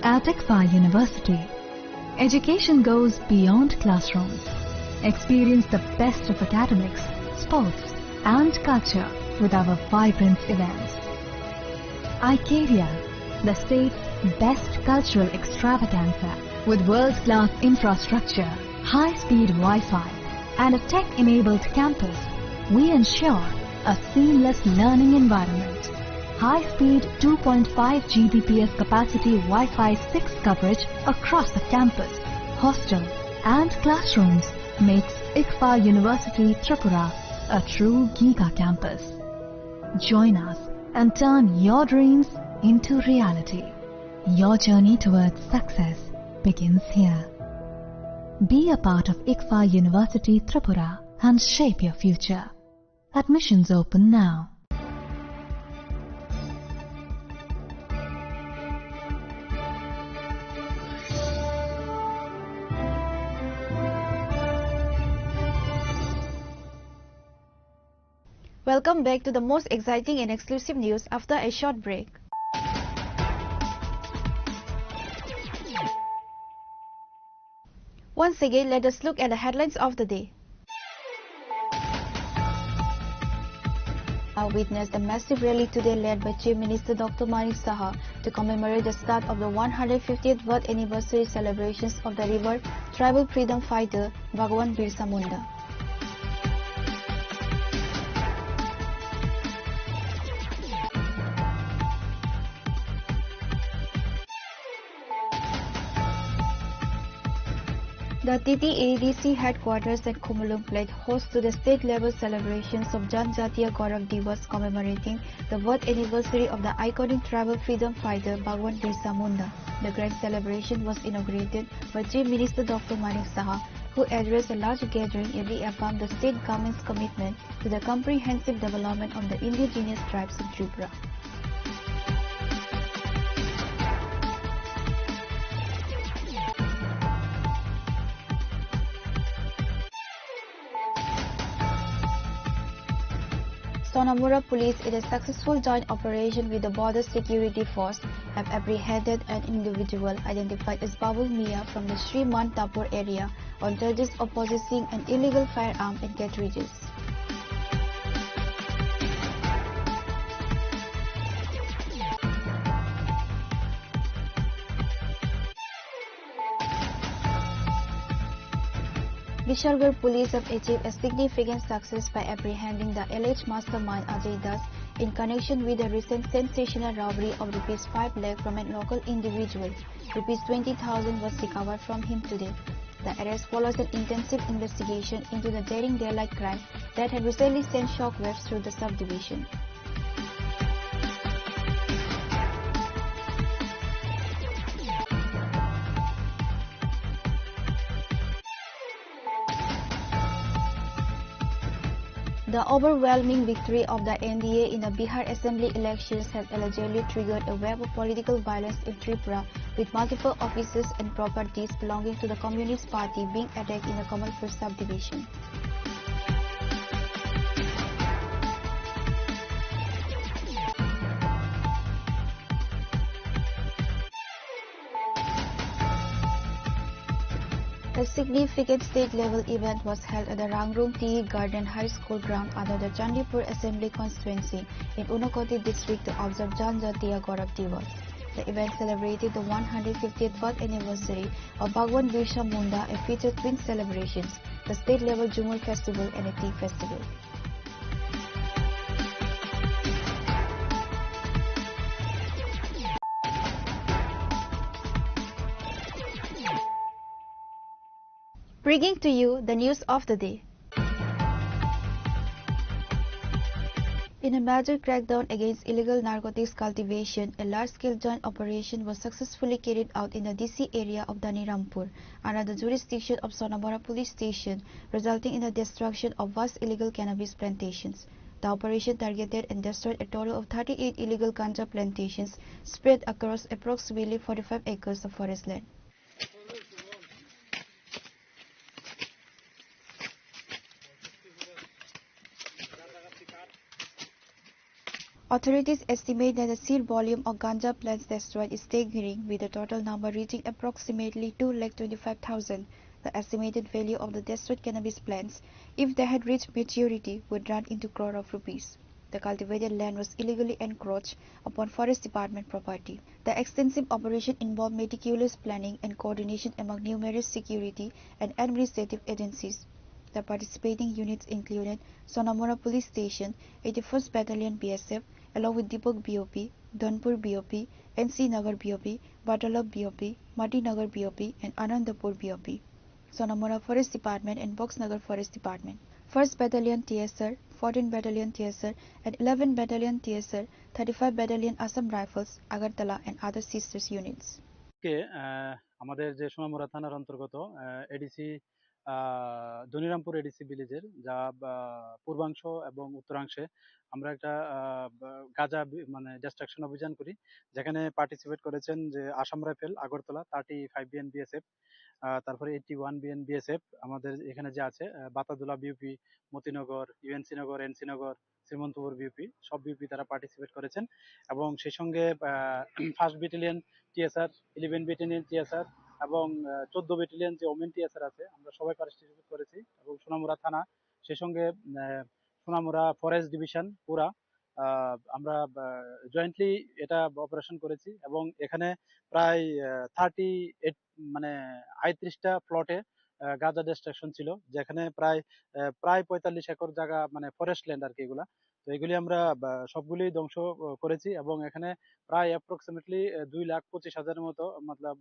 At ICFA University, education goes beyond classrooms. Experience the best of academics, sports, and culture with our vibrant events. ICARIA, the state's best cultural extravaganza, with world-class infrastructure, high-speed Wi-Fi, and a tech-enabled campus, we ensure a seamless learning environment. High-speed 2.5 Gbps capacity Wi-Fi 6 coverage across the campus, hostel, and classrooms makes ICFA University Tripura a true Giga campus. Join us and turn your dreams into reality. Your journey towards success begins here. Be a part of ICFA University Tripura and shape your future. Admissions open now. Welcome back to the most exciting and exclusive news after a short break. Once again, let us look at the headlines of the day. I witnessed a massive rally today led by Chief Minister Dr. Manik Saha to commemorate the start of the 150th birth anniversary celebrations of the revered tribal freedom fighter Bhagwan Birsa Munda. The TTADC headquarters at Khumulung played host to the state-level celebrations of Janjatiya Gaurav Divas commemorating the birth anniversary of the iconic tribal freedom fighter Bhagwan Birsa Munda. The grand celebration was inaugurated by Chief Minister Dr. Manik Saha, who addressed a large gathering and reaffirmed the state government's commitment to the comprehensive development of the indigenous tribes of Tripura. Sonamura police, in a successful joint operation with the Border Security Force, have apprehended an individual identified as Babul Mia from the Sri Mantapur area on charges of possessing an illegal firearm and cartridges. Bishalgarh police have achieved a significant success by apprehending the alleged mastermind Ajay Das in connection with the recent sensational robbery of Rs 5 lakh from a local individual. Rs 20,000 was recovered from him today. The arrest follows an intensive investigation into the daring daylight crime that had recently sent shockwaves through the subdivision. The overwhelming victory of the NDA in the Bihar Assembly elections has allegedly triggered a wave of political violence in Tripura, with multiple offices and properties belonging to the Communist Party being attacked in the Kamalpur subdivision. A significant state-level event was held at the Rangrung Tea Garden High School ground under the Chandipur Assembly constituency in Unakoti district to observe Janjatiya Gaurav Divas. The event celebrated the 150th birth anniversary of Bhagwan Birsa Munda and featured twin celebrations, the state-level Jumur Festival and a tea festival. Bringing to you the news of the day. In a major crackdown against illegal narcotics cultivation, a large-scale joint operation was successfully carried out in the DC area of Danirampur under the jurisdiction of Sonamora police station, resulting in the destruction of vast illegal cannabis plantations. The operation targeted and destroyed a total of 38 illegal ganja plantations spread across approximately 45 acres of forest land. Authorities estimate that the sheer volume of ganja plants destroyed is staggering, with the total number reaching approximately 225,000. The estimated value of the destroyed cannabis plants, if they had reached maturity, would run into crore of rupees. The cultivated land was illegally encroached upon Forest Department property. The extensive operation involved meticulous planning and coordination among numerous security and administrative agencies. The participating units included Sonamora Police Station, 81st Battalion BSF, along with Dipok BOP, Dhanpur BOP, NC Nagar BOP, Batalab BOP, Mati Nagar BOP, and Anandapur BOP. Sonamora Forest Department and Boxnagar Forest Department. 1st Battalion TSR, 14th Battalion TSR, and 11th Battalion TSR, 35 Battalion Assam Rifles, Agartala, and other sisters units. আমাদের যে সোনামুড়া থানার অন্তর্গত ADC দনিরামপুর ADC ভিলেজের যা পূর্বাংশ এবং উত্তরাংশে আমরা একটা গাঁজা মানে ডিস্ট্রাকশন অভিযান করি, যেখানে পার্টিসিপেট করেছেন যে Assam rifle Agartala 35 BN BSF, তারপরে 81 বিএন বিএসএফ, আমাদের এখানে যে আছে Batadula BOP, Motinagar, UNC Nagar, NC Nagar, Srimantapur BOP, সব বিউপি তারা পার্টিসিপেট করেছেন। এবং সেই সঙ্গে 1st battalion TSR, 11 battalion TSR এবং 14 ব্যাটালিয়ন যে ওমেন টিএসআর আছে, আমরা সবাই পার্টিসিপেট করেছি। এবং সোনামুড়া থানা, সেই সঙ্গে সোনামুড়া ফরেস্ট ডিভিশন পুরা আমরা জয়েন্টলি এটা অপারেশন করেছি। এবং এখানে প্রায় 38 মানে 38টা প্লটে গাঁজা ডিস্ট্রাকশন ছিল, যেখানে প্রায় 45 একর জায়গা মানে ফরেস্ট ল্যান্ড আর কি এগুলা। তো এগুলি আমরা সবগুলি ধ্বংস করেছি এবং এখানে প্রায় অ্যাপ্রক্সিমেটলি 2,25,000 মতো মতলব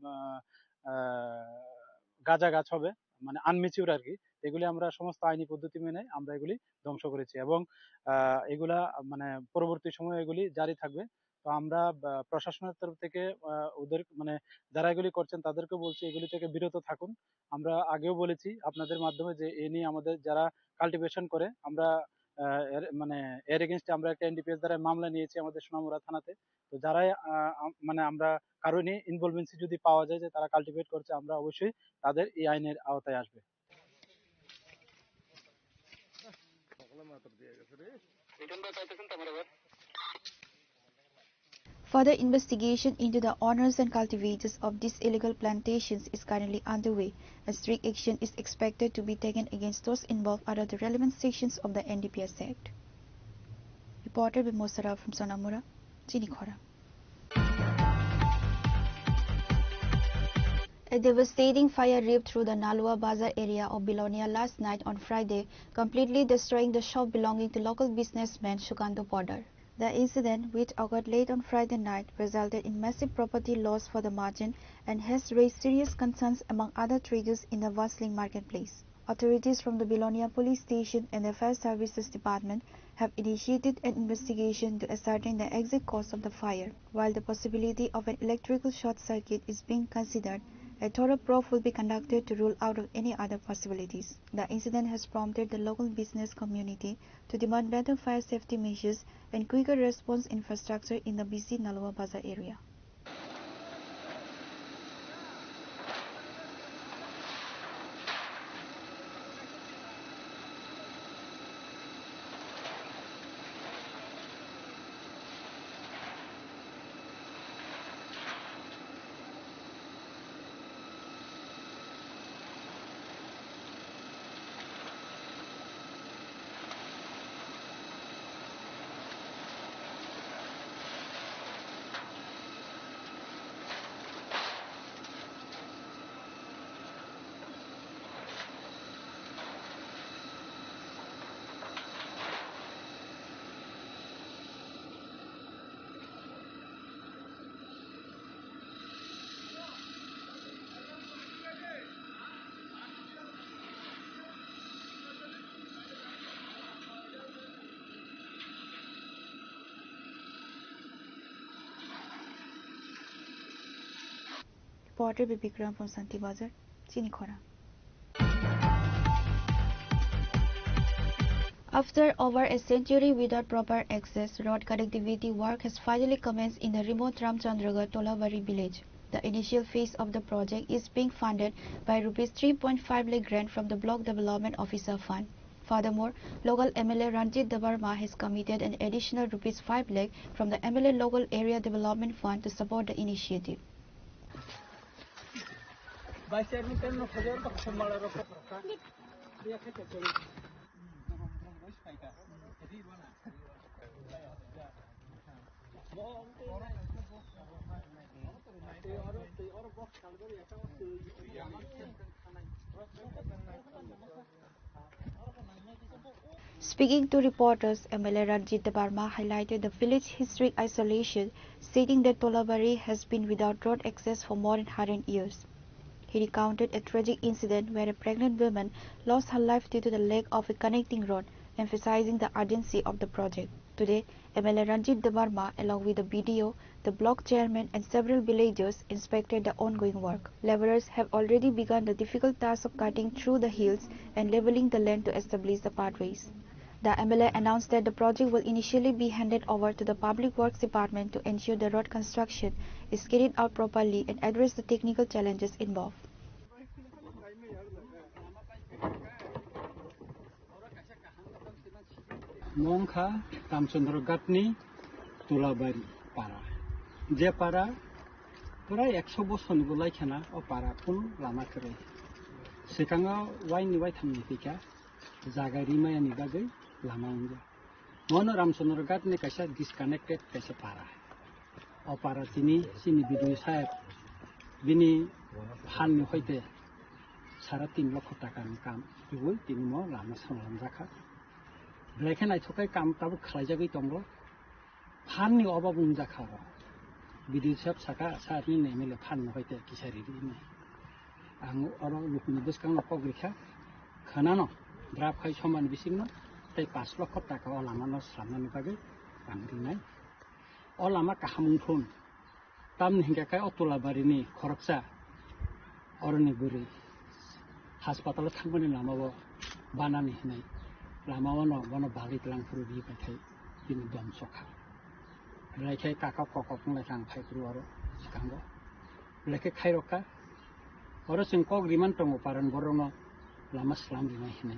গাঁজা গাছ হবে, মানে আনমেচিউর আর কি। এগুলি আমরা সমস্ত আইনি পদ্ধতি মেনে আমরা এগুলি ধ্বংস করেছি এবং এগুলা মানে পরবর্তী সময়ে এগুলি জারি থাকবে। তো আমরা প্রশাসনের তরফ থেকে ওদের মানে যারা এগুলি করছেন তাদেরকে বলছি এগুলি থেকে বিরত থাকুন। আমরা আগেও বলেছি আপনাদের মাধ্যমে যে এ নিয়ে আমাদের যারা কাল্টিভেশন করে আমরা মানে এর এগেনস্টে আমরা একটা এনডিপিএস দ্বারা মামলা নিয়েছি আমাদের সোনামুড়া থানাতে। তো যারাই মানে আমরা কারণে ইনভলভেন্সি যদি পাওয়া যায় যে তারা কাল্টিভেট করছে, আমরা অবশ্যই তাদের এই আইনের আওতায় আসবে। Further investigation into the owners and cultivators of these illegal plantations is currently underway, and strict action is expected to be taken against those involved under the relevant sections of the NDPS Act. Reported by Mosara from Sonamura, Chinikhora. A devastating fire ripped through the Nalua Bazaar area of Bilonia last night on Friday, completely destroying the shop belonging to local businessman Shukanto Podar. The incident, which occurred late on Friday night, resulted in massive property loss for the merchant and has raised serious concerns among other traders in the bustling marketplace. Authorities from the Bilonia Police Station and the Fire Services Department have initiated an investigation to ascertain the exact cause of the fire. While the possibility of an electrical short circuit is being considered, a thorough probe will be conducted to rule out any other possibilities. The incident has prompted the local business community to demand better fire safety measures and quicker response infrastructure in the busy Nalua Bazaar area. reporter Bibikram from Santi Bazar, Chinikhora. After over a century without proper access, road connectivity work has finally commenced in the remote Ramchandragarh Tolabari village. The initial phase of the project is being funded by Rs 3.5 lakh grant from the Block Development Officer Fund. Furthermore, local MLA Ranjit Dabarma has committed an additional Rs 5 lakh from the MLA Local Area Development Fund to support the initiative. Speaking to reporters, MLA Ranjit Dabarma highlighted the village historic isolation, stating that Tolabari has been without road access for more than 100 years. He recounted a tragic incident where a pregnant woman lost her life due to the lack of a connecting road, emphasizing the urgency of the project. Today, MLA Ranjit Dabarma, along with the BDO, the block chairman and several villagers, inspected the ongoing work. Labourers have already begun the difficult task of cutting through the hills and levelling the land to establish the pathways. The MLA announced that the project will initially be handed over to the Public Works Department to ensure the road construction is carried out properly and address the technical challenges involved. Mongkha Ramchandragarhni Tolabari para je para prai 100 bosorni bo laikhana o para kun lama krai sekanga waini wai thamni tika jaga rimaya ni bagai lama unja mono Ramchandragarhni kaisa disconnected kaisa para o para tini sini bidu saheb bini phanni hoite sara 3 lakh taka ni kam tibui tini mo lama samlam jakha Black and I took a camp to Klajavi Tongo. Hanni over Bunzakara. Bidishap Saka, Satin, Emil Pan, Hoite, Kisari. And or looking at this kind of public. Canano, Drap Haishoman Visino, they pass Lokotaka, or Lamanos, Samanipagi, and Dinai. All Amaka Hamunkun. Tam Hingaka Otula Barini, Koroksa, Oroniburi. Hospital Company Lamawa, Banani. Lama wana balik lang puru di pakai ini dom sokha. Mereka kakak kokok mereka kai puru aro sekarang. Mereka kai roka. Orang sengkok riman tongo paran borono lama selam di mana.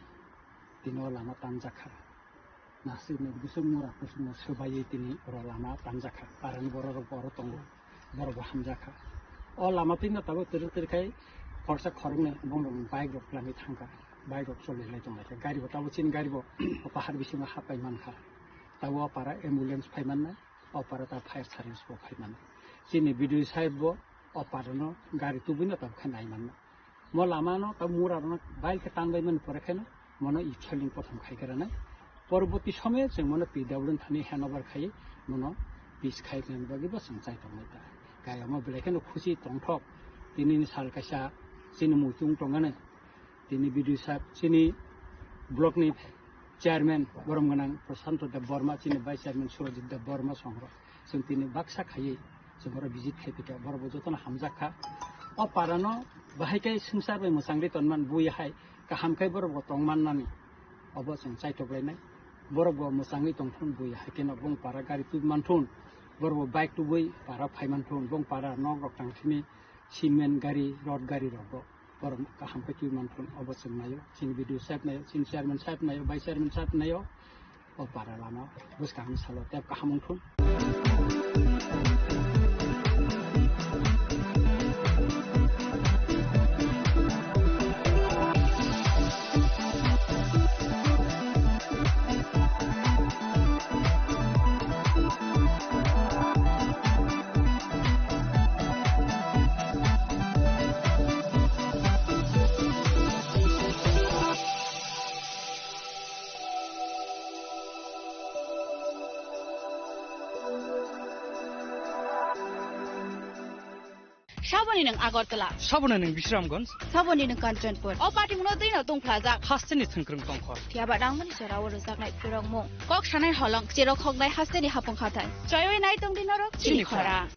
Tino lama tanjaka. Nasi ni busuk murah busuk sebagai tini orang lama tanjaka. Paran boro tongo boro hamjaka. Oh lama tino tahu terkai korsa korungnya bong baik rok lami tangka. Baik rok soleh lagi macam gari bo tahu cin gari bo pahar bising apa iman kah tahu para ambulance payman na para ta fire service bo payman cini video sahib bo para no gari tu bina tahu kan iman na mo lama no tahu murah no baik ketan iman pore kan mono ichaling potham khai karana পরবর্তী সময়ে जों mono PWD thani hanover khai mono bis khai kan bagi bo sangchai tongai ta gaya mo beleken khusi tongthok tini sal kaisa cini mutung tongane Tini bidu sahab sini blok ni chairman Borom Ganang Prasanto Dev Burma sini vice chairman Surajit Dev Burma songro sing tini baksa khayi singora visit khai pika borbo jotona hamjakha o parano bahai kai sungsar bai musangri tonman bui hai ka hamkai borbo tongman nani obo sing chai toklainai borbo musangri tongthun bui hai kena bong para gari tu manthun borbo bike tu bui para phaimanthun bong para nog rok tangthini cement gari road gari robo Orang kaham kecil manpun obat semuanya, sini video set nayo, sini chairman set nayo, vice chairman set nayo, para lama, bos kami selalu tiap kaham pun. Saboni ng Agartala. Saboni ng Bisramganj. Saboni ng Kanchanpur. O pati mo na din na tong plaza. Hasteni Tengkrong Tongkhor. Kaya ba dang man sira wala sak na pirong mo. Kok sanay holong siro khok dai hasteni hapong khatay. Choy nai tong dinarok Chinikhora.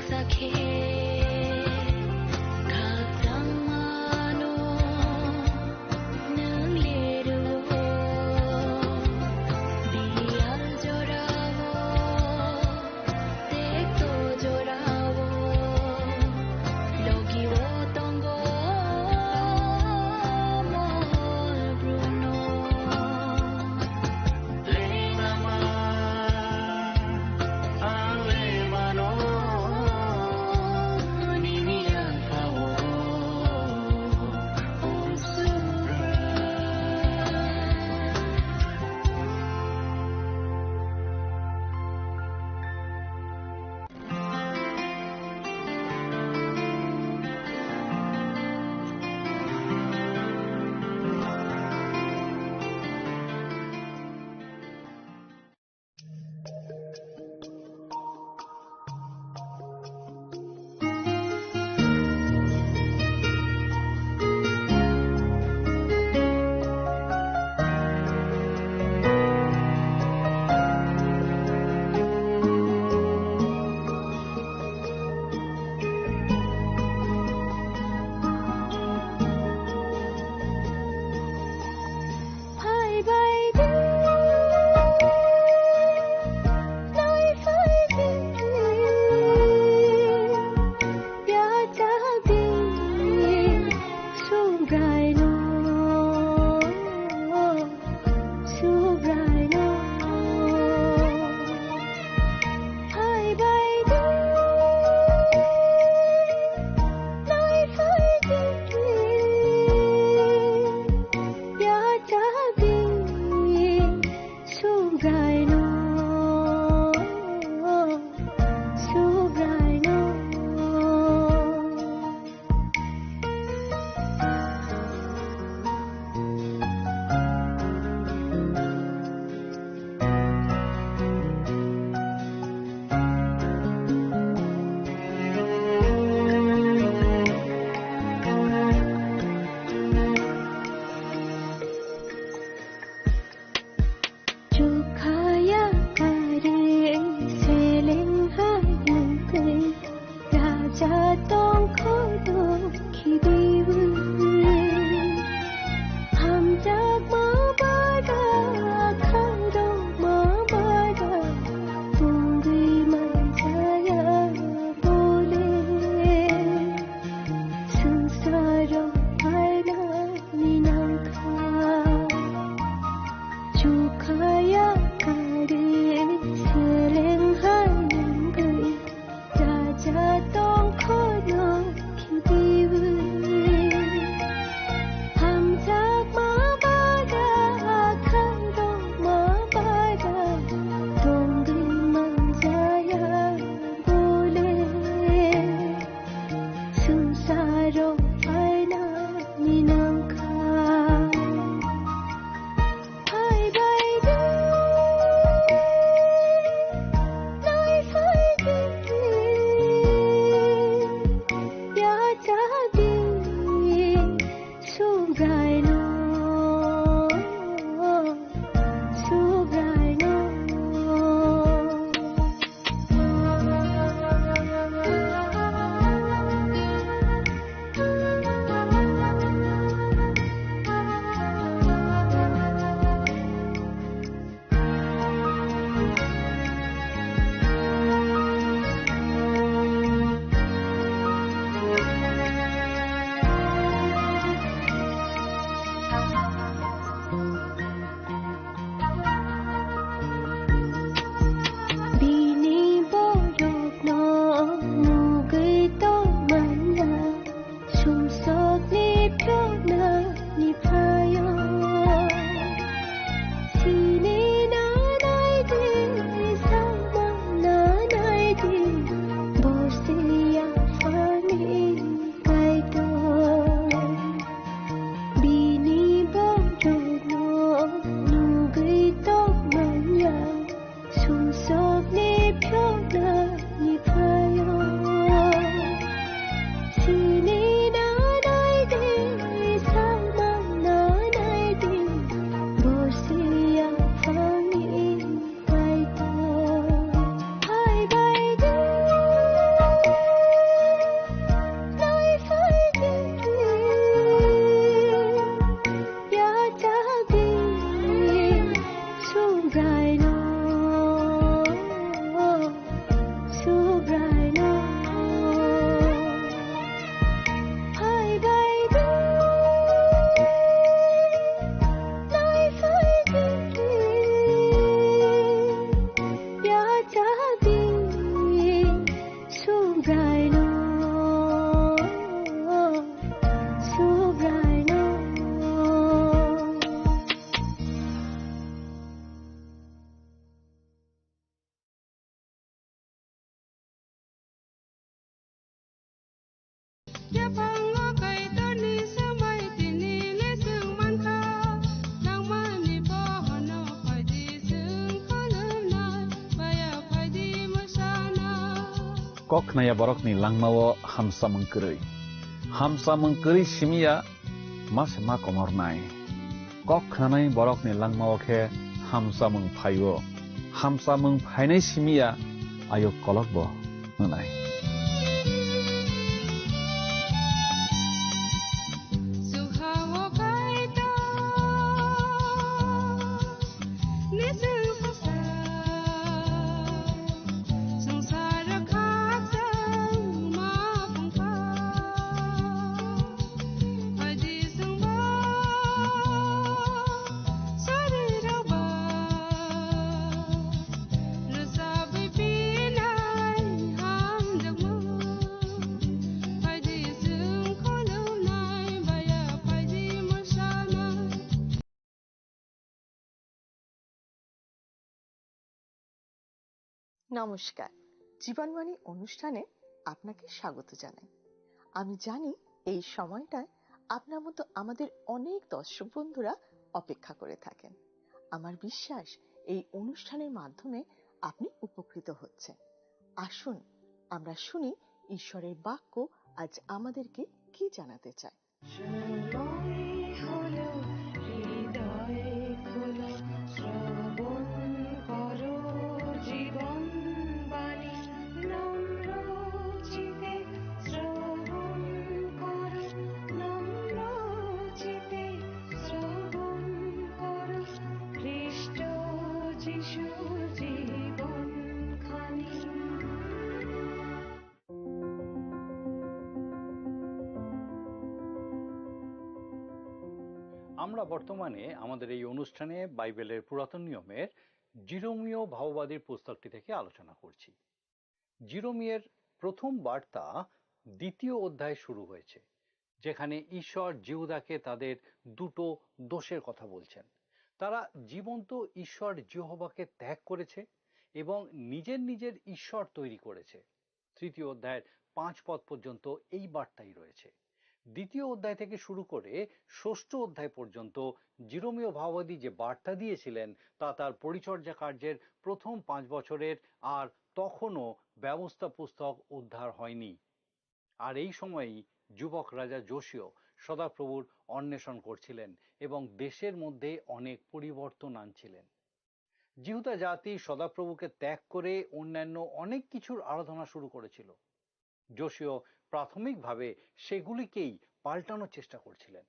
Sakhe kok naya borok ni langmawo hamsa mengkeri simia mas ma komor nai kok nanai borok ni langmawo ke hamsa mengphainai simia ayo kolok bo nanai নমস্কার, জীবনবাণী অনুষ্ঠানে আপনাকে স্বাগত জানাই। আমি জানি এই সময়টায় আপনার মতো আমাদের অনেক দর্শক বন্ধুরা অপেক্ষা করে থাকেন। আমার বিশ্বাস এই অনুষ্ঠানের মাধ্যমে আপনি উপকৃত হচ্ছেন। আসুন আমরা শুনি ঈশ্বরের বাক্য আজ আমাদেরকে কি জানাতে চায়। আমরা বর্তমানে আমাদের এই অনুষ্ঠানে বাইবেলের পুরাতন নিয়মের জিরোমীয় ভাববাদীর পুস্তকটি থেকে আলোচনা করছি। জিরোমীয়ের প্রথম বার্তা 2য় অধ্যায় শুরু হয়েছে, যেখানে ঈশ্বর জিহুদাকে তাদের দুটো দোষের কথা বলছেন। তারা জীবন্ত ঈশ্বর যেহোবাকে ত্যাগ করেছে এবং নিজের ঈশ্বর তৈরি করেছে। 3য় অধ্যায়ের 5 পদ পর্যন্ত এই বার্তাই রয়েছে। 2য় অধ্যায় থেকে শুরু করে 6ষ্ঠ অধ্যায় পর্যন্ত জিরোমীয় ভাববাদী যে বার্তা দিয়েছিলেন তা তার পরিচর্যা কার্যের প্রথম 5 বছরের, আর তখনও ব্যবস্থা পুস্তক উদ্ধার হয়নি। আর এই সময়ই যুবক রাজা যোশীয় সদাপ্রভুর অন্বেষণ করছিলেন এবং দেশের মধ্যে অনেক পরিবর্তন আনছিলেন। জিহুদা জাতি সদাপ্রভুকে ত্যাগ করে অন্যান্য অনেক কিছুর আরাধনা শুরু করেছিল। যোশীয় প্রাথমিকভাবে সেগুলিকেই পাল্টানোর চেষ্টা করছিলেন।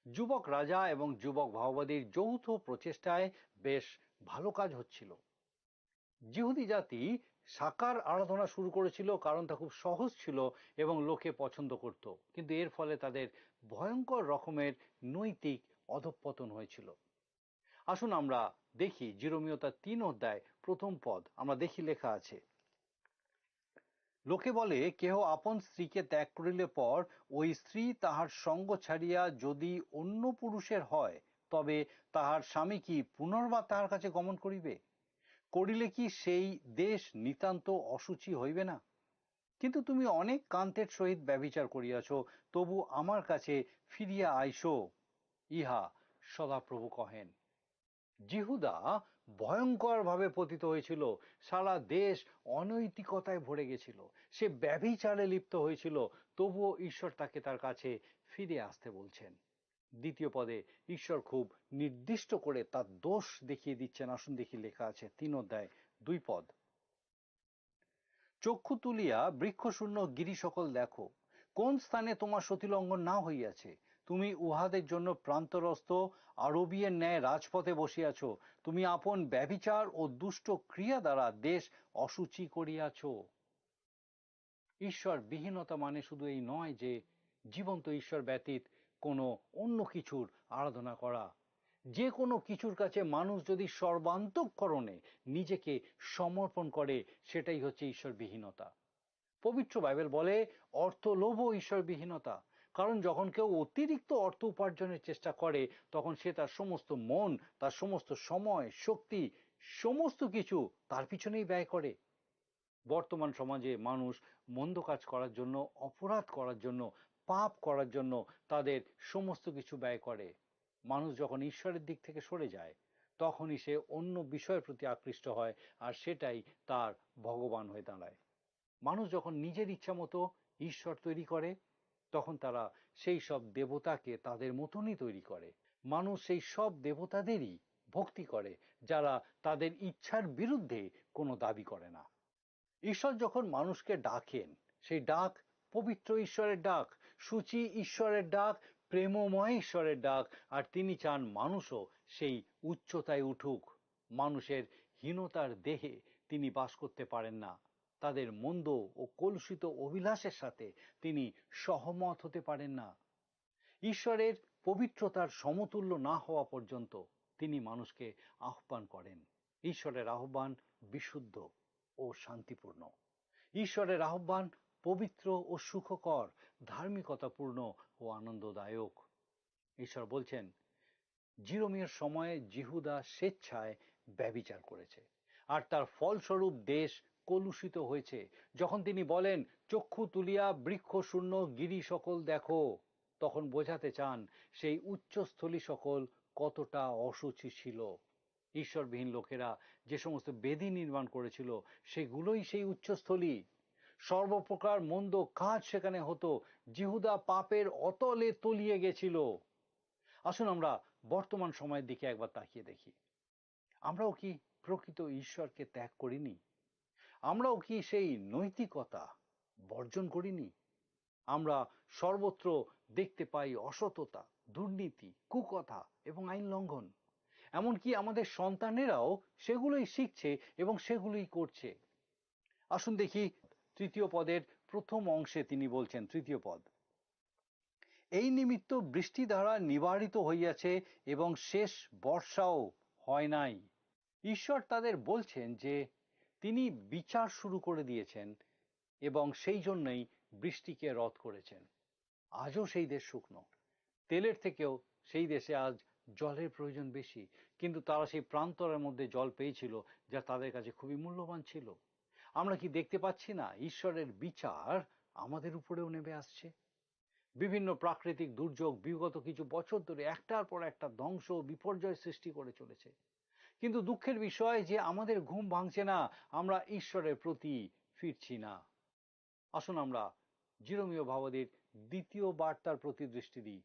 যুবক রাজা এবং যুবক ভাববাদীর যৌথ প্রচেষ্টায় বেশ ভালো কাজ হচ্ছিল। জিহুদি জাতি সাকার আরাধনা শুরু করেছিল, কারণ তা খুব সহজ ছিল এবং লোকে পছন্দ করত, কিন্তু এর ফলে তাদের ভয়ঙ্কর রকমের নৈতিক অধঃপতন হয়েছিল। আসুন আমরা দেখি জিরোমীয় তার 3 অধ্যায় প্রথম পদ। আমরা দেখি লেখা আছে, লোকে বলে, কেহ আপন স্ত্রীকে ত্যাগ করিলে পর ওই স্ত্রী তাহার সঙ্গ ছাড়িয়া যদি অন্য পুরুষের হয়, তবে তাহার স্বামী কি পুনর্বার তাহার কাছে গমন করিবে? করিলে কি সেই দেশ নিতান্ত অসুচি হইবে না? কিন্তু তুমি অনেক কান্তের সহিত ব্যভিচার করিয়াছ, তবু আমার কাছে ফিরিয়া আইসো, ইহা সদাপ্রভু কহেন। জিহুদা ভয়ঙ্কর ভাবে পতিত হয়েছিল। সারা দেশ অনৈতিকতায় ভরে গেছিল। সে ব্যভিচারে লিপ্ত হয়েছিল, তবুও ঈশ্বর তাকে তার কাছে ফিরে আসতে বলছেন। 2য় পদে ঈশ্বর খুব নির্দিষ্ট করে তার দোষ দেখিয়ে দিচ্ছেন। আসুন দেখি লেখা আছে 3 অধ্যায় 2 পদ, চক্ষু তুলিয়া বৃক্ষশূন্য গিরি সকল দেখো, কোন স্থানে তোমার সতীলঙ্ঘন না হইয়াছে। তুমি উহাদের জন্য প্রান্তরস্থ আরবীয়ের ন্যায় রাজপথে বসিয়াছ। তুমি আপন ব্যভিচার ও দুষ্ট ক্রিয়া দ্বারা দেশ অসুচি করিয়াছ। ঈশ্বর বিহীনতা মানে শুধু এই নয় যে জীবন্ত ঈশ্বর ব্যতীত কোনো অন্য কিছুর আরাধনা করা। যে কোনো কিছুর কাছে মানুষ যদি সর্বান্তঃকরণে নিজেকে সমর্পণ করে, সেটাই হচ্ছে ঈশ্বর বিহীনতা। পবিত্র বাইবেল বলে অর্থলোভও ঈশ্বর বিহীনতা। কারণ যখন কেউ অতিরিক্ত অর্থ উপার্জনের চেষ্টা করে, তখন সে তার সমস্ত মন, তার সমস্ত সময়, শক্তি, সমস্ত কিছু তার পিছনেই ব্যয় করে। বর্তমান সমাজে মানুষ মন্দ কাজ করার জন্য, অপরাধ করার জন্য, পাপ করার জন্য তাদের সমস্ত কিছু ব্যয় করে। মানুষ যখন ঈশ্বরের দিক থেকে সরে যায়, তখনই সে অন্য বিষয়ের প্রতি আকৃষ্ট হয়, আর সেটাই তার ভগবান হয়ে দাঁড়ায়। মানুষ যখন নিজের ইচ্ছা মতো ঈশ্বর তৈরি করে তখন তারা সেই সব দেবতাকে তাদের মতনই তৈরি করে। মানুষ সেই সব দেবতাদেরই ভক্তি করে যারা তাদের ইচ্ছার বিরুদ্ধে কোনো দাবি করে না। ঈশ্বর যখন মানুষকে ডাকেন সেই ডাক পবিত্র ঈশ্বরের ডাক, সূচি ঈশ্বরের ডাক, প্রেমময় ঈশ্বরের ডাক, আর তিনি চান মানুষও সেই উচ্চতায় উঠুক। মানুষের হীনতার দেহে তিনি বাস করতে পারেন না, তাদের মন্দ ও কলুষিত অভিলাষের সাথে তিনি সহমত হতে পারেন না। ঈশ্বরের পবিত্রতার সমতুল্য না হওয়া পর্যন্ত তিনি মানুষকে আহ্বান করেন। ঈশ্বরের আহ্বান বিশুদ্ধ ও শান্তিপূর্ণ। ঈশ্বরের আহ্বান পবিত্র ও সুখকর, ধার্মিকতাপূর্ণ ও আনন্দদায়ক। ঈশ্বর বলছেন, জিরোমিয়ের সময়ে জিহুদা স্বেচ্ছায় ব্যভিচার করেছে আর তার ফলস্বরূপ দেশ কলুষিত হয়েছে। যখন তিনি বলেন, চক্ষু তুলিয়া বৃক্ষ শূন্য গিরি সকল দেখো, তখন বোঝাতে চান সেই উচ্চস্থলী সকল কতটা অসুচি ছিল। ঈশ্বরবিহীন লোকেরা যে সমস্ত বেদি নির্মাণ করেছিল সেগুলোই সেই উচ্চস্থলী। সর্বপ্রকার মন্দ কাজ সেখানে হতো। জিহুদা পাপের অতলে তলিয়ে গেছিল। আসুন আমরা বর্তমান সময়ের দিকে একবার তাকিয়ে দেখি। আমরাও কি প্রকৃত ঈশ্বরকে ত্যাগ করিনি? আমরাও কি সেই নৈতিকতা বর্জন করিনি? আমরা সর্বত্র দেখতে পাই অসততা, দুর্নীতি, কুকথা এবং আইন লঙ্ঘন। এমনকি আমাদের সন্তানেরাও সেগুলোই শিখছে এবং সেগুলোই করছে। আসুন দেখি তৃতীয় পদের প্রথম অংশে তিনি বলছেন, তৃতীয় পদ, এই নিমিত্ত বৃষ্টি দ্বারা নিবারিত হইয়াছে এবং শেষ বর্ষাও হয় নাই। ঈশ্বর তাদের বলছেন যে তিনি বিচার শুরু করে দিয়েছেন এবং সেই জন্যই বৃষ্টিকে রদ করেছেন। আজও সেই দেশ শুকনো, তেলের থেকেও সেই দেশে আজ জলের প্রয়োজন বেশি, কিন্তু তারা সেই প্রান্তরের মধ্যে জল পেয়েছিল যা তাদের কাছে খুবই মূল্যবান ছিল। আমরা কি দেখতে পাচ্ছি না ঈশ্বরের বিচার আমাদের উপরেও নেমে আসছে? বিভিন্ন প্রাকৃতিক দুর্যোগ বিগত কিছু বছর ধরে একটার পর একটা ধ্বংস বিপর্যয় সৃষ্টি করে চলেছে, কিন্তু দুঃখের বিষয় যে আমাদের ঘুম ভাঙছে না, আমরা ঈশ্বরের প্রতি ফিরছি না। আসুন আমরা জিরোমীয় ভাবাদীর দ্বিতীয় বার্তার প্রতি দৃষ্টি দিই।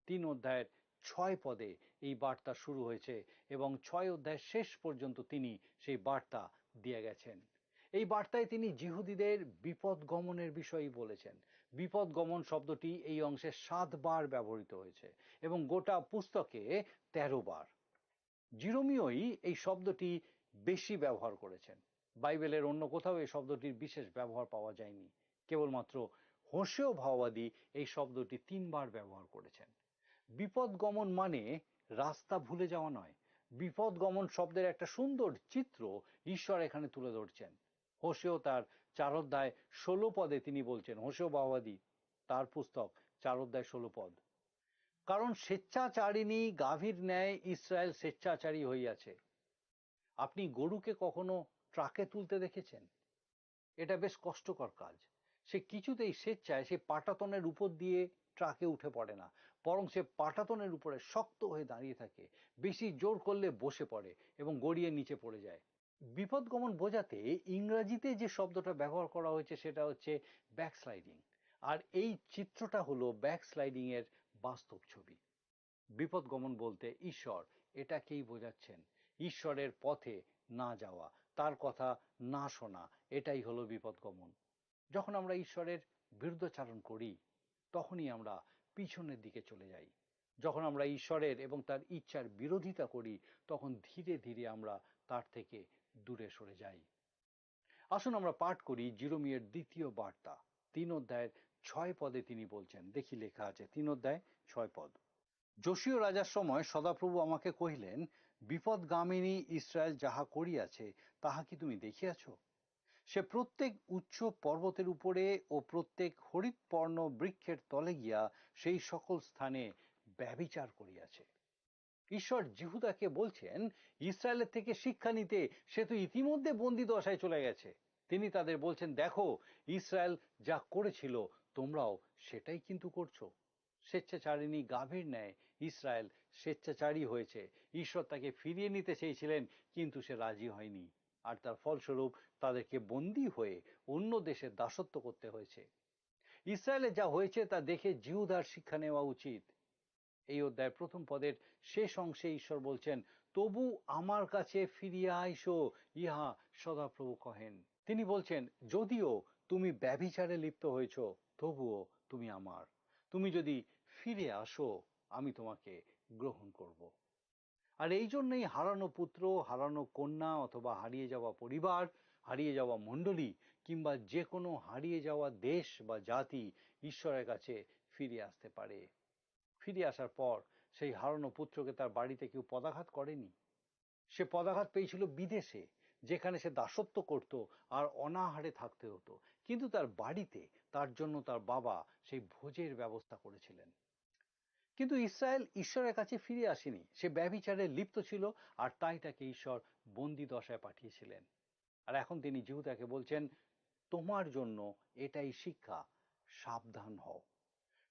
3 অধ্যায়ের 6 পদে এই বার্তা শুরু হয়েছে এবং 6 অধ্যায়ের শেষ পর্যন্ত তিনি সেই বার্তা দিয়ে গেছেন। এই বার্তায় তিনি জিহুদীদের বিপদ গমনের বিষয়ে বলেছেন। বিপদ গমন শব্দটি এই অংশে 7 বার ব্যবহৃত হয়েছে এবং গোটা পুস্তকে 13 বার। জিরোমীয়ই এই শব্দটি বেশি ব্যবহার করেছেন। বাইবেলের অন্য কোথাও এই শব্দটির বিশেষ ব্যবহার পাওয়া যায়নি। কেবলমাত্র হোশেয় ভাওবাদী এই শব্দটি 3 বার ব্যবহার করেছেন। বিপদ গমন মানে রাস্তা ভুলে যাওয়া নয়। বিপদ গমন শব্দের একটা সুন্দর চিত্র ঈশ্বর এখানে তুলে ধরছেন। হোশেয় তার 4 অধ্যায় 16 পদে তিনি বলছেন, হোশেয় ভাওবাদী তার পুস্তক 4 অধ্যায় 16 পদ, কারণ স্বেচ্ছাচারিণী গাভীর ন্যায় ইসরায়েল স্বেচ্ছাচারী হইয়াছে। আপনি গরুকে কখনো ট্রাকে তুলতে দেখেছেন? এটা বেশ কষ্টকর কাজ। সে কিছুতেই স্বেচ্ছায় সে পাটাতনের উপর দিয়ে ট্রাকে উঠে পড়ে না, বরং সে পাটাতনের উপরে শক্ত হয়ে দাঁড়িয়ে থাকে। বেশি জোর করলে বসে পড়ে এবং গড়িয়ে নিচে পড়ে যায়। বিপদ গমন বোঝাতে ইংরেজিতে যে শব্দটা ব্যবহার করা হয়েছে সেটা হচ্ছে ব্যাকস্লাইডিং, আর এই চিত্রটা হলো ব্যাকস্লাইডিং এর বাস্তব ছবি। বিপদ গমন বলতে ঈশ্বর এটাকেই বোঝাচ্ছেন, ঈশ্বরের পথে না যাওয়া, তার কথা না শোনা, এটাই হলো বিপদ গমন। যখন আমরা ঈশ্বরের বিরুদ্ধাচরণ করি তখনই আমরা পিছনের দিকে চলে যাই। যখন আমরা ঈশ্বরের এবং তার ইচ্ছার বিরোধিতা করি তখন ধীরে ধীরে আমরা তার থেকে দূরে সরে যাই। আসুন আমরা পাঠ করি জিরোমীয়ের দ্বিতীয় বার্তা 3 অধ্যায়ের 6 পদে তিনি বলছেন। দেখি লেখা আছে 3 অধ্যায় 6 পদ, যোশীয় রাজার সময় সদাপ্রভু আমাকে কহিলেন, বিপদগামিনী ইসরায়েল যাহা করিয়াছে তাহা কি তুমি দেখিয়াছ? সে প্রত্যেক উচ্চ পর্বতের উপরে ও প্রত্যেক হরিৎপর্ণ বৃক্ষের তলে গিয়া সেই সকল স্থানে ব্যভিচার করিয়াছে। ঈশ্বর জিহুদাকে বলছেন ইসরায়েলের থেকে শিক্ষা নিতে। সে তো ইতিমধ্যে বন্দী দশায় চলে গেছে। তিনি তাদের বলছেন, দেখো ইসরায়েল যা করেছিল তোমরাও সেটাই কিন্তু করছো। স্বেচ্ছাচারিণী গাভীর ন্যায় ইসরায়েল স্বেচ্ছাচারী হয়েছে। ঈশ্বর তাকে ফিরিয়ে নিতে চেয়েছিলেন কিন্তু সে রাজি হয়নি। আর তার ফলস্বরূপ তাদেরকে বন্দী হয়ে অন্য দেশের দাসত্ব করতে হয়েছে। ইসরায়েলে যা হয়েছে তা দেখে জিহুদার শিক্ষা নেওয়া উচিত। এই অধ্যায়ের প্রথম পদের শেষ অংশে ঈশ্বর বলছেন, তবু আমার কাছে ফিরিয়া আইসো, ইহা সদাপ্রভু কহেন। তিনি বলছেন, যদিও তুমি ব্যভিচারে লিপ্ত হয়েছ, তবুও তুমি আমার। তুমি যদি ফিরে আসো, আমি তোমাকে গ্রহণ করব। আর এই জন্যই হারানো পুত্র, হারানো কন্যা অথবা হারিয়ে যাওয়া পরিবার, হারিয়ে যাওয়া মণ্ডলী কিংবা যে কোনো হারিয়ে যাওয়া দেশ বা জাতি ঈশ্বরের কাছে ফিরে আসতে পারে। ফিরে আসার পর সেই হারানো পুত্রকে তার বাড়িতে কেউ পদাঘাত করেনি। সে পদাঘাত পেয়েছিল বিদেশে, যেখানে সে দাসত্ব করত আর অনাহারে থাকতে হতো। কিন্তু তার বাড়িতে তার জন্য তার বাবা সেই ভোজের ব্যবস্থা করেছিলেন। কিন্তু ইসরায়েল ঈশ্বরের কাছে ফিরে আসেনি। সে ব্যভিচারে লিপ্ত ছিল আর তাই তাকে ঈশ্বর বন্দি দশায় পাঠিয়েছিলেন। আর এখন তিনি জিহুদাকে বলছেন, তোমার জন্য এটাই শিক্ষা, সাবধান হও।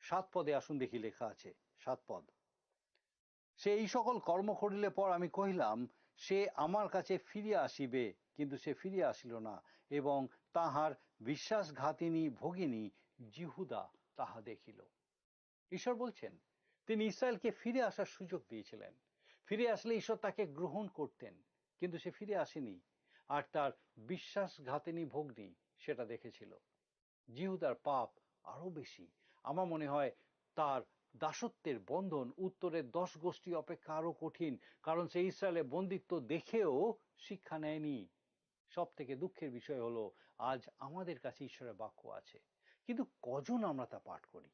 7 পদে আসুন দেখি লেখা আছে, 7 পদ। সে এই সকল কর্ম করিলে পর আমি কহিলাম, সে আমার কাছে ফিরিয়া আসিবে, কিন্তু সে ফিরিয়া আসিল না, এবং তাহার বিশ্বাসঘাতিনী ভগিনী জিহুদা তাহা দেখিল। ঈশ্বর বলছেন, তিনি ইসরায়েলকে ফিরে আসার সুযোগ দিয়েছিলেন। ফিরে আসলে ঈশ্বর তাকে গ্রহণ করতেন, কিন্তু সে ফিরে আসেনি। আর তার বিশ্বাসঘাতিনী ভগ্নী সেটা দেখেছিল। জিহুদার পাপ আরো বেশি। আমার মনে হয় তার দাসত্বের বন্ধন উত্তরের 10 গোষ্ঠী অপেক্ষা আরো কঠিন, কারণ সে ইসরায়েলের বন্দিত্ব দেখেও শিক্ষা নেয়নি। সব থেকে দুঃখের বিষয় হলো, আজ আমাদের কাছে ঈশ্বরের বাক্য আছে, কিন্তু কজন আমরা তা পাঠ করি?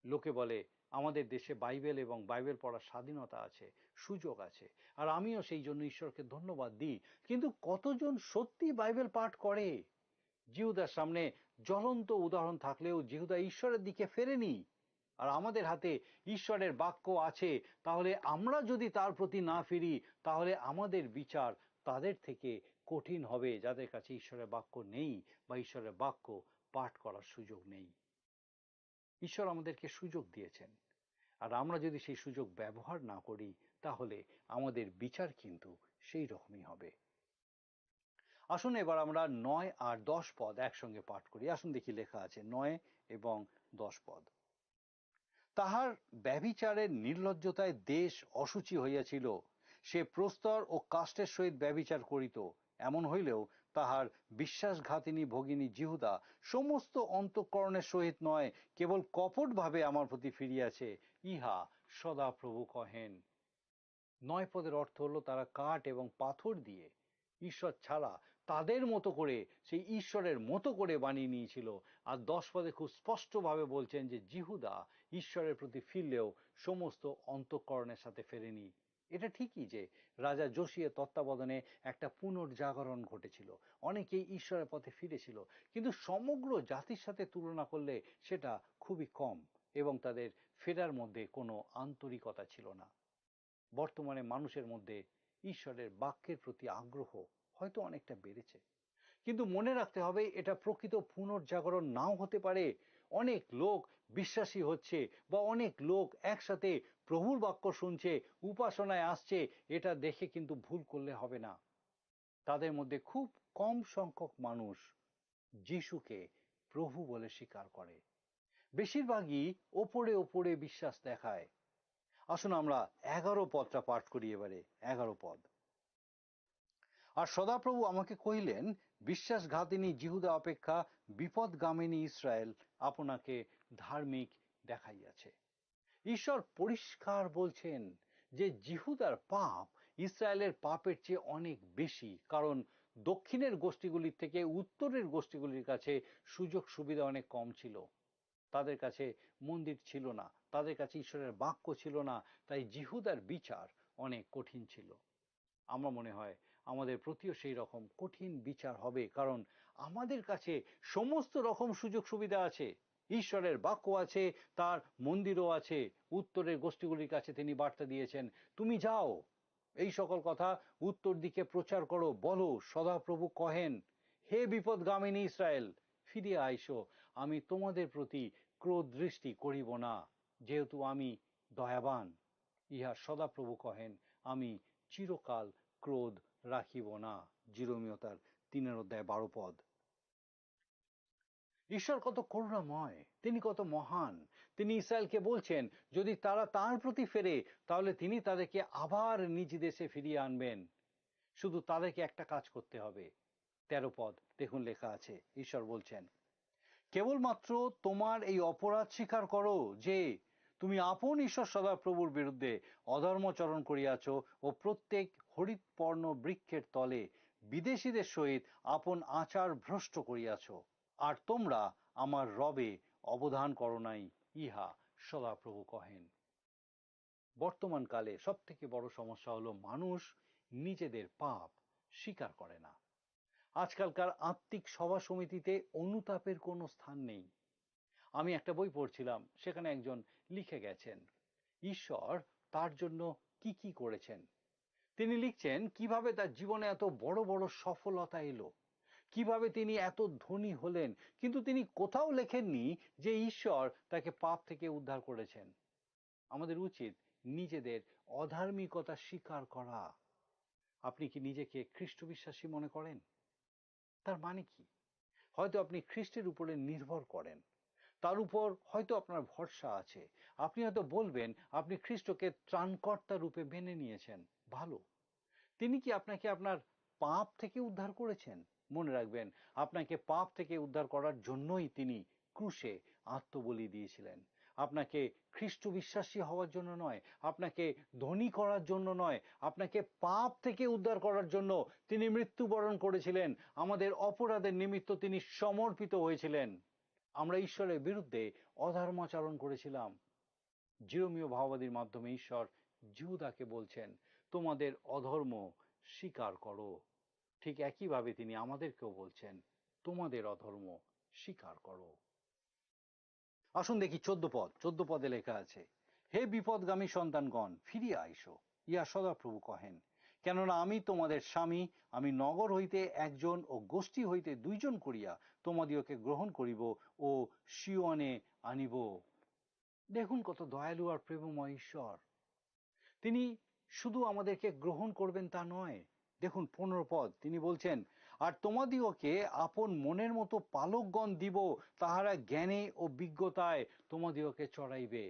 লোকে বলে আমাদের দেশে বাইবেল এবং বাইবেল পড়ার স্বাধীনতা আছে, সুযোগ আছে, আর আমিও সেই জন্য ঈশ্বরকে ধন্যবাদ দিই। কিন্তু কতজন সত্যি বাইবেল পাঠ করে? জিহুদার সামনে জ্বলন্ত উদাহরণ থাকলেও জিহুদা ঈশ্বরের দিকে ফেরেনি। আর আমাদের হাতে ঈশ্বরের বাক্য আছে, তাহলে আমরা যদি তার প্রতি না ফিরি, তাহলে আমাদের বিচার তাদের থেকে কঠিন হবে যাদের কাছে ঈশ্বরের বাক্য নেই বা ঈশ্বরের বাক্য পাঠ করার সুযোগ নেই। ঈশ্বর আমাদেরকে সুযোগ দিয়েছেন, আর আমরা যদি সেই সুযোগ ব্যবহার না করি, তাহলে আমাদের বিচার কিন্তু সেই রকমই হবে। আসুন এবার আমরা 9 আর 10 পদ একসঙ্গে পাঠ করি। আসুন দেখি লেখা আছে 9 এবং 10 পদ। তাহার ব্যভিচারের নির্লজ্জতায় দেশ অসুচি হইয়াছিল, সে প্রস্তর ও কাষ্ঠের সহিত ব্যভিচার করিত। এমন হইলেও তাহার বিশ্বাসঘাতিনী ভগিনী জিহুদা সমস্ত অন্তঃকরণের সহিত নয়, কেবল কপট ভাবে আমার প্রতি ফিরিয়াছে, ইহা সদাপ্রভু কহেন। 9 পদের অর্থ হলো, তারা কাঠ এবং পাথর দিয়ে ঈশ্বর ছাড়া তাদের মতো করে সেই ঈশ্বরের মতো করে বানিয়ে নিয়েছিল। আর 10 পদে খুব স্পষ্টভাবে বলছেন যে জিহুদা ঈশ্বরের প্রতি ফিরলেও সমস্ত অন্তঃকরণের সাথে ফেরেনি। এটা ঠিকই যে রাজা যোশিয়ার তত্ত্বাবধানে একটা পুনর্জাগরণ ঘটেছিল, অনেকেই ঈশ্বরের পথে ফিরেছিল, কিন্তু সমগ্র জাতির সাথে তুলনা করলে সেটা খুবই কম, এবং তাদের ফেরার মধ্যে কোনো আন্তরিকতা ছিল না। বর্তমানে মানুষের মধ্যে ঈশ্বরের বাক্যের প্রতি আগ্রহ হয়তো অনেকটা বেড়েছে, কিন্তু মনে রাখতে হবে এটা প্রকৃত পুনর্জাগরণ নাও হতে পারে। অনেক লোক বিশ্বাসী হচ্ছে বা অনেক লোক একসাথে প্রভুর বাক্য শুনছে, উপাসনায় আসছে, এটা দেখে কিন্তু ভুল করলে হবে না। তাদের মধ্যে খুব কম সংখ্যক মানুষ যিশুকে প্রভু বলে স্বীকার করে। বেশিরভাগই ওপরে ওপরে বিশ্বাস দেখায়। আসুন আমরা 11 পদটা পাঠ করি এবারে। 11 পদ। আর সদাপ্রভু আমাকে কহিলেন, বিশ্বাসঘাতিনী জিহুদা অপেক্ষা বিপদগামিনী ইসরায়েল আপনাকে ধার্মিক দেখাইয়াছে। ঈশ্বর পরিষ্কার বলছেন যে জিহুদার পাপ ইসরায়েলের পাপের চেয়ে অনেক বেশি, কারণ দক্ষিণের গোষ্ঠীগুলির থেকে উত্তরের গোষ্ঠীগুলির কাছে সুযোগ সুবিধা অনেক কম ছিল। তাদের কাছে মন্দির ছিল না, তাদের কাছে ঈশ্বরের বাক্য ছিল না, তাই জিহুদার বিচার অনেক কঠিন ছিল। আমার মনে হয় আমাদের প্রতিও সেই রকম কঠিন বিচার হবে, কারণ আমাদের কাছে সমস্ত রকম সুযোগ সুবিধা আছে, ঈশ্বরের বাক্য আছে, তার মন্দিরও আছে। উত্তরের গোষ্ঠীগুলির কাছে তিনি বার্তা দিয়েছেন, তুমি যাও, এই সকল কথা উত্তর দিকে প্রচার করো, বলো সদাপ্রভু কহেন, হে বিপদগামিনী ইসরায়েল, ফিরিয়া আইসো, আমি তোমাদের প্রতি ক্রোধ দৃষ্টি করিব না, যেহেতু আমি দয়াবান, ইহা সদাপ্রভু কহেন, আমি চিরকাল ক্রোধ রাখিব না। জিরোমীয় তার 3:12 ঈশ্বর কত করুণাময়, তিনি কত মহান। তিনি ইসরায়েলকে বলছেন যদি তারা তার প্রতি ফেরে তাহলে তিনি তাদেরকে আবার নিজ দেশে ফিরিয়ে আনবেন। শুধু তাদেরকে একটা কাজ করতে হবে। 13 দেখুন লেখা আছে, ঈশ্বর বলছেন কেবলমাত্র তোমার এই অপরাধ স্বীকার করো যে তুমি আপন ঈশ্বর সদাপ্রভুর বিরুদ্ধে অধর্মচরণ করিয়াছ ও প্রত্যেক হরিৎপর্ণ বৃক্ষের তলে বিদেশীদের সহিত আপন আচার ভ্রষ্ট করিয়াছ, আর তোমরা আমার রবে অবধান করো নাই, ইহা সদাপ্রভু কহেন। বর্তমান কালে সব থেকে বড় সমস্যা হলো মানুষ নিজেদের পাপ স্বীকার করে না। আজকালকার আত্মিক সভা সমিতিতে অনুতাপের কোনো স্থান নেই। আমি একটা বই পড়ছিলাম, সেখানে একজন লিখে গেছেন ঈশ্বর তার জন্য কি কি করেছেন। তিনি লিখছেন কিভাবে তার জীবনে এত বড় বড় সফলতা এলো, কিভাবে তিনি এত ধনী হলেন, কিন্তু তিনি কোথাও লেখেননি যে ঈশ্বর তাকে পাপ থেকে উদ্ধার করেছেন। আমাদের উচিত নিজেদের অধার্মিকতা স্বীকার করা। আপনি কি নিজেকে খ্রিস্ট বিশ্বাসী মনে করেন? তার মানে কি? হয়তো আপনি খ্রিস্টের উপরে নির্ভর করেন, তার উপর হয়তো আপনার ভরসা আছে। আপনি হয়তো বলবেন আপনি খ্রিস্টকে ত্রাণকর্তা রূপে মেনে নিয়েছেন, ভালো। তিনি কি আপনাকে আপনার পাপ থেকে উদ্ধার করেছেন? মনে রাখবেন, আপনাকে পাপ থেকে উদ্ধার করার জন্যই তিনি ক্রুশে আত্মবলি দিয়েছিলেন। আপনাকে খ্রিস্ট বিশ্বাসী হওয়ার জন্য নয়, আপনাকে ধনী করার জন্য নয়, আপনাকে পাপ থেকে উদ্ধার করার জন্য তিনি মৃত্যুবরণ করেছিলেন। আমাদের অপরাধের নিমিত্ত তিনি সমর্পিত হয়েছিলেন। আমরা ঈশ্বরের বিরুদ্ধে অধর্মাচরণ করেছিলাম। জিরোমীয় ভাববাদীর মাধ্যমে ঈশ্বর জিহুদাকে বলছেন তোমাদের অধর্ম স্বীকার করো। ঠিক একইভাবে তিনি আমাদেরকেও বলছেন তোমাদের অধর্ম স্বীকার করো। আসুন দেখি 14 পদে লেখা আছে, হে বিপদগামী সন্তানগণ ফিরিয়া আইসো, ইয়া সদাপ্রভু কহেন। কেননা আমি তোমাদের স্বামী, আমি নগর হইতে একজন ও গোষ্ঠী হইতে 2 জন করিয়া তোমাদিওকে গ্রহণ করিব ও সিওনে আনিব। দেখুন কত দয়ালু আর প্রেমময় ঈশ্বর। তিনি শুধু আমাদেরকে গ্রহণ করবেন তা নয়, দেখুন 15 তিনি বলছেন আর তোমাদিওকে আপন মনের মতো পালকগণ দিব, তাহারা জ্ঞানে ও বিজ্ঞতায় তোমাদিওকে চড়াইবে।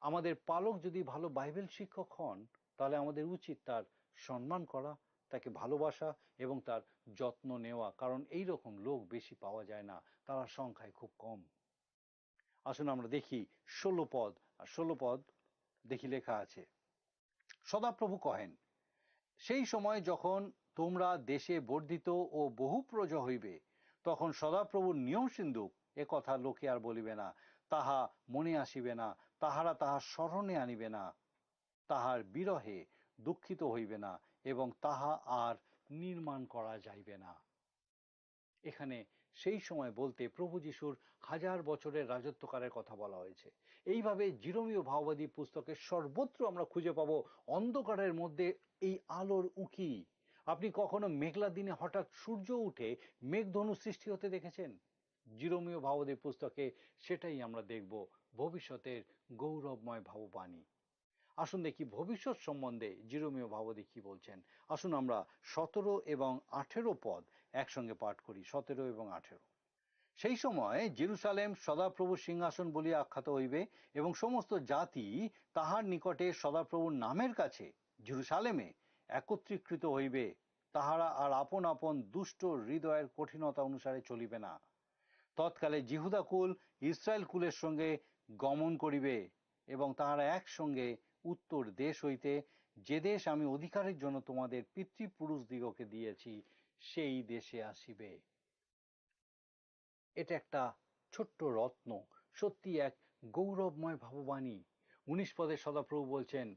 আমাদের পালক যদি ভালো বাইবেল শিক্ষক হন তাহলে আমাদের উচিত তার সম্মান করা, তাকে ভালোবাসা এবং তার যত্ন নেওয়া, কারণ এই রকম লোক বেশি পাওয়া যায় না, তারা সংখ্যায় খুব কম। আসুন আমরা দেখি 16 দেখি লেখা আছে, সদাপ্রভু কহেন সেই সময় যখন তোমরা দেশে বর্ধিত ও বহু প্রজা হইবে তখন সদাপ্রভুর নিয়ম সিন্ধুক এ কথা লোকে আর বলিবে না, তাহা মনে আসিবে না, তাহারা তাহা স্মরণে আনিবে না, তাহার বিরহে দুঃখিত হইবে না এবং তাহা আর নির্মাণ করা যাইবে না। এখানে সেই সময় বলতে প্রভু যিশুর 1000 বছরের রাজত্বকালের কথা বলা হয়েছে। এইভাবে জিরোমীয় ভাববাদী পুস্তকের সর্বত্র আমরা খুঁজে পাবো অন্ধকারের মধ্যে এই আলোর উঁকি। আপনি কখনো মেঘলা দিনে হঠাৎ সূর্য উঠে মেঘধনু সৃষ্টি হতে দেখেছেন? জিরোমীয় ভাববাদী পুস্তকে সেটাই আমরা দেখব, ভবিষ্যতের গৌরবময় ভাববাণী। আসুন দেখি ভবিষ্যৎ সম্বন্ধে জিরোমীয় ভাববাদী কি বলছেন। আসুন আমরা 17 এবং 18 পদ একসঙ্গে পাঠ করি। 17 এবং 18, সেই সময় জেরুসালেম সদাপ্রভুর সিংহাসন বলিয়া আখ্যাত হইবে এবং সমস্ত জাতি তাহার নিকটে সদাপ্রভুর নামের কাছে জেরুসালেমে একত্রীকৃত হইবে। তাহারা আর আপন আপন দুষ্ট হৃদয়ের কঠিনতা অনুসারে চলিবে না। তৎকালে জিহুদা কুল ইসরায়েল কুলের সঙ্গে গমন করিবে এবং তাহারা একসঙ্গে উত্তর দেশ হইতে, যে দেশ আমি অধিকারের জন্য তোমাদের পিতৃপুরুষ দিগকে দিয়েছি, সেই দেশে আসিবে। এটা একটা ছোট্ট রত্ন, সত্যি এক গৌরবময় ভাববাণী। 19 পদে সদাপ্রভু বলছেন,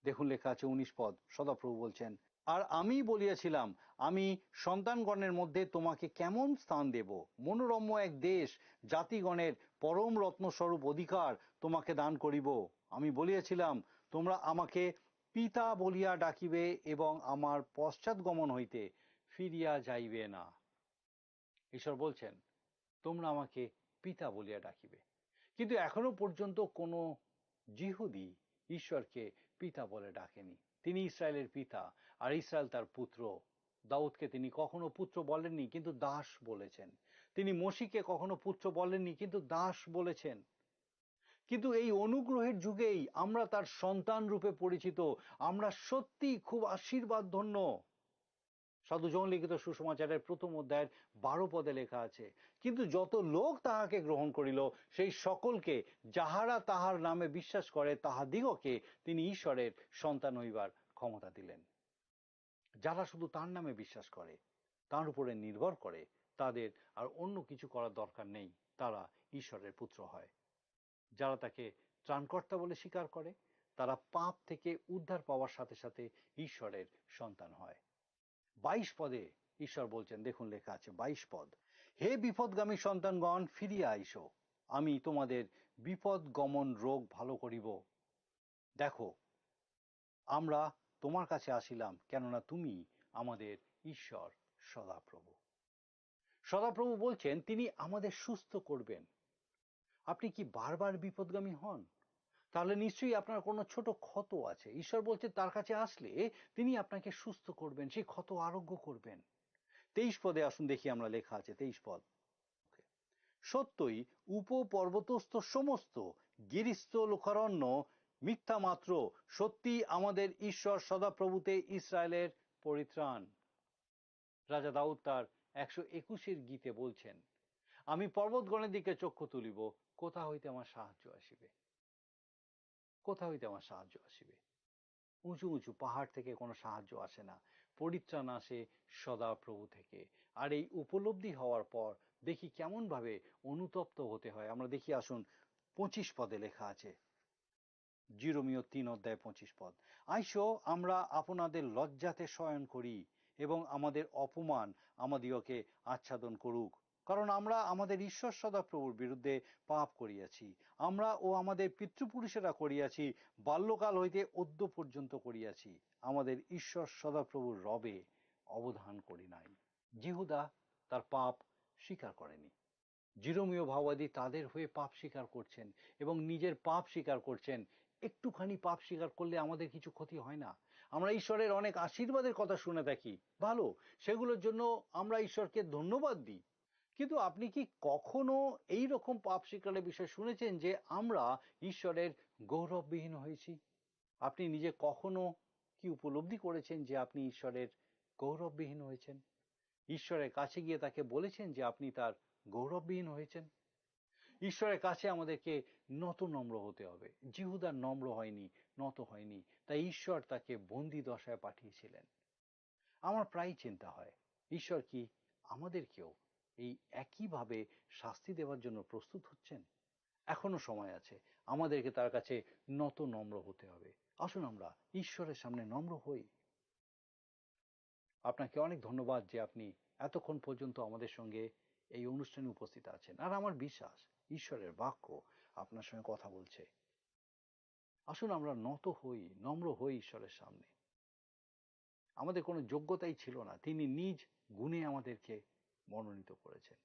দেখুন লেখা আছে 19 পদ, সদাপ্রভু বলছেন আর আমি বলিয়াছিলাম আমি সন্তানগণের মধ্যে তোমাকে কেমন স্থান দেব, মনোরম্য এক দেশ জাতিগণের পরম রত্নস্বরূপ অধিকার তোমাকে দান করিব। আমি বলিয়াছিলাম তোমরা আমাকে পিতা বলিয়া ডাকিবে এবং আমার পশ্চাৎগমন হইতে ফিরিয়া যাইবে না। ঈশ্বর বলছেন তোমরা আমাকে পিতা বলিয়া ডাকিবে, কিন্তু এখনো পর্যন্ত কোনো জিহুদি ঈশ্বরকে পিতা বলে ডাকেনি। তিনি ইসরায়েলের পিতা আর ইসরায়েল তার পুত্র। দাউদকে তিনি কখনো পুত্র বলেননি, কিন্তু দাস বলেছেন। তিনি মসিকে কখনো পুত্র বলেননি, কিন্তু দাস বলেছেন। কিন্তু এই অনুগ্রহের যুগেই আমরা তার সন্তান রূপে পরিচিত। আমরা সত্যি খুব আশীর্বাদ ধন্য। সাধু জন লিখিত সুসমাচারের প্রথম অধ্যায়ের 12 পদে লেখা আছে, কিন্তু যত লোক তাহাকে গ্রহণ করিল, সেই সকলকে যাহারা তাহার নামে বিশ্বাস করে তাহাদিগকে তিনি ঈশ্বরের সন্তান হইবার ক্ষমতা দিলেন। যারা শুধু তার নামে বিশ্বাস করে, তার উপরে নির্ভর করে, তাদের আর অন্য কিছু করার দরকার নেই, তারা ঈশ্বরের পুত্র হয়। যারা তাকে ত্রাণকর্তা বলে স্বীকার করে, তারা পাপ থেকে উদ্ধার পাওয়ার সাথে সাথে ঈশ্বরের সন্তান হয়। 22 পদে ঈশ্বর বলছেন, দেখুন লেখা আছে 22 পদ, হে বিপদগামী সন্তানগণ, ফিরিয়া আইসো, আমি তোমাদের বিপদ গমন রোগ ভালো করিব। দেখো, আমরা তোমার কাছে আসিলাম, কেননা তুমি আমাদের ঈশ্বর সদাপ্রভু। সদাপ্রভু বলছেন তিনি আমাদের সুস্থ করবেন। আপনি কি বারবার বিপদগামী হন? তাহলে নিশ্চয়ই আপনার কোনো ছোট ক্ষত আছে। ঈশ্বর বলছেন তার কাছে আসলে তিনি আপনাকে সুস্থ করবেন, সেই ক্ষত আরোগ্য করবেন। 23 পদে আসুন দেখি, আমরা লেখা আছে 23 পদ, সত্যই উপপর্বতস্থ সমস্ত গিরিস্থ লোকারণ্য মিথ্যা মাত্র, সত্যি আমাদের ঈশ্বর সদাপ্রভুতে ইসরায়েলের পরিত্রাণ। রাজা দাউদ তার 121 গীতে বলছেন, আমি পর্বতগণের দিকে চক্ষু তুলিব, কোথা হইতে আমার সাহায্য আসিবে? কোথা হইতে আমার সাহায্য আসিবে? উঁচু উঁচু পাহাড় থেকে কোনো সাহায্য আসে না, পরিত্রাণ আসে সদাপ্রভু থেকে। আর এই উপলব্ধি হওয়ার পর দেখি কেমন ভাবে অনুতপ্ত হতে হয়। আমরা দেখি, আসুন 25 পদে লেখা আছে, জিরোমীয় 3 অধ্যায় 25 পদ, আইসো আমরা আপনাদের লজ্জাতে শয়ন করি এবং আমাদের অপমান আমাদিগকে আচ্ছাদন করুক, কারণ আমরা আমাদের ঈশ্বর সদাপ্রভুর বিরুদ্ধে পাপ করিয়াছি। আমরা ও আমাদের পিতৃপুরুষেরা করিয়াছি, বাল্যকাল হইতে অদ্য পর্যন্ত করিয়াছি, আমাদের ঈশ্বর সদাপ্রভুর রবে অবধান করি নাই। জিহুদা তার পাপ স্বীকার করেনি। জিরোমীয় ভাওবাদী তাদের হয়ে পাপ স্বীকার করছেন এবং নিজের পাপ স্বীকার করছেন। একটুখানি পাপ স্বীকার করলে আমাদের কিছু ক্ষতি হয় না। আমরা ঈশ্বরের অনেক আশীর্বাদের কথা শুনে থাকি, ভালো, সেগুলোর জন্য আমরা ঈশ্বরকে ধন্যবাদ দিই। কিন্তু আপনি কি কখনো এই রকম পাপ স্বীকারের বিষয় শুনেছেন যে আমরা ঈশ্বরের গৌরববিহীন হয়েছি? আপনি নিজে কখনো কি উপলব্ধি করেছেন যে আপনি ঈশ্বরের গৌরববিহীন হয়েছেন? ঈশ্বরের কাছে গিয়ে তাকে বলেছেন যে আপনি তার গৌরববিহীন হয়েছেন? ঈশ্বরের কাছে আমাদেরকে নত নম্র হতে হবে। জিহুদা নম্র হয়নি, নত হয়নি, তাই ঈশ্বর তাকে বন্দি দশায় পাঠিয়েছিলেন। আমার প্রায় চিন্তা হয়, ঈশ্বর কি আমাদেরকেও এই একইভাবে শাস্তি দেওয়ার জন্য প্রস্তুত হচ্ছেন? এখনো সময় আছে, আমাদেরকে তার কাছে নত নম্র হতে হবে। আসুন আমরা ঈশ্বরের সামনে নম্র হই। আপনাকে অনেক ধন্যবাদ যে আপনি এতক্ষণ পর্যন্ত আমাদের সঙ্গে এই অনুষ্ঠানে উপস্থিত আছেন। আর আমার বিশ্বাস ঈশ্বরের বাক্য আপনার সঙ্গে কথা বলছে। আসুন আমরা নত হই, নম্র হই ঈশ্বরের সামনে। আমাদের কোনো যোগ্যতাই ছিল না, তিনি নিজ গুণে আমাদেরকে মনোনীত করেছেন।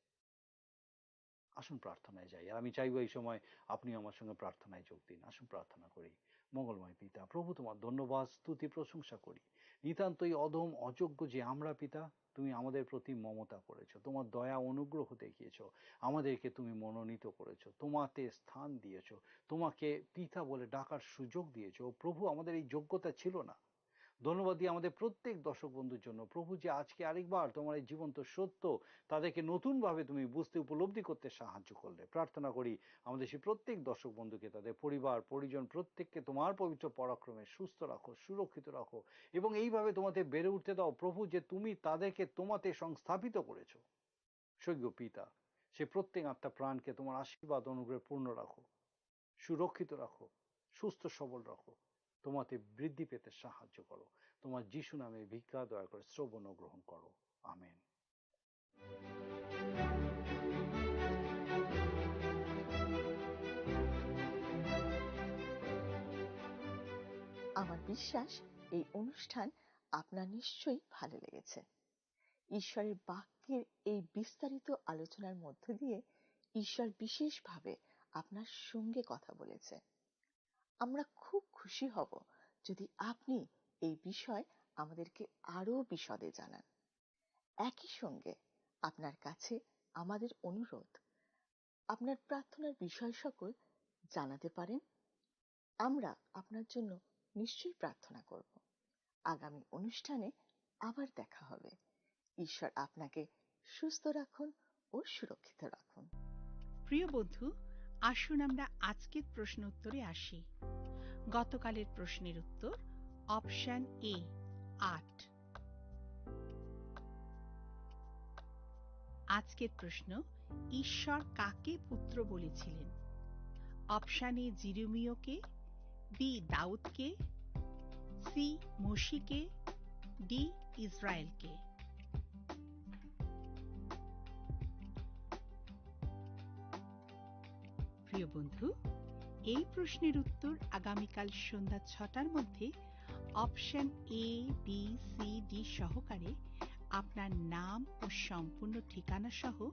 আসুন প্রার্থনায় যাই। আর আমি চাইব এই সময় আপনি আমার সঙ্গে প্রার্থনায় যোগ দিন। আসুন প্রার্থনা করি। মঙ্গলময় পিতা, প্রভু তোমার ধন্যবাদ, স্তুতি, প্রশংসা করি। নিতান্তই অধম অযোগ্য যে আমরা পিতা, তুমি আমাদের প্রতি মমতা করেছো, তোমার দয়া অনুগ্রহ দেখিয়েছো, আমাদেরকে তুমি মনোনীত করেছো, তোমাতে স্থান দিয়েছো, তোমাকে পিতা বলে ডাকার সুযোগ দিয়েছো। প্রভু, আমাদের এই যোগ্যতা ছিল না। ধন্যবাদ দিই আমাদের প্রত্যেক দর্শক বন্ধুর জন্য প্রভু, যে আজকে আরেকবার তোমার এই জীবন্ত সত্য তাদেরকে নতুনভাবে তুমি বুঝতে, উপলব্ধি করতে সাহায্য করলে। প্রার্থনা করি আমাদের সেই প্রত্যেক দর্শক বন্ধুকে, তাদের পরিবার পরিজন প্রত্যেককে তোমার পবিত্র পরাক্রমে সুস্থ রাখো, সুরক্ষিত রাখো এবং এইভাবে তোমাদের বেড়ে উঠতে দাও প্রভু, যে তুমি তাদেরকে তোমাতে সংস্থাপিত করেছো। স্বর্গীয় পিতা, সে প্রত্যেক আত্মা প্রাণকে তোমার আশীর্বাদ অনুগ্রহে পূর্ণ রাখো, সুরক্ষিত রাখো, সুস্থ সবল রাখো, তোমাতে বৃদ্ধি পেতে সাহায্য করো। তোমার যিশু নামে ভিক্ষা দয়া করে শ্রবণ গ্রহণ করো। আমেন। আমার বিশ্বাস এই অনুষ্ঠান আপনার নিশ্চয়ই ভালো লেগেছে। ঈশ্বরের বাক্যের এই বিস্তারিত আলোচনার মধ্য দিয়ে ঈশ্বর বিশেষভাবে আপনার সঙ্গে কথা বলেছে। আমরা খুব খুশি হব যদি আপনি এই বিষয় আমাদেরকে আরো বিশদে জানান। একই সঙ্গে আপনার কাছে আমাদের অনুরোধ, আপনার প্রার্থনার বিষয় সকল জানাতে পারেন। আমরা আপনার জন্য নিশ্চয়ই প্রার্থনা করব। আগামী অনুষ্ঠানে আবার দেখা হবে। ঈশ্বর আপনাকে সুস্থ রাখুন ও সুরক্ষিত রাখুন। প্রিয় বন্ধু, আসুন আমরা আজকের প্রশ্ন উত্তরে আসি। গতকালের প্রশ্নের উত্তর অপশন এ 8। আজকের প্রশ্ন, ঈশ্বর কাকে পুত্র বলেছিলেন? অপশন এ জিরুমিওকে, বি দাউদকে, সি মোশিকে, ডি ইসরায়েলকে। প্রিয় বন্ধু, এই প্রশ্নের উত্তর আগামীকাল সন্ধ্যা 6টার মধ্যে option A, B, C, D সহকারে আপনার নাম ও সম্পূর্ণ ঠিকানা সহ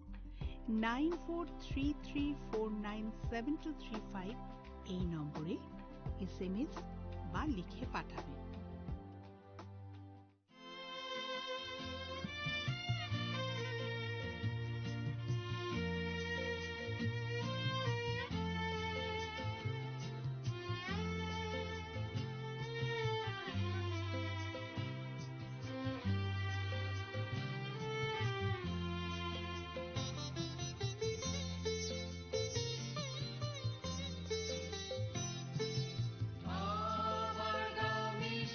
9433497235 এই নম্বরে SMS বা লিখে পাঠাবেন। অবর্গামী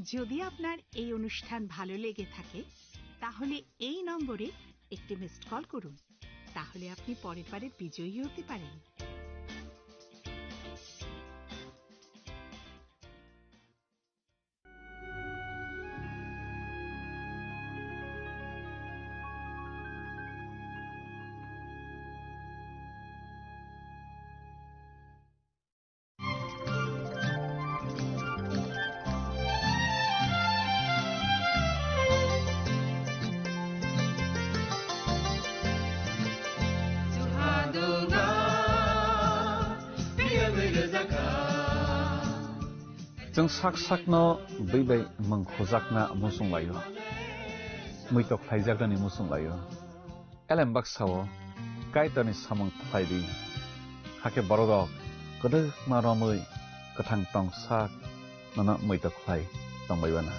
যদি আপনার এই অনুষ্ঠান ভালো লেগে থাকে তাহলে এই নম্বরে একটি মিসড কল করুন, তাহলে আপনি পরের বারের বিজয়ী হতে পারেন। जों sak sakno beibai mangkhojakna musung layo muitok khlaijagani musung layo elembak sawo kaitani samang khlaidi hake borok kodok maromui kathang tong sak nana muitok khlai tongbaibana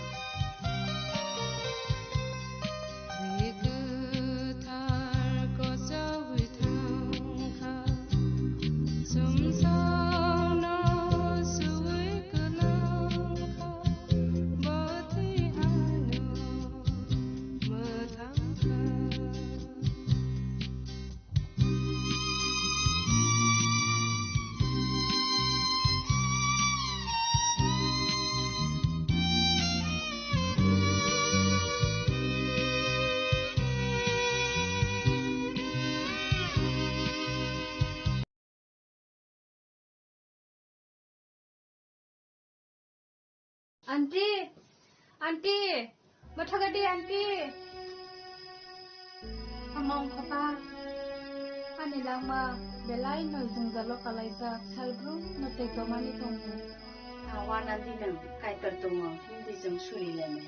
Aunty, aunty, mathagadi aunty. Among papa, ani lama belai no jungjalo kalaisa salbru no tekto mani tongu. Awan aunty nang kaitar tongu hindi jung suri lene.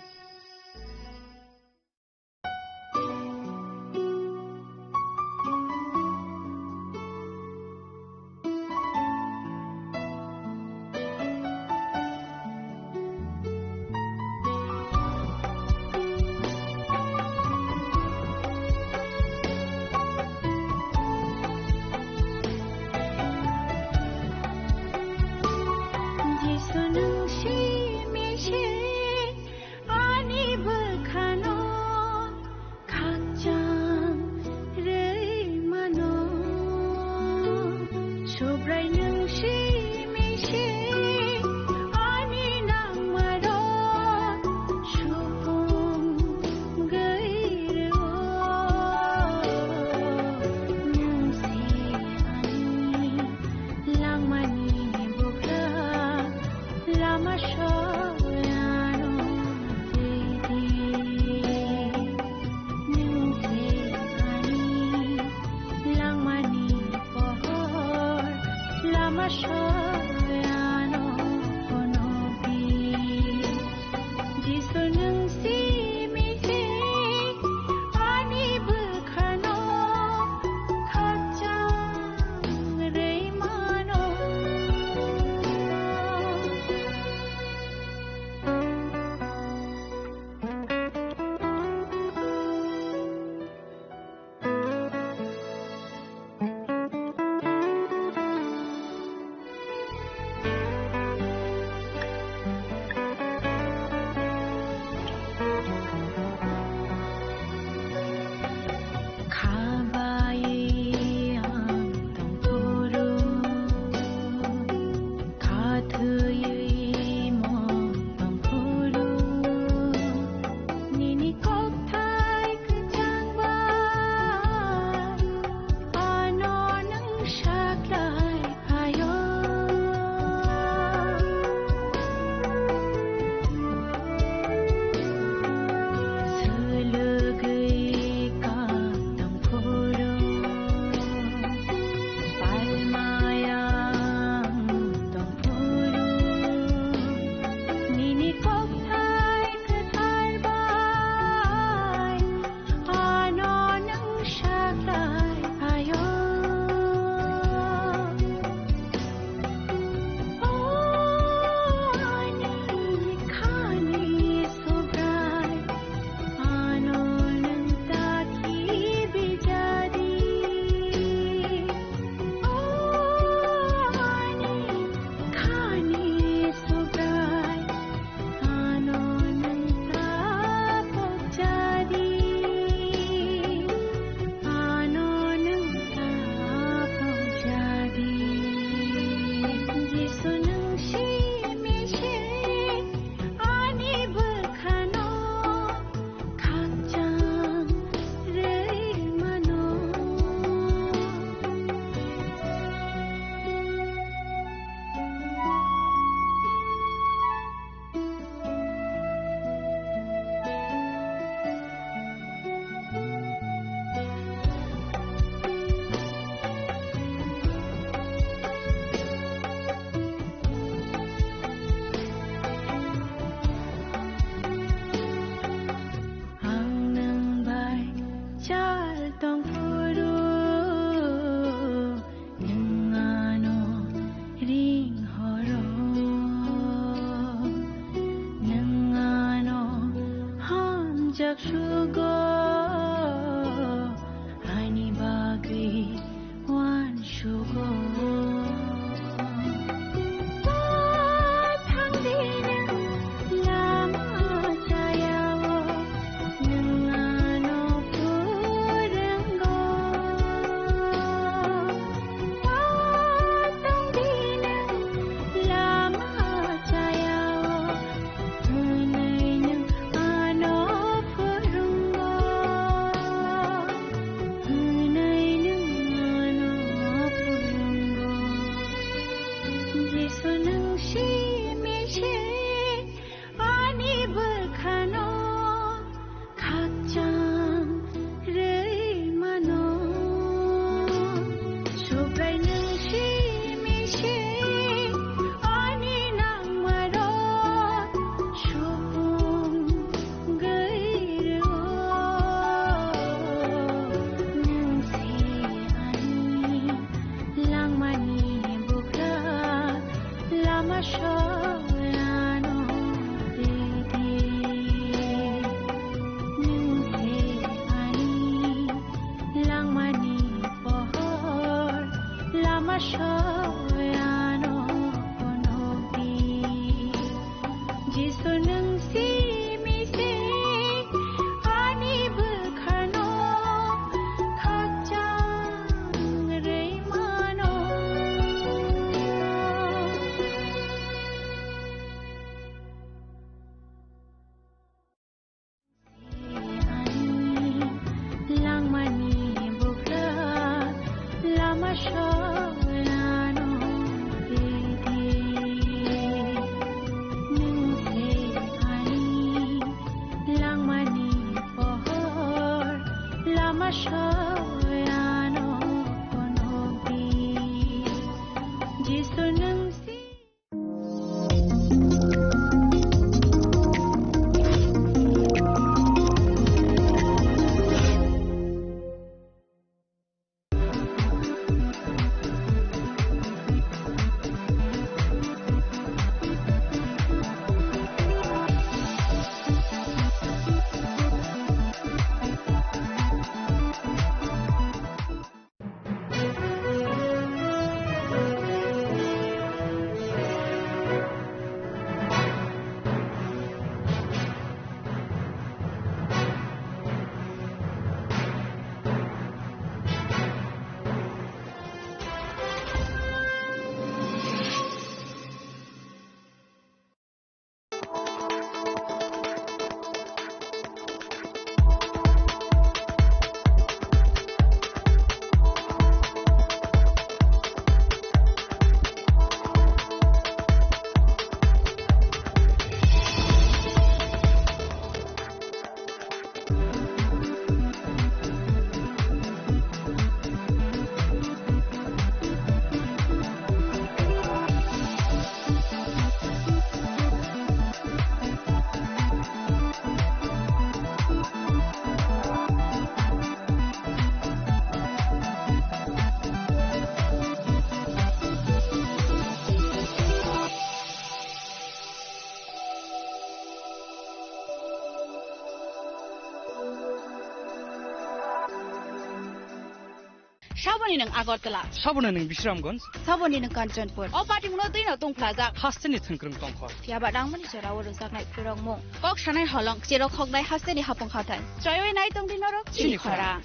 Saboni nang Agartala. Saboni nang Bisramganj. Saboni nang Kanchanpur. O party muno dina tong plaza. Hasteni thankrung tongkhor. Tiaba dangmani chora woro saknai purong mo. Kok sanai holong chero khognai hasteni hapong khatai. Chayoi nai tong dinoro chini khara.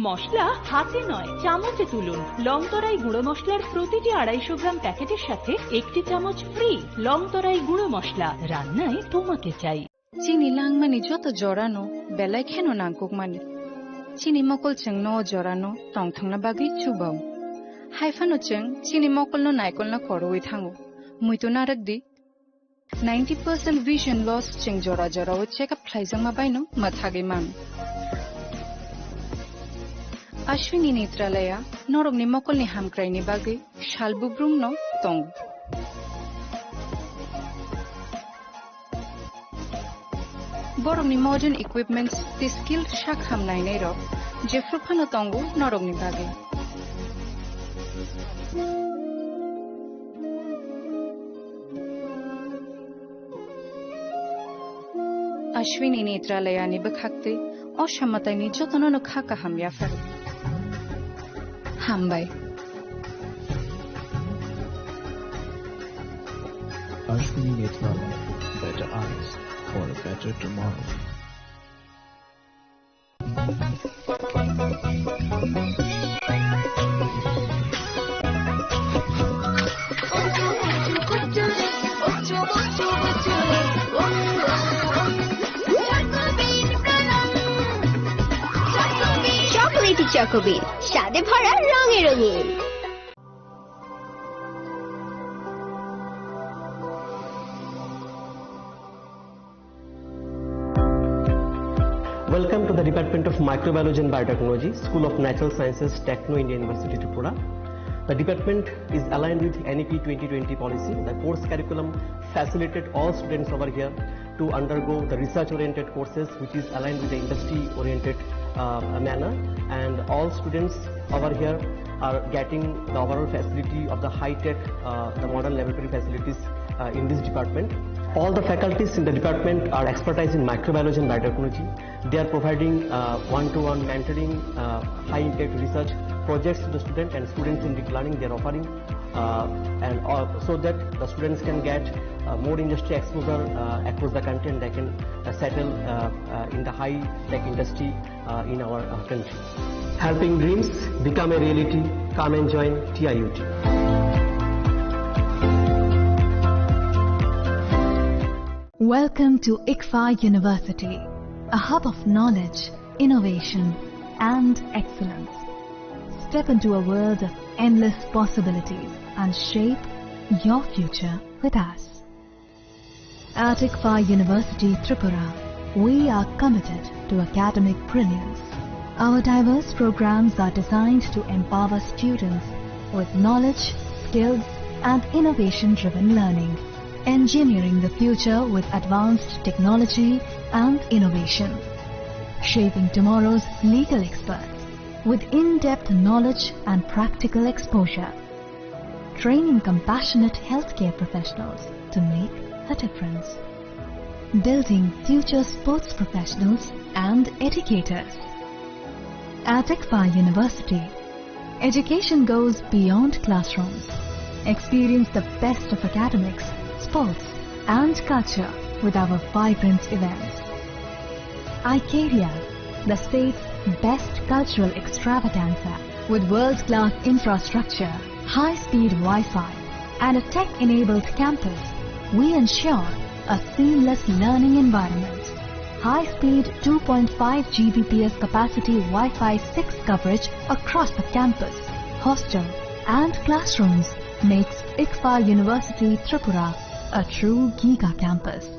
মশলা হাতে নয় চামচে তুলুন লংতরাই গুঁড়ো মশলার প্রতিটি 250 গ্রাম প্যাকেটের সাথে একটি চামচ ফ্রি লংতরাই গুঁড়ো মশলা রান্নায় তোমাকে চাই চিনি লাংমানি যত জরানো বেলায় খেন নাংকুক মানে চিনি মকল চেং ন জরানো টং থাংনা বাগি চুবাও হাইফানো চেং চিনি মকল ন নাইকল না খরওই থাঙ্গো মুইতো নারক দি 90% vision loss চেং জরা জরা ও চেকআপ খাইজাং মা বাইনো মাথাগে মান Ashwini Netralaya, Norogni Mokolni Hamkraini Bagi, Shalbubrumno, Tong. Borogni modern equipments, the skilled Shakham Nainero, Jeffrupano Tongu, Norogni Bagi. Ashwini Netralaya Nibakakti, Oshamatani Jotono Kaka Hamyafar. Hambai. Ashwini Netralaya, better eyes for a better tomorrow. Chocobean, স্বাদে ভরা রঙে রঙিন। Welcome to the Department of Microbiology and Biotechnology, School of Natural Sciences, Techno India University, Tripura. The department is aligned with NEP 2020 policy. The course curriculum facilitated all students over here to undergo the research-oriented courses, which is aligned with the industry-oriented manner. And all students over here are getting the overall facility of the high-tech, the modern laboratory facilities in this department. All the faculties in the department are expertise in microbiology and biotechnology. They are providing one-to-one mentoring, high-impact research projects to the student, and students in deep learning they are offering, so that the students can get more industry exposure across the country, and they can settle in the high-tech industry in our country. Helping dreams become a reality. Come and join TIUT. Welcome to ICFA University, a hub of knowledge, innovation, and excellence. Step into a world of endless possibilities and shape your future with us. At ICFA University, Tripura, we are committed to academic brilliance. Our diverse programs are designed to empower students with knowledge, skills, and innovation-driven learning, engineering the future with advanced technology and innovation, shaping tomorrow's legal experts with in-depth knowledge and practical exposure, training compassionate healthcare professionals to make a difference, building future sports professionals and educators. At ICFA University, education goes beyond classrooms. Experience the best of academics, sports, and culture with our vibrant events. ICARIA, the state's best cultural extravaganza, with world-class infrastructure, high-speed Wi-Fi, and a tech-enabled campus, we ensure a seamless learning environment. High-speed 2.5 Gbps capacity Wi-Fi 6 coverage across the campus, hostel, and classrooms makes ICFA University Tripura a true Giga campus.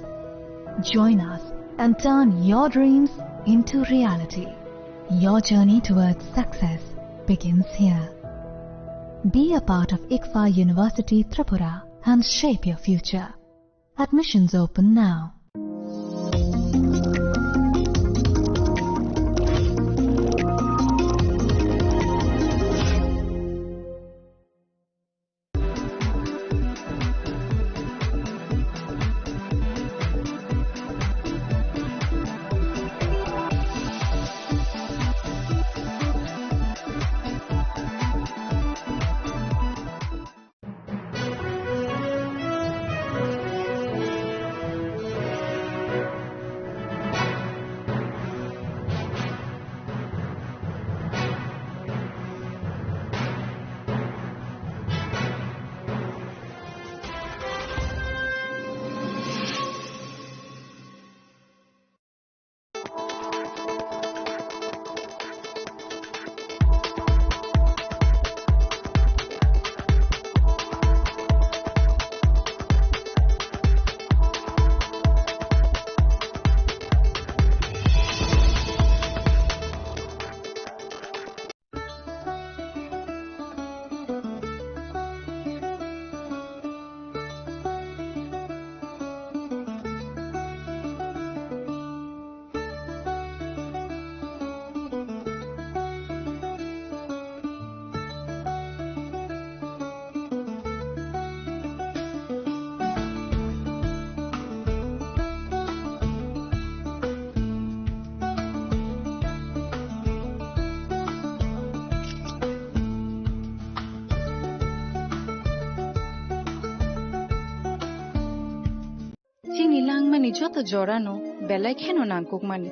Join us and turn your dreams into reality. Your journey towards success begins here. Be a part of ICFA University Tripura and shape your future. Admissions open now. Langmani joto jorano belai kheno nangkukmani.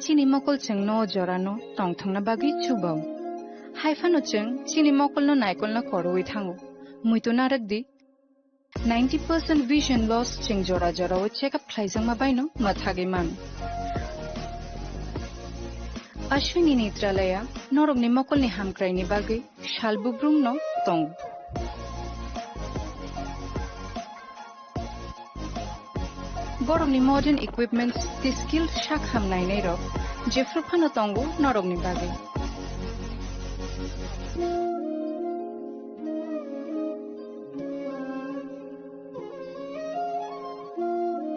Chini mokol cheng no jorano tongthangna bagi chubau. Haifano cheng chini mokol no naikol na koroi thango. Muito narakdi 90% vision loss cheng jora jora o check up khlaijang ma baino mathage man. Ashwini Netralaya norok ni mokol ni hamkrai ni bagi shalbubrum no tong. Borok ni modern equipments the skilled shak hamnai nei rok jefru phano tongo norok ni bagi.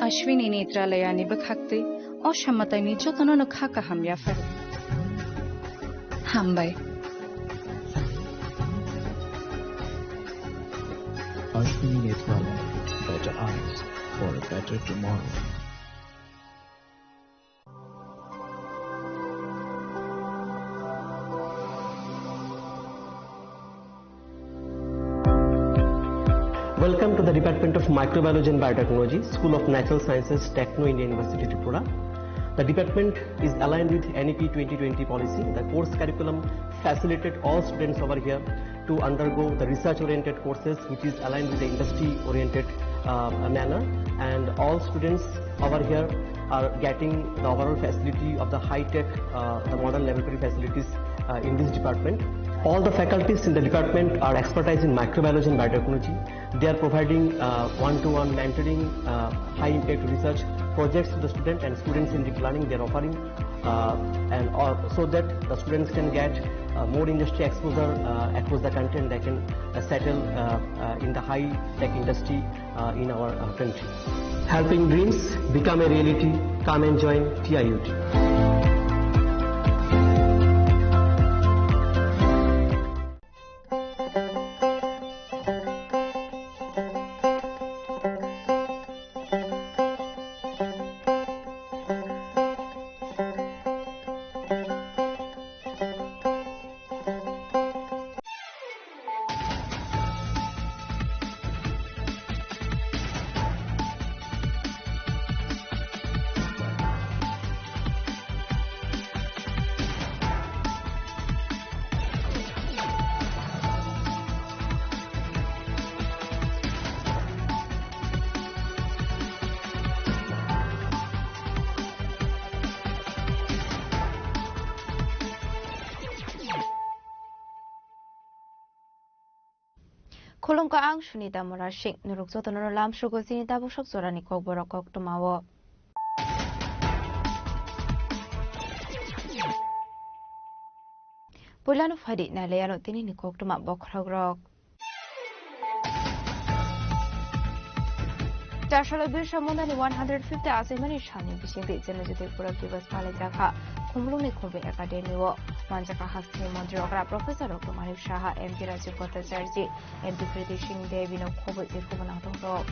Ashwini Netralaya ni bakhakte o shamatai ni jotono no khaka hamya far. Hambai. Ashwini Netralaya, better eyes for a better tomorrow. Welcome to the Department of Microbiology and Biotechnology, School of Natural Sciences, Techno India University, Tripura. The department is aligned with NEP 2020 policy. The course curriculum facilitated all students over here to undergo the research-oriented courses, which is aligned with the industry-oriented manner. And all students over here are getting the overall facility of the high-tech, the modern laboratory facilities in this department. All the faculties in the department are expertise in microbiology and biotechnology. They are providing one-to-one mentoring, high-impact research projects to the student, and students in deep learning they are offering, so that the students can get more industry exposure across the country, and they can settle in the high-tech industry in our country. Helping dreams become a reality. Come and join TIUT. Kolongka ang sunita morashik nurukso tonoro lam shugo sinita bushok sorani kok borok kok tumawo. Pulano fadi na leyano tini ni kok tuma bokragrok. Jashalo Birsha Mondani 150 Asimani Shani Bishimbi General Productive Palajaka, Kumluni Kumbi Academy War, Manjaka Hasti Mondrogra, Professor Dr. Malik Shaha, MD Rajikota Sergi, MD Predishing Devino Kobe Kubanatoro.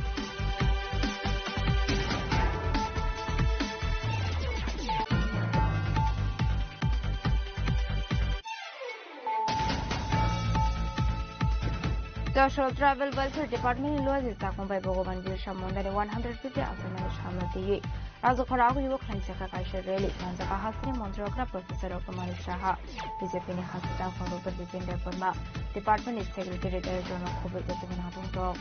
Joshua Travel Welfare Department in Lois is taken by Bogovan Birsha Mondani 150 Asimani Shamati. Razokarago Yuko Klaisaka Kaisha Rally, Manjaka Hasti Mondrogra, Professor Dr. Malik Shaha, BJP Hospital from Rupert Vipinda Burma. Department is Secretary General Kobe Kubanatoro.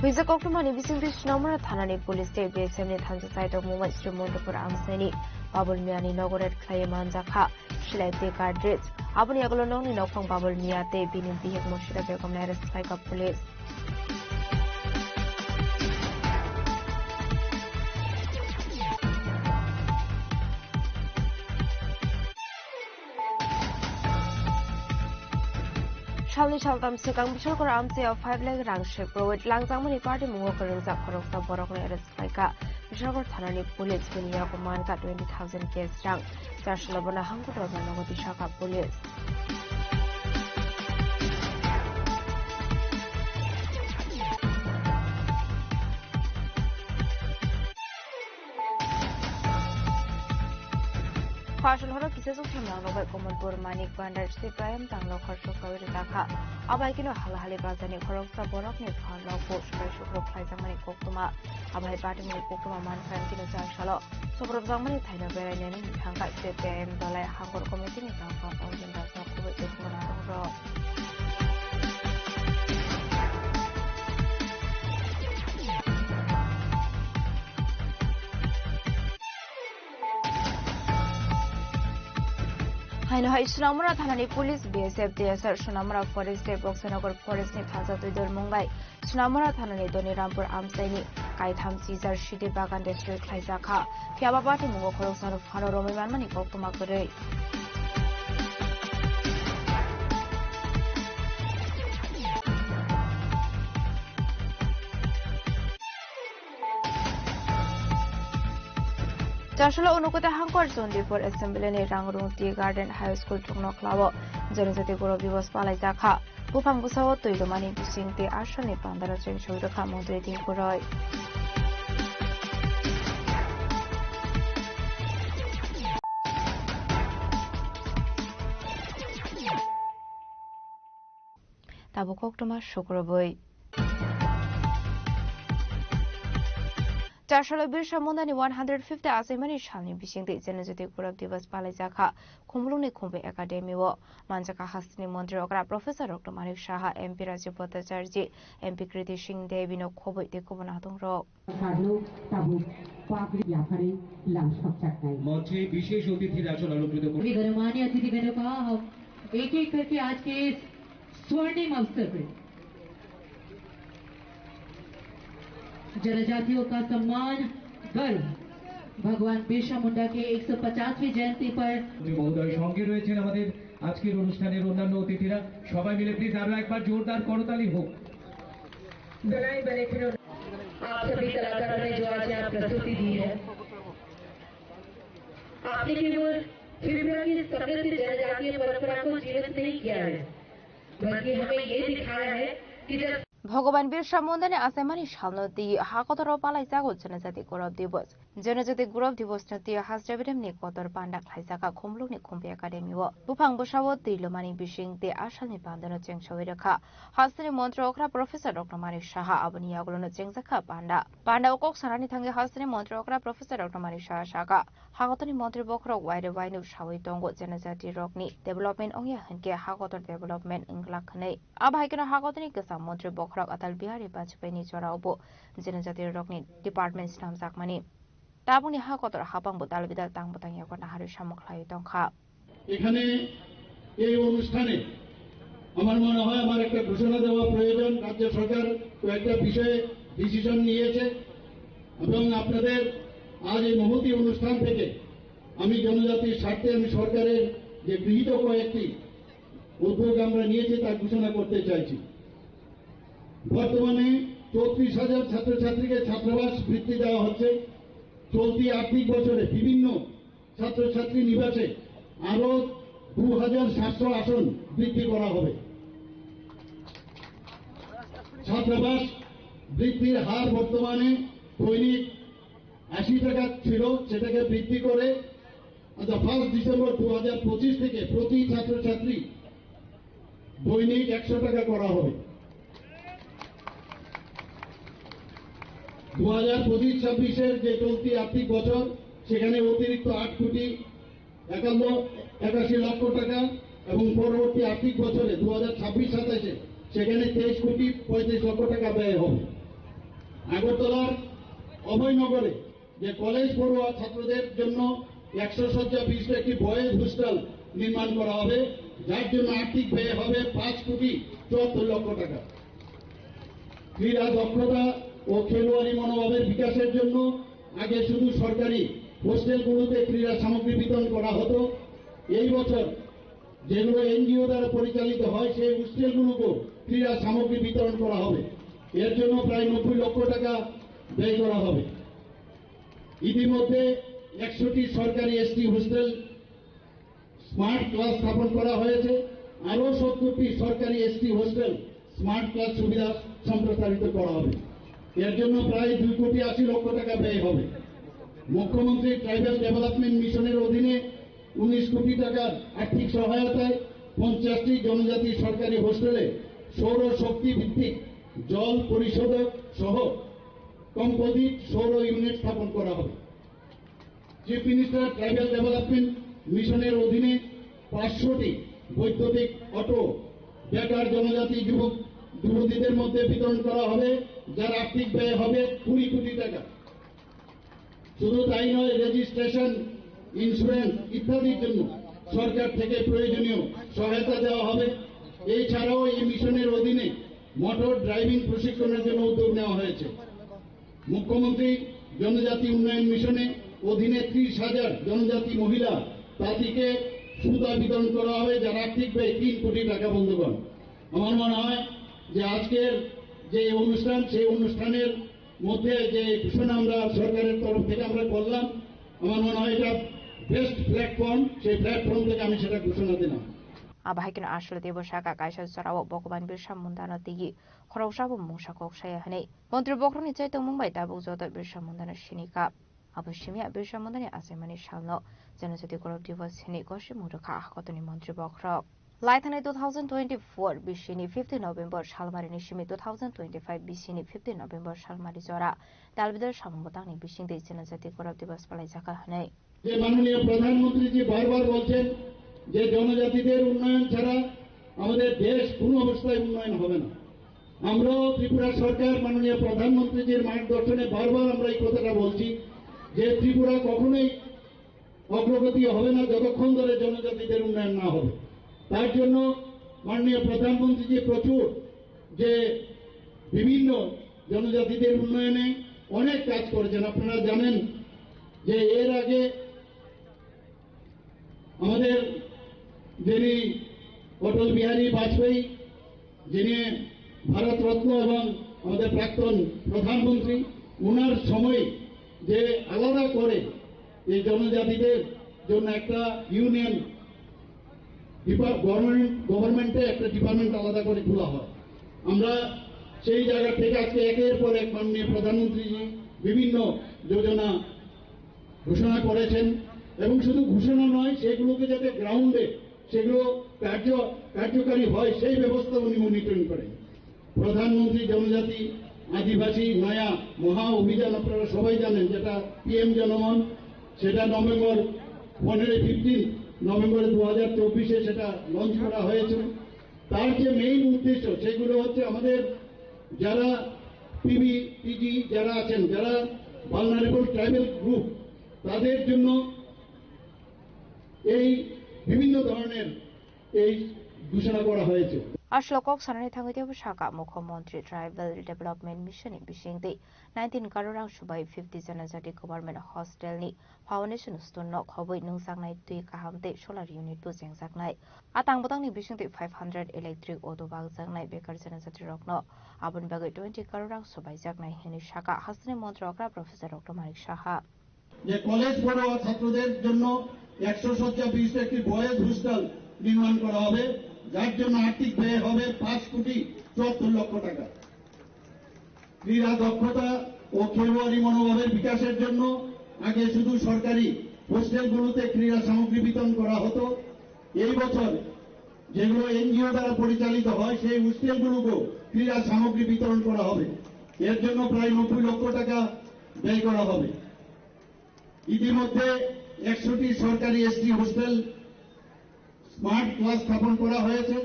Visa Kokumani Visiting Nomura Tanani Police State Base and Hansa site of Mumbai Srimondapur Amsani, Babul Miani Nogoret Klayamanzaka, Shilate Gadrits, Abuniagoloni Nokong Babul Miate, Binin Bihak Moshira Begomaris like a police. Shali Shaltam Sekang Bishokor Amse of 5 leg rank ship, with Langzamani Party Mugoker Zakorokta Borokne Reskaika, Bishokor Tanani Police, Vinia Comanka 20,000 case rank, Jashalabona Hanko Nogoti Shaka Police. Partial horror pieces of Hamano Commodore Manik Bandar Stipayam Tanglo Korsho Kawitaka, Abakino Halahali Bazani Korokta Borokni Palo Post Shukro Klaizamani Koktuma, Abai Batimi Pokuma Manfantino Shalo, Sobrozamani Tina Beran Tanka Stipayam Dole Hangor Committee in Tanka Ocean That's not Kuwait is Monaro. I know how Sunamura Tanani Police BSF DSR Sunamura Forest Boxanagar Forest Taza to Mumbai, Sunamura Tanani Doni Rampur Amsani, Kaitham Caesar Shidi Bagan District Kaizaka, Piababati Mungo Korosar of Hano Roman Koktumakure. Joshua Unukuta Hankor Zondi for Assembly in Rangrung Tea Garden High School Tungno Clavo, Jenizati Gorobi was Palazaka, Upang Busawa to the money to sing the Ashani Pandara Change of the Kamodating Kuroi. Tabukokuma Shukroboy. Joshua Birsha Mondani 150 Asimani Shani Bishing the Genetic Group Divas Palazaka, Kumluni Kumbe Academy, Manjaka Hastini Montreal, Professor Dr. Manik Shaha, MP Rajapota Jarji, MP Kriti Singh Devino Kobo de Kubanatong Rock. मंचे विशेष अतिथि राजन अलंकृत गणमान्य अतिथिगणों का हम एक एक करके आज के इस स्वर्णिम अवसर पर जनजातियों का सम्मान गर्व भगवान बिरसा मुंडा के 150वीं जयंती पर महोदय সঙ্গে রয়েছেন আমাদের আজকের অনুষ্ঠানের অন্যান্য অতিথিরা সবাই মিলে প্লিজ আরো একবার জোরদার করতালি হোক गलाई बने खिलौने आप सभी कलाकारों ने जो आज यहाँ प्रस्तुति दी है आपने केवल फिल्मों की समृद्ध जनजातीय परंपरा को जीवित नहीं किया है बल्कि हमें ये दिखाया है कि जब ভগবান বিরসা মুন্ডানে আসামানি সামনতি হাকতর পালাই জাগো জনজাতি গৌরব দিবস জনজাতি গৌরব দিবস নতি হাসরাবিরাম নি কতর পান্ডা খাইজাকা খুমলুনি খুমপি একাডেমি ও বুফাং বসাবো তিলমানি বিশিং তে আসালনি পান্ডানো চেংসওই রেখা হাসনি মন্ত্রী অকরা প্রফেসর ডক্টর মানিক সাহা আবনি আগলনো চেংজাকা পান্ডা কক সারানি থাঙ্গে হাসনি মন্ত্রী অকরা প্রফেসর ডক্টর মানিক সাহা সাকা হাগতনি মন্ত্রী বখরক ওয়াইরে ওয়াইনু সাওই দঙ্গ জনজাতি রকনি ডেভেলপমেন্ট অংয়া হনকে হাগতর ডেভেলপমেন্ট ইংলাখनै আবাইকেনো হাগতনি গসা মন্ত্রী বখরক আতাল বিহারি বাজপেয়িনি জরাওবো জনজাতি রকনি ডিপার্টমেন্ট নাম জাকমানি তাবুনি হাগতর হাপাংবো দালবিদাল তাংবতাং ইয়াকনা হারি সামখলাই দংখা এখানে এই অনুষ্ঠানে আমার মনে হয় আমার একটা ঘোষণা দেওয়া প্রয়োজন রাজ্য সরকার কয়েকটা বিষয়ে ডিসিশন নিয়েছে এবং আপনাদের আজ এই মহতি অনুষ্ঠান থেকে আমি জনজাতির স্বার্থে আমি সরকারের যে গৃহীত কয়েকটি উদ্যোগ আমরা নিয়েছি তা ঘোষণা করতে চাইছি বর্তমানে 34,000 ছাত্রছাত্রীকে ছাত্রাবাস বৃত্তি দেওয়া হচ্ছে চলতি আর্থিক বছরে বিভিন্ন ছাত্রছাত্রী নিবাসে আরো 2,700 আসন বৃদ্ধি করা হবে ছাত্রাবাস বৃদ্ধির হার বর্তমানে দৈনিক 80 টাকা ছিল সেটাকে বৃদ্ধি করে 1 ডিসেম্বর 2025 থেকে প্রতি ছাত্রছাত্রী দৈনিক 100 টাকা করা হবে 2025-26 যে চলতি আর্থিক বছর সেখানে অতিরিক্ত 8 কোটি 81 লক্ষ টাকা এবং পরবর্তী আর্থিক বছরে 2026-27 সেখানে 23 কোটি 35 লক্ষ টাকা ব্যয় হবে আগরতলার অভয়নগরে যে কলেজ পড়ুয়া ছাত্রদের জন্য 100 শয্যা বিশিষ্ট একটি বয়েজ হোস্টেল নির্মাণ করা হবে যার জন্য আর্থিক ব্যয় হবে 5 কোটি 74 লক্ষ টাকা ক্রীড়া দক্ষতা ও খেলোয়াড়ি মনোভাবের বিকাশের জন্য আগে শুধু সরকারি হোস্টেলগুলোতে ক্রীড়া সামগ্রী বিতরণ করা হতো এই বছর যেগুলো এনজিও দ্বারা পরিচালিত হয় সেই হোস্টেলগুলোকেও ক্রীড়া সামগ্রী বিতরণ করা হবে এর জন্য প্রায় 90 লক্ষ টাকা ব্যয় করা হবে ইতিমধ্যে 100টি সরকারি এসটি হোস্টেল স্মার্ট ক্লাস স্থাপন করা হয়েছে আরো 70টি সরকারি এসটি হোস্টেল স্মার্ট ক্লাস সুবিধা সম্প্রসারিত করা হবে এর জন্য প্রায় 2 কোটি 80 লক্ষ টাকা ব্যয় হবে মুখ্যমন্ত্রী ট্রাইবাল ডেভেলপমেন্ট মিশনের অধীনে 19 কোটি টাকার আর্থিক সহায়তায় 50টি জনজাতি সরকারি হোস্টেলে সৌর শক্তি ভিত্তিক জল পরিশোধক সহ কম্পোজিট সৌর ইউনিট স্থাপন করা হবে চিফ মিনিস্টার ট্রাইবাল ডেভেলপমেন্ট মিশনের অধীনে 500টি বৈদ্যুতিক অটো বেকার জনজাতি যুবতীদের মধ্যে বিতরণ করা হবে যার আর্থিক ব্যয় হবে 20 কোটি টাকা শুধু তাই নয় রেজিস্ট্রেশন ইন্স্যুরেন্স ইত্যাদির জন্য সরকার থেকে প্রয়োজনীয় সহায়তা দেওয়া হবে এছাড়াও এই মিশনের অধীনে মোটর ড্রাইভিং প্রশিক্ষণের জন্য উদ্যোগ নেওয়া হয়েছে মুখ্যমন্ত্রী জনজাতি উন্নয়ন মিশনে অধীনে 30,000 জনজাতি মহিলা তাঁতিকে সুতা বিতরণ করা হবে, যার আর্থিক ব্যয় 3 কোটি টাকা। বন্ধুগণ, আমার মনে হয় যে আজকের যে অনুষ্ঠান, সেই অনুষ্ঠানের মধ্যে যে ঘোষণা আমরা সরকারের তরফ থেকে আমরা করলাম, আমার মনে হয় এটা বেস্ট প্ল্যাটফর্ম। সেই প্ল্যাটফর্ম থেকে আমি সেটা ঘোষণা দিলাম। Abahakin ashle debo shaka kaisa sarawo bokoban birsa mundana tigi khorosabo mungsa kok saya hanei montri bokroni chai tong mumbai tabu joto birsa mundana shinika abushimia birsa mundani asemani shalno janajati korok divas hini goshi murukha kotoni montri bokrok Laithane 2024 bishini 15 November shalmarini shimi 2025 bishini 15 November shalmari jora dalbidar samobotangni bishingde janajati korok divas palai jaka hanei যে মাননীয় প্রধানমন্ত্রীজি বারবার বলছেন যে জনজাতিদের উন্নয়ন ছাড়া আমাদের দেশ কোনো অবস্থায় উন্নয়ন হবে না। আমরাও ত্রিপুরা সরকার মাননীয় প্রধানমন্ত্রীজির মার্গদর্শনে বারবার আমরা এই কথাটা বলছি যে ত্রিপুরা কখনোই অগ্রগতি হবে না যতক্ষণ ধরে জনজাতিদের উন্নয়ন না হবে। তার জন্য মাননীয় প্রধানমন্ত্রীজি প্রচুর যে বিভিন্ন জনজাতিদের উন্নয়নে অনেক কাজ করেছেন। আপনারা জানেন যে এর আগে আমাদের যিনি অটল বিহারী বাজপেয়ী, যিনি ভারত রত্ন এবং আমাদের প্রাক্তন প্রধানমন্ত্রী, ওনার সময় যে আলাদা করে এই জনজাতিদের জন্য একটা ইউনিয়ন গভর্নমেন্টে একটা ডিপার্টমেন্ট আলাদা করে খোলা হয়। আমরা সেই জায়গা থেকে আজকে একের পর এক মাননীয় প্রধানমন্ত্রীজি বিভিন্ন যোজনা ঘোষণা করেছেন এবং শুধু ঘোষণা নয়, সেগুলোকে যাতে গ্রাউন্ডে সেগুলো কার্যকারী হয় সেই ব্যবস্থা উনি মনিটরিং করেন। প্রধানমন্ত্রী জনজাতি আদিবাসী নয়া মহা অভিযান আপনারা সবাই জানেন, যেটা PM জনমন, সেটা নভেম্বর 15 নভেম্বর 2024 সেটা লঞ্চ করা হয়েছে। তার যে মেইন উদ্দেশ্য সেগুলো হচ্ছে আমাদের যারা PG যারা আছেন, যারা ভালনারেবল ট্রাইবাল গ্রুপ, তাদের জন্য এই বিভিন্ন ধরনের এই ঘোষণা করা হয়েছে। Ashlokok sanani thangite shaka mukhomontri tribal development mission bishingde 19 karorang subai 50 janajati government hostel ni foundation stone khoboi nungsangnai tui kahamte solar unit bu jengjaknai atang botang ni bishingde 500 electric auto bagjaknai bekar janajati rokno abon bagai 20 karorang subai jaknai hini shaka hasni montrokra professor Dr. Manik Saha যে college পড়ুয়া ছাত্রদের জন্য 100 শয্যা বিশিষ্ট একটি boys hostel নির্মাণ করা হবে, যার জন্য আর্থিক ব্যয় হবে 5 কোটি 74 লক্ষ টাকা। ক্রীড়া দক্ষতা ও খেলোয়াড়ি মনোভাবের বিকাশের জন্য আগে শুধু সরকারি হোস্টেলগুলোতে ক্রীড়া সামগ্রী বিতরণ করা হতো। এই বছর যেগুলো NGO দ্বারা পরিচালিত হয় সেই হোস্টেলগুলোকেও ক্রীড়া সামগ্রী বিতরণ করা হবে। এর জন্য প্রায় 90 লক্ষ টাকা ব্যয় করা হবে। ইতিমধ্যে 100টি সরকারি ST হোস্টেল স্মার্ট ক্লাস স্থাপন করা হয়েছে,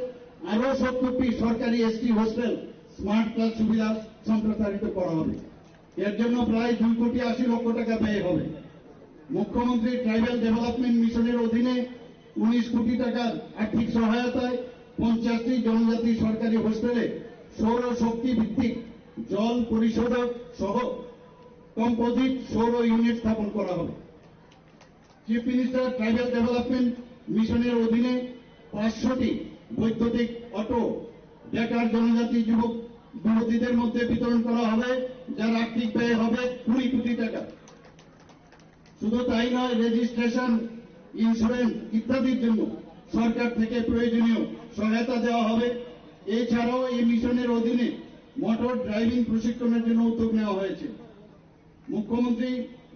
আরো 70টি সরকারি ST হোস্টেল স্মার্ট ক্লাস সুবিধা সম্প্রসারিত করা হবে। এর জন্য প্রায় 2 কোটি 80 লক্ষ টাকা ব্যয় হবে। মুখ্যমন্ত্রী ট্রাইবাল ডেভেলপমেন্ট মিশনের অধীনে 19 কোটি টাকার আর্থিক সহায়তায় 50টি জনজাতি সরকারি হোস্টেলে সৌর শক্তি ভিত্তিক জল পরিশোধক সহ কম্পোজিট সৌর ইউনিট স্থাপন করা হবে। চিফ মিনিস্টার ট্রাইবাল ডেভেলপমেন্ট মিশনের অধীনে 500টি বৈদ্যুতিক অটো বেকার জনজাতি যুবক যুবতীদের মধ্যে বিতরণ করা হবে, যার আর্থিক ব্যয় হবে 20 কোটি টাকা। শুধু তাই নয়, রেজিস্ট্রেশন, ইন্স্যুরেন্স ইত্যাদির জন্য সরকার থেকে প্রয়োজনীয় সহায়তা দেওয়া হবে। এছাড়াও এই মিশনের অধীনে মোটর ড্রাইভিং প্রশিক্ষণের জন্য উদ্যোগ নেওয়া হয়েছে। মুখ্যমন্ত্রী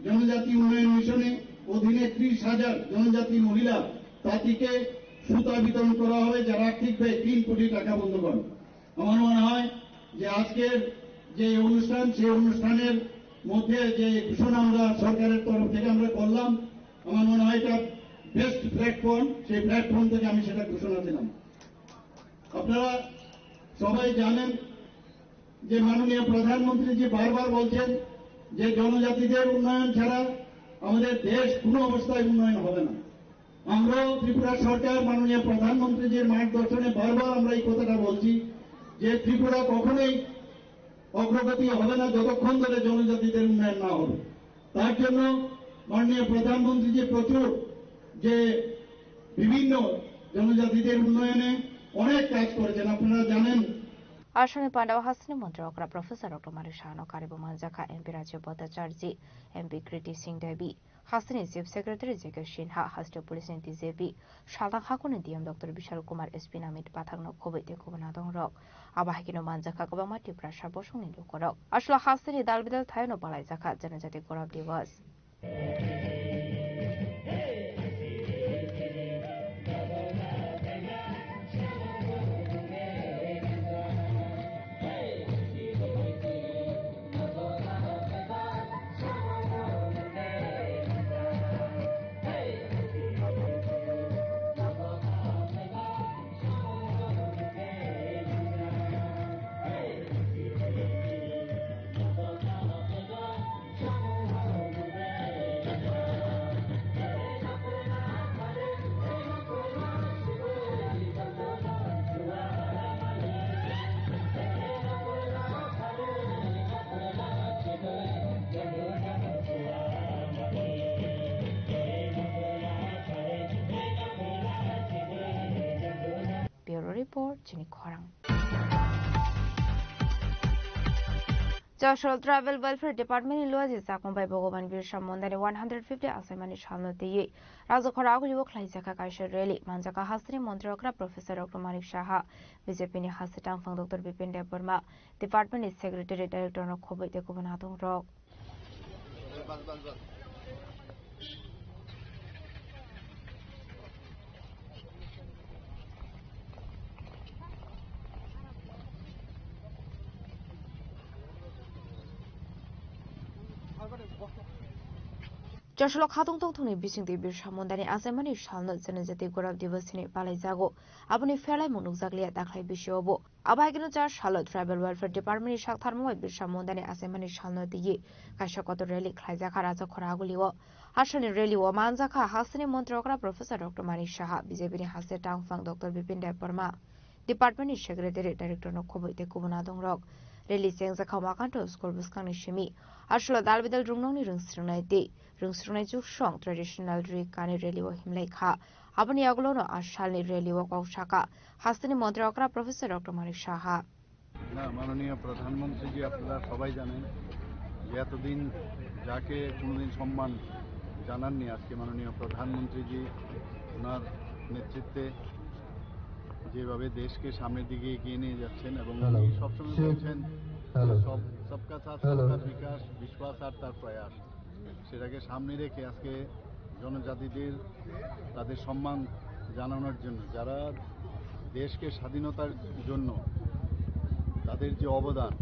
জনজাতি উন্নয়ন মিশনে অধীনে 30,000 জনজাতি মহিলা তাঁতিকে সুতা বিতরণ করা হবে, যার আর্থিক ব্যয় 3 কোটি টাকা। বন্ধুগণ, আমার মনে হয় যে আজকের যে অনুষ্ঠান, সেই অনুষ্ঠানের মধ্যে যে ঘোষণা আমরা সরকারের তরফ থেকে আমরা করলাম, আমার মনে হয় এটা বেস্ট প্ল্যাটফর্ম। সেই প্ল্যাটফর্ম থেকে আমি সেটা ঘোষণা দিলাম। আপনারা সবাই জানেন যে মাননীয় প্রধানমন্ত্রীজি বারবার বলছেন যে জনজাতিদের উন্নয়ন ছাড়া আমাদের দেশ কোনো অবস্থায় উন্নয়ন হবে না। আমরাও ত্রিপুরা সরকার মাননীয় প্রধানমন্ত্রীজির মার্গদর্শনে বারবার আমরা এই কথাটা বলছি যে ত্রিপুরা কখনোই অগ্রগতি হবে না যতক্ষণ ধরে জনজাতিদের উন্নয়ন না হবে। তার জন্য মাননীয় প্রধানমন্ত্রী যে প্রচুর যে বিভিন্ন জনজাতিদের উন্নয়নে অনেক কাজ করেছেন আপনারা জানেন। আসনে পান্ডাও হাসিনী মন্ত্রকরা প্রফেসর ডক্টর মানিক শাহানো কারিবু মানজাখা এমপি রাজ্য ভট্টাচার্য এমপি কৃতি সিং দেবী হাসিনী চিফ সেক্রেটারি জেকে সিনহা হাস্টেল পুলিশ নীতি জেবি সালতাং হাকুনি DM doctor Vishal Kumar SP Namit পাথাংনো খবৈ তেকুবনা দং রক আবাহিকিনো মানজাখা গোবাংমা টিপ্রা সাবসংনি লুকরক আসলে হাসিনী দালবিদাল থায়নো বালাইজাখা জনজাতি গৌরব দিবস report chini khorang Joshua Travel Welfare Department in Loazi Sakon by Bogoban Birsha Mondani 150 assignment Shalno Ti Razokharagu Yoklai Zaka Kaisha Rally Manjaka Hasri Montrokra Professor Dr. Manik Shaha BJP ni Hasitang Fang Dr. Bipin Deburma Department is Secretary Director of Kobe de Kubanatong Rock Joshua Khatong Tongtoni Bising the Birsha Mondani Asamani Shalno Zenazati Gurab Diversity Palaizago Abuni Fairlai Monuzagli at Daklai Bishobo Abagino Charlotte Tribal Welfare Department Shaktarmo Birsha Mondani Asamani Shalno Di Kashakoto Relic Klazakaraza Koraguliwo Ashani Reli Manzaka Hasani Montrokra Professor Dr. Manik Shaha BJP Hasetang Fang Dr. Bipin Deburma Department Secretary Director no Kobe de Kubanadong Rock Releasing the Kamakanto School Buskani Shimi Ashla Dalvidal Rumnoni Rungsrunai Day Rungsrunai Song Traditional Rikani Reliwo Himleka Abani Aglono Ashali Reliwo Shaka Hasani Montrokra Professor Dr. Manik Shaha মাননীয় প্রধানমন্ত্রী জি আপনারা সবাই জানেন যে এতদিন যাকে কোনোদিন সম্মান জানাননি আজকে মাননীয় প্রধানমন্ত্রী জি ওনার নেতৃত্বে যেভাবে দেশকে সামনের দিকে এগিয়ে নিয়ে যাচ্ছেন এবং সবসময় বলছেন সবকা সাথ সবকা বিকাশ বিশ্বাস আর তার প্রয়াস সেটাকে সামনে রেখে আজকে জনজাতিদের তাদের সম্মান জানানোর জন্য যারা দেশকে স্বাধীনতার জন্য তাদের যে অবদান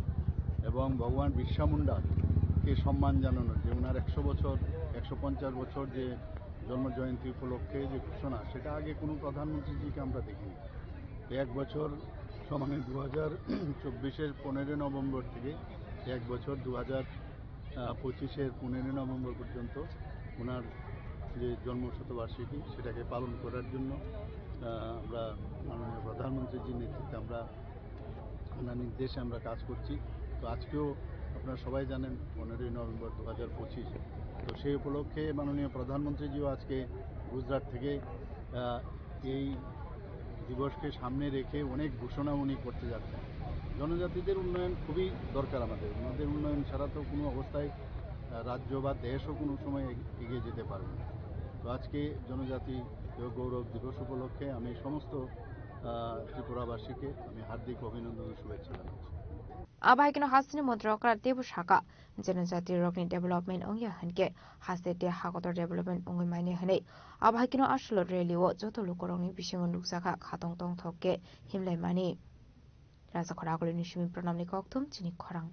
এবং ভগবান বিরসা মুন্ডাকে সম্মান জানানোর যে ওনার 100 বছর 150 বছর যে জন্মজয়ন্তী উপলক্ষে যে ঘোষণা সেটা আগে কোনো প্রধানমন্ত্রীজিকে আমরা দেখিনি এক বছর সমানে 2024-এর 15 নভেম্বর থেকে এক বছর 2025-এর 15 নভেম্বর পর্যন্ত ওনার যে জন্মশতবার্ষিকী সেটাকে পালন করার জন্য আমরা মাননীয় প্রধানমন্ত্রীজির নেতৃত্বে আমরা ওনার নির্দেশে আমরা কাজ করছি তো আজকেও আপনারা সবাই জানেন 15 নভেম্বর 2025 তো সেই উপলক্ষে মাননীয় প্রধানমন্ত্রীজিও আজকে গুজরাট থেকে এই দিবসকে সামনে রেখে অনেক ঘোষণা উনি করতে যাচ্ছেন জনজাতিদের উন্নয়ন খুবই দরকার আমাদের উন্নয়ন ছাড়া তো কোনো অবস্থায় রাজ্য বা দেশও কোনো সময় এগিয়ে যেতে পারবে না তো আজকে জনজাতি গৌরব দিবস উপলক্ষে আমি সমস্ত ত্রিপুরাবাসীকে আমি হার্দিক অভিনন্দন ও শুভেচ্ছা জানাচ্ছি Abahikino Hasini Montrokra Debu Shaka जनजाति Rogni Development Ongya Hanke Hasete Hakotor Development Ongi Mine Hane Abahikino Ashlo Reliwo Joto Lukoroni Bishingon Luksaka Khatong Tong Thokke Himlai Mani Raza Korakoli Nishimi Pranamni Koktum Chini Korang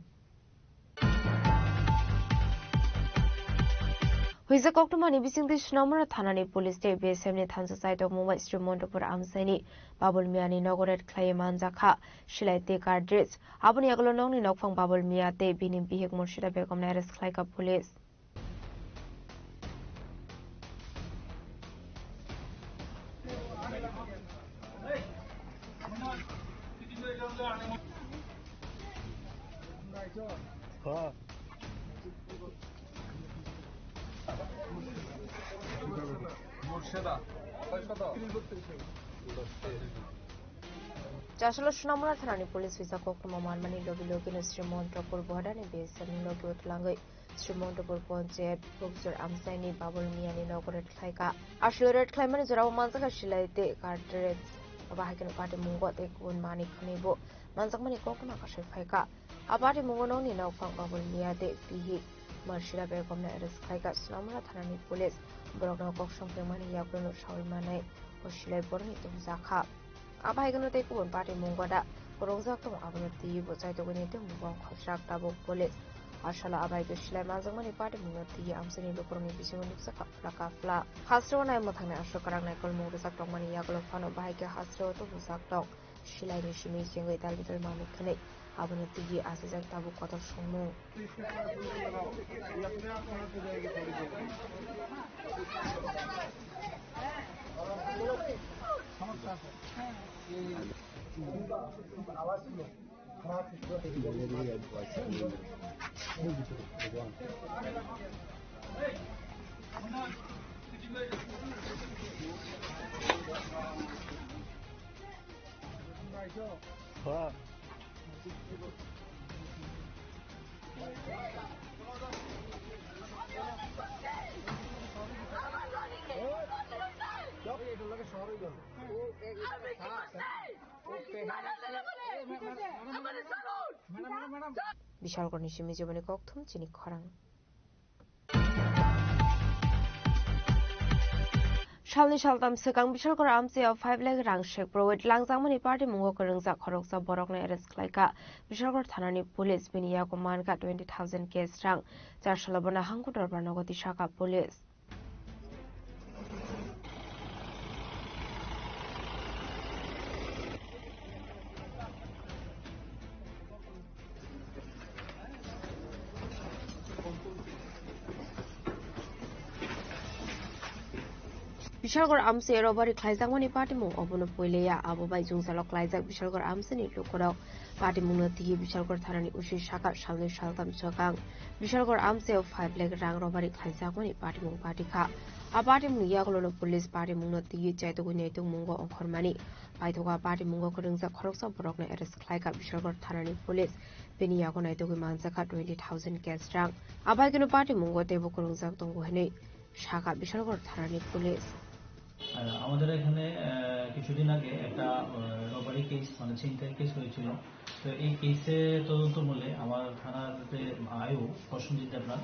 Huiza Koktumani Bising the Shnomara Thanani Police State BSM ni Thansa site of Mumbai Street Montopur Amsani Babul Miani Nogoret Clay Manzaka Shilai Te Gardrits Abuni Aglonong Nokfang Babul Miate Binim Bihik Murshida Begum Nares Klaika Police Jasalo Sunamura Thanani Police Visa Kokuma Marmani Lobi Login Srimontrapur Bordani BSM Logi Utlangai Srimontrapur Ponche Professor Amsaini Babul Miani Nogoret Klaika Ashloret Climate Zara Manzaka Shilaite Carteret Abahakan Party Mungo Tekun Mani Kanibo Manzakmani Kokuna Kashe Faika Abati Mungono Nina Fang Babul Miade Pihi Marshila Begomna Eres Klaika Sunamura Thanani Police Borogno Koksham Mani Yakuno Shaulmane Oshile Borni Tumzaka Abahigano take one party Mungoda, Rosactum Avanati, Bosaitoganate, Mugong, Kosrak, Tabo, Police, Ashala Abago Shlemazamani Party Munati, Amsani Lukurni, Bishonuka, Flaka Fla, Hastrona Motana, Shokaran, Nicol Musakom, Yagolo Fano, Baika, Hastro, Busakdog, Shila Nishimi, with a little mommy connect, Avanati, Assistant Tabu Koto Shumo. Bishalgor Nishimi Jobani Koktum, Chini Korang. Shalni Shaltam Sekang Bishalgor Amsi of 5 leg rank shake pro with Langzamani Party Mungo Kurungza Koroksa Borokna Eres Klaika, Bishalgor Thanani Police Binia Commandka 20,000 case rank, Jashalabana Hankutor Banogoti Shaka Police. Bishalgor Amsi Robari Klaizangwani Party Mung Obono Poileya Abobai Jungsalok Klaizak Bishalgor Amsini Lukorok Party Munati Bishalgor Tharani Ushi Shaka Shalni Shaltam Sokang Bishalgor Amsi of 5 leg rang Robari Klaizangwani Party Mung Party Ka A Party Mung Yagolo Police Party Munati Jaitugunetu Mungo on Kormani Baitoga Party Mungo Kurungza Koroksa Borokna Eres Klaika Bishalgor Tharani Police Beni Yagona Tugu Manzaka 20,000 guest rank Abagino Party Mungo Devo Kurungza Tonguhene Shaka Bishalgor Tharani Police আমাদের এখানে কিছুদিন আগে একটা robbery case মানে ছিনতাই case হয়েছিল তো এই কেসে তদন্ত মূলে আমার থানার যে আয়ু প্রসেনজিৎ দেবনাথ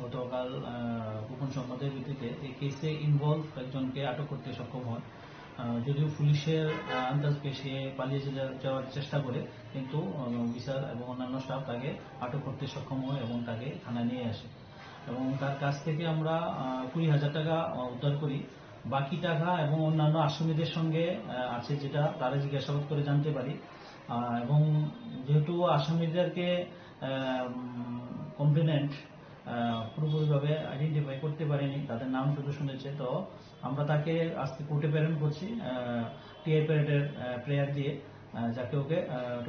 গতকাল গোপন সংবাদের ভিত্তিতে এই কেসে ইনভলভ একজনকে আটক করতে সক্ষম হয় যদিও পুলিশের আন্দাজ পেয়ে সে পালিয়ে যাওয়ার চেষ্টা করে কিন্তু অফিসার এবং অন্যান্য স্টাফ তাকে আটক করতে সক্ষম হয় এবং তাকে থানায় নিয়ে আসে এবং তার কাছ থেকে আমরা 20,000 টাকা উদ্ধার করি বাকি টাকা এবং অন্যান্য আসামিদের সঙ্গে আছে যেটা তারা জিজ্ঞাসাবাদ করে জানতে পারি এবং যেহেতু আসামিদেরকে কমপ্লেনেন্ট পুরোপুরিভাবে আইডেন্টিফাই করতে পারেনি তাদের নাম শুধু শুনেছে তো আমরা তাকে আজকে কোর্টে প্রেরণ করছি টিআই প্যারেডের প্রেয়ার দিয়ে যাকে ওকে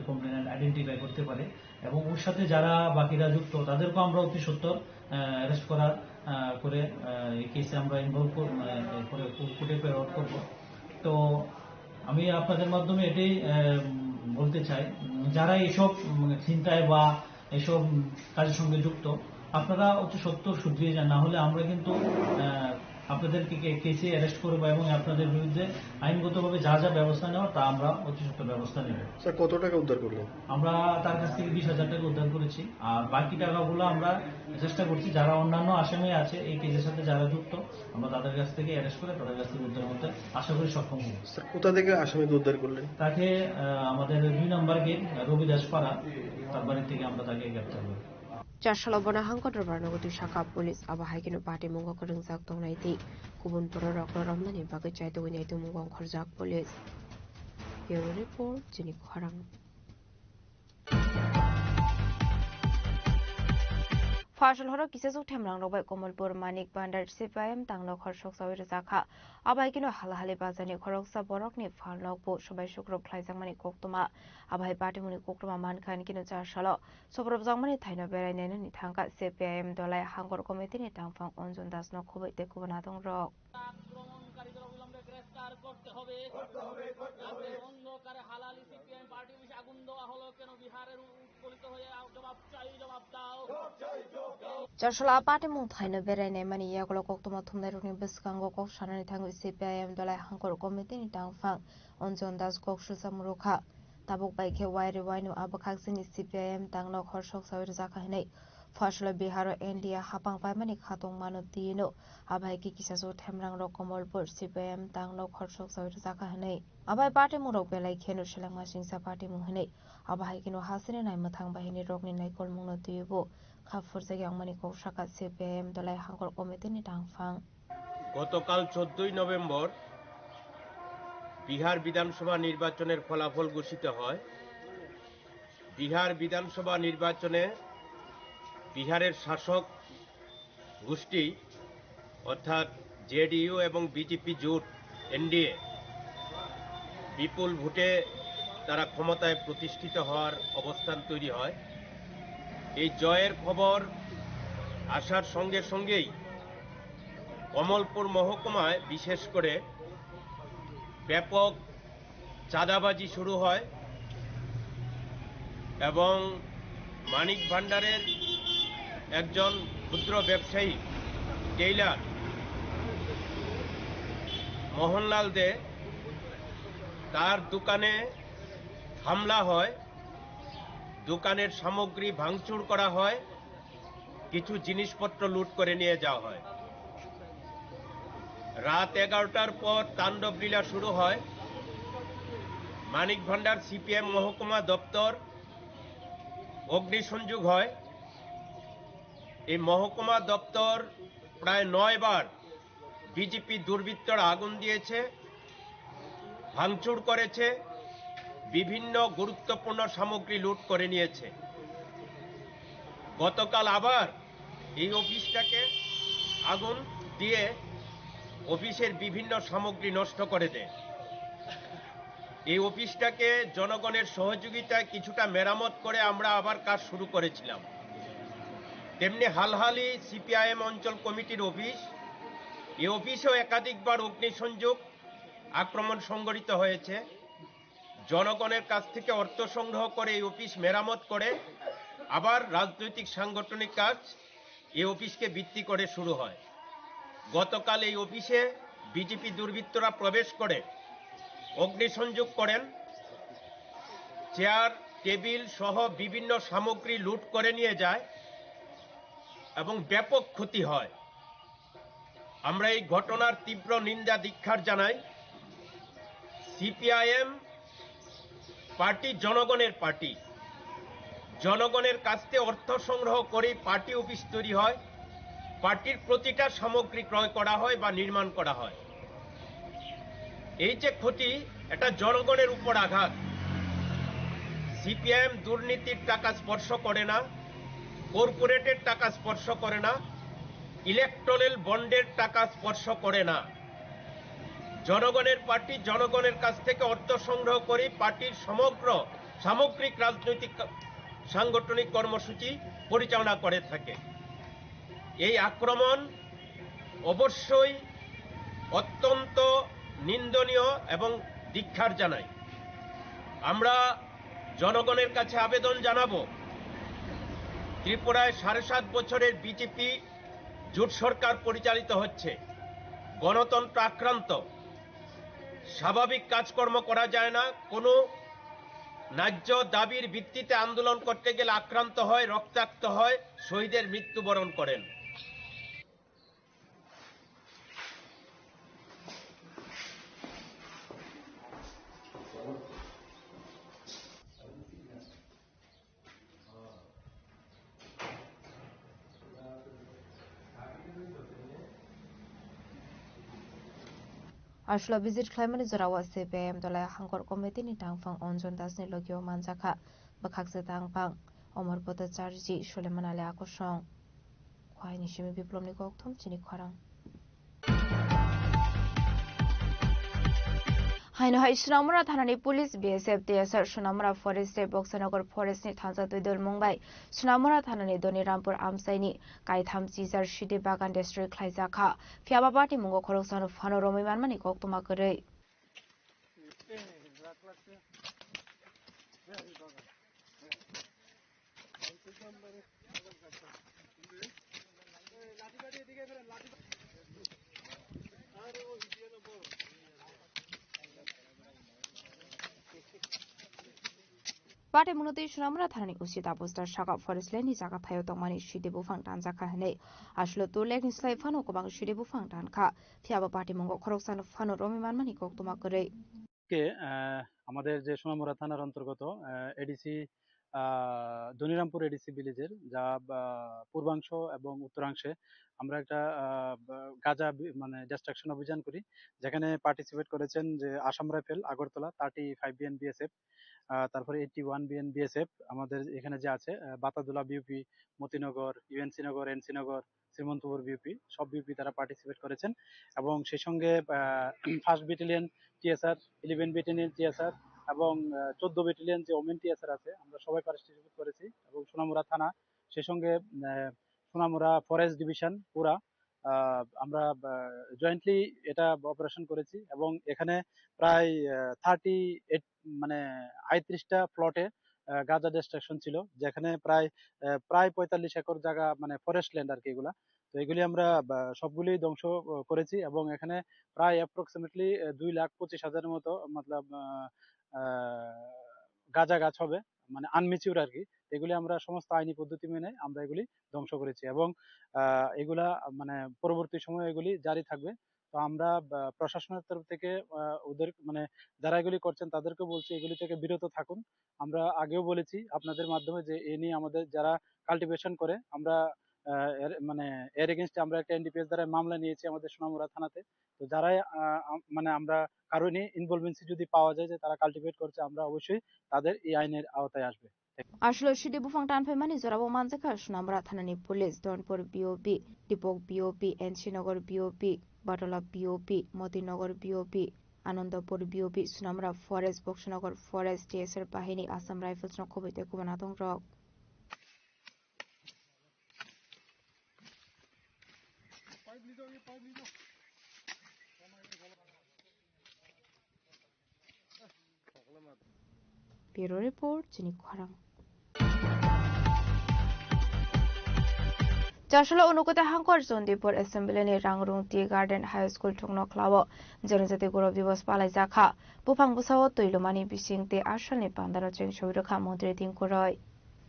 কমপ্লেনেন্ট আইডেন্টিফাই করতে পারে এবং ওর সাথে যারা বাকিরা যুক্ত তাদেরকেও আমরা অতি সত্বর অ্যারেস্ট করার করে এই কেসে আমরা ইনভলভ করে কোর্টে প্রেরণ করব তো আমি আপনাদের মাধ্যমে এটাই বলতে চাই যারা এইসব চিন্তায় বা এইসব কাজের সঙ্গে যুক্ত আপনারা অতি সত্বর শুধরিয়ে যান না হলে আমরা কিন্তু আপনাদেরকে কেসে অ্যারেস্ট করব এবং আপনাদের বিরুদ্ধে আইনগতভাবে যা যা ব্যবস্থা নেওয়ার তা আমরা অতি সত্বর ব্যবস্থা নেব স্যার কত টাকা উদ্ধার করলেন আমরা তার কাছ থেকে 20,000 টাকা উদ্ধার করেছি আর বাকি টাকাগুলো আমরা চেষ্টা করছি যারা অন্যান্য আসামি আছে এই কেসের সাথে যারা যুক্ত আমরা তাদের কাছ থেকে অ্যারেস্ট করে তাদের কাছ থেকে উদ্ধার করতে আশা করি সক্ষম হব স্যার কোথা থেকে আসামিকে উদ্ধার করলেন তাকে আমাদের 2 নম্বর গেট রবিদাস পাড়া তার বাড়ি থেকে আমরা তাকে গ্রেফতার করি Jashalabana Hankotor Barnagoti Shaka Police Abahagino Party Mungo Kurungzak Tongaiti Kubun Pura Rockler Ramani Bagachai Winatu Mungong Korzak Police Bureau Report Jenny Korang Fasal horo kisesuk themrang robai Komolpur Manik Bandar CPIM tanglok khorshok sawi rezakha abai kino halhali bazani khoroksa borokni phalnok bo sobai sukrok khlaijangmani koktoma abai patimuni koktoma mankhan kino charsalo sobrobjangmani thaino berai neni thangka CPIM dolai hangor committee ni tangfang Onjon Das no khobei te kubana dongrok Charshala patimung thaino berai nei mani yakolo koktoma thumnai rokni biskango kok sanani thango CPIM dolai hangor committee ni tangfang Onjon Das kok susamurukha tabuk bai khe wairi wainu abakhakjini CPIM tanglok khorshok sawi rezakha hinai Fasal Bihar India hapang paimani khatong mano tino abai ki kisaso themrang rok Komolpur CPIM tanglok khorshok sawi rezakha hinai abai party murok belai khenu selangma singsa party mu hinai abai kino hasine nai mathang bahini rokni naikol mungno tibo khafur jagi angmani koksaka CPIM dolai hangor committee ni tangfang গতকাল 14ই November Bihar বিধানসভা নির্বাচনের ফলাফল ঘোষিত হয় বিহার বিধানসভা নির্বাচনে বিহারের শাসক গোষ্ঠী অর্থাৎ জেডিইউ এবং বিজেপি জোট এনডিএ বিপুল ভোটে তারা ক্ষমতায় প্রতিষ্ঠিত হওয়ার অবস্থান তৈরি হয় এই জয়ের খবর আসার সঙ্গে সঙ্গেই কমলপুর মহকুমায় বিশেষ করে ব্যাপক চাঁদাবাজি শুরু হয় এবং মানিক ভান্ডারের একজন ক্ষুদ্র ব্যবসায়ী টেইলার মোহনলাল দে তার দোকানে হামলা হয় দোকানের সামগ্রী ভাঙচুর করা হয় কিছু জিনিসপত্র লুট করে নিয়ে যাওয়া হয় রাত 11টার পর তাণ্ডব লীলা শুরু হয় মানিক ভান্ডার সিপিএম মহকুমা দপ্তর অগ্নিসংযোগ হয় এই মহকুমা দপ্তর প্রায় 9 বার বিজেপি দুর্বৃত্তরা আগুন দিয়েছে ভাঙচুর করেছে বিভিন্ন গুরুত্বপূর্ণ সামগ্রী লুট করে নিয়েছে গতকাল আবার এই অফিসটাকে আগুন দিয়ে অফিসের বিভিন্ন সামগ্রী নষ্ট করে দেয় এই অফিসটাকে জনগণের সহযোগিতায় কিছুটা মেরামত করে আমরা আবার কাজ শুরু করেছিলাম তেমনি হালহালি সিপিআইএম অঞ্চল কমিটির অফিস এই অফিসেও একাধিকবার অগ্নিসংযোগ আক্রমণ সংঘটিত হয়েছে জনগণের কাছ থেকে অর্থ সংগ্রহ করে এই অফিস মেরামত করে আবার রাজনৈতিক সাংগঠনিক কাজ এই অফিসকে ভিত্তি করে শুরু হয় গতকাল এই অফিসে বিজেপি দুর্বৃত্তরা প্রবেশ করে অগ্নিসংযোগ করেন চেয়ার টেবিল সহ বিভিন্ন সামগ্রী লুট করে নিয়ে যায় এবং ব্যাপক ক্ষতি হয় আমরা এই ঘটনার তীব্র নিন্দা ধিক্কার জানাই সিপিআইএম পার্টি জনগণের পার্টি জনগণের কাছ থেকে অর্থ সংগ্রহ করে পার্টি অফিস তৈরি হয় পার্টির প্রতিটা সামগ্রী ক্রয় করা হয় বা নির্মাণ করা হয় এই যে ক্ষতি এটা জনগণের উপর আঘাত সিপিআইএম দুর্নীতির টাকা স্পর্শ করে না কর্পোরেটের টাকা স্পর্শ করে না ইলেকট্রাল বন্ডের টাকা স্পর্শ করে না জনগণের পার্টি জনগণের কাছ থেকে অর্থ সংগ্রহ করে পার্টির সমগ্র সামগ্রিক রাজনৈতিক সাংগঠনিক কর্মসূচি পরিচালনা করে থাকে এই আক্রমণ অবশ্যই অত্যন্ত নিন্দনীয় এবং ধিক্কার জানাই আমরা জনগণের কাছে আবেদন জানাবো ত্রিপুরায় 7.5 বছরের বিজেপি জোট সরকার পরিচালিত হচ্ছে গণতন্ত্র আক্রান্ত স্বাভাবিক কাজকর্ম করা যায় না কোনো ন্যায্য দাবির ভিত্তিতে আন্দোলন করতে গেলে আক্রান্ত হয় রক্তাক্ত হয় শহীদের মৃত্যুবরণ করেন Ashla visit climate zarawa CPIM dolai hangor committee ni tangfang Onjon Das ni logio manjaka bakhakse tangpang Omar Pota Charji Suleman Ali Akosong খয় নিশিমি বিপ্লবনি গকথম চিনি খরাং হাইনো হাই সুনামুরা থানানি police BSF TSR Sonamura forest Boxanagar फरेस्टनि थांजा दुइदल मुंबाई सुनामुरा थानानि दनिरामपुर आमसाइनि काइथाम चिजार सिदि बागान डिस्ट्रिक्ट खाइजाखा फियाबा पार्टी मुंगो खरकसानो फानो रमिमानमानि गक्तमा गरै पाटे मुनोतै सुनामुरा थानानि उसित आबस्टार सागा फरेस्ट लेनि जागा थायो तंमानि सिदि बुफां दानजाखा हनै आसलो तो लेगनि स्लाइ फानो गोबां सिदि बुफां दानखा फियाबा पार्टी मुंगो खरकसानो फानो रमिमानमानि गक्तमा गरै কে আমাদের যে সোনামুড়া থানার অন্তর্গত এডিসি দনিরামপুর এডিসি ভিলেজের যা পূর্বাংশ এবং উত্তরাংশে আমরা একটা গাঁজা মানে ডিস্ট্রাকশন অভিযান করি যেখানে পার্টিসিপেট করেছেন যে Assam rifle Agartala 35 BN BSF তারপরে 81 বিএন বিএসএফ আমাদের এখানে যে আছে Batadula BOP Motinagar UNC Nagar NC Nagar Srimantapur BOP সব বিউপি তারা পার্টিসিপেট করেছেন এবং সেই সঙ্গে first battalion TSR 11 battalion TSR এবং 14 ব্যাটালিয়ন যে ওমেন টিএসআর আছে আমরা সবাই পার্টিসিপেট করেছি এবং সোনামুড়া থানা সেই সঙ্গে সোনামুড়া ফরেস্ট ডিভিশন পুরা আমরা জয়েন্টলি এটা অপারেশন করেছি এবং এখানে প্রায় 38 মানে 38টা প্লটে গাঁজা ডিস্ট্রাকশন ছিল যেখানে প্রায় 45 একর জায়গা মানে ফরেস্ট ল্যান্ড আর কি এগুলা তো এগুলি আমরা সবগুলি ধ্বংস করেছি এবং এখানে প্রায় অ্যাপ্রক্সিমেটলি 2,25,000 মতো মতলব গাঁজা গাছ হবে মানে আনমিচিউর আর কি এগুলি আমরা সমস্ত আইনি পদ্ধতি মেনে আমরা এগুলি ধ্বংস করেছি এবং এগুলা মানে পরবর্তী সময়ে এগুলি জারি থাকবে তো আমরা প্রশাসনের তরফ থেকে ওদের মানে যারা এগুলি করছেন তাদেরকে বলছি এগুলি থেকে বিরত থাকুন আমরা আগেও বলেছি আপনাদের মাধ্যমে যে এ নিয়ে আমাদের যারা কাল্টিভেশন করে আমরা মানে এর এগেইনস্টে আমরা একটা এনডিপিএস দ্বারা মামলা নিয়েছি আমাদের সোনামুড়া থানাতে তো যারাই মানে আমরা কারণে ইনভলভেন্সি যদি পাওয়া যায় যে তারা কাল্টিভেট করছে আমরা অবশ্যই তাদের এই আইনের আওতায় আসবে आसलो सिदि बुफां दानफायमानि जराबो मानजाखा सुनामुरा थानानि पुलिस दनपुर बिओपि दिपक BOP NC Nagar BOP Batla BOP Matinagar BOP Anandpur BOP Sonamura forest Boxanagar forest TSR बाहिनी आसाम राइफल्स न खबैते कुबना दं रक Bureau Report, Jenny Kwarang. Joshua Unukuta Hankor Zondipur Assembly ni Rangrung Tea Garden High School Tungno Klawo, Januzati Guru Vivos Palazaka, Bupang Busawo Tuilumani Bising Te Ashani Pandaro Cheng Shoruka Modri Tinkuroi.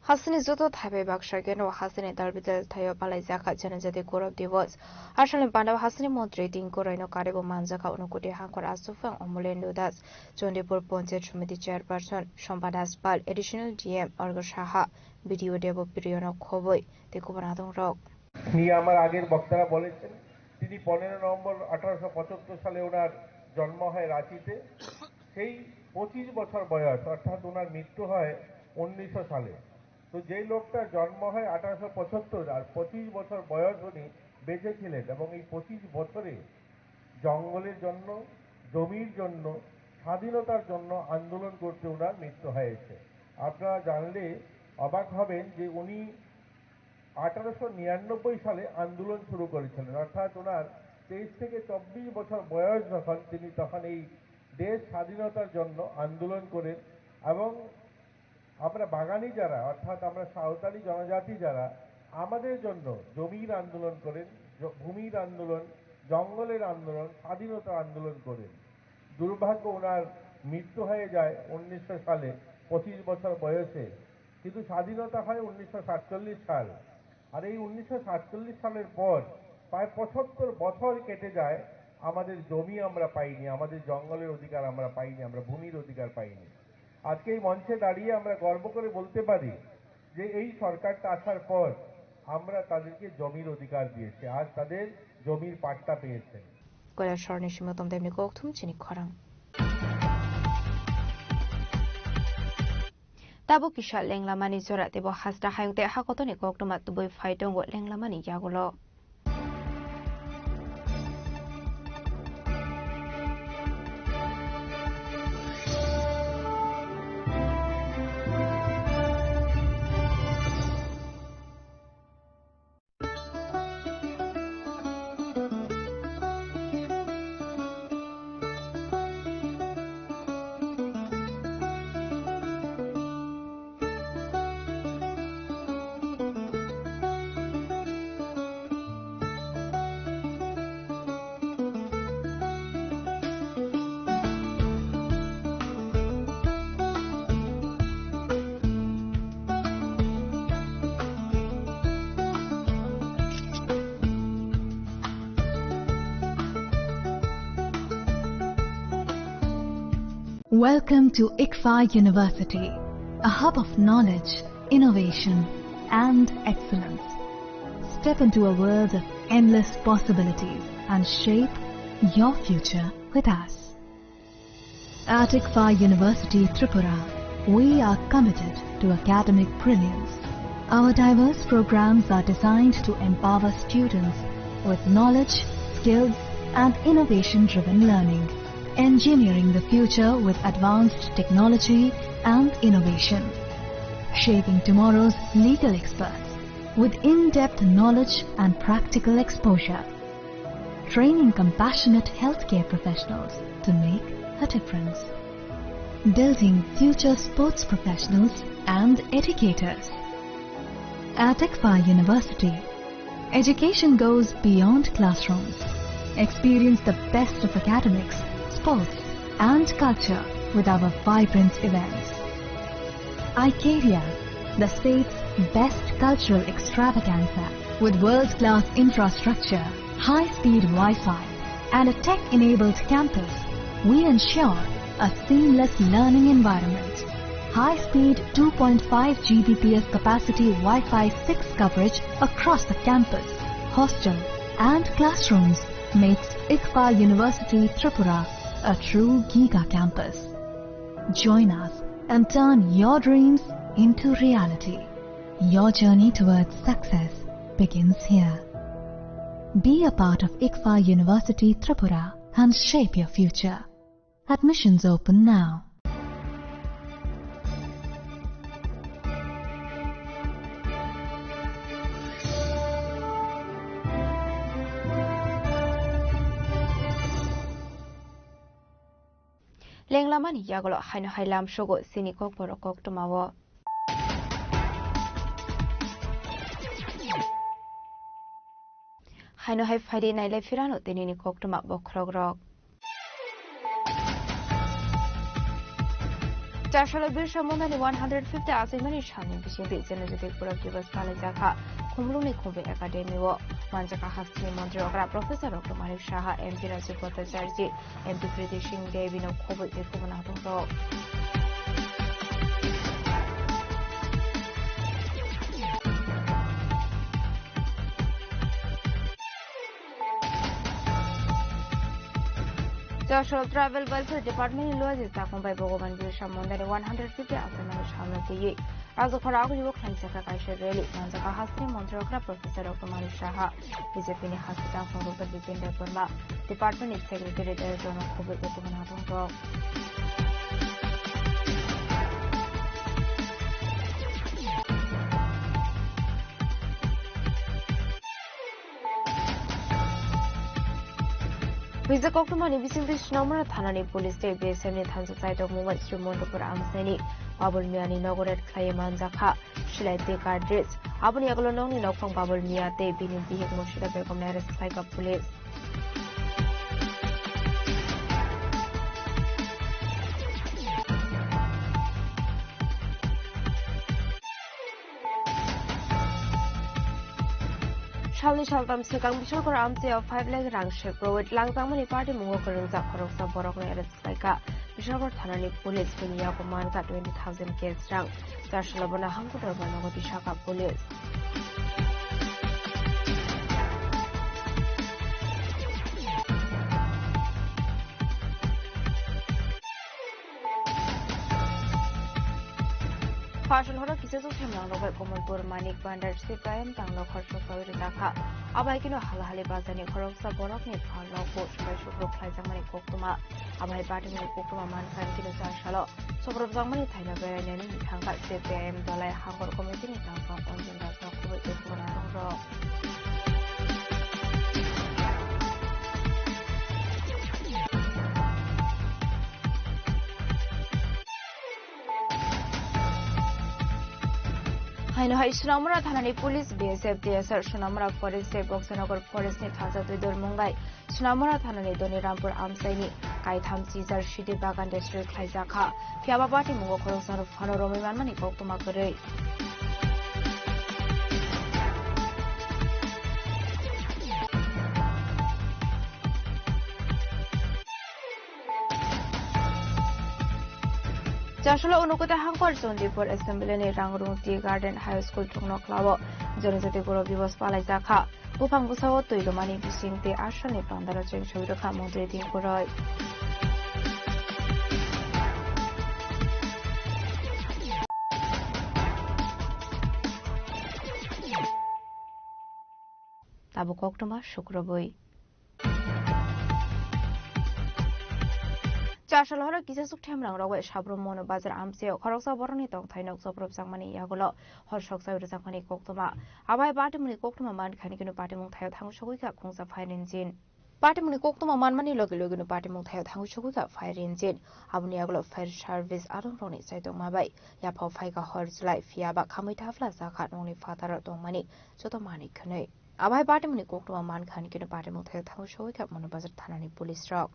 Hasini Zoto Tabe Bakshageno Hasini Darbitel Tayo Palazaka Januzati Guru Vivos, Ashani Pandao Hasini Modri Tinkuroi no Karibu Manzaka Unukuti Hankor Asufang Omulendo Das, Zondipur Ponce Chumiti Chairperson, Shompadas Pal, Additional GM Orgoshaha, Video Devo Piriono Koboi, Tekubanadong Rock. নিয়ে আমার আগের বক্তারা বলেছেন তিনি 15 November 1875 সালে ওনার জন্ম হয় রাঁচিতে সেই 25 বছর বয়স অর্থাৎ ওনার মৃত্যু হয় 1900 সালে তো যেই লোকটার জন্ম হয় 1875 আর 25 বছর বয়স উনি বেঁচে ছিলেন এবং এই 25 বছরে জঙ্গলের জন্য জমির জন্য স্বাধীনতার জন্য আন্দোলন করতে ওনার মৃত্যু হয়েছে আপনারা জানলে অবাক হবেন যে উনি 1899 সালে আন্দোলন শুরু করেছিলেন অর্থাৎ ওনার 23 থেকে 24 বছর বয়স যখন তিনি তখন এই দেশ স্বাধীনতার জন্য আন্দোলন করেন এবং আমরা বাঙালি যারা অর্থাৎ আমরা সাঁওতালি জনজাতি যারা আমাদের জন্য জমির আন্দোলন করেন ভূমির আন্দোলন জঙ্গলের আন্দোলন স্বাধীনতা আন্দোলন করেন দুর্ভাগ্য ওনার মৃত্যু হয়ে যায় 1900 সালে 25 বছর বয়সে কিন্তু স্বাধীনতা হয় 1947 সাল আর এই 1947 সালের পর প্রায় 75 বছর কেটে যায় আমাদের জমি আমরা পাইনি আমাদের জঙ্গলের অধিকার আমরা পাইনি আমরা ভূমির অধিকার পাইনি আজকে এই মঞ্চে দাঁড়িয়ে আমরা গর্ব করে বলতে পারি যে এই সরকারটা আসার পর আমরা তাদেরকে জমির অধিকার দিয়েছি আজ তাদের জমির পাট্টা পেয়েছে কয়া স্বর্ণের সীমতম তেমনি গৌতম চিনি খরাং tabo kisha lenglamani jora tebo hasra hayungte hakotoni koktoma tuboi phaitongo lenglamani yagulo Welcome to ICFA University, a hub of knowledge, innovation, and excellence. Step into a world of endless possibilities and shape your future with us. At ICFA University Tripura, we are committed to academic brilliance. Our diverse programs are designed to empower students with knowledge, skills, and innovation-driven learning. Engineering the future with advanced technology and innovation. Shaping tomorrow's legal experts with in-depth knowledge and practical exposure. Training compassionate healthcare professionals to make a difference. Building future sports professionals and educators. At ICFA University, education goes beyond classrooms. Experience the best of academics, sports and culture with our vibrant events. ICARIA, the state's best cultural extravaganza with world-class infrastructure, high-speed Wi-Fi and a tech-enabled campus, we ensure a seamless learning environment. High-speed 2.5 Gbps capacity Wi-Fi 6 coverage across the campus, hostel and classrooms makes ICFA University Tripura a true Giga campus. Join us and turn your dreams into reality. Your journey towards success begins here. Be a part of ICFA University Tripura and shape your future. Admissions open now. lenglamani yagolo haino hailam shogo sinikok borokok tumawo haino hai faidi naile firano tenini kok tuma bokrogrok National Birsa Mondani 150 Azimani Shani Bishindi Genetic Productivus Palajaka Kumluni Kobe Academy wo Manjaka Hasti Montreal Professor Dr. Marik Shaha MP Rajipota Jarji MP Kriti Singh Devi no Kobe Ekubanato Joshua Travel Welfare Department in Lois is taken by Bogoman Birsa Mondani 150 Azimani Shani Razokorago Yuko Kansaka Kaisha Rally Manjaka Hasti Montreal Professor Dr. Marik Shaha BJP Hospital for Dr. Vipin Department Department is Secretary Director of Kobe Ekubanato Visa Koktumani visiting the Snomara Thanani Police State Base and Hansa site of Mumbai Srimondapur Amsani, Babul Miani Nogoret Klayaman Zaka, Shilate Cardrits, Abuni Agolonong in Okong Babul Miate, Bini Bihik Moshida Becomaris Psycho Police. Shalni Shaltam Sekang Bishop Ramsey of 5 leg rank ship road Langzamani Party Mungokurung Zakoroksa Borokne at Spika Bishop Tanani Police Pinia Command at 20,000 case rank Sashalabana Hankutabana Bishaka Police. Fashion hora kisa so themlang robai Komalpur Manik Bandar Siprayam tanglo kharsok kawir dakha abai kino halahali bazani khoroksa borok ni phallo ko shubai shukro khlaijangmani koktuma abai batimani koktuma mankhan kino jashalo sobrop jangmani thaina bayani ni thangka CPIM dolai hangor committee ni tangkang onjin dasna khubai ekona rongro Haino hai Sunamura Thanani Police BSF DSR Sunamura Forest Boxanagar Forest ni thaja duidor mungai Sunamura Thanani Donirampur Amsaini kai thamchi jar shidi bagan district khlaijaka phiaba party mungo khorosar phano romi manmani koktuma korei Jashola Unukota Hankor Zondipur Assembly ni Rangrung Tea Garden High School Tungno Klabo Jonazati Goro Vivos Palaizaka Upang Busawo Tuilumani Bising Te Ashani Pandara Cheng Shuraka Mondre Ting Kuroi Tabu Koktuma Shukrabui Jashalhora kisa suktem lang rawe shabrum mono bazar amseo khoroksa boroni tong thainok soprop sangmani yagulo horshoksa urzakmani koktuma abai batimuni koktuma man khani kinu patimung thayo thangu shogui ka khungsa fairin jin patimuni koktuma manmani logi logi nu patimung thayo thangu shogui ka fairin jin abuni yagulo fire service arong roni saitong mabai yapho phaiga hor julai fiaba khamai thafla zakha nongni father tongmani chotomani khnei abai batimuni koktuma man khani kinu patimung thayo thangu shogui ka mono bazar thanani police rok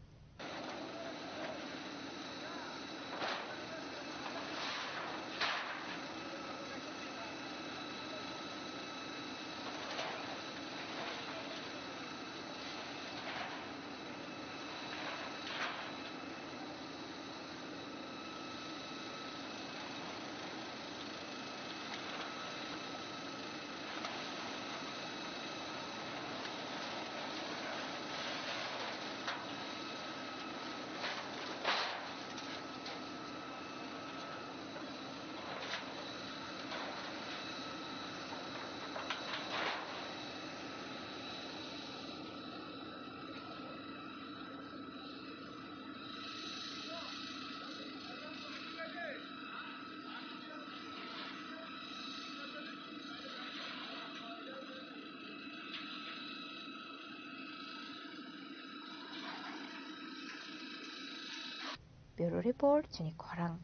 Bureau Report Chini Khorang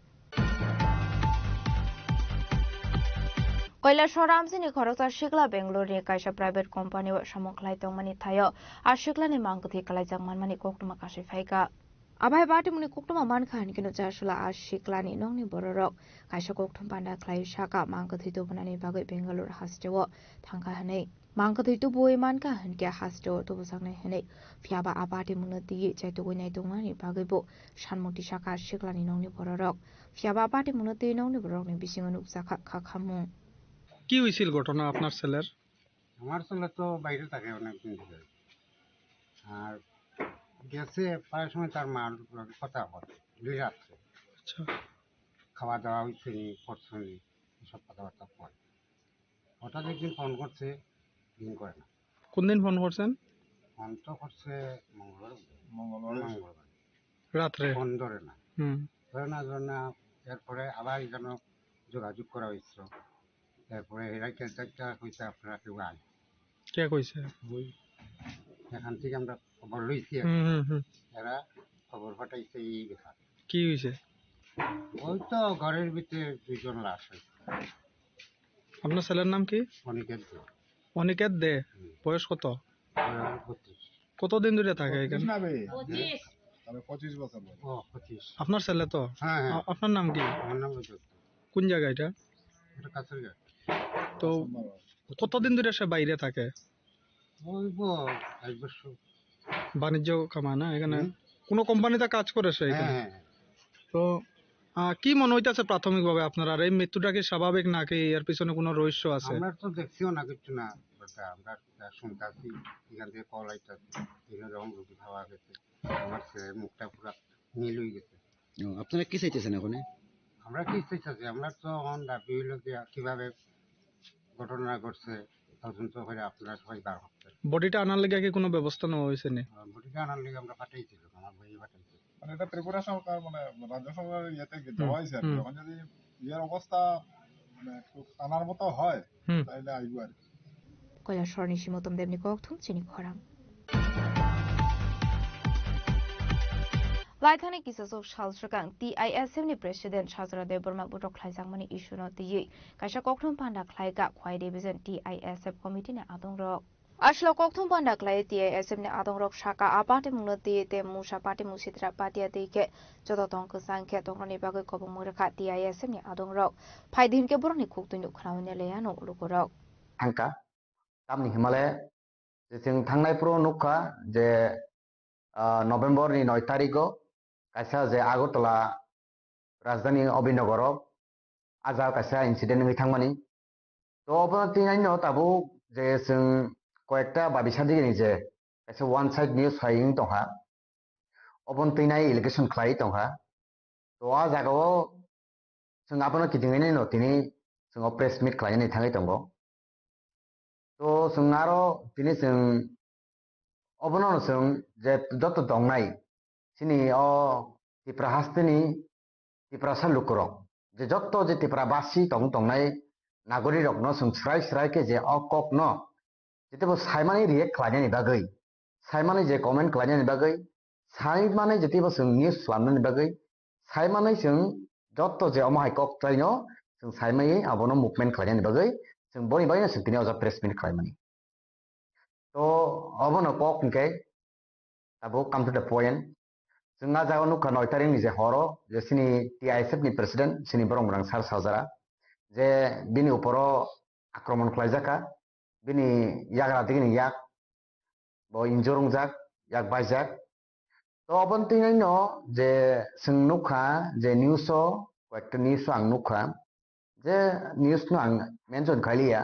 Koila Shoramsi ni Khoroksa Shikla Bangalore ni Kaisa private company wa Shamokhlai Tongmani Thayo a Shikla ni Mangkuthi Kalai Jangmanmani Koktuma Kashi Phaika Abai Batimuni Koktuma Mankhan kinu Jashula a Shikla ni Nongni Bororok Kaisa Koktum Panda Klai Shaka Mangkuthi Tubunani Bagai Bangalore Hastewo Thangka Hanei Mangkuthi Tubui Manka Hanke Hastewo Tubusangne Hanei Fiaba Abati Munati Chaitugunai Tungani Bagaibo Shanmuti Shaka Shikla ni Nongni Bororok Fiaba Abati Munati Nongni Borok ni Bisinganuk Zaka Kakhamung কি হয়েছিল ঘটনা আপনার ছেলের আমার ছেলে তো বাইরে থাকে অনেক দিন ধরে আর গেছে প্রায় সময় তার মার কথা বলে দুই রাত্রে আচ্ছা খাওয়া দাওয়া হয়েছে নি করছে নি এসব কথাবার্তা পরে হঠাৎ একদিন ফোন করছে দিন করে না কোন দিন ফোন করছেন ফোন তো করছে মঙ্গলবার রাত্রে ফোন ধরে না ধরে না এরপরে আবার যেন যোগাযোগ করা হয়েছিল তারপরে এরা কেলটা কইছে আপনারা কেউ আয় কে কইছে ওই এখান থেকে আমরা খবর লইছি এরা খবর পাঠাইছে এই ব্যাপার কি হয়েছে ওই তো ঘরের ভিতরে দুইজন লাশ হয়েছে আপনার ছেলের নাম কি অনিকেত দে অনিকেত দে বয়স কত কতদিন ধরে থাকে এখানে 25 বছর ও 25 আপনার ছেলে তো হ্যাঁ আপনার নাম কি আমার নাম কোন জায়গা এটা এটা কাছারঘাট তো কতদিন ধরে সে বাইরে থাকে বাণিজ্য কামায় না এখানে কোন কোম্পানিতে কাজ করে সে এখানে তো কি মনে হইতাছে প্রাথমিকভাবে আপনার আর এই মৃত্যুটা কি স্বাভাবিক নাকি এর পিছনে কোনো রহস্য আছে আমরা তো দেখছিও না কিছু না আমরা শুনতাছি এখান থেকে কল আইতাছে এখানে যখন রুটি খাওয়া গেছে আমার ছেলের মুখটা পুরো নীল হয়ে গেছে আপনারা কি চাইতেছেন এখন আমরা কি চাইছি আমরা তো অন দাবি হইল যে কিভাবে ঘটনা ঘটছে তদন্ত করে আপনারা সবাই বার করতে বডিটা আনার লেগে কি কোনো ব্যবস্থা নেওয়া হয়েছে না? বডিটা আনার লেগে আমরা পাঠাইছিল, আমার ভাই পাঠাইছিল। মানে এটা ত্রিপুরা সরকার মানে রাজ্য সরকারের ইয়েতে দেওয়া হয়েছে আর কি। এখন যদি ইয়ের অবস্থা মানে একটু আনার মতো হয় তাহলে আইবো আর কি। কৈলাসহর নিশিমতম দেবনি ককথুম চিনি খরাং Laithani kisasok shalsrakang TISM ni president Shazara Deborma butok khlaijangmani issue no tiyi kaisa kokthum panda khlaiga khwai division TISF committee ne adongrok Ashlo kokthum panda khlai TISM ne adongrok shaka apate mungno tiye te musa pati musitra patia teke jodotong ke sangkhe tongrani bagai kobong murakha TISM ne adongrok phaidin ke boroni khuktuinu khrawne leyano lukorok Angka tamni Himalaya jeng thangnai pro nukha je November ni 9 tariko kaisa je Agartala Rajdhani Abhinagorok aja kaisa incident hoi thangmani to obona tinai no tabu je jeng koyekta babisadi ni je kaisa one side news flying tongha obon tinai allegation khlai tongha to a jagao jeng abono kidingani no tini jeng press meet khlaini thangai tongo to jeng aro tini jeng obono jeng je joto dongnai sini o Tripura hasteni Tripura salukurok je joto je Tripura basi tongnai nagori rok no sung srai ke je o kok no jete bo saimani react khlaini bagai saimani je comment khlaini bagai saimani jete bo sung news lamni bagai saimani sung joto je omahai kok traino sung saimai abono movement khlaini bagai sung boni bai sung tini oja press meet khlaimani to obono kok ke abo come to the point Jengna jago nukha 9 tarik ni je horo je sini TISF ni president sini borong borang sar sajara je bini uporo akromon khlaijaka bini yagra digini yak bo injurung jak yak baijak to obon tinai no je sing nukha je news o kekta news ang nukha je news no ang mention khailia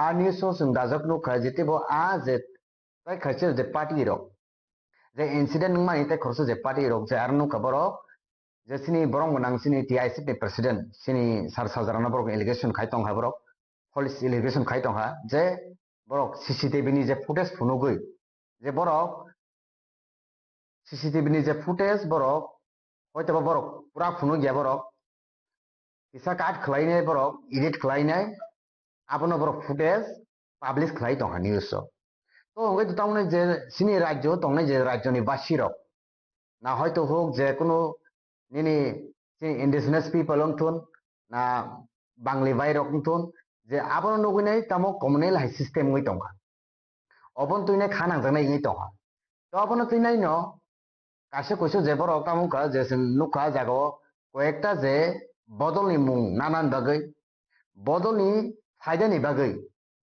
a news o sing dajak nukha jete bo a je tai khaise je party rok je incident nungmani te khorso je party rok je arnu kaborok je sini borong bonang sini TISF ni president sini sar sajarana borok allegation khai tong ha borok police allegation khai tong ha je borok CCTV ni je footage phunugui je borok CCTV ni je footage borok hoyto borok pura phunu gya borok isa cut khlainai borok edit khlainai abono borok footage publish khlai tong ha news o তো ওই তো তামনে যে সিনি রাজ্য তংনে যে রাজ্যনি বাসিরক না হয়তো হোক যে কোনো নিনি ইন্ডিজিনাস পিপল অংথুন না বাংলি বাইরক অংথুন যে আবন নগুইনাই তামো কমিউনাল হাই সিস্টেম ওই তংহা অবন তুইনাই খানা জানাই ই তংহা তো অবন তুইনাই ন কাছে কইছো যে বড় তামুকা যে নুকা জাগো কয়েকটা যে বদলনি মুং নানান বাগৈ বদলনি ফায়দানি বাগৈ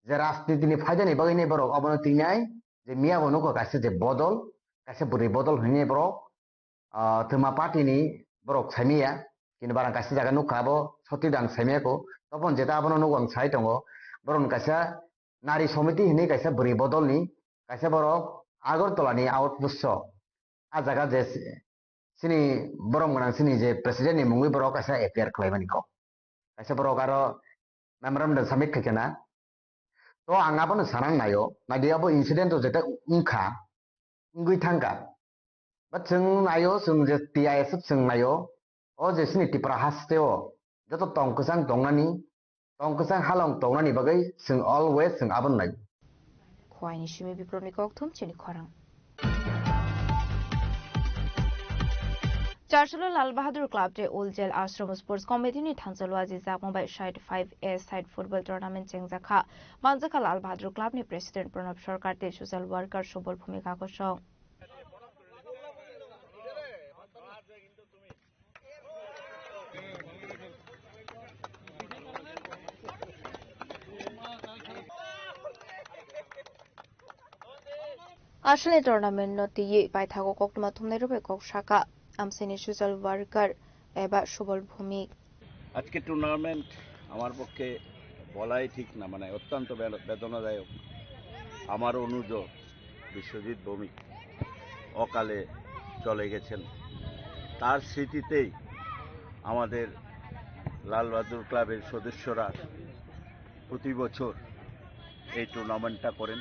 যে রাজনীতিনি ফায়দানি বাগৈ নে বড় অবন তুইনাই যে মিয়া বনুকা কাছে যে বদল কাছে বুড়ি বদল হইনে বড় thema party ni borok saimia kini barang kasi jaga nukha bo soti dang saimia ko topon jeta abono nugang sai tongo boron kaisa nari somiti hini kaisa buri bodol ni kaisa borok Agartala ni outpost a jaga je sini borom ganang sini je president ni mungui borok kaisa appear khlaimani ko kaisa borok aro memorandum submit khakena to ang abono sanang nayo nadi abo incident to jeta ungkha ungui thangka But sing nayo sing je TISF sing nayo o je sini Tripura hasteo joto tongkasang tongnani tongkasang halong tongnani bagai sing always sing abon nai khwai ni shimi biproni kokthum chini khorang Charshalo Lal Bahadur Club je Old Jail Ashram Sports Committee ni thangchalo aji jakmo bai side 5A side football tournament chengjakha manjaka Lal Bahadur Club ni president Pranab Sarkar te social worker Subol Bhumika kosong আসলে tournament নতিয়ে পাইথাগো কক্তমা থুমনাই রূপে cock শাখা আমসেনি social worker এবা সুবল ভূমিক আজকে tournament আমার পক্ষে বলাই ঠিক না মানে অত্যন্ত বেদনাদায়ক আমার অনুজ বিশ্বজিৎ ভৌমিক অকালে চলে গেছেন তার স্মৃতিতেই আমাদের লাল বাহাদুর ক্লাবের সদস্যরা প্রতি বছর এই টুর্নামেন্টটা করেন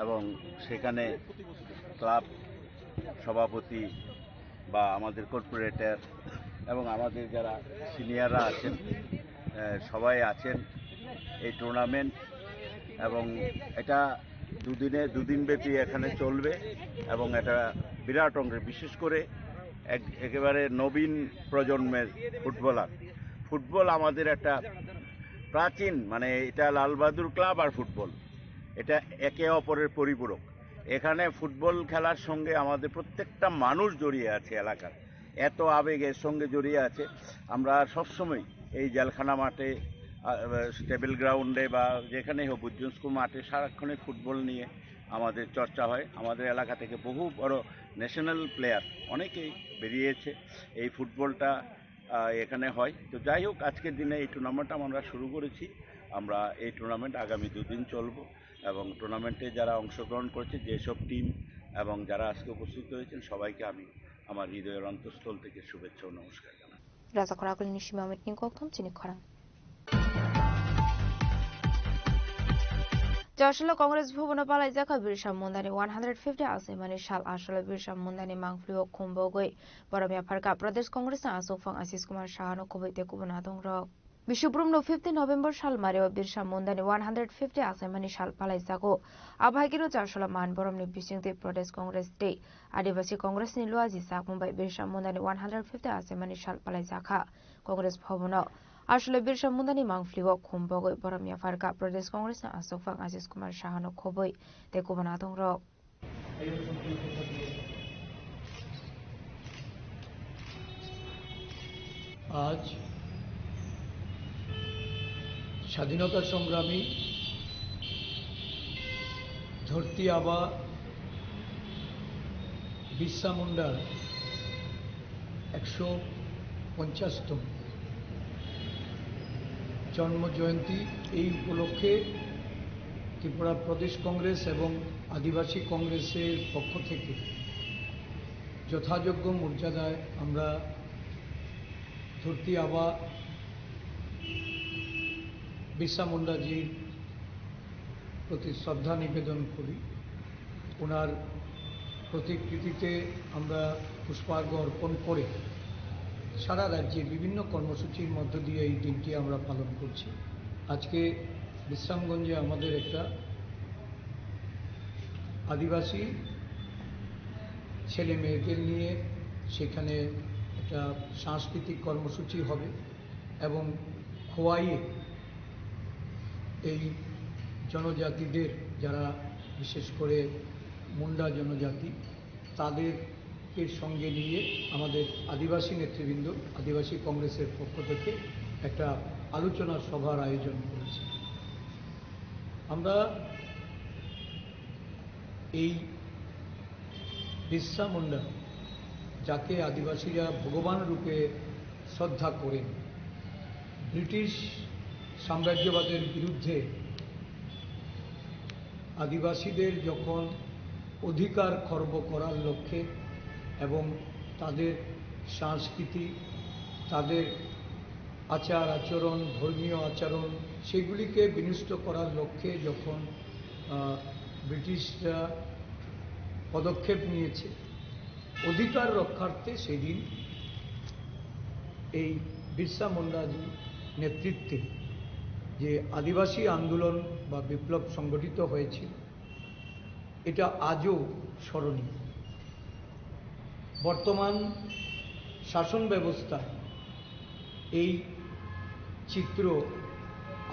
এবং সেখানে ক্লাব সভাপতি বা আমাদের কর্পোরেটর এবং আমাদের যারা সিনিয়ররা আছেন সবাই আছেন এই টুর্নামেন্ট এবং এটা দুদিনব্যাপী এখানে চলবে এবং এটা বিরাট অঙ্কের বিশেষ করে একেবারে নবীন প্রজন্মের ফুটবল আমাদের একটা প্রাচীন মানে এটা লাল বাহাদুর ক্লাব আর ফুটবল এটা একে অপরের পরিপূরক। এখানে ফুটবল খেলার সঙ্গে আমাদের প্রত্যেকটা মানুষ জড়িয়ে আছে, এলাকার এত আবেগ এর সঙ্গে জড়িয়ে আছে। আমরা সবসময় এই জেলখানা মাঠে, টেবিল গ্রাউন্ডে বা যেখানেই হোক বুজ্জন স্কুল মাঠে সারাক্ষণে ফুটবল নিয়ে আমাদের চর্চা হয়। আমাদের এলাকা থেকে বহু বড় ন্যাশনাল প্লেয়ার অনেকেই বেরিয়েছে, এই ফুটবলটা এখানে হয়। তো যাই হোক, আজকের দিনে এই টুর্নামেন্টটা আমরা শুরু করেছি। আমরা এই টুর্নামেন্ট আগামী 2 দিন চলব এবং টুর্নামেন্টে যারা অংশগ্রহণ করেছে, যেসব টিম এবং যারা আজকে উপস্থিত হয়েছেন সবাইকে আমি আমার হৃদয়ের অন্তঃস্থল থেকে শুভেচ্ছা ও নমস্কার জানাই। রাজাখরাগুলি নিশিমা মিটিং কখন চিনি খরা Joshua Congress Bhuvan Palai Zaka Birsha Mundani 150 Asimani Shal Ashla Birsha Mundani Mangflu Kumbogoi Baramia Parka Pradesh Congress Asofang Asis Kumar Shahano Kovite Kubanatong Rock Bishoprum no 15 November Shal Mario Birsha Mundani 150 Asimani Shal Palai Zako Abhagiro Joshua Man Boromni Bishing the Pradesh Congress Day Adivasi Congress ni Luazi Sak Mumbai Birsha Mundani 150 Asimani Shal Palai Zaka Congress Bhuvan আসলে বিরসা মুন্দানি মাংফ্লিও খুমবগৈ বরমিয়া ফারকা প্রদেশ কংগ্রেস না আসফাং আজিজ কুমার শাহানো খবই তে কুবনাতং rock আজ স্বাধীনতা সংগ্রামী ধরতি আবা বিরসা মুন্ডার 150তম জন্ম জয়ন্তী। এই উপলক্ষে ত্রিপুরা প্রদেশ কংগ্রেস এবং আদিবাসী কংগ্রেসের পক্ষ থেকে যথাযোগ্য মর্যাদায় আমরা ধরতি আবা বিরসা মুন্ডাজির প্রতি শ্রদ্ধা নিবেদন করি। ওনার প্রতিকৃতিতে আমরা পুষ্পার্ঘ অর্পণ করে সারা রাজ্যে বিভিন্ন কর্মসূচির মধ্য দিয়ে এই দিনটি আমরা পালন করছি। আজকে বিশ্রামগঞ্জে আমাদের একটা আদিবাসী ছেলে মেয়েদের নিয়ে সেখানে একটা সাংস্কৃতিক কর্মসূচি হবে এবং খোয়াইয়ে এই জনজাতিদের যারা বিশেষ করে মুন্ডা জনজাতি তাদেরকে সঙ্গে নিয়ে আমাদের আদিবাসী নেতৃবৃন্দ আদিবাসী কংগ্রেসের পক্ষ থেকে একটা আলোচনা সভার আয়োজন করেছি। আমরা এই বিরসা মুন্ডা যাকে আদিবাসীরা ভগবান রূপে শ্রদ্ধা করেন, ব্রিটিশ সাম্রাজ্যবাদের বিরুদ্ধে আদিবাসীদের যখন অধিকার খর্ব করার লক্ষ্যে এবং তাদের সংস্কৃতি, তাদের আচার আচরণ, ধর্মীয় আচরণ সেগুলিকে বিনষ্ট করার লক্ষ্যে যখন ব্রিটিশরা পদক্ষেপ নিয়েছে, অধিকার রক্ষার্থে সেদিন এই বিরসা মুন্ডাজি নেতৃত্বে যে আদিবাসী আন্দোলন বা বিপ্লব সংগঠিত হয়েছিল এটা আজও স্মরণীয়। বর্তমান শাসন ব্যবস্থা এই চিত্র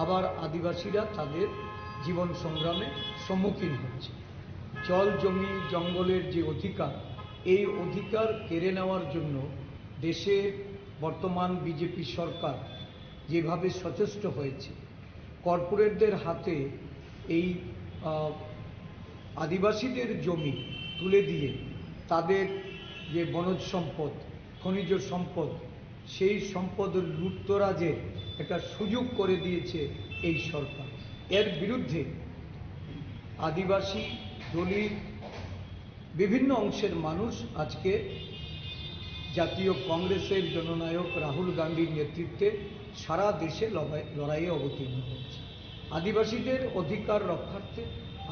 আবার আদিবাসীরা তাদের জীবন সংগ্রামে সম্মুখীন হচ্ছে। জল জমি জঙ্গলের যে অধিকার, এই অধিকার কেড়ে নেওয়ার জন্য দেশে বর্তমান বিজেপি সরকার যেভাবে সচেষ্ট হয়েছে, কর্পোরেটদের হাতে এই আদিবাসীদের জমি তুলে দিয়ে তাদের যে বনজ সম্পদ, খনিজ সম্পদ, সেই সম্পদের লুটতরাজের একটা সুযোগ করে দিয়েছে এই সরকার। এর বিরুদ্ধে আদিবাসী, দলিত বিভিন্ন অংশের মানুষ আজকে জাতীয় কংগ্রেসের জননায়ক রাহুল গান্ধীর নেতৃত্বে সারা দেশে লড়াইয়ে অবতীর্ণ হয়েছে। আদিবাসীদের অধিকার রক্ষার্থে,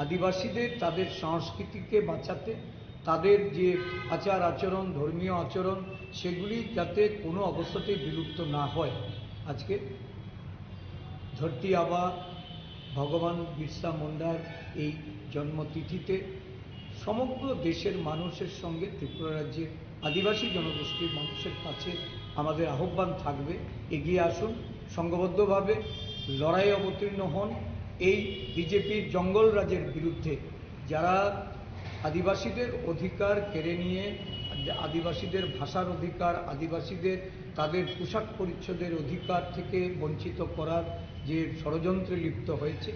আদিবাসীদের তাদের সংস্কৃতিকে বাঁচাতে, তাদের যে আচার আচরণ, ধর্মীয় আচরণ, সেগুলি যাতে কোনো অবস্থাতেই বিলুপ্ত না হয়, আজকে ধরতি আবা ভগবান বিরসা মুন্ডার এই জন্মতিথিতে সমগ্র দেশের মানুষের সঙ্গে ত্রিপুরা রাজ্যের আদিবাসী জনগোষ্ঠীর মানুষের কাছে আমাদের আহ্বান থাকবে, এগিয়ে আসুন, সংঘবদ্ধভাবে লড়াইয়ে অবতীর্ণ হন এই বিজেপির জঙ্গল রাজের বিরুদ্ধে, যারা আদিবাসীদের অধিকার কেড়ে নিয়ে, আদিবাসীদের ভাষার অধিকার, আদিবাসীদের তাদের পোশাক পরিচ্ছদের অধিকার থেকে বঞ্চিত করার যে ষড়যন্ত্রে লিপ্ত হয়েছে,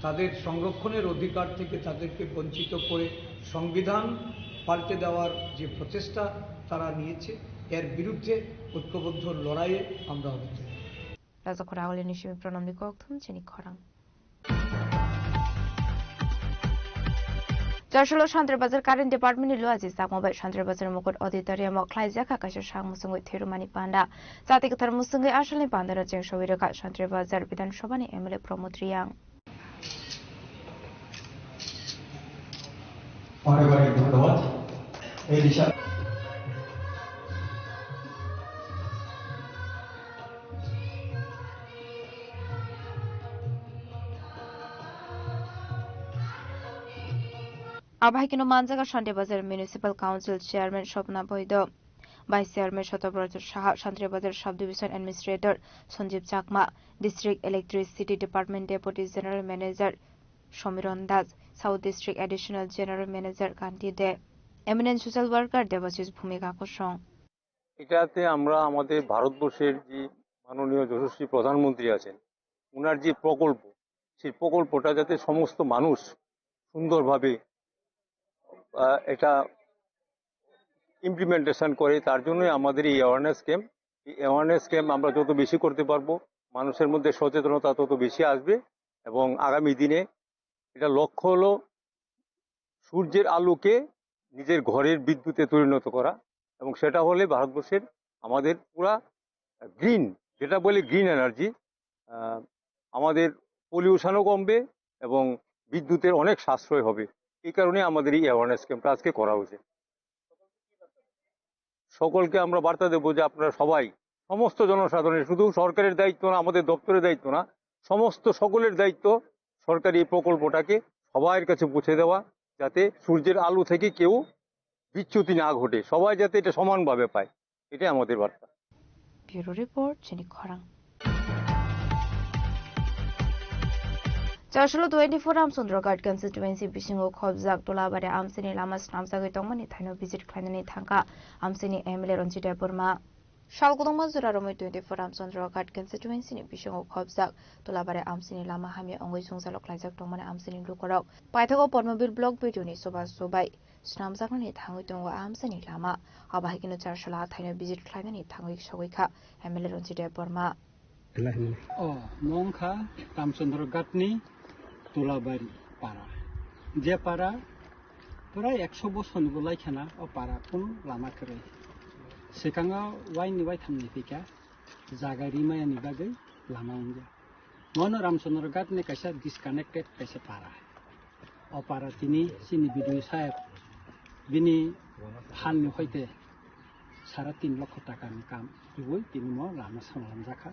তাদের সংরক্ষণের অধিকার থেকে তাদেরকে বঞ্চিত করে সংবিধান পাল্টে দেওয়ার যে প্রচেষ্টা তারা নিয়েছে, এর বিরুদ্ধে ঐক্যবদ্ধ লড়াইয়ে আমরা অবতীর্ণ। রাজখরা হলে নিশিমি প্রণাম নিকথম চিনি খরাং Jarshalo Shantrabazar Current Department Lu Aziz Mobile Shantrabazar Mukut Auditorium Klaizaka Kasha Shang Musungu Thirumani Panda Zatik Tar Musungu Ashali Pandara Jeng Showiraka Shantrabazar Bidan Shobani MLA Promotriang অনেক ধন্যবাদ। এই দিশা Abhaikino Manjaga Shantrabazar Municipal Council Chairman Shopna Boido Vice Chairman Shotobraj Shah Shantrabazar Sub-Division Administrator Sanjeev Chakma District Electricity Department Deputy General Manager Shomiron Das South District Additional General Manager Kanti De Eminent Social Worker Devashish Bhumika Koshong এটাতে আমরা আমাদের ভারতবর্ষের যে মাননীয় যশস্বী প্রধানমন্ত্রী আছেন ওনার যে প্রকল্প সেই প্রকল্পটা যাতে সমস্ত মানুষ সুন্দরভাবে এটা ইমপ্লিমেন্টেশন করে তার জন্যই আমাদের এই অ্যাওয়ারনেস ক্যাম্প আমরা যত বেশি করতে পারবো মানুষের মধ্যে সচেতনতা তত বেশি আসবে এবং আগামী দিনে এটা লক্ষ্য হলো সূর্যের আলোকে নিজের ঘরের বিদ্যুতে পরিণত করা এবং সেটা হলে ভারতবর্ষের আমাদের পুরা গ্রিন যেটা বলে গ্রিন এনার্জি আমাদের পলিউশনও কমবে এবং বিদ্যুতের অনেক সাশ্রয় হবে এই কারণে আমাদের এই অ্যাওয়ারনেস ক্যাম্পটা আজকে করা হয়েছে সকলকে আমরা বার্তা দেব যে আপনারা সবাই সমস্ত জনসাধারণের শুধু সরকারের দায়িত্ব না আমাদের দপ্তরের দায়িত্ব না সমস্ত সকলের দায়িত্ব সরকারি এই প্রকল্পটাকে সবার কাছে পৌঁছে দেওয়া যাতে সূর্যের আলো থেকে কেউ বিচ্যুতি না ঘটে সবাই যাতে এটা সমানভাবে পায় এটাই আমাদের বার্তা ব্যুরো রিপোর্ট চিনি খরাং Jarshalo 24 Amsundrogat constituency Bishingo Khobjak Tolabare Amsini Lama Snamsagoi Tongmani Thaino visit Khlainani Thangka Amsini MLA Ronjita Burma Shalgudongma Zuraromi 24 Amsundrogat constituency ni Bishingo Khobjak Tolabare Amsini Lama Hami Ongoi Sungsalok Klaijak Tongmani Amsini Lukorok Paithago Pormobil blog video ni Soba Sobai Snamsagani Thangoi Tongwa Amsini Lama Abahikino Jarshala Thaino visit Khlainani Thangoi Shogoika MLA Ronjita Burma Mongkha Amsundrogatni তোলাবাড়ি পাড়া যে পাড়া প্রায় 100 বছর বলাই খানা ও পাড়া কোন লামা করে সেখানে ওয়াইনি ওয়াই থামনি ফিকা জায়গা রিমায়ানি বাগৈ লামা উঞ্জা মন রামচন্দ্র গাতনে কাইসা ডিসকানেক্টেড কাইসা পাড়া ও পাড়া তিনি সিনি বিডিও সাহেব বিনি হাননি হইতে 3.5 লক্ষ টাকানি কাম দিবই তিনি ম লামা সামলাম জাখা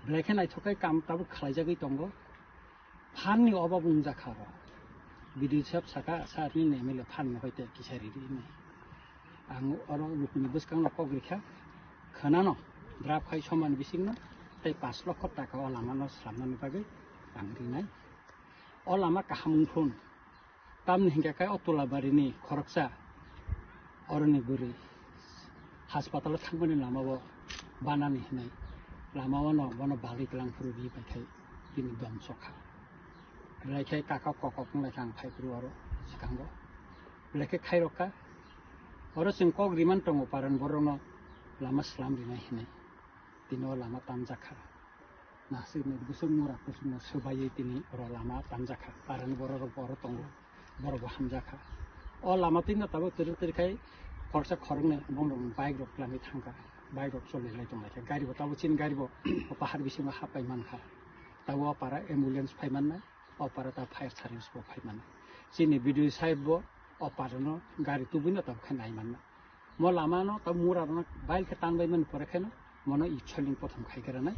ব্লেকে নাইথকাই কাম তাবো খালাইজাগৈ দंग फाननि अभाब उनजाखार बिदि सब साका सारनि नेमेले फाननो हयते किसारिरि नै आं अरो लुकुनि बसकां लकग्रिखा खानानो द्राफाय समान बिसिंनो तै 5 लाख टाका लामानो स्लामनानि बागै आंरिनाय अ लामा काहामुंथुन तामनि हिंगाखाय अतलाबारिनि खरकसा अरनि बुरि हासपाताल थांबोनि लामाबो बानानि हिनाय लामावनो बनो बालिकलांफुरु बिबायथाय दिनि दमसखा Blake kakak kokok ngelakang kai keluar sekarang, blake kai roka, orang singkok riman tongo paran borono lama selam di naik, tino lama tanjaka, nasib nih busung murah busung sebayi tini orang lama tanjaka, paran boro tongo, boro baham jaka, oh lama tino tahu terus kai खरसा खरंनो बंदं bike रक लामी थांगा bike रक चले लाइ दंलाय गारि बताबो चिन गारि बो पाहाड़ बिसिमा हापाय मानखा ताबो अपारा एम्बुलेंस फाइमानना अपारा ता फायर सार्भिस बो फाइमानना चिनि बिडियो साहेब बो अपारनो गारि तुबिनो तब खानाय मानना म लामानो तब मुरानो बाइक के तानबायमोन परेखेनो मनो इच्छलिं प्रथम खाइगरानाय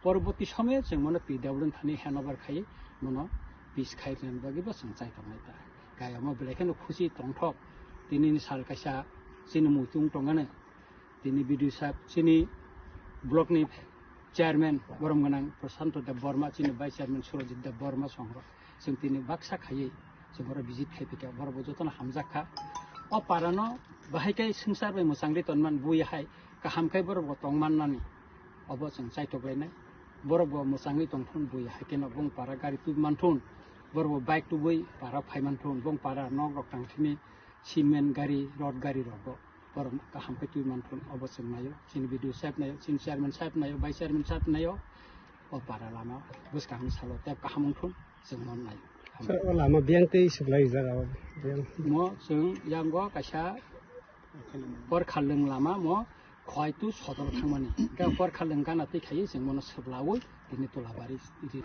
পরবর্তী সময়ে जों मनो पिदावदन थानि हैनोवर खाइ मनो पिस खाइजन बागिबो जों चाइ दंनायता गाया म बेलेखेनो खुसि तंथक दिनैनि साल कायसा चिनि मुइतुं तंगानो दिनै बिडियो साहेब चिनि ब्लकनि चेयारमैन बरमगोनां प्रशांत देव बर्मा चिनि भाइस चेयारमैन सुरजित देव बर्मा संग जों दिनै बाक्सा खायै जों बर विजिट खाइफिका बर बजतन हामजाखा अ पारानो बाहायखाय संसार बाय मोसांरि तनमान बुयहाय गाहामखाय बर तंमाननानि अब जों चाइथगलायनाय बरबो मोसाङै दंथुन बुयहाय केन बं पारा गारि तु मानथुन बरबो बाइक तु बुय पारा फाइमानथुन बं पारा नग रक थांथिनि सिमेन्ट गारि रड गारि रबो बरम गाहामखाय तु मानथुन अब जों नायो चिन भिडियो साहेब नायो चिन चेयारमैन साहेब नायो भाइस चेयारमैन साहेब नायो अ पारा लामा बसकांनि सालो तेब गाहामथुन जों मन नायो लामा बियांते सुबलाय जागा म जों यांगो कायसा बर खाललों लामा म खयतु सदर थांमानि गा बर खाललों गाना तैखायो जों मनो सोबलावो दिनै तलाबारि इदि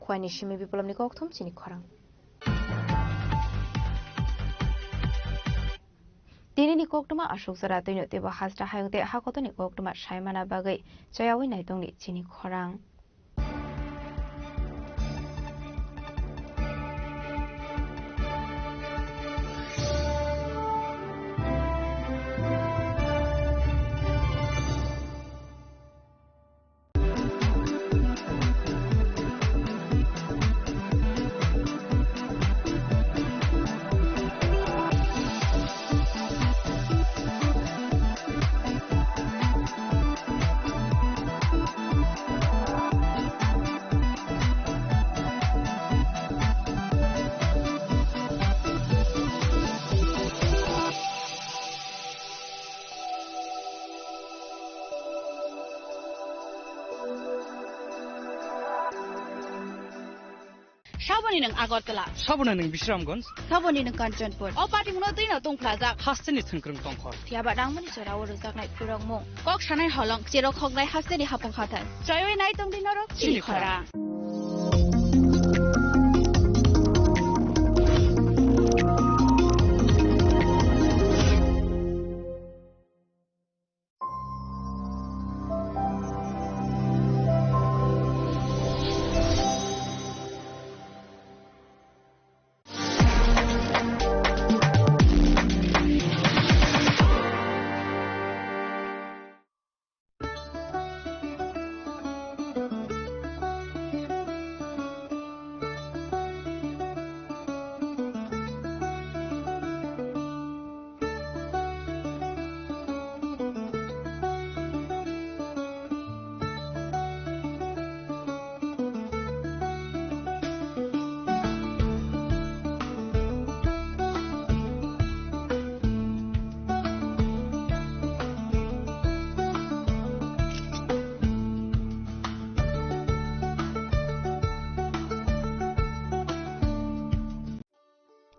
খোয়ানি সিমি বিপ্লবনি কক্থম চিনি খরাং दिनैनि कक्टमा अशोक जरा दैनो तेबो हाजरा हायंते हाकतनि कक्टमा सायमाना बागै जयावै नायदंनि चिनि खरां Shaboni nang Agartala. Sabona nang Bisramganj. Saboni nang Kanchanpur. O party mo din na tong plaza. Hasteni thungkrung tongkhor. Tiaba dangmani chora oro jaknai purang mo. Kok sanai holong chero khognai hasteni hapong khatan. Joyoi nai tong din ro chini khora.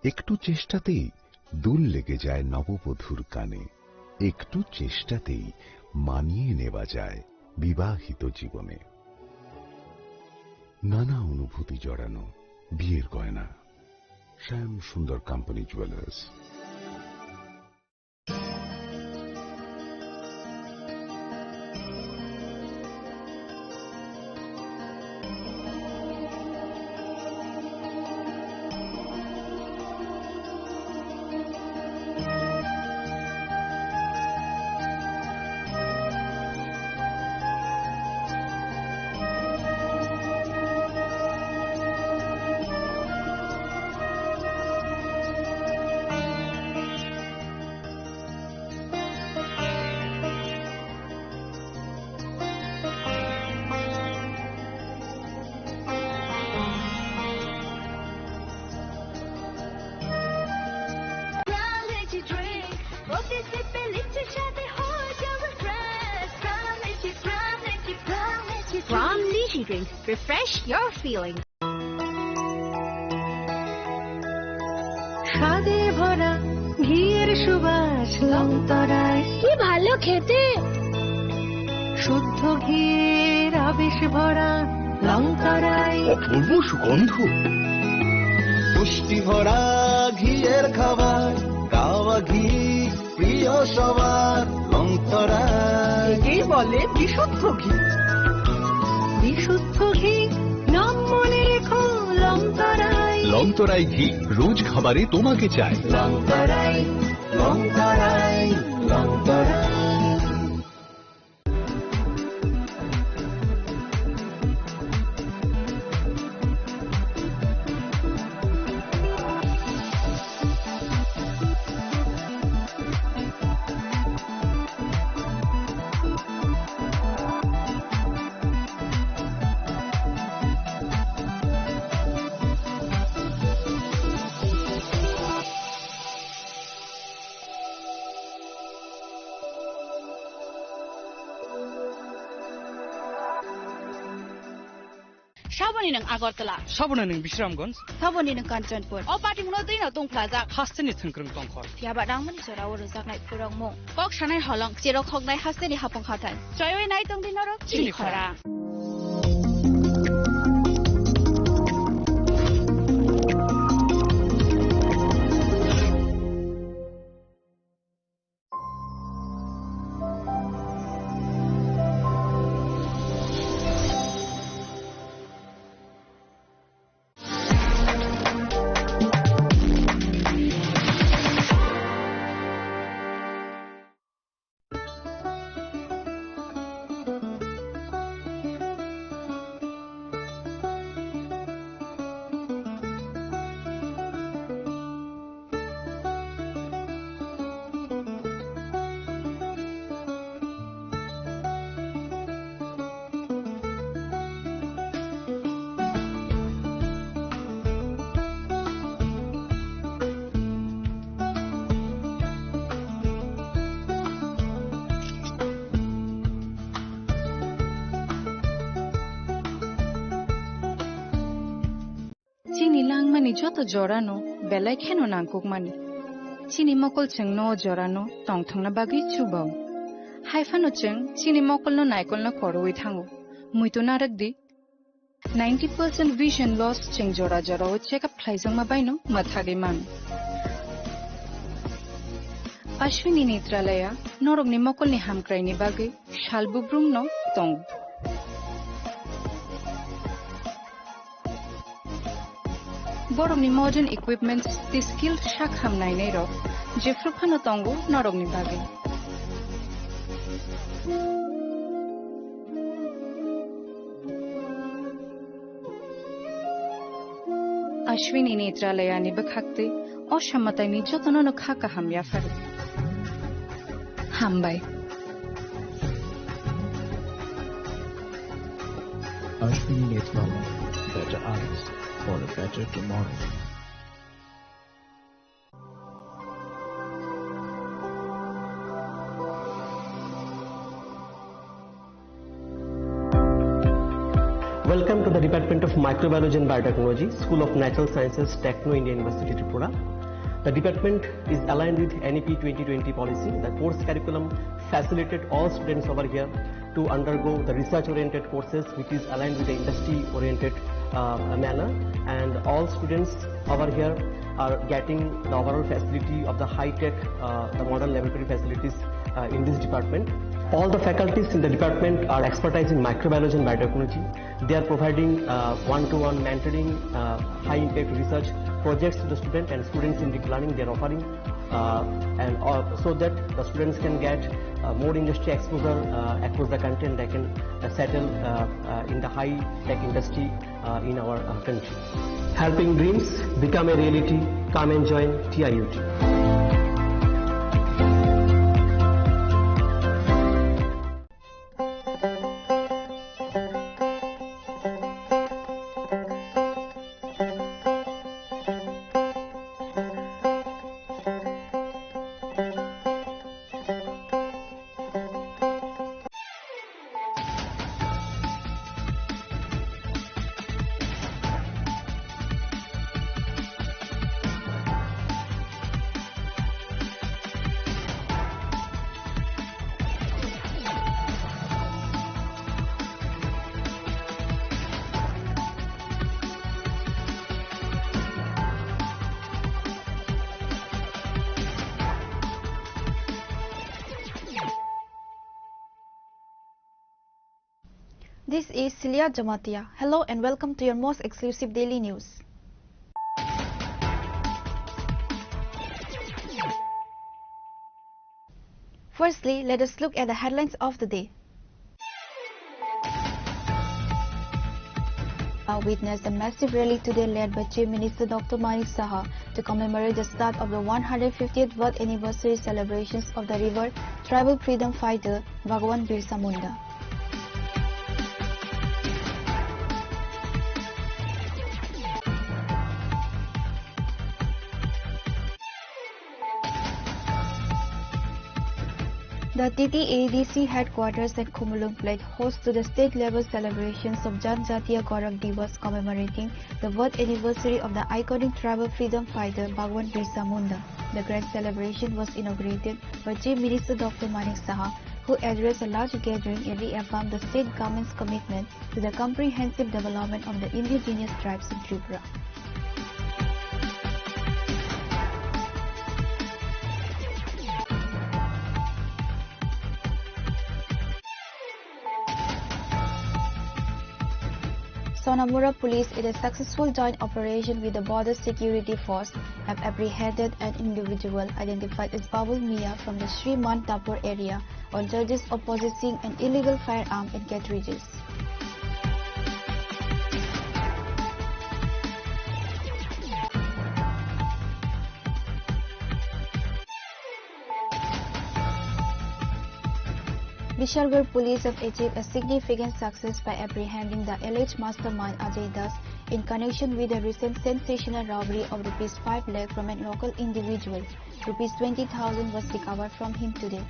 একটু চেষ্টাতেই দুল লেগে যায় নববধূর কানে একটু চেষ্টাতেই মানিয়ে নেওয়া যায় বিবাহিত জীবনে নানা অনুভূতি জড়ানো বিয়ের গয়না শ্যাম সুন্দর company jewellers energy drink. Refresh your feelings. স্বাদে ভরা ঘিয়ের সুবাস লংতরায় কি ভালো খেতে, শুদ্ধ ঘিয়ের আবেশ ভরা লংতরায় অপূর্ব সুগন্ধ, পুষ্টি ভরা ঘিয়ের খাবার, গাওয়া ঘি প্রিয় সবার লংতরায়। একেই বলে বিশুদ্ধ ঘি। বিশুদ্ধ ঘি নাম মনে রেখো লংতরায়। লংতরাই ঘি রোজ খাবারে তোমাকে চাই। Longtharai Longtharai Longtharai. Shaboni ng Agartala, Sabona ng Bishramganj, Saboni ng Kanchanpur, o pati mo din na tong plaza. Hasteni Thinkrung Tongkhor. Tiaba dang man sura uro sak nai purang mo. Kok shanai holong jero khok nai hasteni hapong khatan. Choyoi nai tong din norok chini khora. Chini lang mani joto jorano, belai kheno nangkuk mani. Chini mokol cheng no jorano, tong thong na bagi chubao. Haifano cheng, chini mokol no naikol na koroi thango. Muito narak di. 90% vision loss cheng jora jora o check up plaisang mabaino, mathagi man. Ashwini Netralaya, norog ni mokol ni hamkrai ni bagi, shalbubrum no tong. Borok ni modern equipments ti skill shak ham nai nei ro jefru phano tongo norok ni bagi Ashwini Netralaya ni bakhakte o shamatai ni jotono no khaka ham ya far hambai Ashwini Netralaya, better eyes for a better tomorrow. Welcome to the Department of Microbiology and Biotechnology, School of Natural Sciences, Techno India University, Tripura. The department is aligned with NEP 2020 policy. The course curriculum facilitated all students over here to undergo the research-oriented courses, which is aligned with the industry-oriented manner, and all students over here are getting the overall facility of the high-tech, the modern laboratory facilities in this department. All the faculties in the department are expertise in microbiology and biotechnology. They are providing one-to-one mentoring, high-impact research projects to the student and students in deep learning. They are offering so that the students can get more industry exposure across the country, and they can settle in the high-tech industry in our country. Helping dreams become a reality. Come and join TIUT. This is Celia Jamatia. Hello and welcome to your most exclusive daily news. Firstly, let us look at the headlines of the day. Witnessed a massive rally today led by Chief Minister Dr. Manik Saha to commemorate the start of the 150th birth anniversary celebrations of the revered tribal freedom fighter Bhagwan Birsa Munda. The TTADC headquarters at Khumulung played host to the state-level celebrations of Janjatiya Gaurav Divas commemorating the birth anniversary of the iconic tribal freedom fighter Bhagwan Birsa Munda. The grand celebration was inaugurated by Chief Minister Dr. Manik Saha, who addressed a large gathering and reaffirmed the state government's commitment to the comprehensive development of the indigenous tribes in Tripura. Sonamura police, in a successful joint operation with the Border Security Force, have apprehended an individual identified as Babul Mia from the Sri Mantapur area on charges of possessing an illegal firearm and cartridges. Bishargarh police have achieved a significant success by apprehending the alleged mastermind Ajay Das in connection with the recent sensational robbery of ₹5 lakh from a local individual. ₹20,000 was recovered from him today.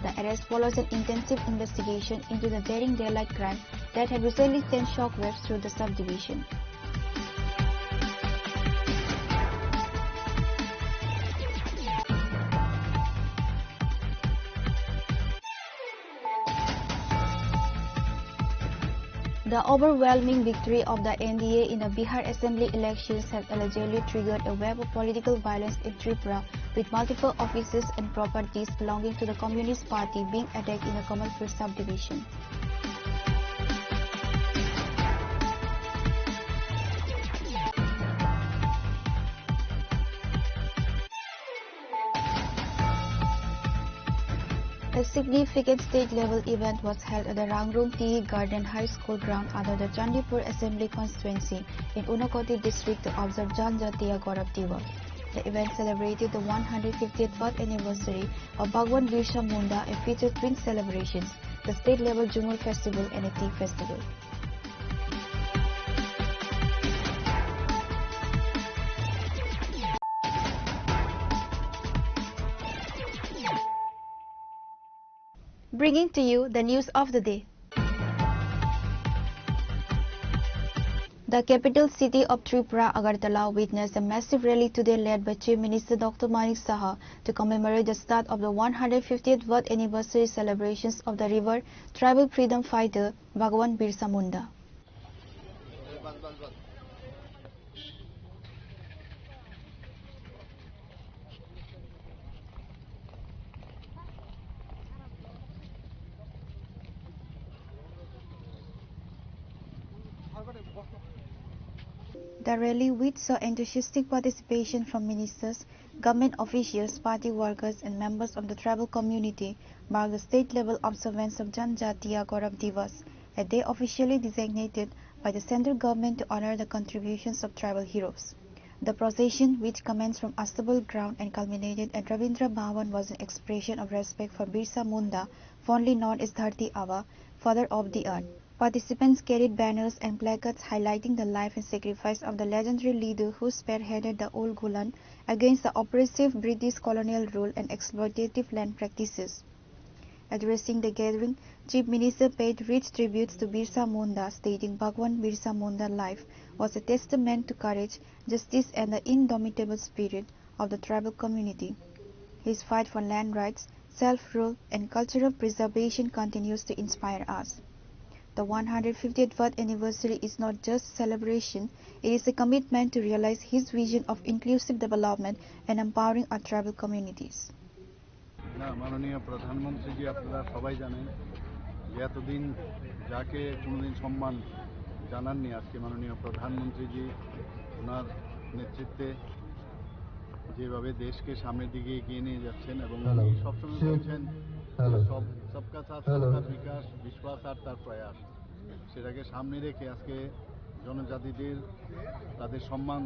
The arrest follows an intensive investigation into the daring daylight crime that had recently sent shockwaves through the subdivision. The overwhelming victory of the NDA in the Bihar Assembly elections has allegedly triggered a wave of political violence in Tripura, with multiple offices and properties belonging to the Communist Party being attacked in the Kamalpur subdivision. A significant state-level event was held at the Rangrum Tea Garden High School ground under the Chandipur Assembly constituency in Unakoti district to observe Janjatiya Gaurav Divas. The event celebrated the 150th birth anniversary of Bhagwan Birsa Munda and featured twin celebrations, the state-level Jumur Festival and a tea festival. Bringing to you the news of the day. The capital city of Tripura, Agartala, witnessed a massive rally today led by Chief Minister Dr. Manik Saha to commemorate the start of the 150th birth anniversary celebrations of the revered tribal freedom fighter Bhagwan Birsa Munda. The rally, which saw enthusiastic participation from ministers, government officials, party workers and members of the tribal community, marked the state-level observance of Janjatiya Gaurav Divas, a day officially designated by the central government to honor the contributions of tribal heroes. The procession, which commenced from Astabal ground and culminated at Rabindra Bhavan, was an expression of respect for Birsa Munda, fondly known as Dharti Aba, father of the earth. Participants carried banners and placards highlighting the life and sacrifice of the legendary leader who spearheaded the old Gulan against the oppressive British colonial rule and exploitative land practices. Addressing the gathering, Chief Minister paid rich tributes to Birsa Munda, stating Bhagwan Birsa Munda's life was a testament to courage, justice and the indomitable spirit of the tribal community. His fight for land rights, self-rule and cultural preservation continues to inspire us. The 150th birth anniversary is not just a celebration, it is a commitment to realize his vision of inclusive development and empowering our tribal communities. মাননীয় প্রধানমন্ত্রী জি আপনারা সবাই জানেন যে এতদিন যাকে কোনোদিন সম্মান জানাননি, আজকে মাননীয় প্রধানমন্ত্রীজি ওনার নেতৃত্বে যেভাবে দেশকে সামনের দিকে এগিয়ে নিয়ে যাচ্ছেন এবং উনি সবসময় বলছেন সবকা সাথ সবকা বিকাশ, বিশ্বাস আর তার প্রয়াস, সেটাকে সামনে রেখে আজকে জনজাতিদের তাদের সম্মান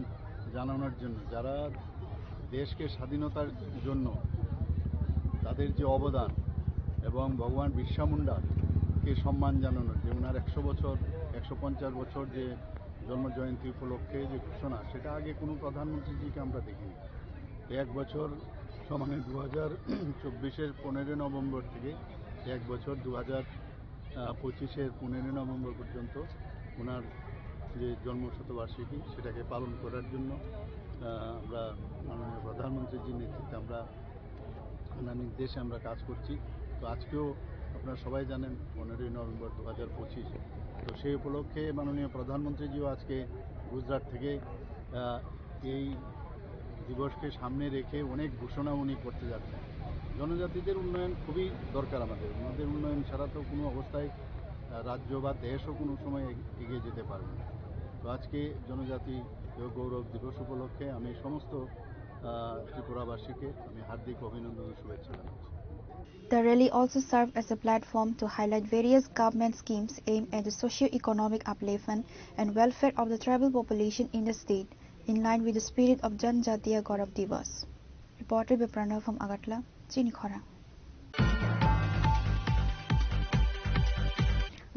জানানোর জন্য, যারা দেশকে স্বাধীনতার জন্য তাদের যে অবদান এবং ভগবান বিরসা মুন্ডাকে সম্মান জানানোর যে ওনার 150 বছর যে জন্মজয়ন্তী উপলক্ষে যে ঘোষণা, সেটা আগে কোনো প্রধানমন্ত্রীজিকে আমরা দেখিনি। 1 বছর সমানে 2024-এর 15 নভেম্বর থেকে 1 বছর 2025-এর 15 নভেম্বর পর্যন্ত ওনার যে জন্মশতবার্ষিকী সেটাকে পালন করার জন্য আমরা মাননীয় প্রধানমন্ত্রীজির নেতৃত্বে আমরা ওনার নির্দেশে আমরা কাজ করছি। তো আজকেও আপনারা সবাই জানেন 15 নভেম্বর 2025, তো সেই উপলক্ষে মাননীয় প্রধানমন্ত্রীজিও আজকে গুজরাট থেকে এই দিবসকে সামনে রেখে অনেক ঘোষণা উনি করতে যাচ্ছেন। জনজাতিদের উন্নয়ন খুবই দরকার, আমাদের উন্নয়ন ছাড়া তো কোনো অবস্থায় রাজ্য বা দেশও কোনো সময় এগিয়ে যেতে পারবে না। তো আজকে জনজাতি গৌরব দিবস উপলক্ষে আমি সমস্ত ত্রিপুরাবাসীকে আমি হার্দিক অভিনন্দন ও শুভেচ্ছা জানাচ্ছি। The rally also served as a platform to highlight various government schemes aimed at the socio-economic upliftment and welfare of the tribal population in the state, in line with the spirit of Janjatiya Gaurav Divas. Reported by Pranav from Agartala, Chini Khora.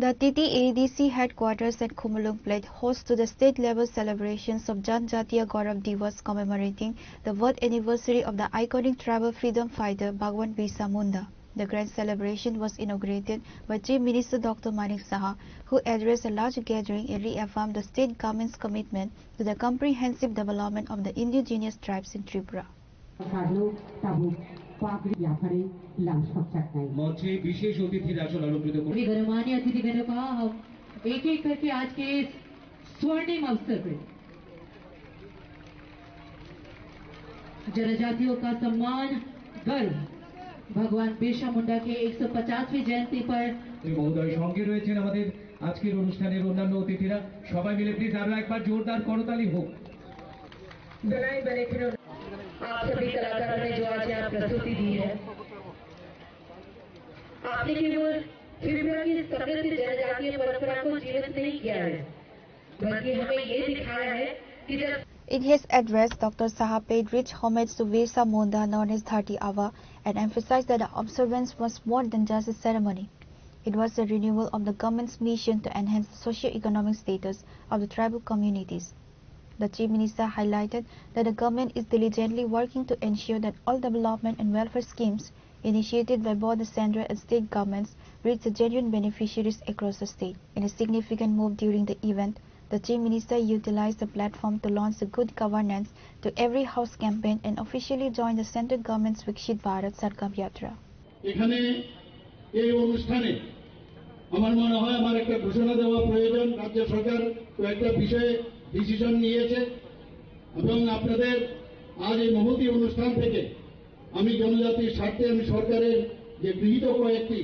The TTADC headquarters at Khumulung played host to the state-level celebrations of Janjatiya Gaurav Divas commemorating the birth anniversary of the iconic tribal freedom fighter Bhagwan Birsa Munda. The grand celebration was inaugurated by Chief Minister Dr. Manik Saha, who addressed a large gathering and reaffirmed the state government's commitment to the comprehensive development of the indigenous tribes in Tripura. मंचे विशेष अतिथि ration अलंकृत गणमान्य अतिथिगणों का हम एक एक करके आज के इस स्वर्णिम अवसर पर जनजातियों का सम्मान गर्व भगवान बिरसा मुंडा के 150वीं जयंती पर महोदय সঙ্গে রয়েছেন আমাদের আজকের অনুষ্ঠানের অন্যান্য অতিথিরা। সবাই মিলে প্লিজ আরো একবার জোরদার করতালি হোক। बनाए बने खिलौने आप सभी कलाकारों ने जो आज यहाँ प्रस्तुति दी है, आपने केवल त्रिपुरा की समृद्ध जनजातीय परंपरा को जीवित नहीं किया है, बल्कि हमें ये दिखाया है कि जब In his address, Dr. Saha paid rich homage to Birsa Munda, known as Dharti Ava, and emphasized that the observance was more than just a ceremony. It was a renewal of the government's mission to enhance the socio-economic status of the tribal communities. The Chief Minister highlighted that the government is diligently working to ensure that all development and welfare schemes initiated by both the central and state governments reach the genuine beneficiaries across the state. In a significant move during the event, the Chief Minister utilized the platform to launch the Good Governance to Every House campaign and officially joined the central government's Vikshit Bharat Sargam Yatra. এখানে এই অনুষ্ঠানে আমার মনে হয় আমার একটা ঘোষণা দেওয়া প্রয়োজন। রাজ্য সরকার কয়েকটা বিষয়ে ডিসিশন নিয়েছে এবং আপনাদের আজ এই মহতি অনুষ্ঠান থেকে আমি জনজাতির স্বার্থে আমি সরকারের যে গৃহীত কয়েকটি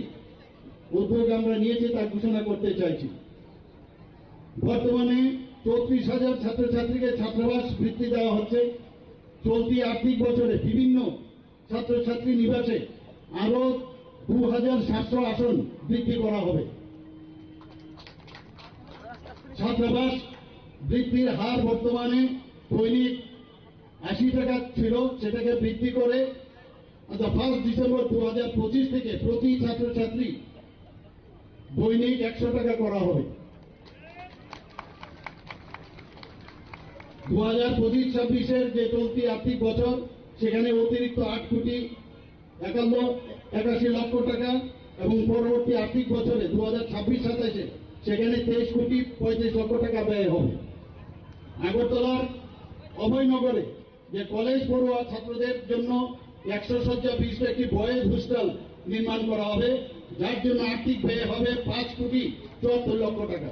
উদ্যোগ আমরা নিয়েছি তা ঘোষণা করতে চাইছি। বর্তমানে 34,000 ছাত্রছাত্রীকে ছাত্রাবাস বৃত্তি দেওয়া হচ্ছে। চলতি আর্থিক বছরে বিভিন্ন ছাত্রছাত্রী নিবাসে আরো 2,700 আসন বৃদ্ধি করা হবে। ছাত্রাবাস বৃদ্ধির হার বর্তমানে দৈনিক 80 টাকা ছিল, সেটাকে বৃদ্ধি করে 1 ডিসেম্বর 2025 থেকে প্রতি ছাত্রছাত্রী দৈনিক 100 টাকা করা হবে। 2025-26-এর যে চলতি আর্থিক বছর সেখানে অতিরিক্ত 8 কোটি 81 লক্ষ টাকা এবং পরবর্তী আর্থিক বছরে 2026-27-এ সেখানে 23 কোটি 35 লক্ষ টাকা ব্যয় হবে। আগরতলার অভয়নগরে যে কলেজ পড়ুয়া ছাত্রদের জন্য 100 শয্যা বিশিষ্ট একটি বয়েজ হোস্টেল নির্মাণ করা হবে, যার জন্য আর্থিক ব্যয় হবে 5 কোটি 74 লক্ষ টাকা।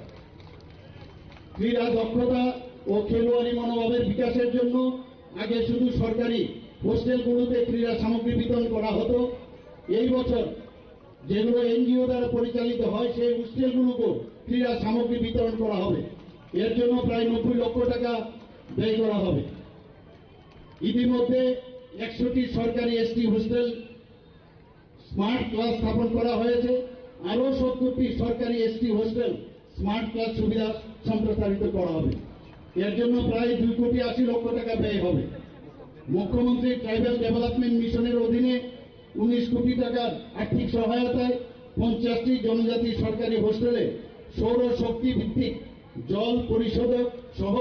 ক্রীড়া দক্ষতা ও খেলোয়াড়ি মনোভাবের বিকাশের জন্য আগে শুধু সরকারি হোস্টেলগুলোতে ক্রীড়া সামগ্রী বিতরণ করা হতো। এই বছর যেগুলো এনজিও দ্বারা পরিচালিত হয় সেই হোস্টেলগুলোকেও ক্রীড়া সামগ্রী বিতরণ করা হবে। এর জন্য প্রায় 90 লক্ষ টাকা ব্যয় করা হবে। ইতিমধ্যে 100টি সরকারি এসটি হোস্টেল স্মার্ট ক্লাস স্থাপন করা হয়েছে। আরো 70টি সরকারি এসটি হোস্টেল স্মার্ট ক্লাস সুবিধা সম্প্রসারিত করা হবে। এর জন্য প্রায় 2,80,00,000 টাকা ব্যয় হবে। মুখ্যমন্ত্রী ট্রাইবাল ডেভেলপমেন্ট মিশনের অধীনে 19 কোটি টাকার আর্থিক সহায়তায় 50টি জনজাতি সরকারি হোস্টেলে সৌর শক্তি ভিত্তিক জল পরিশোধক সহ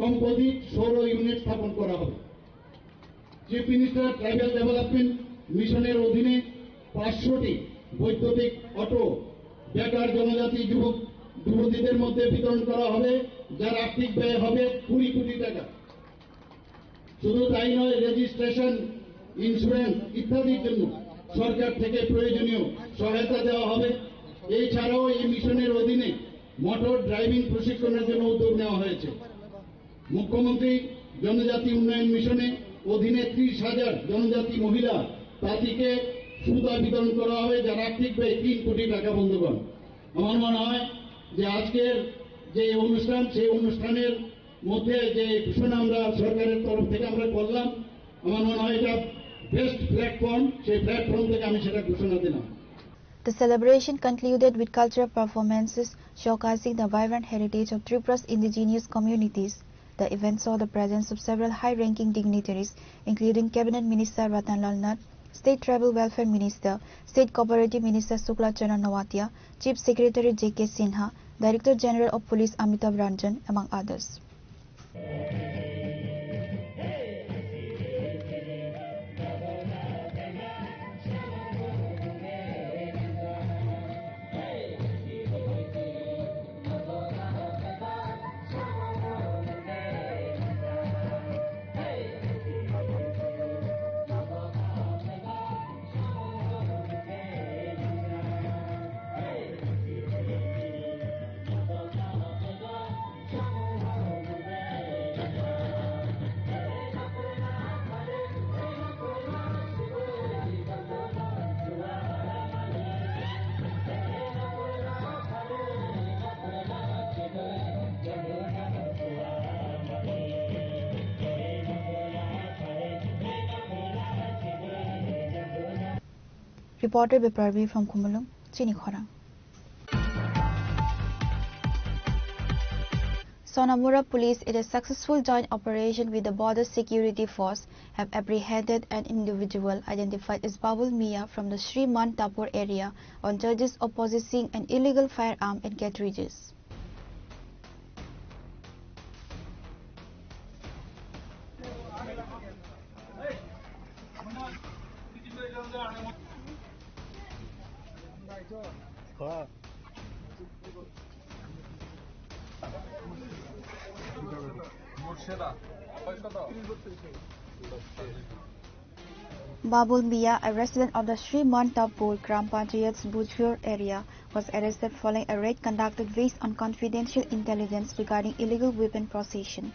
কম্পোজিট সৌর ইউনিট স্থাপন করা হবে। চিফ মিনিস্টার ট্রাইবাল ডেভেলপমেন্ট মিশনের অধীনে 500টি বৈদ্যুতিক অটো বেকার জনজাতি যুবতীদের মধ্যে বিতরণ করা হবে, যার আর্থিক ব্যয় হবে 20 কোটি টাকা। শুধু তাই নয়, রেজিস্ট্রেশন, ইন্স্যুরেন্স ইত্যাদির জন্য সরকার থেকে প্রয়োজনীয় সহায়তা দেওয়া হবে। এছাড়াও এই মিশনের অধীনে মোটর ড্রাইভিং প্রশিক্ষণের জন্য উদ্যোগ নেওয়া হয়েছে। মুখ্যমন্ত্রী জনজাতি উন্নয়ন মিশনে অধীনে 30,000 জনজাতি মহিলা তাঁতিকে সুতা বিতরণ করা হবে, যার আর্থিক ব্যয় 3 কোটি টাকা। বন্ধুগণ, আমার মনে হয় যে আজকের যে অনুষ্ঠান, সেই অনুষ্ঠানের মধ্যে যে ঘোষণা আমরা সরকারের তরফ থেকে আমরা করলাম, আমার মনে হয় এটা বেস্ট প্ল্যাটফর্ম। সেই প্ল্যাটফর্ম থেকে আমি সেটা ঘোষণা দিলাম। The celebration concluded with cultural performances showcasing the vibrant heritage of Tripura's indigenous communities. The event saw the presence of several high-ranking dignitaries, including Cabinet Minister Ratanlal Nath, State Tribal Welfare Minister, State Cooperative Minister Shukla Charan Nawatia, Chief Secretary J.K. Sinha, Director General of Police Amitabh Ranjan, among others. Reported by Parvi from Kumulung, Chinikhorang. Sonamura police, in a successful joint operation with the Border Security Force, have apprehended an individual identified as Babul Mia from the Sri Mantapur area on charges of possessing an illegal firearm and cartridges. Babul Mia, a resident of the Sri Mantapur Gram Panchayat's Bujpur area, was arrested following a raid conducted based on confidential intelligence regarding illegal weapon possession.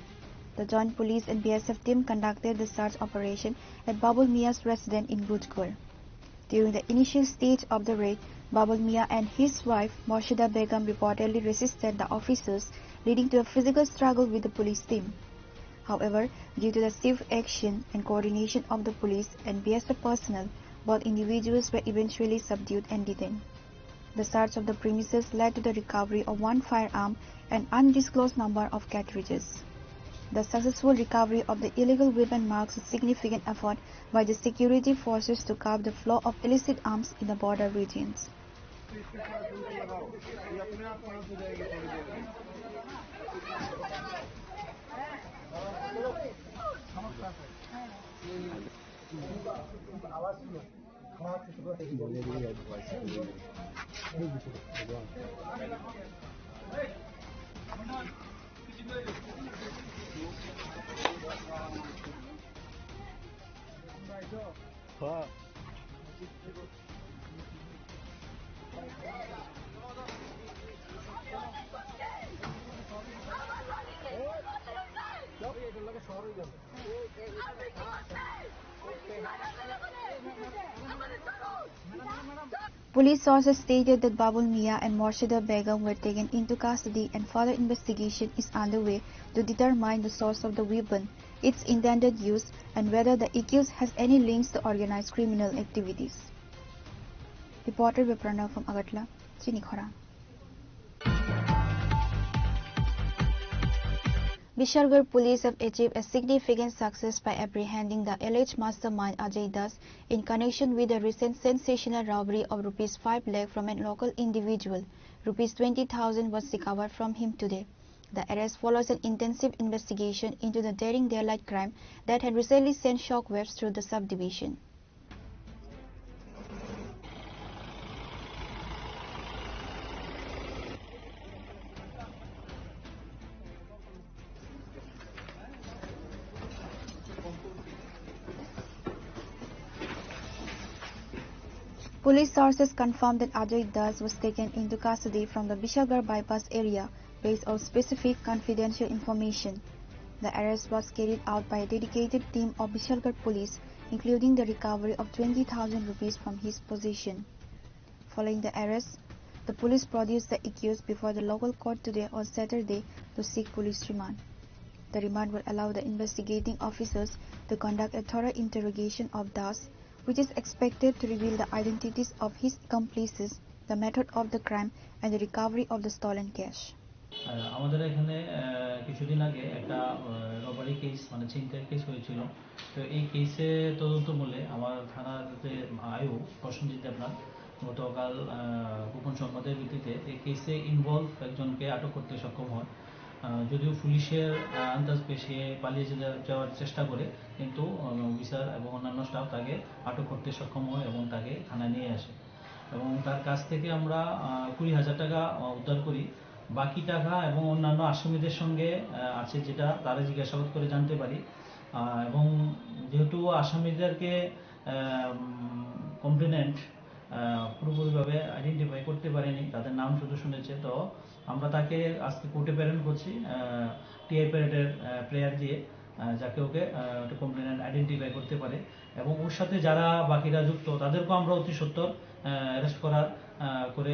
The joint police and BSF team conducted the search operation at Babul Mia's residence in Bujpur. During the initial stage of the raid, Babul Mia and his wife Morshida Begum reportedly resisted the officers, leading to a physical struggle with the police team. However, due to the swift action and coordination of the police and BSF personnel, both individuals were eventually subdued and detained. The search of the premises led to the recovery of one firearm and undisclosed number of cartridges. The successful recovery of the illegal weapon marks a significant effort by the security forces to curb the flow of illicit arms in the border regions. Police sources stated that Babul Mia and Morshida Begum were taken into custody and further investigation is underway to determine the source of the weapon, its intended use, and whether the accused has any links to organized criminal activities. Reported by Pranav from Agartala, Chini Khora. Bishalgarh police have achieved a significant success by apprehending the alleged mastermind Ajay Das in connection with the recent sensational robbery of Rs 5 lakh from a local individual. Rs 20,000 was recovered from him today. The arrest follows an intensive investigation into the daring daylight crime that had recently sent shockwaves through the subdivision. Police sources confirmed that Ajay Das was taken into custody from the Bishalgarh bypass area based on specific confidential information. The arrest was carried out by a dedicated team of Bishalgarh police, including the recovery of 20,000 rupees from his possession. Following the arrest, the police produced the accused before the local court today on Saturday to seek police remand. The remand will allow the investigating officers to conduct a thorough interrogation of Das, which is expected to reveal the identities of his accomplices, the method of the crime, and the recovery of the stolen cash. আমাদের এখানে কিছুদিন আগে একটা robbery case মানে ছিনতাইয়ের case হয়েছিল। তো এই কেসে তদন্ত বলে আমার থানার যে আয়ু প্রসেনজিৎ দেবনাথ গতকাল গোপন সংবাদের ভিত্তিতে এই কেসে ইনভলভ একজনকে আটক করতে সক্ষম হয়। যদিও পুলিশের আন্দাজ পেশে পালিয়ে যাওয়ার চেষ্টা করে, কিন্তু অফিসার এবং অন্যান্য স্টাফ তাকে আটক করতে সক্ষম হয় এবং তাকে থানায় নিয়ে আসে এবং তার কাছ থেকে আমরা 20,000 টাকা উদ্ধার করি। বাকি টাকা এবং অন্যান্য আসামিদের সঙ্গে আছে যেটা তারা জিজ্ঞাসাবাদ করে জানতে পারি এবং যেহেতু আসামিদেরকে কমপ্লেনেন্ট পুরোপুরিভাবে আইডেন্টিফাই করতে পারেনি, তাদের নাম শুধু শুনেছে, তো আমরা তাকে আজকে কোর্টে প্রেরণ করছি টিআই প্যারেডের প্লেয়ার দিয়ে, যাকে ওকে কমপ্লেনেন্ট আইডেন্টিফাই করতে পারে এবং ওর সাথে যারা বাকিরা যুক্ত তাদেরকেও আমরা অতি সত্বর অ্যারেস্ট করার করে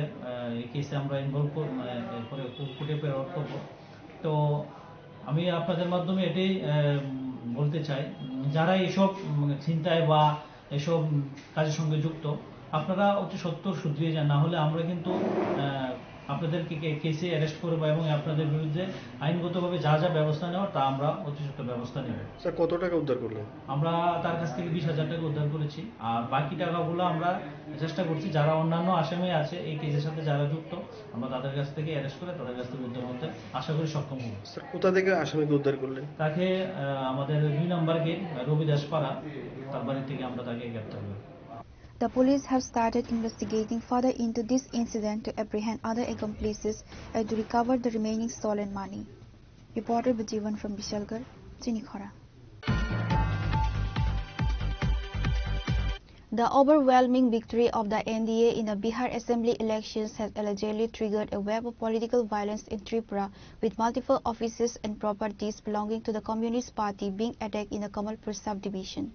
এই কেসে আমরা ইনভলভ করে কোর্টে প্রেরণ করব। তো আমি আপনাদের মাধ্যমে এটাই বলতে চাই, যারা এইসব চিন্তায় বা এসব কাজের সঙ্গে যুক্ত, আপনারা অতি সত্বর শুধরিয়ে যান, না হলে আমরা কিন্তু আপনাদেরকে কেসে অ্যারেস্ট করবো এবং আপনাদের বিরুদ্ধে আইনগতভাবে যা যা ব্যবস্থা নেওয়ার তা আমরা অতি সত্বর ব্যবস্থা নেব। স্যার, কত টাকা উদ্ধার করলেন? আমরা তার কাছ থেকে 20,000 টাকা উদ্ধার করেছি, আর বাকি টাকাগুলো আমরা চেষ্টা করছি যারা অন্যান্য আসামি আছে এই কেসের সাথে যারা যুক্ত, আমরা তাদের কাছ থেকে অ্যারেস্ট করে তাদের কাছ থেকে উদ্ধার করতে আশা করি সক্ষম হব। স্যার, কোথা থেকে আসামিকে উদ্ধার করলেন? তাকে আমাদের 2 নম্বর গেট রবিদাস পাড়া, তার বাড়ি থেকে আমরা তাকে গ্রেফতার করি। The police have started investigating further into this incident to apprehend other accomplices and to recover the remaining stolen money. Reported by Jivan from Bishalgarh, Chini Khora. The overwhelming victory of the NDA in the Bihar Assembly elections has allegedly triggered a wave of political violence in Tripura, with multiple offices and properties belonging to the Communist Party being attacked in the Kamalpur subdivision.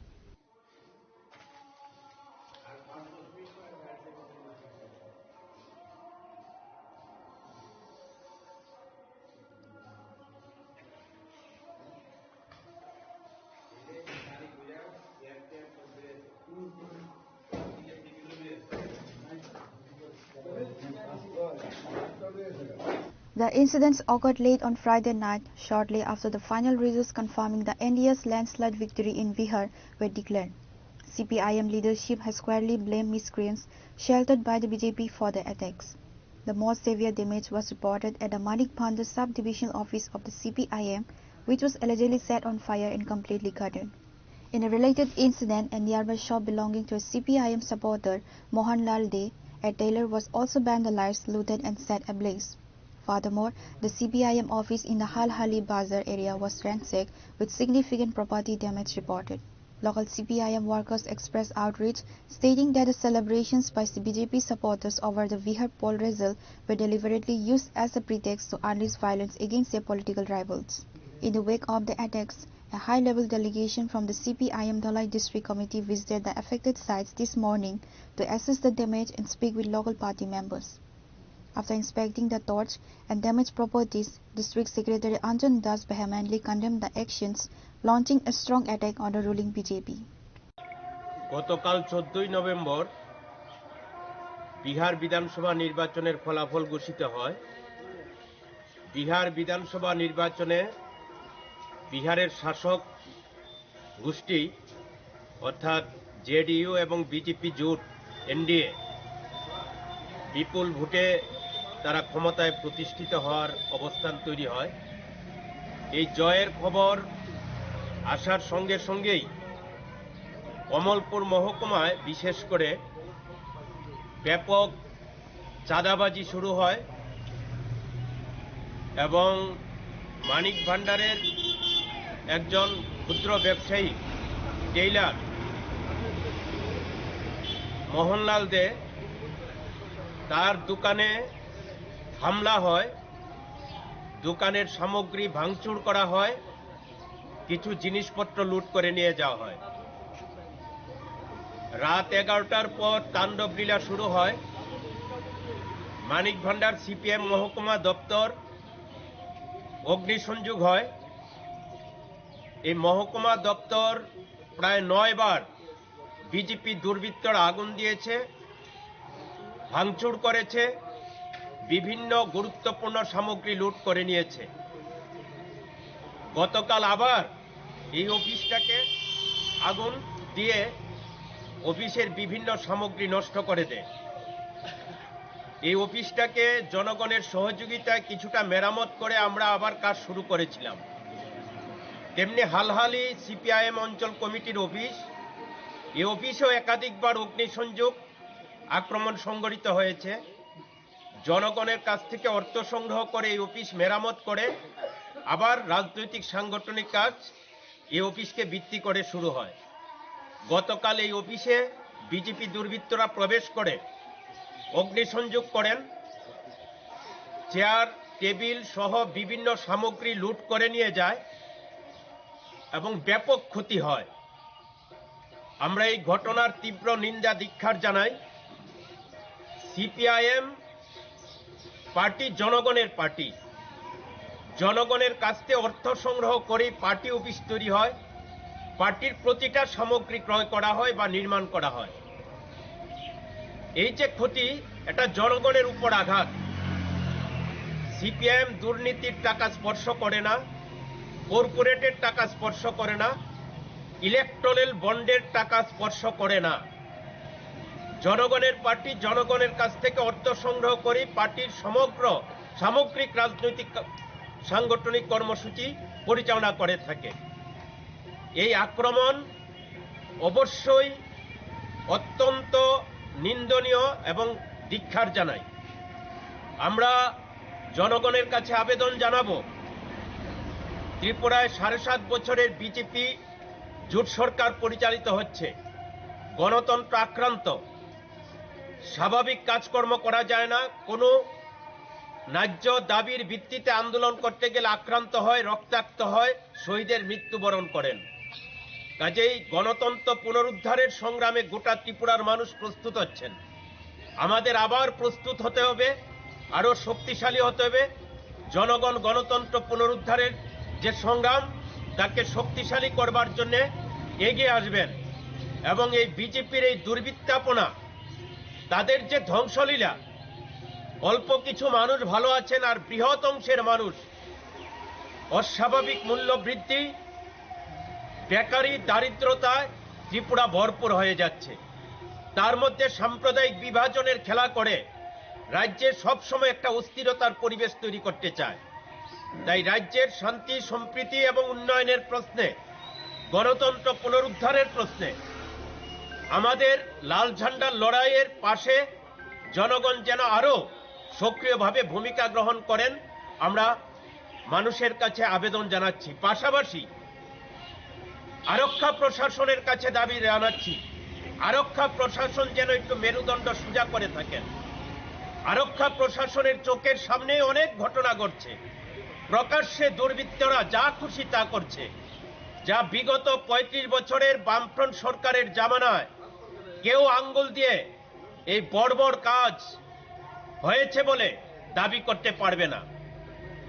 The incidents occurred late on Friday night, shortly after the final results confirming the NDA's landslide victory in Bihar were declared. CPIM leadership has squarely blamed miscreants sheltered by the BJP for the attacks. The most severe damage was reported at the Manik Bhandar subdivisional office of the CPIM, which was allegedly set on fire and completely gutted. In a related incident, a nearby shop belonging to a CPIM supporter, Mohanlal De, a tailor, was also vandalized, looted and set ablaze. Furthermore, the CPIM office in the Halhali Bazar area was ransacked, with significant property damage reported. Local CPIM workers expressed outrage, stating that the celebrations by BJP supporters over the Bihar poll result were deliberately used as a pretext to unleash violence against their political rivals. In the wake of the attacks, A high-level delegation from the CPIM Dhalai District Committee visited the affected sites this morning to assess the damage and speak with local party members. After inspecting the torch and damaged properties, District Secretary Anjan Das vehemently condemned the actions, launching a strong attack on the ruling BJP. গতকাল 14 November Bihar বিধানসভা নির্বাচনের ফলাফল ঘোষিত হয়। বিহার বিধানসভা নির্বাচনে বিহারের শাসক গোষ্ঠী অর্থাৎ জেডিইউ এবং বিজেপি জোট এনডিএ বিপুল ভোটে তারা ক্ষমতায় প্রতিষ্ঠিত হওয়ার অবস্থান তৈরি হয়। এই জয়ের খবর আসার সঙ্গে সঙ্গেই কমলপুর মহকুমায় বিশেষ করে ব্যাপক চাঁদাবাজি শুরু হয় এবং মানিক ভান্ডারের একজন ক্ষুদ্র ব্যবসায়ী টেইলার মোহনলাল দে তার দোকানে হামলা হয়, দোকানের সামগ্রী ভাঙচুর করা হয়, কিছু জিনিসপত্র লুট করে নিয়ে যাওয়া হয়। রাত 11টার পর তাণ্ডব লীলা শুরু হয়। মানিক ভান্ডার সিপিএম মহকুমা দপ্তর অগ্নিসংযোগ হয়। এই মহকুমা দপ্তর প্রায় 9 বার বিজেপি দুর্বৃত্তরা আগুন দিয়েছে, ভাঙচুর করেছে, বিভিন্ন গুরুত্বপূর্ণ সামগ্রী লুট করে নিয়েছে। গতকাল আবার এই অফিসটাকে আগুন দিয়ে অফিসের বিভিন্ন সামগ্রী নষ্ট করে দেয়। এই অফিসটাকে জনগণের সহযোগিতায় কিছুটা মেরামত করে আমরা আবার কাজ শুরু করেছিলাম। তেমনি হালহালি সিপিআইএম অঞ্চল কমিটির অফিস, এই অফিসেও একাধিকবার অগ্নিসংযোগ আক্রমণ সংঘটিত হয়েছে। জনগণের কাছ থেকে অর্থ সংগ্রহ করে এই অফিস মেরামত করে আবার রাজনৈতিক সাংগঠনিক কাজ এই অফিসকে ভিত্তি করে শুরু হয়। গতকাল এই অফিসে বিজেপি দুর্বৃত্তরা প্রবেশ করে অগ্নিসংযোগ করেন, চেয়ার টেবিল সহ বিভিন্ন সামগ্রী লুট করে নিয়ে যায় এবং ব্যাপক ক্ষতি হয়। আমরা এই ঘটনার তীব্র নিন্দা ধিক্কার জানাই। সিপিআইএম পার্টি জনগণের পার্টি, জনগণের কাছ থেকে অর্থ সংগ্রহ করে পার্টি অফিস তৈরি হয়, পার্টির প্রতিটা সামগ্রী ক্রয় করা হয় বা নির্মাণ করা হয়। এই যে ক্ষতি, এটা জনগণের উপর আঘাত। সিপিআইএম দুর্নীতির টাকা স্পর্শ করে না, কর্পোরেটের টাকা স্পর্শ করে না, ইলেকট্রাল বন্ডের টাকা স্পর্শ করে না। জনগণের পার্টি জনগণের কাছ থেকে অর্থ সংগ্রহ করে পার্টির সমগ্র সামগ্রিক রাজনৈতিক সাংগঠনিক কর্মসূচি পরিচালনা করে থাকে। এই আক্রমণ অবশ্যই অত্যন্ত নিন্দনীয় এবং ধিক্কার জানাই। আমরা জনগণের কাছে আবেদন জানাবো, ত্রিপুরায় 7.5 বছরের বিজেপি জোট সরকার পরিচালিত হচ্ছে, গণতন্ত্র আক্রান্ত, স্বাভাবিক কাজকর্ম করা যায় না, কোনো ন্যায্য দাবির ভিত্তিতে আন্দোলন করতে গেলে আক্রান্ত হয়, রক্তাক্ত হয়, শহীদের মৃত্যুবরণ করেন। কাজেই গণতন্ত্র পুনরুদ্ধারের সংগ্রামে গোটা ত্রিপুরার মানুষ প্রস্তুত হচ্ছেন। আমাদের আবার প্রস্তুত হতে হবে, আরো শক্তিশালী হতে হবে। জনগণ গণতন্ত্র পুনরুদ্ধারের যে সংগ্রাম, তাকে শক্তিশালী করবার জন্য এগিয়ে আসবেন এবং এই বিজেপির এই দুর্বৃত্তাপনা, তাদের যে ধ্বংসলীলা, অল্প কিছু মানুষ ভালো আছেন আর বৃহৎ অংশের মানুষ অস্বাভাবিক মূল্য বৃদ্ধি, বেকারি, দারিদ্রতায় ত্রিপুরা ভরপুর হয়ে যাচ্ছে। তার মধ্যে সাম্প্রদায়িক বিভাজনের খেলা করে রাজ্যে সবসময় একটা অস্থিরতার পরিবেশ তৈরি করতে চায়। তাই রাজ্যের শান্তি, সম্প্রীতি এবং উন্নয়নের প্রশ্নে, গণতন্ত্র পুনরুদ্ধারের প্রশ্নে আমাদের লাল ঝান্ডার লড়াইয়ের পাশে জনগণ যেন আরো সক্রিয়ভাবে ভূমিকা গ্রহণ করেন, আমরা মানুষের কাছে আবেদন জানাচ্ছি। পাশাপাশি আরক্ষা প্রশাসনের কাছে দাবি জানাচ্ছি, আরক্ষা প্রশাসন যেন একটু মেরুদণ্ড সোজা করে থাকেন। আরক্ষা প্রশাসনের চোখের সামনে অনেক ঘটনা ঘটছে, প্রকাশ্যে দুর্বৃত্তরা যা খুশি তা করছে। যা বিগত 35 বছরের বামফ্রন্ট সরকারের জামানায় কেউ আঙ্গুল দিয়ে এই বড় কাজ হয়েছে বলে দাবি করতে পারবে না।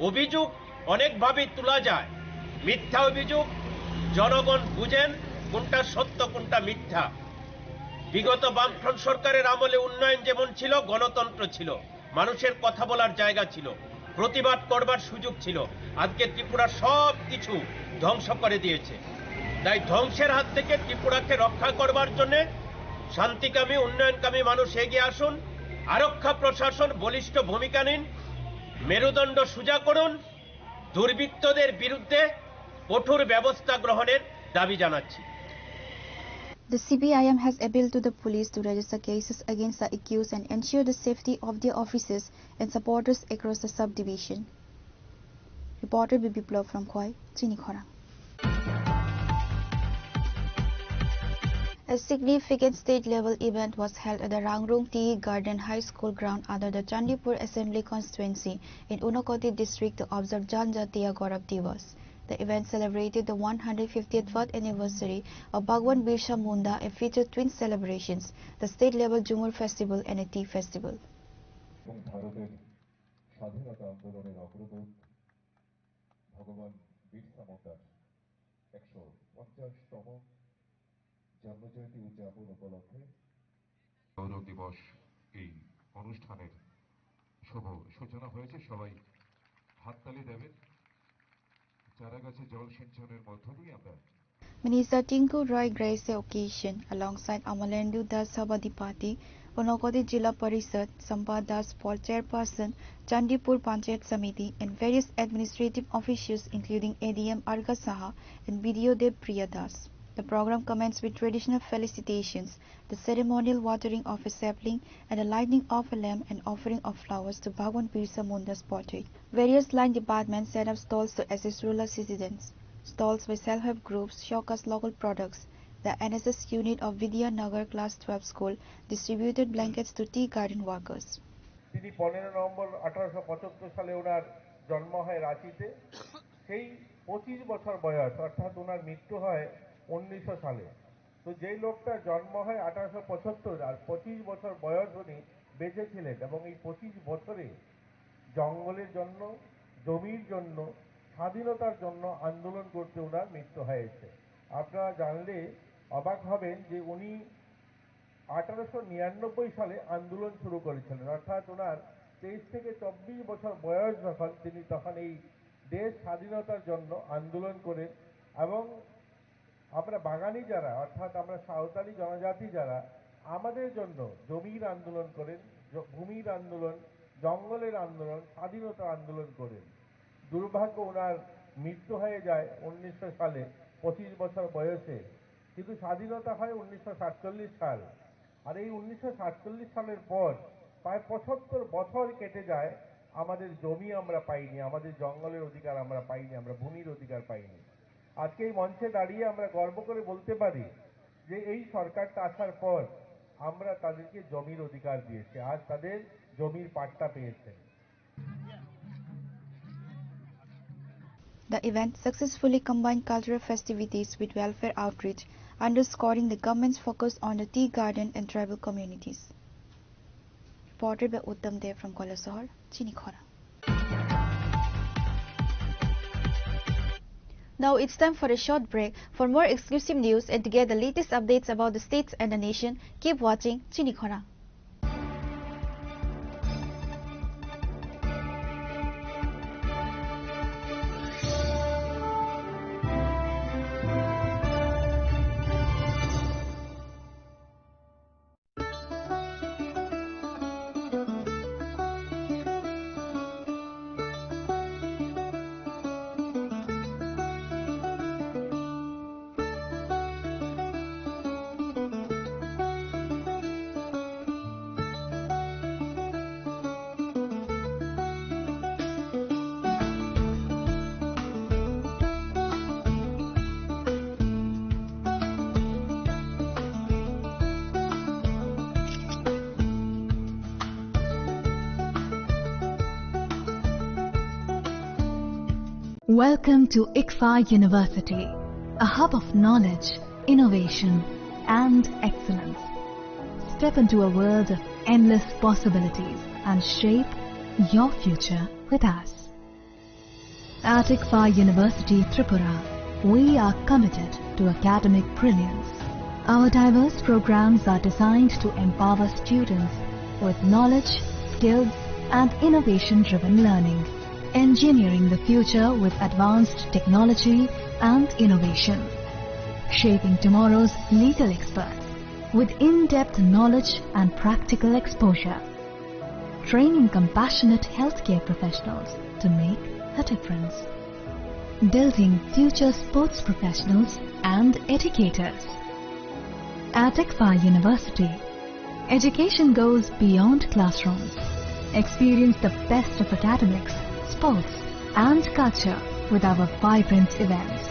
অভিযোগ অনেকভাবেই তোলা যায়। মিথ্যা অভিযোগ, জনগণ বুঝেন কোনটা সত্য কোনটা মিথ্যা। বিগত বামফ্রন্ট সরকারের আমলে উন্নয়ন যেমন ছিল, গণতন্ত্র ছিল, মানুষের কথা বলার জায়গা ছিল, প্রতিবাদ করবার সুযোগ ছিল। আজকে ত্রিপুরা সব কিছু ধ্বংস করে দিয়েছে। তাই ধ্বংসের হাত থেকে ত্রিপুরাকে রক্ষা করবার জন্য শান্তিকামী উন্নয়নকামী মানুষ এগিয়ে আসুন। আরক্ষা প্রশাসন বলিষ্ঠ ভূমিকা নিন, মেরুদণ্ড সোজা করুন, দুর্বৃত্তদের বিরুদ্ধে কঠোর ব্যবস্থা গ্রহণের দাবি জানাচ্ছি। The CPIM has appealed to the police to register cases against the accused and ensure the safety of their officers and supporters across the subdivision. Reporter Biplov from Khoi, Chinikhora. A significant state-level event was held at the Rangrung Tea Garden High School ground under the Chandipur Assembly constituency in Unakoti district to observe Janjatia Gaurav Divas. The event celebrated the 150th anniversary of Bhagwan Birsa Munda and featured twin celebrations, the state-level Jumur Festival and a tea festival. জন্মজয়ন্তী উদযাপন উপলক্ষে গৌরব দিবস এই অনুষ্ঠানের শুভ সূচনা হয়েছে। সবাই হাততালি দেবেন। চারা গাছে জল সিঞ্চনের মধ্য দিয়ে আমরা Minister Tinku Roy graced the occasion alongside Amalendu Das Sabadipati, Unakoti Jilla Parishad, Sampad Das Paul Chairperson, Chandipur Panchayat Samiti and various administrative officials including ADM Arga Saha and BDO Dev Priya Das. The program commenced with traditional felicitations, the ceremonial watering of a sapling and the lighting of a lamp and offering of flowers to Bhagwan Birsa Munda's portrait. Various line departments set up stalls to assist rural citizens. Stalls by self-help groups showcased local products. The NSS unit of Vidya Nagar Class 12 School distributed blankets to tea garden workers. তিনি 15 November 1875 সালে ওনার জন্ম হয় রাঁচিতে। সেই 25 বছর বয়স, অর্থাৎ ওনার মৃত্যু হয় 1900 সালে। তো যেই লোকটা জন্ম হয় 1875 আর 25 বছর বয়স উনি বেঁচে ছিলেন এবং এই 25 বছরে জঙ্গলের জন্য, জমির জন্য, স্বাধীনতার জন্য আন্দোলন করতে ওনার মৃত্যু হয়েছে। আপনারা জানলে অবাক হবেন যে উনি 1899 সালে আন্দোলন শুরু করেছিলেন, অর্থাৎ ওনার 23 থেকে 24 বছর বয়স যখন, তিনি তখন এই দেশ স্বাধীনতার জন্য আন্দোলন করেন। এবং আমরা বাঙালি যারা, অর্থাৎ আমরা সাঁওতালি জনজাতি যারা, আমাদের জন্য জমির আন্দোলন করেন, ভূমির আন্দোলন, জঙ্গলের আন্দোলন, স্বাধীনতার আন্দোলন করেন। দুর্ভাগ্য ওনার মৃত্যু হয়ে যায় 1900 সালে 25 বছর বয়সে, কিন্তু স্বাধীনতা হয় 1947 সাল। আর এই 1947 সালের পর প্রায় 75 বছর কেটে যায়, আমাদের জমি আমরা পাইনি, আমাদের জঙ্গলের অধিকার আমরা পাইনি, আমরা ভূমির অধিকার পাইনি। আজকে এই মঞ্চে দাঁড়িয়ে আমরা গর্ব করে বলতে পারি যে এই সরকারটা আসার পর আমরা তাদেরকে জমির অধিকার দিয়েছি, আজ তাদের জমির পাট্টা পেয়েছেন। The event successfully combined cultural festivities with welfare outreach, underscoring the government's focus on the tea garden and tribal communities. Reported by Uttam Dev from Kolasahar, Chinikhora. Now it's time for a short break. For more exclusive news and to get the latest updates about the states and the nation, keep watching Chinikhora. Welcome to ICFA University, a hub of knowledge, innovation, and excellence. Step into a world of endless possibilities and shape your future with us. At ICFA University, Tripura, we are committed to academic brilliance. Our diverse programs are designed to empower students with knowledge, skills, and innovation-driven learning, engineering the future with advanced technology and innovation, shaping tomorrow's legal experts with in-depth knowledge and practical exposure, training compassionate healthcare professionals to make a difference, building future sports professionals and educators. At ICFA University, education goes beyond classrooms. Experience the best of academics, sports, and culture with our vibrant events.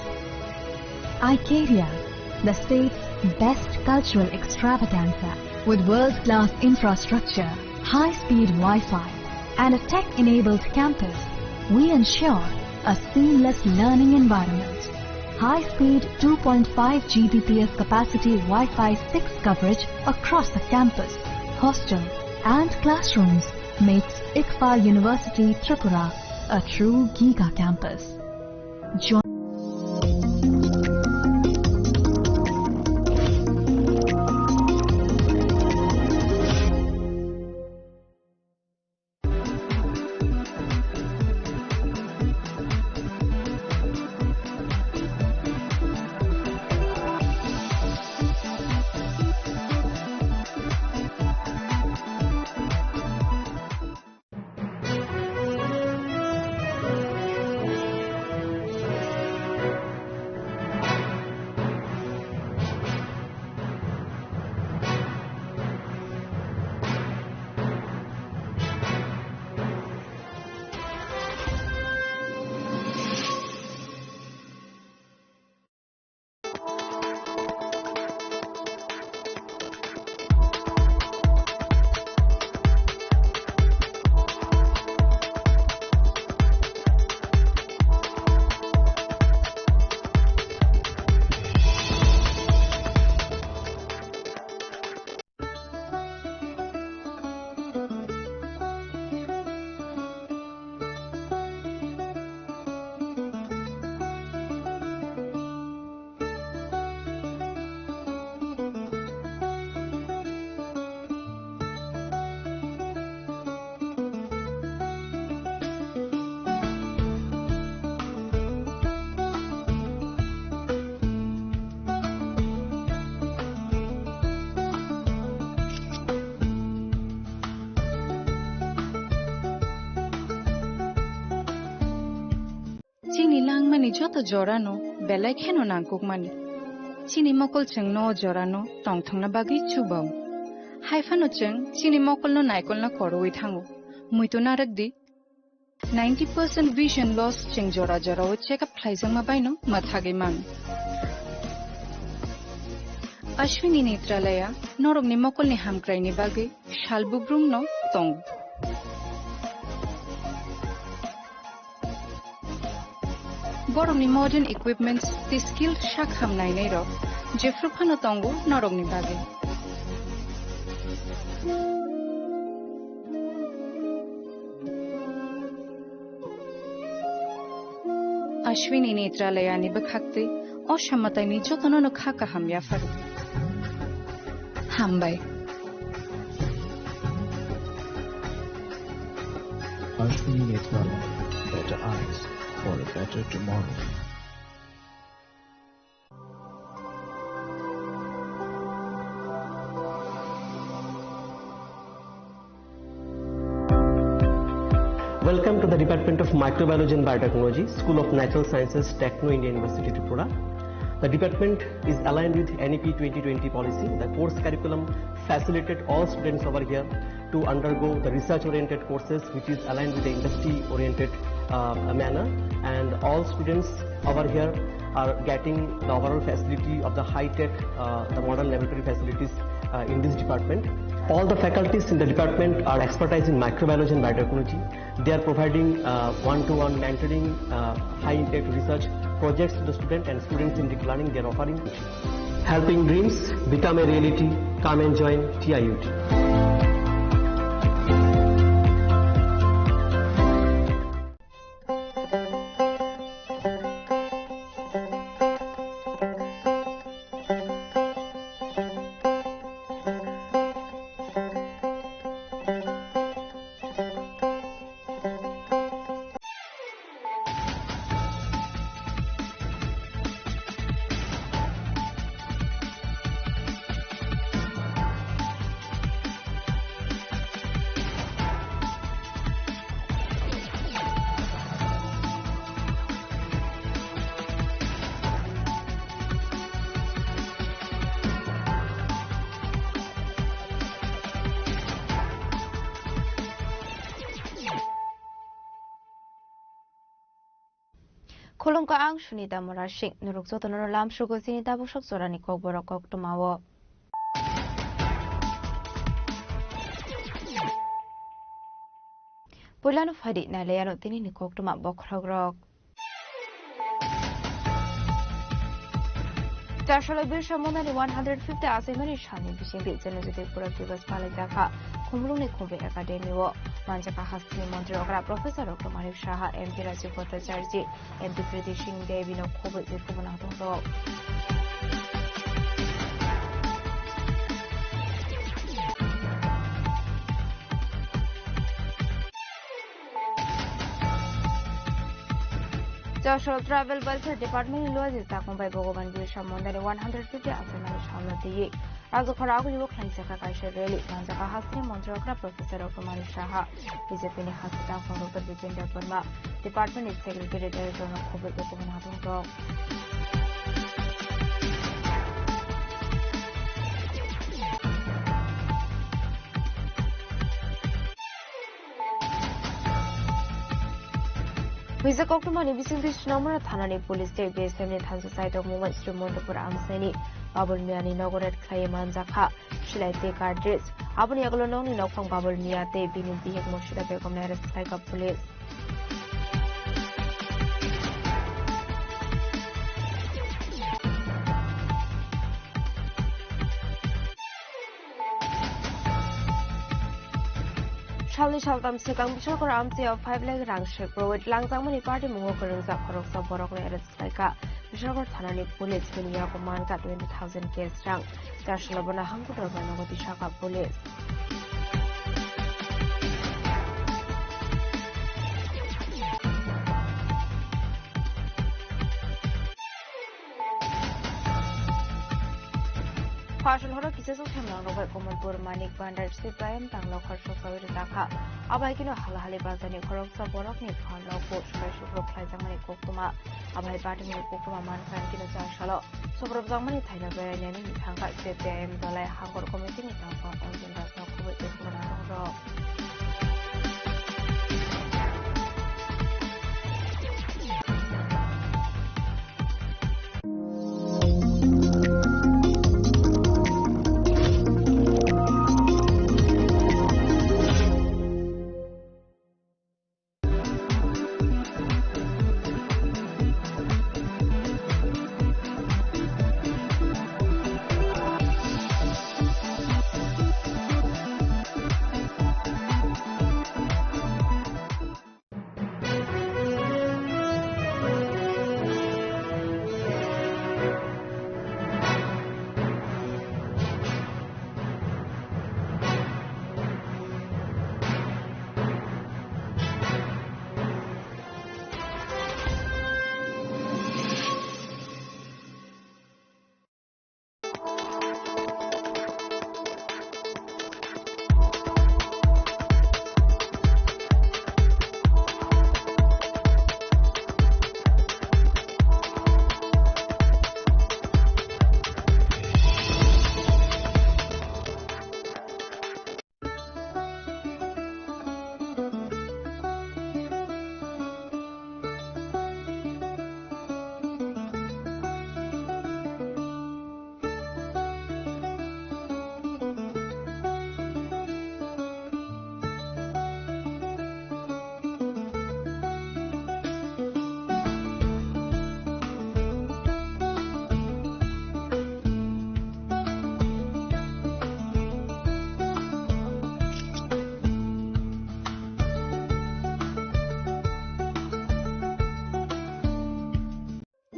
ICARIA, the state's best cultural extravaganza, with world-class infrastructure, high-speed Wi-Fi, and a tech-enabled campus, we ensure a seamless learning environment. High-speed 2.5 Gbps capacity Wi-Fi 6 coverage across the campus, hostel, and classrooms makes ICFA University Tripura a true giga campus. Joto jorano belai kheno nangkuk mani chini mokol cheng no jorano tongthang na bagi chubau haifano cheng chini mokol no naikol na koroi thango muito narak di 90% vision loss cheng jora jora o check up thlaijang ma baino mathage mang Ashwini Netralaya norok ni mokol ni hamkrai ni bagi shalbubrum no tong Borong ni modern equipments the skill shakham nai nei ro jefru phano tongo norong ni bage Ashwini Netralaya ni bakhakte o shamatai ni jotono no khaka hamya faru hambai Ashwini Netralaya, better eyes for a better tomorrow. Welcome to the Department of Microbiology and Biotechnology, School of Natural Sciences, Techno India University, Tripura. The department is aligned with NEP 2020 policy. The course curriculum facilitated all students over here to undergo the research-oriented courses, which is aligned with the industry-oriented manner, and all students over here are getting the overall facility of the high-tech, the modern laboratory facilities in this department. All the faculties in the department are expertise in microbiology and biotechnology. They are providing one-to-one mentoring, high-impact research projects to the student and students in learning they are offering. Helping dreams become a reality. Come and join TIUT. Kulung ka ang Sunita Morashing, nurukso to nurulam sugo sinita busok sorani kog borokok tumawo. Pulano fadi na layano tini ni kog tuma bokrogrok. Tashalo Birsha Monani 150 Asimani Shani Bishing Genetic Productivus Palajaka, Kumruni Kumbe Academy War, Manjaka Hasti Montreal Professor Dr. Manik Shaha, MP Rajipota Charji, MP Predishing Devi no Kobe Kumanado. Joshua Travel Bulletin Department in Lois is taken by Bogovan Birsha Monday 150 Asimani Shamati. Razokaragu Kaisaka Kaisheveli, Manjaka Hasti Montreal Professor Dr. Manik Shaha, Vijapini Hasita from Dr. Vijendra Burma, Department is Secretary Director of Kobe Kumanado. Visa Kokumani Bising Krishnamara Thanani Police State based in Tansa site of Mumbai Srimondapur Amsani, Babul Miani Nogoret Kayaman Zakha, Shilai take our dress. Abuni Agolong in Okong Babul Miate, Bini Bihak Moshida Begomaris like a police. Charlie Shaltam Sekang Bishop Ramsey of 5 leg rank ship with Langzamani Party Mungokurung Zakoroksa Borok Eretslaka, Bishop Tanani Police, Vinia Command got 20,000 case rank, Dashalabana Hankudrabana with the Shaka Police. Partial horror pieces of Hamlan over Komapur Manik Bandar Siprayam Tanglo Korshok Sawiritaka, Abaikino Halahali Bazani Koroksa Borok Nipon Lopo, Shukro Klazamani Koktuma, Abai Batami Kokuma Mankan Kino Shalo, Sobrab Zamani Taylor Berenian, Tanka CPM, the Lai Hangor Committee, Tanka, and that's not COVID with Manado.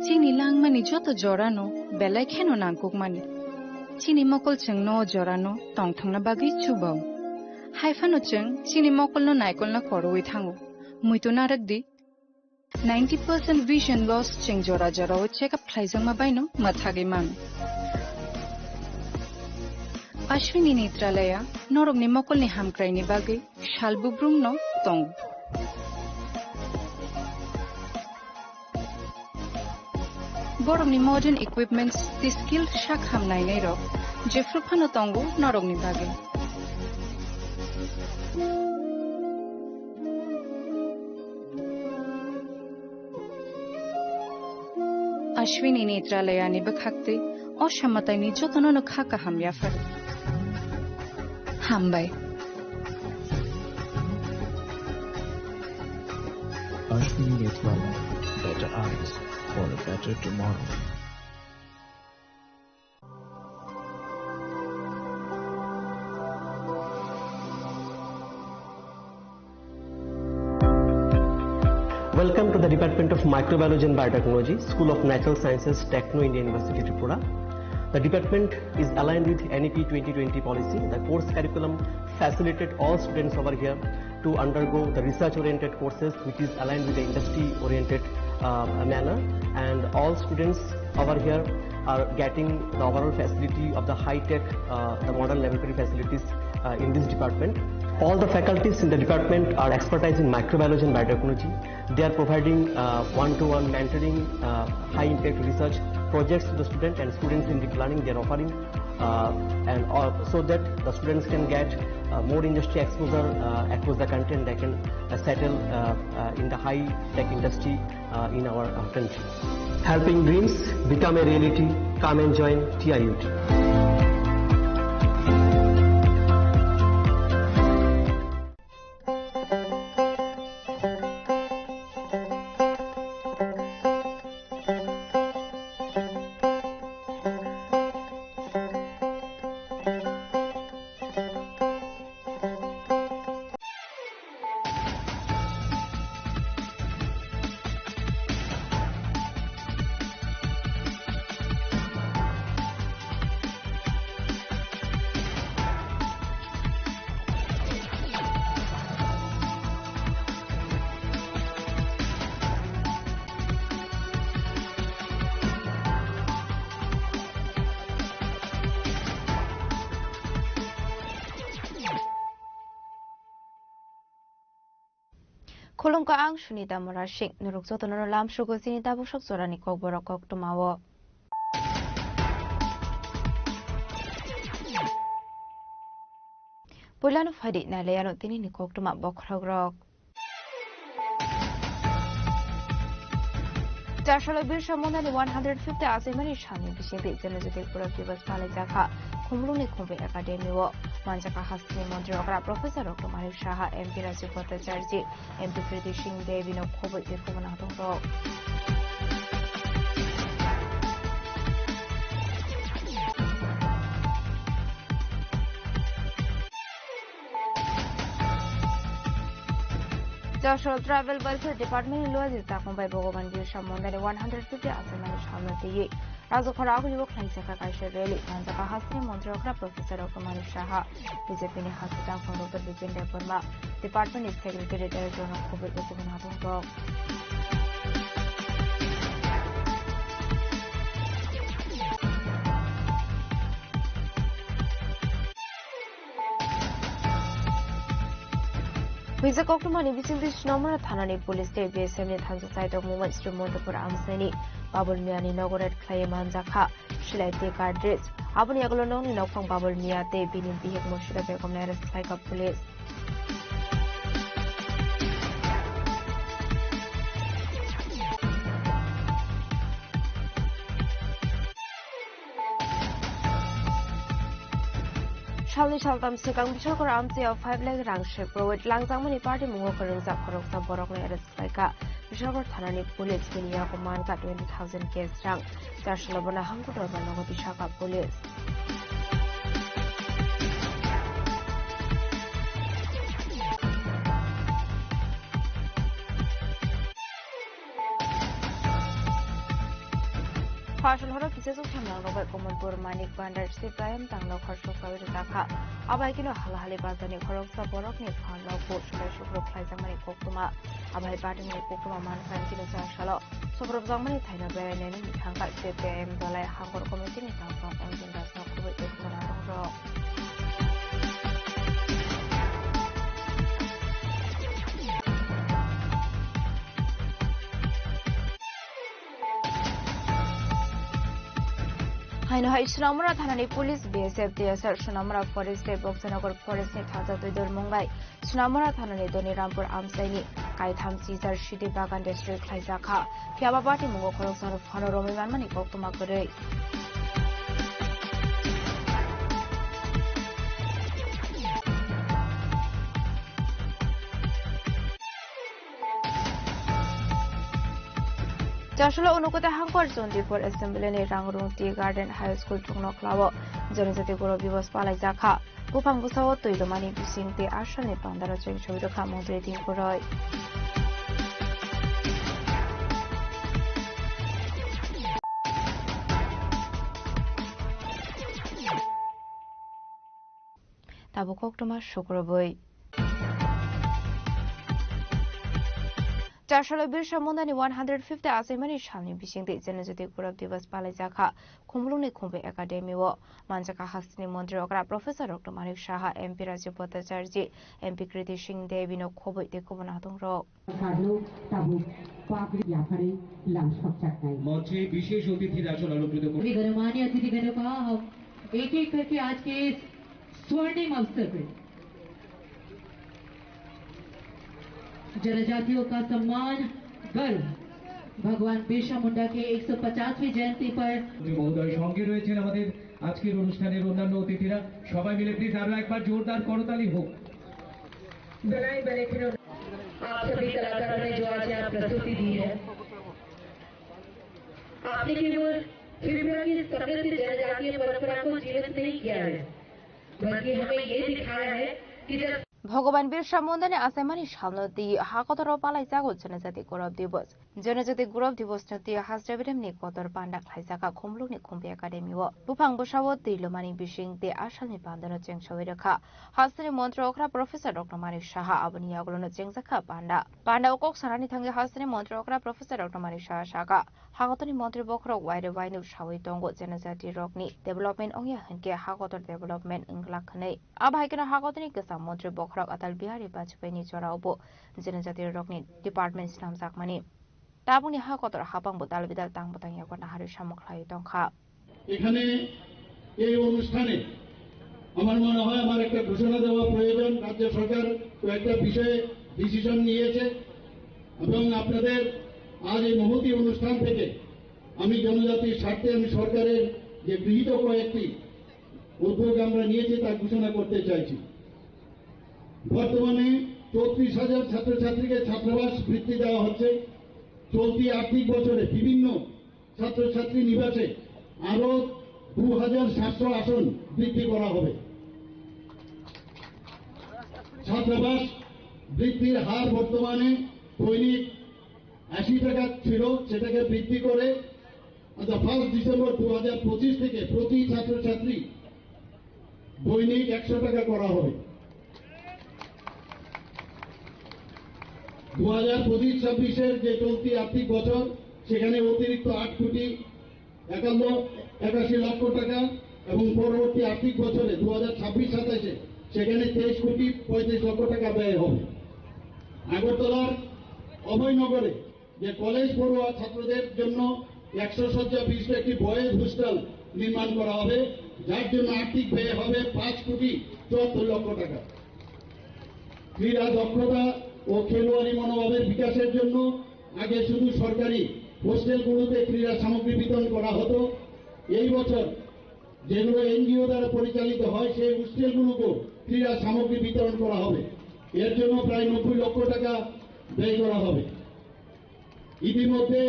chini langmani joto jorano belai kheno nangkukmani chini mokol cheng no jorano tongthangna bagi chubao haifano cheng chini mokol no naikol na koroi thango muito narakdi 90% vision loss cheng jora jora o check up thlaijang ma baino mathage man Ashwini Netralaya norok ni mokol ni hamkrai ni bagi shalbubrum no tong borok ni modern equipments the skill shak hamnai nei ro jefru phano tongo norok ni bagi Ashwini Netralaya ni bakhakte oshammatai ni jotono no khaka hamya far hambai Ashwini Netralaya, better eyes for a better tomorrow. Welcome to the Department of Microbiology and Biotechnology, School of Natural Sciences, Techno India University, Tripura. The department is aligned with NEP 2020 policy. The course curriculum facilitated all students over here to undergo the research-oriented courses, which is aligned with the industry-oriented manner. And all students over here are getting the overall facility of the high-tech, the modern laboratory facilities in this department. All the faculties in the department are expertise in microbiology and biotechnology. They are providing one-to-one mentoring, high-impact research projects to the student, and students in deep learning they are offering, so that the students can get more industry exposure across the country, and they can settle in the high-tech industry in our country. Helping dreams become a reality. Come and join TIUT. Kolong ka ang Sunita Morashik, nurukso to lam shugo sinita busok sorani kok borokok tumawo. Pulano fadi na layano tini ni kok tuma bokrogrok. Jashalo Birsha Monani 150 Asimani Shani Bishop Genetic Productive Pale Jaka, Kumluni Kumbe Academy Wo, Manjaka Hasni Mondra, Professor Dr. Malik Shaha, MP Rasipota Charji, MP Fredishing Devino Kobe Kumanado. Joshua Travel Welfare Department in Lois Takon by Bogoman Birsha Monani 150 Asimani Shamati. Razokara Yuk Laisaka Kaisheli, Manjaka Hasni Mondra, Professor Dr. Malik Shaha, BJP Hospital for Dr. Vipin Deparma. Department is Secretary Director of Kobe Kumanado. With the Kokumani visiting Nomura Tanani Police State BSM Tanza site of moments to Montapur Amsani, Babul Miani Nogoret Clay Manzaka, Shilate Cardrits, Abuniagolo in Okong Babul Miate, Binin Bihik Moshida Becomnaris Psycho Police. Charlie Chaltam Sikang Bishokor Amsi of 5 leg rank ship, Robert Langzamani Party Mungoker Zaporok Borok Laika, Bishokor Tanani Police, Minia Command got 20,000 case rank, Dashalabona Hanko Nogo Bishaka Police. Partial Horo Kisses of Hamlang Robert Commodore Manik Bandar Siprayam Tanglo Harsho Kawir Daka, Abaikino Halahali Bazani Horoksa Borokni Panlo Post Shukro Plaizamani Kokuma, Abai Batin Kokuma Manfan Kilo Shalo, Sobrov Zamani Taina Bayan and Tanka CPM Dolai Hangor Committee in Tangong and Jindas Noku with Manaro. Hainohai Sunamura Thanani Police BSF DSR Sunamura Forest Boxanagar Forest Thaza Tudor Mungai Sunamura Thanani Doni Rampur Amsaini Kaitham Caesar Shiti Bagan District Kaizaka Piababati Mungo Korosar Fanoromi Manmani Kokumakure Joshua Unukota Hankor Zondi for Assembly in Rangrung Tea Garden High School Tungno Clavo, Jonathan Gorobi was Palazaka, Upang Busawa to the money to sing the Ashani Pandara Cheng Show the Kamodrating Koroi. Tabukok to my Shukroboy. Joshua Bisha Mundani 150 Asimani Shani Bishing the Genetic Group Divas Palazaka, Kumluni Kumbe Academy War, Manjaka Hastini Montreal, Professor Dr. Manik Shaha, MP Rajapota Charji, MP Kritishin Devino Kobo de Kubanatong Ro. मंचे विशेष अतिथि राजन अलंकृत गणमान्य अतिथिगणों का हम एक-एक करके आज के स्वर्णिम अवसर पर जनजातियों का सम्मान गर्व भगवान बिरसा मुंडा के 150वीं जयंती पर महोदय সঙ্গে রয়েছেন আমাদের আজকের অনুষ্ঠানের অন্যান্য অতিথিরা সবাই মিলে প্লিজ আরো একবার জোরদার করতালি হোক बनाए बने फिर आप सभी कलाकारों ने जो आज यहाँ प्रस्तुति दी है आपने केवल त्रिपुरा की समृद्ध जनजातीय परंपरा को जीवित नहीं किया है बल्कि हमें ये दिखाया है कि जब ভগবান বিরসা মুন্ডানে আসামানি সামলতি হাকতর পালাই জাগো জনজাতি গৌরব দিবস জনজাতি গৌরব দিবস নতি হাজরাবিরাম নি কতর পান্ডা খাইজাকা খুমলুকনি খুমবি একাডেমি ও বুফাং বসাবো তিলমানি বিশিং তে আসালনি পান্ডানো চেংসওই রেখা হাসনি মন্ত্র অখরা প্রফেসর ডক্টর মানিক সাহা আবনি আগলনো চেংজাকা পান্ডা ওক সারানি থাঙ্গে হাসনি মন্ত্র অখরা প্রফেসর ডক্টর মানিক সাহা সাকা হাগতনি মন্ত্রী বখরা ওয়াইরে ওয়াইনু সাউই দঙ্গ জনজাতি রকনি ডেভেলপমেন্ট অংয়া হনকে হাগতর ডেভেলপমেন্ট ইংলাখনে আবাইকেনা হাগতনি গসা মন্ত্রী বখরা আতাল বিহারি বাজপেয়িনি চড়াওবো জনজাতি রকনি ডিপার্টমেন্ট নাম জাকমানি তাবুনি হাগতর হাবাং বদাল বিদাল তাং বতাং ইয়াগনা হারি সামখলাই দংখা এখানে এই অনুষ্ঠানে আমার মনে হয় আমার একটা ঘোষণা দেওয়া প্রয়োজন রাজ্য সরকার কয়েকটা বিষয়ে ডিসিশন নিয়েছে এবং আপনাদের আজ এই মহতি অনুষ্ঠান থেকে আমি জনজাতির স্বার্থে আমি সরকারের যে গৃহীত কয়েকটি উদ্যোগ আমরা নিয়েছি তা ঘোষণা করতে চাইছি বর্তমানে ৩৪,০০০ ছাত্রছাত্রীকে ছাত্রাবাস বৃত্তি দেওয়া হচ্ছে চলতি আর্থিক বছরে বিভিন্ন ছাত্রছাত্রী নিবাসে আরো ২,৭০০ আসন বৃদ্ধি করা হবে ছাত্রাবাস বৃদ্ধির হার বর্তমানে দৈনিক ৮০ টাকা ছিল সেটাকে বৃদ্ধি করে 1 ডিসেম্বর 2025 থেকে প্রতি ছাত্রছাত্রী দৈনিক 100 টাকা করা হবে 2025-26 যে চলতি আর্থিক বছর সেখানে অতিরিক্ত 8 কোটি 81 লক্ষ টাকা এবং পরবর্তী আর্থিক বছরে 2026-27 সেখানে 23 কোটি 35 লক্ষ টাকা ব্যয় হবে আগরতলার অভয়নগরে যে কলেজ পড়ুয়া ছাত্রদের জন্য 100 শয্যা বিশিষ্ট একটি বয়েজ হোস্টেল নির্মাণ করা হবে যার জন্য আর্থিক ব্যয় হবে 5 কোটি 74 লক্ষ টাকা ক্রীড়া দক্ষতা ও খেলোয়াড়ি মনোভাবের বিকাশের জন্য আগে শুধু সরকারি হোস্টেলগুলোতে ক্রীড়া সামগ্রী বিতরণ করা হতো এই বছর যেগুলো এনজিও দ্বারা পরিচালিত হয় সেই হোস্টেলগুলোকেও ক্রীড়া সামগ্রী বিতরণ করা হবে এর জন্য প্রায় 90 লক্ষ টাকা ব্যয় করা হবে ইতিমধ্যে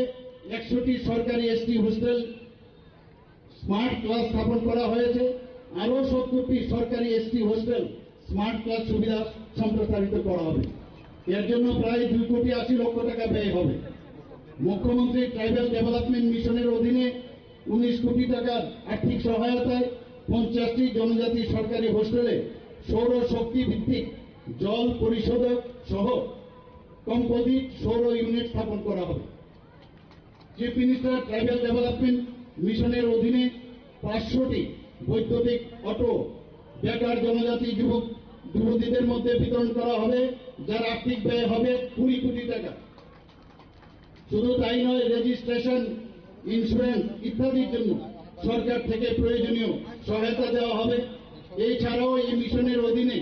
100টি সরকারি এসটি হোস্টেল স্মার্ট ক্লাস স্থাপন করা হয়েছে আরো 70টি সরকারি এসটি হোস্টেল স্মার্ট ক্লাস সুবিধা সম্প্রসারিত করা হবে এর জন্য প্রায় 2 কোটি 80 লক্ষ টাকা ব্যয় হবে মুখ্যমন্ত্রী ট্রাইবাল ডেভেলপমেন্ট মিশনের অধীনে 19 কোটি টাকার আর্থিক সহায়তায় 50টি জনজাতি সরকারি হোস্টেলে সৌর শক্তি ভিত্তিক জল পরিশোধক সহ কম্পোজিট সৌর ইউনিট স্থাপন করা হবে। চিফ মিনিস্টার ট্রাইবাল ডেভেলপমেন্ট মিশনের অধীনে 500টি বৈদ্যুতিক অটো বেকার জনজাতি যুবতীদের মধ্যে বিতরণ করা হবে, যার আর্থিক ব্যয় হবে 20 কোটি টাকা। শুধু তাই নয়, রেজিস্ট্রেশন, ইন্স্যুরেন্স ইত্যাদির জন্য সরকার থেকে প্রয়োজনীয় সহায়তা দেওয়া হবে। এছাড়াও এই মিশনের অধীনে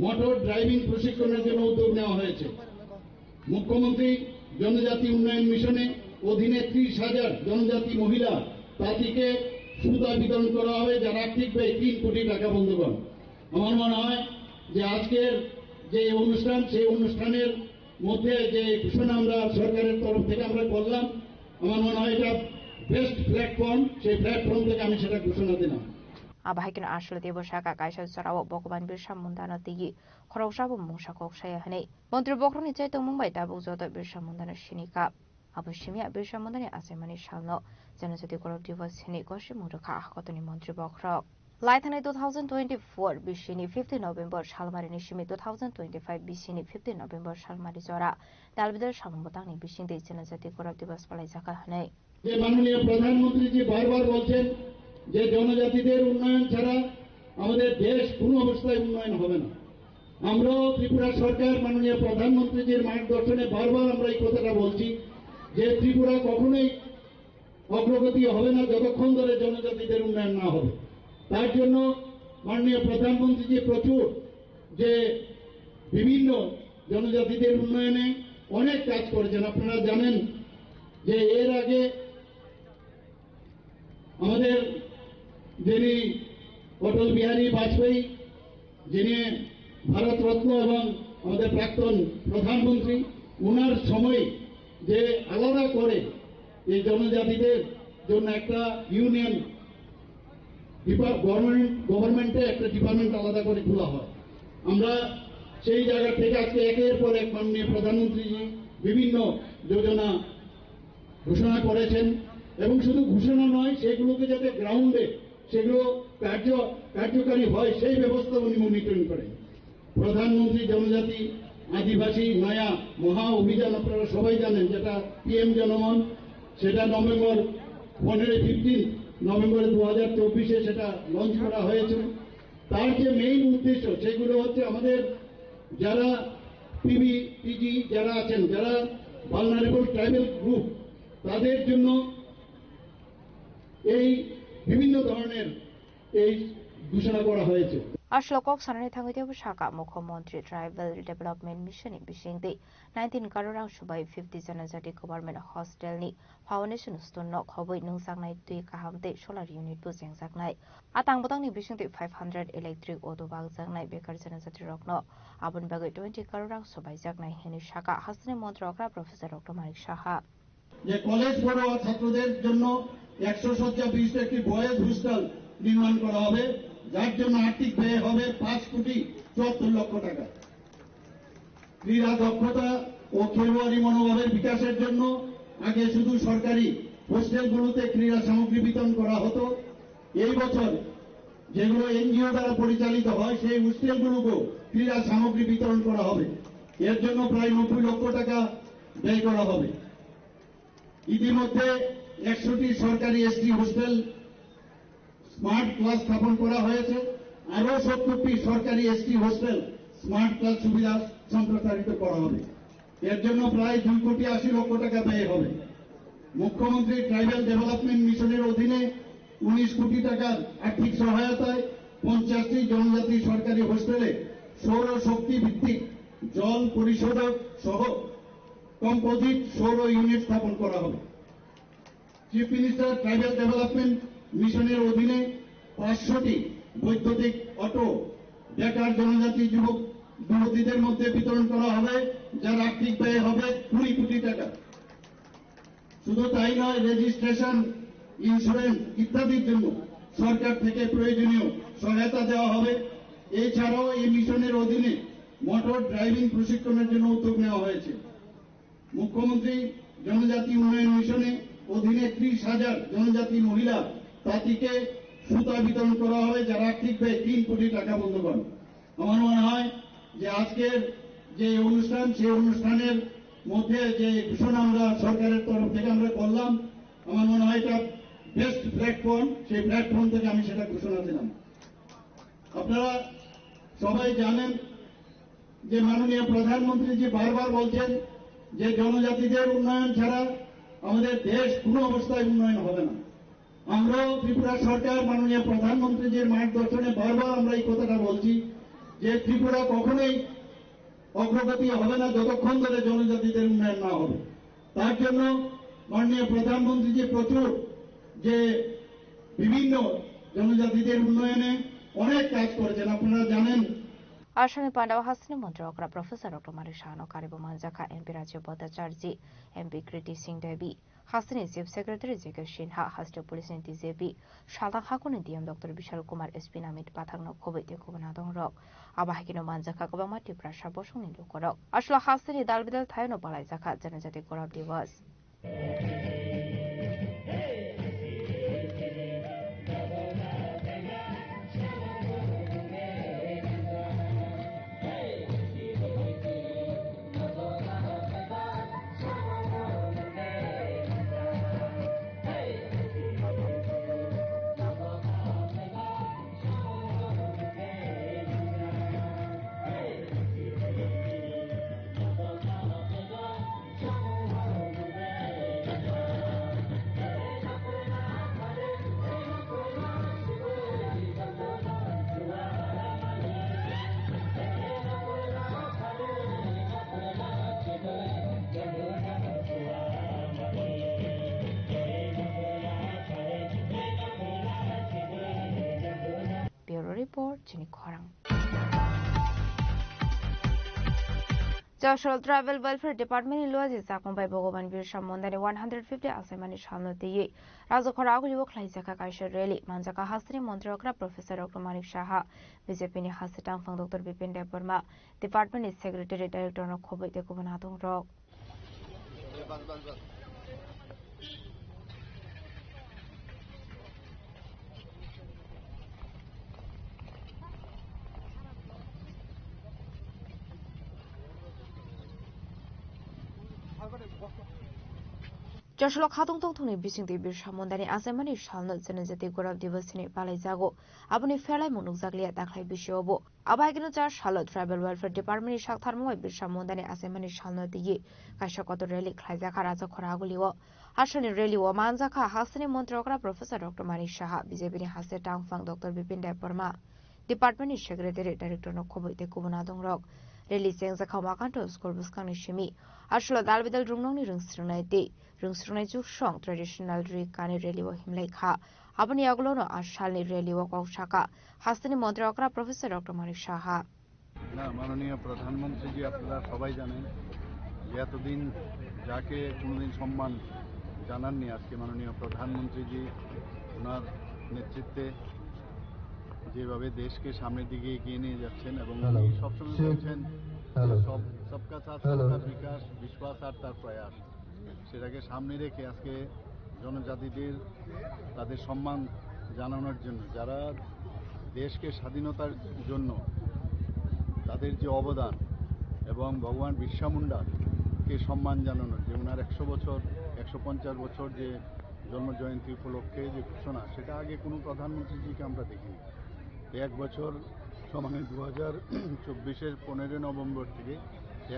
মোটর ড্রাইভিং প্রশিক্ষণের জন্য উদ্যোগ নেওয়া হয়েছে। মুখ্যমন্ত্রী জনজাতি উন্নয়ন মিশনে অধীনে 30,000 জনজাতি মহিলা তাঁতিকে সুতা বিতরণ করা হবে, যার আর্থিক ব্যয় 3 কোটি টাকা। বন্ধুগণ, আমার মনে হয় যে আজকের যে অনুষ্ঠান, সেই অনুষ্ঠানের মধ্যে যে ঘোষণা আমরা সরকারের তরফ থেকে আমরা করলাম, আমার মনে হয় এটা বেস্ট প্ল্যাটফর্ম। সেই প্ল্যাটফর্ম থেকে আমি সেটা ঘোষণা দিলাম। Abahaikin asal tiba syaka kaisa sarawa bokuban birsa mundana tigi khoroksabu musakok saya hane Montri Bokroni cai tongmung bai tabu joto birsa mundana shinika abushimia birsa mundani asemani shalno janajati korok divas hini koshi murukha ahkotoni Montri Bokrok Laithane 2024 bishini 15 November shalmari nishimi 2025 bishini 15 November shalmari jora dalbidar shalmutangni bishinde janajati korok divas palai jaka hane যে মাননীয় প্রধানমন্ত্রী বারবার বলছেন যে জনজাতিদের উন্নয়ন ছাড়া আমাদের দেশ কোনো অবস্থায় উন্নয়ন হবে না। আমরাও ত্রিপুরা সরকার মাননীয় প্রধানমন্ত্রীজির মার্গদর্শনে বারবার আমরা এই কথাটা বলছি যে ত্রিপুরা কখনোই অগ্রগতি হবে না যতক্ষণ ধরে জনজাতিদের উন্নয়ন না হবে। তার জন্য মাননীয় প্রধানমন্ত্রীজি প্রচুর যে বিভিন্ন জনজাতিদের উন্নয়নে অনেক কাজ করেছেন। আপনারা জানেন যে এর আগে আমাদের যিনি অটল বিহারী বাজপেয়ী, যিনি ভারতরত্ন এবং আমাদের প্রাক্তন প্রধানমন্ত্রী, ওনার সময় যে আলাদা করে এই জনজাতিদের জন্য একটা ইউনিয়ন গভর্নমেন্টে একটা ডিপার্টমেন্ট আলাদা করে খোলা হয়। আমরা সেই জায়গা থেকে আজকে একের পর এক মাননীয় প্রধানমন্ত্রীজি বিভিন্ন যোজনা ঘোষণা করেছেন এবং শুধু ঘোষণা নয়, সেগুলোকে যাতে গ্রাউন্ডে সেগুলো কার্যকারী হয় সেই ব্যবস্থা উনি মনিটরিং করেন। প্রধানমন্ত্রী জনজাতি আদিবাসী নয়া মহা অভিযান আপনারা সবাই জানেন, যেটা PM জনমন, সেটা নভেম্বর 15 নভেম্বর 2024 সেটা লঞ্চ করা হয়েছে। তার যে মেইন উদ্দেশ্য সেগুলো হচ্ছে আমাদের যারা PG যারা আছেন, যারা ভালনারেবল ট্রাইবাল গ্রুপ, তাদের জন্য এই বিভিন্ন ধরনের এই ঘোষণা করা হয়েছে। Ashlokok sanani thangitiya shaka Mukhomontri Tribal Development Mission bishingde 19 karorang subai 50 janajati government hostel ni foundation stonno khoboi nungsangnai tui kahamte solar unit bu jengjaknai atang botangni bishingde 500 electric auto bag jangnai bekar janajati rokno abon bagai 20 karorang subai jaknai heni shaka hasne montrokra Professor Dr. Manik Saha যে college পড়ুয়া ছাত্রদের জন্য 100 শয্যা বিশিষ্ট একটি boys hostel নির্মাণ করা হবে, যার জন্য আর্থিক ব্যয় হবে 5 কোটি 74 লক্ষ টাকা। ক্রীড়া দক্ষতা ও খেলোয়াড়ি মনোভাবের বিকাশের জন্য আগে শুধু সরকারি হোস্টেলগুলোতে ক্রীড়া সামগ্রী বিতরণ করা হতো। এই বছর যেগুলো NGO দ্বারা পরিচালিত হয় সেই হোস্টেলগুলোকেও ক্রীড়া সামগ্রী বিতরণ করা হবে। এর জন্য প্রায় 90 লক্ষ টাকা ব্যয় করা হবে। ইতিমধ্যে 100টি সরকারি ST হোস্টেল স্মার্ট ক্লাস স্থাপন করা হয়েছে, আরো 70টি সরকারি ST হোস্টেল স্মার্ট ক্লাস সুবিধা সম্প্রসারিত করা হবে। এর জন্য প্রায় 2 কোটি 80 লক্ষ টাকা ব্যয় হবে। মুখ্যমন্ত্রী ট্রাইবাল ডেভেলপমেন্ট মিশনের অধীনে 19 কোটি টাকার আর্থিক সহায়তায় 50টি জনজাতি সরকারি হোস্টেলে সৌর শক্তি ভিত্তিক জল পরিশোধক সহ কম্পোজিট সৌর ইউনিট স্থাপন করা হবে। চিফ মিনিস্টার ট্রাইবাল ডেভেলপমেন্ট মিশনের অধীনে 500টি বৈদ্যুতিক অটো বেকার জনজাতি যুবতীদের মধ্যে বিতরণ করা হবে, যার আর্থিক ব্যয় হবে 20 কোটি টাকা। শুধু তাই নয়, রেজিস্ট্রেশন, ইন্স্যুরেন্স ইত্যাদির জন্য সরকার থেকে প্রয়োজনীয় সহায়তা দেওয়া হবে। এছাড়াও এই মিশনের অধীনে মোটর ড্রাইভিং প্রশিক্ষণের জন্য উদ্যোগ নেওয়া হয়েছে। মুখ্যমন্ত্রী জনজাতি উন্নয়ন মিশনে অধীনে 30,000 জনজাতি মহিলা তাঁতিকে সুতা বিতরণ করা হবে, যার আর্থিক ব্যয় 3 কোটি টাকা বন্ধুগণ। আমার মনে হয় যে আজকের যে অনুষ্ঠান, সেই অনুষ্ঠানের মধ্যে যে ঘোষণা আমরা সরকারের তরফ থেকে আমরা করলাম, আমার মনে হয় এটা বেস্ট প্ল্যাটফর্ম। সেই প্ল্যাটফর্ম থেকে আমি সেটা ঘোষণা দিলাম। আপনারা সবাই জানেন যে মাননীয় প্রধানমন্ত্রী যে বারবার বলছেন যে জনজাতিদের উন্নয়ন ছাড়া আমাদের দেশ কোনো অবস্থায় উন্নয়ন হবে না। আমরাও ত্রিপুরা সরকার মাননীয় প্রধানমন্ত্রীজির মার্গদর্শনে বারবার আমরা এই কথাটা বলছি যে ত্রিপুরা কখনোই অগ্রগতি হবে না যতক্ষণ ধরে জনজাতিদের উন্নয়ন না হবে। তার জন্য মাননীয় প্রধানমন্ত্রীজি প্রচুর যে বিভিন্ন জনজাতিদের উন্নয়নে অনেক কাজ করেছেন, আপনারা জানেন। আসামে পান্ডাও হাসিনী মন্ত্রকরা প্রফেসর ডক্টর মানিক শাহানো কারিবো মানজাখা এমপি রাজ্য ভট্টাচার্য এমপি কৃতি সিং দেবী হাসিনী চিফ সেক্রেটারি জেকে সিনহা হাস্ট পুলিশ ডিজেপি সালাং হাকুনি DM doctor Vishal Kumar SP Namit পাথাংনো খবৈ দেখুবনা দং রক আবাহাকিনো মানজাখা গোবাংমা ত্রিপুরা সাবসংনি লুকরক আসলে হাসিনী দালবিদাল থায়নো পালাইজাখা জনজাতি গৌরব দিবস। Report Chini Khorang. Joshua Travel Welfare Department in Luazi Sakumbai Bogoban Birsha Mondani 150 Asemani Shalno Di Razokaragu Yuklaisaka Kaisha Rally Manjaka Hasri Montrokra Professor Dr. Manik Shaha Vijaypini Hasitang Fang Dr. Bipin Deparma Department is Secretary Director of Kobe de Kubanatung Rock. Joshua Hatung Tony Bishing the Birsha Mondani Asemani Shalno Zenazati Gurab Diversity Palizago Abuni Fela Munuzaglia Daklai Bishobo Abagino Charlotte Tribal Welfare Department Shaktarmo Birsha Mondani Asemani Shalno Di Kashakoto Relic Klazakaraza Koragulio Ashani Reli Wamanzaka Hasani Montrokra Professor Dr. Manik Shaha Bizabini Hasetang Fang Dr. Bipin Deparma Department Secretary Director no Kobo de Kubunadong Rock Releasing the Kamakanto School Buskani Shimi Ashla Dalvidal Runoni Rungstrunai Day Rungstrunai Song Traditional Rikani Relivo Himleka Abani Aglono Ashalni Relivo Shaka Hasani Montrokra Professor Dr. Manik Shaha না মাননীয় প্রধানমন্ত্রীজি আপনারা সবাই জানেন যে এতদিন যাকে কোনোদিন সম্মান জানাননি আজকে মাননীয় প্রধানমন্ত্রীজি ওনার নেতৃত্বে যেভাবে দেশকে সামনের দিকে এগিয়ে নিয়ে যাচ্ছেন এবং সবসময় বলছেন সবকা সাথ সবকা বিকাশ বিশ্বাস আর তার প্রয়াস সেটাকে সামনে রেখে আজকে জনজাতিদের তাদের সম্মান জানানোর জন্য যারা দেশকে স্বাধীনতার জন্য তাদের যে অবদান এবং ভগবান বিরসা মুন্ডাকে সম্মান জানানোর যে ওনার 100 বছর 150 বছর যে জন্মজয়ন্তী উপলক্ষে যে ঘোষণা সেটা আগে কোনো প্রধানমন্ত্রীজিকে আমরা দেখিনি। এক বছর সমানে 2024-এর 15 নভেম্বর থেকে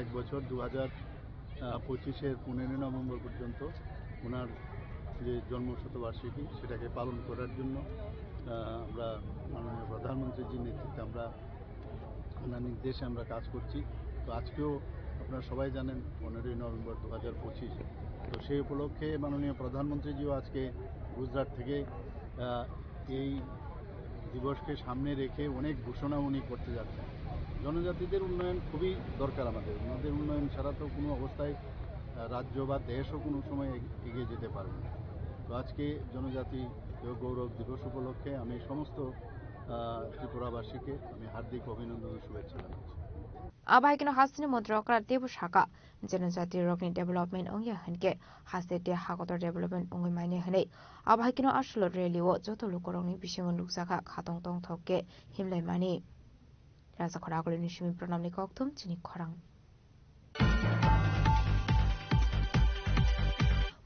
এক বছর 2025-এর 15 নভেম্বর পর্যন্ত ওনার যে জন্মশতবার্ষিকী সেটাকে পালন করার জন্য আমরা মাননীয় প্রধানমন্ত্রীজির নেতৃত্বে আমরা ওনার নির্দেশে আমরা কাজ করছি। তো আজকেও আপনারা সবাই জানেন 15 নভেম্বর 2025, তো সেই উপলক্ষে মাননীয় প্রধানমন্ত্রীজিও আজকে গুজরাট থেকে এই দিবসকে সামনে রেখে অনেক ঘোষণা উনি করতে যাচ্ছেন। জনজাতিদের উন্নয়ন খুবই দরকার আমাদের, ওনাদের উন্নয়ন ছাড়া তো কোনো অবস্থায় রাজ্য বা দেশও কোনো সময় এগিয়ে যেতে পারবে না। তো আজকে জনজাতি গৌরব দিবস উপলক্ষে আমি সমস্ত ত্রিপুরাবাসীকে আমি হার্দিক অভিনন্দন ও শুভেচ্ছা জানাচ্ছি। Abaikino Hasni Modrokra Debu Shaka, Genocide Rockney Development on Yahanke, Hase de Hagotor Development on Mine Hane, Abaikino Ashlo really what Joto Lukoroni Bishon Luxaka, Katong Tong Toke, Himle Mani. Rasa Koragol Nishimi Pronamni Koktum, Chini Korang.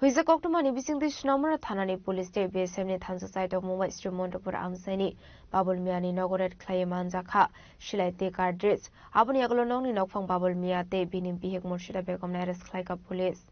Huiza Koktumani Bising this number Tanani Police State Base 70 Tansa site of Mumbai Srimondapur Amsani, Babul Miani Nogoret Claimanzaka, Shila Te Cardrits, Abuni Agolonong Nokfang Babul Mia Te Binim Bihik Murshida Begum Nares Klaika Police.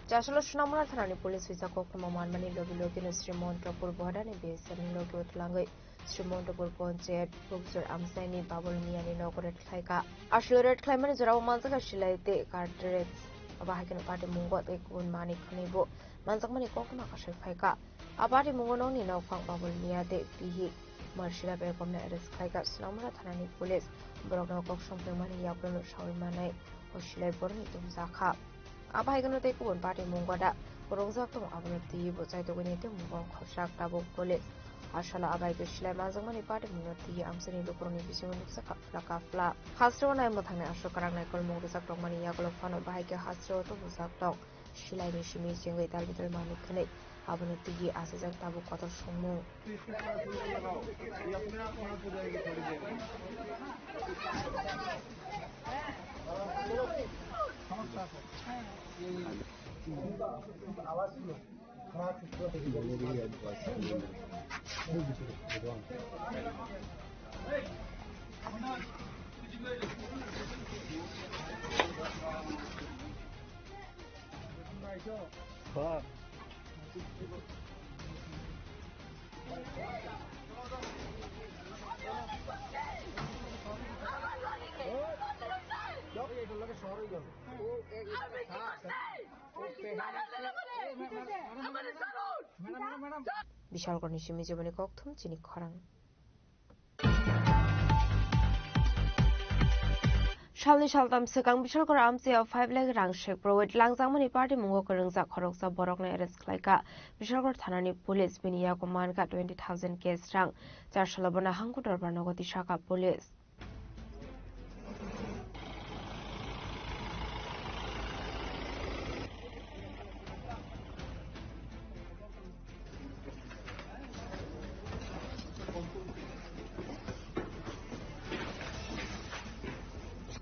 Jasalo Shnamara Tharani Police Visa Kokuma Manmani Lobilogin Srimondapur Bodani Base and Logo Langai Srimondapur Ponche Booksur Amsani Babul Miani Nogoret Kaika Ashloret Climate Zara Manzaka Shilate Carteret Abahakan Party Mungot Ekun Mani Kanibo Manzakmani Kokuma Kashal Kaika Abati Mungononi no Fang Babul Miade Pihi Marshila Begomna Eres Kaika Shnamara Tharani Police Brogno Koksham Mani Yakuno Shawimanai or Shile Borni Zaka Abahagan take one party Mungoda, Borozako Abunati, but I do need to move on Koshak Tabo Police. Ashala Abaika Shile Mazamani Party Munati, Amsani Lukoni Vision Flaka Fla. Hastro and Motana Ashokarang Mogusak Mani Yakolo Fano Bahika Hastro to Muzak Shila Nishimi with Albiter Mani Connect. Abunati as a Tabu Quarter Shomo. Bishal Gornishimi Jimani Koktum, Chini Korang. Shalni Shaltam Sekang Bishal Goramsi of 5 leg rank shake pro with Langzamani Party Mungo Kurungza Koroksa Borokna Eres Klaika, Bishal Tanani Police Binia Komanka 20,000 case rank, Jashalabana Hankutor Banogoti Shaka Police.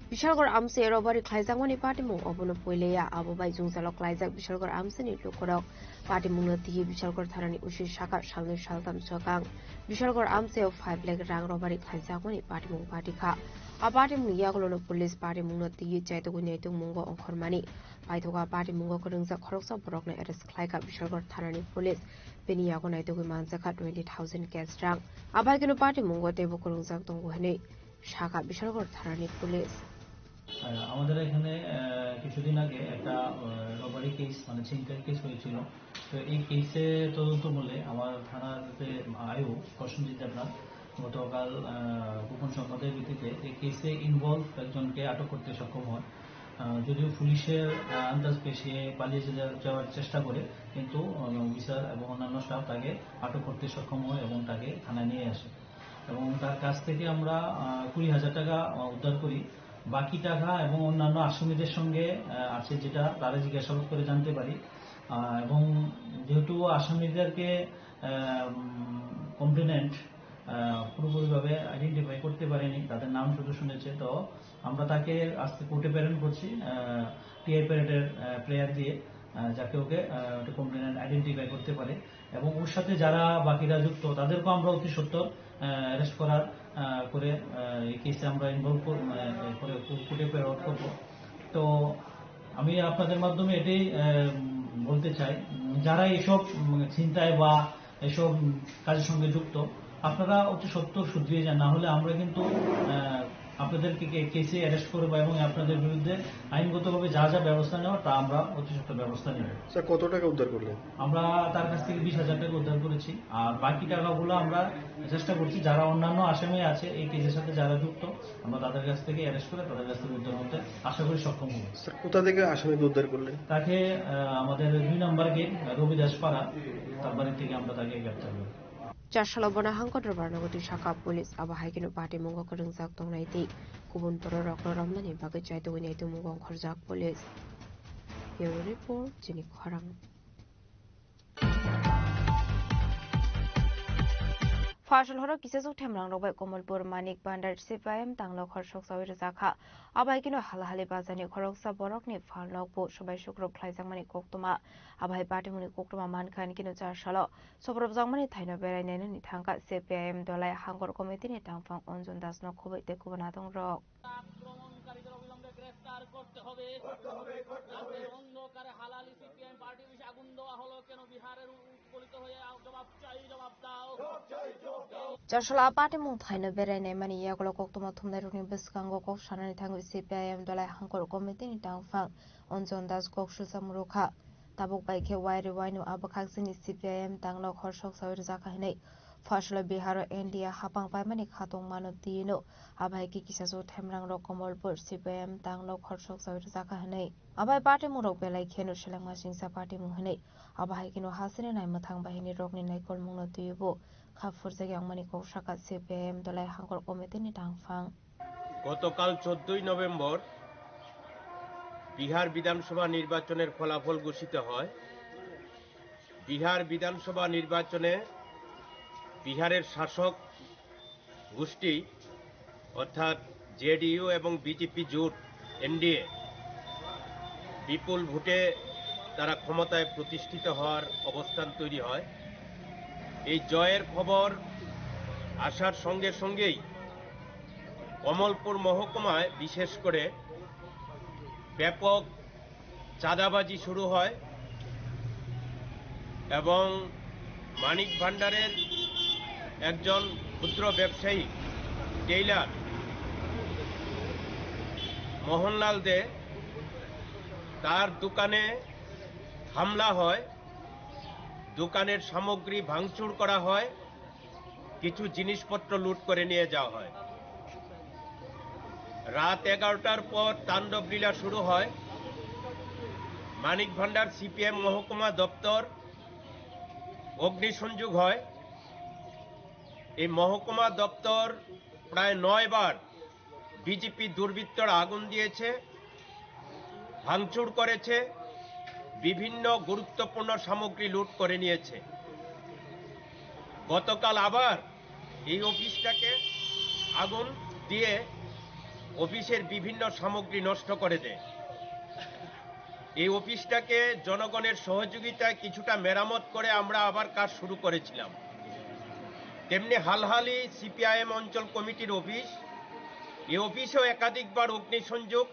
Bishalgor Amse Robert Klaizangoni Party Mung Obono Puilea, Abubai Zungzalo Klaizak, Bishalgor Amseni Lukorok, Party Munati, Bishalgor Tarani Ushi Shaka, Shalni Shaltam Sokang, Bishalgor Amse of 5 leg rank Robert Klaizangoni Party Mung Party Ka, a Party Muyagolo Police Party Munati, Jaitugunetu Mungo on Kormani, Baitoga Party Mungo Kurungza Koroksa Borokna Eres Klaika, Bishalgor Tarani Police, Beniagona Manzaka 20,000 guest rank, Abagino Party Mungo Devo Kurungza Tonguhene, Shaka Bishalgor Tarani Police. আমাদের এখানে কিছুদিন আগে একটা robbery case মানে ছিনতাই case হয়েছিল তো এই কেসে তদন্ত বলে আমার থানার যে আয়ু প্রসেনজিৎ দেবনাথ গতকাল গোপন সংবাদের ভিত্তিতে এই কেসে ইনভলভ একজনকে আটক করতে সক্ষম হয় যদিও পুলিশের আন্দাজ পেশে পালিয়ে যাওয়ার চেষ্টা করে কিন্তু অফিসার এবং অন্যান্য স্টাফ তাকে আটক করতে সক্ষম হয় এবং তাকে থানায় নিয়ে আসে এবং তার কাছ থেকে আমরা 20,000 টাকা উদ্ধার করি বাকি টাকা এবং অন্যান্য আসামিদের সঙ্গে আছে যেটা তারা জিজ্ঞাসাবাদ করে জানতে পারি এবং যেহেতু আসামিদেরকে কমপ্লেনেন্ট পুরোপুরিভাবে আইডেন্টিফাই করতে পারেনি তাদের নাম শুধু শুনেছে তো আমরা তাকে আজকে কোর্টে প্রেরণ করছি টিআই প্যারেডের প্লেয়ার দিয়ে যাকে ওকে কমপ্লেনেন্ট আইডেন্টিফাই করতে পারে এবং ওর সাথে যারা বাকিরা যুক্ত তাদেরকেও আমরা অতি সত্বর অ্যারেস্ট করার করে এই কেসে আমরা ইনভলভ করে কোর্টে প্রেরণ করব তো আমি আপনাদের মাধ্যমে এটাই বলতে চাই যারা এইসব চিন্তায় বা এসব কাজের সঙ্গে যুক্ত আপনারা অতি সত্বর শুধরিয়ে যান না হলে আমরা কিন্তু আপনাদেরকে কেসে অ্যারেস্ট করবো এবং আপনাদের বিরুদ্ধে আইনগতভাবে যা যা ব্যবস্থা নেওয়া তা আমরা অতি সত্ত্বর ব্যবস্থা নেব। স্যার কত টাকা উদ্ধার করলেন? আমরা তার কাছ থেকে 20,000 টাকা উদ্ধার করেছি, আর বাকি টাকাগুলো আমরা চেষ্টা করছি যারা অন্যান্য আসামি আছে এই কেসের সাথে যারা যুক্ত আমরা তাদের কাছ থেকে অ্যারেস্ট করে তাদের কাছ থেকে উদ্ধার হতে আশা করি সক্ষম হব। স্যার কোথা থেকে আসামিকে উদ্ধার করলেন? তাকে আমাদের 2 নম্বর গেট রবিদাস পাড়া তার বাড়ি থেকে আমরা তাকে গ্রেপ্তার করি। Charsalabona Hankotor Barnagoti Shaka Police Abahakino Party Mungo Kurungzak Tongaiti Kubun Toro Rockno Ramani Bagachai to Winate Mungong Korzak Police. Bureau Report Jenny Korang. Fashal Horo Kisasu Temrang Robert Komolpur Manik Bandar CPIM Tanglo Korshok Sawir Zaka Abaikino Halahali Bazani Koroksa Borokni Farlok Bo Shobai Shukro Klaizangmani Koktuma Abai Batimuni Koktuma Mankan Kino Charshalo Sobrov Zangmani Taino Berai Neni Tanga CPIM Dolai Hangor Committee ni Tangfang Onjun Dasno Kobe de Kubanatong Rock Charshla Party Mung Taino Berai Nemani Yagolo Koktuma Tumneruni Biskango Kok Shanani Tango CPIM Dolai Hangor Committee ni Tangfang Onjun Das Kok Shusamuruka Tabuk by Kwai Wino Abakaxini CPIM Tanglo Korshok Sawir Zakahine Fashla Biharo India Hapang Pamani Katong Mano Dino Abai Kisazo Temrang Rokomolpur CPIM Tanglo Korshok Sawir Zakahine Abai Party Murok Belai Keno Shilang Masingsa Party Muhane Abai Kino Hasine Naimatang Bahini Rogni Naikol Muno Tuibo Khafur Zayang Mani Koshaka CPIM Dolai Hangor Committee ni Tangfang গতকাল 14 November Bihar বিধানসভা নির্বাচনের ফলাফল ঘোষিত হয়। বিহার বিধানসভা নির্বাচনে বিহারের শাসক গোষ্ঠী অর্থাৎ জেডিইউ এবং বিজেপি জোট এনডিএ বিপুল ভোটে তারা ক্ষমতায় প্রতিষ্ঠিত হওয়ার অবস্থান তৈরি হয়। এই জয়ের খবর আসার সঙ্গে সঙ্গেই কমলপুর মহকুমায় বিশেষ করে ব্যাপক চাঁদাবাজি শুরু হয় এবং মানিক ভান্ডারের একজন ক্ষুদ্র ব্যবসায়ী টেইলার মোহনলাল দে তার দোকানে হামলা হয়, দোকানের সামগ্রী ভাঙচুর করা হয়, কিছু জিনিসপত্র লুট করে নিয়ে যাওয়া হয়। রাত 11টার পর তাণ্ডব লীলা শুরু হয়। মানিক ভান্ডার সিপিএম মহকুমা দপ্তর অগ্নিসংযোগ হয়। এই মহকুমা দপ্তর প্রায় 9 বার বিজেপি দুর্বৃত্তরা আগুন দিয়েছে, ভাঙচুর করেছে, বিভিন্ন গুরুত্বপূর্ণ সামগ্রী লুট করে নিয়েছে। গতকাল আবার এই অফিসটাকে আগুন দিয়ে অফিসের বিভিন্ন সামগ্রী নষ্ট করে দেয়। এই অফিসটাকে জনগণের সহযোগিতায় কিছুটা মেরামত করে আমরা আবার কাজ শুরু করেছিলাম। তেমনি হালহালি সিপিআইএম অঞ্চল কমিটির অফিস, এই অফিসেও একাধিকবার অগ্নিসংযোগ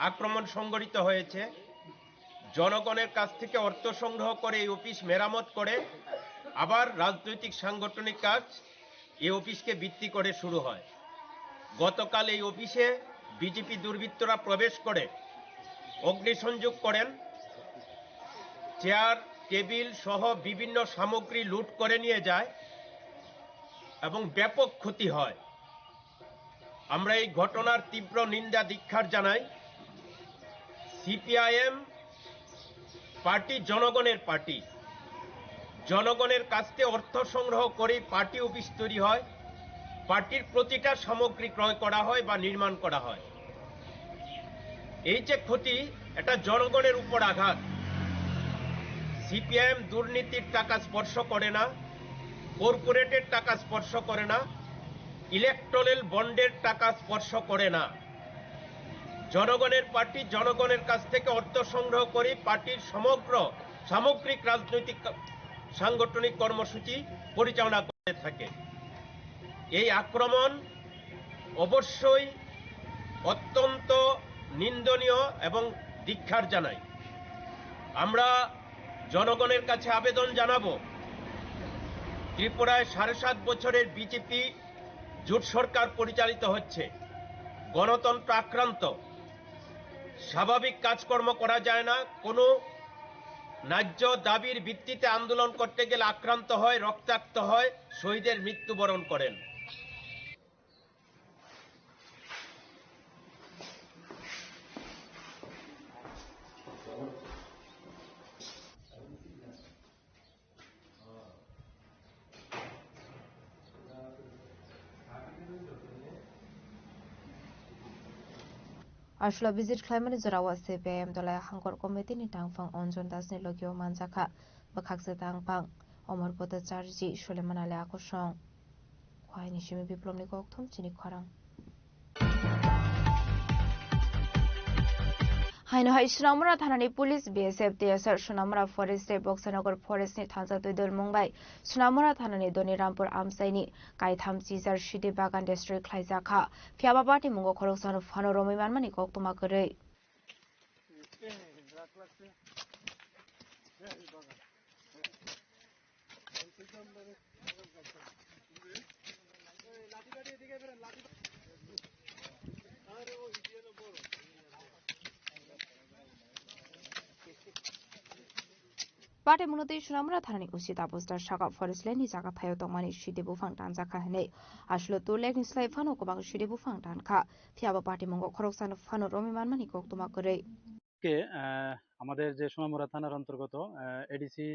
আক্রমণ সংঘটিত হয়েছে। জনগণের কাছ থেকে অর্থ সংগ্রহ করে এই অফিস মেরামত করে আবার রাজনৈতিক সাংগঠনিক কাজ এই অফিসকে ভিত্তি করে শুরু হয়। গতকাল এই অফিসে বিজেপি দুর্বৃত্তরা প্রবেশ করে অগ্নিসংযোগ করেন, চেয়ার টেবিল সহ বিভিন্ন সামগ্রী লুট করে নিয়ে যায় এবং ব্যাপক ক্ষতি হয়। আমরা এই ঘটনার তীব্র নিন্দা ধিক্কার জানাই। সিপিআইএম পার্টি জনগণের পার্টি, জনগণের কাছ থেকে অর্থ সংগ্রহ করে পার্টি অফিস তৈরি হয়, পার্টির প্রতিটা সামগ্রী ক্রয় করা হয় বা নির্মাণ করা হয়। এই যে ক্ষতি, এটা জনগণের উপর আঘাত। সিপিআইএম দুর্নীতির টাকা স্পর্শ করে না, কর্পোরেটের টাকা স্পর্শ করে না, ইলেকট্রাল বন্ডের টাকা স্পর্শ করে না। জনগণের পার্টি জনগণের কাছ থেকে অর্থ সংগ্রহ করে পার্টির সমগ্র সামগ্রিক রাজনৈতিক সাংগঠনিক কর্মসূচি পরিচালনা করে থাকে। এই আক্রমণ অবশ্যই অত্যন্ত নিন্দনীয় এবং ধিক্কার জানাই। আমরা জনগণের কাছে আবেদন জানাবো, ত্রিপুরায় 7.5 বছরের বিজেপি জোট সরকার পরিচালিত হচ্ছে। গণতন্ত্র আক্রান্ত। স্বাভাবিক কাজকর্ম করা যায় না, কোনো ন্যায্য দাবির ভিত্তিতে আন্দোলন করতে গেলে আক্রান্ত হয়, রক্তাক্ত হয়, শহীদের মৃত্যুবরণ করেন। Ashla visit climate zarawa CPIM dolai hangkor committee ni tangfang onjon das ni logio manjaka bakhakse tangpang omor pota charji Suleiman Ali akosong khwai ni shimi biplom ni kokthom chini khorang Haino hai Sunamura thanani police BSF DSR Sunamura forest Boxanagar forest ni thangja toidol mungbai Sunamura thanani Doni Rampur Amsaini Kaitham Cesar Shidi Bagan district khlaijaka Phiaba party mungo khoroksan phano romi manmani koktuma korei Party munoti Sunamura thanani usita poster shaka forest leni jaga thayo tongmani shide bufang tan jaka hene ashlo to lekni slai phano ko bang shide bufang tan kha phiaba party mungo khoroksan phano romi manmani koktuma korei কে আমাদের যে সোনামুড়া থানার অন্তর্গত ADC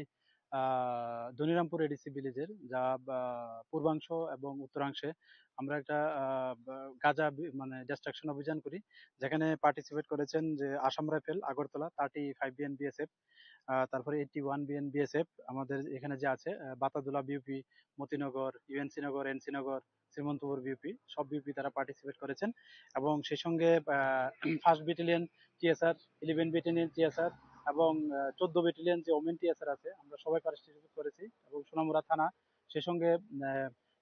দনিরামপুর ADC ভিলেজের যা পূর্বাংশ এবং উত্তরাংশে আমরা একটা গাঁজা মানে ডিস্ট্রাকশন অভিযান করি যেখানে পার্টিসিপেট করেছেন যে Assam rifle Agartala 35 BN BSF তারপরে 81 বিএন বিএসএফ আমাদের এখানে যে আছে Batadula BOP Motinagar UNC Nagar NC Nagar Srimantapur BOP সব বিউপি তারা পার্টিসিপেট করেছেন এবং সেই সঙ্গে first battalion TSR 11 battalion TSR এবং 14 ব্যাটালিয়ন যে ওমেন টিএসআর আছে আমরা সবাই পার্টিসিপেট করেছি এবং সোনামুড়া থানা সেই সঙ্গে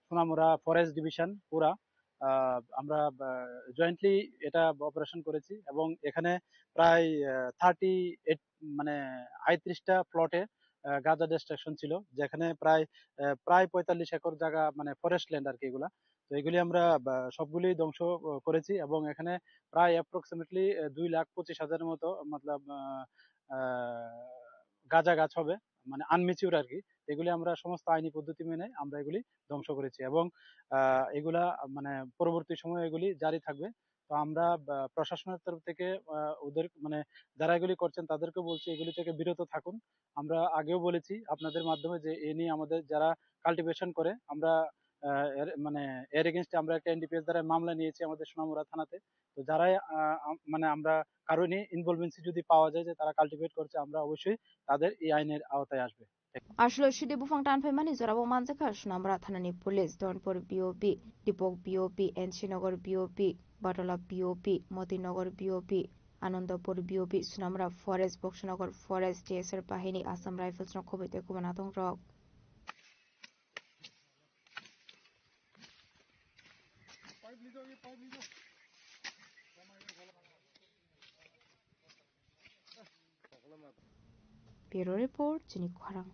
সোনামুড়া ফরেস্ট ডিভিশন পুরা আমরা জয়েন্টলি এটা অপারেশন করেছি এবং এখানে প্রায় 38 মানে 38টা প্লটে গাঁজা ডিস্ট্রাকশন ছিল যেখানে প্রায় 45 একর জায়গা মানে ফরেস্ট ল্যান্ড আর কি এগুলা তো এগুলি আমরা সবগুলি ধ্বংস করেছি এবং এখানে প্রায় অ্যাপ্রক্সিমেটলি 2,25,000 মতো মতলব গাঁজা গাছ হবে মানে আনমেচিউর আর কি এগুলি আমরা সমস্ত আইনি পদ্ধতি মেনে আমরা এগুলি ধ্বংস করেছি এবং এগুলা মানে পরবর্তী সময়ে এগুলি জারি থাকবে তো আমরা প্রশাসনের তরফ থেকে ওদের মানে যারা এগুলি করছেন তাদেরকে বলছি এগুলি থেকে বিরত থাকুন আমরা আগেও বলেছি আপনাদের মাধ্যমে যে এ নিয়ে আমাদের যারা কাল্টিভেশন করে আমরা মানে এর এগেইনস্টে আমরা একটা এনডিপিএস দ্বারা মামলা নিয়েছি আমাদের সোনামুড়া থানাতে তো যারাই মানে আমরা কারণে ইনভলভেন্সি যদি পাওয়া যায় যে তারা কাল্টিভেট করছে আমরা অবশ্যই তাদের এই আইনের আওতায় আসবে Ashlo shide bufang tan mani zorabo manjaka Sunamura thanani police Donpur BOP Dipok BOP Enchinagar BOP Batola BOP Motinagar BOP Anandapur BOP Sunamura forest Boxanagar forest DSR bahini Assam Rifles no khobite kubanatong rok Bureau Report, Jenny Kwarang.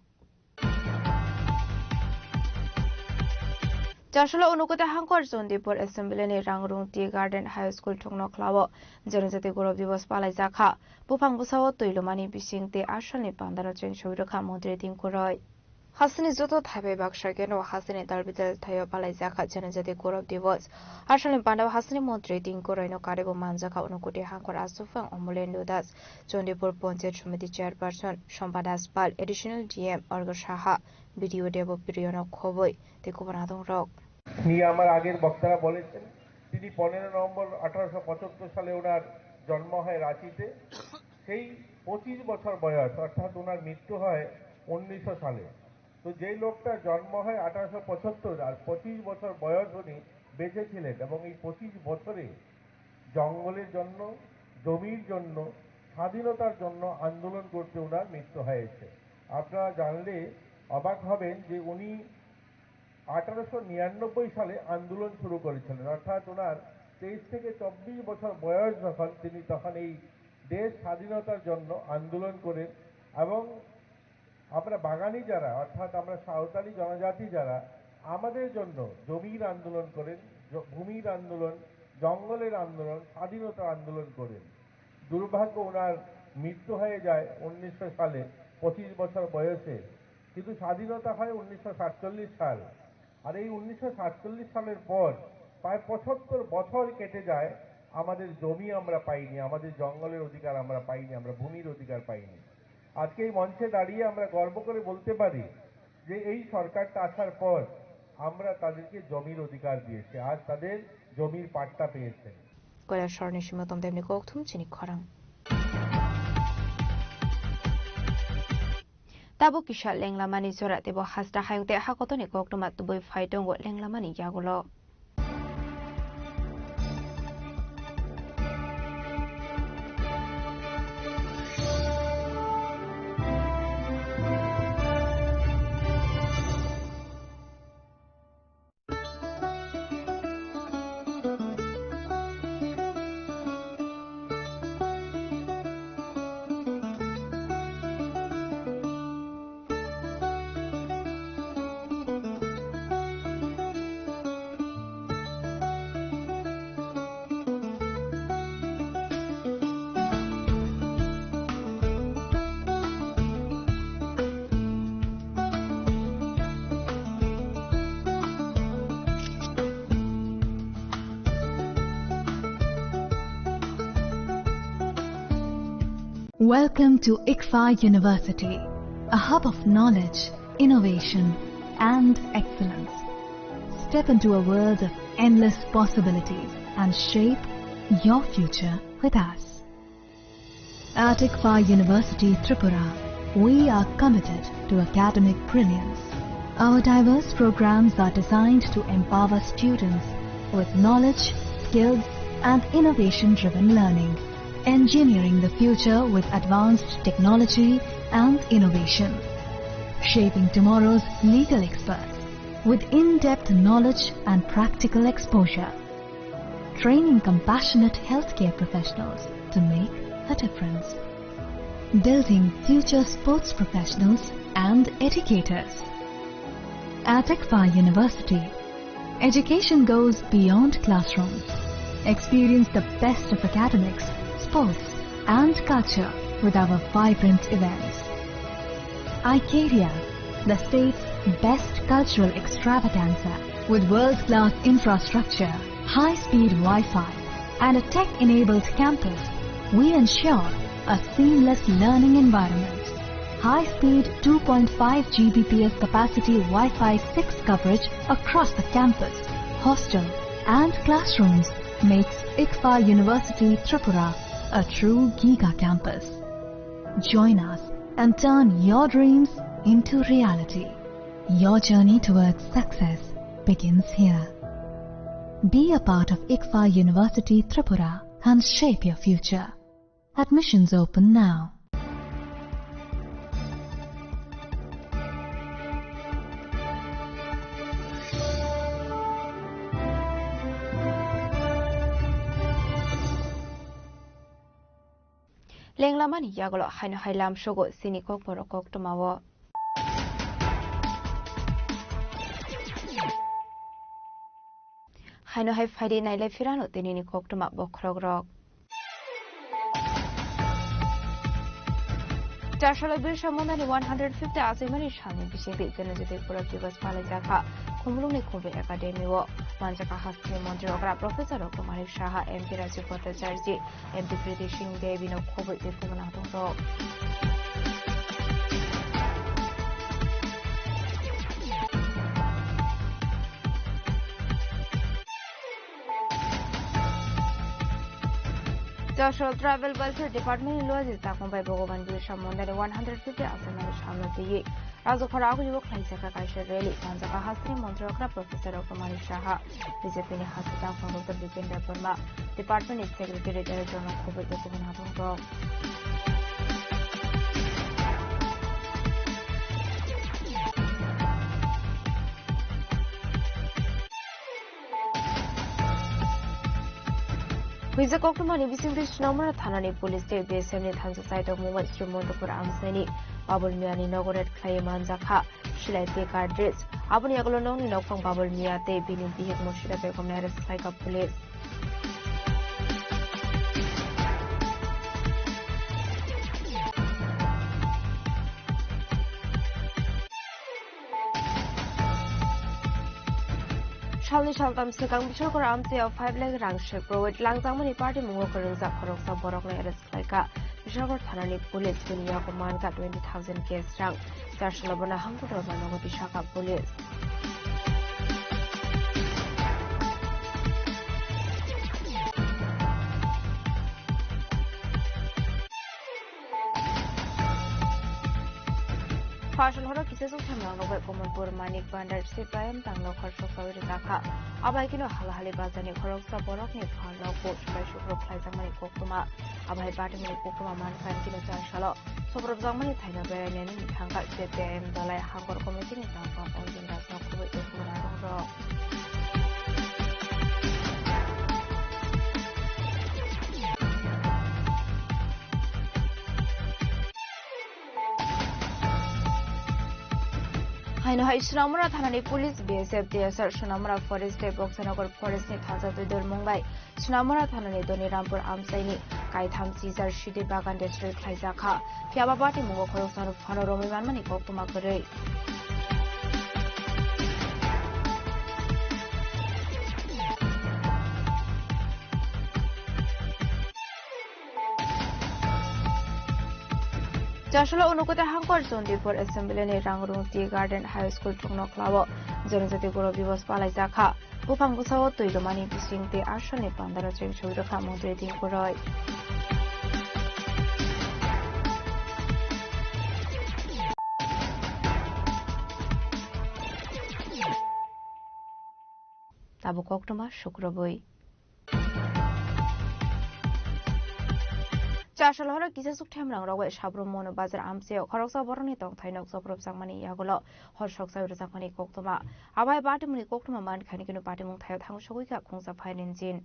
Joshua Unukuta Hankor Zondipur Assembly ni Rangrung Tea Garden High School Tungno Klawo, Januzati Guru Divas Palazaka, Bupang Busawo Tuilumani Bising Te Ashani Pandara Chen Shuraka Mondre Tim Kuroi. Hasani Zoto Tabe Bakshagen or Hasani Darbital Tayo Palazaka, Januzati Guru Divas, Ashani Panda Hasani Mondre Tim Kuroi no Karibu Manzaka Unukuti Hankor Asufang Omulendo Das, Jondipur Ponte Committee Chairperson, Shompadas Pal, Additional DM Orgoshaha, Video Devo Piriono Koboi, the Kubanadong Rock. নিয়ে আমার আগের বক্তারা বলেছেন তিনি 15 November 1875 সালে ওনার জন্ম হয় রাঁচিতে সেই 25 বছর বয়স অর্থাৎ ওনার মৃত্যু হয় 1900 সালে তো যেই লোকটা জন্ম হয় 1875 আর 25 বছর বয়স উনি বেঁচে ছিলেন এবং এই 25 বছরে জঙ্গলের জন্য জমির জন্য স্বাধীনতার জন্য আন্দোলন করতে ওনার মৃত্যু হয়েছে আপনারা জানলে অবাক হবেন যে উনি 1899 সালে আন্দোলন শুরু করেছিলেন অর্থাৎ ওনার 23 থেকে 24 বছর বয়স যখন তিনি তখন এই দেশ স্বাধীনতার জন্য আন্দোলন করেন এবং আমরা বাঙালি যারা অর্থাৎ আমরা সাঁওতালি জনজাতি যারা আমাদের জন্য জমির আন্দোলন করেন ভূমির আন্দোলন জঙ্গলের আন্দোলন, স্বাধীনতা আন্দোলন করেন। দুর্ভাগ্য ওনার মৃত্যু হয়ে যায় 1900 সালে 25 বছর বয়সে, কিন্তু স্বাধীনতা হয় 1947 সাল। আর এই 1947 সালের পর প্রায় 75 বছর কেটে যায়, আমাদের জমি আমরা পাইনি, আমাদের জঙ্গলের অধিকার আমরা পাইনি, আমরা ভূমির অধিকার পাইনি। আজকে এই মঞ্চে দাঁড়িয়ে আমরা গর্ব করে বলতে পারি যে এই সরকারটা আসার পর আমরা তাদেরকে জমির অধিকার দিয়েছি, আজ তাদের জমির পাট্টা পেয়েছেন। কৈলাসর নিশিমতম দেমনি কোকথুম চিনি খরাং Tabo kisha lenglamani zora tebo hasda hayute hakotoni koknoma tuboi faidongo lenglamani yagulo. Welcome to ICFA University, a hub of knowledge, innovation, and excellence. Step into a world of endless possibilities and shape your future with us. At ICFA University, Tripura, we are committed to academic brilliance. Our diverse programs are designed to empower students with knowledge, skills, and innovation-driven learning, engineering the future with advanced technology and innovation, shaping tomorrow's legal experts with in-depth knowledge and practical exposure, training compassionate healthcare professionals to make a difference, building future sports professionals and educators. At ICFA University, education goes beyond classrooms. Experience the best of academics, sports and culture with our vibrant events. ICARIA, the state's best cultural extravaganza with world-class infrastructure, high-speed Wi-Fi and a tech-enabled campus, we ensure a seamless learning environment. High-speed 2.5 Gbps capacity Wi-Fi 6 coverage across the campus, hostel and classrooms makes ICFA University Tripura a true Giga campus. Join us and turn your dreams into reality. Your journey towards success begins here. Be a part of ICFA University Tripura and shape your future. Admissions open now. Lenglamani yagulo haino hailam shogo sinikok borokok tumawo. Haino hai faidi naile firano tinini kok tuma bokrogrok. Jashalo Birsha Mondani 150 Azimani Shani Bishing Genetic Productivers Palajaka, Kumluni Kobe Academy War, Manjaka Hasti Monterogra, Professor Dr. Manik Shaha, MP Rajipota Jarji, MP British Devi no Kobe Dipumanato. Joshua Travel Welfare Department in Lois is by Bogovan Birsha Mondani 150 Azimani Shani. Razokhara Yugo Klaisaka Kaisha Rally, Manjaka Hasti Monterogra, Professor Dr. Manik Shaha, Vijapini Hasita from Dr. Vipin Burma, Department is Secretary General Kobe Dipumanato. Wiza Koktumani Bisimrich Nomara Thanani Police State BSM Hansa site of Mumbai Srimondapur Amsani, Babul Miani Nogoret Klayaman Zaka, Shilate Cardrits, Abuni Agolonong Nokong Babul Miate, Binin Bihit Moshida Begomeres Saika Police. salni saltam sekang bisorkor amteo 5 lakh rang shek provide langjangmani party mungo korungja khoroksa borokne arrest khlaika bisorkor thanani police dunia command ka 20,000 case rang charsalabana hangkutor manogo bisaka police Fashion horo kise sung thamang no bai Komanpur Manik Bandar se prayam tanglo kharso kawir dakha abai kino halahali bazani khoroksa borok ni phalno ko shubai shukro phlai jamani koktuma abai party ni koktuma man khan kino charsalo sobrop jamani thaina berane ni thangka CPIM dalai hangor committee ni tangpa onjin dasna khubai ekmana ro Haino hai Sunamura thanani police BSF DSR Sunamura Forest Boxanagar Forest ni thaja dor Mumbai Sunamura thanani Donirampur Amsaini Kaitham Cesar Shide Bagan District Khaizakha Pyaba Party Mungo Khoroksan Phano Romiman mani koktuma korei Jashala Unukote Hankor Zondi for Assembly ni Rangrung Tea Garden High School Tungno Klabo Jonjati Goro Vivos Palaizakha Bupang Busawo Tuilomani Bising Te Ashani Pandara Cheng Shuraka Mundre Ting Koroi Tabu Koktuma Shukraboi Charsalhora kisa suktham rangrawe shabrum mono bazar amse khoroksa boroni tong thainok soprop sangmani yagulo horshoksa urjakmani koktuma abai batimuni koktuma man khani kinu patimung thayo thangu shoguika khungsa phairin jin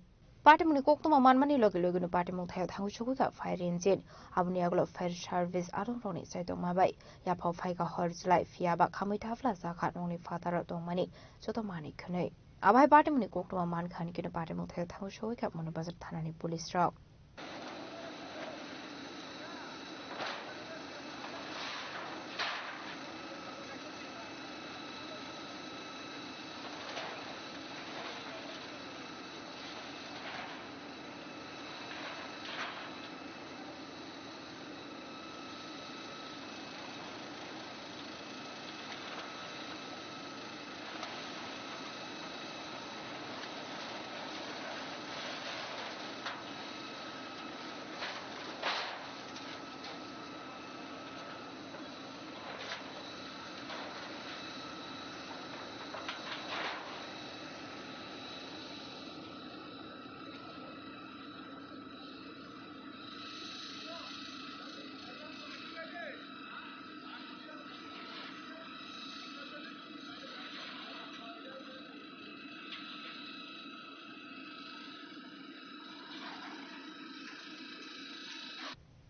patimuni koktuma manmani logi loginu patimung thayo thangu shoguika phairin jin abuni yagulo fire service arong roni saitong mabai yaphau phaiga horjlai fiaba khamui thafla zakha nongni fatara tongmani chotomani khnei abai batimuni koktuma man khani kinu patimung thayo thangu shoguika mono bazar thanani police rok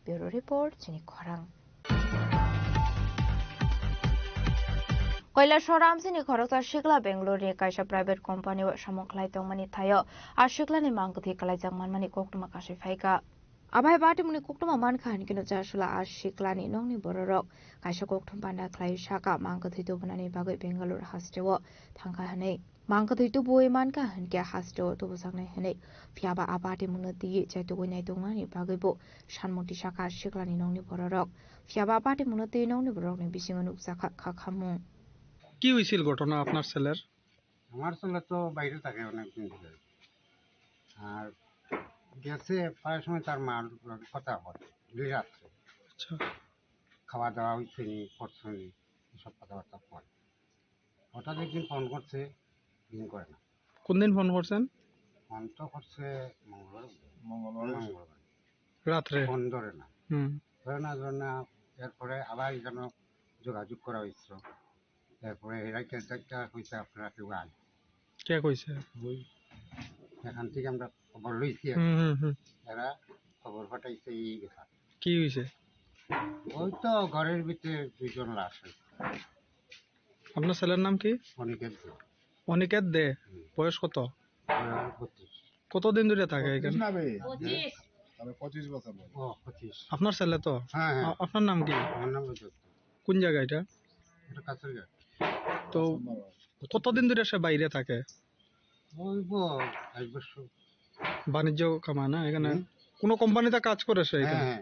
Bureau Report Chini Khorang Koila Shoram Sini Khoroksa Shikla Bangalore ni Kaisa private company wa samongklai tongmani thayo a Shikla ni mangkuthi kalaijak manmani koktuma kashi phaika Abai bati muni koktuma man khan kino Charshula a Shikla ni nongni bororok Kaisa koktum panda klai shaka mangkuthi tobunani bagoi Bangalore hastewo thangka hanei Mangkuthi tuboi man ka hanke hastewo tobusangnai hanei Fiaba abati munati chaitugoi nai tongmani bagoi bo shanmoti shaka Shikla ni nongni bororok Fiaba abati munati nongni bororok ni bisingo nukjaka khakhamung কি হয়েছিল ঘটনা আপনার ছেলের আমার ছেলে তো বাইরে থাকে অনেক দিন ধরে আর গেছে প্রায় সময় তার মার কথা বলে দুই রাত্রে আচ্ছা খাওয়া দাওয়া হয়েছে নি করছে নি এসব কথাবার্তা বলে হঠাৎ একদিন ফোন করছে দিন করে না কোন দিন ফোন করছেন ফোন তো করছে মঙ্গলবার রাত্রে ফোন ধরে না ধরে না এরপরে আবার যেন যোগাযোগ করা হয়েছিল তারপরে এরা একটা হয়েছে আপনারা কেউ আয় কে কইছে ওই এখান থেকে আমরা খবর লইছি এরা খবর পাঠাইছে এই কথা কি হয়েছে ওই তো ঘরের ভিতরে দুইজন লাশ হয়েছে আপনার ছেলের নাম কি অনিকেত দে অনিকেত দে বয়স কত কতদিন ধরে থাকে এখানে 25 বছর ও 25 আপনার ছেলে তো হ্যাঁ আপনার নাম কি আমার নাম কোন জায়গা এটা কাছের তো কতদিন ধরে সে বাইরে থাকে হইব 1 বছর। বাণিজ্য কামা না এখানে কোন কোম্পানিতে কাজ করে সে এখানে? হ্যাঁ।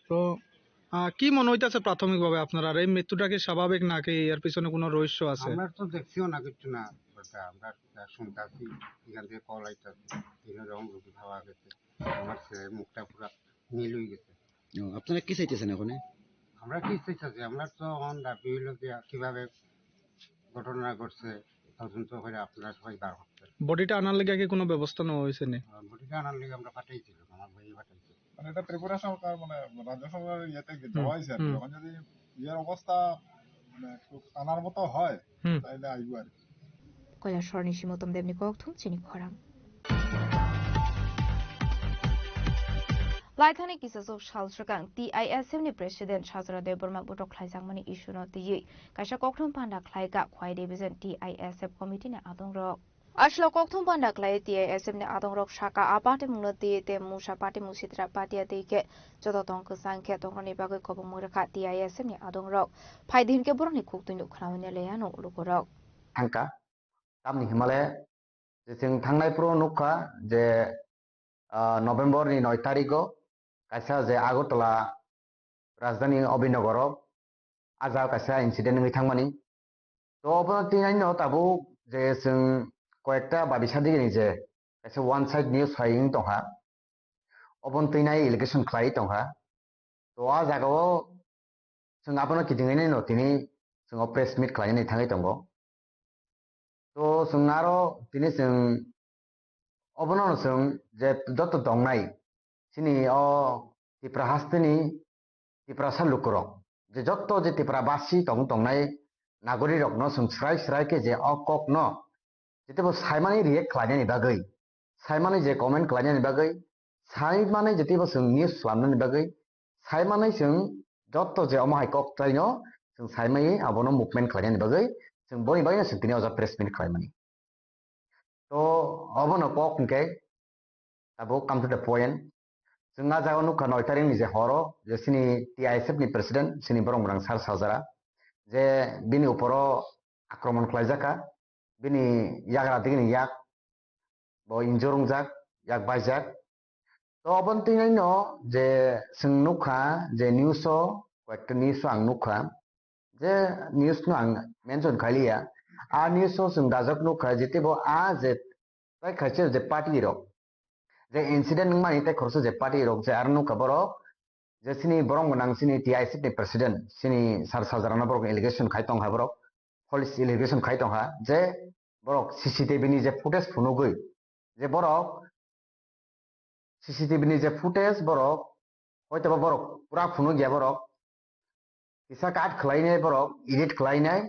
তো কি মনে হইতাছে প্রাথমিকভাবে আপনার, আর এই মৃত্যুটা কি স্বাভাবিক নাকি এর পিছনে কোনো রহস্য আছে? আমরা তো দেখছিও না কিছু না, আমরা শুনতাছি এখান থেকে কল আইতাছে এরকম রুগী খাওয়া গেছে, আমার ছেলের মুখটা পুরো নীল হয়ে গেছে। আপনারা কি চাইতেছেন এখন? আমরা কি চাইতেছি, আমরা তো দাবি হইল যে কিভাবে ঘটনা ঘটছে তদন্ত করে আপনারা সবাই বার করতে। বডিটা আনার লেগে কি কোনো ব্যবস্থা নেওয়া হয়েছে না? বডিটা আনার লেগে আমরা পাঠাইছিল, আমার ভাই পাঠাইছিল। মানে এটা ত্রিপুরা সরকার মানে রাজ্য সরকারের ইয়েতে যাওয়া হয়েছে আর কি। এখন যদি ইয়ের অবস্থা মানে একটু আনার মতো হয় তাহলে আইব আর কি। কৈলাসহর নিশিমতম দেবনি কয়েকথুম চিনি খরাং লাইথানি কিসাসক সালসকাং TISM ni president Shazara Deborma Botok Khlaisangmani issue no tiyi kaisa kokthom panda khlaiga khwai division TISF committee ne adong rok ashlo kokthom panda khlai TISM ne adong rok shaka apate mungno te musa pati musitra patia teike jodo tong ksangkhe tongrani bagai kobong murakha TISM ni adong rok phaidin ke boroni khuktuinu khramane leyano lukorok angka tamni himale je sing thangnai pro nukha je November ni 9 tariko kaisa je Agartala Rajdhani Abhinagaro aja kaisa incident ngi thangmani to obona tinai no tabu je sing koyekta babisadi ni je kaisa one side news flying tongha obon tinai allegation khlai tongha to a jagao sing apona kidingai no tini sing press meet khlai ni thangai tongo to sing aro tini sing obono sing je joto dongnai sini o tipra hastini tipra salukurok je jotto je tipra basi tongnai nagori rok no sung srai ke je okok no jete bo saimani react khlainya ni bagai saimani je comment khlainya ni bagai saimani jete bo sung news lamna ni bagai saimani sung jotto je omahai kok tai no sung saimai abono movement khlainya ni bagai sung boni bagai sung tini oja press meet khlaimani to obono kok ke abo come to the point जोंना जागो नुखा 9 तारिख नि जे हरो जे सिनि TISF नि president सिनि बरंग्रां सार साजारा जे बिनि उपरो आक्रमण खालायजाका बिनि याग्रा दिगनि याग बो इंजोरंजाक याग बायजाक तो अबन्तिनै नो जे जों नुखा जे निउसो कयेक्टा निउस आं नुखा जे निउस नो आं मेनसन खालिया आ निउसो जों दाजक नुखा जेतेबो आ जे ताय खायसे जे पार्टी रो जे incident nang mani te khorso je party rok je arnu kaborok je sini borong nang sini TISF ni president sini sar sajarana borok allegation khai tong ha borok police allegation khai tong ha je borok CCTV ni je footage phunugui je borok CCTV ni je footage borok hoyto borok pura phunu gya borok isa cut khlainai borok edit khlainai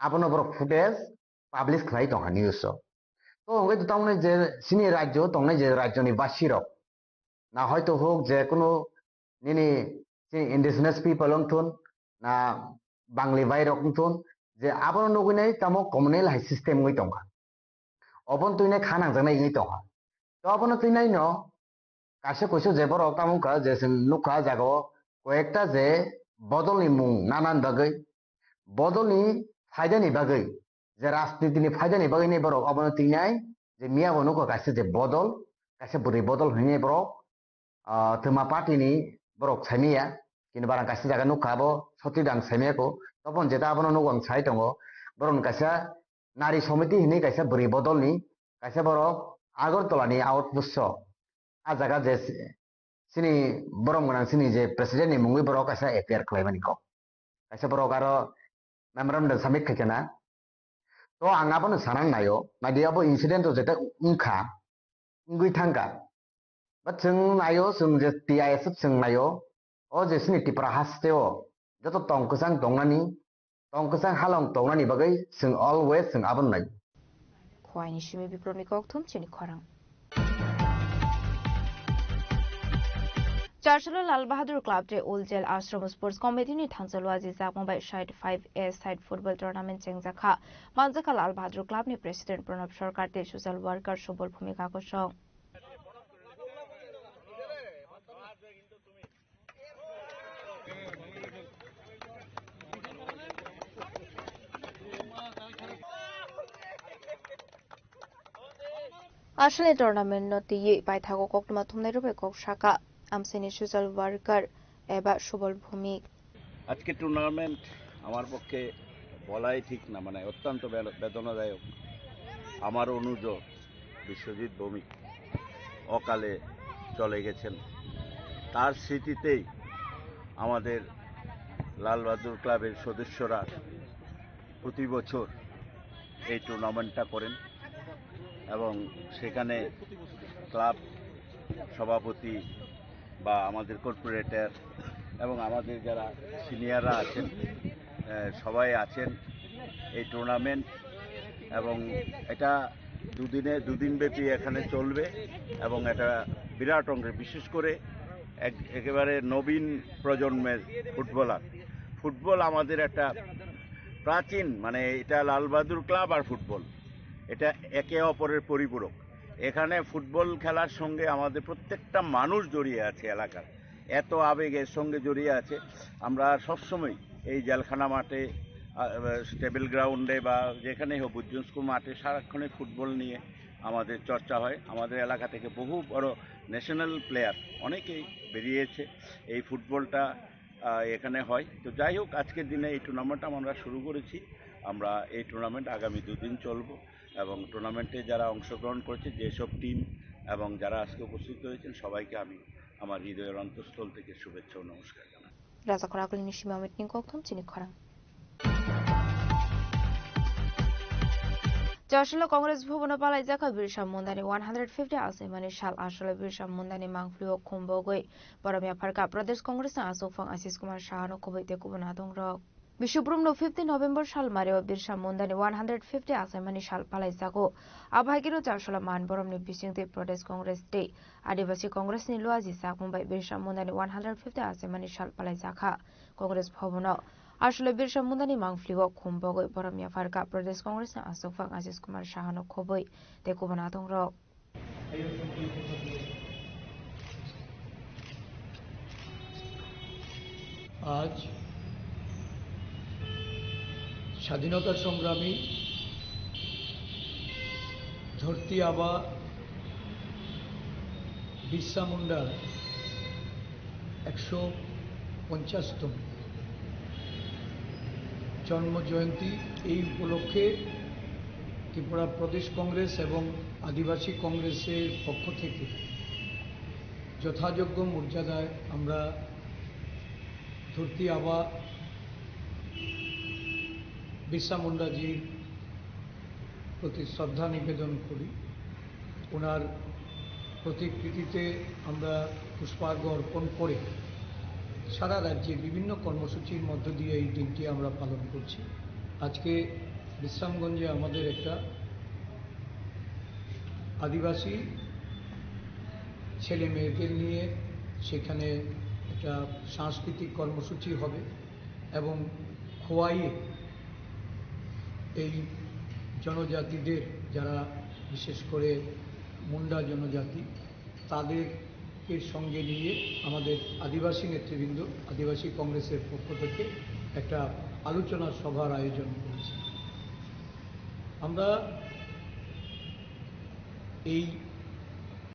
abono borok footage publish khlai tong ha news তো ওই তো তামনে যে সিনি রাজ্য তংনে যে রাজ্যনি বাসিরক না হয়তো হোক যে কোনো নিনি ইন্ডিজিনাস পিপল অংথুন না বাংলি বাইর অংথুন যে আবন নগুনাই তামো কমিউনাল হাই সিস্টেম গই তংখা অবন তুইনাই খানা জানাই গই তংখা তো অবন তুইনাই ন কাছে কইছো যে বড় তামুকা যে নুকা জাগো কয়েকটা যে বদলনি মুং নানান বাগৈ বদলনি ফায়দানি বাগৈ যে রাজনীতিনি ফায়দানি বাগৈনি বড় অবন তুইনাই যে মিয়া বনুক কাছে যে বদল কাছে বুড়ি বদল হইনি বড় थमा पार्टीनि बरक साइमिया किन बारा कासे जागा नुखाबो सतिदां साइमियाको तपन जेता आबनो नुगं साइ दंगो बरन कासे नारी समिति हिनि कासे बुरि बदलनि कासे बरक आगरतलानि आउटपुस्ट आ जागा जे सिनि बरम गनां सिनि जे प्रेसिडेंट नि मुंगै बरक कासे एपियार खलाइमानि को कासे बरक आरो मेमोरेंडम सामिट खायना तो आं आबनो सानां नायो नादियाबो इन्सिडेंट जेता उनखा उंगै थांगा But जों नायो जों जे TISF जों नायो ओ जे सिनि टिप्रा हास्टेओ जतो तंकसां दंनानि तंकसां हालं दंनानि बागै जों अलवेज जों आबन नाय खवाइनि सिमे बिप्लबनि कक्थुम चिनि खरां चारसलो लाल बहादुर क्लब जे old jail Ashram sports committee नि थांचलो आजि जाकमबाय side 5A side football tournament चेंगजाखा मानजाखा लाल बहादुर क्लब नि प्रेसिडेंट प्रणब सरकार ते सोशल वर्कर सबल भूमिका को सं আসলে টুর্নামেন্ট নতিয়ে পাইথাগো কক্তমা থুমনাই রূপে কক শাখা আমসেনি সুজল ওয়ার্কার এবা সুবল ভূমিক আজকে টুর্নামেন্ট আমার পক্ষে বলাই ঠিক না, মানে অত্যন্ত বেদনাদায়ক। আমার অনুজ বিশ্বজিৎ ভৌমিক অকালে চলে গেছেন। তার স্মৃতিতেই আমাদের লালবাহাদুর ক্লাবের সদস্যরা প্রতি বছর এই টুর্নামেন্টটা করেন এবং সেখানে ক্লাব সভাপতি বা আমাদের কর্পোরেটর এবং আমাদের যারা সিনিয়ররা আছেন সবাই আছেন এই টুর্নামেন্ট, এবং এটা দুদিনব্যাপী এখানে চলবে এবং এটা বিরাট অঙ্কের, বিশেষ করে একেবারে নবীন প্রজন্মের ফুটবল আমাদের একটা প্রাচীন, মানে এটা লালবাহাদুর ক্লাব আর ফুটবল এটা একে অপরের পরিপূরক। এখানে ফুটবল খেলার সঙ্গে আমাদের প্রত্যেকটা মানুষ জড়িয়ে আছে, এলাকার এত আবেগ এর সঙ্গে জড়িয়ে আছে। আমরা সবসময় এই জেলখানা মাঠে, টেবিল গ্রাউন্ডে বা যেখানেই হোক, বুজ্জন স্কুল মাঠে সারাক্ষণে ফুটবল নিয়ে আমাদের চর্চা হয়। আমাদের এলাকা থেকে বহু বড় ন্যাশনাল প্লেয়ার অনেকেই বেরিয়েছে, এই ফুটবলটা এখানে হয়। তো যাই হোক, আজকের দিনে এই টুর্নামেন্টটা আমরা শুরু করেছি। আমরা এই টুর্নামেন্ট আগামী 2 দিন চলব এবং টুর্নামেন্টে যারা অংশগ্রহণ করেছে, যেসব টিম এবং যারা আজকে উপস্থিত হয়েছেন, সবাইকে আমি আমার হৃদয়ের অন্তঃস্থল থেকে শুভেচ্ছা ও নমস্কার জানাই। রাজা খরাগুলি নিশিমা মিটনিং কক্তম চিনি খরা Joshua Congress Bhuvan Palai Zaka Birsha Mundani 150 Asimani Shal Ashla Birsha Mundani Mangflu Kumbogoi, Baramia Parka Brothers Congress Asofang Asis Kumar Shahano Kubite Kubanadong Rock. Bishoprum no 15 November Shal Mario Birsha Mundani 150 Asimani Shal Palai Zako, Abhagiro Joshua Man Boromni Bishing the Brothers Congress Day, Adivasi Congress in Luazi Sakum by Birsha Mundani 150 Asimani Shal Palai Zaka, Congress Bhuvan. আসলে বিরসা মুন্দানি মাংফ্লিও খুমবগৈ বরমিয়া ফারকা প্রদেশ কংগ্রেস না আসফাং আজিজ কুমার শাহানো খবই তেকুবানা দংর আজ স্বাধীনতা সংগ্রামী ধরতি আবা বিরসা মুন্ডার 150তম জন্ম জয়ন্তী। এই উপলক্ষে ত্রিপুরা প্রদেশ কংগ্রেস এবং আদিবাসী কংগ্রেসের পক্ষ থেকে যথাযোগ্য মর্যাদায় আমরা ধরতি আবা বিরসা মুন্ডাজির প্রতি শ্রদ্ধা নিবেদন করি। ওনার প্রতিকৃতিতে আমরা পুষ্পার্ঘ অর্পণ করে সারা রাজ্যে বিভিন্ন কর্মসূচির মধ্য দিয়ে এই দিনটি আমরা পালন করছি। আজকে বিশ্রামগঞ্জে আমাদের একটা আদিবাসী ছেলে মেয়েদের নিয়ে সেখানে একটা সাংস্কৃতিক কর্মসূচি হবে এবং খোয়াইয়ে এই জনজাতিদের, যারা বিশেষ করে মুন্ডা জনজাতি, তাদেরকে সঙ্গে নিয়ে আমাদের আদিবাসী নেতৃবৃন্দ আদিবাসী কংগ্রেসের পক্ষ থেকে একটা আলোচনা সভার আয়োজন করেছি। আমরা এই